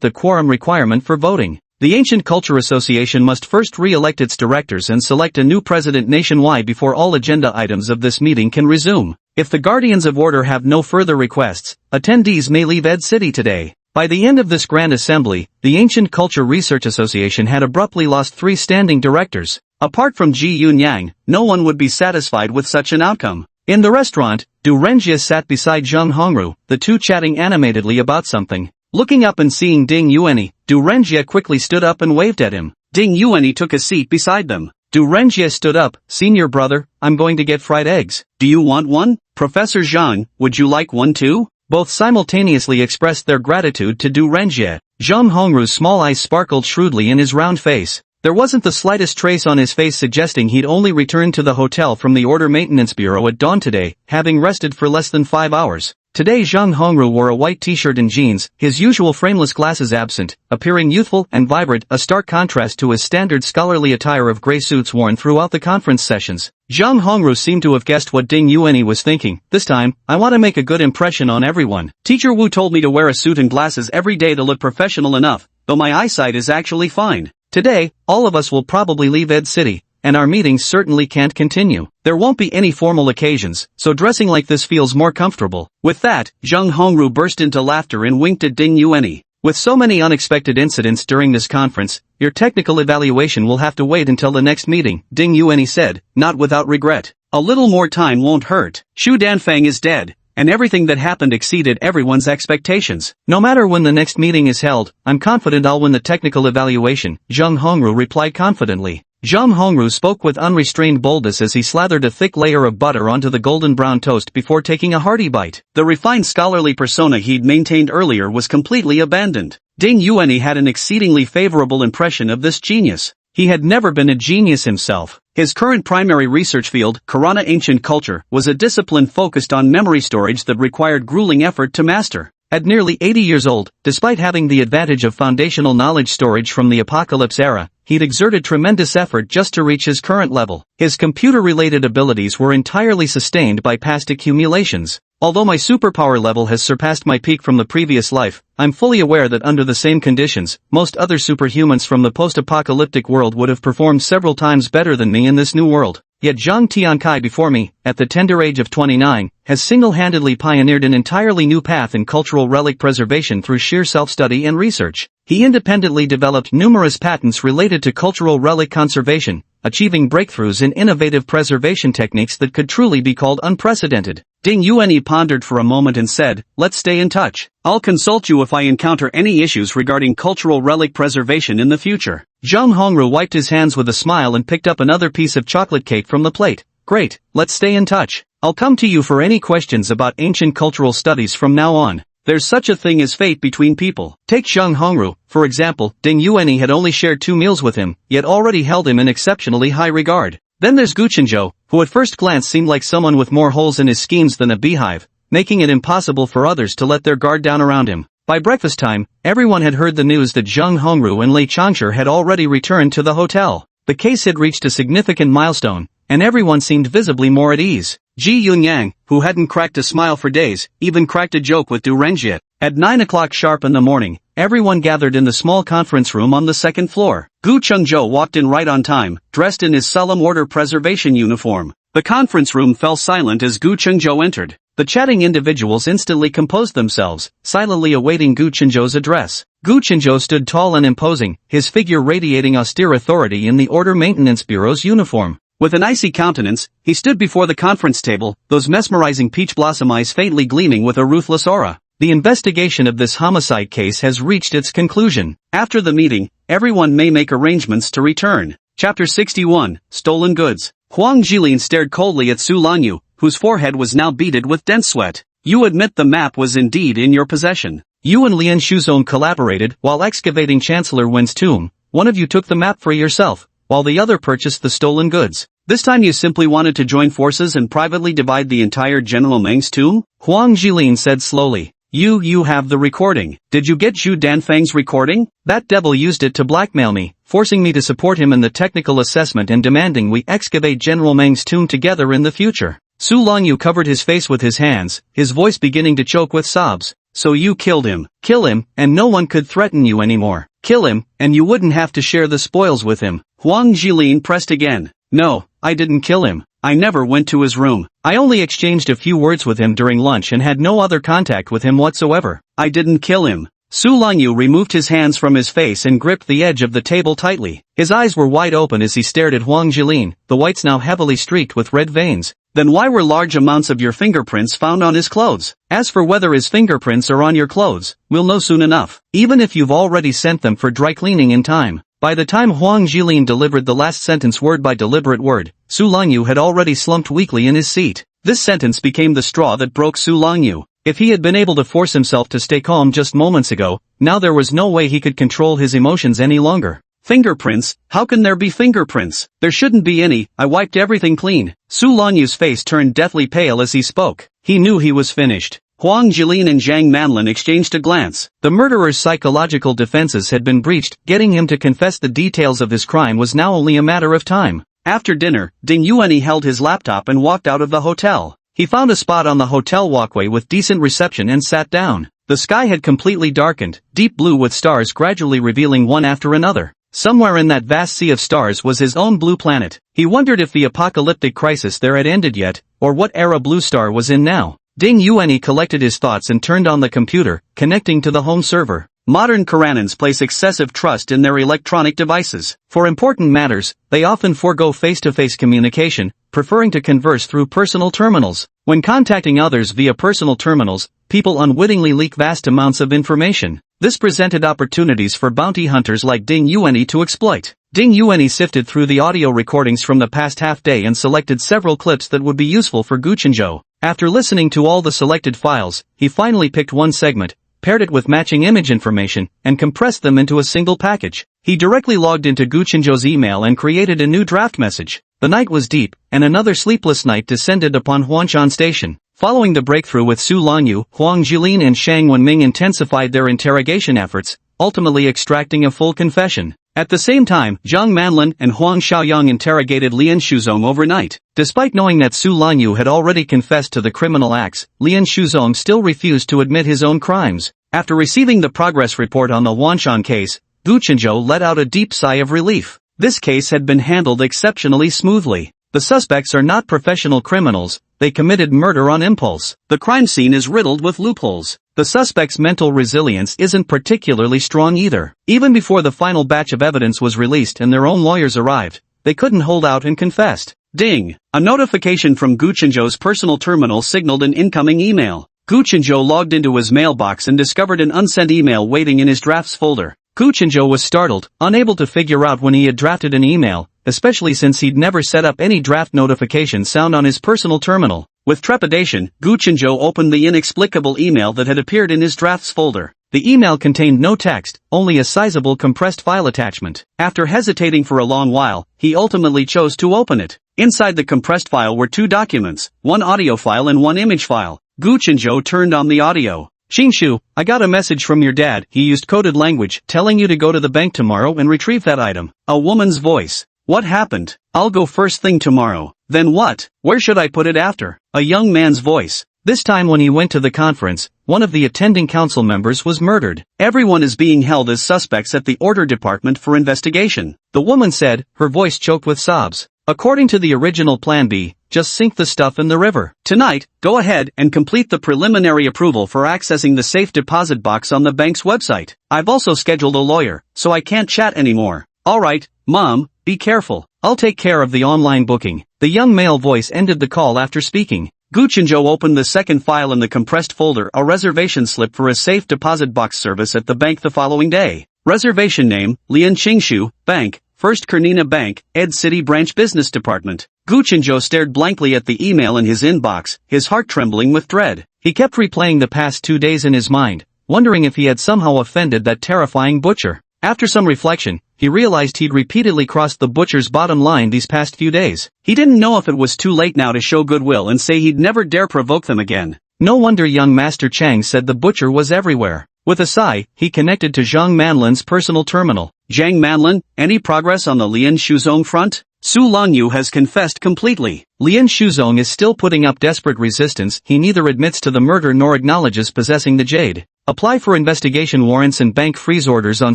Speaker 2: the quorum requirement for voting. The Ancient Culture Association must first re-elect its directors and select a new president nationwide before all agenda items of this meeting can resume. If the Guardians of Order have no further requests, attendees may leave Ed City today. By the end of this Grand Assembly, the Ancient Culture Research Association had abruptly lost 3 standing directors. Apart from Ji Yun Yang, no one would be satisfied with such an outcome. In the restaurant, Du Renjie sat beside Zheng Hongru, the two chatting animatedly about something. Looking up and seeing Ding Yuanyi, Du Renjie quickly stood up and waved at him. Ding Yuanyi took a seat beside them. Du Renjie stood up, "Senior brother, I'm going to get fried eggs. Do you want one? Professor Zhang, would you like one too?" Both simultaneously expressed their gratitude to Du Renjie. Zheng Hongru's small eyes sparkled shrewdly in his round face. There wasn't the slightest trace on his face suggesting he'd only returned to the hotel from the Order Maintenance Bureau at dawn today, having rested for less than 5 hours. Today Zheng Hongru wore a white t-shirt and jeans, his usual frameless glasses absent, appearing youthful and vibrant, a stark contrast to his standard scholarly attire of gray suits worn throughout the conference sessions. Zheng Hongru seemed to have guessed what Ding Yuanyi was thinking. "This time, I want to make a good impression on everyone. Teacher Wu told me to wear a suit and glasses every day to look professional enough, though my eyesight is actually fine. Today, all of us will probably leave Ed City, and our meetings certainly can't continue. There won't be any formal occasions, so dressing like this feels more comfortable." With that, Zheng Hongru burst into laughter and winked at Ding Yuanyi. "With so many unexpected incidents during this conference, your technical evaluation will have to wait until the next meeting," Ding Yuanyi said, not without regret. "A little more time won't hurt. Xu Danfang is dead, and everything that happened exceeded everyone's expectations. No matter when the next meeting is held, I'm confident I'll win the technical evaluation," Zheng Hongru replied confidently. Zheng Hongru spoke with unrestrained boldness as he slathered a thick layer of butter onto the golden brown toast before taking a hearty bite. The refined scholarly persona he'd maintained earlier was completely abandoned. Ding Yuanyi had an exceedingly favorable impression of this genius. He had never been a genius himself. His current primary research field, Karana Ancient Culture, was a discipline focused on memory storage that required grueling effort to master. At nearly 80 years old, despite having the advantage of foundational knowledge storage from the Apocalypse era, he'd exerted tremendous effort just to reach his current level. His computer-related abilities were entirely sustained by past accumulations. Although my superpower level has surpassed my peak from the previous life, I'm fully aware that under the same conditions, most other superhumans from the post-apocalyptic world would have performed several times better than me in this new world. Yet Zhang Tiankai before me, at the tender age of 29, has single-handedly pioneered an entirely new path in cultural relic preservation through sheer self-study and research. He independently developed numerous patents related to cultural relic conservation, achieving breakthroughs in innovative preservation techniques that could truly be called unprecedented. Ding Yuanyi pondered for a moment and said, "Let's stay in touch. I'll consult you if I encounter any issues regarding cultural relic preservation in the future." Zheng Hongru wiped his hands with a smile and picked up another piece of chocolate cake from the plate. "Great, let's stay in touch. I'll come to you for any questions about ancient cultural studies from now on. There's such a thing as fate between people." Take Zheng Hongru, for example. Ding Yuanyi had only shared 2 meals with him, yet already held him in exceptionally high regard. Then there's Gu Chenzhou, who at first glance seemed like someone with more holes in his schemes than a beehive, making it impossible for others to let their guard down around him. By breakfast time, everyone had heard the news that Zheng Hongru and Lei Changshi had already returned to the hotel. The case had reached a significant milestone, and everyone seemed visibly more at ease. Ji Yun Yang, who hadn't cracked a smile for days, even cracked a joke with Du Renjie. At 9 o'clock sharp in the morning, everyone gathered in the small conference room on the second floor. Gu Chengzhou walked in right on time, dressed in his solemn order preservation uniform. The conference room fell silent as Gu Chengzhou entered. The chatting individuals instantly composed themselves, silently awaiting Gu Chengzhou's address. Gu Chengzhou stood tall and imposing, his figure radiating austere authority in the Order Maintenance Bureau's uniform. With an icy countenance, he stood before the conference table, those mesmerizing peach blossom eyes faintly gleaming with a ruthless aura. The investigation of this homicide case has reached its conclusion. After the meeting, everyone may make arrangements to return. Chapter 61, Stolen Goods. Huang Jilin stared coldly at Su Lanyu, whose forehead was now beaded with dense sweat. "You admit the map was indeed in your possession. You and Lian Shuzong collaborated while excavating Chancellor Wen's tomb. One of you took the map for yourself, while the other purchased the stolen goods. This time you simply wanted to join forces and privately divide the entire General Meng's tomb?" Huang Jilin said slowly.
Speaker 1: You have the recording. Did you get Zhu Danfang's recording?
Speaker 2: That devil used it to blackmail me, forcing me to support him in the technical assessment and demanding we excavate General Meng's tomb together in the future. Su Longyu covered his face with his hands, his voice beginning to choke with sobs.
Speaker 1: So you killed him.
Speaker 2: Kill him, and no one could threaten you anymore. Kill him, and you wouldn't have to share the spoils with him.
Speaker 1: Huang Jilin pressed again.
Speaker 2: No, I didn't kill him.
Speaker 1: I never went to his room.
Speaker 2: I only exchanged a few words with him during lunch and had no other contact with him whatsoever.
Speaker 1: I didn't kill him. Su Longyu removed his hands from his face and gripped the edge of the table tightly.
Speaker 2: His eyes were wide open as he stared at Huang Jilin, the whites now heavily streaked with red veins.
Speaker 1: Then why were large amounts of your fingerprints found on his clothes?
Speaker 2: As for whether his fingerprints are on your clothes, we'll know soon enough. Even if you've already sent them for dry cleaning in time. By the time Huang Jilin delivered the last sentence word by deliberate word, Su Longyu had already slumped weakly in his seat.
Speaker 1: This sentence became the straw that broke Su Longyu.
Speaker 2: If he had been able to force himself to stay calm just moments ago, now there was no way he could control his emotions any longer.
Speaker 1: Fingerprints? How can there be fingerprints? There shouldn't be any. I wiped everything clean. Su Longyu's face turned deathly pale as he spoke. He knew he was finished. Huang Jilin and Zhang Manlin exchanged a glance.
Speaker 2: The murderer's psychological defenses had been breached. Getting him to confess the details of his crime was now only a matter of time.
Speaker 1: After dinner, Ding Yuanyi held his laptop and walked out of the hotel.
Speaker 2: He found a spot on the hotel walkway with decent reception and sat down. The sky had completely darkened, deep blue with stars gradually revealing one after another. Somewhere in that vast sea of stars was his own blue planet. He wondered if the apocalyptic crisis there had ended yet, or what era Blue Star was in now. Ding Yuanyi collected his thoughts and turned on the computer, connecting to the home server.
Speaker 1: Modern Koranans place excessive trust in their electronic devices.
Speaker 2: For important matters, they often forego face-to-face communication, preferring to converse through personal terminals. When contacting others via personal terminals, people unwittingly leak vast amounts of information. This presented opportunities for bounty hunters like Ding Yuanyi to exploit. Ding Yuanyi sifted through the audio recordings from the past half-day and selected several clips that would be useful for Guchenzhou. After listening to all the selected files, he finally picked one segment, paired it with matching image information, and compressed them into a single package. He directly logged into Guchenzhou's email and created a new draft message. The night was deep, and another sleepless night descended upon Huanshan Station. Following the breakthrough with Su Longyu, Huang Jilin and Shang Wenming intensified their interrogation efforts, ultimately extracting a full confession. At the same time, Zhang Manlin and Huang Xiaoyang interrogated Lian Shuzong overnight. Despite knowing that Su Longyu had already confessed to the criminal acts, Lian Shuzong still refused to admit his own crimes. After receiving the progress report on the Huanshan case, Guchenzhou let out a deep sigh of relief. This case had been handled exceptionally smoothly. The suspects are not professional criminals, they committed murder on impulse. The crime scene is riddled with loopholes. The suspect's mental resilience isn't particularly strong either. Even before the final batch of evidence was released and their own lawyers arrived, they couldn't hold out and confessed.
Speaker 1: Ding! A notification from Guchenzhou's personal terminal signaled an incoming email. Guchenzhou logged into his mailbox and discovered an unsent email waiting in his drafts folder.
Speaker 2: Guchenzhou was startled, unable to figure out when he had drafted an email, especially since he'd never set up any draft notification sound on his personal terminal.
Speaker 1: With trepidation, Guchenzhou opened the inexplicable email that had appeared in his drafts folder.
Speaker 2: The email contained no text, only a sizable compressed file attachment.
Speaker 1: After hesitating for a long while, he ultimately chose to open it. Inside the compressed file were two documents, one audio file and one image file. Guchenzhou turned on the audio.
Speaker 2: Xingshu, I got a message from your dad. He used coded language, telling you to go to the bank tomorrow and retrieve that item.
Speaker 1: A woman's voice. What happened? I'll go first thing tomorrow. Then what? Where should I put it after? A young man's voice.
Speaker 2: This time when he went to the conference, one of the attending council members was murdered.
Speaker 1: Everyone is being held as suspects at the order department for investigation.
Speaker 2: The woman said, her voice choked with sobs. According to the original plan B, just sink the stuff in the river.
Speaker 1: Tonight, go ahead and complete the preliminary approval for accessing the safe deposit box on the bank's website. I've also scheduled a lawyer, so I can't chat anymore. Alright, Mom, be careful.
Speaker 2: I'll take care of the online booking. The young male voice ended the call after speaking.
Speaker 1: Guchenzhou opened the second file in the compressed folder, a reservation slip for a safe deposit box service at the bank the following day. Reservation name, Lian Qingshu, Bank, First Kernina Bank, Ed City Branch Business Department. Guchenzhou stared blankly at the email in his inbox, his heart trembling with dread.
Speaker 2: He kept replaying the past 2 days in his mind, wondering if he had somehow offended that terrifying butcher. After some reflection, he realized he'd repeatedly crossed the butcher's bottom line these past few days.
Speaker 1: He didn't know if it was too late now to show goodwill and say he'd never dare provoke them again.
Speaker 2: No wonder young Master Chang said the butcher was everywhere. With a sigh, he connected to Zhang Manlin's personal terminal.
Speaker 1: Zhang Manlin, any progress on the Lian Shuzong front? Su Longyu has confessed completely.
Speaker 2: Lian Shuzong is still putting up desperate resistance. He neither admits to the murder nor acknowledges possessing the jade. Apply for investigation warrants and bank freeze orders on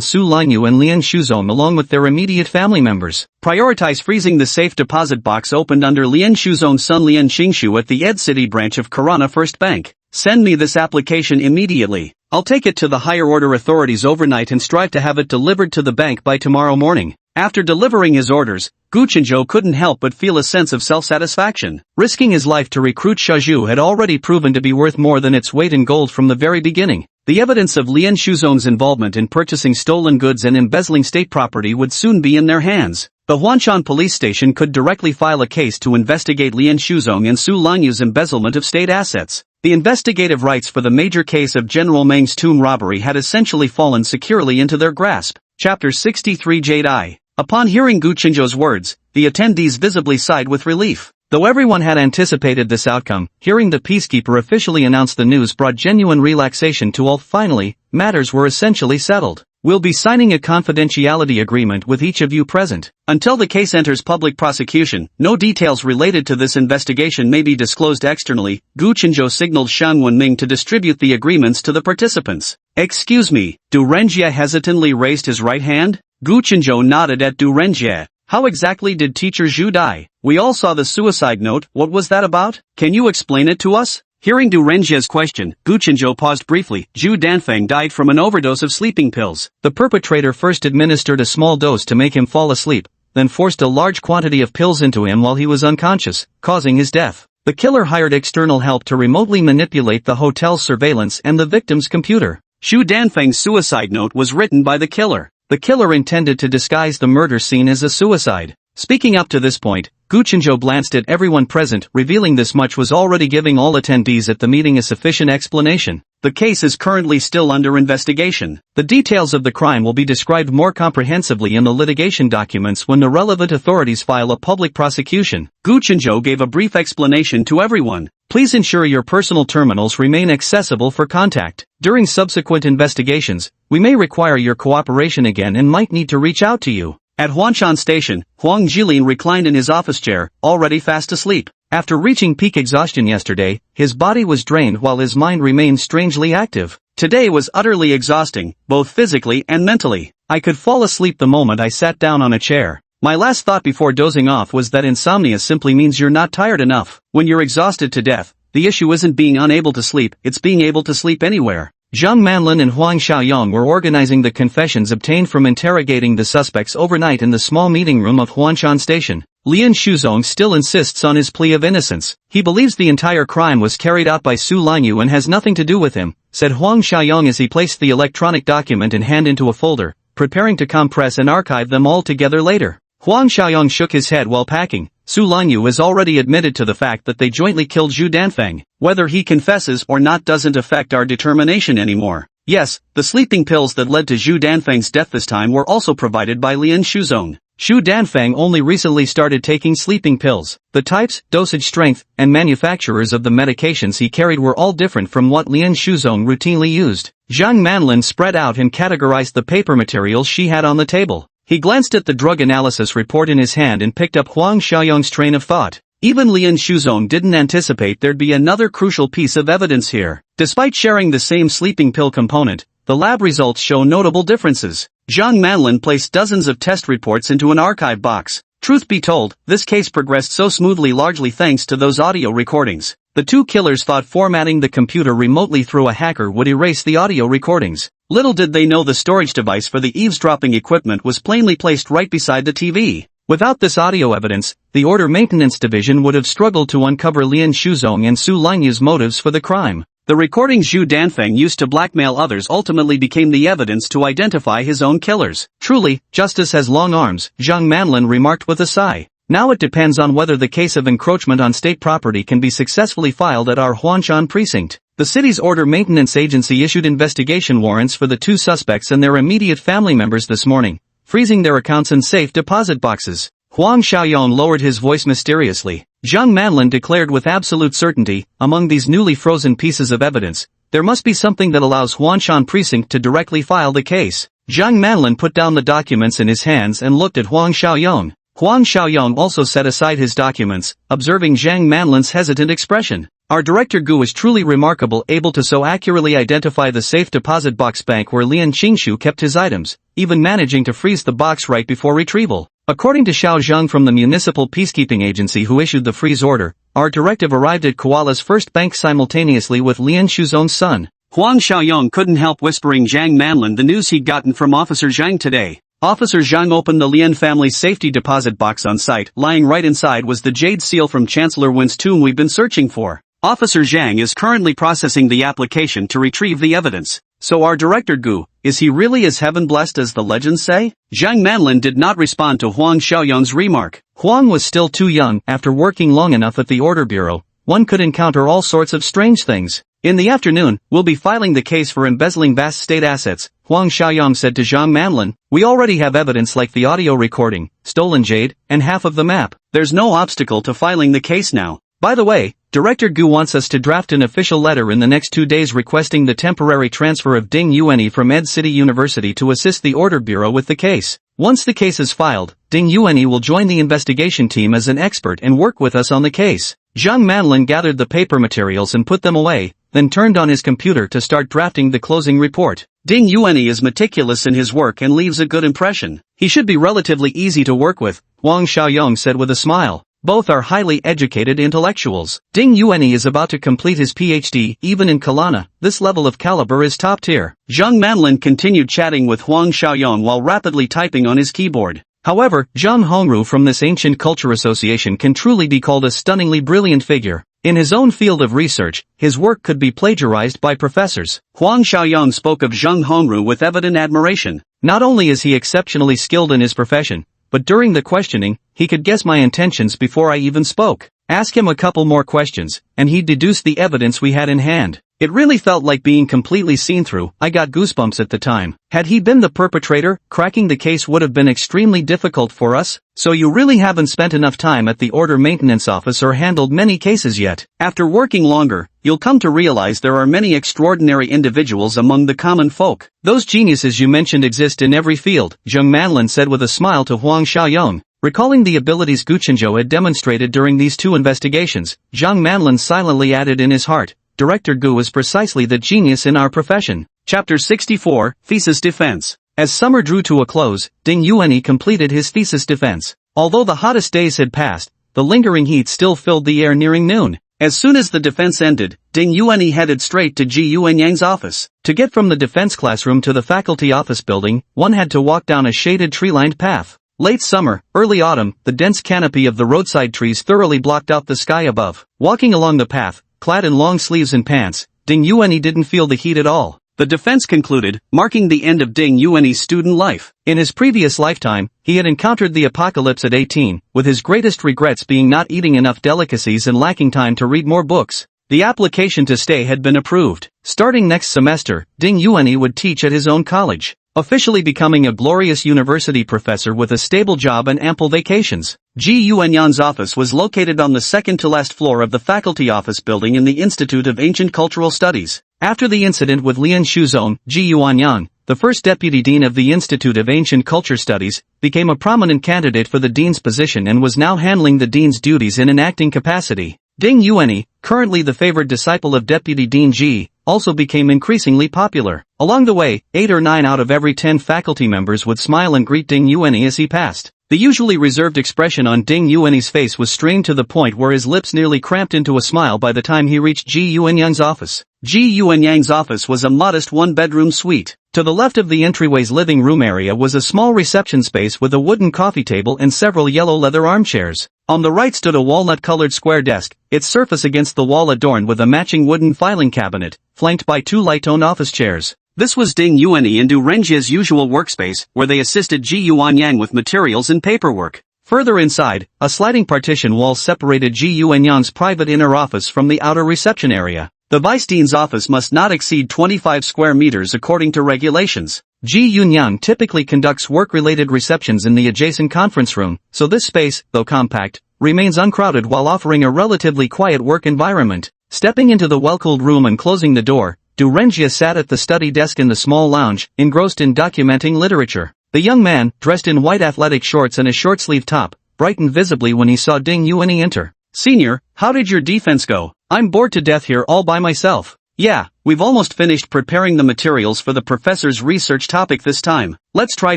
Speaker 2: Su Longyu and Lian Shuzong along with their immediate family members.
Speaker 1: Prioritize freezing the safe deposit box opened under Lian Shuzong's son Lian Xingshu at the Ed City branch of Karana First Bank. Send me this application immediately. I'll take it to the higher order authorities overnight and strive to have it delivered to the bank by tomorrow morning. After delivering his orders, Gu Chenzhou couldn't help but feel a sense of self-satisfaction. Risking his life to recruit Shaju had already proven to be worth more than its weight in gold from the very beginning. The evidence of Lian Shuzong's involvement in purchasing stolen goods and embezzling state property would soon be in their hands. The Huanshan police station could directly file a case to investigate Lian Shuzong and Su Longyu's embezzlement of state assets. The investigative rights for the major case of General Meng's tomb robbery had essentially fallen securely into their grasp. Chapter 63 Jade Eye. Upon hearing Gu Chenzhou's words, the attendees visibly sighed with relief. Though everyone had anticipated this outcome, hearing the peacekeeper officially announce the news brought genuine relaxation to all. Finally, matters were essentially settled. We'll be signing a confidentiality agreement with each of you present. Until the case enters public prosecution, no details related to this investigation may be disclosed externally. Gu Chenzhou signaled Shang Wenming to distribute the agreements to the participants. Excuse me, Du Renjie hesitantly raised his right hand? Gu Chenzhou nodded at Du Renjie. How exactly did Teacher Zhu die? We all saw the suicide note. What was that about? Can you explain it to us? Hearing Du Renjie's question, Gu Chenzhou paused briefly. Zhu Danfeng died from an overdose of sleeping pills.
Speaker 2: The perpetrator first administered a small dose to make him fall asleep, then forced a large quantity of pills into him while he was unconscious, causing his death. The killer hired external help to remotely manipulate the hotel's surveillance and the victim's computer.
Speaker 1: Zhu Danfeng's suicide note was written by the killer.
Speaker 2: The killer intended to disguise the murder scene as a suicide. Speaking up to this point, Gu Chenzhou glanced at everyone present. Revealing this much was already giving all attendees at the meeting a sufficient explanation.
Speaker 1: The case is currently still under investigation.
Speaker 2: The details of the crime will be described more comprehensively in the litigation documents when the relevant authorities file a public prosecution.
Speaker 1: Gu Chenzhou gave a brief explanation to everyone.
Speaker 2: Please ensure your personal terminals remain accessible for contact. During subsequent investigations, we may require your cooperation again and might need to reach out to you.
Speaker 1: At Huanshan Station, Huang Jilin reclined in his office chair, already fast asleep.
Speaker 2: After reaching peak exhaustion yesterday, his body was drained while his mind remained strangely active.
Speaker 1: Today was utterly exhausting, both physically and mentally.
Speaker 2: I could fall asleep the moment I sat down on a chair.
Speaker 1: My last thought before dozing off was that insomnia simply means you're not tired enough. When you're exhausted to death, the issue isn't being unable to sleep, it's being able to sleep anywhere.
Speaker 2: Zhang Manlin and Huang Xiaoyong were organizing the confessions obtained from interrogating the suspects overnight in the small meeting room of Huanshan Station. Lian Shuzong still insists on his plea of innocence. He believes the entire crime was carried out by Su Longyu and has nothing to do with him, said Huang Xiaoyong as he placed the electronic document in hand into a folder, preparing to compress and archive them all together later. Huang Xiaoyong shook his head while packing. Su Longyu has already admitted to the fact that they jointly killed Zhu Danfeng. Whether he confesses or not doesn't affect our determination anymore. Yes, the sleeping pills that led to Zhu Danfeng's death this time were also provided by Lian Shuzong. Zhu Danfeng only recently started taking sleeping pills. The types, dosage strength, and manufacturers of the medications he carried were all different from what Lian Shuzong routinely used. Zhang Manlin spread out and categorized the paper materials she had on the table. He glanced at the drug analysis report in his hand and picked up Huang Xiaoyong's train of thought. Even Lian Shuzong didn't anticipate there'd be another crucial piece of evidence here. Despite sharing the same sleeping pill component, the lab results show notable differences. Zhang Manlin placed dozens of test reports into an archive box. Truth be told, this case progressed so smoothly largely thanks to those audio recordings. The two killers thought formatting the computer remotely through a hacker would erase the audio recordings. Little did they know the storage device for the eavesdropping equipment was plainly placed right beside the TV. Without this audio evidence, the Order Maintenance Division would have struggled to uncover Lian Shuzong and Su Longyu's motives for the crime. The recordings Zhu Danfeng used to blackmail others ultimately became the evidence to identify his own killers. Truly, justice has long arms, Zhang Manlin remarked with a sigh. Now it depends on whether the case of encroachment on state property can be successfully filed at our Huanshan precinct. The city's Order Maintenance Agency issued investigation warrants for the two suspects and their immediate family members this morning, freezing their accounts and safe deposit boxes. Huang Xiaoyong lowered his voice mysteriously. Zhang Manlin declared with absolute certainty, among these newly frozen pieces of evidence, there must be something that allows Huanshan Precinct to directly file the case. Zhang Manlin put down the documents in his hands and looked at Huang Xiaoyong. Huang Xiaoyong also set aside his documents, observing Zhang Manlin's hesitant expression. Our director Gu is truly remarkable, able to so accurately identify the safe deposit box bank where Lian Qingshu kept his items, even managing to freeze the box right before retrieval. According to Xiao Zhang from the Municipal Peacekeeping Agency who issued the freeze order, our directive arrived at Koala's first bank simultaneously with Lian Shuzong's son.
Speaker 1: Huang Xiaoyong couldn't help whispering Zhang Manlin the news he'd gotten from Officer Zhang today. Officer Zhang opened the Lian family's safety deposit box on site. Lying right inside was the jade seal from Chancellor Wen's tomb we've been searching for. Officer Zhang is currently processing the application to retrieve the evidence. So our director Gu, is he really as heaven-blessed as the legends say? Zhang Manlin did not respond to Huang Xiaoyong's remark.
Speaker 2: Huang was still too young. After working long enough at the Order Bureau, one could encounter all sorts of strange things. In the afternoon, we'll be filing the case for embezzling vast state assets, Huang Xiaoyong said to Zhang Manlin. We already have evidence like the audio recording, stolen jade, and half of the map.
Speaker 1: There's no obstacle to filing the case now.
Speaker 2: By the way, Director Gu wants us to draft an official letter in the next 2 days requesting the temporary transfer of Ding Yuanyi from Ed City University to assist the Order Bureau with the case. Once the case is filed, Ding Yuanyi will join the investigation team as an expert and work with us on the case. Zhang Manlin gathered the paper materials and put them away, then turned on his computer to start drafting the closing report.
Speaker 1: Ding Yuanyi is meticulous in his work and leaves a good impression.
Speaker 2: He should be relatively easy to work with, Huang Xiaoyong said with a smile. Both are highly educated intellectuals. Ding Yuanyi is about to complete his PhD, even in Kalana. This level of caliber is top tier.
Speaker 1: Zhang Manlin continued chatting with Huang Xiaoyong while rapidly typing on his keyboard.
Speaker 2: However, Zhang Hongru from this ancient culture association can truly be called a stunningly brilliant figure. In his own field of research, his work could be plagiarized by professors.
Speaker 1: Huang Xiaoyong spoke of Zhang Hongru with evident admiration.
Speaker 2: Not only is he exceptionally skilled in his profession, but during the questioning, he could guess my intentions before I even spoke. Ask him a couple more questions, and he'd deduce the evidence we had in hand. It really felt like being completely seen through. I got goosebumps at the time. Had he been the perpetrator, cracking the case would have been extremely difficult for us. So you really haven't spent enough time at the Order Maintenance Office or handled many cases yet.
Speaker 1: After working longer, you'll come to realize there are many extraordinary individuals among the common folk.
Speaker 2: Those geniuses you mentioned exist in every field, Zhang Manlin said with a smile to Huang Xiaoyong. Recalling the abilities Guchenzhou had demonstrated during these 2 investigations, Zhang Manlin silently added in his heart, Director Gu is precisely the genius in our profession.
Speaker 1: Chapter 64, Thesis Defense.
Speaker 2: As summer drew to a close, Ding Yuanyi completed his thesis defense. Although the hottest days had passed, the lingering heat still filled the air nearing noon.
Speaker 1: As soon as the defense ended, Ding Yuanyi headed straight to Ji Yuanyang's office.
Speaker 2: To get from the defense classroom to the faculty office building, one had to walk down a shaded tree-lined path. Late summer, early autumn, the dense canopy of the roadside trees thoroughly blocked out the sky above. Walking along the path, clad in long sleeves and pants, Ding Yuanyi didn't feel the heat at all.
Speaker 1: The defense concluded, marking the end of Ding Yuanyi's student life.
Speaker 2: In his previous lifetime, he had encountered the apocalypse at 18, with his greatest regrets being not eating enough delicacies and lacking time to read more books. The application to stay had been approved. Starting next semester, Ding Yuanyi would teach at his own college, officially becoming a glorious university professor with a stable job and ample vacations.
Speaker 1: Ji Yuanyang's office was located on the second-to-last floor of the faculty office building in the Institute of Ancient Cultural Studies.
Speaker 2: After the incident with Lian Shuzong, Ji Yuanyang, the first deputy dean of the Institute of Ancient Culture Studies, became a prominent candidate for the dean's position and was now handling the dean's duties in an acting capacity. Ding Yuanyi, currently the favored disciple of Deputy Dean Ji, also became increasingly popular. Along the way, 8 or 9 out of every 10 faculty members would smile and greet Ding Yuanyi as he passed. The usually reserved expression on Ding Yuanyi's face was strained to the point where his lips nearly cramped into a smile by the time he reached Ji Yuanyang's office.
Speaker 1: Ji Yuanyang's office was a modest 1-bedroom suite.
Speaker 2: To the left of the entryway's living room area was a small reception space with a wooden coffee table and several yellow leather armchairs. On the right stood a walnut-colored square desk, its surface against the wall adorned with a matching wooden filing cabinet, flanked by 2 light-toned office chairs.
Speaker 1: This was Ding Yuanyi and Du Renjia's usual workspace, where they assisted Ji Yuanyang with materials and paperwork.
Speaker 2: Further inside, a sliding partition wall separated Ji Yuanyang's private inner office from the outer reception area.
Speaker 1: The vice dean's office must not exceed 25 square meters according to regulations.
Speaker 2: Ji Yunyang typically conducts work-related receptions in the adjacent conference room, so this space, though compact, remains uncrowded while offering a relatively quiet work environment. Stepping into the well-cooled room and closing the door, Du Renjie sat at the study desk in the small lounge, engrossed in documenting literature. The young man, dressed in white athletic shorts and a short-sleeved top, brightened visibly when he saw Ding Yuanyi enter.
Speaker 1: "Senior, how did your defense go? I'm bored to death here all by myself." "Yeah, we've almost finished preparing the materials for the professor's research topic this time. Let's try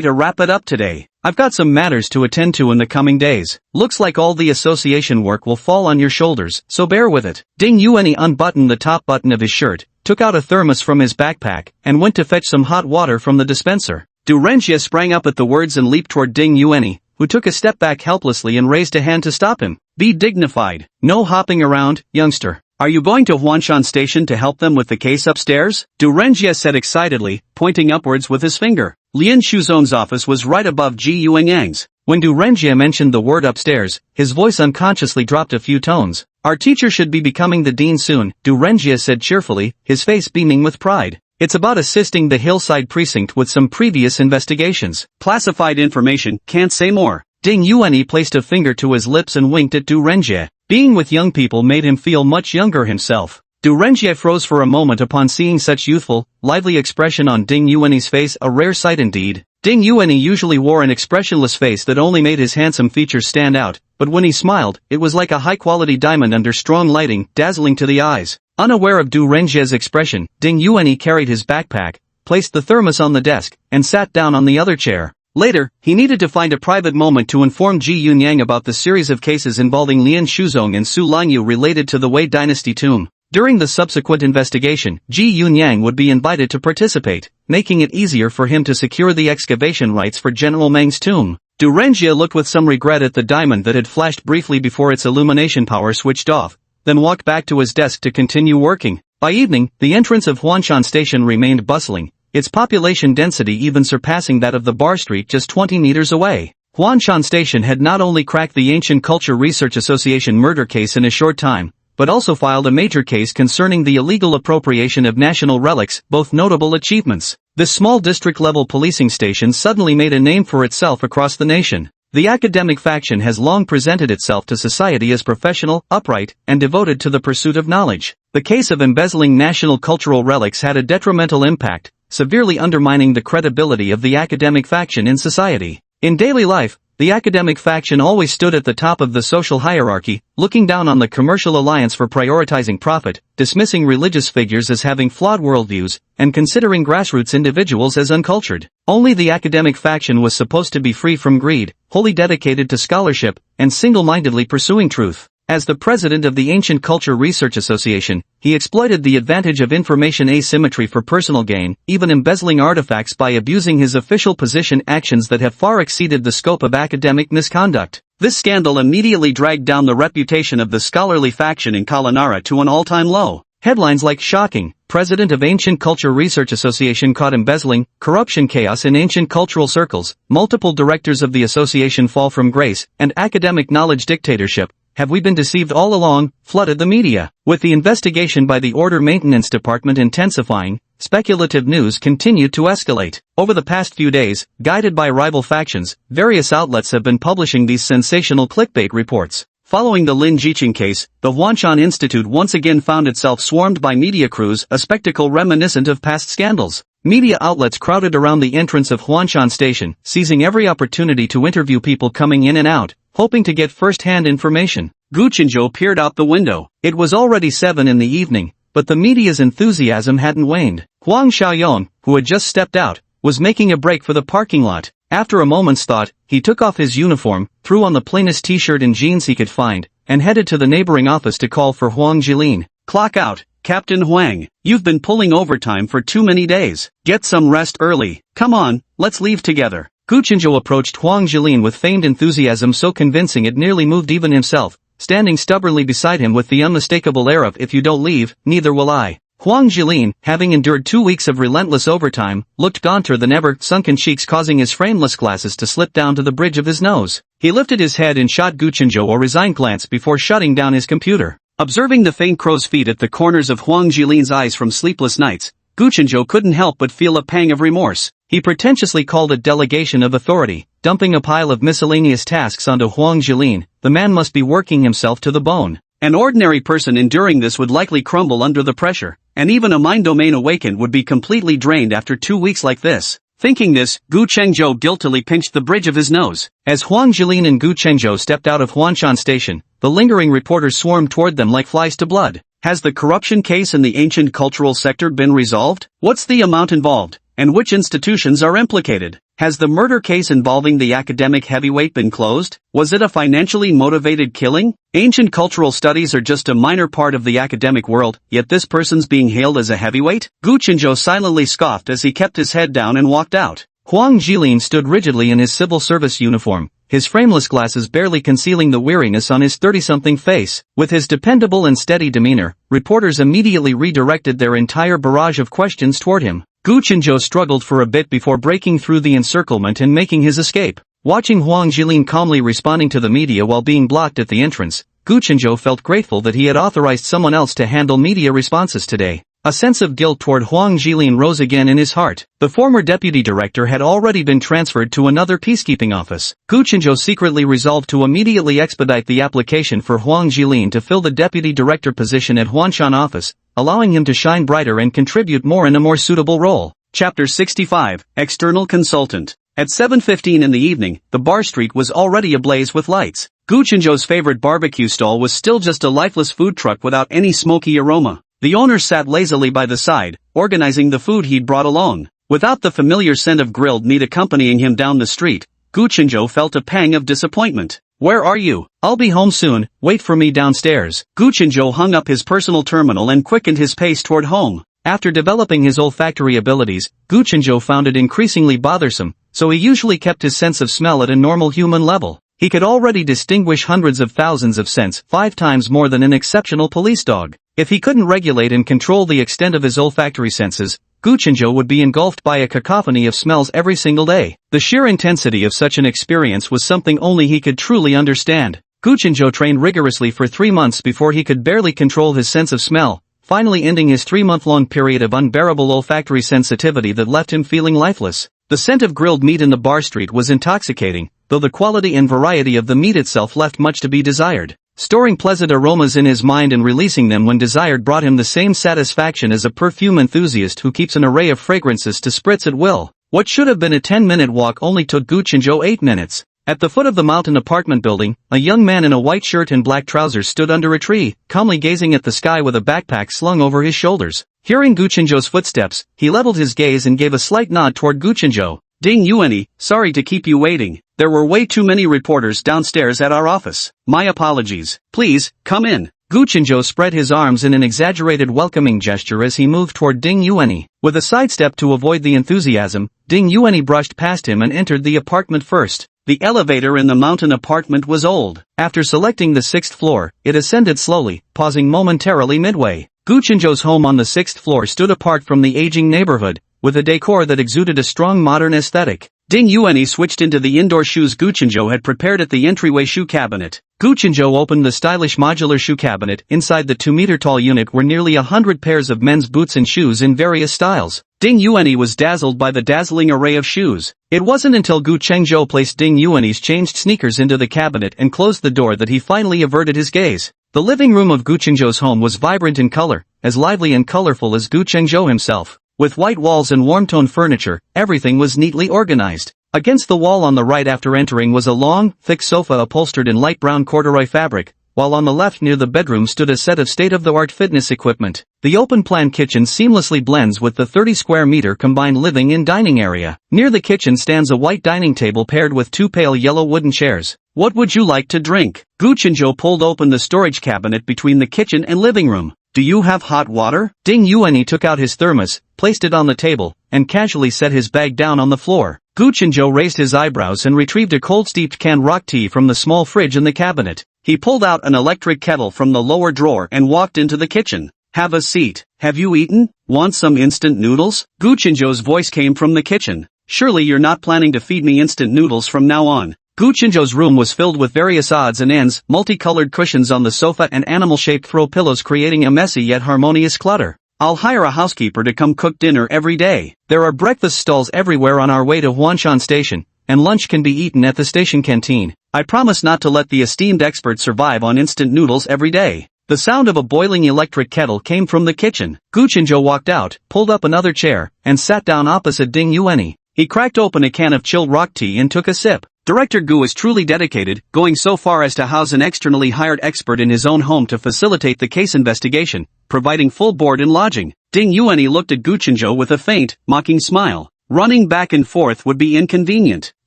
Speaker 1: to wrap it up today. I've got some matters to attend to in the coming days. Looks like all the association work will fall on your shoulders, so bear with it." Ding Yuanyi unbuttoned the top button of his shirt, took out a thermos from his backpack, and went to fetch some hot water from the dispenser. Du Renjie sprang up at the words and leaped toward Ding Yuanyi, who took a step back helplessly and raised a hand to stop him. "Be dignified. No hopping around, youngster. Are you going to Huanshan Station to help them with the case upstairs?" Du Renjie said excitedly, pointing upwards with his finger. Lian Shuzong's office was right above Ji Yuanyang's.
Speaker 2: When Du Renjie mentioned the word upstairs, his voice unconsciously dropped a few tones. "Our teacher should be becoming the dean soon," Du Renjie said cheerfully, his face beaming with pride. "It's about assisting the Hillside Precinct with some previous investigations."
Speaker 1: "Classified information, can't say more."
Speaker 2: Ding Yuanyi placed a finger to his lips and winked at Du Renjie. Being with young people made him feel much younger himself. Du Renjie froze for a moment upon seeing such youthful, lively expression on Ding Yuanyi's face, a rare sight indeed. Ding Yuanyi usually wore an expressionless face that only made his handsome features stand out, but when he smiled, it was like a high-quality diamond under strong lighting, dazzling to the eyes. Unaware of Du Renjie's expression, Ding Yuanyi carried his backpack, placed the thermos on the desk, and sat down on the other chair. Later, he needed to find a private moment to inform Ji Yunyang about the series of cases involving Lian Shuzong and Su Langyu related to the Wei dynasty tomb. During the subsequent investigation, Ji Yunyang would be invited to participate, making it easier for him to secure the excavation rights for General Meng's tomb. Du Renjie looked with some regret at the diamond that had flashed briefly before its illumination power switched off, then walked back to his desk to continue working. By evening, the entrance of Huanshan Station remained bustling, its population density even surpassing that of the bar street just 20 meters away. Huanshan Station had not only cracked the Ancient Culture Research Association murder case in a short time, but also filed a major case concerning the illegal appropriation of national relics, both notable achievements. This small district-level policing station suddenly made a name for itself across the nation. The academic faction has long presented itself to society as professional, upright, and devoted to the pursuit of knowledge. The case of embezzling national cultural relics had a detrimental impact, severely undermining the credibility of the academic faction in society. In daily life, the academic faction always stood at the top of the social hierarchy, looking down on the commercial alliance for prioritizing profit, dismissing religious figures as having flawed worldviews, and considering grassroots individuals as uncultured. Only the academic faction was supposed to be free from greed, wholly dedicated to scholarship, and single-mindedly pursuing truth. As the president of the Ancient Culture Research Association, he exploited the advantage of information asymmetry for personal gain, even embezzling artifacts by abusing his official position, actions that have far exceeded the scope of academic misconduct. This scandal immediately dragged down the reputation of the scholarly faction in Kalanara to an all-time low. Headlines like "Shocking, President of Ancient Culture Research Association caught embezzling, corruption chaos in ancient cultural circles, multiple directors of the association fall from grace, and academic knowledge dictatorship. Have we been deceived all along?" flooded the media. With the investigation by the Order Maintenance Department intensifying, speculative news continued to escalate. Over the past few days, guided by rival factions, various outlets have been publishing these sensational clickbait reports. Following the Lin Jiqing case, the Huanshan Institute once again found itself swarmed by media crews, a spectacle reminiscent of past scandals. Media outlets crowded around the entrance of Huanshan Station, seizing every opportunity to interview people coming in and out, hoping to get first-hand information. Gu Qinzhou peered out the window. It was already 7 in the evening, but the media's enthusiasm hadn't waned. Huang Xiaoyong, who had just stepped out, was making a break for the parking lot. After a moment's thought, he took off his uniform, threw on the plainest t-shirt and jeans he could find, and headed to the neighboring office to call for Huang Jilin. "Clock out, Captain Huang. You've been pulling overtime for too many days. Get some rest early. Come on, let's leave together." Gu Qinzhou approached Huang Jilin with feigned enthusiasm so convincing it nearly moved even himself, standing stubbornly beside him with the unmistakable air of "If you don't leave, neither will I." Huang Jilin, having endured 2 weeks of relentless overtime, looked gaunter than ever, sunken cheeks causing his frameless glasses to slip down to the bridge of his nose. He lifted his head and shot Gu Qinzhou a resigned glance before shutting down his computer. Observing the faint crow's feet at the corners of Huang Jilin's eyes from sleepless nights, Gu Qinzhou couldn't help but feel a pang of remorse. He pretentiously called it delegation of authority, dumping a pile of miscellaneous tasks onto Huang Jilin. The man must be working himself to the bone.
Speaker 1: An ordinary person enduring this would likely crumble under the pressure, and even a mind domain awakened would be completely drained after 2 weeks like this. Thinking this, Gu Chengzhou guiltily pinched the bridge of his nose.
Speaker 2: As Huang Jilin and Gu Chengzhou stepped out of Huanshan Station, the lingering reporters swarmed toward them like flies to blood.
Speaker 1: Has the corruption case in the ancient cultural sector been resolved? What's the amount involved? And which institutions are implicated? Has the murder case involving the academic heavyweight been closed? Was it a financially motivated killing? Ancient cultural studies are just a minor part of the academic world, yet this person's being hailed as a heavyweight? Gu Chenzhou silently scoffed as he kept his head down and walked out.
Speaker 2: Huang Jilin stood rigidly in his civil service uniform, his frameless glasses barely concealing the weariness on his 30-something face. With his dependable and steady demeanor, reporters immediately redirected their entire barrage of questions toward him. Gu Chenzhou struggled for a bit before breaking through the encirclement and making his escape. Watching Huang Jilin calmly responding to the media while being blocked at the entrance, Gu Chenzhou felt grateful that he had authorized someone else to handle media responses today. A sense of guilt toward Huang Jilin rose again in his heart. The former deputy director had already been transferred to another peacekeeping office. Gu Chenzhou secretly resolved to immediately expedite the application for Huang Jilin to fill the deputy director position at Huanshan office, allowing him to shine brighter and contribute more in a more suitable role.
Speaker 1: Chapter 65, External Consultant. At 7:15 in the evening, the bar street was already ablaze with lights. Gu Chenzhou's favorite barbecue stall was still just a lifeless food truck without any smoky aroma. The owner sat lazily by the side, organizing the food he'd brought along. Without the familiar scent of grilled meat accompanying him down the street, Gu Chenzhou felt a pang of disappointment. "Where are you?"
Speaker 2: "I'll be home soon, wait for me downstairs."
Speaker 1: Gu Chenzhou hung up his personal terminal and quickened his pace toward home.
Speaker 2: After developing his olfactory abilities, Gu Chenzhou found it increasingly bothersome, so he usually kept his sense of smell at a normal human level. He could already distinguish hundreds of thousands of scents, 5 times more than an exceptional police dog. If he couldn't regulate and control the extent of his olfactory senses, Gu Chenzhou would be engulfed by a cacophony of smells every single day. The sheer intensity of such an experience was something only he could truly understand. Gu Chenzhou trained rigorously for 3 months before he could barely control his sense of smell, finally ending his 3-month-long period of unbearable olfactory sensitivity that left him feeling lifeless. The scent of grilled meat in the bar street was intoxicating, though the quality and variety of the meat itself left much to be desired. Storing pleasant aromas in his mind and releasing them when desired brought him the same satisfaction as a perfume enthusiast who keeps an array of fragrances to spritz at will. What should have been a 10-minute walk only took Gu Chenzhou 8 minutes. At the foot of the mountain apartment building, a young man in a white shirt and black trousers stood under a tree, calmly gazing at the sky with a backpack slung over his shoulders. Hearing Gu Chenzhou's footsteps, he leveled his gaze and gave a slight nod toward Gu Chenzhou.
Speaker 1: "Ding Yuanyi, sorry to keep you waiting. There were way too many reporters downstairs at our office. My apologies. Please, come in."
Speaker 2: Gu Chenzhou spread his arms in an exaggerated welcoming gesture as he moved toward Ding Yuanyi. With a sidestep to avoid the enthusiasm, Ding Yuanyi brushed past him and entered the apartment first.
Speaker 1: The elevator in the mountain apartment was old.
Speaker 2: After selecting the 6th floor, it ascended slowly, pausing momentarily midway. Gu Chenzhou's home on the 6th floor stood apart from the aging neighborhood, with a decor that exuded a strong modern aesthetic.
Speaker 1: Ding Yuanyi switched into the indoor shoes Gu Chenzhou had prepared at the entryway shoe cabinet.
Speaker 2: Gu Chenzhou opened the stylish modular shoe cabinet. Inside the 2-meter-tall unit were nearly 100 pairs of men's boots and shoes in various styles.
Speaker 1: Ding Yuanyi was dazzled by the dazzling array of shoes.
Speaker 2: It wasn't until Gu Chenzhou placed Ding Yuanyi's changed sneakers into the cabinet and closed the door that he finally averted his gaze. The living room of Gu Chenzhou's home was vibrant in color, as lively and colorful as Gu Chenzhou himself. With white walls and warm-toned furniture, everything was neatly organized. Against the wall on the right after entering was a long, thick sofa upholstered in light brown corduroy fabric, while on the left near the bedroom stood a set of state-of-the-art fitness equipment. The open-plan kitchen seamlessly blends with the 30-square-meter combined living and dining area. Near the kitchen stands a white dining table paired with 2 pale yellow wooden chairs.
Speaker 1: "What would you like to drink?" Gu Chenzhou pulled open the storage cabinet between the kitchen and living room. "Do you have hot water?"
Speaker 2: Ding Yuanyi took out his thermos, placed it on the table, and casually set his bag down on the floor. Gu Chenzhou raised his eyebrows and retrieved a cold-steeped canned rock tea from the small fridge in the cabinet.
Speaker 1: He pulled out an electric kettle from the lower drawer and walked into the kitchen. "Have a seat. Have you eaten? Want some instant noodles?" Gu Chenzhou's voice came from the kitchen. "Surely you're not planning to feed me instant noodles from now on."
Speaker 2: Gu Chenzhou's room was filled with various odds and ends, multicolored cushions on the sofa and animal-shaped throw pillows creating a messy yet harmonious clutter.
Speaker 1: I'll hire a housekeeper to come cook dinner every day.
Speaker 2: There are breakfast stalls everywhere on our way to Huanshan Station, and lunch can be eaten at the station canteen.
Speaker 1: I promise not to let the esteemed expert survive on instant noodles every day. The sound of a boiling electric kettle came from the kitchen.
Speaker 2: Gu Chenzhou walked out, pulled up another chair, and sat down opposite Ding Yuanyi.
Speaker 1: He cracked open a can of chilled rock tea and took a sip. Director Gu is truly dedicated, going so far as to house an externally hired expert in his own home to facilitate the case investigation, providing full board and lodging. Ding Yuanyi looked at Gu Chenzhou with a faint, mocking smile. Running back and forth would be inconvenient.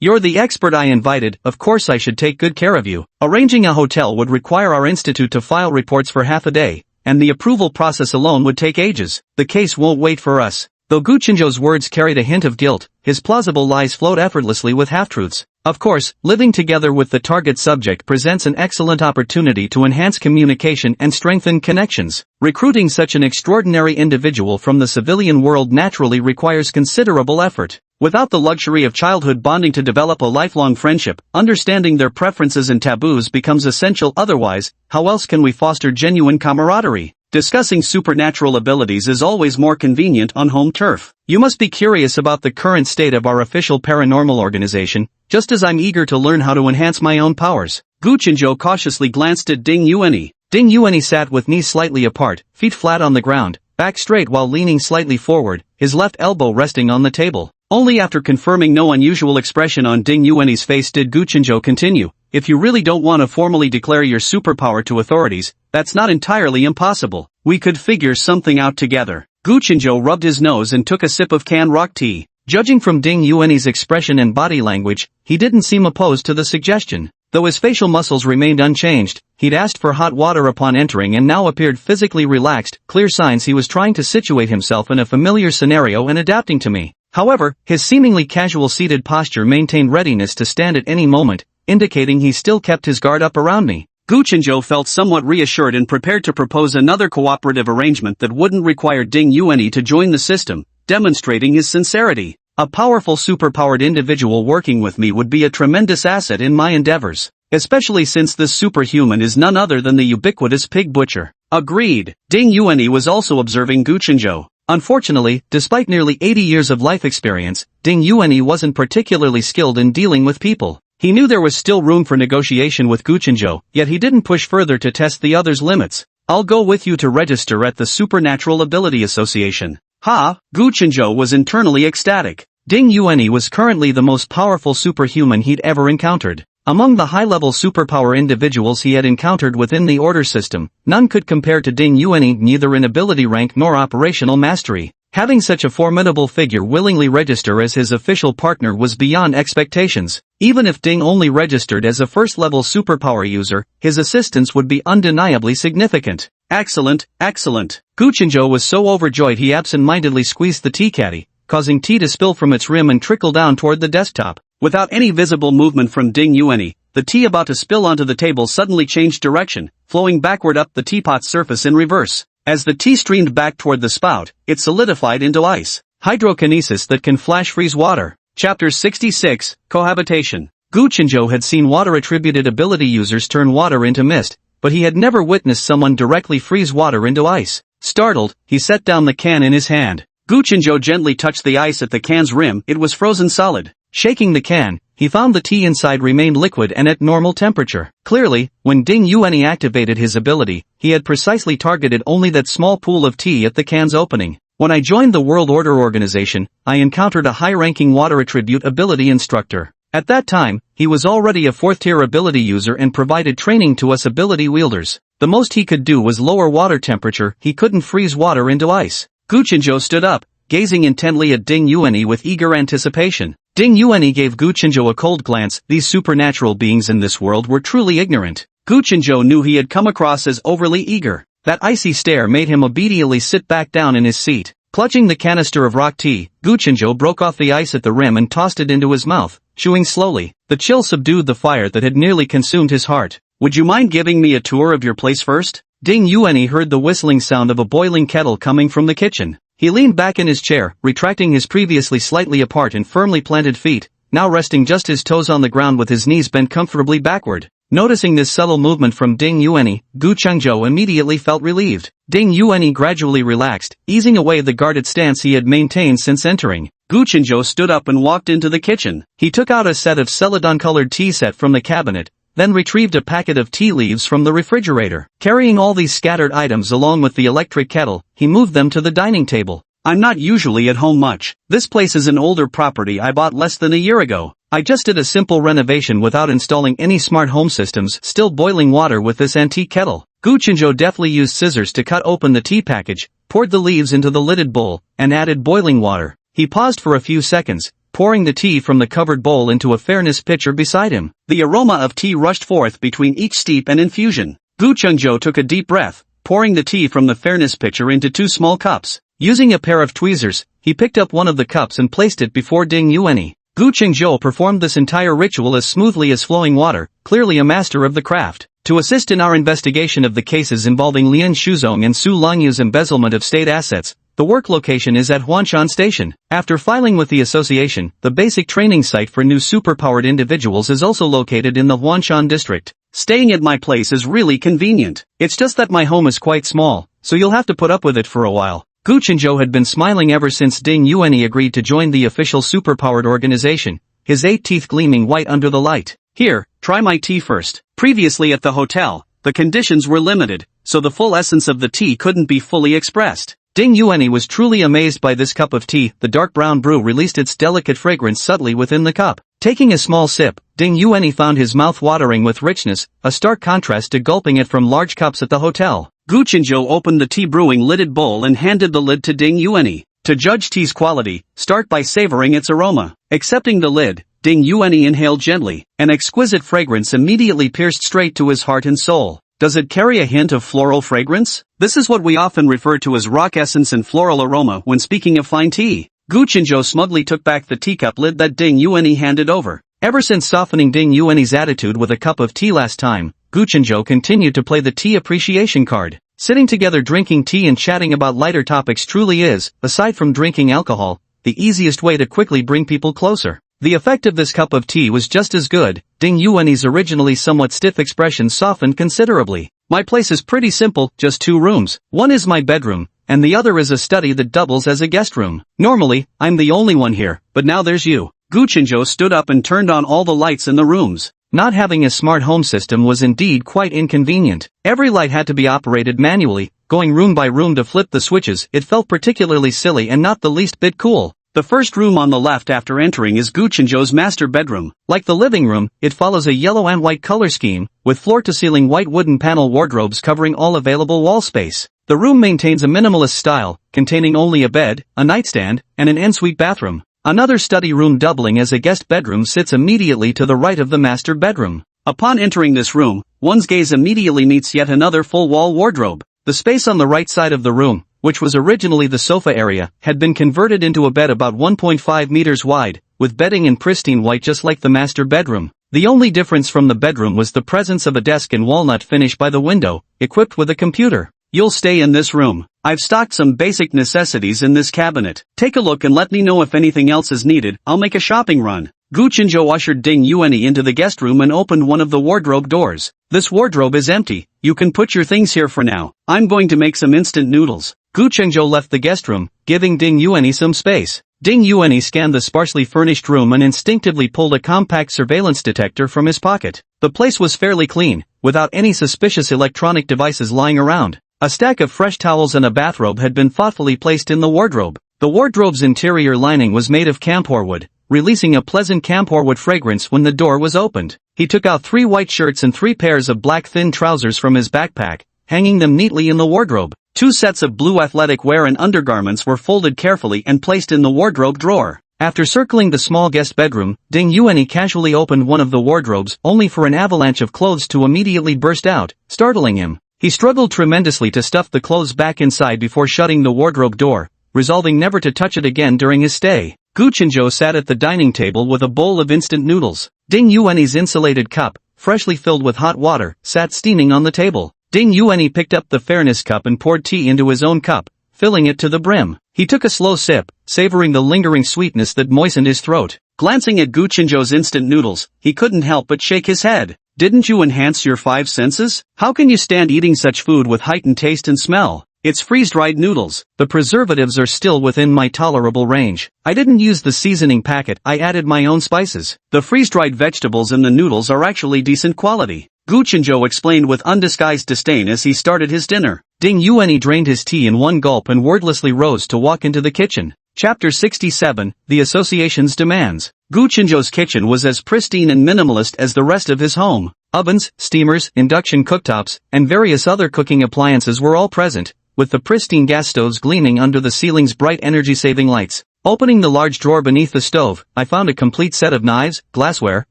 Speaker 2: You're the expert I invited, of course I should take good care of you. Arranging a hotel would require our institute to file reports for half a day, and the approval process alone would take ages. The case won't wait for us. Though Gu Chenzhou's words carried a hint of guilt, his plausible lies flowed effortlessly with half-truths. Of course, living together with the target subject presents an excellent opportunity to enhance communication and strengthen connections. Recruiting such an extraordinary individual from the civilian world naturally requires considerable effort. Without the luxury of childhood bonding to develop a lifelong friendship, understanding their preferences and taboos becomes essential. Otherwise, how else can we foster genuine camaraderie? Discussing supernatural abilities is always more convenient on home turf. You must be curious about the current state of our official paranormal organization, just as I'm eager to learn how to enhance my own powers.
Speaker 1: Gu Chenzhou cautiously glanced at Ding Yuanyi.
Speaker 2: Ding Yuanyi sat with knees slightly apart, feet flat on the ground, back straight while leaning slightly forward, his left elbow resting on the table.
Speaker 1: Only after confirming no unusual expression on Ding Yuanyi's face did Gu Chenzhou continue. If you really don't want to formally declare your superpower to authorities, that's not entirely impossible. We could figure something out together. Gu Chenzhou rubbed his nose and took a sip of canned rock tea.
Speaker 2: Judging from Ding Yuanyi's expression and body language, he didn't seem opposed to the suggestion. Though his facial muscles remained unchanged, he'd asked for hot water upon entering and now appeared physically relaxed, clear signs he was trying to situate himself in a familiar scenario and adapting to me. However, his seemingly casual seated posture maintained readiness to stand at any moment, indicating he still kept his guard up around me.
Speaker 1: Gu Chenzhou felt somewhat reassured and prepared to propose another cooperative arrangement that wouldn't require Ding Yuanyi to join the system, demonstrating his sincerity. A powerful superpowered individual working with me would be a tremendous asset in my endeavors, especially since this superhuman is none other than the ubiquitous pig butcher.
Speaker 2: Agreed.
Speaker 1: Ding Yuanyi was also observing Gu Chenzhou.
Speaker 2: Unfortunately, despite nearly 80 years of life experience, Ding Yuanyi wasn't particularly skilled in dealing with people. He knew there was still room for negotiation with Gu Chenzhou, yet he didn't push further to test the other's limits.
Speaker 1: I'll go with you to register at the Supernatural Ability Association. Ha! Gu Chenzhou was internally ecstatic.
Speaker 2: Ding Yuanyi was currently the most powerful superhuman he'd ever encountered. Among the high-level superpower individuals he had encountered within the order system, none could compare to Ding Yuanyi neither in ability rank nor operational mastery. Having such a formidable figure willingly register as his official partner was beyond expectations. Even if Ding only registered as a first-level superpower user, his assistance would be undeniably significant.
Speaker 1: Excellent, excellent.
Speaker 2: Gu Chenzhou was so overjoyed he absent-mindedly squeezed the tea caddy, causing tea to spill from its rim and trickle down toward the desktop.
Speaker 1: Without any visible movement from Ding Yuanyi, the tea about to spill onto the table suddenly changed direction, flowing backward up the teapot's surface in reverse. As the tea streamed back toward the spout, it solidified into ice.
Speaker 2: Hydrokinesis that can flash freeze water.
Speaker 1: Chapter 66, Cohabitation.
Speaker 2: Gu Chenzhou had seen water-attributed ability users turn water into mist, but he had never witnessed someone directly freeze water into ice. Startled, he set down the can in his hand.
Speaker 1: Gu Chenzhou gently touched the ice at the can's rim. It was frozen solid.
Speaker 2: Shaking the can, he found the tea inside remained liquid and at normal temperature. Clearly, when Ding Yuanyi activated his ability, he had precisely targeted only that small pool of tea at the can's opening. When I joined the World Order Organization, I encountered a high-ranking water attribute ability instructor. At that time, he was already a 4th-tier ability user and provided training to us ability wielders. The most he could do was lower water temperature. He couldn't freeze water into ice.
Speaker 1: Gu Chenzhou stood up, gazing intently at Ding Yuanyi with eager anticipation.
Speaker 2: Ding Yuanyi gave Gu Chenzhou a cold glance. These supernatural beings in this world were truly ignorant.
Speaker 1: Gu Chenzhou knew he had come across as overly eager.
Speaker 2: That icy stare made him obediently sit back down in his seat. Clutching the canister of rock tea, Gu Chenzhou broke off the ice at the rim and tossed it into his mouth, chewing slowly. The chill subdued the fire that had nearly consumed his heart.
Speaker 1: Would you mind giving me a tour of your place first?
Speaker 2: Ding Yuanyi heard the whistling sound of a boiling kettle coming from the kitchen. He leaned back in his chair, retracting his previously slightly apart and firmly planted feet, now resting just his toes on the ground with his knees bent comfortably backward. Noticing this subtle movement from Ding Yuanyi, Gu Chengzhou immediately felt relieved. Ding Yuanyi gradually relaxed, easing away the guarded stance he had maintained since entering.
Speaker 1: Gu Chengzhou stood up and walked into the kitchen.
Speaker 2: He took out a set of celadon-colored tea set from the cabinet, then retrieved a packet of tea leaves from the refrigerator. Carrying all these scattered items along with the electric kettle, he moved them to the dining table.
Speaker 1: I'm not usually at home much. This place is an older property I bought less than a year ago.
Speaker 2: I just did a simple renovation without installing any smart home systems, still boiling water with this antique kettle. Gu Chengzhou deftly used scissors to cut open the tea package, poured the leaves into the lidded bowl, and added boiling water. He paused for a few seconds, pouring the tea from the covered bowl into a fairness pitcher beside him.
Speaker 1: The aroma of tea rushed forth between each steep and infusion. Gu Chengzhou took a deep breath, pouring the tea from the fairness pitcher into 2 small cups.
Speaker 2: Using a pair of tweezers, he picked up one of the cups and placed it before Ding Yuanyi. Gu Chengzhou performed this entire ritual as smoothly as flowing water, clearly a master of the craft. To assist in our investigation of the cases involving Lian Shuzong and Su Longyu's embezzlement of state assets, the work location is at Huanshan Station. After filing with the association, the basic training site for new superpowered individuals is also located in the Huanshan district.
Speaker 1: Staying at my place is really convenient.
Speaker 2: It's just that my home is quite small, so you'll have to put up with it for a while. Gu Chengzhou had been smiling ever since Ding Yuanyi agreed to join the official superpowered organization, his 8 teeth gleaming white under the light.
Speaker 1: Here, try my tea first. Previously at the hotel, the conditions were limited, so the full essence of the tea couldn't be fully expressed.
Speaker 2: Ding Yuanyi was truly amazed by this cup of tea. The dark brown brew released its delicate fragrance subtly within the cup. Taking a small sip, Ding Yuanyi found his mouth watering with richness, a stark contrast to gulping it from large cups at the hotel.
Speaker 1: Gu Chengzhou opened the tea brewing lidded bowl and handed the lid to Ding Yuanyi. To judge tea's quality, start by savoring its aroma. Accepting the lid, Ding Yuanyi inhaled gently. An exquisite fragrance immediately pierced straight to his heart and soul. Does it carry a hint of floral fragrance? This is what we often refer to as rock essence and floral aroma when speaking of fine tea. Gu Chengzhou smugly took back the teacup lid that Ding Yuanyi handed over. Ever since softening Ding Yuanyi's attitude with a cup of tea last time, Gu Chengzhou continued to play the tea appreciation card. Sitting together drinking tea and chatting about lighter topics truly is, aside from drinking alcohol, the easiest way to quickly bring people closer. The effect of this cup of tea was just as good. Ding Yuanyi's originally somewhat stiff expression softened considerably. My place is pretty simple, just 2 rooms. One is my bedroom, and the other is a study that doubles as a guest room. Normally, I'm the only one here, but now there's you. Gu Chengzhou stood up and turned on all the lights in the rooms.
Speaker 2: Not having a smart home system was indeed quite inconvenient. Every light had to be operated manually, going room by room to flip the switches. It felt particularly silly and not the least bit cool.
Speaker 1: The first room on the left after entering is Gu Chengzhou's master bedroom.
Speaker 2: Like the living room, it follows a yellow and white color scheme, with floor-to-ceiling white wooden panel wardrobes covering all available wall space. The room maintains a minimalist style, containing only a bed, a nightstand, and an ensuite bathroom. Another study room doubling as a guest bedroom sits immediately to the right of the master bedroom.
Speaker 1: Upon entering this room, one's gaze immediately meets yet another full-wall wardrobe. The space on the right side of the room, which was originally the sofa area, had been converted into a bed about 1.5 meters wide, with bedding in pristine white just like the master bedroom. The only difference from the bedroom was the presence of a desk in walnut finish by the window, equipped with a computer. You'll stay in this room. I've stocked some basic necessities in this cabinet. Take a look and let me know if anything else is needed. I'll make a shopping run. Gu Chengzhou ushered Ding Yuanyi into the guest room and opened one of the wardrobe doors. This wardrobe is empty. You can put your things here for now. I'm going to make some instant noodles.
Speaker 2: Gu Chengzhou left the guest room, giving Ding Yuanyi some space. Ding Yuanyi scanned the sparsely furnished room and instinctively pulled a compact surveillance detector from his pocket. The place was fairly clean, without any suspicious electronic devices lying around. A stack of fresh towels and a bathrobe had been thoughtfully placed in the wardrobe. The wardrobe's interior lining was made of camphor wood, releasing a pleasant camphor wood fragrance when the door was opened. He took out 3 white shirts and 3 pairs of black thin trousers from his backpack, hanging them neatly in the wardrobe. 2 sets of blue athletic wear and undergarments were folded carefully and placed in the wardrobe drawer. After circling the small guest bedroom, Ding Yuanyi casually opened one of the wardrobes only for an avalanche of clothes to immediately burst out, startling him. He struggled tremendously to stuff the clothes back inside before shutting the wardrobe door, resolving never to touch it again during his stay. Gu Chengzhou sat at the dining table with a bowl of instant noodles. Ding Yuanyi's insulated cup, freshly filled with hot water, sat steaming on the table. Ding Yuanyi picked up the fairness cup and poured tea into his own cup, filling it to the brim. He took a slow sip, savoring the lingering sweetness that moistened his throat.
Speaker 1: Glancing at Gu Chengzhou's instant noodles, he couldn't help but shake his head. Didn't you enhance your 5 senses? How can you stand eating such food with heightened taste and smell? It's freeze-dried noodles.
Speaker 2: The preservatives are still within my tolerable range. I didn't use the seasoning packet, I added my own spices.
Speaker 1: The freeze-dried vegetables in the noodles are actually decent quality, Gu Chenzhou explained with undisguised disdain as he started his dinner.
Speaker 2: Ding Yuanyi drained his tea in one gulp and wordlessly rose to walk into the kitchen. Chapter 67, The Association's Demands.
Speaker 1: Gu Chenzhou's kitchen was as pristine and minimalist as the rest of his home.
Speaker 2: Ovens, steamers, induction cooktops, and various other cooking appliances were all present, with the pristine gas stoves gleaming under the ceiling's bright energy-saving lights. Opening the large drawer beneath the stove, I found a complete set of knives, glassware,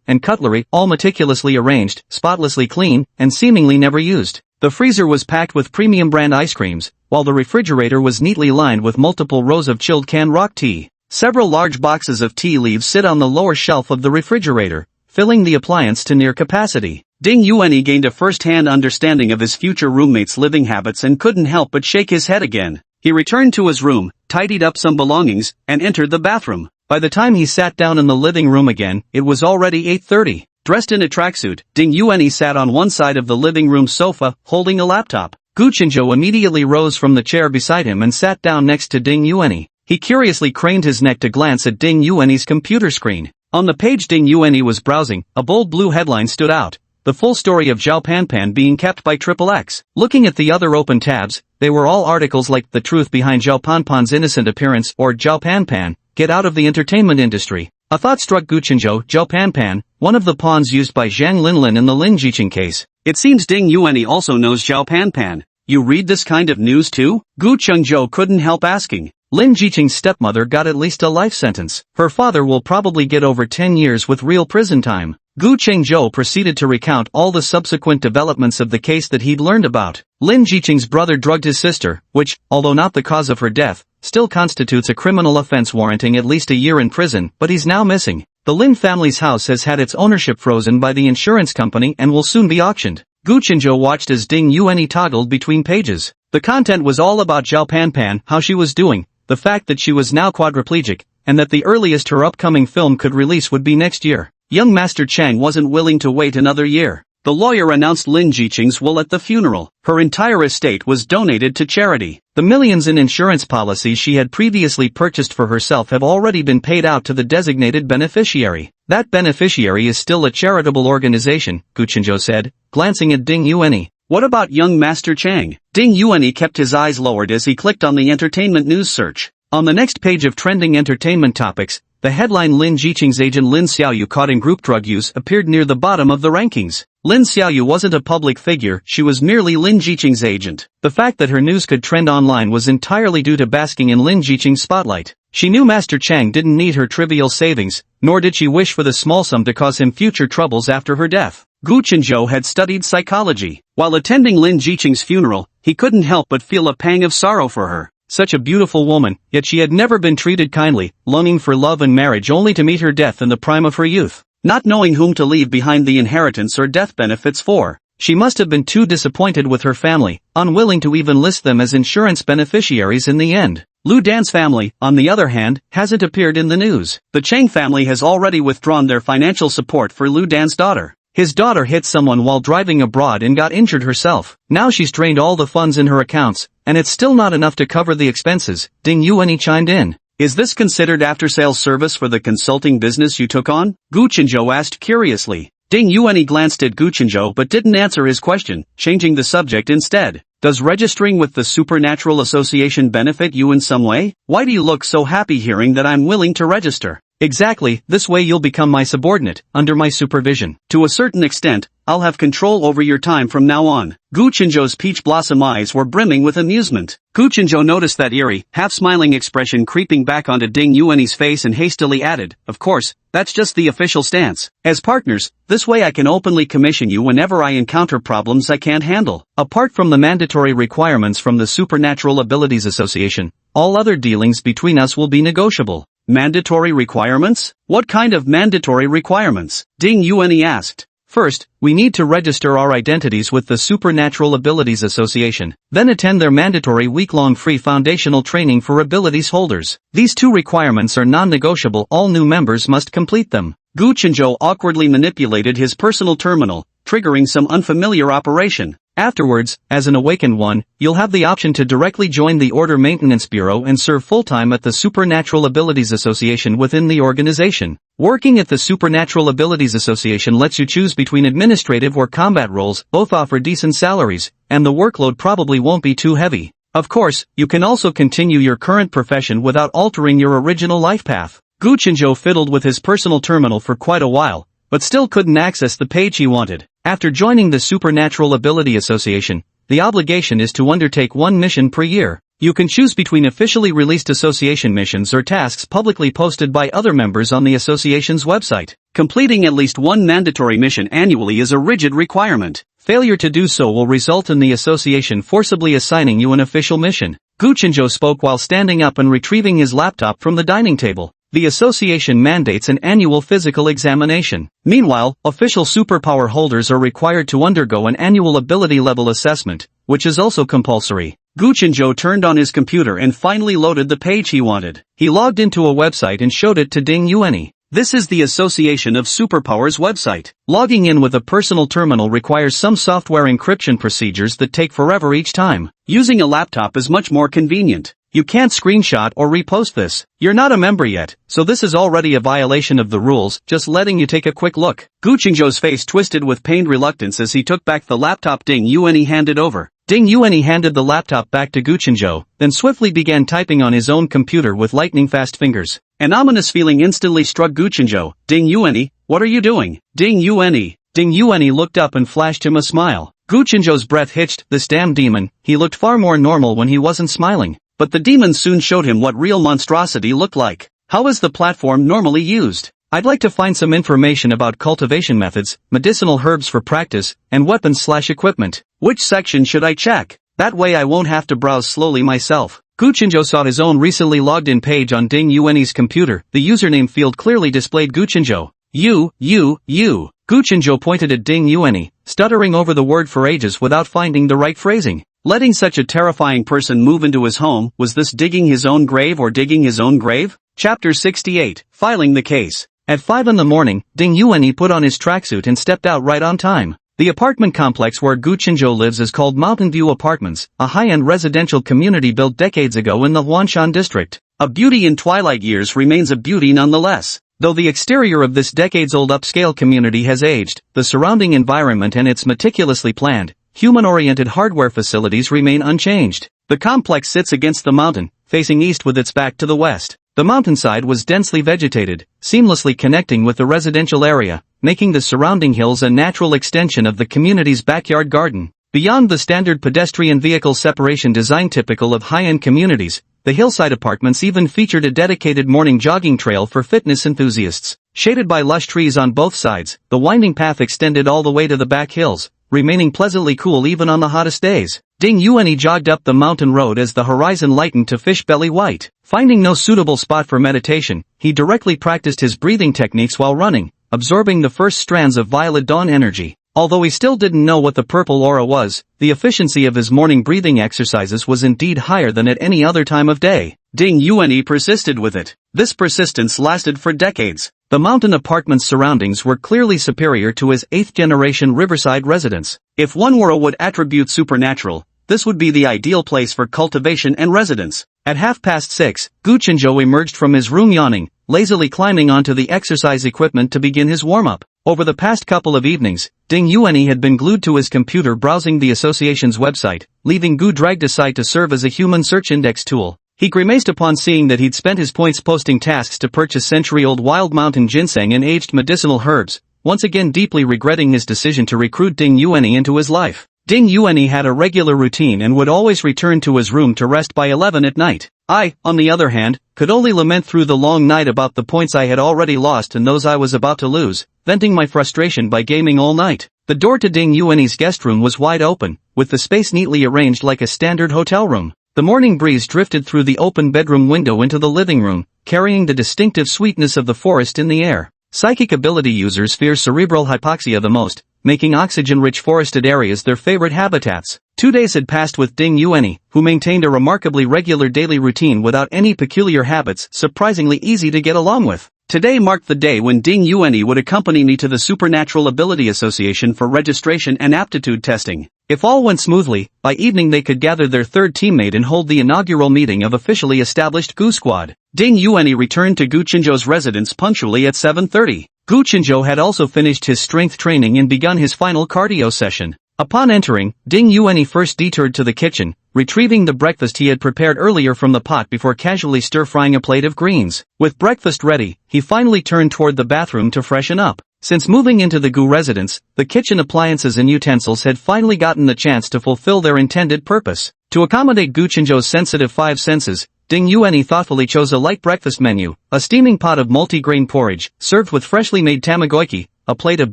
Speaker 2: and cutlery, all meticulously arranged, spotlessly clean, and seemingly never used. The freezer was packed with premium brand ice creams, while the refrigerator was neatly lined with multiple rows of chilled canned rock tea. Several large boxes of tea leaves sit on the lower shelf of the refrigerator, filling the appliance to near capacity.
Speaker 1: Ding Yuanyi gained a first-hand understanding of his future roommate's living habits and couldn't help but shake his head again. He returned to his room, tidied up some belongings, and entered the bathroom.
Speaker 2: By the time he sat down in the living room again, it was already 8:30.
Speaker 1: Dressed in a tracksuit, Ding Yuanyi sat on one side of the living room sofa, holding a laptop.
Speaker 2: Gu Chenzhou immediately rose from the chair beside him and sat down next to Ding Yuanyi. He curiously craned his neck to glance at Ding Yuanyi's computer screen. On the page Ding Yuanyi was browsing, a bold blue headline stood out. The full story of Zhao Panpan being kept by XXX. Looking at the other open tabs, they were all articles like The Truth Behind Zhao Panpan's Innocent Appearance or Zhao Panpan, Get Out of the Entertainment Industry. A thought struck Gu Chenzhou. Zhao Panpan, one of the pawns used by Zhang Linlin in the Lin Jiqing case.
Speaker 1: It seems Ding Yuanyi also knows Zhao Panpan. You read this kind of news too? Gu Chenzhou couldn't help asking.
Speaker 2: Lin Jiqing's stepmother got at least a life sentence. Her father will probably get over 10 years with real prison time. Gu Chenzhou proceeded to recount all the subsequent developments of the case that he'd learned about. Lin Jiqing's brother drugged his sister, which, although not the cause of her death, still constitutes a criminal offense warranting at least a year in prison, but he's now missing. The Lin family's house has had its ownership frozen by the insurance company and will soon be auctioned. Gu Chenzhou watched as Ding Yuanyi toggled between pages. The content was all about Zhao Panpan, how she was doing, the fact that she was now quadriplegic, and that the earliest her upcoming film could release would be next year. Young Master Chang wasn't willing to wait another year. The lawyer announced Lin Jiqing's will at the funeral. Her entire estate was donated to charity. The millions in insurance policies she had previously purchased for herself have already been paid out to the designated beneficiary. That beneficiary is still a charitable organization, Gu Chenzhou said, glancing at Ding Yuanyi.
Speaker 1: What about young Master Chang? Ding Yuanyi kept his eyes lowered as he clicked on the entertainment news search. On the next page of trending entertainment topics, the headline Lin Jiqing's agent Lin Xiaoyu caught in group drug use appeared near the bottom of the rankings. Lin Xiaoyu wasn't a public figure, she was merely Lin Jiqing's agent. The fact that her news could trend online was entirely due to basking in Lin Jiqing's spotlight. She knew Master Chang didn't need her trivial savings, nor did she wish for the small sum to cause him future troubles after her death. Gu Chenzhou had studied psychology. While attending Lin Jiqing's funeral, he couldn't help but feel a pang of sorrow for her. Such a beautiful woman, yet she had never been treated kindly, longing for love and marriage only to meet her death in the prime of her youth. Not knowing whom to leave behind the inheritance or death benefits for, she must have been too disappointed with her family, unwilling to even list them as insurance beneficiaries in the end. Lu Dan's family, on the other hand, hasn't appeared in the news. The Chang family has already withdrawn their financial support for Lu Dan's daughter. His daughter hit someone while driving abroad and got injured herself. Now she's drained all the funds in her accounts, and it's still not enough to cover the expenses. Ding Yuanyi chimed in. Is this considered after-sales service for the consulting business you took on? Gu Chenzhou asked curiously. Ding Yuanyi glanced at Gu Chenzhou but didn't answer his question, changing the subject instead. Does registering with the Supernatural Association benefit you in some way? Why do you look so happy hearing that I'm willing to register? Exactly, this way you'll become my subordinate, under my supervision. To a certain extent, I'll have control over your time from now on. Gu Chenzhou's peach blossom eyes were brimming with amusement. Gu Chenzhou noticed that eerie, half-smiling expression creeping back onto Ding Yuanyi's face and hastily added, of course, that's just the official stance. As partners, this way I can openly commission you whenever I encounter problems I can't handle. Apart from the mandatory requirements from the Supernatural Abilities Association, all other dealings between us will be negotiable. Mandatory requirements? What kind of mandatory requirements? Ding Yuanyi asked. First, we need to register our identities with the Supernatural Abilities Association, then attend their mandatory week-long free foundational training for abilities holders. These two requirements are non-negotiable, all new members must complete them. Gu Chenzhou awkwardly manipulated his personal terminal, triggering some unfamiliar operation.
Speaker 2: Afterwards, as an awakened one, you'll have the option to directly join the Order Maintenance Bureau and serve full-time at the Supernatural Abilities Association within the organization. Working at the Supernatural Abilities Association lets you choose between administrative or combat roles, both offer decent salaries, and the workload probably won't be too heavy. Of course, you can also continue your current profession without altering your original life path. Gu Chenzhou fiddled with his personal terminal for quite a while, but still couldn't access the page he wanted. After joining the Supernatural Ability Association, the obligation is to undertake one mission per year. You can choose between officially released association missions or tasks publicly posted by other members on the association's website.
Speaker 1: Completing at least one mandatory mission annually is a rigid requirement.
Speaker 2: Failure to do so will result in the association forcibly assigning you an official mission. Gu Chenzhou spoke while standing up and retrieving his laptop from the dining table. The association mandates an annual physical examination. Meanwhile, official superpower holders are required to undergo an annual ability level assessment, which is also compulsory.
Speaker 1: Gu Chenzhou turned on his computer and finally loaded the page he wanted.
Speaker 2: He logged into a website and showed it to Ding Yuanyi.
Speaker 1: This is the Association of Superpowers website.
Speaker 2: Logging in with a personal terminal requires some software encryption procedures that take forever each time.
Speaker 1: Using a laptop is much more convenient.
Speaker 2: You can't screenshot or repost this. You're not a member yet, so this is already a violation of the rules, just letting you take a quick look.
Speaker 1: Gu Chenzhou's face twisted with pained reluctance as he took back the laptop Ding Yuanyi handed over.
Speaker 2: Ding Yuanyi handed the laptop back to Gu Chenzhou, then swiftly began typing on his own computer with lightning-fast fingers.
Speaker 1: An ominous feeling instantly struck Gu Chenzhou. Ding Yuanyi, what are you doing? Ding Yuanyi.
Speaker 2: Ding Yuanyi looked up and flashed him a smile. Gu Chenzhou's breath hitched. This damn demon. He looked far more normal when he wasn't smiling.
Speaker 1: But the demon soon showed him what real monstrosity looked like. How is the platform normally used?
Speaker 2: I'd like to find some information about cultivation methods, medicinal herbs for practice, and weapons/equipment.
Speaker 1: Which section should I check? That way I won't have to browse slowly myself.
Speaker 2: Gu Chenzhou saw his own recently logged-in page on Ding Yuanyi's computer. The username field clearly displayed Gu Chenzhou. You. Gu Chenzhou pointed at Ding Yuanyi, stuttering over the word for ages without finding the right phrasing.
Speaker 1: Letting such a terrifying person move into his home, was this digging his own grave or digging his own grave? Chapter 68, Filing the Case.
Speaker 2: At 5 in the morning, Ding Yuanyi put on his tracksuit and stepped out right on time. The apartment complex where Gu Chenzhou lives is called Mountain View Apartments, a high-end residential community built decades ago in the Huanshan district.
Speaker 1: A beauty in twilight years remains a beauty nonetheless.
Speaker 2: Though the exterior of this decades-old upscale community has aged, the surrounding environment and its meticulously planned, human-oriented hardware facilities remain unchanged. The complex sits against the mountain, facing east with its back to the west. The mountainside was densely vegetated, seamlessly connecting with the residential area, making the surrounding hills a natural extension of the community's backyard garden. Beyond the standard pedestrian vehicle separation design typical of high-end communities, the hillside apartments even featured a dedicated morning jogging trail for fitness enthusiasts. Shaded by lush trees on both sides, the winding path extended all the way to the back hills, remaining pleasantly cool even on the hottest days. Ding Yuanyi jogged up the mountain road as the horizon lightened to fish belly white. Finding no suitable spot for meditation, he directly practiced his breathing techniques while running, absorbing the first strands of violet dawn energy. Although he still didn't know what the purple aura was, the efficiency of his morning breathing exercises was indeed higher than at any other time of day.
Speaker 1: Ding Yuanyi persisted with it. This persistence lasted for decades.
Speaker 2: The mountain apartment's surroundings were clearly superior to his 8th-generation riverside residence.
Speaker 1: If one world would attribute supernatural, this would be the ideal place for cultivation and residence.
Speaker 2: At 6:30, Gu Chenzhou emerged from his room yawning, lazily climbing onto the exercise equipment to begin his warm-up. Over the past couple of evenings, Ding Yuanyi had been glued to his computer browsing the association's website, leaving Gu dragged aside to serve as a human search index tool. He grimaced upon seeing that he'd spent his points posting tasks to purchase century-old wild mountain ginseng and aged medicinal herbs, once again deeply regretting his decision to recruit Ding Yuanyi into his life. Ding Yuanyi had a regular routine and would always return to his room to rest by 11 at night. I, on the other hand, could only lament through the long night about the points I had already lost and those I was about to lose, venting my frustration by gaming all night. The door to Ding Yuanyi's guest room was wide open, with the space neatly arranged like a standard hotel room. The morning breeze drifted through the open bedroom window into the living room, carrying the distinctive sweetness of the forest in the air. Psychic ability users fear cerebral hypoxia the most, making oxygen-rich forested areas their favorite habitats. 2 days had passed with Ding Yuanyi, who maintained a remarkably regular daily routine without any peculiar habits, surprisingly easy to get along with.
Speaker 1: Today marked the day when Ding Yuanyi would accompany me to the Supernatural Ability Association for registration and aptitude testing. If all went smoothly, by evening they could gather their third teammate and hold the inaugural meeting of officially established Gu Squad. Ding Yuanyi returned to Gu Qinzhou's residence punctually at 7:30. Gu Qinzhou had also finished his strength training and begun his final cardio session. Upon entering, Ding Yuanyi first detoured to the kitchen, retrieving the breakfast he had prepared earlier from the pot before casually stir-frying a plate of greens. With breakfast ready, he finally turned toward the bathroom to freshen up. Since moving into the Gu residence, the kitchen appliances and utensils had finally gotten the chance to fulfill their intended purpose. To accommodate Gu Qinzhou's sensitive five senses, Ding Yuanyi thoughtfully chose a light breakfast menu, a steaming pot of multi-grain porridge, served with freshly made tamagoyaki, a plate of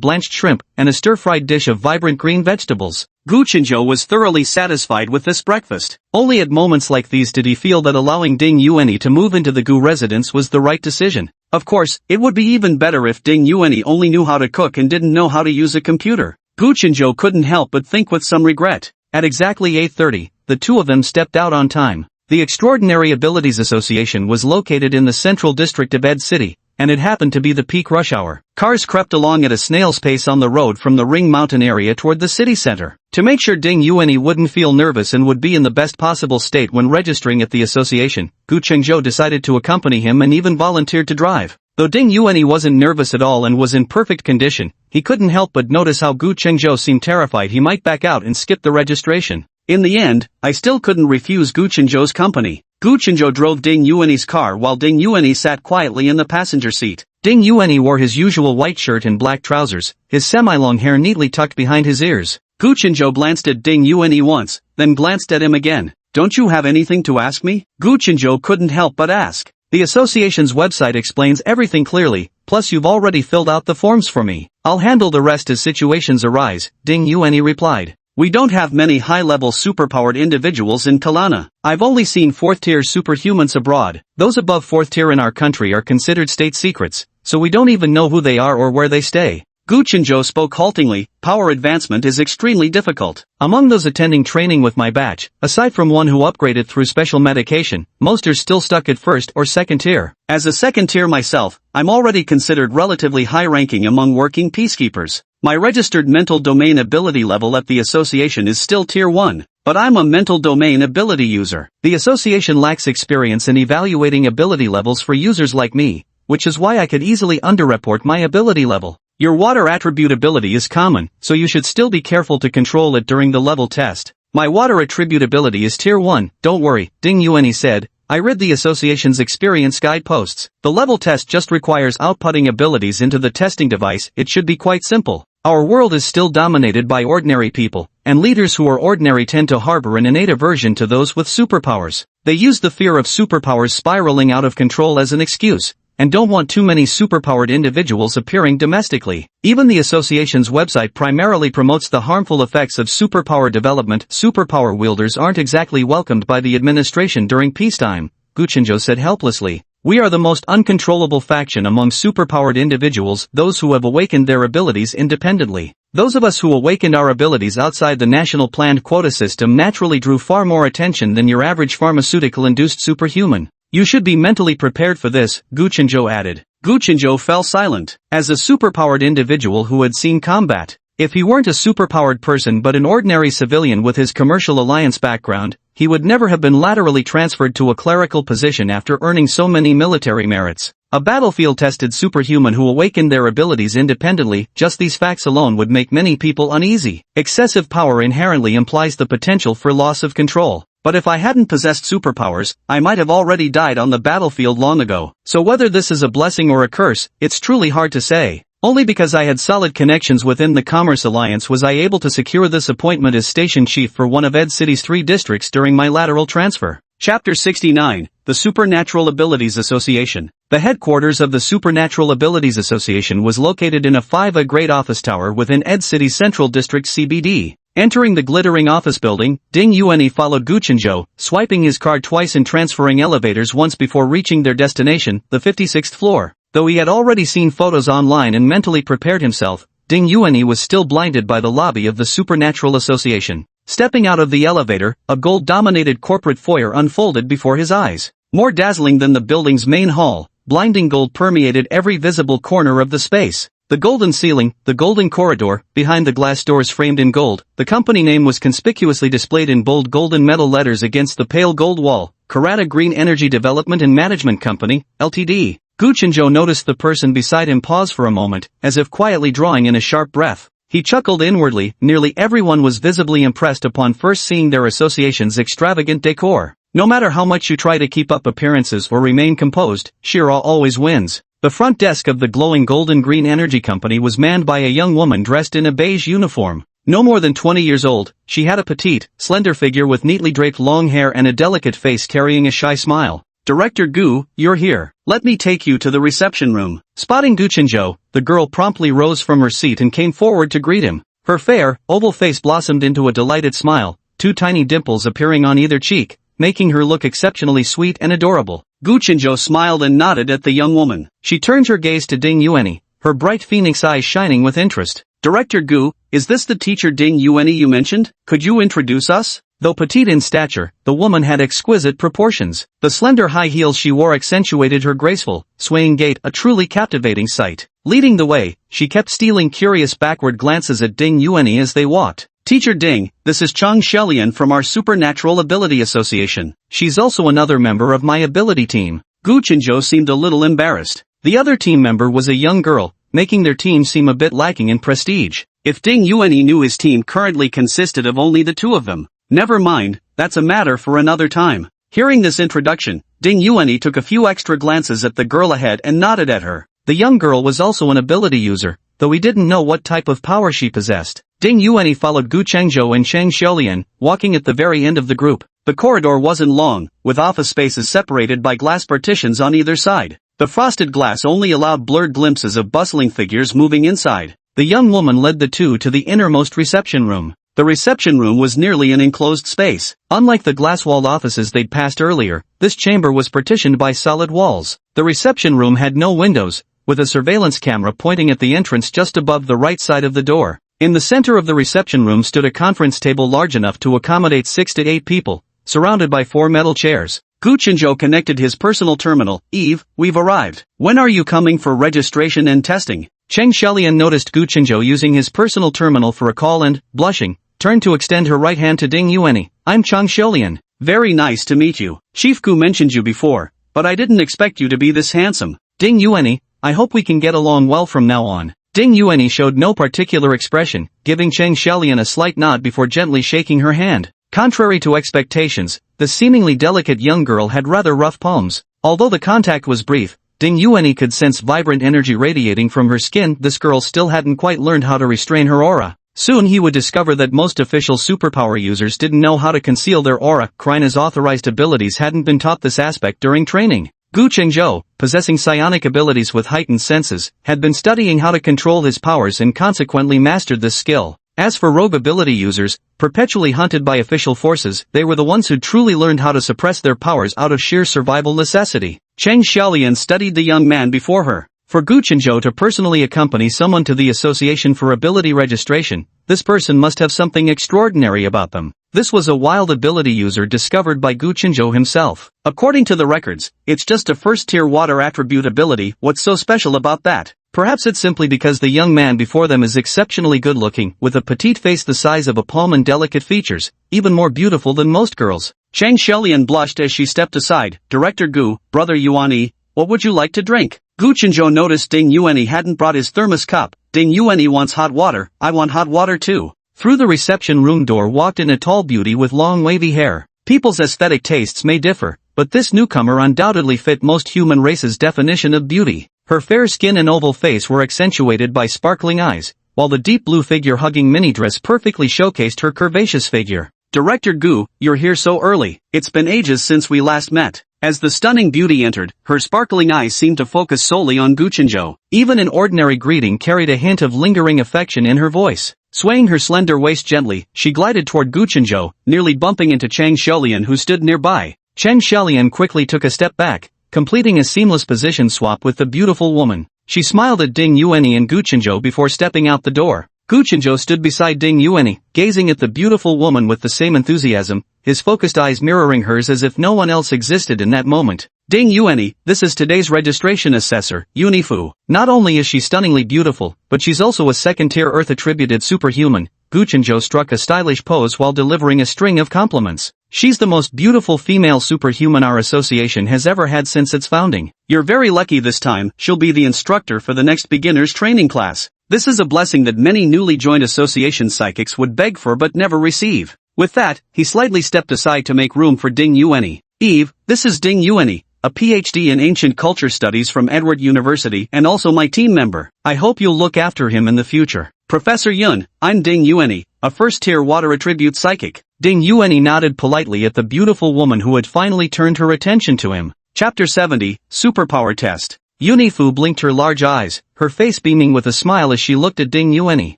Speaker 1: blanched shrimp, and a stir-fried dish of vibrant green vegetables. Gu Qinzhou was thoroughly satisfied with this breakfast. Only at moments like these did he feel that allowing Ding Yuanyi to move into the Gu residence was the right decision. Of course, it would be even better if Ding Yuanyi only knew how to cook and didn't know how to use a computer. Gu Qinzhou couldn't help but think with some regret. At exactly 8:30, the two of them stepped out on time. The Extraordinary Abilities Association was located in the central district of Ed City, and it happened to be the peak rush hour. Cars crept along at a snail's pace on the road from the Ring Mountain area toward the city center. To make sure Ding Yuanyi wouldn't feel nervous and would be in the best possible state when registering at the association, Gu Qinzhou decided to accompany him and even volunteered to drive. Though Ding Yuanyi wasn't nervous at all and was in perfect condition, he couldn't help but notice how Gu Qinzhou seemed terrified he might back out and skip the registration. In the end, I still couldn't refuse Gu Qinzhou's company. Gu Qinzhou drove Ding Yuanyi's car while Ding Yuanyi sat quietly in the passenger seat. Ding Yuanyi wore his usual white shirt and black trousers, his semi-long hair neatly tucked behind his ears. Gu Qinzhou glanced at Ding Yuanyi once, then glanced at him again. "Don't you have anything to ask me?" Gu Qinzhou couldn't help but ask. "The association's website explains everything clearly, plus you've already filled out the forms for me. I'll handle the rest as situations arise," Ding Yuanyi replied. "We don't have many high-level superpowered individuals in Kalana. I've only seen 4th-tier superhumans abroad. Those above 4th tier in our country are considered state secrets, so we don't even know who they are or where they stay." Gu Qinzhou spoke haltingly. "Power advancement is extremely difficult. Among those attending training with my batch, aside from one who upgraded through special medication, most are still stuck at 1st or 2nd tier. As a 2nd tier myself, I'm already considered relatively high-ranking among working peacekeepers. My registered mental domain ability level at the association is still tier 1, but I'm a mental domain ability user. The association lacks experience in evaluating ability levels for users like me, which is why I could easily underreport my ability level. Your water attribute ability is common, so you should still be careful to control it during the level test. My water attribute ability is tier 1, don't worry," Ding Yuanyi said. "I read the association's experience guide posts. The level test just requires outputting abilities into the testing device. It should be quite simple. Our world is still dominated by ordinary people, and leaders who are ordinary tend to harbor an innate aversion to those with superpowers. They use the fear of superpowers spiraling out of control as an excuse, and don't want too many superpowered individuals appearing domestically. Even the association's website primarily promotes the harmful effects of superpower development. Superpower wielders aren't exactly welcomed by the administration during peacetime," Gu Qinzhou said helplessly. "We are the most uncontrollable faction among superpowered individuals, those who have awakened their abilities independently. Those of us who awakened our abilities outside the national planned quota system naturally drew far more attention than your average pharmaceutical-induced superhuman. You should be mentally prepared for this," Gu Qinzhou added. Gu Qinzhou fell silent. As a superpowered individual who had seen combat, if he weren't a superpowered person but an ordinary civilian with his commercial alliance background, he would never have been laterally transferred to a clerical position after earning so many military merits. A battlefield-tested superhuman who awakened their abilities independently, just these facts alone would make many people uneasy. Excessive power inherently implies the potential for loss of control. But if I hadn't possessed superpowers, I might have already died on the battlefield long ago. So whether this is a blessing or a curse, it's truly hard to say. Only because I had solid connections within the Commerce Alliance was I able to secure this appointment as station chief for one of Ed City's 3 districts during my lateral transfer. Chapter 69, The Supernatural Abilities Association. The headquarters of the Supernatural Abilities Association was located in a 5A-grade office tower within Ed City's Central District CBD. Entering the glittering office building, Ding Yuanyi followed Gu Qinzhou, swiping his card twice and transferring elevators once before reaching their destination, the 56th floor. Though he had already seen photos online and mentally prepared himself, Ding Yuanyi was still blinded by the lobby of the Supernatural Association. Stepping out of the elevator, a gold-dominated corporate foyer unfolded before his eyes. More dazzling than the building's main hall,
Speaker 2: blinding gold permeated every visible corner of the space. The golden ceiling, the golden corridor, behind the glass doors framed in gold, the company name was conspicuously displayed in bold golden metal letters against the pale gold wall, Karata Green Energy Development and Management Company, Ltd. Gu Chenzhou noticed the person beside him pause for a moment, as if quietly drawing in a sharp breath. He chuckled inwardly. Nearly everyone was visibly impressed upon first seeing their association's extravagant decor. No matter how much you try to keep up appearances or remain composed, Shira always wins. The front desk of the glowing golden green energy company was manned by a young woman dressed in a beige uniform. No more than 20 years old, she had a petite, slender figure with neatly draped long hair and a delicate face carrying a shy smile. "Director Gu, you're here. Let me take you to the reception room." Spotting Gu Chenzhou, the girl promptly rose from her seat and came forward to greet him. Her fair, oval face blossomed into a delighted smile, two tiny dimples appearing on either cheek, making her look exceptionally sweet and adorable. Gu Chenzhou smiled and nodded at the young woman. She turned her gaze to Ding Yuanyi, her bright phoenix eyes shining with interest. "Director Gu, is this the teacher Ding Yuanyi you mentioned? Could you introduce us?" Though petite in stature, the woman had exquisite proportions. The slender high heels she wore accentuated her graceful, swaying gait, a truly captivating sight. Leading the way, she kept stealing curious backward glances at Ding Yuanyi as they walked. "Teacher Ding, this is Chang Shelian from our Supernatural Ability Association. She's also another member of my ability team." Gu Chenzhou seemed a little embarrassed. The other team member was a young girl, making their team seem a bit lacking in prestige. If Ding Yuanyi knew his team currently consisted of only the two of them. Never mind, that's a matter for another time. Hearing this introduction, Ding Yuanyi took a few extra glances at the girl ahead and nodded at her. The young girl was also an ability user, though he didn't know what type of power she possessed. Ding Yuanyi followed Gu Chengzhou and Chang Xiaolian, walking at the very end of the group. The corridor wasn't long, with office spaces separated by glass partitions on either side. The frosted glass only allowed blurred glimpses of bustling figures moving inside. The young woman led the two to the innermost reception room. The reception room was nearly an enclosed space. Unlike the glass-walled offices they'd passed earlier, this chamber was partitioned by solid walls. The reception room had no windows, with a surveillance camera pointing at the entrance just above the right side of the door. In the center of the reception room stood a conference table large enough to accommodate 6 to 8 people, surrounded by 4 metal chairs. Gu Chenzhou connected his personal terminal. "Eve, we've arrived. When are you coming for registration and testing?" Cheng Xiaolian noticed Gu Chenzhou using his personal terminal for a call and, blushing, turned to extend her right hand to Ding Yuanyi. "I'm Chang Xiaolian. Very nice to meet you. Chief Gu mentioned you before, but I didn't expect you to be this handsome." "Ding Yuanyi, I hope we can get along well from now on." Ding Yuanyi showed no particular expression, giving Cheng Xiaolian a slight nod before gently shaking her hand. Contrary to expectations, the seemingly delicate young girl had rather rough palms. Although the contact was brief, Ding Yuanyi could sense vibrant energy radiating from her skin. This girl still hadn't quite learned how to restrain her aura. Soon he would discover that most official superpower users didn't know how to conceal their aura. Krina's authorized abilities hadn't been taught this aspect during training. Gu Chengzhou, possessing psionic abilities with heightened senses, had been studying how to control his powers and consequently mastered this skill. As for rogue ability users, perpetually hunted by official forces, they were the ones who truly learned how to suppress their powers out of sheer survival necessity. Cheng Xiaolian studied the young man before her. For Gu Chenzhou to personally accompany someone to the Association for Ability Registration, this person must have something extraordinary about them. This was a wild ability user discovered by Gu Chenzhou himself. According to the records, it's just a first-tier water attribute ability. What's so special about that? Perhaps it's simply because the young man before them is exceptionally good-looking, with a petite face the size of a palm and delicate features, even more beautiful than most girls. Chang Xiaolian blushed as she stepped aside. "Director Gu, Brother Yuanyi, what would you like to drink?" Gu Chenzhou noticed Ding Yuanyi hadn't brought his thermos cup. "Ding Yuanyi wants hot water, I want hot water too." Through the reception room door walked in a tall beauty with long wavy hair. People's aesthetic tastes may differ, but this newcomer undoubtedly fit most human race's definition of beauty. Her fair skin and oval face were accentuated by sparkling eyes, while the deep blue figure-hugging mini-dress perfectly showcased her curvaceous figure. "Director Gu, you're here so early. It's been ages since we last met." As the stunning beauty entered, her sparkling eyes seemed to focus solely on Gu Chenzhou. Even an ordinary greeting carried a hint of lingering affection in her voice. Swaying her slender waist gently, she glided toward Gu Chenzhou, nearly bumping into Chang Xiaolian who stood nearby. Chang Xiaolian quickly took a step back, completing a seamless position swap with the beautiful woman. She smiled at Ding Yuanyi and Gu Chenzhou before stepping out the door. Gu Chenzhou stood beside Ding Yuanyi, gazing at the beautiful woman with the same enthusiasm, his focused eyes mirroring hers as if no one else existed in that moment.
Speaker 1: Ding Yuani, this is today's registration assessor, Unifu.
Speaker 2: Not only is she stunningly beautiful, but she's also a second-tier Earth-attributed superhuman. Guchenjo struck a stylish pose while delivering a string of compliments. She's the most beautiful female superhuman our association has ever had since its founding.
Speaker 1: You're very lucky this time, she'll be the instructor for the next beginner's training class. This is a blessing that many newly joined association psychics would beg for but never receive. With that, he slightly stepped aside to make room for Ding Yuani. Eve, this is Ding Yuani, a PhD in Ancient Culture Studies from Edward University and also my team member.
Speaker 2: I hope you'll look after him in the future.
Speaker 1: Professor Yun, I'm Ding Yuani, a first-tier water attribute psychic.
Speaker 2: Ding Yuani nodded politely at the beautiful woman who had finally turned her attention to him.
Speaker 1: Chapter 70, Superpower Test.
Speaker 2: Unifu blinked her large eyes, her face beaming with a smile as she looked at Ding Yuani.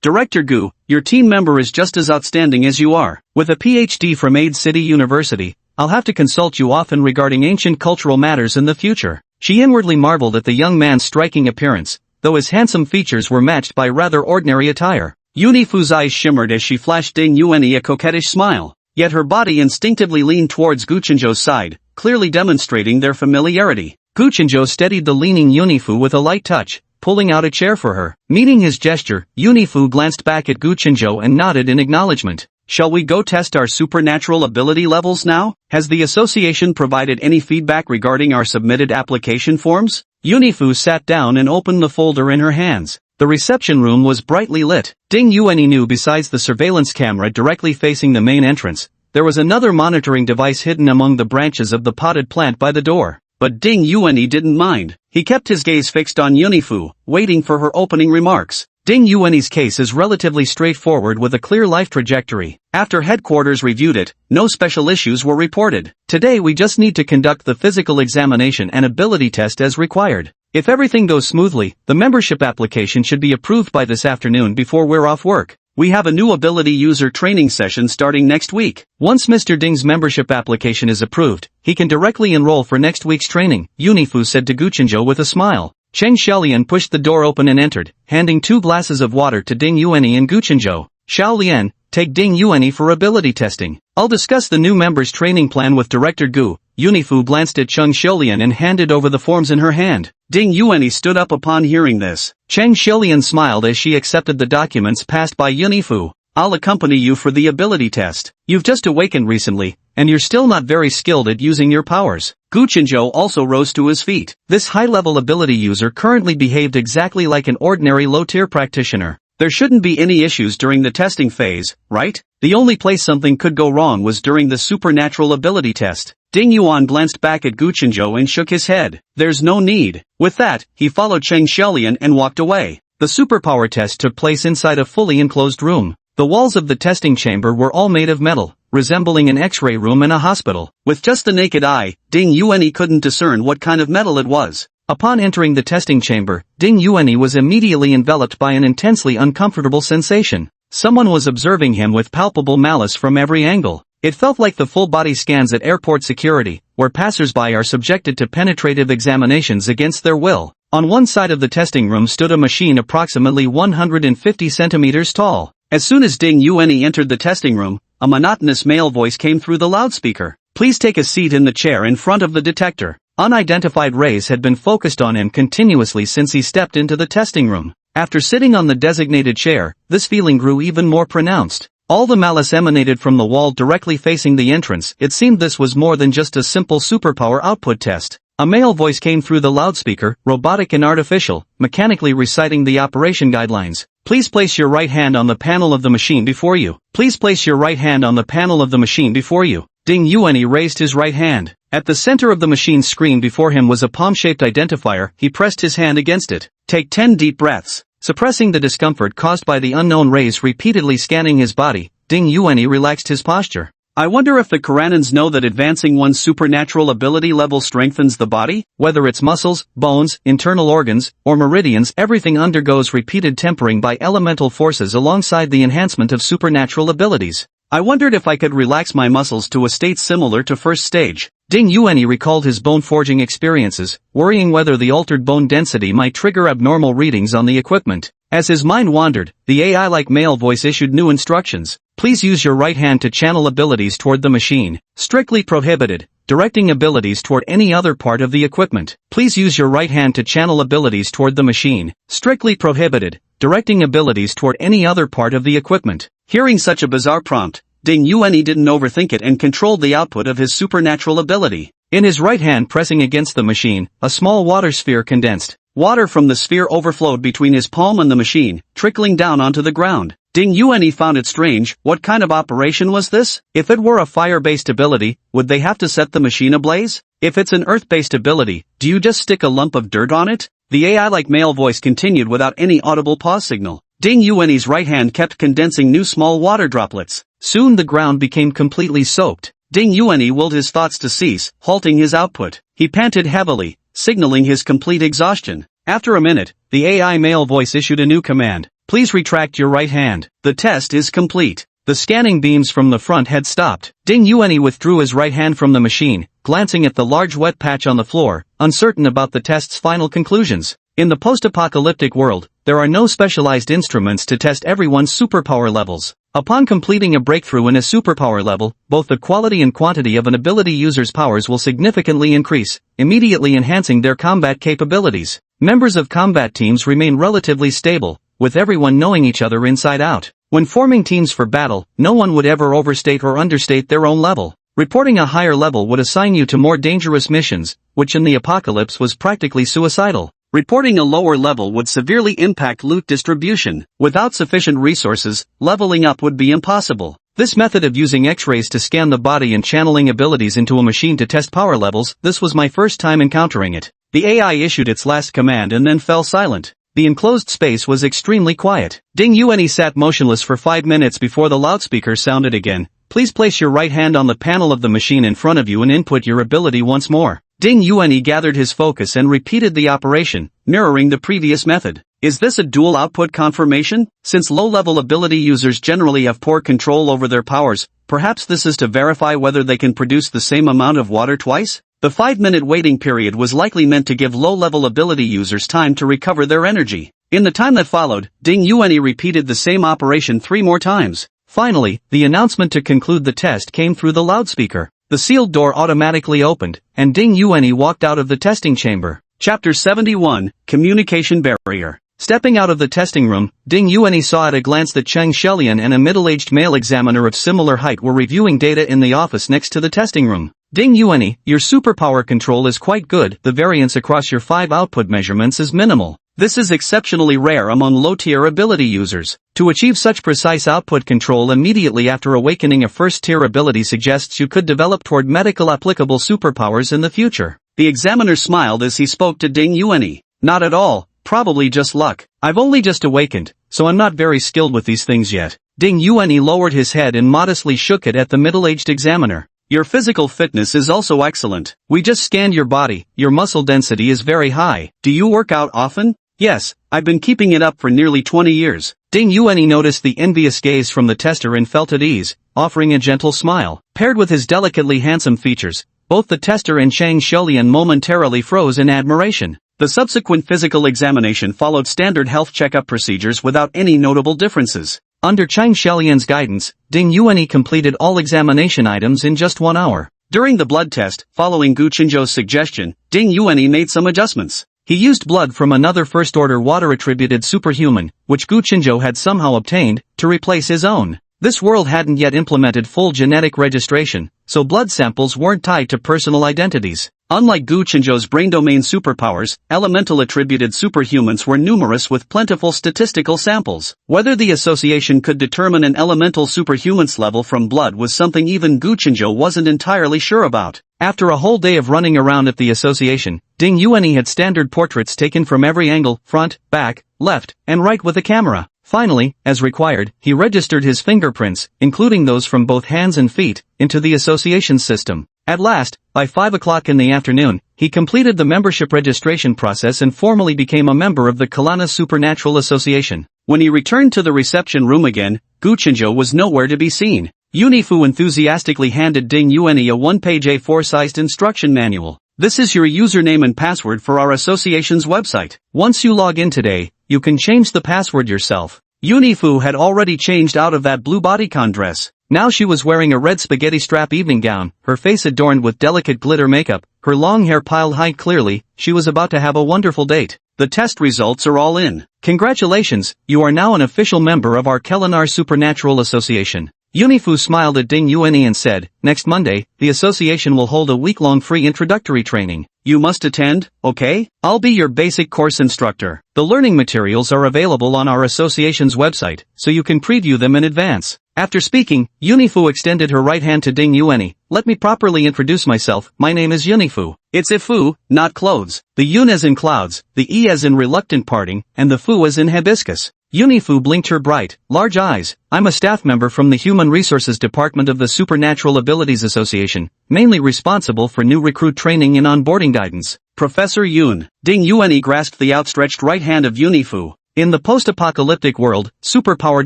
Speaker 1: Director Gu, your team member is just as outstanding as you are.
Speaker 2: With a PhD from Aid City University, I'll have to consult you often regarding ancient cultural matters in the future. She inwardly marveled at the young man's striking appearance, though his handsome features were matched by rather ordinary attire.
Speaker 1: Unifu's eyes shimmered as she flashed Ding Yuani a coquettish smile, yet her body instinctively leaned towards Guchenjo's side, clearly demonstrating their familiarity.
Speaker 2: Guchenjo steadied the leaning Unifu with a light touch, pulling out a chair for her. Meeting his gesture, Unifu glanced back at Guchenjo and nodded in acknowledgement.
Speaker 1: Shall we go test our supernatural ability levels now? Has the association provided any feedback regarding our submitted application forms?
Speaker 2: Unifu sat down and opened the folder in her hands. The reception room was brightly lit. Ding Yuani knew besides the surveillance camera directly facing the main entrance, there was another monitoring device hidden among the branches of the potted plant by the door.
Speaker 1: But Ding Yuani didn't mind. He kept his gaze fixed on Unifu, waiting for her opening remarks.
Speaker 2: Ding Yuani's case is relatively straightforward with a clear life trajectory.
Speaker 1: After headquarters reviewed it, no special issues were reported.
Speaker 2: Today we just need to conduct the physical examination and ability test as required. If everything goes smoothly, the membership application should be approved by this afternoon before we're off work.
Speaker 1: We have a new ability user training session starting next week.
Speaker 2: Once Mr. Ding's membership application is approved, he can directly enroll for next week's training, Unifu said to Guchenjo with a smile. Cheng Xiaolian pushed the door open and entered, handing 2 glasses of water to Ding Yuani and Guchenjo. Xiaolian, take Ding Yuani for ability testing. I'll discuss the new member's training plan with Director Gu. Unifu glanced at Cheng Xiaolian and handed over the forms in her hand.
Speaker 1: Ding Yuani stood up upon hearing this.
Speaker 2: Cheng Xiaolian smiled as she accepted the documents passed by Unifu.
Speaker 1: I'll accompany you for the ability test.
Speaker 2: You've just awakened recently, and you're still not very skilled at using your powers.
Speaker 1: Guchenjo also rose to his feet.
Speaker 2: This high-level ability user currently behaved exactly like an ordinary low-tier practitioner.
Speaker 1: There shouldn't be any issues during the testing phase, right? The only place something could go wrong was during the supernatural ability test. Ding Yuan glanced back at Guchenjo and shook his head. There's no need. With that, he followed Cheng Xiaolian and walked away.
Speaker 2: The superpower test took place inside a fully enclosed room. The walls of the testing chamber were all made of metal, resembling an X-ray room in a hospital.
Speaker 1: With just the naked eye, Ding Yuani couldn't discern what kind of metal it was.
Speaker 2: Upon entering the testing chamber, Ding Yuani was immediately enveloped by an intensely uncomfortable sensation. Someone was observing him with palpable malice from every angle. It felt like the full-body scans at airport security, where passers-by are subjected to penetrative examinations against their will. On one side of the testing room stood a machine approximately 150 centimeters tall.
Speaker 1: As soon as Ding Yuani entered the testing room, a monotonous male voice came through the loudspeaker. Please take a seat in the chair in front of the detector. Unidentified rays had been focused on him continuously since he stepped into the testing room. After sitting on the designated chair, this feeling grew even more pronounced. All the malice emanated from the wall directly facing the entrance. It seemed this was more than just a simple superpower output test. A male voice came through the loudspeaker, robotic and artificial, mechanically reciting the operation guidelines. Please place your right hand on the panel of the machine before you. Please place your right hand on the panel of the machine before you. Ding Yuani raised his right hand. At the center of the machine's screen before him was a palm-shaped identifier. He pressed his hand against it. Take 10 deep breaths. Suppressing the discomfort caused by the unknown rays repeatedly scanning his body, Ding Yuani relaxed his posture. I wonder if the Koranins know that advancing one's supernatural ability level strengthens the body? Whether it's muscles, bones, internal organs, or meridians, everything undergoes repeated tempering by elemental forces alongside the enhancement of supernatural abilities. I wondered if I could relax my muscles to a state similar to first stage. Ding Yuani recalled his bone-forging experiences, worrying whether the altered bone density might trigger abnormal readings on the equipment. As his mind wandered, the AI-like male voice issued new instructions. Please use your right hand to channel abilities toward the machine. Strictly prohibited.
Speaker 2: directing abilities toward any other part of the equipment. Please use your right hand to channel abilities toward the machine. Strictly prohibited, directing abilities toward any other part of the equipment.
Speaker 1: Hearing such a bizarre prompt, Ding Yuanyi didn't overthink it and controlled the output of his supernatural ability.
Speaker 2: In his right hand pressing against the machine, a small water sphere condensed.
Speaker 1: Water from the sphere overflowed between his palm and the machine, trickling down onto the ground. Ding Yuanyi found it strange. What kind of operation was this? If it were a fire-based ability, would they have to set the machine ablaze? If it's an earth-based ability, do you just stick a lump of dirt on it? The AI-like male voice continued without any audible pause signal. Ding Yuanyi's right hand kept condensing new small water droplets.
Speaker 2: Soon the ground became completely soaked.
Speaker 1: Ding Yuanyi willed his thoughts to cease, halting his output. He panted heavily, signaling his complete exhaustion. After a minute, the AI male voice issued a new command.
Speaker 2: Please retract your right hand.
Speaker 1: The test is complete.
Speaker 2: The scanning beams from the front had stopped. Ding Yuanyi withdrew his right hand from the machine, glancing at the large wet patch on the floor, uncertain about the test's final conclusions. In the post-apocalyptic world, there are no specialized instruments to test everyone's superpower levels. Upon completing a breakthrough in a superpower level, both the quality and quantity of an ability user's powers will significantly increase, immediately enhancing their combat capabilities. Members of combat teams remain relatively stable, with everyone knowing each other inside out. When forming teams for battle, no one would ever overstate or understate their own level. Reporting a higher level would assign you to more dangerous missions, which in the apocalypse was practically suicidal.
Speaker 1: Reporting a lower level would severely impact loot distribution. Without sufficient resources, leveling up would be impossible.
Speaker 2: This method of using X-rays to scan the body and channeling abilities into a machine to test power levels, this was my first time encountering it. The AI issued its last command and then fell silent. The enclosed space was extremely quiet. Ding Yuanyi sat motionless for 5 minutes before the loudspeaker sounded again. Please place your right hand on the panel of the machine in front of you and input your ability once more. Ding Yuanyi gathered his focus and repeated the operation, mirroring the previous method. Is this a dual output confirmation? Since low-level ability users generally have poor control over their powers, perhaps this is to verify whether they can produce the same amount of water twice? The 5-minute waiting period was likely meant to give low-level ability users time to recover their energy. In the time that followed, Ding Yuanyi repeated the same operation 3 more times. Finally, the announcement to conclude the test came through the loudspeaker. The sealed door automatically opened, and Ding Yuanyi walked out of the testing chamber.
Speaker 1: Chapter 71, Communication Barrier.
Speaker 2: Stepping out of the testing room, Ding Yuanyi saw at a glance that Cheng Shelian and a middle-aged male examiner of similar height were reviewing data in the office next to the testing room. Ding Yuanyi, your superpower control is quite good. The variance across your 5 output measurements is minimal.
Speaker 1: This is exceptionally rare among low-tier ability users.
Speaker 2: To achieve such precise output control immediately after awakening a first-tier ability suggests you could develop toward medical applicable superpowers in the future.
Speaker 1: The examiner smiled as he spoke to Ding Yuanyi. Not at all, probably just luck.
Speaker 2: I've only just awakened, so I'm not very skilled with these things yet. Ding Yuanyi lowered his head and modestly shook it at the middle-aged examiner.
Speaker 1: Your physical fitness is also excellent.
Speaker 2: We just scanned your body. Your muscle density is very high.
Speaker 1: Do you work out often?
Speaker 2: Yes,
Speaker 1: I've been keeping it up for nearly 20 years.
Speaker 2: Ding Yuanyi noticed the envious gaze from the tester and felt at ease, offering a gentle smile. Paired with his delicately handsome features, both the tester and Cheng Shelian momentarily froze in admiration.
Speaker 1: The subsequent physical examination followed standard health checkup procedures without any notable differences.
Speaker 2: Under Cheng Shelian's guidance, Ding Yuanyi completed all examination items in just 1 hour.
Speaker 1: During the blood test, following Gu Qinzhou's suggestion, Ding Yuanyi made some adjustments.
Speaker 2: He used blood from another first-order water-attributed superhuman, which Gu Qinzhou had somehow obtained, to replace his own. This world hadn't yet implemented full genetic registration, so blood samples weren't tied to personal identities. Unlike Gu Qinzhou's brain domain superpowers, elemental-attributed superhumans were numerous with plentiful statistical samples. Whether the association could determine an elemental superhuman's level from blood was something even Gu Qinzhou wasn't entirely sure about. After a whole day of running around at the association, Ding Yuanyi had standard portraits taken from every angle, front, back, left, and right with a camera. Finally, as required, he registered his fingerprints, including those from both hands and feet, into the association system. At last, by 5 o'clock in the afternoon, he completed the membership registration process and formally became a member of the Kalana Supernatural Association. When he returned to the reception room again, Gu Qinzhou was nowhere to be seen. Unifu enthusiastically handed Ding Yuanyi a 1-page A4-sized instruction manual. This is your username and password for our association's website. Once you log in today, you can change the password yourself. Yunifu had already changed out of that blue bodycon dress. Now she was wearing a red spaghetti strap evening gown, her face adorned with delicate glitter makeup, her long hair piled high. Clearly, she was about to have a wonderful date.
Speaker 1: The test results are all in.
Speaker 2: Congratulations, you are now an official member of our Kellinar Supernatural Association. Yunifu smiled at Ding Yuani and said, next Monday, the association will hold a week-long free introductory training.
Speaker 1: You must attend, okay? I'll be your basic course instructor.
Speaker 2: The learning materials are available on our association's website, so you can preview them in advance. After speaking, Yunifu extended her right hand to Ding Yuani. Let me properly introduce myself, my name is Yunifu.
Speaker 1: It's Ifu, not clothes.
Speaker 2: The Yun as in clouds, the E as in reluctant parting, and the Fu as in hibiscus. Yunifu blinked her bright, large eyes. I'm a staff member from the Human Resources Department of the Supernatural Abilities Association, mainly responsible for new recruit training and onboarding guidance.
Speaker 1: Professor Yun. Ding Yuani grasped the outstretched right hand of Yunifu.
Speaker 2: In the post-apocalyptic world, superpowered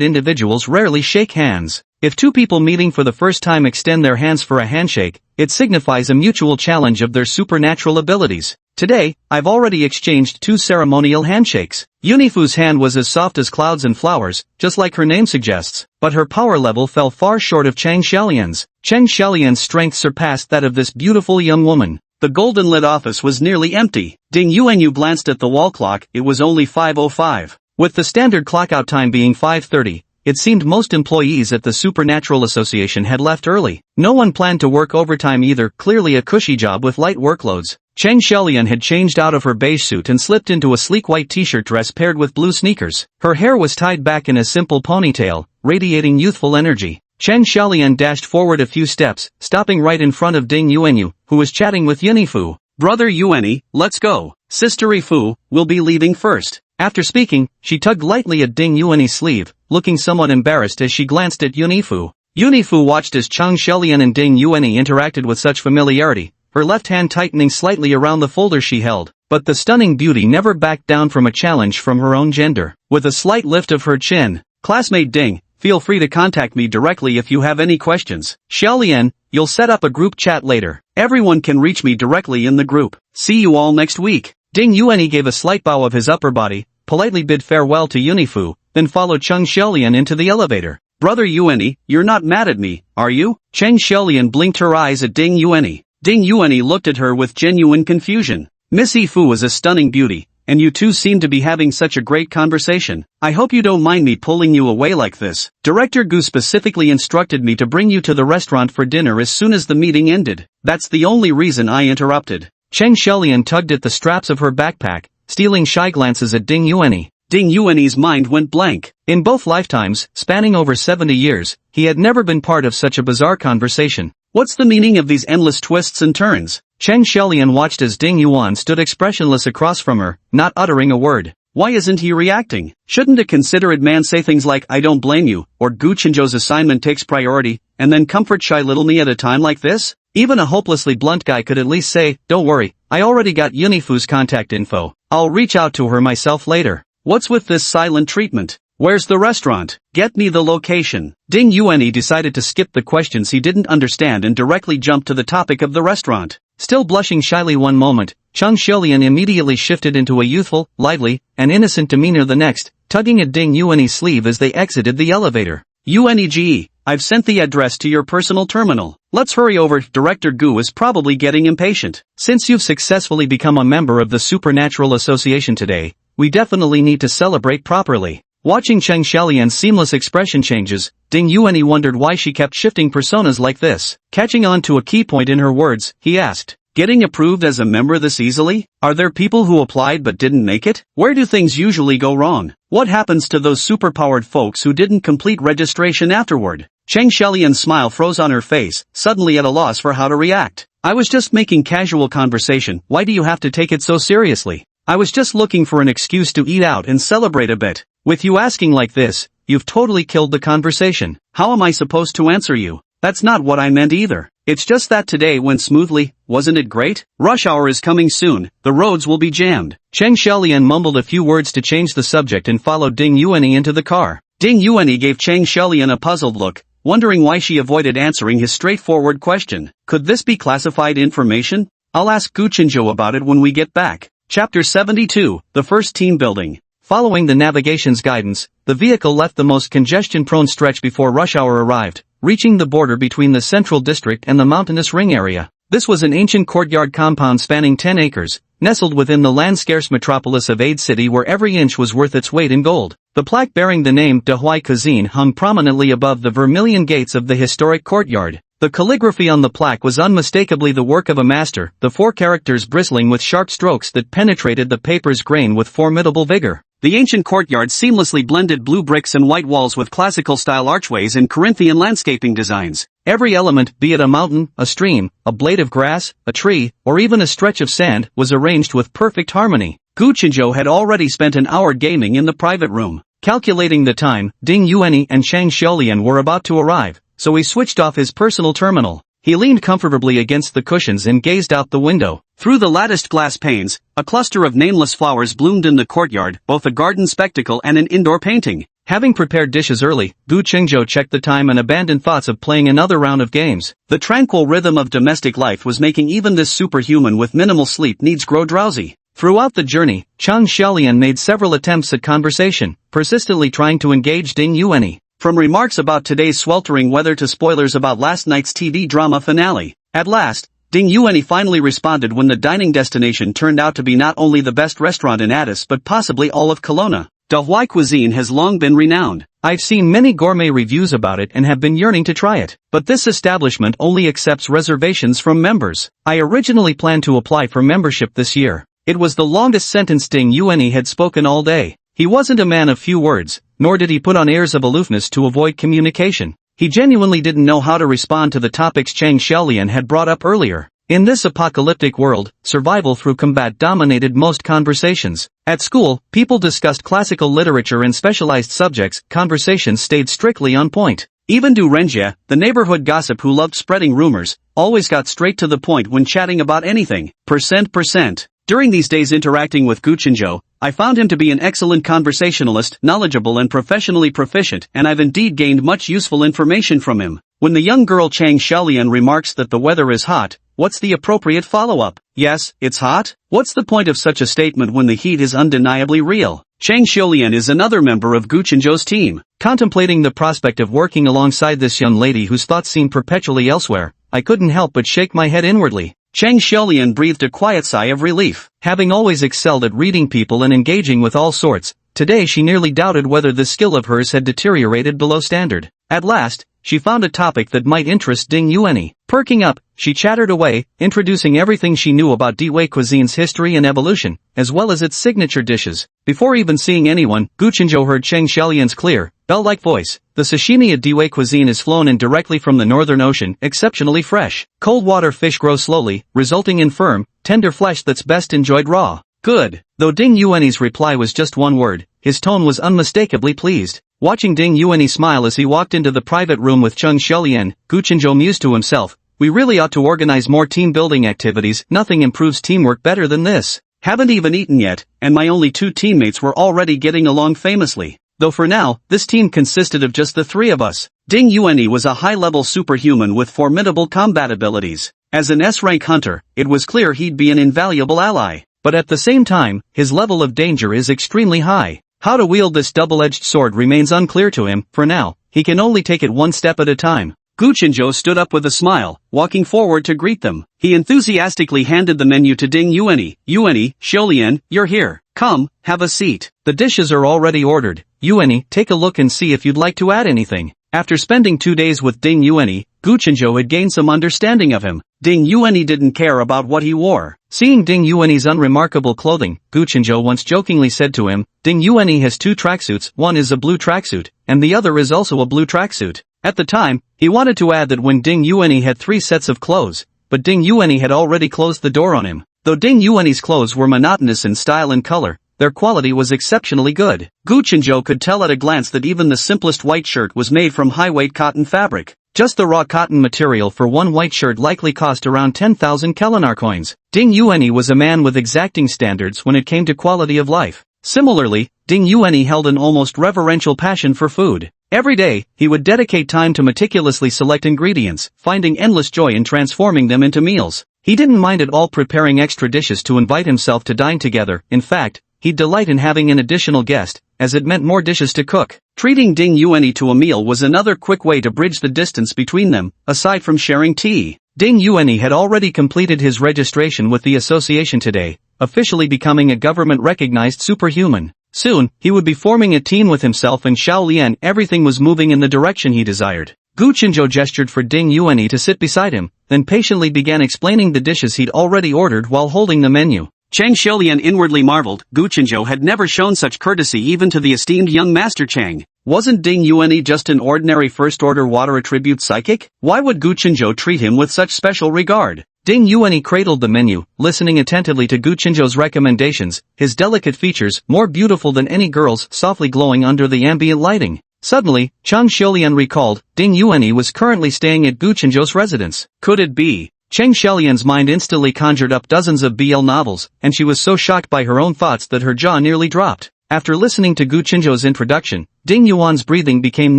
Speaker 2: individuals rarely shake hands. If two people meeting for the first time extend their hands for a handshake, it signifies a mutual challenge of their supernatural abilities. Today, I've already exchanged 2 ceremonial handshakes. Yunifu's hand was as soft as clouds and flowers, just like her name suggests, but her power level fell far short of Chang Xiaolian's. Chang Xiaolian's strength surpassed that of this beautiful young woman.
Speaker 1: The golden-lit office was nearly empty. Ding Yuanyu glanced at the wall clock. It was only 5:05.
Speaker 2: With the standard clockout time being 5:30, it seemed most employees at the Supernatural Association had left early. No one planned to work overtime either, clearly a cushy job with light workloads. Chang Xiaolian had changed out of her beige suit and slipped into a sleek white t-shirt dress paired with blue sneakers. Her hair was tied back in a simple ponytail, radiating youthful energy. Chang Xiaolian dashed forward a few steps, stopping right in front of Ding Yuanyu, who was chatting with Yunifu.
Speaker 1: Brother Yuani, let's go. Sister Ifu, will be leaving first.
Speaker 2: After speaking, she tugged lightly at Ding Yuani's sleeve, looking somewhat embarrassed as she glanced at Yunifu. Yunifu watched as Chang Xiaolian and Ding Yuani interacted with such familiarity, her left hand tightening slightly around the folder she held. But the stunning beauty never backed down from a challenge from her own gender. With a slight lift of her chin,
Speaker 1: classmate Ding, feel free to contact me directly if you have any questions.
Speaker 2: Xiaolian, you'll set up a group chat later.
Speaker 1: Everyone can reach me directly in the group. See you all next week.
Speaker 2: Ding Yuani gave a slight bow of his upper body, politely bid farewell to Yunifu, then followed Chang Xiaolian into the elevator.
Speaker 1: Brother Yuani, you're not mad at me, are you?
Speaker 2: Chang Xiaolian blinked her eyes at Ding Yuani.
Speaker 1: Ding Yuani looked at her with genuine confusion. Miss Ifu was a stunning beauty, and you two seem to be having such a great conversation. I hope you don't mind me pulling you away like this. Director Gu specifically instructed me to bring you to the restaurant for dinner as soon as the meeting ended. That's the only reason I interrupted.
Speaker 2: Chang Xiaolian tugged at the straps of her backpack, stealing shy glances at Ding Yuani.
Speaker 1: Ding Yuani's mind went blank.
Speaker 2: In both lifetimes, spanning over 70 years, he had never been part of such a bizarre conversation.
Speaker 1: What's the meaning of these endless twists and turns?
Speaker 2: Chang Xiaolian watched as Ding Yuan stood expressionless across from her, not uttering a word.
Speaker 1: Why isn't he reacting? Shouldn't a considerate man say things like, I don't blame you, or Gu Chenzhou's assignment takes priority, and then comfort shy little me at a time like this? Even a hopelessly blunt guy could at least say, don't worry, I already got Yunifu's contact info. I'll reach out to her myself later. What's with this silent treatment? Where's the restaurant? Get me the location. Ding Yuani decided to skip the questions he didn't understand and directly jump to the topic of the restaurant. Still blushing shyly one moment, Chang Xiaolian immediately shifted into a youthful, lively, and innocent demeanor the next, tugging at Ding Yuani's sleeve as they exited the elevator. Yuani, I've sent the address to your personal terminal. Let's hurry over. Director Gu is probably getting impatient.
Speaker 2: Since you've successfully become a member of the Supernatural Association today, we definitely need to celebrate properly. Watching Chang Xiaolian's seamless expression changes, Ding Yuani wondered why she kept shifting personas like this. Catching on to a key point in her words, he asked,
Speaker 1: getting approved as a member this easily? Are there people who applied but didn't make it? Where do things usually go wrong? What happens to those superpowered folks who didn't complete registration afterward? Chang Xiaolian's smile froze on her face, suddenly at a loss for how to react. I was just making casual conversation. Why do you have to take it so seriously? I was just looking for an excuse to eat out and celebrate a bit. With you asking like this, you've totally killed the conversation. How am I supposed to answer you? That's not what I meant either. It's just that today went smoothly, wasn't it great? Rush hour is coming soon, the roads will be jammed.
Speaker 2: Chang Xiaolian mumbled a few words to change the subject and followed Ding Yuani into the car.
Speaker 1: Ding Yuani gave Chang Xiaolian a puzzled look, wondering why she avoided answering his straightforward question. Could this be classified information? I'll ask Gu Chenzhou about it when we get back. Chapter 72, The First Team Building.
Speaker 2: Following the navigation's guidance, the vehicle left the most congestion-prone stretch before rush hour arrived, reaching the border between the central district and the mountainous ring area. This was an ancient courtyard compound spanning 10 acres, nestled within the land-scarce metropolis of Ade City where every inch was worth its weight in gold. The plaque bearing the name De Huai Cuisine hung prominently above the vermilion gates of the historic courtyard. The calligraphy on the plaque was unmistakably the work of a master, the 4 characters bristling with sharp strokes that penetrated the paper's grain with formidable vigor.
Speaker 1: The ancient courtyard seamlessly blended blue bricks and white walls with classical-style archways and Corinthian landscaping designs.
Speaker 2: Every element, be it a mountain, a stream, a blade of grass, a tree, or even a stretch of sand, was arranged with perfect harmony.
Speaker 1: Gu Qinzhou had already spent an hour gaming in the private room.
Speaker 2: Calculating the time, Ding Yuanyi and Chang Xiaolian were about to arrive, so he switched off his personal terminal. He leaned comfortably against the cushions and gazed out the window.
Speaker 1: Through the latticed glass panes, a cluster of nameless flowers bloomed in the courtyard, both a garden spectacle and an indoor painting.
Speaker 2: Having prepared dishes early, Gu Qingzhou checked the time and abandoned thoughts of playing another round of games.
Speaker 1: The tranquil rhythm of domestic life was making even this superhuman with minimal sleep needs grow drowsy.
Speaker 2: Throughout the journey, Chang Xiaolian made several attempts at conversation, persistently trying to engage Ding Yuanyi.
Speaker 1: From remarks about today's sweltering weather to spoilers about last night's TV drama finale. At last, Ding Yuanyi finally responded when the dining destination turned out to be not only the best restaurant in Addis but possibly all of Kelowna. De Huai Cuisine has long been renowned.
Speaker 2: I've seen many gourmet reviews about it and have been yearning to try it. But this establishment only accepts reservations from members. I originally planned to apply for membership this year. It was the longest sentence Ding Yuanyi had spoken all day. He wasn't a man of few words, nor did he put on airs of aloofness to avoid communication. He genuinely didn't know how to respond to the topics Chang Xiaolian had brought up earlier. In this apocalyptic world, survival through combat dominated most conversations. At school, people discussed classical literature and specialized subjects, conversations stayed strictly on point. Even Du Renjie, the neighborhood gossip who loved spreading rumors, always got straight to the point when chatting about anything. %. During these days interacting with Gu Qinzhou, I found him to be an excellent conversationalist, knowledgeable and professionally proficient, and I've indeed gained much useful information from him. When the young girl Chang Xiaolian remarks that the weather is hot, what's the appropriate follow-up? Yes, it's hot? What's the point of such a statement when the heat is undeniably real? Chang Xiaolian is another member of Gu Qinzhou's team. Contemplating the prospect of working alongside this young lady whose thoughts seemed perpetually elsewhere, I couldn't help but shake my head inwardly.
Speaker 1: Chang Xiaolian breathed a quiet sigh of relief.
Speaker 2: Having always excelled at reading people and engaging with all sorts, today she nearly doubted whether this skill of hers had deteriorated below standard. At last, she found a topic that might interest Ding Yuanyi. Perking up, she chattered away, introducing everything she knew about De Huai Cuisine's history and evolution, as well as its signature dishes. Before even seeing anyone, Gu Qinzhou heard Chang Xiaolian's clear, bell-like voice. The sashimi at De Huai Cuisine is flown in directly from the Northern Ocean, exceptionally fresh. Cold water fish grow slowly, resulting in firm, tender flesh that's best enjoyed raw.
Speaker 1: Good.
Speaker 2: Though Ding Yuanyi's reply was just one word, his tone was unmistakably pleased. Watching Ding Yuanyi smile as he walked into the private room with Chang Xiaolian, Gu Qinzhou mused to himself, we really ought to organize more team-building activities, nothing improves teamwork better than this.
Speaker 1: Haven't even eaten yet, and my only 2 teammates were already getting along famously. Though for now, this team consisted of just the 3 of us. Ding Yuanyi was a high-level superhuman with formidable combat abilities. As an S-rank hunter, it was clear he'd be an invaluable ally.
Speaker 2: But at the same time, his level of danger is extremely high. How to wield this double-edged sword remains unclear to him. For now, he can only take it one step at a time.
Speaker 1: Gu Qinzhou stood up with a smile, walking forward to greet them. He enthusiastically handed the menu to Ding Yuanyi. Yuanyi, Xiaolian, you're here. Come, have a seat.
Speaker 2: The dishes are already ordered. Yuanyi, take a look and see if you'd like to add anything. After spending 2 days with Ding Yuanyi, Gu Qinzhou had gained some understanding of him.
Speaker 1: Ding Yuanyi didn't care about what he wore.
Speaker 2: Seeing Ding Yuanyi's unremarkable clothing, Gu Qinzhou once jokingly said to him, Ding Yuanyi has 2 tracksuits, one is a blue tracksuit, and the other is also a blue tracksuit. At the time, he wanted to add that when Ding Yuanyi had 3 sets of clothes, but Ding Yuanyi had already closed the door on him. Though Ding Yuanyi's clothes were monotonous in style and color, their quality was exceptionally good. Gu Qinzhou could tell at a glance that even the simplest white shirt was made from high-weight cotton fabric. Just the raw cotton material for one white shirt likely cost around 10,000 Kelowna coins. Ding Yuanyi was a man with exacting standards when it came to quality of life. Similarly, Ding Yuanyi held an almost reverential passion for food. Every day, he would dedicate time to meticulously select ingredients, finding endless joy in transforming them into meals. He didn't mind at all preparing extra dishes to invite himself to dine together. In fact, he'd delight in having an additional guest, as it meant more dishes to cook.
Speaker 1: Treating Ding Yuanyi to a meal was another quick way to bridge the distance between them, aside from sharing tea.
Speaker 2: Ding Yuanyi had already completed his registration with the association today, officially becoming a government-recognized superhuman. Soon, he would be forming a team with himself and Xiao Lian. Everything was moving in the direction he desired. Gu Qinzhou gestured for Ding Yuanyi to sit beside him, then patiently began explaining the dishes he'd already ordered while holding the menu.
Speaker 1: Chang Xiaolian inwardly marveled. Gu Qinzhou had never shown such courtesy even to the esteemed young master Chang. Wasn't Ding Yuanyi just an ordinary first-order water attribute psychic? Why would Gu Qinzhou treat him with such special regard?
Speaker 2: Ding Yuanyi cradled the menu, listening attentively to Gu Qinzhou's recommendations, his delicate features more beautiful than any girl's, softly glowing under the ambient lighting. Suddenly, Chang Xiaolian recalled, Ding Yuanyi was currently staying at Gu Qinzhou's residence.
Speaker 1: Could it be?
Speaker 2: Chang Xiaolian's mind instantly conjured up dozens of BL novels, and she was so shocked by her own thoughts that her jaw nearly dropped. After listening to Gu Qinzhou's introduction, Ding Yuan's breathing became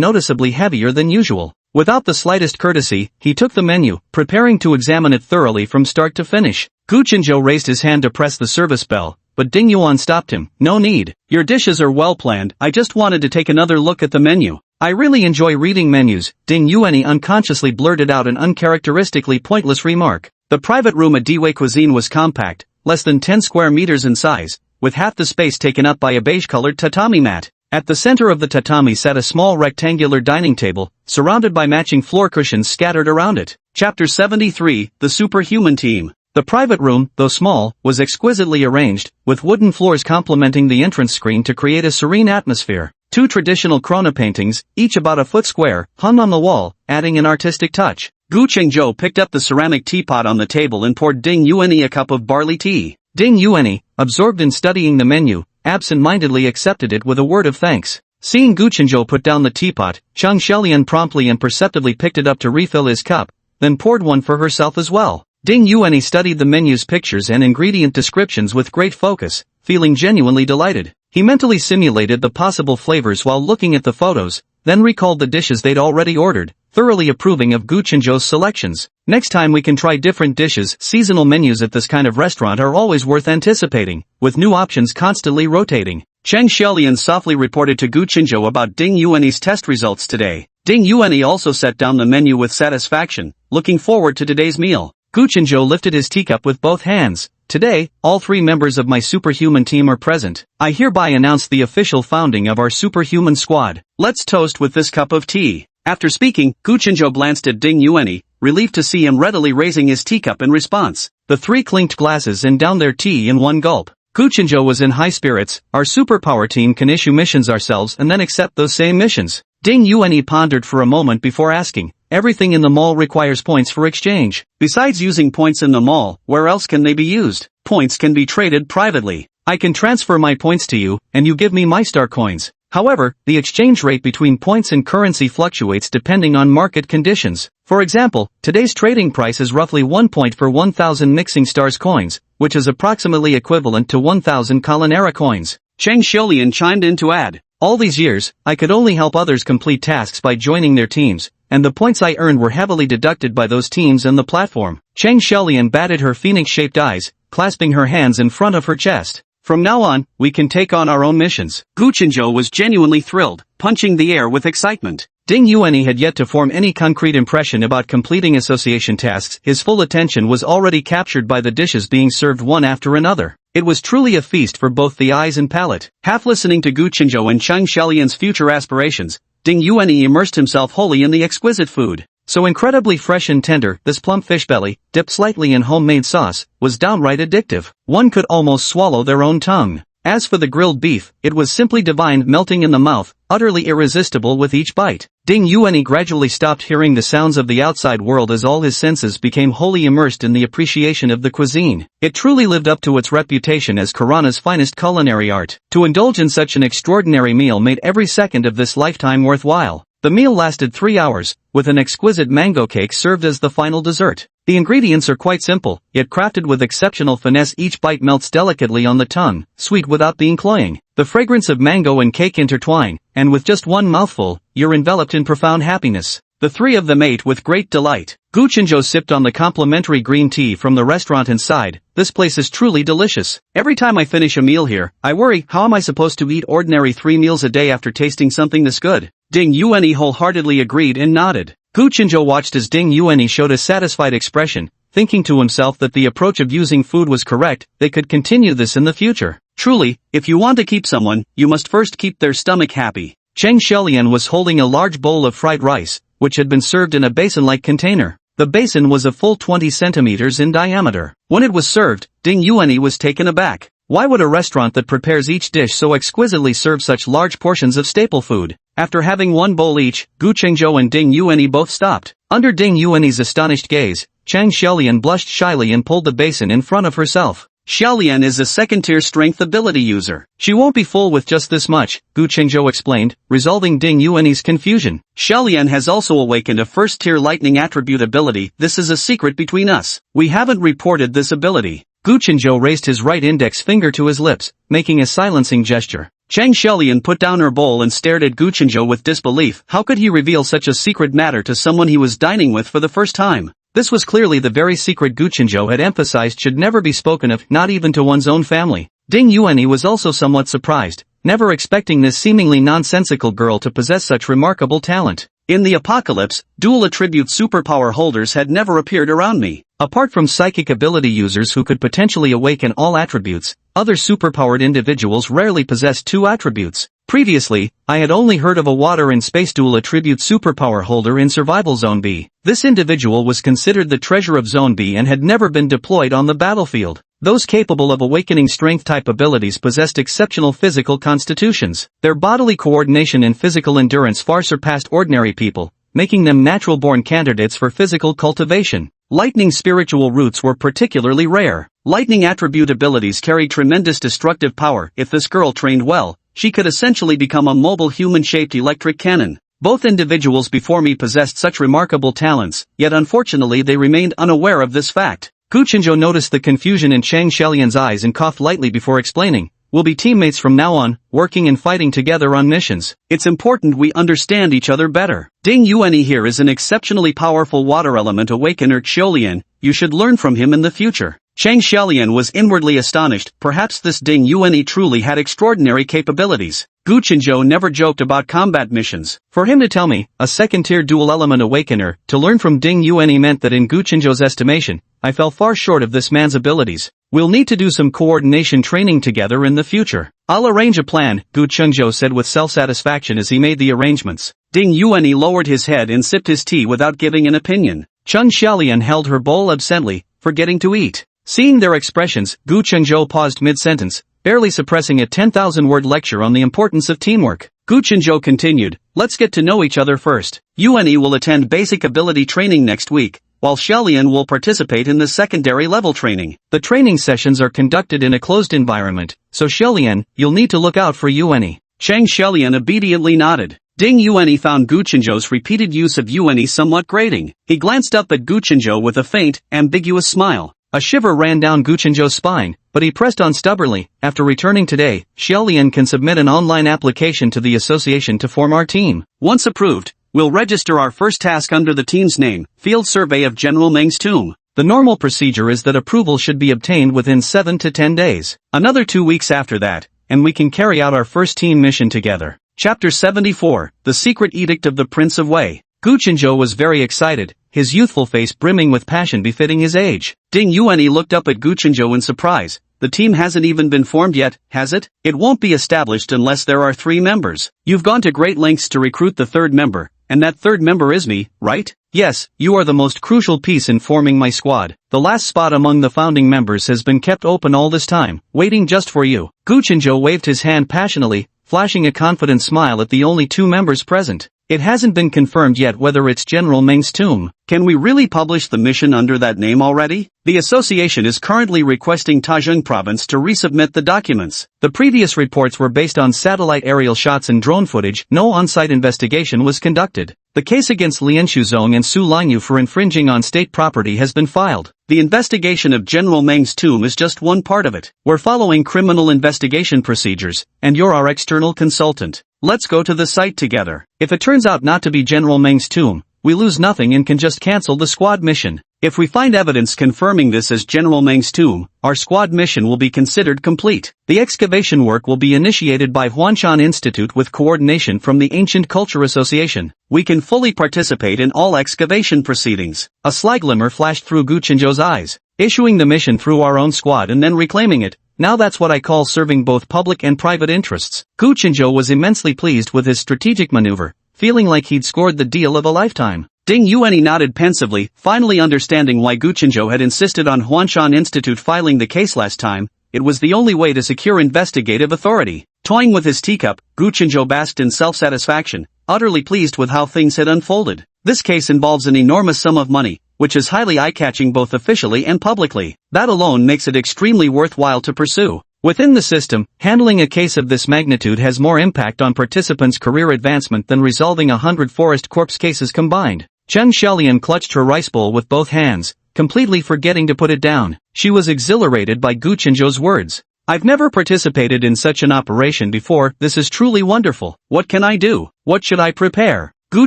Speaker 2: noticeably heavier than usual. Without the slightest courtesy, he took the menu, preparing to examine it thoroughly from start to finish. Gu Qinzhou raised his hand to press the service bell, but Ding Yuan stopped him. No need.
Speaker 1: Your dishes are well planned. I just wanted to take another look at the menu.
Speaker 2: I really enjoy reading menus. Ding Yuanyi unconsciously blurted out an uncharacteristically pointless remark. The private room at Dway Cuisine was compact, less than 10 square meters in size, with half the space taken up by a beige-colored tatami mat. At the center of the tatami sat a small rectangular dining table, surrounded by matching floor cushions scattered around it.
Speaker 1: Chapter 73, The Superhuman Team.
Speaker 2: The private room, though small, was exquisitely arranged, with wooden floors complementing the entrance screen to create a serene atmosphere. 2 traditional krona paintings, each about a foot square, hung on the wall, adding an artistic touch.
Speaker 1: Gu Qinzhou picked up the ceramic teapot on the table and poured Ding Yuanyi a cup of barley tea.
Speaker 2: Ding Yuanyi, absorbed in studying the menu, absent-mindedly accepted it with a word of thanks. Seeing Gu Qinzhou put down the teapot, Chang Xiaolian promptly and perceptibly picked it up to refill his cup, then poured one for herself as well. Ding Yuanyi studied the menu's pictures and ingredient descriptions with great focus, feeling genuinely delighted. He mentally simulated the possible flavors while looking at the photos, then recalled the dishes they'd already ordered, thoroughly approving of Gu Qinzhou's selections. Next time we can try different dishes. Seasonal menus at this kind of restaurant are always worth anticipating, with new options constantly rotating.
Speaker 1: Chang Xiaolian softly reported to Gu Qinzhou about Ding Yuanyi's test results today. Ding Yuanyi also set down the menu with satisfaction, looking forward to today's meal.
Speaker 2: Gu Qinzhou lifted his teacup with both hands. Today, all 3 members of my superhuman team are present. I hereby announce the official founding of our superhuman squad.
Speaker 1: Let's toast with this cup of tea. After speaking, Gu Qinzhou glanced at Ding Yuanyi, relieved to see him readily raising his teacup in response.
Speaker 2: The 3 clinked glasses and downed their tea in one gulp. Gu Qinzhou was in high spirits. Our superpower team can issue missions ourselves and then accept those same missions. Ding Yuanyi pondered for a moment before asking, everything in the mall requires points for exchange.
Speaker 1: Besides using points in the mall, where else can they be used? Points can be traded privately.
Speaker 2: I can transfer my points to you, and you give me my star coins. However, the exchange rate between points and currency fluctuates depending on market conditions. For example, today's trading price is roughly 1 point for 1,000 mixing stars coins, which is approximately equivalent to 1,000 Kalanera coins.
Speaker 1: Chang Xiaolian chimed in to add,
Speaker 2: all these years, I could only help others complete tasks by joining their teams, and the points I earned were heavily deducted by those teams and the platform. Chang Xiaolian batted her phoenix-shaped eyes, clasping her hands in front of her chest.
Speaker 1: From now on, we can take on our own missions. Gu Qinzhou was genuinely thrilled, punching the air with excitement.
Speaker 2: Ding Yuanyi had yet to form any concrete impression about completing association tasks. His full attention was already captured by the dishes being served one after another. It was truly a feast for both the eyes and palate. Half listening to Gu Qinzhou and Chang Xiaolian's future aspirations, Ding Yuanyi immersed himself wholly in the exquisite food. So incredibly fresh and tender, this plump fish belly, dipped slightly in homemade sauce, was downright addictive. One could almost swallow their own tongue. As for the grilled beef, it was simply divine, melting in the mouth, utterly irresistible with each bite. Ding Yuanyi gradually stopped hearing the sounds of the outside world as all his senses became wholly immersed in the appreciation of the cuisine. It truly lived up to its reputation as Karana's finest culinary art. To indulge in such an extraordinary meal made every second of this lifetime worthwhile. The meal lasted 3 hours, with an exquisite mango cake served as the final dessert. The ingredients are quite simple, yet crafted with exceptional finesse. Each bite melts delicately on the tongue, sweet without being cloying. The fragrance of mango and cake intertwine, and with just one mouthful, you're enveloped in profound happiness.
Speaker 1: The three of them ate with great delight. Gu Chenzhou sipped on the complimentary green tea from the restaurant and sighed, "This place is truly delicious. Every time I finish a meal here, I worry, how am I supposed to eat ordinary 3 meals a day after tasting something this good?" Ding Yuanyi wholeheartedly agreed and nodded. Gu Chenzhou watched as Ding Yuanyi showed a satisfied expression, thinking to himself that the approach of using food was correct. They could continue this in the future. Truly, if you want to keep someone, you must first keep their stomach happy. Cheng Shelian was holding a large bowl of fried rice, which had been served in a basin-like container. The basin was a full 20 centimeters in diameter. When it was served, Ding Yuanyi was taken aback. Why would a restaurant that prepares each dish so exquisitely serve such large portions of staple food? After having one bowl each, Gu Chenzhou and Ding Yuanyi both stopped. Under Ding Yuanyi's astonished gaze, Cheng Shelian blushed shyly and pulled the basin in front of herself. Xiaolian is a second-tier strength ability user. She won't be full with just this much, Gu Chenzhou explained, resolving Ding Yuanyi's confusion. Xiaolian has also awakened a first-tier lightning attribute ability. This is a secret between us. We haven't reported this ability. Gu Chenzhou raised his right index finger to his lips, making a silencing gesture. Cheng Shelian put down her bowl and stared at Gu Chenzhou with disbelief. How could he reveal such a secret matter to someone he was dining with for the first time? This was clearly the very secret Gu Chenzhou had emphasized should never be spoken of, not even to one's own family. Ding Yuanyi was also somewhat surprised, never expecting this seemingly nonsensical girl to possess such remarkable talent. In the apocalypse, dual attribute superpower holders had never appeared around me. Apart from psychic ability users who could potentially awaken all attributes, other superpowered individuals rarely possessed 2 attributes. Previously, I had only heard of a water and space dual attribute superpower holder in Survival Zone B. This individual was considered the treasure of Zone B and had never been deployed on the battlefield. Those capable of awakening strength-type abilities possessed exceptional physical constitutions. Their bodily coordination and physical endurance far surpassed ordinary people, making them natural-born candidates for physical cultivation. Lightning spiritual roots were particularly rare. Lightning attribute abilities carried tremendous destructive power. If this girl trained well, she could essentially become a mobile human-shaped electric cannon. Both individuals before me possessed such remarkable talents, yet unfortunately they remained unaware of this fact. Gu Chenzhou noticed the confusion in Cheng Shelian's eyes and coughed lightly before explaining, "We'll be teammates from now on, working and fighting together on missions. It's important we understand each other better. Ding Yuanyi here is an exceptionally powerful water element awakener Xiaolian, you should learn from him in the future." Cheng Shelian was inwardly astonished. Perhaps this Ding Yuanyi truly had extraordinary capabilities. Gu Chenzhou never joked about combat missions. For him to tell me, a second-tier dual-element awakener, to learn from Ding Yuanyi meant that in Gu Chenzhou's estimation, I fell far short of this man's abilities. We'll need to do some coordination training together in the future. I'll arrange a plan, Gu Chenzhou said with self-satisfaction as he made the arrangements. Ding Yuanyi lowered his head and sipped his tea without giving an opinion. Cheng Shelian held her bowl absently, forgetting to eat. Seeing their expressions, Gu Chenzhou paused mid-sentence, barely suppressing a 10,000-word lecture on the importance of teamwork. Gu Chenzhou continued, "Let's get to know each other first. Yuanyi will attend basic ability training next week, while Xiaolian will participate in the secondary level training. The training sessions are conducted in a closed environment, so Xiaolian, you'll need to look out for Yuanyi." Cheng Shelian obediently nodded. Ding Yuanyi found Gu Chenzhou's repeated use of Yuanyi somewhat grating. He glanced up at Gu Chenzhou with a faint, ambiguous smile. A shiver ran down Gu Chenzhou's spine, but he pressed on stubbornly. "After returning today, Xiaolian can submit an online application to the association to form our team. Once approved, we'll register our first task under the team's name, Field Survey of General Meng's Tomb. The normal procedure is that approval should be obtained within 7 to 10 days. Another 2 weeks after that, and we can carry out our first team mission together." Chapter 74, The Secret Edict of the Prince of Wei. Gu Chenzhou was very excited, his youthful face brimming with passion befitting his age. Ding Yuanyi looked up at Gu Chenzhou in surprise. "The team hasn't even been formed yet, has it? It won't be established unless there are 3 members. You've gone to great lengths to recruit the 3rd member, and that 3rd member is me, right?" "Yes, you are the most crucial piece in forming my squad. The last spot among the founding members has been kept open all this time, waiting just for you." Gu Chenzhou waved his hand passionately, flashing a confident smile at the only 2 members present. "It hasn't been confirmed yet whether it's General Meng's tomb. Can we really publish the mission under that name already? The association is currently requesting Taichung province to resubmit the documents. The previous reports were based on satellite aerial shots and drone footage. No on-site investigation was conducted. The case against Lian Shuzong and Su Lanyu for infringing on state property has been filed. The investigation of General Meng's tomb is just one part of it. We're following criminal investigation procedures, and you're our external consultant. Let's go to the site together. If it turns out not to be General Meng's tomb,
Speaker 2: we lose nothing and can just cancel the squad mission.
Speaker 1: If we find evidence confirming this as General Meng's tomb, our squad mission will be considered complete.
Speaker 2: The excavation work will be initiated by Huanshan Institute with coordination from the Ancient Culture Association.
Speaker 1: We can fully participate in all excavation proceedings.
Speaker 2: A sly glimmer flashed through Gu Chenzhou's eyes. Issuing the mission through our own squad and then reclaiming it, now that's what I call serving both public and private interests. Gu Chenzhou was immensely pleased with his strategic maneuver, feeling like he'd scored the deal of a lifetime.
Speaker 1: Ding Yuanyi nodded pensively, finally understanding why Gu Chenzhou had insisted on Huanshan Institute filing the case last time. It was the only way to secure investigative authority. Toying with his teacup, Gu Chenzhou basked in self-satisfaction, utterly pleased with how things had unfolded. This case involves an enormous sum of money, which is highly eye-catching both officially and publicly. That alone makes it extremely worthwhile to pursue.
Speaker 2: Within the system, handling a case of this magnitude has more impact on participants' career advancement than resolving 100 forest corpse cases combined. Chen Xiaolian clutched her rice bowl with both hands, completely forgetting to put it down. She was exhilarated by Gu Chenzhou's words.
Speaker 1: I've never participated in such an operation before, this is truly wonderful. What can I do? What should I prepare? Gu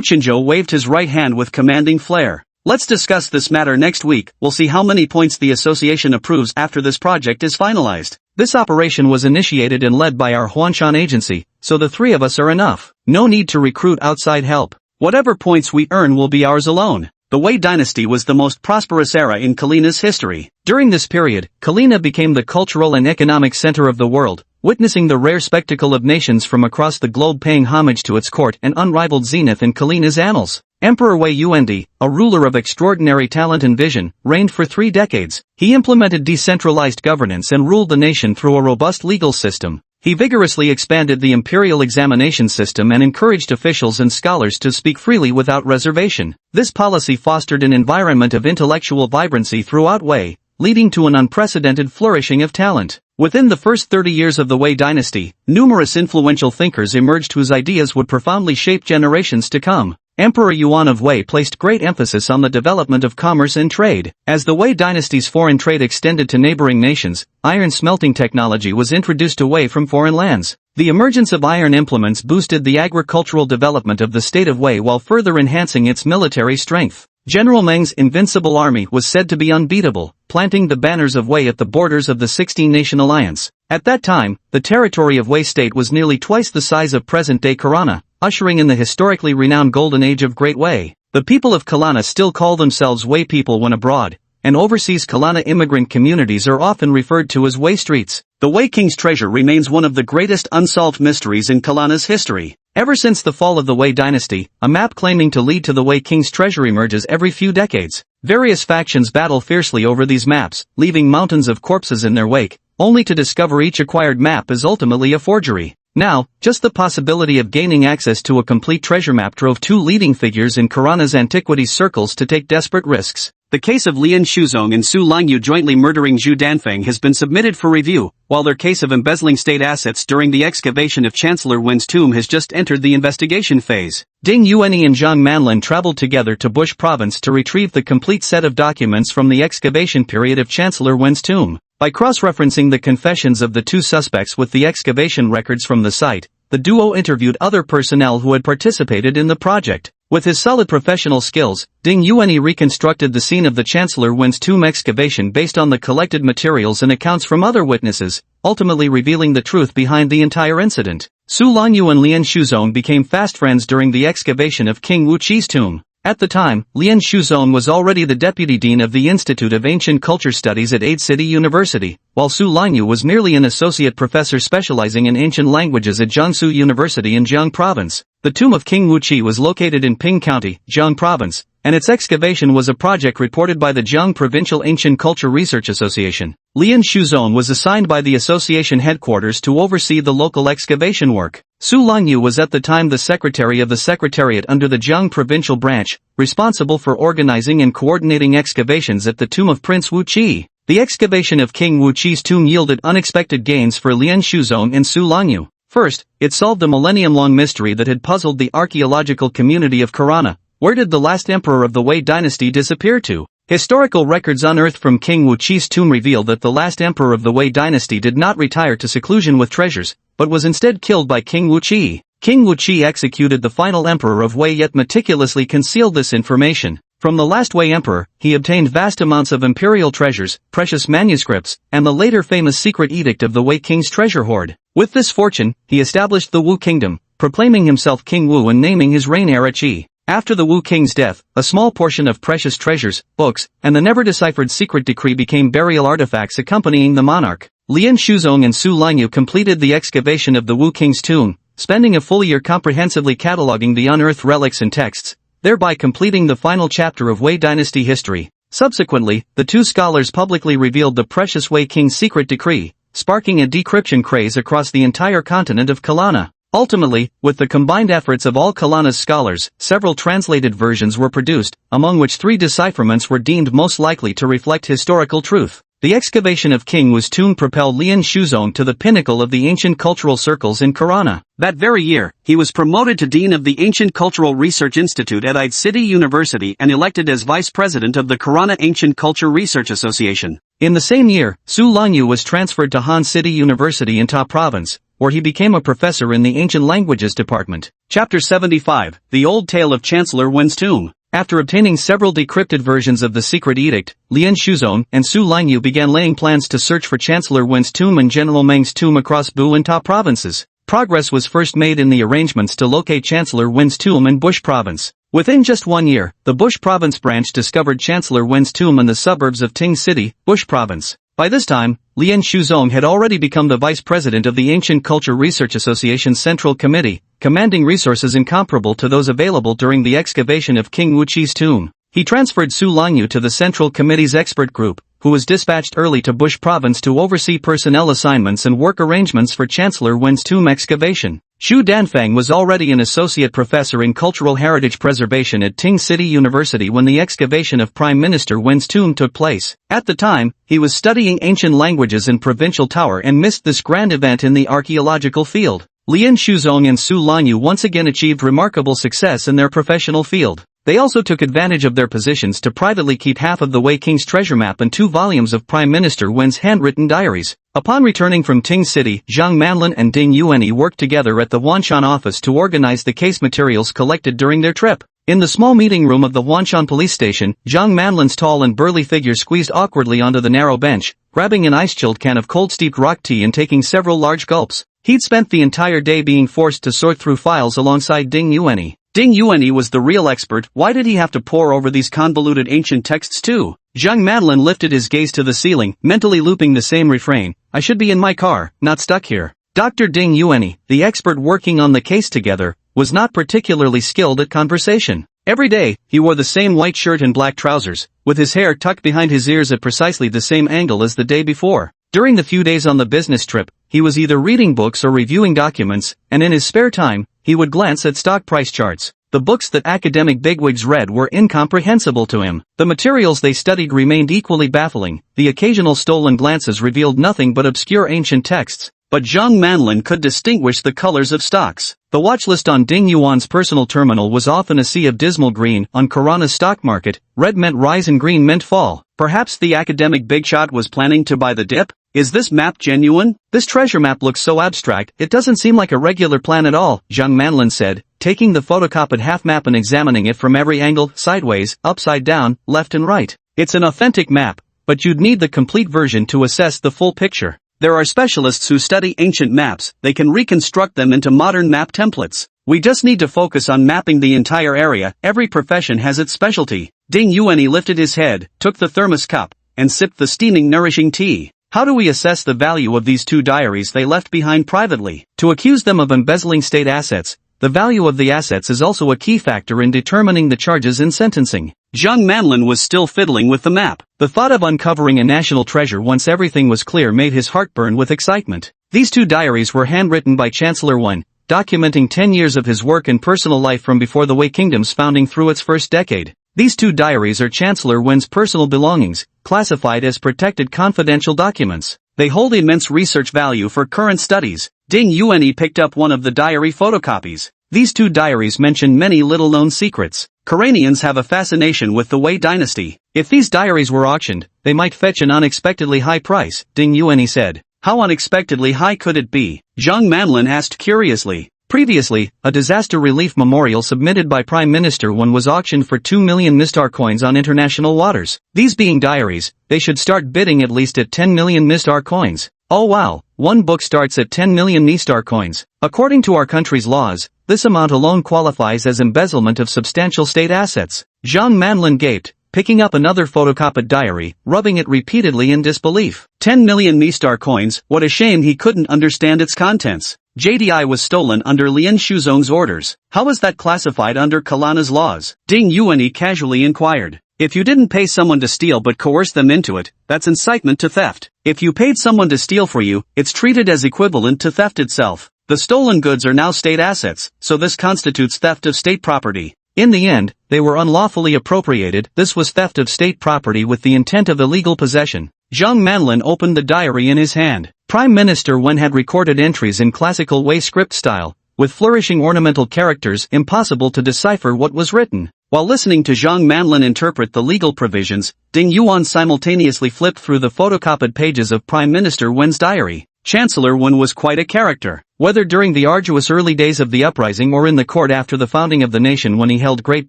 Speaker 1: Chenzhou waved his right hand with commanding flair. Let's discuss this matter next week, we'll see how many points the association approves after this project is finalized.
Speaker 2: This operation was initiated and led by our Huanshan agency, so the three of us are enough. No need to recruit outside help.
Speaker 1: Whatever points we earn will be ours alone. The Wei dynasty was the most prosperous era in Kalina's history.
Speaker 2: During this period, Kalina became the cultural and economic center of the world, witnessing the rare spectacle of nations from across the globe paying homage to its court and unrivaled zenith in Kalina's annals. Emperor Wei Yuandi, a ruler of extraordinary talent and vision, reigned for 3 decades. He implemented decentralized governance and ruled the nation through a robust legal system. He vigorously expanded the imperial examination system and encouraged officials and scholars to speak freely without reservation. This policy fostered an environment of intellectual vibrancy throughout Wei, leading to an unprecedented flourishing of talent. Within the first 30 years of the Wei dynasty, numerous influential thinkers emerged whose ideas would profoundly shape generations to come. Emperor Yuan of Wei placed great emphasis on the development of commerce and trade. As the Wei dynasty's foreign trade extended to neighboring nations, iron smelting technology was introduced to Wei from foreign lands. The emergence of iron implements boosted the agricultural development of the state of Wei while further enhancing its military strength. General Meng's invincible army was said to be unbeatable, planting the banners of Wei at the borders of the 16-nation alliance. At that time, the territory of Wei state was nearly twice the size of present-day Karana, ushering in the historically renowned Golden Age of Great Wei. The people of Kalana still call themselves Wei people when abroad, and overseas Kalana immigrant communities are often referred to as Wei streets.
Speaker 1: The Wei King's treasure remains one of the greatest unsolved mysteries in Kalana's history.
Speaker 2: Ever since the fall of the Wei dynasty, a map claiming to lead to the Wei King's treasure emerges every few decades. Various factions battle fiercely over these maps, leaving mountains of corpses in their wake, only to discover each acquired map is ultimately a forgery. Now, just the possibility of gaining access to a complete treasure map drove 2 leading figures in Karana's antiquities circles to take desperate risks.
Speaker 1: The case of Lian Shuzong and Su Langyu jointly murdering Zhu Danfeng has been submitted for review, while their case of embezzling state assets during the excavation of Chancellor Wen's tomb has just entered the investigation phase.
Speaker 2: Ding Yuanyi and Zhang Manlin traveled together to Bush province to retrieve the complete set of documents from the excavation period of Chancellor Wen's tomb. By cross-referencing the confessions of the 2 suspects with the excavation records from the site, the duo interviewed other personnel who had participated in the project. With his solid professional skills, Ding Yuanyi reconstructed the scene of the Chancellor Wen's tomb excavation based on the collected materials and accounts from other witnesses, ultimately revealing the truth behind the entire incident. Su Langyu and Lian Shuzong became fast friends during the excavation of King Wuqi's tomb. At the time, Lian Shuzong was already the deputy dean of the Institute of Ancient Culture Studies at Ade City University, while Su Langyu was merely an associate professor specializing in ancient languages at Jiangsu University in Jiang Province. The tomb of King Wuqi was located in Ping County, Jiang Province, and its excavation was a project reported by the Jiang Provincial Ancient Culture Research Association. Lian Shuzong was assigned by the association headquarters to oversee the local excavation work. Su Langyu was at the time the secretary of the secretariat under the Jiang Provincial Branch, responsible for organizing and coordinating excavations at the tomb of Prince Wuqi. The excavation of King Wuqi's tomb yielded unexpected gains for Lian Shuzong and Su Langyu. First, it solved the millennium-long mystery that had puzzled the archaeological community of Karana. Where did the last emperor of the Wei dynasty disappear to? Historical records unearthed from King Wuqi's tomb reveal that the last emperor of the Wei dynasty did not retire to seclusion with treasures, but was instead killed by King Wuqi. King Wuqi executed the final emperor of Wei yet meticulously concealed this information. From the last Wei emperor, he obtained vast amounts of imperial treasures, precious manuscripts, and the later famous secret edict of the Wei king's treasure hoard. With this fortune, he established the Wu kingdom, proclaiming himself King Wu and naming his reign era Qi. After the Wu king's death, a small portion of precious treasures, books, and the never-deciphered secret decree became burial artifacts accompanying the monarch. Lian Shuzong and Su Lanyu completed the excavation of the Wu king's tomb, spending a full year comprehensively cataloging the unearthed relics and texts, thereby completing the final chapter of Wei dynasty history. Subsequently, the two scholars publicly revealed the precious Wei king's secret decree, sparking a decryption craze across the entire continent of Kalana. Ultimately, with the combined efforts of all Kalana's scholars, several translated versions were produced, among which 3 decipherments were deemed most likely to reflect historical truth. The excavation of King Wu's tomb propelled Lian Shuzong to the pinnacle of the ancient cultural circles in Karana.
Speaker 1: That very year, he was promoted to Dean of the Ancient Cultural Research Institute at Ide City University and elected as Vice President of the Karana Ancient Culture Research Association.
Speaker 2: In the same year, Su Lanyu was transferred to Han City University in Ta Province, where he became a professor in the Ancient Languages Department.
Speaker 1: Chapter 75, The Old Tale of Chancellor Wen's Tomb.
Speaker 2: After obtaining several decrypted versions of the secret edict, Lian Shuzong and Su Lanyu began laying plans to search for Chancellor Wen's tomb and General Meng's tomb across Bu and Ta provinces. Progress was first made in the arrangements to locate Chancellor Wen's tomb in Bush Province. Within just 1 year, the Bush Province branch discovered Chancellor Wen's tomb in the suburbs of Ting City, Bush Province. By this time, Lian Shuzong had already become the vice president of the Ancient Culture Research Association's Central Committee, commanding resources incomparable to those available during the excavation of King Wuqi's tomb. He transferred Su Lanyu to the Central Committee's expert group, who was dispatched early to Bush Province to oversee personnel assignments and work arrangements for Chancellor Wen's tomb excavation. Xu Danfang was already an associate professor in cultural heritage preservation at Ting City University when the excavation of Prime Minister Wen's tomb took place. At the time, he was studying ancient languages in Provincial Tower and missed this grand event in the archaeological field. Lian Shuzong and Su Lanyu once again achieved remarkable success in their professional field. They also took advantage of their positions to privately keep half of the Wei King's treasure map and 2 volumes of Prime Minister Wen's handwritten diaries. Upon returning from Ting City, Zhang Manlin and Ding Yuanyi worked together at the Wanshan office to organize the case materials collected during their trip. In the small meeting room of the Wanshan police station, Zhang Manlin's tall and burly figure squeezed awkwardly onto the narrow bench, grabbing an ice-chilled can of cold-steeped rock tea and taking several large gulps. He'd spent the entire day being forced to sort through files alongside Ding Yuanyi. Ding Yuanyi was the real expert. Why did he have to pore over these convoluted ancient texts too? Zhang Manlin lifted his gaze to the ceiling, mentally looping the same refrain. I should be in my car, not stuck here. Dr. Ding Yuanyi, the expert working on the case together, was not particularly skilled at conversation. Every day, he wore the same white shirt and black trousers, with his hair tucked behind his ears at precisely the same angle as the day before. During the few days on the business trip, he was either reading books or reviewing documents, and in his spare time, he would glance at stock price charts. The books that academic bigwigs read were incomprehensible to him. The materials they studied remained equally baffling. The occasional stolen glances revealed nothing but obscure ancient texts. But Zhang Manlin could distinguish the colors of stocks. The watch list on Ding Yuan's personal terminal was often a sea of dismal green. On Karana's stock market, red meant rise and green meant fall. Perhaps the academic bigshot was planning to buy the dip? Is this map genuine? This treasure map looks so abstract, it doesn't seem like a regular plan at all, Zhang Manlin said, taking the photocopied half map and examining it from every angle, sideways, upside down, left and right. It's an authentic map, but you'd need the complete version to assess the full picture. There are specialists who study ancient maps. They can reconstruct them into modern map templates. We just need to focus on mapping the entire area. Every profession has its specialty. Ding Yuanyi lifted his head, took the thermos cup, and sipped the steaming nourishing tea. How do we assess the value of these 2 diaries they left behind privately? To accuse them of embezzling state assets, the value of the assets is also a key factor in determining the charges in sentencing. Zhang Manlin was still fiddling with the map. The thought of uncovering a national treasure once everything was clear made his heart burn with excitement. These 2 diaries were handwritten by Chancellor Wen, documenting 10 years of his work and personal life from before the Wei Kingdom's founding through its first decade. These 2 diaries are Chancellor Wen's personal belongings, classified as protected confidential documents. They hold immense research value for current studies. Ding Yuanyi picked up one of the diary photocopies. These 2 diaries mention many little-known secrets. Karanians have a fascination with the Wei dynasty. If these diaries were auctioned, they might fetch an unexpectedly high price, Ding Yuanyi said. How unexpectedly high could it be? Zhang Manlin asked curiously. Previously, a disaster relief memorial submitted by Prime Minister Wen was auctioned for 2 million Mistar coins on international waters. These being diaries, they should start bidding at least at 10 million Mistar coins. Oh wow, one book starts at 10 million Mistar coins. According to our country's laws, this amount alone qualifies as embezzlement of substantial state assets. Zhang Manlin gaped, picking up another photocopied diary, rubbing it repeatedly in disbelief.
Speaker 1: 10 million Mistar coins, what a shame he couldn't understand its contents. JDI was stolen under Lien Shuzong's orders. How was that classified under Kalana's laws? Ding Yuanyi casually inquired. If you didn't pay someone to steal but coerce them into it, that's incitement to theft. If you paid someone to steal for you, it's treated as equivalent to theft itself. The stolen goods are now state assets, so this constitutes theft of state property.
Speaker 2: In the end, they were unlawfully appropriated. This was theft of state property with the intent of illegal possession.
Speaker 1: Zhang Manlin opened the diary in his hand.
Speaker 2: Prime Minister Wen had recorded entries in classical Wei script style, with flourishing ornamental characters impossible to decipher what was written.
Speaker 1: While listening to Zhang Manlin interpret the legal provisions, Ding Yuan simultaneously flipped through the photocopied pages of Prime Minister Wen's diary. Chancellor Wen was quite a character.
Speaker 2: Whether during the arduous early days of the uprising or in the court after the founding of the nation when he held great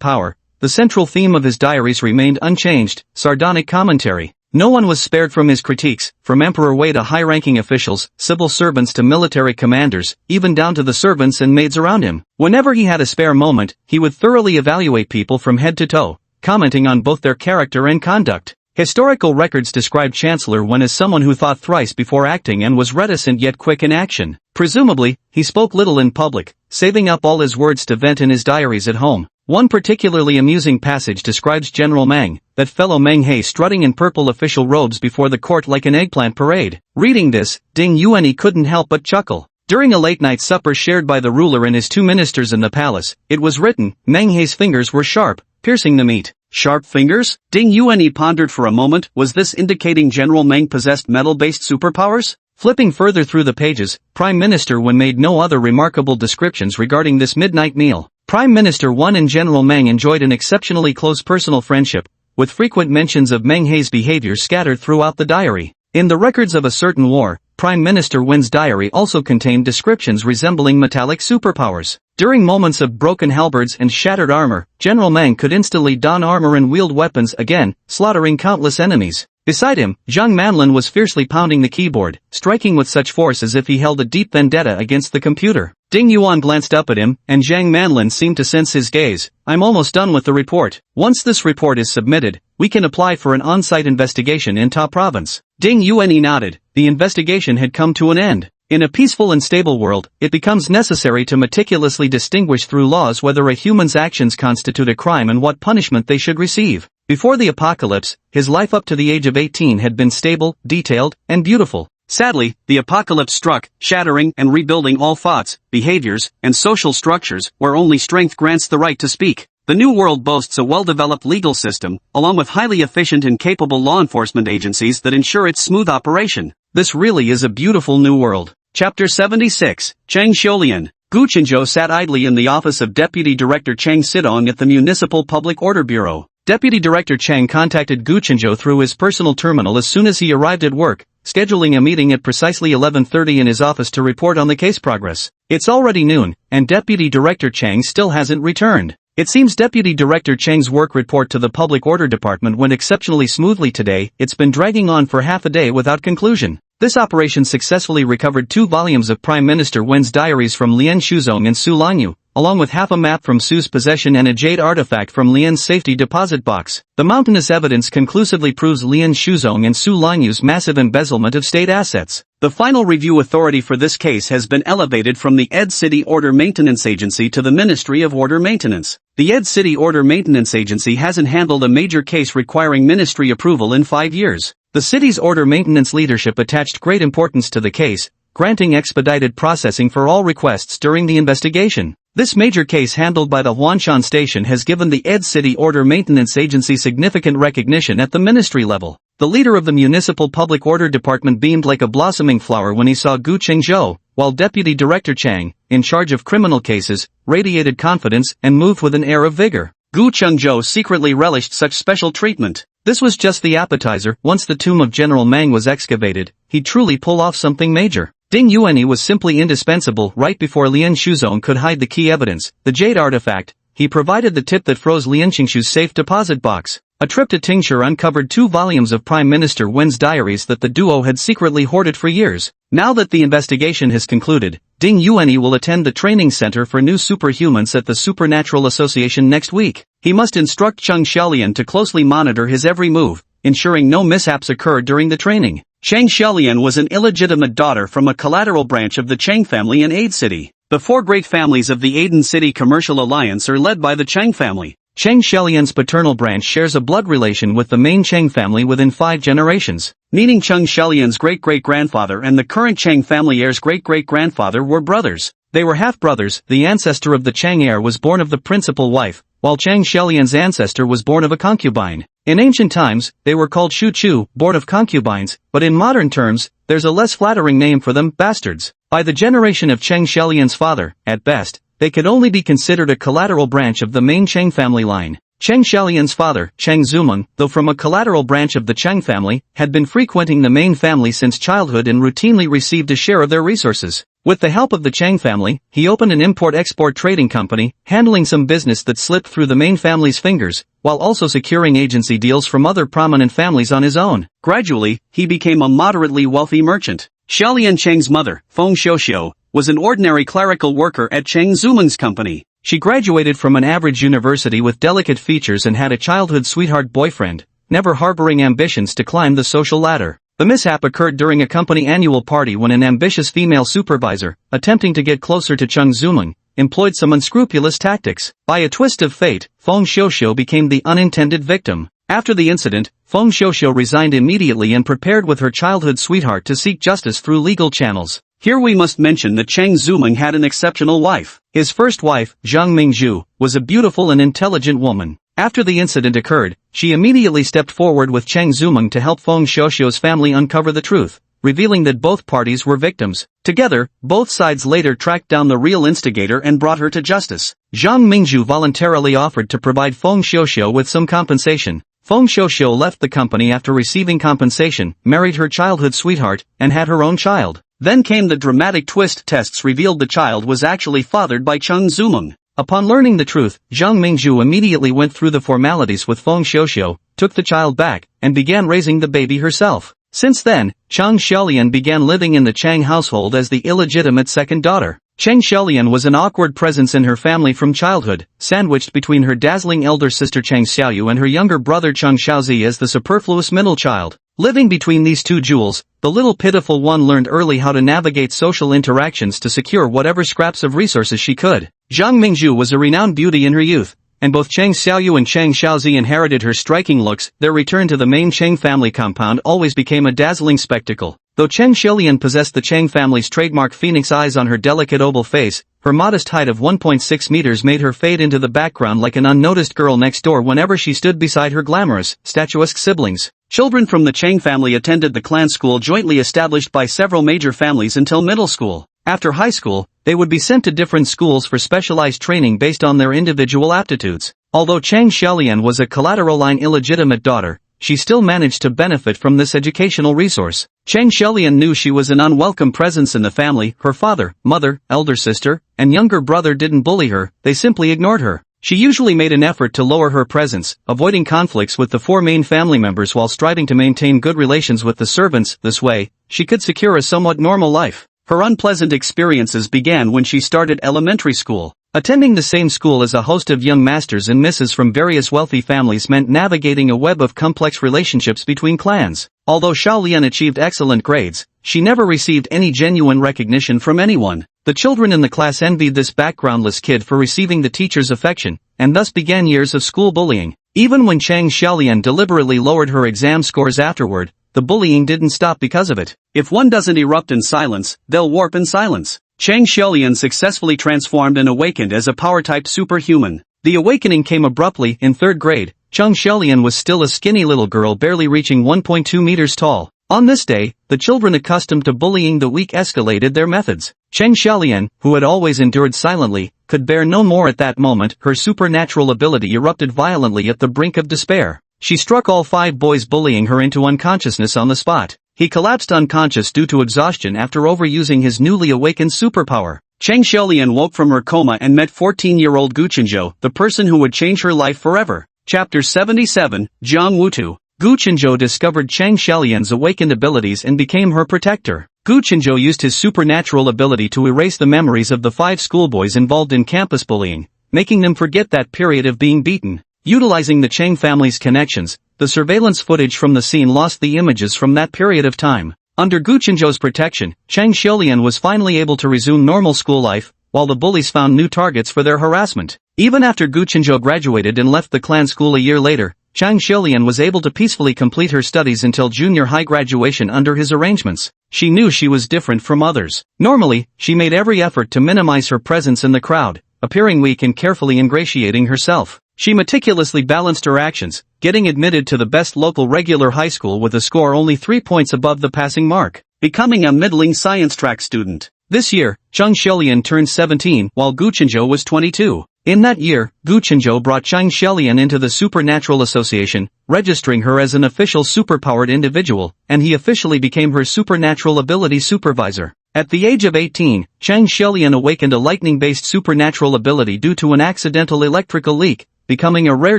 Speaker 2: power, the central theme of his diaries remained unchanged: sardonic commentary. No one was spared from his critiques, from Emperor Wei to high-ranking officials, civil servants to military commanders, even down to the servants and maids around him. Whenever he had a spare moment, he would thoroughly evaluate people from head to toe, commenting on both their character and conduct. Historical records describe Chancellor Wen as someone who thought thrice before acting and was reticent yet quick in action. Presumably, he spoke little in public, saving up all his words to vent in his diaries at home. One particularly amusing passage describes General Meng, that fellow Meng He, strutting in purple official robes before the court like an eggplant parade. Reading this, Ding Yuanyi couldn't help but chuckle. During a late-night supper shared by the ruler and his two ministers in the palace, it was written, Meng He's fingers were sharp, piercing the meat.
Speaker 1: Sharp fingers? Ding Yuanyi pondered for a moment. Was this indicating General Meng possessed metal-based superpowers?
Speaker 2: Flipping further through the pages, Prime Minister Wen made no other remarkable descriptions regarding this midnight meal. Prime Minister Wen and General Meng enjoyed an exceptionally close personal friendship, with frequent mentions of Meng He's behavior scattered throughout the diary. In the records of a certain war, Prime Minister Wen's diary also contained descriptions resembling metallic superpowers. During moments of broken halberds and shattered armor, General Meng could instantly don armor and wield weapons again, slaughtering countless enemies. Beside him, Zhang Manlin was fiercely pounding the keyboard, striking with such force as if he held a deep vendetta against the computer. Ding Yuan glanced up at him, and Zhang Manlin seemed to sense his gaze. I'm almost done with the report. Once this report is submitted, we can apply for an on-site investigation in Ta Province.
Speaker 1: Ding Yuanyi nodded.
Speaker 2: The investigation had come to an end. In a peaceful and stable world, it becomes necessary to meticulously distinguish through laws whether a human's actions constitute a crime and what punishment they should receive. Before the apocalypse, his life up to the age of 18 had been stable, detailed, and beautiful.
Speaker 1: Sadly, the apocalypse struck, shattering and rebuilding all thoughts, behaviors, and social structures, where only strength grants the right to speak. The new world boasts a well-developed legal system, along with highly efficient and capable law enforcement agencies that ensure its smooth operation.
Speaker 2: This really is a beautiful new world.
Speaker 1: Chapter 76, Chang Xiulian. Gu Qinzhou sat idly in the office of Deputy Director Chang Sidong at the Municipal Public Order Bureau.
Speaker 2: Deputy Director Chang contacted Gu Qinzhou through his personal terminal as soon as he arrived at work, scheduling a meeting at precisely 11:30 in his office to report on the case progress. It's already noon, and Deputy Director Chang still hasn't returned. It seems Deputy Director Chang's work report to the Public Order Department went exceptionally smoothly today. It's been dragging on for half a day without conclusion. This operation successfully recovered 2 volumes of Prime Minister Wen's diaries from Lien Shuzong and Su Lanyu, along with half a map from Su's possession and a jade artifact from Lien's safety deposit box. The mountainous evidence conclusively proves Lien Shuzong and Su Lanyu's massive embezzlement of state assets.
Speaker 1: The final review authority for this case has been elevated from the Ed City Order Maintenance Agency to the Ministry of Order Maintenance. The Ed City Order Maintenance Agency hasn't handled a major case requiring ministry approval in 5 years. The city's order maintenance leadership attached great importance to the case, granting expedited processing for all requests during the investigation. This major case handled by the Huanshan Station has given the Ed City Order Maintenance Agency significant recognition at the ministry level. The leader of the Municipal Public Order Department beamed like a blossoming flower when he saw Gu Qinzhou, while Deputy Director Chang, in charge of criminal cases, radiated confidence and moved with an air of vigor. Gu Qinzhou secretly relished such special treatment.
Speaker 2: This was just the appetizer. Once the tomb of General Meng was excavated, he'd truly pull off something major. Ding Yuanyi was simply indispensable. Right before Lian Shuzong could hide the key evidence, the jade artifact, he provided the tip that froze Lian Qingshu's safe deposit box. A trip to Tingsher uncovered 2 volumes of Prime Minister Wen's diaries that the duo had secretly hoarded for years. Now that the investigation has concluded, Ding Yuanyi will attend the training center for new superhumans at the Supernatural Association next week. He must instruct Cheng Xiaolian to closely monitor his every move, ensuring no mishaps occur during the training. Cheng Xiaolian was an illegitimate daughter from a collateral branch of the Cheng family in Ade City. The 4 great families of the Aden City Commercial Alliance are led by the Cheng family. Cheng Xiaolian's paternal branch shares a blood relation with the main Cheng family within 5 generations, meaning Cheng Xiaolian's great-great-grandfather and the current Cheng family heir's great-great-grandfather were brothers. They were half-brothers. The ancestor of the Cheng heir was born of the principal wife, while Cheng Xiaolian's ancestor was born of a concubine. In ancient times, they were called Shu Chu, born of concubines, but in modern terms, there's a less flattering name for them, bastards. By the generation of Cheng Xiaolian's father, at best, they could only be considered a collateral branch of the main Cheng family line. Cheng Xiaolian's father, Cheng Zumeng, though from a collateral branch of the Cheng family, had been frequenting the main family since childhood and routinely received a share of their resources. With the help of the Cheng family, he opened an import-export trading company, handling some business that slipped through the main family's fingers, while also securing agency deals from other prominent families on his own. Gradually, he became a moderately wealthy merchant. Xiaolian Cheng's mother, Feng Xiuxiu, was an ordinary clerical worker at Cheng Zumeng's company. She graduated from an average university with delicate features and had a childhood sweetheart boyfriend, never harboring ambitions to climb the social ladder. The mishap occurred during a company annual party when an ambitious female supervisor, attempting to get closer to Cheng Zumeng, employed some unscrupulous tactics. By a twist of fate, Feng Xiuxiu became the unintended victim. After the incident, Feng Xiuxiu resigned immediately and prepared with her childhood sweetheart to seek justice through legal channels. Here we must mention that Cheng Zumeng had an exceptional wife. His first wife, Zhang Mingzhu, was a beautiful and intelligent woman. After the incident occurred, she immediately stepped forward with Cheng Zumeng to help Feng Xiuxiu's family uncover the truth, revealing that both parties were victims. Together, both sides later tracked down the real instigator and brought her to justice. Zhang Mingzhu voluntarily offered to provide Feng Xiuxiu with some compensation. Feng Xiuxiu left the company after receiving compensation, married her childhood sweetheart, and had her own child. Then came the dramatic twist. Tests revealed the child was actually fathered by Cheng Zumeng. Upon learning the truth, Zhang Mingzhu immediately went through the formalities with Feng Xiuxiu, took the child back, and began raising the baby herself. Since then, Cheng Xiaolian began living in the Chang household as the illegitimate second daughter. Cheng Xiaolian was an awkward presence in her family from childhood, sandwiched between her dazzling elder sister Cheng Xiaoyu and her younger brother Cheng Xiaozi as the superfluous middle child. Living between these two jewels, the little pitiful one learned early how to navigate social interactions to secure whatever scraps of resources she could. Zhang Mingzhu was a renowned beauty in her youth, and both Cheng Xiaoyu and Cheng Xiaozi inherited her striking looks. Their return to the main Cheng family compound always became a dazzling spectacle. Though Cheng Xiaolian possessed the Cheng family's trademark phoenix eyes on her delicate oval face, her modest height of 1.6 meters made her fade into the background like an unnoticed girl next door whenever she stood beside her glamorous, statuesque siblings. Children from the Cheng family attended the clan school jointly established by several major families until middle school. After high school, they would be sent to different schools for specialized training based on their individual aptitudes. Although Cheng Xiaolian was a collateral line illegitimate daughter, she still managed to benefit from this educational resource. Cheng Xiaolian knew she was an unwelcome presence in the family. Her father, mother, elder sister, and younger brother didn't bully her, they simply ignored her. She usually made an effort to lower her presence, avoiding conflicts with the 4 main family members while striving to maintain good relations with the servants. This way, she could secure a somewhat normal life. Her unpleasant experiences began when she started elementary school. Attending the same school as a host of young masters and misses from various wealthy families meant navigating a web of complex relationships between clans. Although Xiaolian achieved excellent grades, she never received any genuine recognition from anyone. The children in the class envied this backgroundless kid for receiving the teacher's affection, and thus began years of school bullying. Even when Cheng Xiaolian deliberately lowered her exam scores afterward, the bullying didn't stop because of it. If one doesn't erupt in silence, they'll warp in silence. Cheng Xiaolian successfully transformed and awakened as a power-typed superhuman. The awakening came abruptly. In 3rd grade, Cheng Xiaolian was still a skinny little girl barely reaching 1.2 meters tall. On this day, the children accustomed to bullying the weak escalated their methods. Cheng Xiaolian, who had always endured silently, could bear no more at that moment. Her supernatural ability erupted violently at the brink of despair. She struck all 5 boys bullying her into unconsciousness on the spot. he collapsed unconscious due to exhaustion after overusing his newly awakened superpower.
Speaker 1: Chang Xiaolian woke from her coma and met 14-year-old Gu Qinzhou, the person who would change her life forever. Chapter 77, Jiang Wutu.
Speaker 2: Gu Qinzhou discovered Chang Xiaolian's awakened abilities and became her protector. Gu Qinzhou used his supernatural ability to erase the memories of the 5 schoolboys involved in campus bullying, making them forget that period of being beaten. Utilizing the Chang family's connections, the surveillance footage from the scene lost the images from that period of time. Under Gu Qinzhou's protection, Chang Xiaolian was finally able to resume normal school life, while the bullies found new targets for their harassment. Even after Gu Qinzhou graduated and left the clan school a year later, Chang Xiaolian was able to peacefully complete her studies until junior high graduation under his arrangements. She knew she was different from others. Normally, she made every effort to minimize her presence in the crowd, appearing weak and carefully ingratiating herself. She meticulously balanced her actions, getting admitted to the best local regular high school with a score only 3 points above the passing mark,
Speaker 1: becoming a middling science track student.
Speaker 2: This year, Chang Xiaolian turned 17 while Gu Qinzhou was 22. In that year, Gu Qinzhou brought Chang Xiaolian into the Supernatural Association, registering her as an official superpowered individual, and he officially became her supernatural ability supervisor. At the age of 18, Chang Xiaolian awakened a lightning-based supernatural ability due to an accidental electrical leak, becoming a rare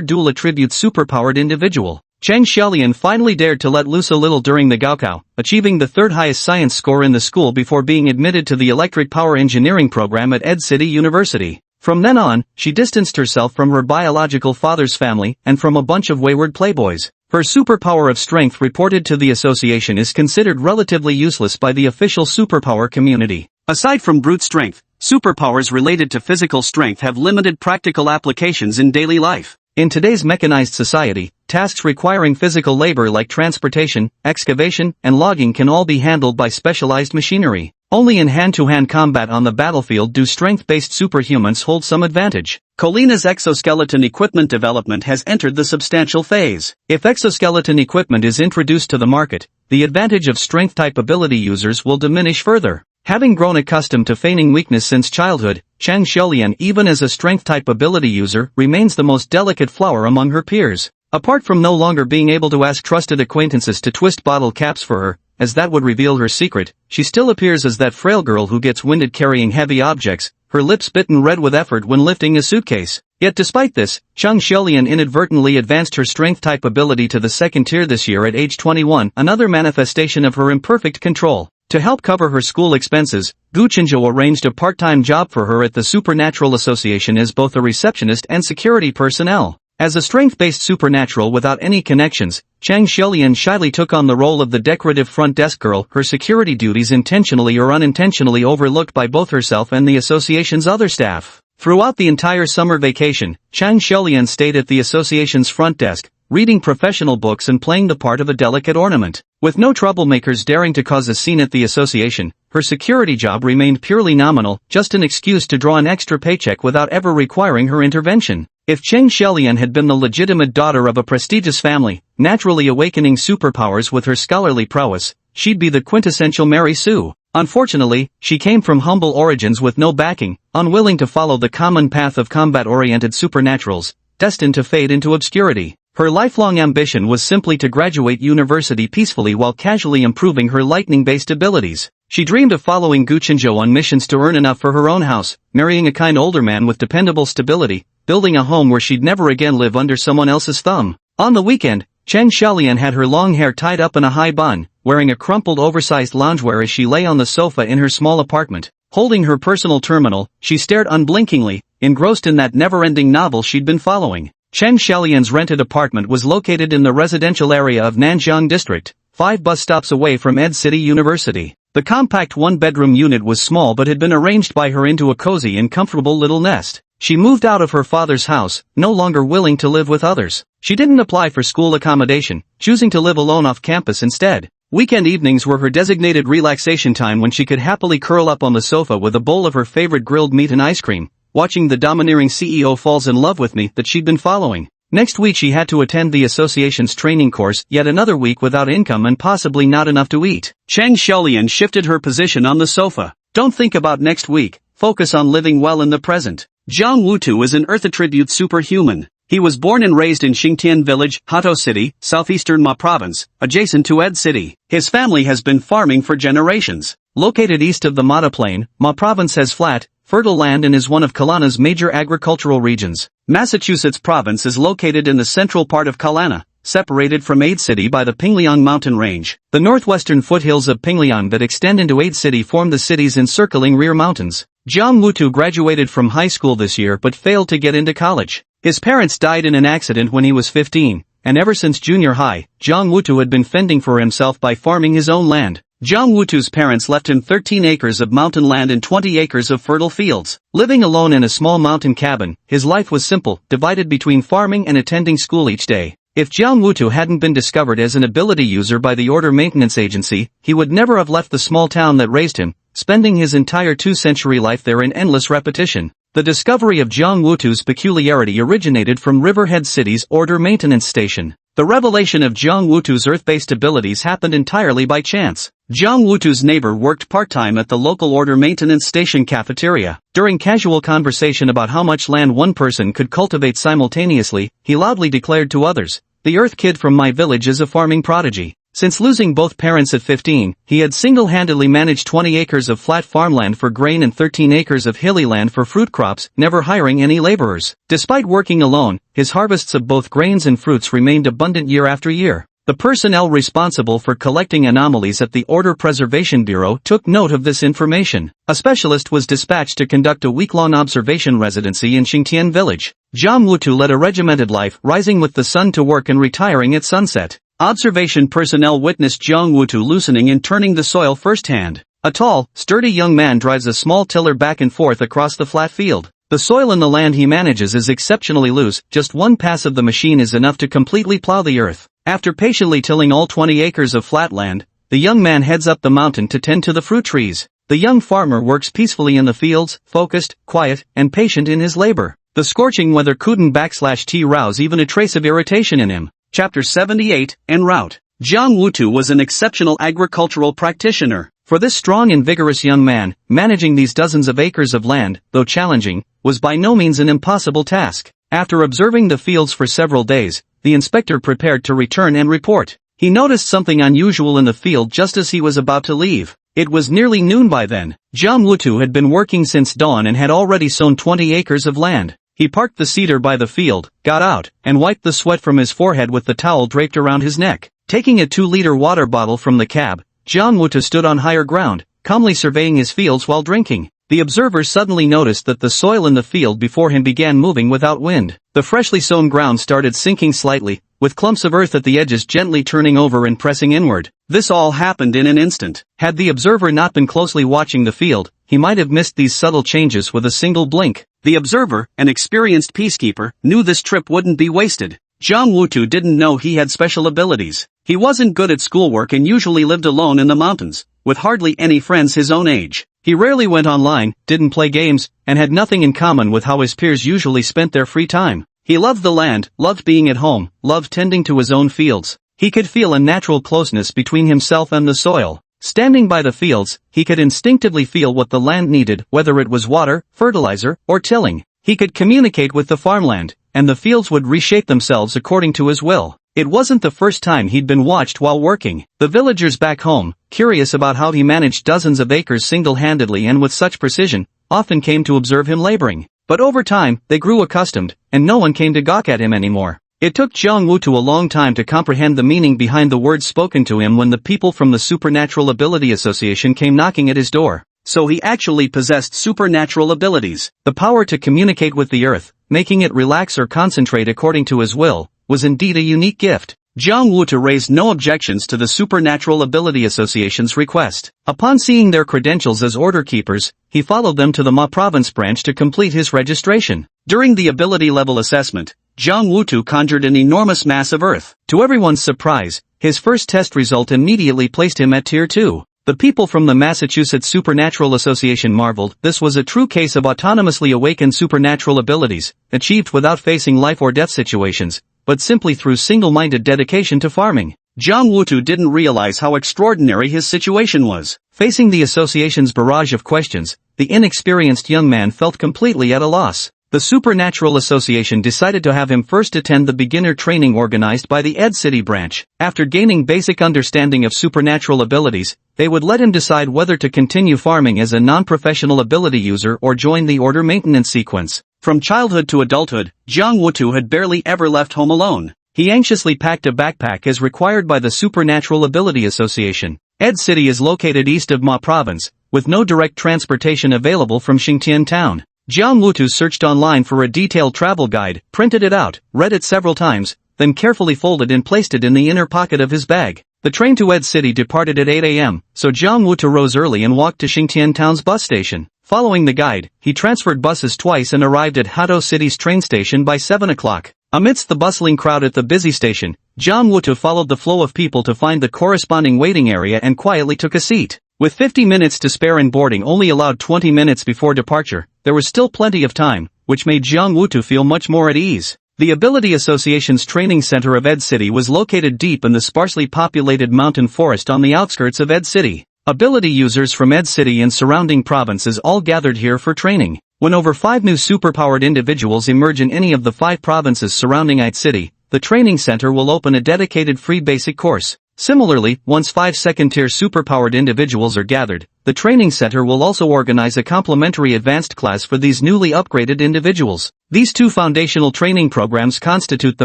Speaker 2: dual attribute superpowered individual. Chang Xiaolian finally dared to let loose a little during the Gaokao, achieving the 3rd highest science score in the school before being admitted to the electric power engineering program at Ed City University. From then on, she distanced herself from her biological father's family and from a bunch of wayward playboys. Her superpower of strength reported to the association is considered relatively useless by the official superpower community.
Speaker 1: Aside from brute strength, superpowers related to physical strength have limited practical applications in daily life.
Speaker 2: In today's mechanized society, tasks requiring physical labor like transportation, excavation, and logging can all be handled by specialized machinery. Only in hand-to-hand combat on the battlefield do strength-based superhumans hold some advantage.
Speaker 1: Colina's exoskeleton equipment development has entered the substantial phase.
Speaker 2: If exoskeleton equipment is introduced to the market, the advantage of strength-type ability users will diminish further. Having grown accustomed to feigning weakness since childhood, Chang Xiaolian, even as a strength-type ability user, remains the most delicate flower among her peers. Apart from no longer being able to ask trusted acquaintances to twist bottle caps for her, as that would reveal her secret, she still appears as that frail girl who gets winded carrying heavy objects, her lips bitten red with effort when lifting a suitcase. Yet despite this, Chang Xiaolian inadvertently advanced her strength-type ability to the 2nd tier this year at age 21, another manifestation of her imperfect control. To help cover her school expenses, Gu Qinzhou arranged a part-time job for her at the Supernatural Association as both a receptionist and security personnel. As a strength-based supernatural without any connections, Chang Xiaolian shyly took on the role of the decorative front desk girl, her security duties intentionally or unintentionally overlooked by both herself and the association's other staff. Throughout the entire summer vacation, Chang Xiaolian stayed at the association's front desk, reading professional books and playing the part of a delicate ornament. With no troublemakers daring to cause a scene at the association, her security job remained purely nominal, just an excuse to draw an extra paycheck without ever requiring her intervention. If Chang Xiaolian had been the legitimate daughter of a prestigious family, naturally awakening superpowers with her scholarly prowess, she'd be the quintessential Mary Sue. Unfortunately, she came from humble origins with no backing, unwilling to follow the common path of combat-oriented supernaturals, destined to fade into obscurity. Her lifelong ambition was simply to graduate university peacefully while casually improving her lightning-based abilities. She dreamed of following Gu Qinzhou on missions to earn enough for her own house, marrying a kind older man with dependable stability, building a home where she'd never again live under someone else's thumb. On the weekend, Chang Xiaolian had her long hair tied up in a high bun, wearing a crumpled oversized loungewear as she lay on the sofa in her small apartment. Holding her personal terminal, she stared unblinkingly, engrossed in that never-ending novel she'd been following. Chang Xiaolian's rented apartment was located in the residential area of Nanjiang District, 5 bus stops away from Ed City University. The compact one-bedroom unit was small but had been arranged by her into a cozy and comfortable little nest. She moved out of her father's house, no longer willing to live with others. She didn't apply for school accommodation, choosing to live alone off campus instead. Weekend evenings were her designated relaxation time when she could happily curl up on the sofa with a bowl of her favorite grilled meat and ice cream, watching the domineering CEO falls in love with me that she'd been following. Next week she had to attend the association's training course, yet another week without income and possibly not enough to eat.
Speaker 1: Chang Xiaolian shifted her position on the sofa. Don't think about next week, focus on living well in the present. Jiang Wutu is an Earth attribute superhuman. He was born and raised in Xingtian Village, Hato City, southeastern Ma Province, adjacent to Ed City. His family has been farming for generations.
Speaker 2: Located east of the Mata Plain, Ma Province has flat, fertile land and is one of Kalana's major agricultural regions.
Speaker 1: Massachusetts Province is located in the central part of Kalana, separated from Ade City by the Pingliang mountain range.
Speaker 2: The northwestern foothills of Pingliang that extend into Ade City form the city's encircling rear mountains. Jiang Wutu graduated from high school this year but failed to get into college. His parents died in an accident when he was 15, and ever since junior high, Jiang Wutu had been fending for himself by farming his own land. Jiang Wutu's parents left him 13 acres of mountain land and 20 acres of fertile fields. Living alone in a small mountain cabin, his life was simple, divided between farming and attending school each day. If Jiang Wutu hadn't been discovered as an ability user by the Order Maintenance Agency, he would never have left the small town that raised him, spending his entire two-century life there in endless repetition. The discovery of Jiang Wutu's peculiarity originated from Riverhead City's Order Maintenance Station. The revelation of Jiang Wutu's Earth-based abilities happened entirely by chance. Jiang Wutu's neighbor worked part-time at the local Order Maintenance Station cafeteria. During casual conversation about how much land one person could cultivate simultaneously, he loudly declared to others, "The Earth kid from my village is a farming prodigy." Since losing both parents at 15, he had single-handedly managed 20 acres of flat farmland for grain and 13 acres of hilly land for fruit crops, never hiring any laborers. Despite working alone, his harvests of both grains and fruits remained abundant year after year. The personnel responsible for collecting anomalies at the Order Preservation Bureau took note of this information. A specialist was dispatched to conduct a week-long observation residency in Xingtian Village. Jiang Wutu led a regimented life, rising with the sun to work and retiring at sunset. Observation personnel witnessed Jiang Wutu loosening and turning the soil firsthand. A tall, sturdy young man drives a small tiller back and forth across the flat field. The soil in the land he manages is exceptionally loose, just one pass of the machine is enough to completely plow the earth. After patiently tilling all 20 acres of flat land, the young man heads up the mountain to tend to the fruit trees. The young farmer works peacefully in the fields, focused, quiet, and patient in his labor. The scorching weather couldn't rouse even a trace of irritation in him.
Speaker 1: Chapter 78, En route. Jiang Wutu was an exceptional agricultural practitioner.
Speaker 2: For this strong and vigorous young man, managing these dozens of acres of land, though challenging, was by no means an impossible task. After observing the fields for several days, the inspector prepared to return and report. He noticed something unusual in the field just as he was about to leave. It was nearly noon by then. Jiang Wutu had been working since dawn and had already sown 20 acres of land. He parked the cedar by the field, got out, and wiped the sweat from his forehead with the towel draped around his neck. Taking a 2-liter water bottle from the cab, Jiang Wutu stood on higher ground, calmly surveying his fields while drinking. The observer suddenly noticed that the soil in the field before him began moving without wind. The freshly sown ground started sinking slightly, with clumps of earth at the edges gently turning over and pressing inward.
Speaker 1: This all happened in an instant.
Speaker 2: Had the observer not been closely watching the field, he might have missed these subtle changes with a single blink.
Speaker 1: The observer, an experienced peacekeeper, knew this trip wouldn't be wasted. Jiang Wutu didn't know he had special abilities. He wasn't good at schoolwork and usually lived alone in the mountains, with hardly any friends his own age. He rarely went online, didn't play games, and had nothing in common with how his peers usually spent their free time. He loved the land, loved being at home, loved tending to his own fields. He could feel a natural closeness between himself and the soil. Standing by the fields, he could instinctively feel what the land needed, whether it was water, fertilizer, or tilling. He could communicate with the farmland, and the fields would reshape themselves according to his will. It wasn't the first time he'd been watched while working. The villagers back home, curious about how he managed dozens of acres single-handedly and with such precision, often came to observe him laboring. But over time, they grew accustomed, and no one came to gawk at him anymore. It took Jiang Wutu a long time to comprehend the meaning behind the words spoken to him when the people from the Supernatural Ability Association came knocking at his door. So he actually possessed supernatural abilities.
Speaker 2: The power to communicate with the earth, making it relax or concentrate according to his will, was indeed a unique gift.
Speaker 1: Jiang Wutu raised no objections to the Supernatural Ability Association's request.
Speaker 2: Upon seeing their credentials as order keepers, he followed them to the Ma Province branch to complete his registration.
Speaker 1: During the ability level assessment, Jiang Wutu conjured an enormous mass of earth.
Speaker 2: To everyone's surprise, his first test result immediately placed him at Tier 2. The people from the Massachusetts Supernatural Association marveled. This was a true case of autonomously awakened supernatural abilities, achieved without facing life or death situations, but simply through single-minded dedication to farming.
Speaker 1: Jiang Wutu didn't realize how extraordinary his situation was.
Speaker 2: Facing the association's barrage of questions, the inexperienced young man felt completely at a loss. The Supernatural Association decided to have him first attend the beginner training organized by the Ed City branch. After gaining basic understanding of supernatural abilities, they would let him decide whether to continue farming as a non-professional ability user or join the order maintenance sequence.
Speaker 1: From childhood to adulthood, Jiang Wutu had barely ever left home alone.
Speaker 2: He anxiously packed a backpack as required by the Supernatural Ability Association. Ed City is located east of Ma Province, with no direct transportation available from Xingtian town. Jiang Wutu searched online for a detailed travel guide, printed it out, read it several times, then carefully folded and placed it in the inner pocket of his bag. The train to Ed City departed at 8 a.m., so Jiang Wutu rose early and walked to Xingtian town's bus station. Following the guide, he transferred buses twice and arrived at Hato City's train station by 7 o'clock. Amidst the bustling crowd at the busy station, Jiang Wutu followed the flow of people to find the corresponding waiting area and quietly took a seat. With 50 minutes to spare and boarding only allowed 20 minutes before departure, there was still plenty of time, which made Jiang Wutu feel much more at ease. The Ability Association's training center of Ed City was located deep in the sparsely populated mountain forest on the outskirts of Ed City. Ability users from Ed City and surrounding provinces all gathered here for training. When over 5 new superpowered individuals emerge in any of the 5 provinces surrounding Ed City, the training center will open a dedicated free basic course. Similarly, once 5 second-tier superpowered individuals are gathered, the training center will also organize a complimentary advanced class for these newly upgraded individuals. These 2 foundational training programs constitute the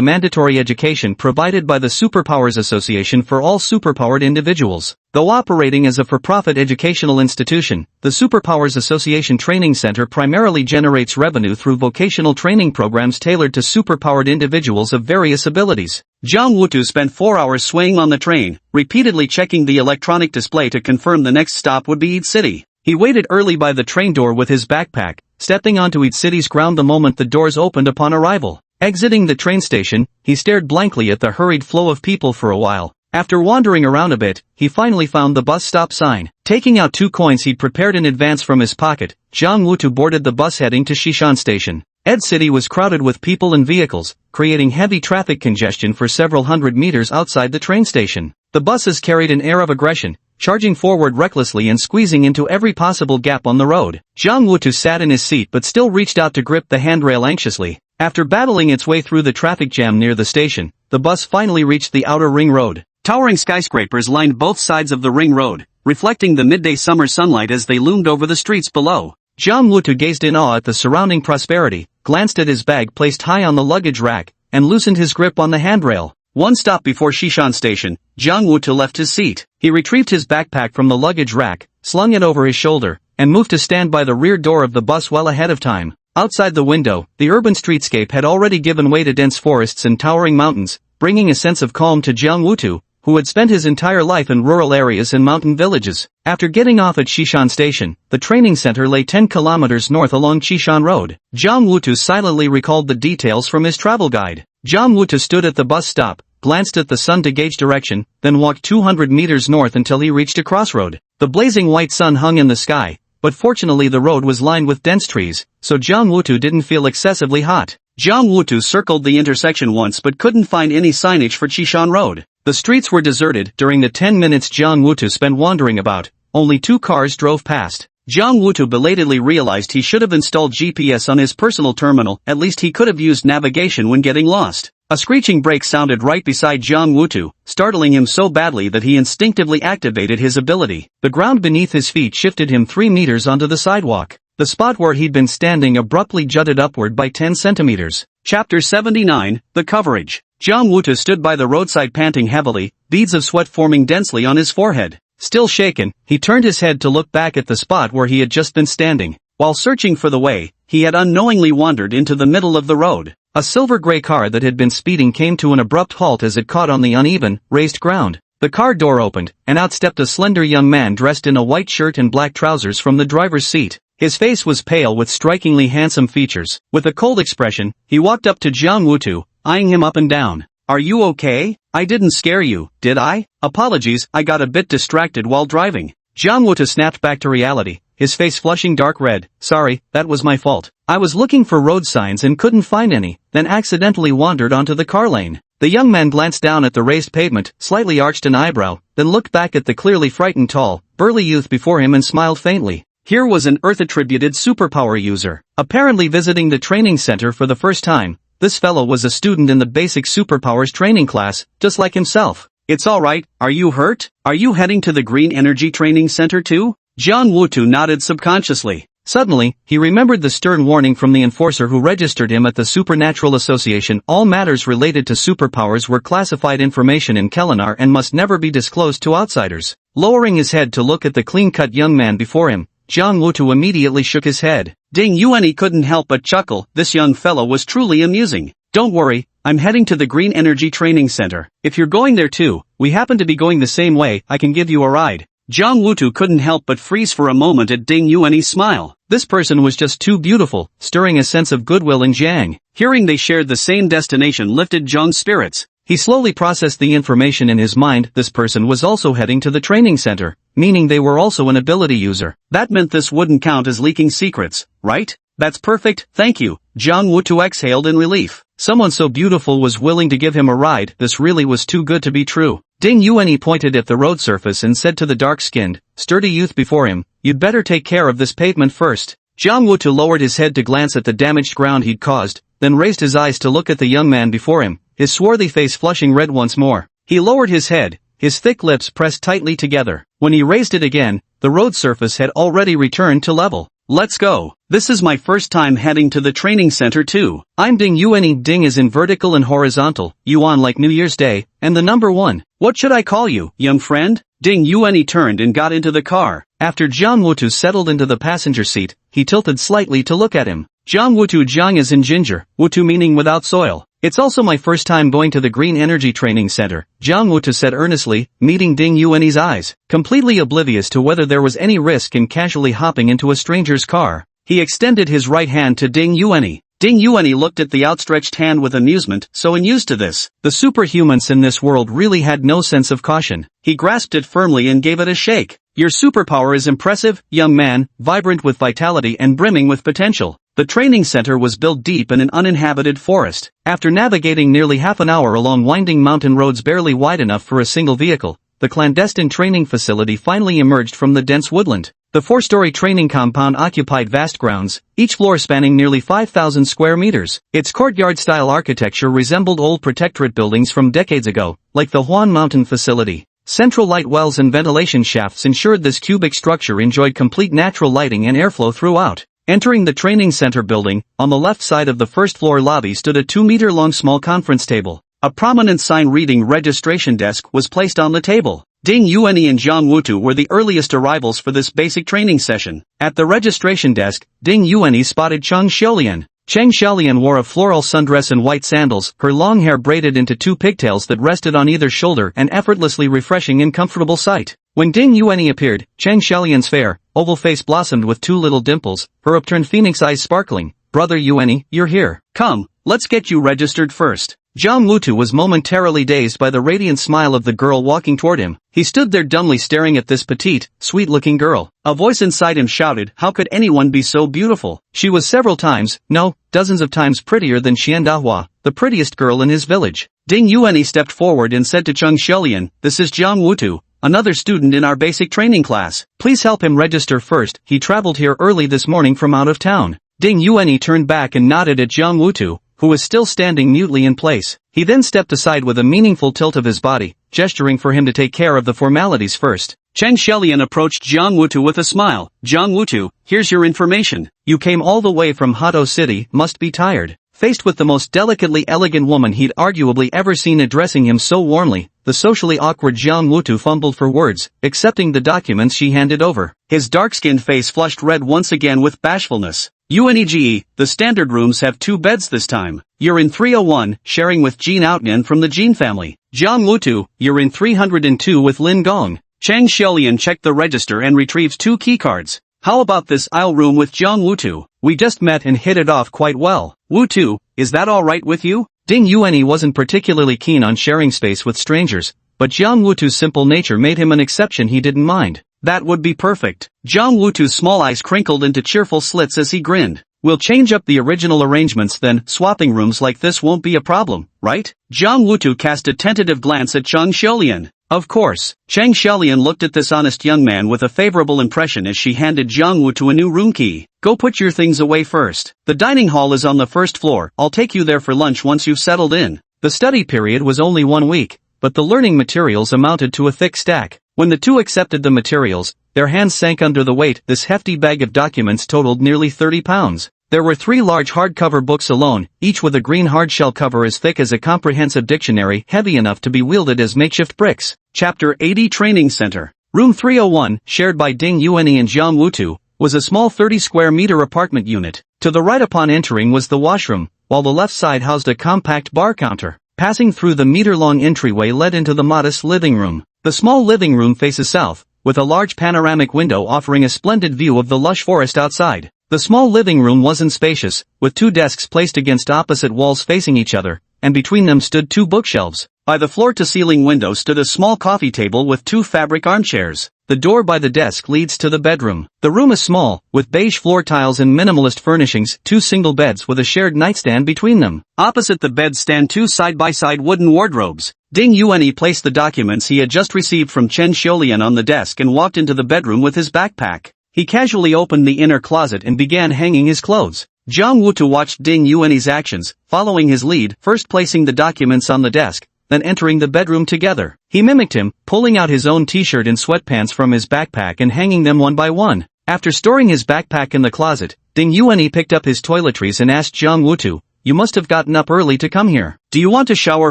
Speaker 2: mandatory education provided by the Superpowers Association for all superpowered individuals. Though operating as a for-profit educational institution, the Superpowers Association Training Center primarily generates revenue through vocational training programs tailored to superpowered individuals of various abilities.
Speaker 1: Jiang Wutu spent 4 hours swaying on the train, repeatedly checking the electronic display to confirm the next stop would be Ed City. He waited early by the train door with his backpack, stepping onto Ed City's ground the moment the doors opened upon arrival. Exiting the train station, he stared blankly at the hurried flow of people for a while. After wandering around a bit, he finally found the bus stop sign. Taking out 2 coins he'd prepared in advance from his pocket, Jiang Wutu boarded the bus heading to Xishan Station. Ed City was crowded with people and vehicles, creating heavy traffic congestion for several hundred meters outside the train station. The buses carried an air of aggression, charging forward recklessly and squeezing into every possible gap on the road. Jiang Wutu sat in his seat but still reached out to grip the handrail anxiously. After battling its way through the traffic jam near the station, the bus finally reached the outer ring road. Towering skyscrapers lined both sides of the ring road, reflecting the midday summer sunlight as they loomed over the streets below.
Speaker 2: Jiang Wutu gazed in awe at the surrounding prosperity, glanced at his bag placed high on the luggage rack, and loosened his grip on the handrail.
Speaker 1: One stop before Xishan Station, Jiang Wutu left his seat.
Speaker 2: He retrieved his backpack from the luggage rack, slung it over his shoulder, and moved to stand by the rear door of the bus well ahead of time. Outside the window, the urban streetscape had already given way to dense forests and towering mountains, bringing a sense of calm to Jiang Wutu, who had spent his entire life in rural areas and mountain villages. After getting off at Xishan Station, the training center lay 10 kilometers north along Xishan Road. Jiang Wutu silently recalled the details from his travel guide. Jiang Wutu stood at the bus stop, glanced at the sun to gauge direction, then walked 200 meters north until he reached a crossroad. The blazing white sun hung in the sky, but fortunately the road was lined with dense trees, so Jiang Wutu didn't feel excessively hot.
Speaker 1: Jiang Wutu circled the intersection once but couldn't find any signage for Xishan Road.
Speaker 2: The streets were deserted. During the 10 minutes Jiang Wutu spent wandering about, only 2 cars drove past.
Speaker 1: Jiang Wutu belatedly realized he should have installed GPS on his personal terminal. At least he could have used navigation when getting lost. A screeching brake sounded right beside Jiang Wutu, startling him so badly that he instinctively activated his ability. The ground beneath his feet shifted him 3 meters onto the sidewalk. The spot where he'd been standing abruptly jutted upward by 10 centimeters. Chapter 79, The Coverage. Jiang Wutu stood by the roadside panting heavily, beads of sweat forming densely on his forehead. Still shaken, he turned his head to look back at the spot where he had just been standing. While searching for the way, he had unknowingly wandered into the middle of the road. A silver-gray car that had been speeding came to an abrupt halt as it caught on the uneven, raised ground. The car door opened, and out stepped a slender young man dressed in a white shirt and black trousers from the driver's seat. His face was pale with strikingly handsome features. With a cold expression, he walked up to Jiang Wutu, eyeing him up and down. "Are you okay? I didn't scare you, did I? Apologies, I got a bit distracted while driving." Jiang Wutu snapped back to reality, his face flushing dark red. "Sorry, that was my fault. I was looking for road signs and couldn't find any, then accidentally wandered onto the car lane." The young man glanced down at the raised pavement, slightly arched an eyebrow, then looked back at the clearly frightened tall, burly youth before him and smiled faintly.
Speaker 2: Here was an Earth-attributed superpower user, apparently visiting the training center for the first time. This fellow was a student in the basic superpowers training class, just like himself.
Speaker 1: It's alright, are you hurt? Are you heading to the Green Energy Training Center too? Jiang Wutu nodded subconsciously.
Speaker 2: Suddenly, he remembered the stern warning from the enforcer who registered him at the Supernatural Association. All matters related to superpowers were classified information in Kelinar and must never be disclosed to outsiders. Lowering his head to look at the clean-cut young man before him, Jiang Wutu immediately shook his head.
Speaker 1: Ding Yuanyi couldn't help but chuckle. This young fellow was truly amusing. Don't worry, I'm heading to the Green Energy Training Center. If you're going there too, we happen to be going the same way, I can give you a ride. Jiang Wutu couldn't help but freeze for a moment at Ding Yuanyi's smile.
Speaker 2: This person was just too beautiful, stirring a sense of goodwill in Jiang.
Speaker 1: Hearing they shared the same destination lifted Jiang's spirits.
Speaker 2: He slowly processed the information in his mind. This person was also heading to the training center, meaning they were also an ability user.
Speaker 1: That meant this wouldn't count as leaking secrets, right? That's perfect, thank you. Jiang Wutu exhaled in relief.
Speaker 2: Someone so beautiful was willing to give him a ride. This really was too good to be true. Ding Yuanyi pointed at the road surface and said to the dark-skinned, sturdy youth before him, "You'd better take care of this pavement first." Jiang Wutu lowered his head to glance at the damaged ground he'd caused, then raised his eyes to look at the young man before him, his swarthy face flushing red once more. He lowered his head, his thick lips pressed tightly together. When he raised it again, the road surface had already returned to level.
Speaker 1: Let's go. This is my first time heading to the training center too.
Speaker 2: I'm Ding Yuanyi. Ding is in vertical and horizontal, Yuan like New Year's Day, and the number 1.
Speaker 1: What should I call you, young friend? Ding Yuanyi turned and got into the car.
Speaker 2: After Jiang Wutu settled into the passenger seat, he tilted slightly to look at him. Jiang Wutu. Jiang is in ginger, Wutu meaning without soil. It's also my first time going to the Green Energy Training Center, Jiang Wutu said earnestly, meeting Ding Yuanyi's eyes. Completely oblivious to whether there was any risk in casually hopping into a stranger's car, he extended his right hand to Ding Yuanyi.
Speaker 1: Ding Yuanyi looked at the outstretched hand with amusement, so unused to this.
Speaker 2: The superhumans in this world really had no sense of caution.
Speaker 1: He grasped it firmly and gave it a shake. Your superpower is impressive, young man, vibrant with vitality and brimming with potential. The training center was built deep in an uninhabited forest. After navigating nearly half an hour along winding mountain roads barely wide enough for a single vehicle, the clandestine training facility finally emerged from the dense woodland. The 4-story training compound occupied vast grounds, each floor spanning nearly 5,000 square meters. Its courtyard-style architecture resembled old protectorate buildings from decades ago, like the Huan Mountain facility. Central light wells and ventilation shafts ensured this cubic structure enjoyed complete natural lighting and airflow throughout. Entering the training center building, on the left side of the first-floor lobby stood a 2-meter-long small conference table. A prominent sign reading registration desk was placed on the table. Ding Yuanyi and Jiang Wutu were the earliest arrivals for this basic training session. At the registration desk, Ding Yuanyi spotted Cheng Xiaolian. Cheng Xiaolian wore a floral sundress and white sandals, her long hair braided into 2 pigtails that rested on either shoulder, an effortlessly refreshing and comfortable sight. When Ding Yuanyi appeared, Cheng Xiaolian's fair, oval face blossomed with 2 little dimples, her upturned phoenix eyes sparkling. Brother Yuanyi, you're here. Come, let's get you registered first.
Speaker 2: Jiang Wutu was momentarily dazed by the radiant smile of the girl walking toward him. He stood there dumbly staring at this petite, sweet-looking girl.
Speaker 1: A voice inside him shouted, how could anyone be so beautiful?
Speaker 2: She was several times, no, dozens of times prettier than Xiandahua, the prettiest girl in his village.
Speaker 1: Ding Yuanyi stepped forward and said to Cheng Xiaolian, this is Jiang Wutu, another student in our basic training class. Please help him register first. He traveled here early this morning from out of town.
Speaker 2: Ding Yuanyi turned back and nodded at Jiang Wutu, who was still standing mutely in place. He then stepped aside with a meaningful tilt of his body, gesturing for him to take care of the formalities first.
Speaker 1: Cheng Xiaolian approached Jiang Wutu with a smile. Jiang Wutu, here's your information.
Speaker 2: You came all the way from Hato City, must be tired. Faced with the most delicately elegant woman he'd arguably ever seen addressing him so warmly, the socially awkward Jiang Wutu fumbled for words, accepting the documents she handed over.
Speaker 1: His dark-skinned face flushed red once again with bashfulness. UNEGE, the standard rooms have 2 beds this time. You're in 301, sharing with Jean Outnan from the Jean family. Jiang Wutu, you're in 302 with Lin Gong. Cheng Xiaolian checked the register and retrieved 2 keycards. How about this aisle room with Jiang Wutu?
Speaker 2: We just met and hit it off quite well.
Speaker 1: Wutu, is that alright with you?
Speaker 2: Ding Yuanyi wasn't particularly keen on sharing space with strangers, but Jiang Wutu's simple nature made him an exception he didn't mind.
Speaker 1: That would be perfect. Jiang Wutu's small eyes crinkled into cheerful slits as he grinned. We'll change up the original arrangements then, swapping rooms like this won't be a problem, right? Jiang Wutu cast a tentative glance at Cheng Xiaolian. Of course, Chang Xiaolian looked at this honest young man with a favorable impression as she handed Jiang Wu to a new room key. Go put your things away first. The dining hall is on the first floor, I'll take you there for lunch once you've settled in.
Speaker 2: The study period was only 1 week, but the learning materials amounted to a thick stack. When the two accepted the materials, their hands sank under the weight. This hefty bag of documents totaled nearly 30 pounds. There were 3 large hardcover books alone, each with a green hardshell cover as thick as a comprehensive dictionary, heavy enough to be wielded as makeshift bricks.
Speaker 1: Chapter 80 Training Center.
Speaker 2: Room 301, shared by Ding Yuanyi and Jiang Wutu, was a small 30-square-meter apartment unit. To the right upon entering was the washroom, while the left side housed a compact bar counter. Passing through the meter-long entryway led into the modest living room. The small living room faces south, with a large panoramic window offering a splendid view of the lush forest outside. The small living room wasn't spacious, with 2 desks placed against opposite walls facing each other, and between them stood 2 bookshelves.
Speaker 1: By the floor-to-ceiling window stood a small coffee table with 2 fabric armchairs.
Speaker 2: The door by the desk leads to the bedroom. The room is small, with beige floor tiles and minimalist furnishings, 2 single beds with a shared nightstand between them.
Speaker 1: Opposite the bed stand 2 side-by-side wooden wardrobes. Ding Yuanyi placed the documents he had just received from Chen Xiaolian on the desk and walked into the bedroom with his backpack. He casually opened the inner closet and began hanging his clothes. Jiang Wutu watched Ding Yuanyi's actions, following his lead, first placing the documents on the desk, then entering the bedroom together. He mimicked him, pulling out his own t-shirt and sweatpants from his backpack and hanging them one by one. After storing his backpack in the closet, Ding Yuanyi picked up his toiletries and asked Jiang Wutu, "You must have gotten up early to come here. Do you want to shower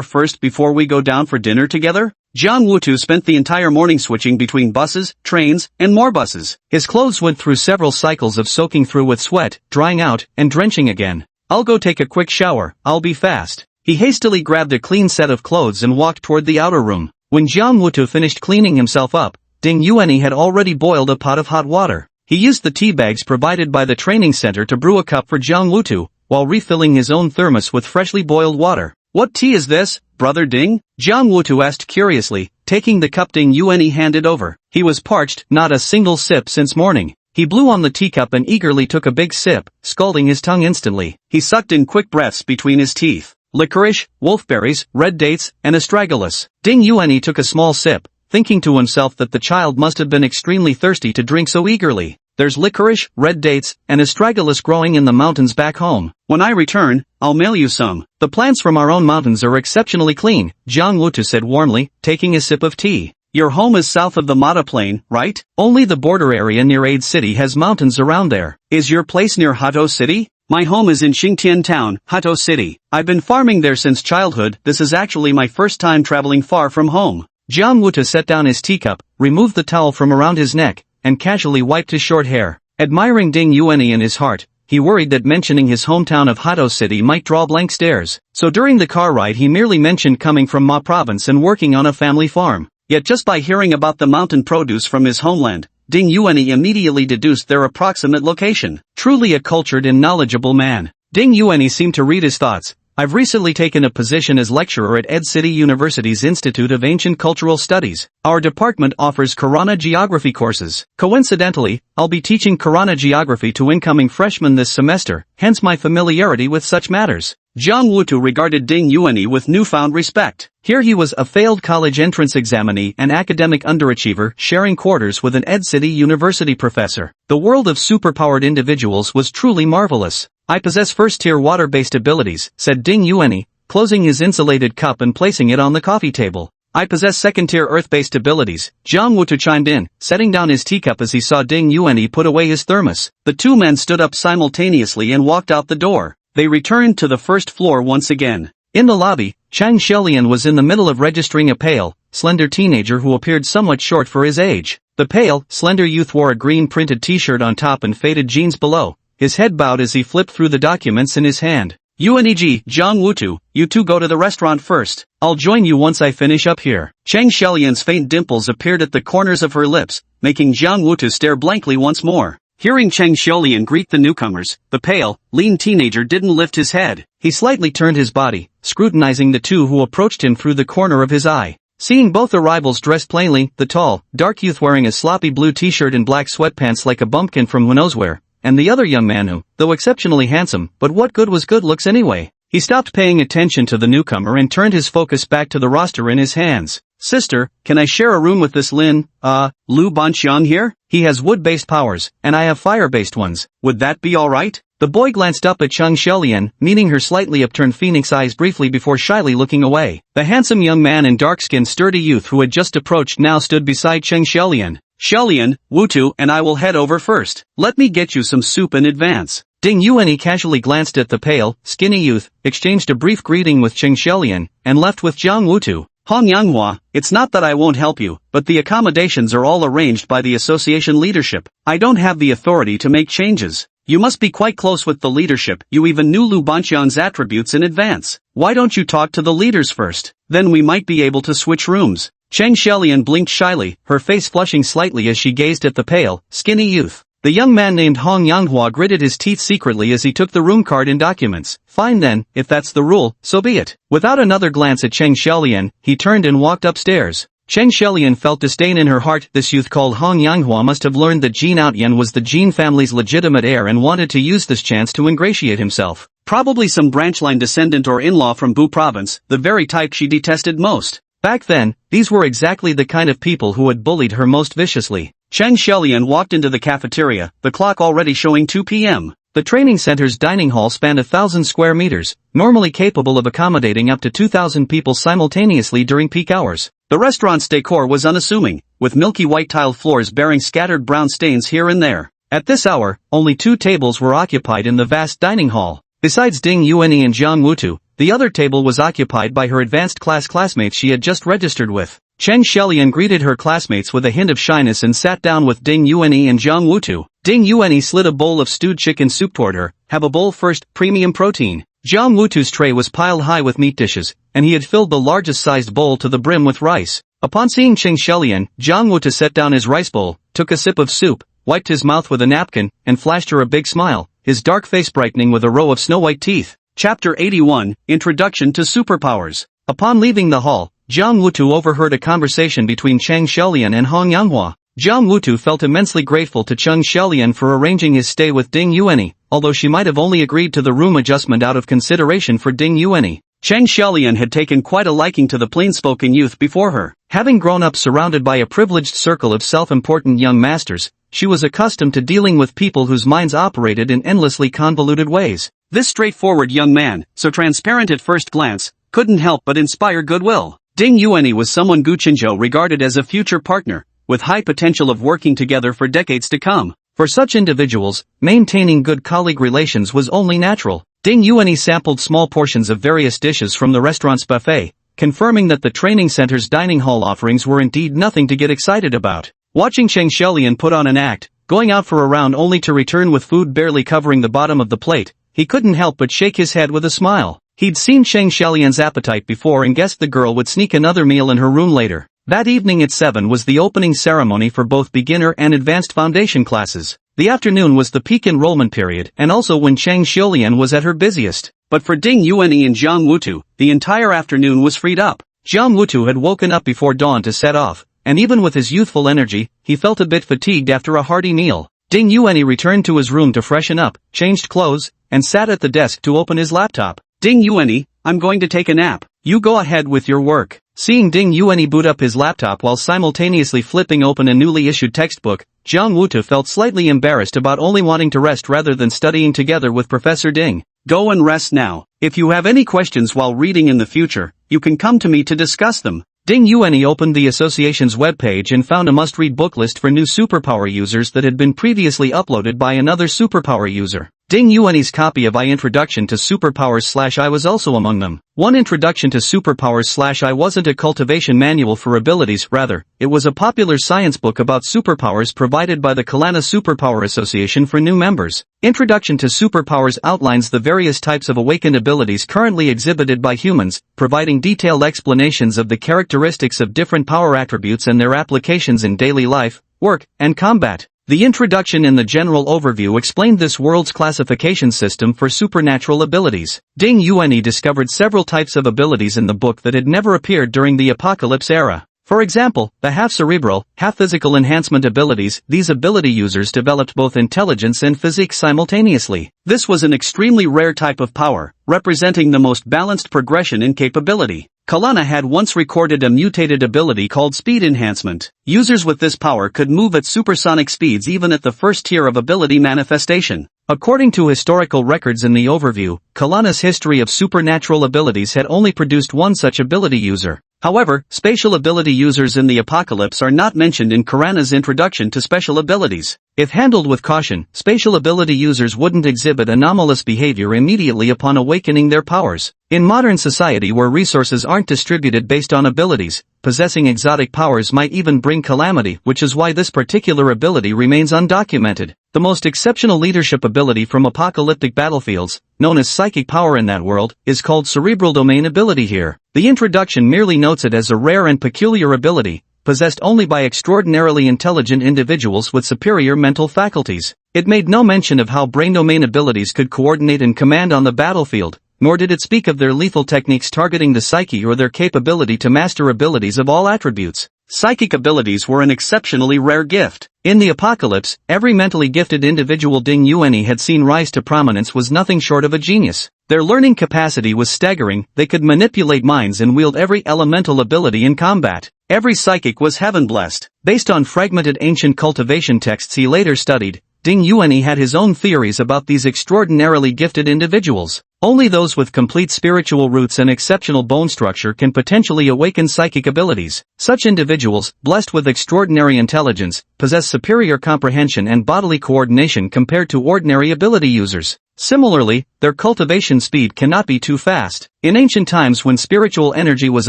Speaker 1: first before we go down for dinner together?" Jiang Wutu spent the entire morning switching between buses, trains, and more buses.
Speaker 2: His clothes went through several cycles of soaking through with sweat, drying out, and drenching again.
Speaker 1: "I'll go take a quick shower, I'll be fast."
Speaker 2: He hastily grabbed a clean set of clothes and walked toward the outer room. When Jiang Wutu finished cleaning himself up, Ding Yuanyi had already boiled a pot of hot water. He used the tea bags provided by the training center to brew a cup for Jiang Wutu, while refilling his own thermos with freshly boiled water.
Speaker 1: "What tea is this, Brother Ding?" Jiang Wutu asked curiously, taking the cup Ding Yuanyi handed over. He was parched, not a single sip since morning. He blew on the teacup and eagerly took a big sip, scalding his tongue instantly. He sucked in quick breaths between his teeth. "Licorice, wolfberries, red dates, and astragalus."
Speaker 2: Ding Yuanyi took a small sip, thinking to himself that the child must have been extremely thirsty to drink so eagerly. "There's licorice, red dates, and astragalus growing in the mountains back home.
Speaker 1: When I return, I'll mail you some."
Speaker 2: "The plants from our own mountains are exceptionally clean," Jiang Wutu said warmly, taking a sip of tea.
Speaker 1: "Your home is south of the Mata Plain, right?"
Speaker 2: "Only the border area near Ade City has mountains around there."
Speaker 1: "Is your place near Hato City?" "My home is in Xingtian Town, Hato City. I've been farming there since childhood. This is actually my first time traveling far from home."
Speaker 2: Jiang Wutu set down his teacup, removed the towel from around his neck, and casually wiped his short hair. Admiring Ding Yuanyi in his heart, he worried that mentioning his hometown of Hato City might draw blank stares. So during the car ride he merely mentioned coming from Ma Province and working on a family farm. Yet just by hearing about the mountain produce from his homeland, Ding Yuanyi immediately deduced their approximate location. Truly a cultured and knowledgeable man. Ding Yuanyi seemed to read his thoughts. "I've recently taken a position as lecturer at Ade City University's Institute of Ancient Cultural Studies. Our department offers Karana geography courses. Coincidentally, I'll be teaching Karana geography to incoming freshmen this semester, hence my familiarity with such matters." Jiang Wutu regarded Ding Yuanyi with newfound respect. Here he was, a failed college entrance examinee and academic underachiever, sharing quarters with an Ade City University professor. The world of superpowered individuals was truly marvelous. "I possess first-tier water-based abilities," said Ding Yuanyi, closing his insulated cup and placing it on the coffee table. "I possess second-tier earth-based abilities," Jiang Wutu chimed in, setting down his teacup as he saw Ding Yuanyi put away his thermos. The two men stood up simultaneously and walked out the door. They returned to the first floor once again. In the lobby, Chang Xiaolian was in the middle of registering a pale, slender teenager who appeared somewhat short for his age. The pale, slender youth wore a green printed t-shirt on top and faded jeans below. His head bowed as he flipped through the documents in his hand. "Yuanyi, Jiang Wutu, you two go to the restaurant first. I'll join you once I finish up here." Chang Xiaolian's faint dimples appeared at the corners of her lips, making Jiang Wutu stare blankly once more. Hearing Chang Xiaolian greet the newcomers, the pale, lean teenager didn't lift his head. He slightly turned his body, scrutinizing the two who approached him through the corner of his eye. Seeing both arrivals dressed plainly, the tall, dark youth wearing a sloppy blue t-shirt and black sweatpants like a bumpkin from who knows where, and the other young man who, though exceptionally handsome, but what good was good looks anyway? He stopped paying attention to the newcomer and turned his focus back to the roster in his hands.
Speaker 1: Sister, can I share a room with this Lu Banqiang here? He has wood-based powers, and I have fire-based ones. Would that be alright? The boy glanced up at Cheng Xiaolian, meeting her slightly upturned phoenix eyes briefly before shyly looking away. The handsome young man and dark-skinned sturdy youth who had just approached now stood beside Cheng Xiaolian. Xiaolian, Wutu and I will head over first. Let me get you some soup in advance. Ding Yuanyi casually glanced at the pale, skinny youth, exchanged a brief greeting with Cheng Xiaolian, and left with Jiang Wutu. Hong Yanghua, it's not that I won't help you, but the accommodations are all arranged by the association leadership. I don't have the authority to make changes. You must be quite close with the leadership. You even knew Lu Banqiang's attributes in advance. Why don't you talk to the leaders first? Then we might be able to switch rooms. Cheng Xiaolian blinked shyly, her face flushing slightly as she gazed at the pale, skinny youth. The young man named Hong Yanghua gritted his teeth secretly as he took the room card and documents. Fine then, if that's the rule, so be it. Without another glance at Cheng Xiaolian, he turned and walked upstairs. Cheng Xiaolian felt disdain in her heart. This youth called Hong Yanghua must have learned that Jin Outyan was the Jin family's legitimate heir and wanted to use this chance to ingratiate himself. Probably some branchline descendant or in-law from Bu province, the very type she detested most. Back then, these were exactly the kind of people who had bullied her most viciously. Cheng Xiaolian walked into the cafeteria, the clock already showing 2 p.m. The training center's dining hall spanned 1,000 square meters, normally capable of accommodating up to 2,000 people simultaneously during peak hours. The restaurant's decor was unassuming, with milky white tiled floors bearing scattered brown stains here and there. At this hour, only 2 tables were occupied in the vast dining hall. Besides Ding Yuanyi and Jiang Wutu, the other table was occupied by her advanced classmates she had just registered with. Cheng Xiaolian greeted her classmates with a hint of shyness and sat down with Ding Yuanyi and Jiang Wutu. Ding Yuanyi slid a bowl of stewed chicken soup toward her. Have a bowl first, premium protein. Jiang Wutu's tray was piled high with meat dishes, and he had filled the largest sized bowl to the brim with rice. Upon seeing Cheng Xiaolian, Jiang Wutu set down his rice bowl, took a sip of soup, wiped his mouth with a napkin, and flashed her a big smile, his dark face brightening with a row of snow-white teeth. Chapter 81, Introduction to Superpowers. Upon leaving the hall, Jiang Wutu overheard a conversation between Cheng Xiaolian and Hong Yanghua. Jiang Wutu felt immensely grateful to Cheng Xiaolian for arranging his stay with Ding Yuanyi, although she might have only agreed to the room adjustment out of consideration for Ding Yuanyi. Cheng Xiaolian had taken quite a liking to the plain-spoken youth before her. Having grown up surrounded by a privileged circle of self-important young masters, she was accustomed to dealing with people whose minds operated in endlessly convoluted ways. This straightforward young man, so transparent at first glance, couldn't help but inspire goodwill. Ding Yuanyi was someone Gu Qinzhou regarded as a future partner, with high potential of working together for decades to come. For such individuals, maintaining good colleague relations was only natural. Ding Yuanyi sampled small portions of various dishes from the restaurant's buffet, confirming that the training center's dining hall offerings were indeed nothing to get excited about. Watching Cheng Xiaolian put on an act, going out for a round only to return with food barely covering the bottom of the plate, he couldn't help but shake his head with a smile. He'd seen Cheng Xiaolian's appetite before and guessed the girl would sneak another meal in her room later. That evening at 7 was the opening ceremony for both beginner and advanced foundation classes. The afternoon was the peak enrollment period and also when Cheng Xiaolian was at her busiest. But for Ding Yuanyi and Jiang Wutu, the entire afternoon was freed up. Jiang Wutu had woken up before dawn to set off, and even with his youthful energy, he felt a bit fatigued after a hearty meal. Ding Yuanyi returned to his room to freshen up, changed clothes, and sat at the desk to open his laptop. Ding Yuanyi, I'm going to take a nap. You go ahead with your work. Seeing Ding Yuanyi boot up his laptop while simultaneously flipping open a newly issued textbook, Jiang Wutu felt slightly embarrassed about only wanting to rest rather than studying together with Professor Ding. Go and rest now. If you have any questions while reading in the future, you can come to me to discuss them. Ding Yuanyi opened the association's webpage and found a must-read book list for new superpower users that had been previously uploaded by another superpower user. Ding Yuanyi's copy of I Introduction to Superpowers / I was also among them. One Introduction to Superpowers / I wasn't a cultivation manual for abilities, rather, it was a popular science book about superpowers provided by the Kalana Superpower Association for new members. Introduction to Superpowers outlines the various types of awakened abilities currently exhibited by humans, providing detailed explanations of the characteristics of different power attributes and their applications in daily life, work, and combat. The introduction and the general overview explained this world's classification system for supernatural abilities. Ding Yuanyi discovered several types of abilities in the book that had never appeared during the Apocalypse era. For example, the half-cerebral, half-physical enhancement abilities. These ability users developed both intelligence and physique simultaneously. This was an extremely rare type of power, representing the most balanced progression in capability. Kalana had once recorded a mutated ability called Speed Enhancement. Users with this power could move at supersonic speeds even at the first tier of ability manifestation. According to historical records in the overview, Kalana's history of supernatural abilities had only produced one such ability user. However, spatial ability users in the Apocalypse are not mentioned in Kalana's introduction to special abilities. If handled with caution, spatial ability users wouldn't exhibit anomalous behavior immediately upon awakening their powers. In modern society where resources aren't distributed based on abilities, possessing exotic powers might even bring calamity, which is why this particular ability remains undocumented. The most exceptional leadership ability from apocalyptic battlefields, known as psychic power in that world, is called cerebral domain ability here. The introduction merely notes it as a rare and peculiar ability, possessed only by extraordinarily intelligent individuals with superior mental faculties. It made no mention of how brain domain abilities could coordinate and command on the battlefield, nor did it speak of their lethal techniques targeting the psyche or their capability to master abilities of all attributes. Psychic abilities were an exceptionally rare gift. In the Apocalypse, every mentally gifted individual Ding Yuanyi had seen rise to prominence was nothing short of a genius. Their learning capacity was staggering, they could manipulate minds and wield every elemental ability in combat. Every psychic was heaven-blessed. Based on fragmented ancient cultivation texts he later studied, Ding Yuanyi had his own theories about these extraordinarily gifted individuals. Only those with complete spiritual roots and exceptional bone structure can potentially awaken psychic abilities. Such individuals, blessed with extraordinary intelligence, possess superior comprehension and bodily coordination compared to ordinary ability users. Similarly, their cultivation speed cannot be too fast. In ancient times when spiritual energy was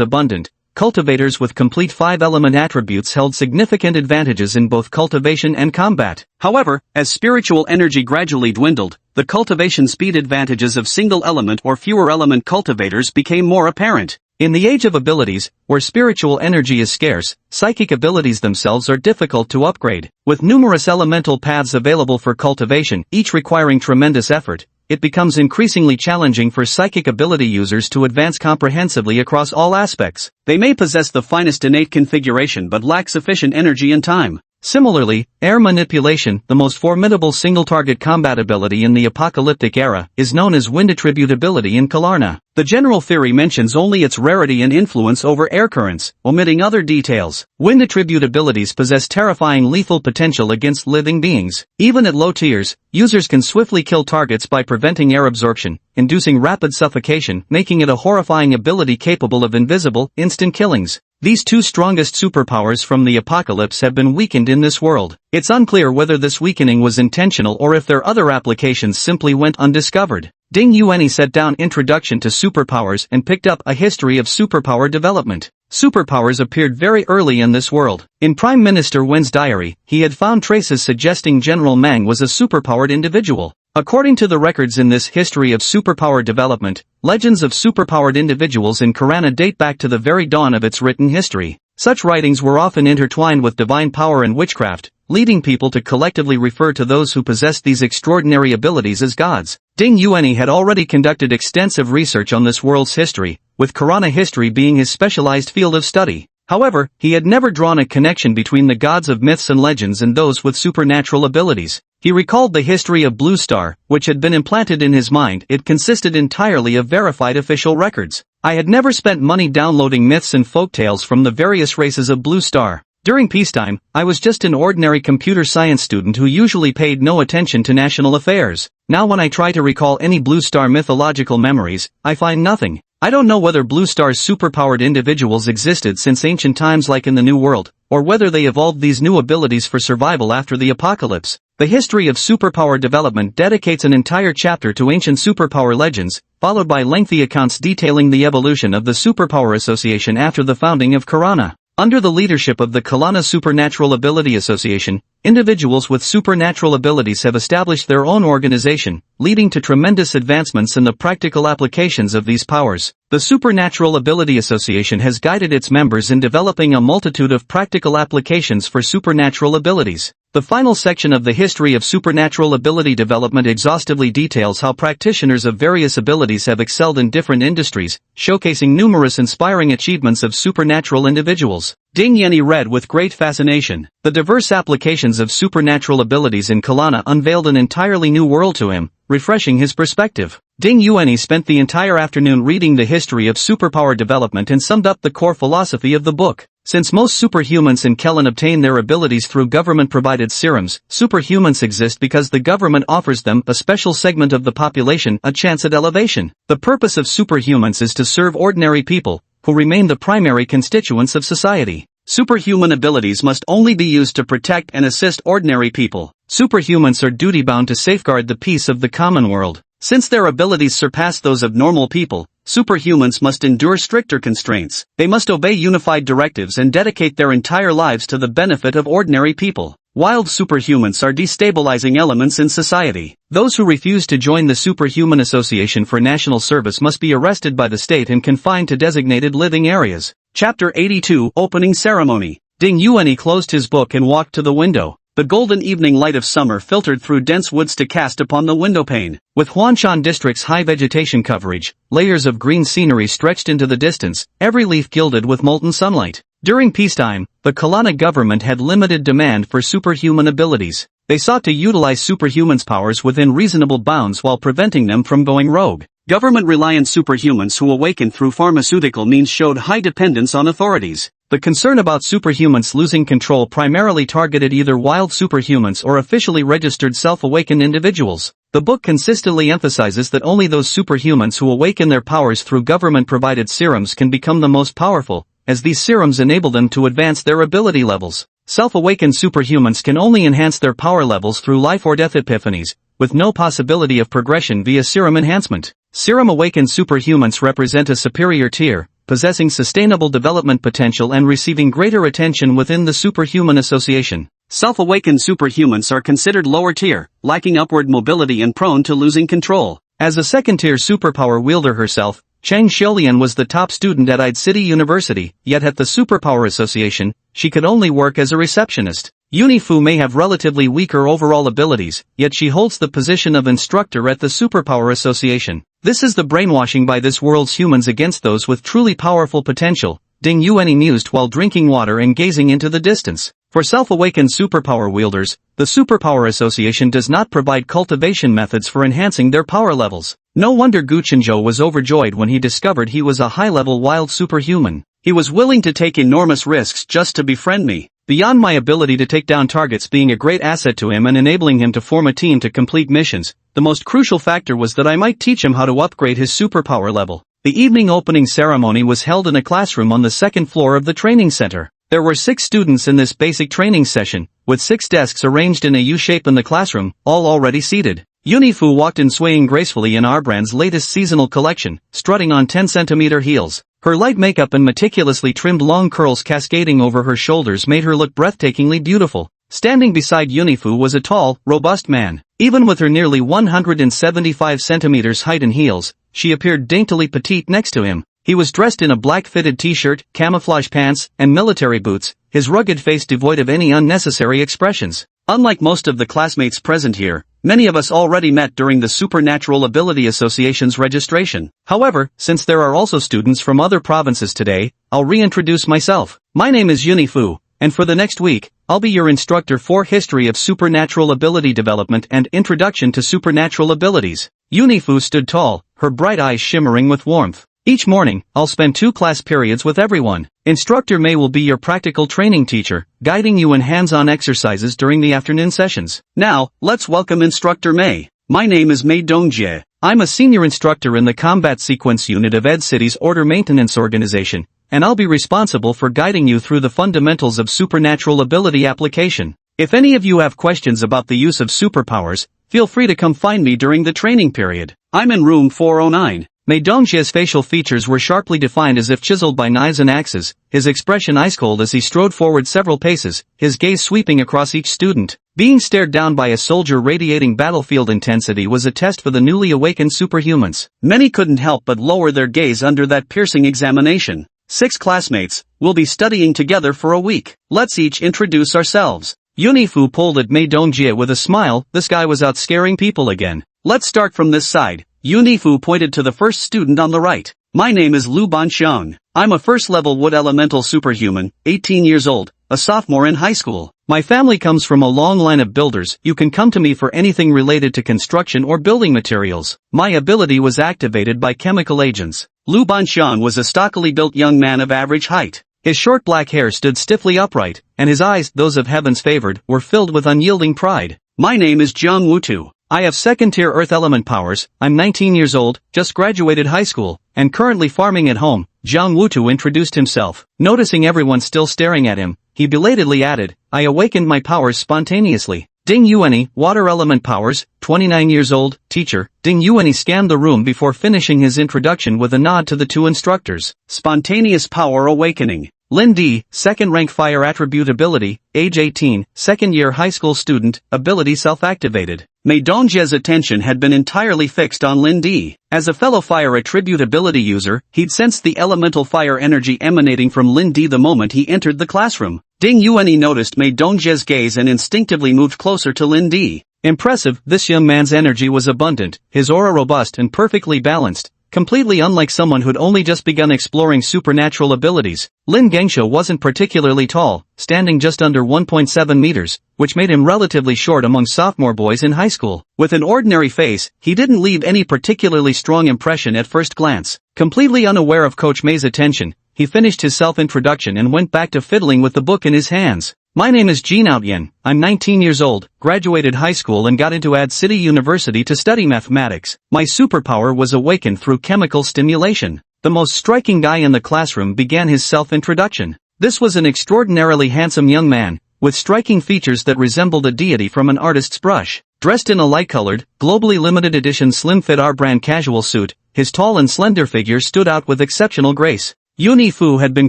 Speaker 1: abundant, cultivators with complete 5-element attributes held significant advantages in both cultivation and combat. However, as spiritual energy gradually dwindled, the cultivation speed advantages of single-element or fewer-element cultivators became more apparent. In the age of abilities, where spiritual energy is scarce, psychic abilities themselves are difficult to upgrade. With numerous elemental paths available for cultivation, each requiring tremendous effort, it becomes increasingly challenging for psychic ability users to advance comprehensively across all aspects. They may possess the finest innate configuration but lack sufficient energy and time. Similarly, air manipulation, the most formidable single-target combat ability in the apocalyptic era, is known as wind attribute ability in Kalarna. The general theory mentions only its rarity and influence over air currents, omitting other details. Wind attribute abilities possess terrifying lethal potential against living beings. Even at low tiers, users can swiftly kill targets by preventing air absorption, inducing rapid suffocation, making it a horrifying ability capable of invisible, instant killings. These two strongest superpowers from the Apocalypse have been weakened in this world. It's unclear whether this weakening was intentional or if their other applications simply went undiscovered. Ding Yuanyi set down Introduction to Superpowers and picked up A History of Superpower Development. Superpowers appeared very early in this world. In Prime Minister Wen's diary, he had found traces suggesting General Meng was a superpowered individual. According to the records in this History of Superpower Development, legends of superpowered individuals in Karana date back to the very dawn of its written history. Such writings were often intertwined with divine power and witchcraft, leading people to collectively refer to those who possessed these extraordinary abilities as gods. Ding Yuanyi had already conducted extensive research on this world's history, with Karana history being his specialized field of study. However, he had never drawn a connection between the gods of myths and legends and those with supernatural abilities. He recalled the history of Blue Star, which had been implanted in his mind. It consisted entirely of verified official records. I had never spent money downloading myths and folktales from the various races of Blue Star. During peacetime, I was just an ordinary computer science student who usually paid no attention to national affairs. Now when I try to recall any Blue Star mythological memories, I find nothing. I don't know whether Blue Star's superpowered individuals existed since ancient times like in the New World, or whether they evolved these new abilities for survival after the apocalypse. The History of Superpower Development dedicates an entire chapter to ancient superpower legends, followed by lengthy accounts detailing the evolution of the Superpower Association after the founding of Karana. Under the leadership of the Kalana Supernatural Ability Association, individuals with supernatural abilities have established their own organization, leading to tremendous advancements in the practical applications of these powers. The Supernatural Ability Association has guided its members in developing a multitude of practical applications for supernatural abilities. The final section of the History of Supernatural Ability Development exhaustively details how practitioners of various abilities have excelled in different industries, showcasing numerous inspiring achievements of supernatural individuals. Ding Yuanyi read with great fascination. The diverse applications of supernatural abilities in Kalana unveiled an entirely new world to him, refreshing his perspective.
Speaker 2: Ding Yuanyi spent the entire afternoon reading the history of superpower development and summed up the core philosophy of the book. Since most superhumans in Kellen obtain their abilities through government-provided serums, superhumans exist because the government offers them, a special segment of the population, a chance at elevation. The purpose of superhumans is to serve ordinary people, who remain the primary constituents of society.
Speaker 1: Superhuman abilities must only be used to protect and assist ordinary people.
Speaker 2: Superhumans are duty-bound to safeguard the peace of the common world.
Speaker 1: Since their abilities surpass those of normal people, superhumans must endure stricter constraints. They must obey unified directives and dedicate their entire lives to the benefit of ordinary people. Wild superhumans are destabilizing elements in society.
Speaker 2: Those who refuse to join the Superhuman Association for National Service must be arrested by the state and confined to designated living areas.
Speaker 1: Chapter 82, Opening Ceremony.
Speaker 2: Ding Yuanyi closed his book and walked to the window.
Speaker 1: The golden evening light of summer filtered through dense woods to cast upon the windowpane.
Speaker 2: With Huanshan District's high vegetation coverage, layers of green scenery stretched into the distance, every leaf gilded with molten sunlight. During peacetime, the Kelana government had limited demand for superhuman abilities. They sought to utilize superhumans' powers within reasonable bounds while preventing them from going rogue.
Speaker 1: Government-reliant superhumans who awakened through pharmaceutical means showed high dependence on authorities.
Speaker 2: The concern about superhumans losing control primarily targeted either wild superhumans or officially registered self-awakened individuals. The book consistently emphasizes that only those superhumans who awaken their powers through government-provided serums can become the most powerful, as these serums enable them to advance their ability levels. Self-awakened superhumans can only enhance their power levels through life-or-death epiphanies, with no possibility of progression via serum enhancement. Serum-awakened superhumans represent a superior tier, possessing sustainable development potential and receiving greater attention within the Superhuman Association.
Speaker 1: Self-awakened superhumans are considered lower tier, lacking upward mobility and prone to losing control.
Speaker 2: As a second-tier superpower wielder herself, Chang Xiulian was the top student at Ide City University, yet at the Superpower Association, she could only work as a receptionist. Unifu may have relatively weaker overall abilities, yet she holds the position of instructor at the Superpower Association. This is the brainwashing by this world's humans against those with truly powerful potential, Ding Yuanyi mused while drinking water and gazing into the distance. For self-awakened superpower wielders, the Superpower Association does not provide cultivation methods for enhancing their power levels. No wonder Guchenzhou was overjoyed when he discovered he was a high-level wild superhuman.
Speaker 1: He was willing to take enormous risks just to befriend me.
Speaker 2: Beyond my ability to take down targets being a great asset to him and enabling him to form a team to complete missions, the most crucial factor was that I might teach him how to upgrade his superpower level. The evening opening ceremony was held in a classroom on the second floor of the training center. There were 6 students in this basic training session, with 6 desks arranged in a U-shape in the classroom, all already seated. Unifu walked in swaying gracefully in our brand's latest seasonal collection, strutting on 10-centimeter heels. Her light makeup and meticulously trimmed long curls cascading over her shoulders made her look breathtakingly beautiful. Standing beside Unifu was a tall, robust man. Even with her nearly 175 centimeters height and heels, she appeared daintily petite next to him. He was dressed in a black fitted t-shirt, camouflage pants, and military boots, his rugged face devoid of any unnecessary expressions.
Speaker 1: Unlike most of the classmates present here, many of us already met during the Supernatural Ability Association's registration.
Speaker 2: However, since there are also students from other provinces today, I'll reintroduce myself. My name is Unifu, and for the next week, I'll be your instructor for History of Supernatural Ability Development and Introduction to Supernatural Abilities. Unifu stood tall, her bright eyes shimmering with warmth. Each morning, I'll spend 2 class periods with everyone. Instructor Mei will be your practical training teacher, guiding you in hands-on exercises during the afternoon sessions.
Speaker 1: Now, let's welcome Instructor Mei. My name is Mei Dongjie.
Speaker 2: I'm a senior instructor in the Combat Sequence Unit of Ed City's Order Maintenance Organization, and I'll be responsible for guiding you through the fundamentals of supernatural ability application. If any of you have questions about the use of superpowers, feel free to come find me during the training period. I'm in room 409. Mei Dongjie's facial features were sharply defined as if chiseled by knives and axes, his expression ice-cold as he strode forward several paces, his gaze sweeping across each student. Being stared down by a soldier radiating battlefield intensity was a test for the newly awakened superhumans.
Speaker 1: Many couldn't help but lower their gaze under that piercing examination. 6 classmates, will be studying together for a week. Let's each introduce ourselves.
Speaker 2: Unifu pulled at Mei Dongjie with a smile. This guy was out scaring people again.
Speaker 1: Let's start from this side. Unifu pointed to the first student on the right. My name is Lu Banxiang. I'm a first-level wood elemental superhuman, 18 years old, a sophomore in high school.
Speaker 2: My family comes from a long line of builders. You can come to me for anything related to construction or building materials. My ability was activated by chemical agents.
Speaker 1: Lu Banxian was a stockily built young man of average height.
Speaker 2: His short black hair stood stiffly upright, and his eyes, those of heaven's favored, were filled with unyielding pride.
Speaker 1: My name is Jiang Wutu.
Speaker 2: I have second-tier earth element powers. I'm 19 years old, just graduated high school, and currently farming at home. Jiang Wutu introduced himself. Noticing everyone still staring at him, he belatedly added, I awakened my powers spontaneously. Ding Yuani, water element powers, 29 years old, teacher. Ding Yuani scanned the room before finishing his introduction with a nod to the two instructors.
Speaker 1: Spontaneous power awakening.
Speaker 2: Lin D, second rank fire attribute ability, age 18, second year high school student, ability self-activated.
Speaker 1: Mei Dongjie's attention had been entirely fixed on Lin D. As a fellow fire attribute ability user, he'd sensed the elemental fire energy emanating from Lin D the moment he entered the classroom. Ding Yuani noticed Mei Dongjie's gaze and instinctively moved closer to Lin D.
Speaker 2: Impressive, this young man's energy was abundant, his aura robust and perfectly balanced. Completely unlike someone who'd only just begun exploring supernatural abilities. Lin Gangsha wasn't particularly tall, standing just under 1.7 meters, which made him relatively short among sophomore boys in high school. With an ordinary face, he didn't leave any particularly strong impression at first glance. Completely unaware of Coach Mei's attention, he finished his self-introduction and went back to fiddling with the book in his hands. My name is Jin Outyen. I'm 19 years old, graduated high school and got into Ad City University to study mathematics. My superpower was awakened through chemical stimulation. The most striking guy in the classroom began his self-introduction. This was an extraordinarily handsome young man, with striking features that resembled a deity from an artist's brush. Dressed in a light-colored, globally limited edition slim-fit R-brand casual suit, his tall and slender figure stood out with exceptional grace. Yuni Fu had been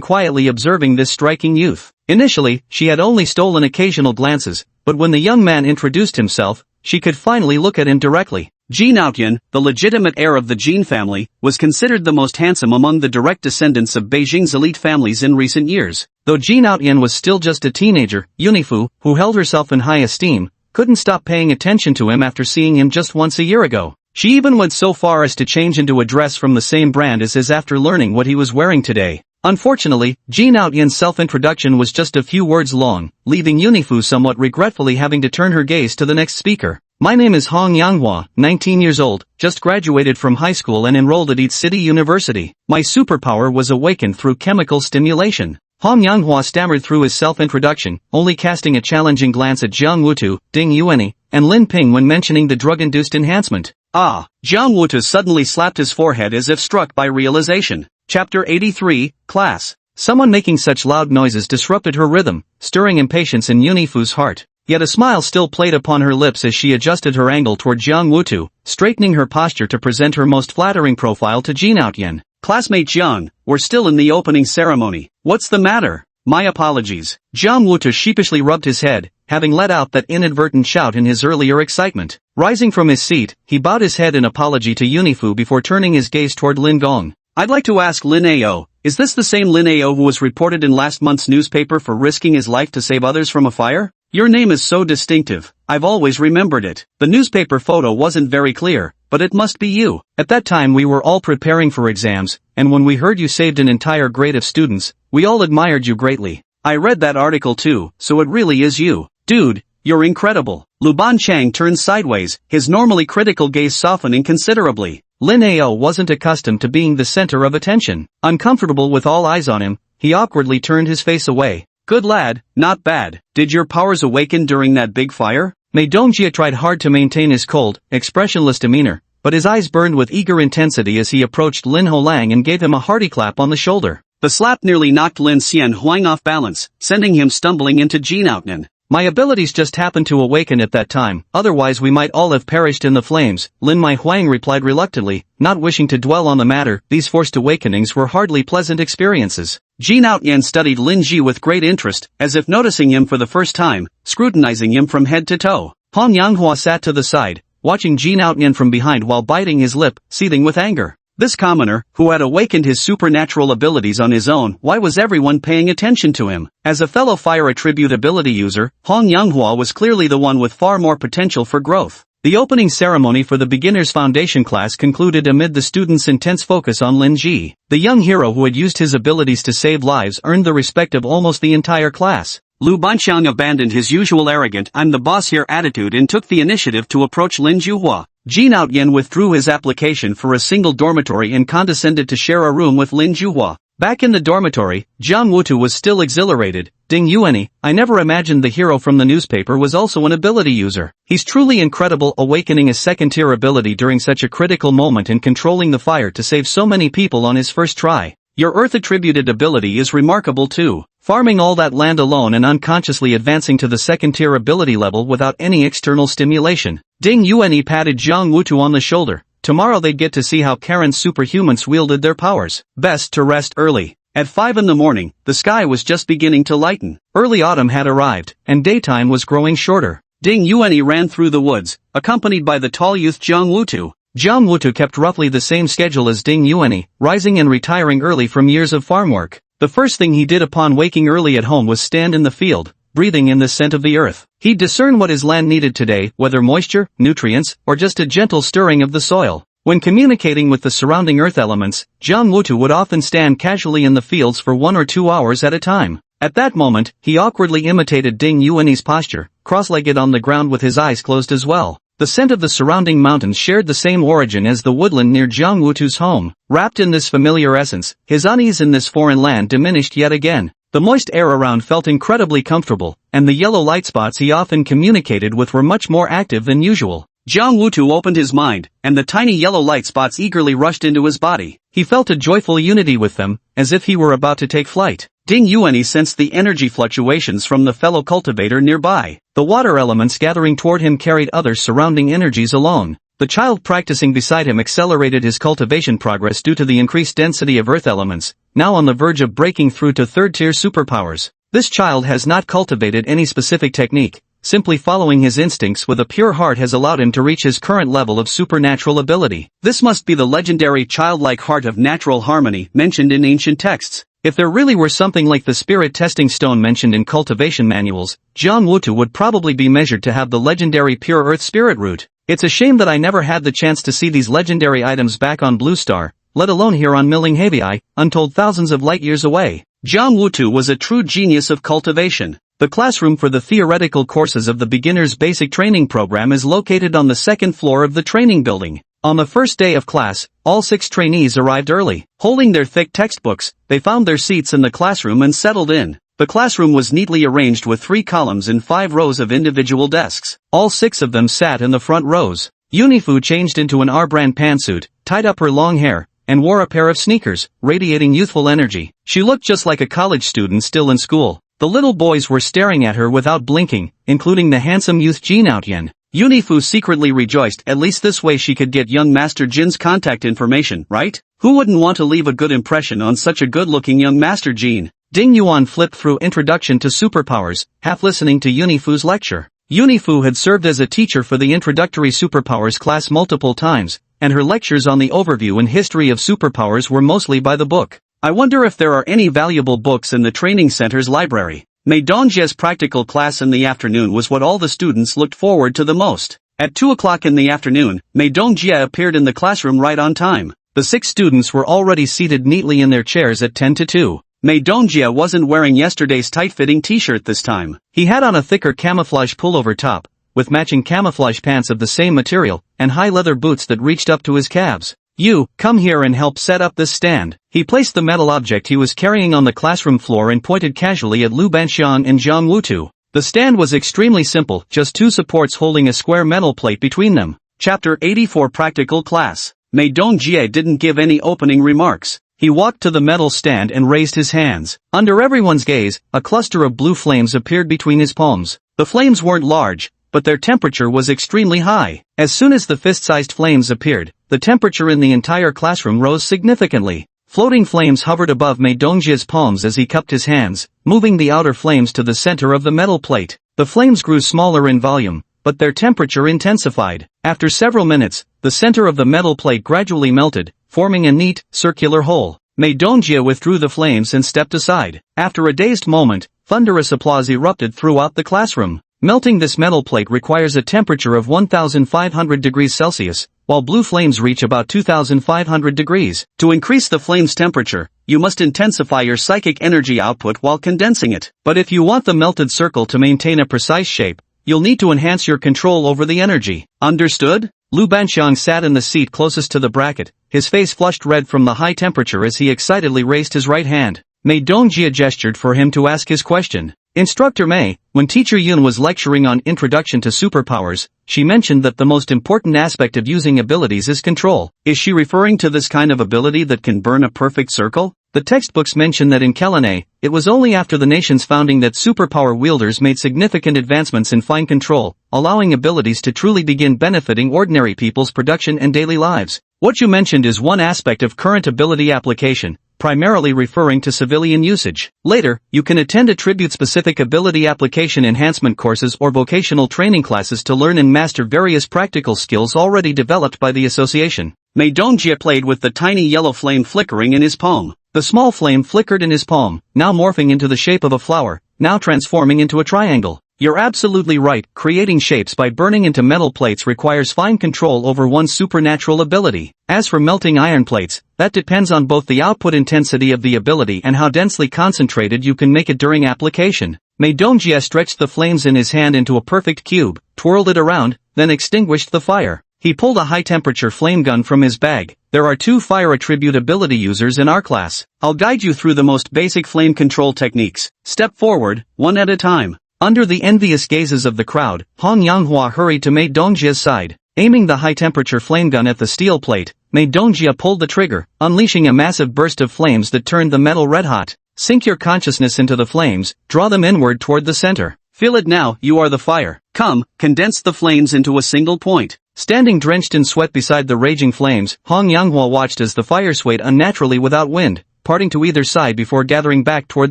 Speaker 2: quietly observing this striking youth. Initially, she had only stolen occasional glances, but when the young man introduced himself, she could finally look at him directly.
Speaker 1: Jin Outyen, the legitimate heir of the Jin family, was considered the most handsome among the direct descendants of Beijing's elite families in recent years.
Speaker 2: Though Jin Outyen was still just a teenager, Yunifu, who held herself in high esteem, couldn't stop paying attention to him after seeing him just once a year ago. She even went so far as to change into a dress from the same brand as his after learning what he was wearing today. Unfortunately, Jin Outyen's self-introduction was just a few words long, leaving Yunifu somewhat regretfully having to turn her gaze to the next speaker. My name is Hong Yanghua, 19 years old, just graduated from high school and enrolled at Ad City University. My superpower was awakened through chemical stimulation. Hong Yanghua stammered through his self-introduction, only casting a challenging glance at Jiang Wutu, Ding Yuani, and Lin Ping when mentioning the drug-induced enhancement.
Speaker 1: Ah! Jiang Wutu suddenly slapped his forehead as if struck by realization. Chapter 83, Class. Someone making such loud noises disrupted her rhythm, stirring impatience in Yunifu's heart. Yet a smile still played upon her lips as she adjusted her angle toward Jiang Wutu, straightening her posture to present her most flattering profile to Jin Outyen. Classmate Jiang, we're still in the opening ceremony. What's the matter? My apologies. Jiang Wutu sheepishly rubbed his head, having let out that inadvertent shout in his earlier excitement. Rising from his seat, he bowed his head in apology to Yunifu before turning his gaze toward Lin Gong. I'd like to ask Lin Ao, is this the same Lin Ao who was reported in last month's newspaper for risking his life to save others from a fire? Your name is so distinctive, I've always remembered it. The newspaper photo wasn't very clear, but it must be you.
Speaker 2: At that time we were all preparing for exams, and when we heard you saved an entire grade of students, we all admired you greatly.
Speaker 1: I read that article too, so it really is you. Dude, you're incredible. Lu Banchang turned sideways, his normally critical gaze softening considerably.
Speaker 2: Lin Ao wasn't accustomed to being the center of attention. Uncomfortable with all eyes on him, he awkwardly turned his face away.
Speaker 1: Good lad, not bad. Did your powers awaken during that big fire?
Speaker 2: Mei Dongjie tried hard to maintain his cold, expressionless demeanor, but his eyes burned with eager intensity as he approached Lin Holang and gave him a hearty clap on the shoulder.
Speaker 1: The slap nearly knocked Lin Xian Huang off balance, sending him stumbling into Jin Outyen.
Speaker 2: My abilities just happened to awaken at that time, otherwise we might all have perished in the flames, Lin Mai Huang replied reluctantly, not wishing to dwell on the matter. These forced awakenings were hardly pleasant experiences.
Speaker 1: Jin Outyen studied Lin Ji with great interest, as if noticing him for the first time, scrutinizing him from head to toe.
Speaker 2: Hong Yanghua sat to the side, watching Jin Outyen from behind while biting his lip, seething with anger.
Speaker 1: This commoner, who had awakened his supernatural abilities on his own, why was everyone paying attention to him? As a fellow fire attribute ability user, Hong Yanghua was clearly the one with far more potential for growth. The opening ceremony for the beginner's foundation class concluded amid the students' intense focus on Lin Ji. The young hero who had used his abilities to save lives earned the respect of almost the entire class. Lu Banxiang abandoned his usual arrogant "I'm the boss here" attitude and took the initiative to approach Lin Juhua. Jin Outyen withdrew his application for a single dormitory and condescended to share a room with Lin Juhua. Back in the dormitory, Jiang Wutu was still exhilarated. "Ding Yuanyi, I never imagined the hero from the newspaper was also an ability user. He's truly incredible, awakening a second-tier ability during such a critical moment and controlling the fire to save so many people on his first try. Your Earth-attributed ability is remarkable too. Farming all that land alone and unconsciously advancing to the second-tier ability level without any external stimulation." Ding Yuanyi patted Jiang Wutu on the shoulder. Tomorrow they'd get to see how Karen's superhumans wielded their powers. Best to rest early. At 5 in the morning, the sky was just beginning to lighten. Early autumn had arrived, and daytime was growing shorter. Ding Yuanyi ran through the woods, accompanied by the tall youth Jiang Wutu. Jiang Wutu kept roughly the same schedule as Ding Yuanyi, rising and retiring early from years of farm work. The first thing he did upon waking early at home was stand in the field, breathing in the scent of the earth. He'd discern what his land needed today, whether moisture, nutrients, or just a gentle stirring of the soil. When communicating with the surrounding earth elements, Jiang Wutu would often stand casually in the fields for 1 or 2 hours at a time. At that moment, he awkwardly imitated Ding Yuanyi's posture, cross-legged on the ground with his eyes closed as well. The scent of the surrounding mountains shared the same origin as the woodland near Jiang Wutu's home. Wrapped in this familiar essence, his unease in this foreign land diminished yet again. The moist air around felt incredibly comfortable, and the yellow light spots he often communicated with were much more active than usual. Jiang Wutu opened his mind, and the tiny yellow light spots eagerly rushed into his body. He felt a joyful unity with them, as if he were about to take flight. Ding Yuanyi sensed the energy fluctuations from the fellow cultivator nearby. The water elements gathering toward him carried other surrounding energies alone. The child practicing beside him accelerated his cultivation progress due to the increased density of earth elements, now on the verge of breaking through to third-tier superpowers. This child has not cultivated any specific technique. Simply following his instincts with a pure heart has allowed him to reach his current level of supernatural ability. This must be the legendary childlike heart of natural harmony mentioned in ancient texts. If there really were something like the spirit testing stone mentioned in cultivation manuals, Jiang Wutu would probably be measured to have the legendary pure earth spirit root. It's a shame that I never had the chance to see these legendary items back on Blue Star, let alone here on Milling Heavii, untold thousands of light years away. Jiang Wutu was a true genius of cultivation. The classroom for the theoretical courses of the beginner's basic training program is located on the second floor of the training building. On the first day of class, all 6 trainees arrived early. Holding their thick textbooks, they found their seats in the classroom and settled in. The classroom was neatly arranged with 3 columns and 5 rows of individual desks. All 6 of them sat in the front rows. Unifu changed into an R-brand pantsuit, tied up her long hair, and wore a pair of sneakers, radiating youthful energy. She looked just like a college student still in school. The little boys were staring at her without blinking, including the handsome youth Jin Outyen. Unifu secretly rejoiced, at least this way she could get young Master Jin's contact information, right? Who wouldn't want to leave a good impression on such a good-looking young Master Jin? Ding Yuan flipped through Introduction to Superpowers, half listening to Unifu's lecture. Unifu had served as a teacher for the Introductory Superpowers class multiple times, and her lectures on the overview and history of superpowers were mostly by the book. I wonder if there are any valuable books in the training center's library. Mei Dongjie's practical class in the afternoon was what all the students looked forward to the most. At 2 o'clock in the afternoon, Mei Dongjie appeared in the classroom right on time. The 6 students were already seated neatly in their chairs at 10 to 2. Mei Dongjie wasn't wearing yesterday's tight-fitting t-shirt this time. He had on a thicker camouflage pullover top, with matching camouflage pants of the same material, and high leather boots that reached up to his calves. "You, come here and help set up this stand." He placed the metal object he was carrying on the classroom floor and pointed casually at Lu Banxiang and Jiang Wutu. The stand was extremely simple, just 2 supports holding a square metal plate between them. Chapter 84 Practical Class. Mei Dongjie didn't give any opening remarks. He walked to the metal stand and raised his hands. Under everyone's gaze, a cluster of blue flames appeared between his palms. The flames weren't large, but their temperature was extremely high. As soon as the fist-sized flames appeared, the temperature in the entire classroom rose significantly. Floating flames hovered above Mei Dongjie's palms as he cupped his hands, moving the outer flames to the center of the metal plate. The flames grew smaller in volume, but their temperature intensified. After several minutes, the center of the metal plate gradually melted, forming a neat, circular hole. Mei Dongjie withdrew the flames and stepped aside. After a dazed moment, thunderous applause erupted throughout the classroom.
Speaker 2: Melting this metal plate requires a temperature of 1500 degrees Celsius, while blue flames reach about 2500 degrees.
Speaker 1: To increase the flame's temperature, you must intensify your psychic energy output while condensing it.
Speaker 2: But if you want the melted circle to maintain a precise shape, you'll need to enhance your control over the energy.
Speaker 1: Understood?
Speaker 2: Lu Banxiang sat in the seat closest to the bracket, his face flushed red from the high temperature as he excitedly raised his right hand. Mei Dongjie gestured for him to ask his question. Instructor Mei, when Teacher Yun was lecturing on Introduction to Superpowers, she mentioned that the most important aspect of using abilities is control.
Speaker 1: Is she referring to this kind of ability that can burn a perfect circle?
Speaker 2: The textbooks mention that in Kelane, it was only after the nation's founding that superpower wielders made significant advancements in fine control, allowing abilities to truly begin benefiting ordinary people's production and daily lives. What you mentioned is one aspect of current ability application, primarily referring to civilian usage. Later, you can attend attribute-specific ability application enhancement courses or vocational training classes to learn and master various practical skills already developed by the association.
Speaker 1: Mei Dongjie played with the tiny yellow flame flickering in his palm.
Speaker 2: The small flame flickered in his palm, now morphing into the shape of a flower, now transforming into a triangle. You're absolutely right, creating shapes by burning into metal plates requires fine control over one's supernatural ability. As for melting iron plates, that depends on both the output intensity of the ability and how densely concentrated you can make it during application. Mei Dongjie stretched the flames in his hand into a perfect cube, twirled it around, then extinguished the fire. He pulled a high-temperature flame gun from his bag. There are 2 fire attribute ability users in our class.
Speaker 1: I'll guide you through the most basic flame control techniques. Step forward, one at a time.
Speaker 2: Under the envious gazes of the crowd, Hong Yanghua hurried to Mei Dongjie's side. Aiming the high-temperature flame gun at the steel plate, Mei Dongjie pulled the trigger, unleashing a massive burst of flames that turned the metal red-hot. Sink your consciousness into the flames, draw them inward toward the center.
Speaker 1: Feel it now, you are the fire. Come, condense the flames into a single point.
Speaker 2: Standing drenched in sweat beside the raging flames, Hong Yanghua watched as the fire swayed unnaturally without wind, parting to either side before gathering back toward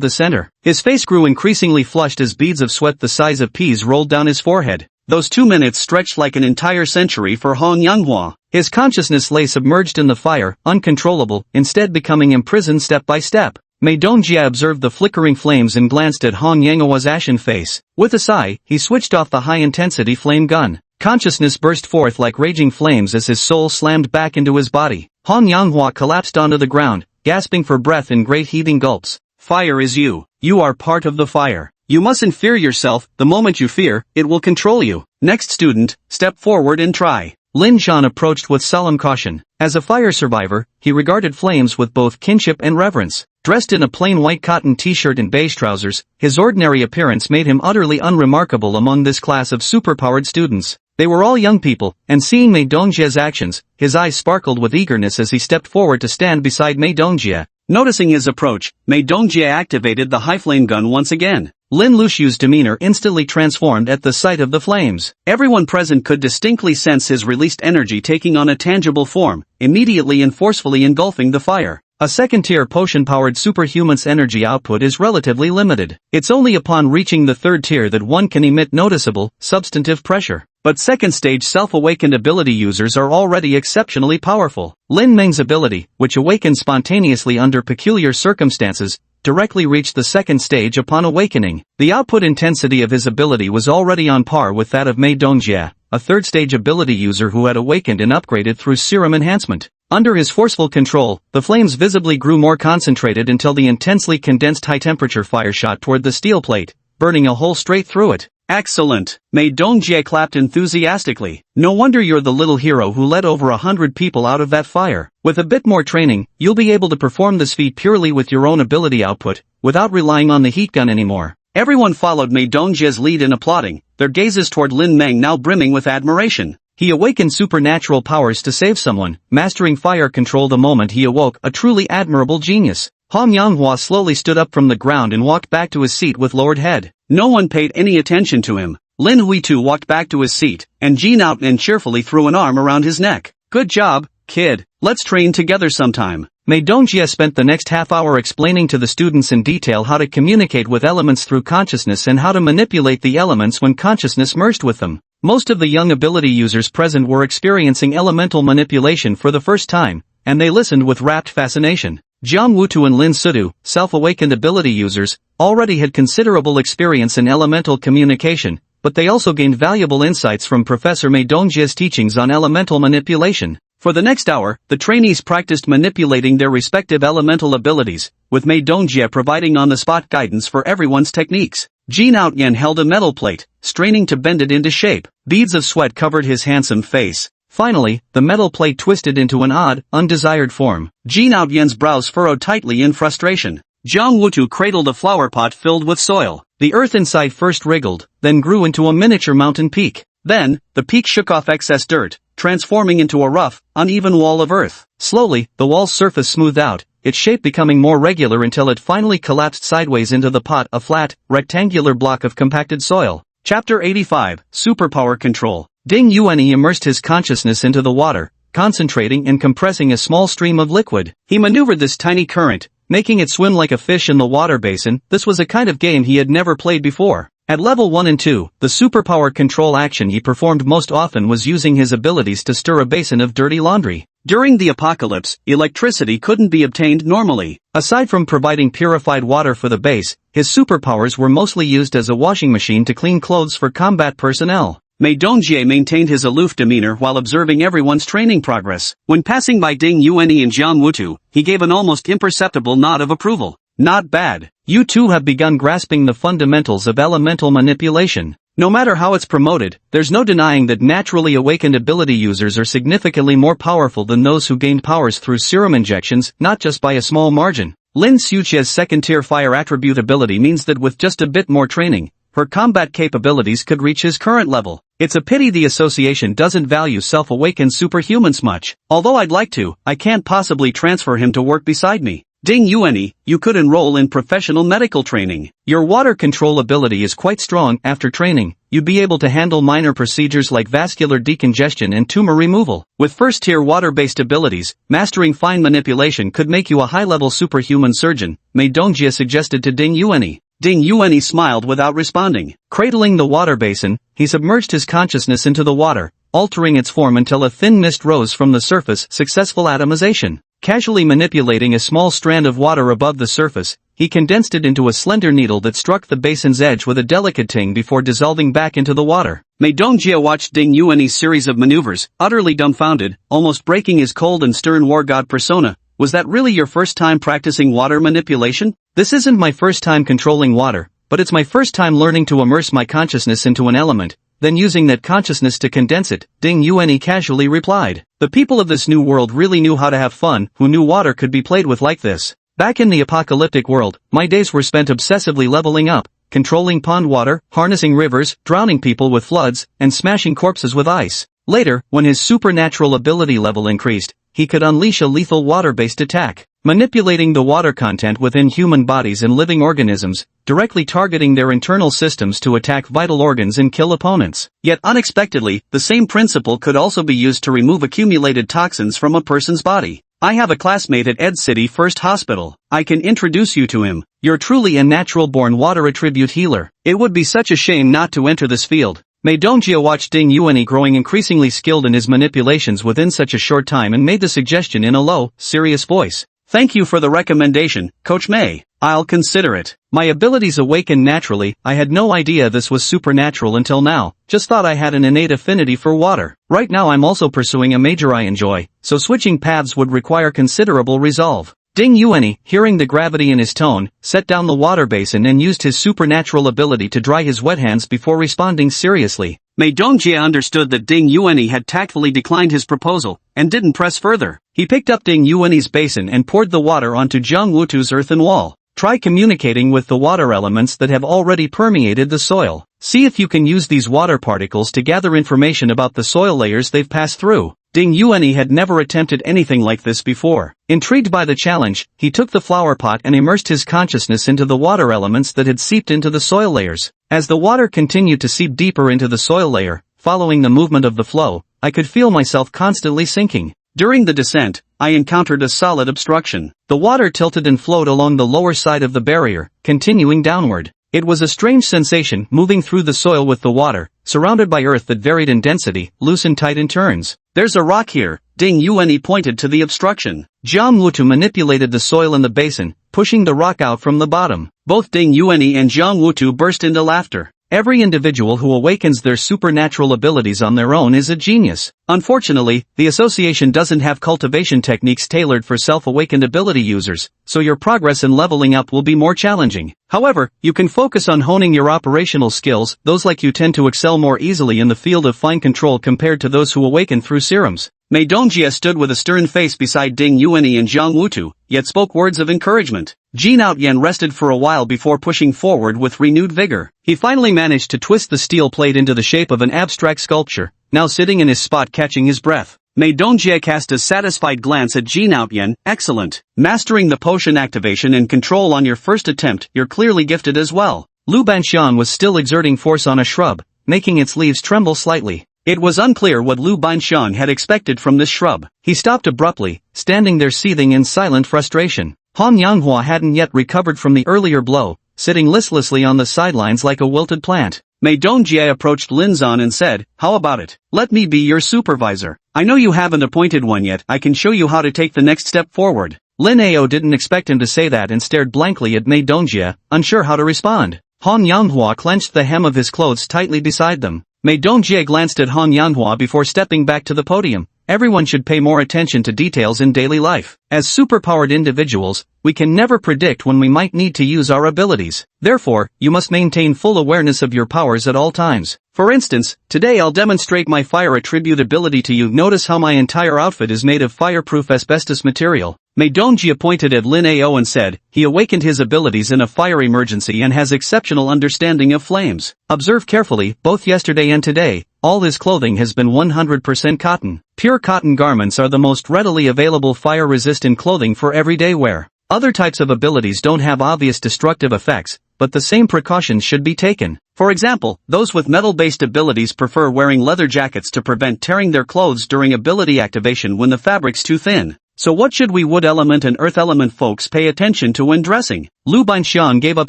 Speaker 2: the center. His face grew increasingly flushed as beads of sweat the size of peas rolled down his forehead.
Speaker 1: Those 2 minutes stretched like an entire century for Hong Yanghua.
Speaker 2: His consciousness lay submerged in the fire, uncontrollable, instead becoming imprisoned step by step. Mei Dongjie observed the flickering flames and glanced at Hong Yanghua's ashen face. With a sigh, he switched off the high-intensity flame gun. Consciousness burst forth like raging flames as his soul slammed back into his body. Hong Yanghua collapsed onto the ground, gasping for breath in great heaving gulps.
Speaker 1: Fire is you. You are part of the fire. You mustn't fear yourself. The moment you fear, it will control you. Next student, step forward and try.
Speaker 2: Lin Zhan approached with solemn caution. As a fire survivor, he regarded flames with both kinship and reverence. Dressed in a plain white cotton t-shirt and beige trousers, his ordinary appearance made him utterly unremarkable among this class of superpowered students. They were all young people, and seeing Mei Dongjie's actions, his eyes sparkled with eagerness as he stepped forward to stand beside Mei Dongjie.
Speaker 1: Noticing his approach, Mei Dongjie activated the high flame gun once again.
Speaker 2: Lin Luxiu's demeanor instantly transformed at the sight of the flames.
Speaker 1: Everyone present could distinctly sense his released energy taking on a tangible form, immediately and forcefully engulfing the fire.
Speaker 2: A second-tier potion-powered superhuman's energy output is relatively limited. It's only upon reaching the third tier that one can emit noticeable, substantive pressure. But second-stage self-awakened ability users are already exceptionally powerful. Lin Meng's ability, which awakens spontaneously under peculiar circumstances, directly reached the second stage upon awakening. The output intensity of his ability was already on par with that of Mei Dongjie, a third-stage ability user who had awakened and upgraded through serum enhancement. Under his forceful control, the flames visibly grew more concentrated until the intensely condensed high-temperature fire shot toward the steel plate, burning a hole straight through it.
Speaker 1: Excellent! Mei Dongjie clapped enthusiastically. No wonder you're the little hero who led over 100 people out of that fire. With a bit more training, you'll be able to perform this feat purely with your own ability output, without relying on the heat gun anymore. Everyone followed Mei Dongjie's lead in applauding, their gazes toward Lin Meng now brimming with admiration.
Speaker 2: He awakened supernatural powers to save someone, mastering fire control the moment he awoke, a truly admirable genius. Hong Yanghua slowly stood up from the ground and walked back to his seat with lowered head.
Speaker 1: No one paid any attention to him. Lin Hui too walked back to his seat, and Jin Outnan cheerfully threw an arm around his neck. Good job, kid. Let's train together sometime.
Speaker 2: Mei Dongjie spent the next half hour explaining to the students in detail how to communicate with elements through consciousness and how to manipulate the elements when consciousness merged with them. Most of the young ability users present were experiencing elemental manipulation for the first time, and they listened with rapt fascination. Jiang Wutu and Lin Sudu, self-awakened ability users, already had considerable experience in elemental communication, but they also gained valuable insights from Professor Mei Dongjie's teachings on elemental manipulation. For the next hour, the trainees practiced manipulating their respective elemental abilities, with Mei Dongjie providing on-the-spot guidance for everyone's techniques. Jin Outyan held a metal plate, straining to bend it into shape. Beads of sweat covered his handsome face. Finally, the metal plate twisted into an odd, undesired form. Jin Outyan's brows furrowed tightly in frustration. Jiang Wutu cradled a flower pot filled with soil. The earth inside first wriggled, then grew into a miniature mountain peak. Then, the peak shook off excess dirt, transforming into a rough, uneven wall of earth. Slowly, the wall's surface smoothed out, its shape becoming more regular until it finally collapsed sideways into the pot, a flat, rectangular block of compacted soil. Chapter 85, Superpower Control. Ding Yuanyi immersed his consciousness into the water, concentrating and compressing a small stream of liquid. He maneuvered this tiny current, making it swim like a fish in the water basin. This was a kind of game he had never played before. At level 1 and 2, the superpower control action he performed most often was using his abilities to stir a basin of dirty laundry. During the apocalypse, electricity couldn't be obtained normally. Aside from providing purified water for the base, his superpowers were mostly used as a washing machine to clean clothes for combat personnel. Mei Dongjie maintained his aloof demeanor while observing everyone's training progress. When passing by Ding Yuanyi and Jiang Wutu, he gave an almost imperceptible nod of approval. Not bad. You two have begun grasping the fundamentals of elemental manipulation. No matter how it's promoted, there's no denying that naturally awakened ability users are significantly more powerful than those who gained powers through serum injections, not just by a small margin. Lin Xuqia's second-tier fire attribute ability means that with just a bit more training, her combat capabilities could reach his current level. It's a pity the association doesn't value self-awakened superhumans much. Although I'd like to, I can't possibly transfer him to work beside me. Ding Yuanyi, you could enroll in professional medical training. Your water control ability is quite strong. After training, you'd be able to handle minor procedures like vascular decongestion and tumor removal. With first-tier water-based abilities, mastering fine manipulation could make you a high-level superhuman surgeon, Mei Dongjie suggested to Ding Yuanyi. Ding Yuanyi smiled without responding. Cradling the water basin, he submerged his consciousness into the water, altering its form until a thin mist rose from the surface. Successful atomization. Casually manipulating a small strand of water above the surface, he condensed it into a slender needle that struck the basin's edge with a delicate ting before dissolving back into the water. Mei Dongjie watched Ding Yuanyi's series of maneuvers, utterly dumbfounded, almost breaking his cold and stern war god persona. Was that really your first time practicing water manipulation? This isn't my first time controlling water, but it's my first time learning to immerse my consciousness into an element, then using that consciousness to condense it, Ding Yuanyi casually replied. The people of this new world really knew how to have fun, who knew water could be played with like this. Back in the apocalyptic world, my days were spent obsessively leveling up, controlling pond water, harnessing rivers, drowning people with floods, and smashing corpses with ice. Later, when his supernatural ability level increased, he could unleash a lethal water-based attack, manipulating the water content within human bodies and living organisms, directly targeting their internal systems to attack vital organs and kill opponents. Yet unexpectedly, the same principle could also be used to remove accumulated toxins from a person's body. I have a classmate at Ed City First Hospital. I can introduce you to him. You're truly a natural-born water attribute healer. It would be such a shame not to enter this field. Mei Dongjie watched Ding Yuanyi growing increasingly skilled in his manipulations within such a short time and made the suggestion in a low, serious voice. Thank you for the recommendation, Coach Mei. I'll consider it. My abilities awakened naturally. I had no idea this was supernatural until now. Just thought I had an innate affinity for water. Right now I'm also pursuing a major I enjoy, so switching paths would require considerable resolve. Ding Yuanyi, hearing the gravity in his tone, set down the water basin and used his supernatural ability to dry his wet hands before responding seriously. Mei Dongjie understood that Ding Yuanyi had tactfully declined his proposal, and didn't press further. He picked up Ding Yuanyi's basin and poured the water onto Jiang Wutu's earthen wall. Try communicating with the water elements that have already permeated the soil. See if you can use these water particles to gather information about the soil layers they've passed through. Ding Yuanyi had never attempted anything like this before. Intrigued by the challenge, he took the flower pot and immersed his consciousness into the water elements that had seeped into the soil layers. As the water continued to seep deeper into the soil layer, following the movement of the flow, I could feel myself constantly sinking. During the descent, I encountered a solid obstruction. The water tilted and flowed along the lower side of the barrier, continuing downward. It was a strange sensation moving through the soil with the water, surrounded by earth that varied in density, loose and tight in turns. There's a rock here. Ding Yuanyi pointed to the obstruction. Jiang Wutu manipulated the soil in the basin, pushing the rock out from the bottom. Both Ding Yuanyi and Jiang Wutu burst into laughter. Every individual who awakens their supernatural abilities on their own is a genius. Unfortunately, the association doesn't have cultivation techniques tailored for self-awakened ability users, so your progress in leveling up will be more challenging. However, you can focus on honing your operational skills. Those like you tend to excel more easily in the field of fine control compared to those who awaken through serums.
Speaker 1: Mei Dongjie stood with a stern face beside Ding Yuanyi and Jiang Wutu, yet spoke words of encouragement. Jin Outyan rested for a while before pushing forward with renewed vigor. He finally managed to twist the steel plate into the shape of an abstract sculpture, now sitting in his spot catching his breath. Mei Dongjie cast a satisfied glance at Jin Outyan. Excellent. Mastering the potion activation and control on your first attempt, you're clearly gifted as well.
Speaker 2: Lu Banxian was still exerting force on a shrub, making its leaves tremble slightly.
Speaker 1: It was unclear what Lu Banxian had expected from this shrub.
Speaker 2: He stopped abruptly, standing there seething in silent frustration. Han Yanghua hadn't yet recovered from the earlier blow, sitting listlessly on the sidelines like a wilted plant.
Speaker 1: Mei Dongjie approached Lin Zan and said, "How about it? Let me be your supervisor. I know you haven't appointed one yet. I can show you how to take the next step forward."
Speaker 2: Lin Ao didn't expect him to say that and stared blankly at Mei Dongjie, unsure how to respond. Han Yanghua clenched the hem of his clothes tightly beside them. Mei Dongjie glanced at Han Yanghua before stepping back to the podium. Everyone should pay more attention to details in daily life. As superpowered individuals, we can never predict when we might need to use our abilities. Therefore, you must maintain full awareness of your powers at all times.
Speaker 1: For instance, today I'll demonstrate my fire attribute ability to you. Notice how my entire outfit is made of fireproof asbestos material. Mei Dongjie pointed at Lin Ao and said, he awakened his abilities in a fire emergency and has exceptional understanding of flames.
Speaker 2: Observe carefully, both yesterday and today, all his clothing has been 100% cotton. Pure cotton garments are the most readily available fire-resistant clothing for everyday wear. Other types of abilities don't have obvious destructive effects, but the same precautions should be taken.
Speaker 1: For example, those with metal-based abilities prefer wearing leather jackets to prevent tearing their clothes during ability activation when the fabric's too thin. So what should we wood element and earth element folks pay attention to when dressing?
Speaker 2: Lu Banxian gave up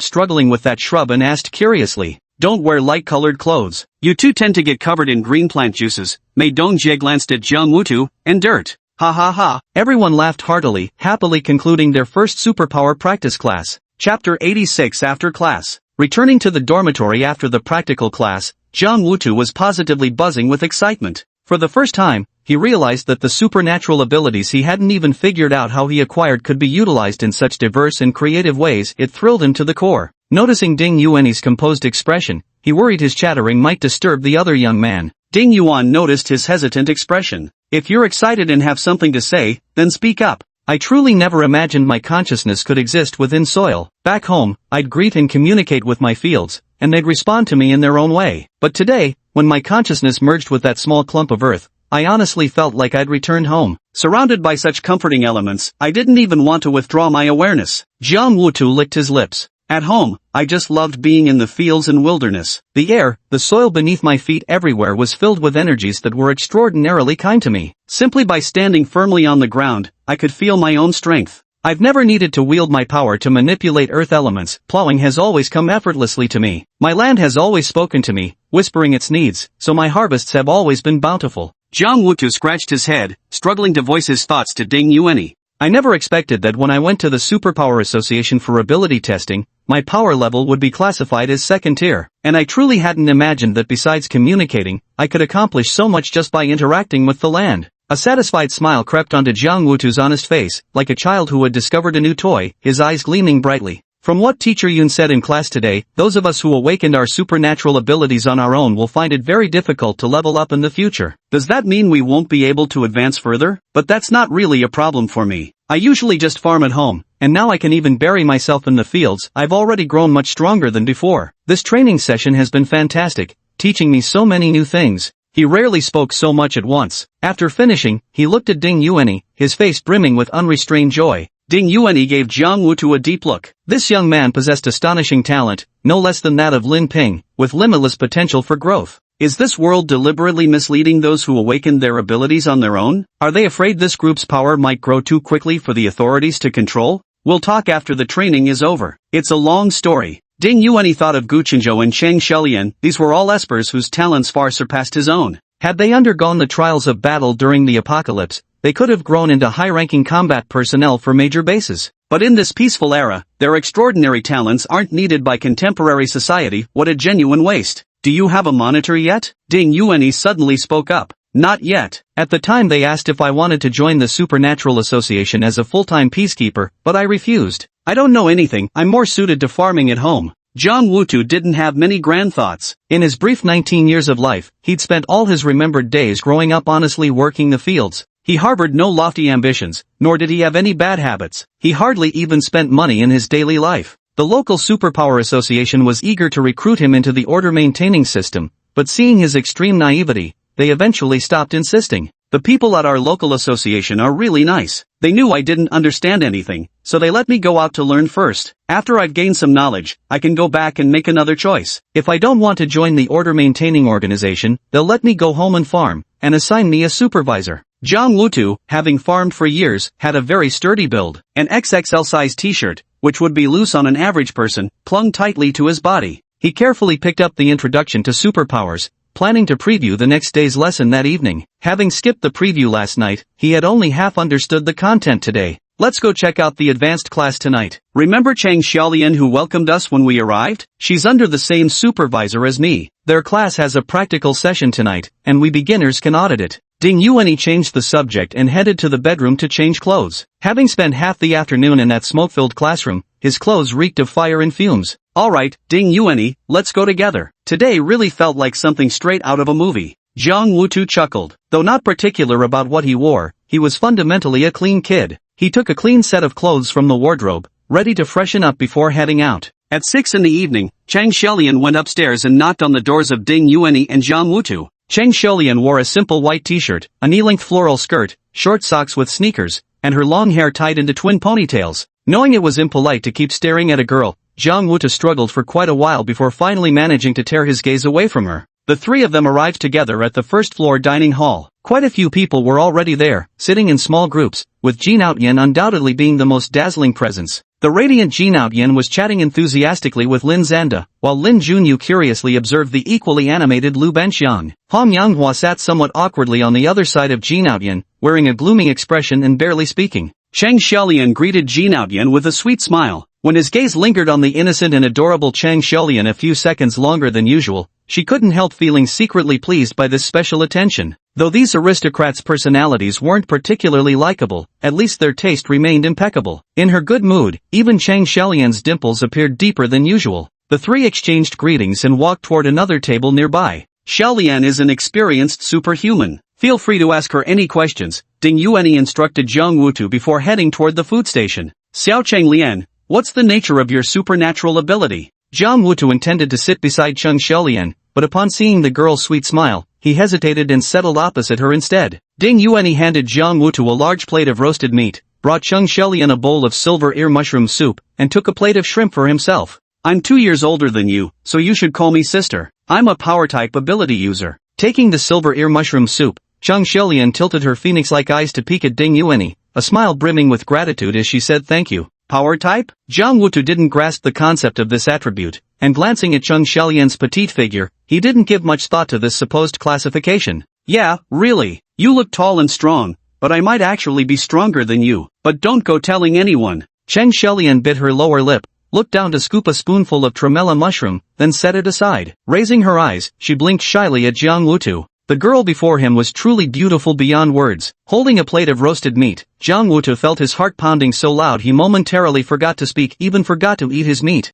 Speaker 2: struggling with that shrub and asked curiously,
Speaker 1: "Don't wear light-colored clothes. You too tend to get covered in green plant juices." Mei Dongjie glanced at Jiang Wutu, "and dirt." Ha ha ha.
Speaker 2: Everyone laughed heartily, happily concluding their first superpower practice class.
Speaker 1: Chapter 86 After Class.
Speaker 2: Returning to the dormitory after the practical class, Jiang Wutu was positively buzzing with excitement. For the first time, he realized that the supernatural abilities he hadn't even figured out how he acquired could be utilized in such diverse and creative ways. It thrilled him to the core. Noticing Ding Yuanyi's composed expression, he worried his chattering might disturb the other young man.
Speaker 1: Ding Yuan noticed his hesitant expression. "If you're excited and have something to say, then speak up."
Speaker 2: I truly never imagined my consciousness could exist within soil. Back home, I'd greet and communicate with my fields, and they'd respond to me in their own way. But today, when my consciousness merged with that small clump of earth, I honestly felt like I'd returned home.
Speaker 1: Surrounded by such comforting elements, I didn't even want to withdraw my awareness.
Speaker 2: Jiang Wutu licked his lips.
Speaker 1: At home, I just loved being in the fields and wilderness.
Speaker 2: The air, the soil beneath my feet everywhere was filled with energies that were extraordinarily kind to me.
Speaker 1: Simply by standing firmly on the ground, I could feel my own strength.
Speaker 2: I've never needed to wield my power to manipulate earth elements. Plowing has always come effortlessly to me. My land has always spoken to me, whispering its needs, so my harvests have always been bountiful.
Speaker 1: Jiang Wutu scratched his head, struggling to voice his thoughts to Ding Yuanyi.
Speaker 2: I never expected that when I went to the Superpower Association for ability testing, my power level would be classified as second tier, and I truly hadn't imagined that besides communicating, I could accomplish so much just by interacting with the land. A satisfied smile crept onto Jiang Wutu's honest face, like a child who had discovered a new toy, his eyes gleaming brightly. From what Teacher Yun said in class today, those of us who awakened our supernatural abilities on our own will find it very difficult to level up in the future.
Speaker 1: Does that mean we won't be able to advance further? But that's not really a problem for me. I usually just farm at home, and now I can even bury myself in the fields. I've already grown much stronger than before. This training session has been fantastic, teaching me so many new things. He rarely spoke so much at once. After finishing, he looked at Ding Yuanyi, his face brimming with unrestrained joy. Ding Yuanyi gave Jiang Wutu a deep look.
Speaker 2: This young man possessed astonishing talent, no less than that of Lin Ping, with limitless potential for growth.
Speaker 1: Is this world deliberately misleading those who awaken their abilities on their own? Are they afraid this group's power might grow too quickly for the authorities to control? We'll talk after the training is over. It's a long story. Ding Yuanyi thought of Gu Qinzhou and Cheng Shelian. These were all espers whose talents far surpassed his own.
Speaker 2: Had they undergone the trials of battle during the apocalypse, they could have grown into high-ranking combat personnel for major bases.
Speaker 1: But in this peaceful era, their extraordinary talents aren't needed by contemporary society. What a genuine waste. Do you have a monitor yet? Ding Yuan suddenly spoke up. Not yet.
Speaker 2: At the time they asked if I wanted to join the Supernatural Association as a full-time peacekeeper, but I refused.
Speaker 1: I don't know anything, I'm more suited to farming at home. Jiang Wutu didn't have many grand thoughts.
Speaker 2: In his brief 19 years of life, he'd spent all his remembered days growing up honestly working the fields. He harbored no lofty ambitions, nor did he have any bad habits. He hardly even spent money in his daily life. The local superpower association was eager to recruit him into the order-maintaining system, but seeing his extreme naivety, they eventually stopped insisting.
Speaker 1: The people at our local association are really nice. They knew I didn't understand anything, so they let me go out to learn first. After I've gained some knowledge, I can go back and make another choice.
Speaker 2: If I don't want to join the order-maintaining organization, they'll let me go home and farm, and assign me a supervisor.
Speaker 1: Jiang Wutu, having farmed for years, had a very sturdy build. An XXL size t-shirt, which would be loose on an average person, clung tightly to his body.
Speaker 2: He carefully picked up the introduction to superpowers, planning to preview the next day's lesson that evening. Having skipped the preview last night, he had only half understood the content today.
Speaker 1: Let's go check out the advanced class tonight. Remember Chang Xiaolian who welcomed us when we arrived? She's under the same supervisor as me.
Speaker 2: Their class has a practical session tonight, and we beginners can audit it. Ding Yuan changed the subject and headed to the bedroom to change clothes. Having spent half the afternoon in that smoke-filled classroom, his clothes reeked of fire and fumes.
Speaker 1: Alright, Ding Yuan, let's go together. Today really felt like something straight out of a movie. Jiang Wutu chuckled. Though not particular about what he wore, he was fundamentally a clean kid. He took a clean set of clothes from the wardrobe, ready to freshen up before heading out. At 6 in the evening, Chang Xiaolian went upstairs and knocked on the doors of Ding Yuan and Jiang Wutu.
Speaker 2: Chang Xiaolian wore a simple white t-shirt, a knee-length floral skirt, short socks with sneakers, and her long hair tied into twin ponytails. Knowing it was impolite to keep staring at a girl, Jiang Wutu struggled for quite a while before finally managing to tear his gaze away from her. The three of them arrived together at the first-floor dining hall. Quite a few people were already there, sitting in small groups, with Jin Outyan undoubtedly being the most dazzling presence. The radiant Jin Outyan was chatting enthusiastically with Lin Xanda, while Lin Junyu curiously observed the equally animated Lu Benxiang. Manhua sat somewhat awkwardly on the other side of Jin Outyan, wearing a gloomy expression and barely speaking.
Speaker 1: Chang Xiaolian greeted Jin Outyan with a sweet smile. When his gaze lingered on the innocent and adorable Chang Xiaolian a few seconds longer than usual, she couldn't help feeling secretly pleased by this special attention. Though these aristocrats' personalities weren't particularly likable, at least their taste remained impeccable. In her good mood, even Chang Xiaolian's dimples appeared deeper than usual. The three exchanged greetings and walked toward another table nearby. Xiaolian is an experienced superhuman. Feel free to ask her any questions, Ding Yuan instructed Jiang Wutu before heading toward the food station. Xiao Cheng Lian, what's the nature of your supernatural ability?
Speaker 2: Jiang Wutu intended to sit beside Chang Xiaolian, but upon seeing the girl's sweet smile, he hesitated and settled opposite her instead. Ding Yuan handed Jiang Wutu a large plate of roasted meat, brought Chang Xiaolian a bowl of silver ear mushroom soup, and took a plate of shrimp for himself.
Speaker 1: I'm 2 years older than you, so you should call me sister. I'm a power-type ability user.
Speaker 2: Taking the silver ear mushroom soup, Chang Xiaolian tilted her phoenix-like eyes to peek at Ding Yuan, a smile brimming with gratitude as she said thank you.
Speaker 1: Power type?
Speaker 2: Jiang Wutu didn't grasp the concept of this attribute, and glancing at Chang Xiaolian's petite figure, he didn't give much thought to this supposed classification.
Speaker 1: Yeah, really. You look tall and strong, but I might actually be stronger than you. But don't go telling anyone.
Speaker 2: Chang Xiaolian bit her lower lip, looked down to scoop a spoonful of tremella mushroom, then set it aside. Raising her eyes, she blinked shyly at Jiang Wutu. The girl before him was truly beautiful beyond words. Holding a plate of roasted meat, Jiang Wutu felt his heart pounding so loud he momentarily forgot to speak, even forgot to eat his meat.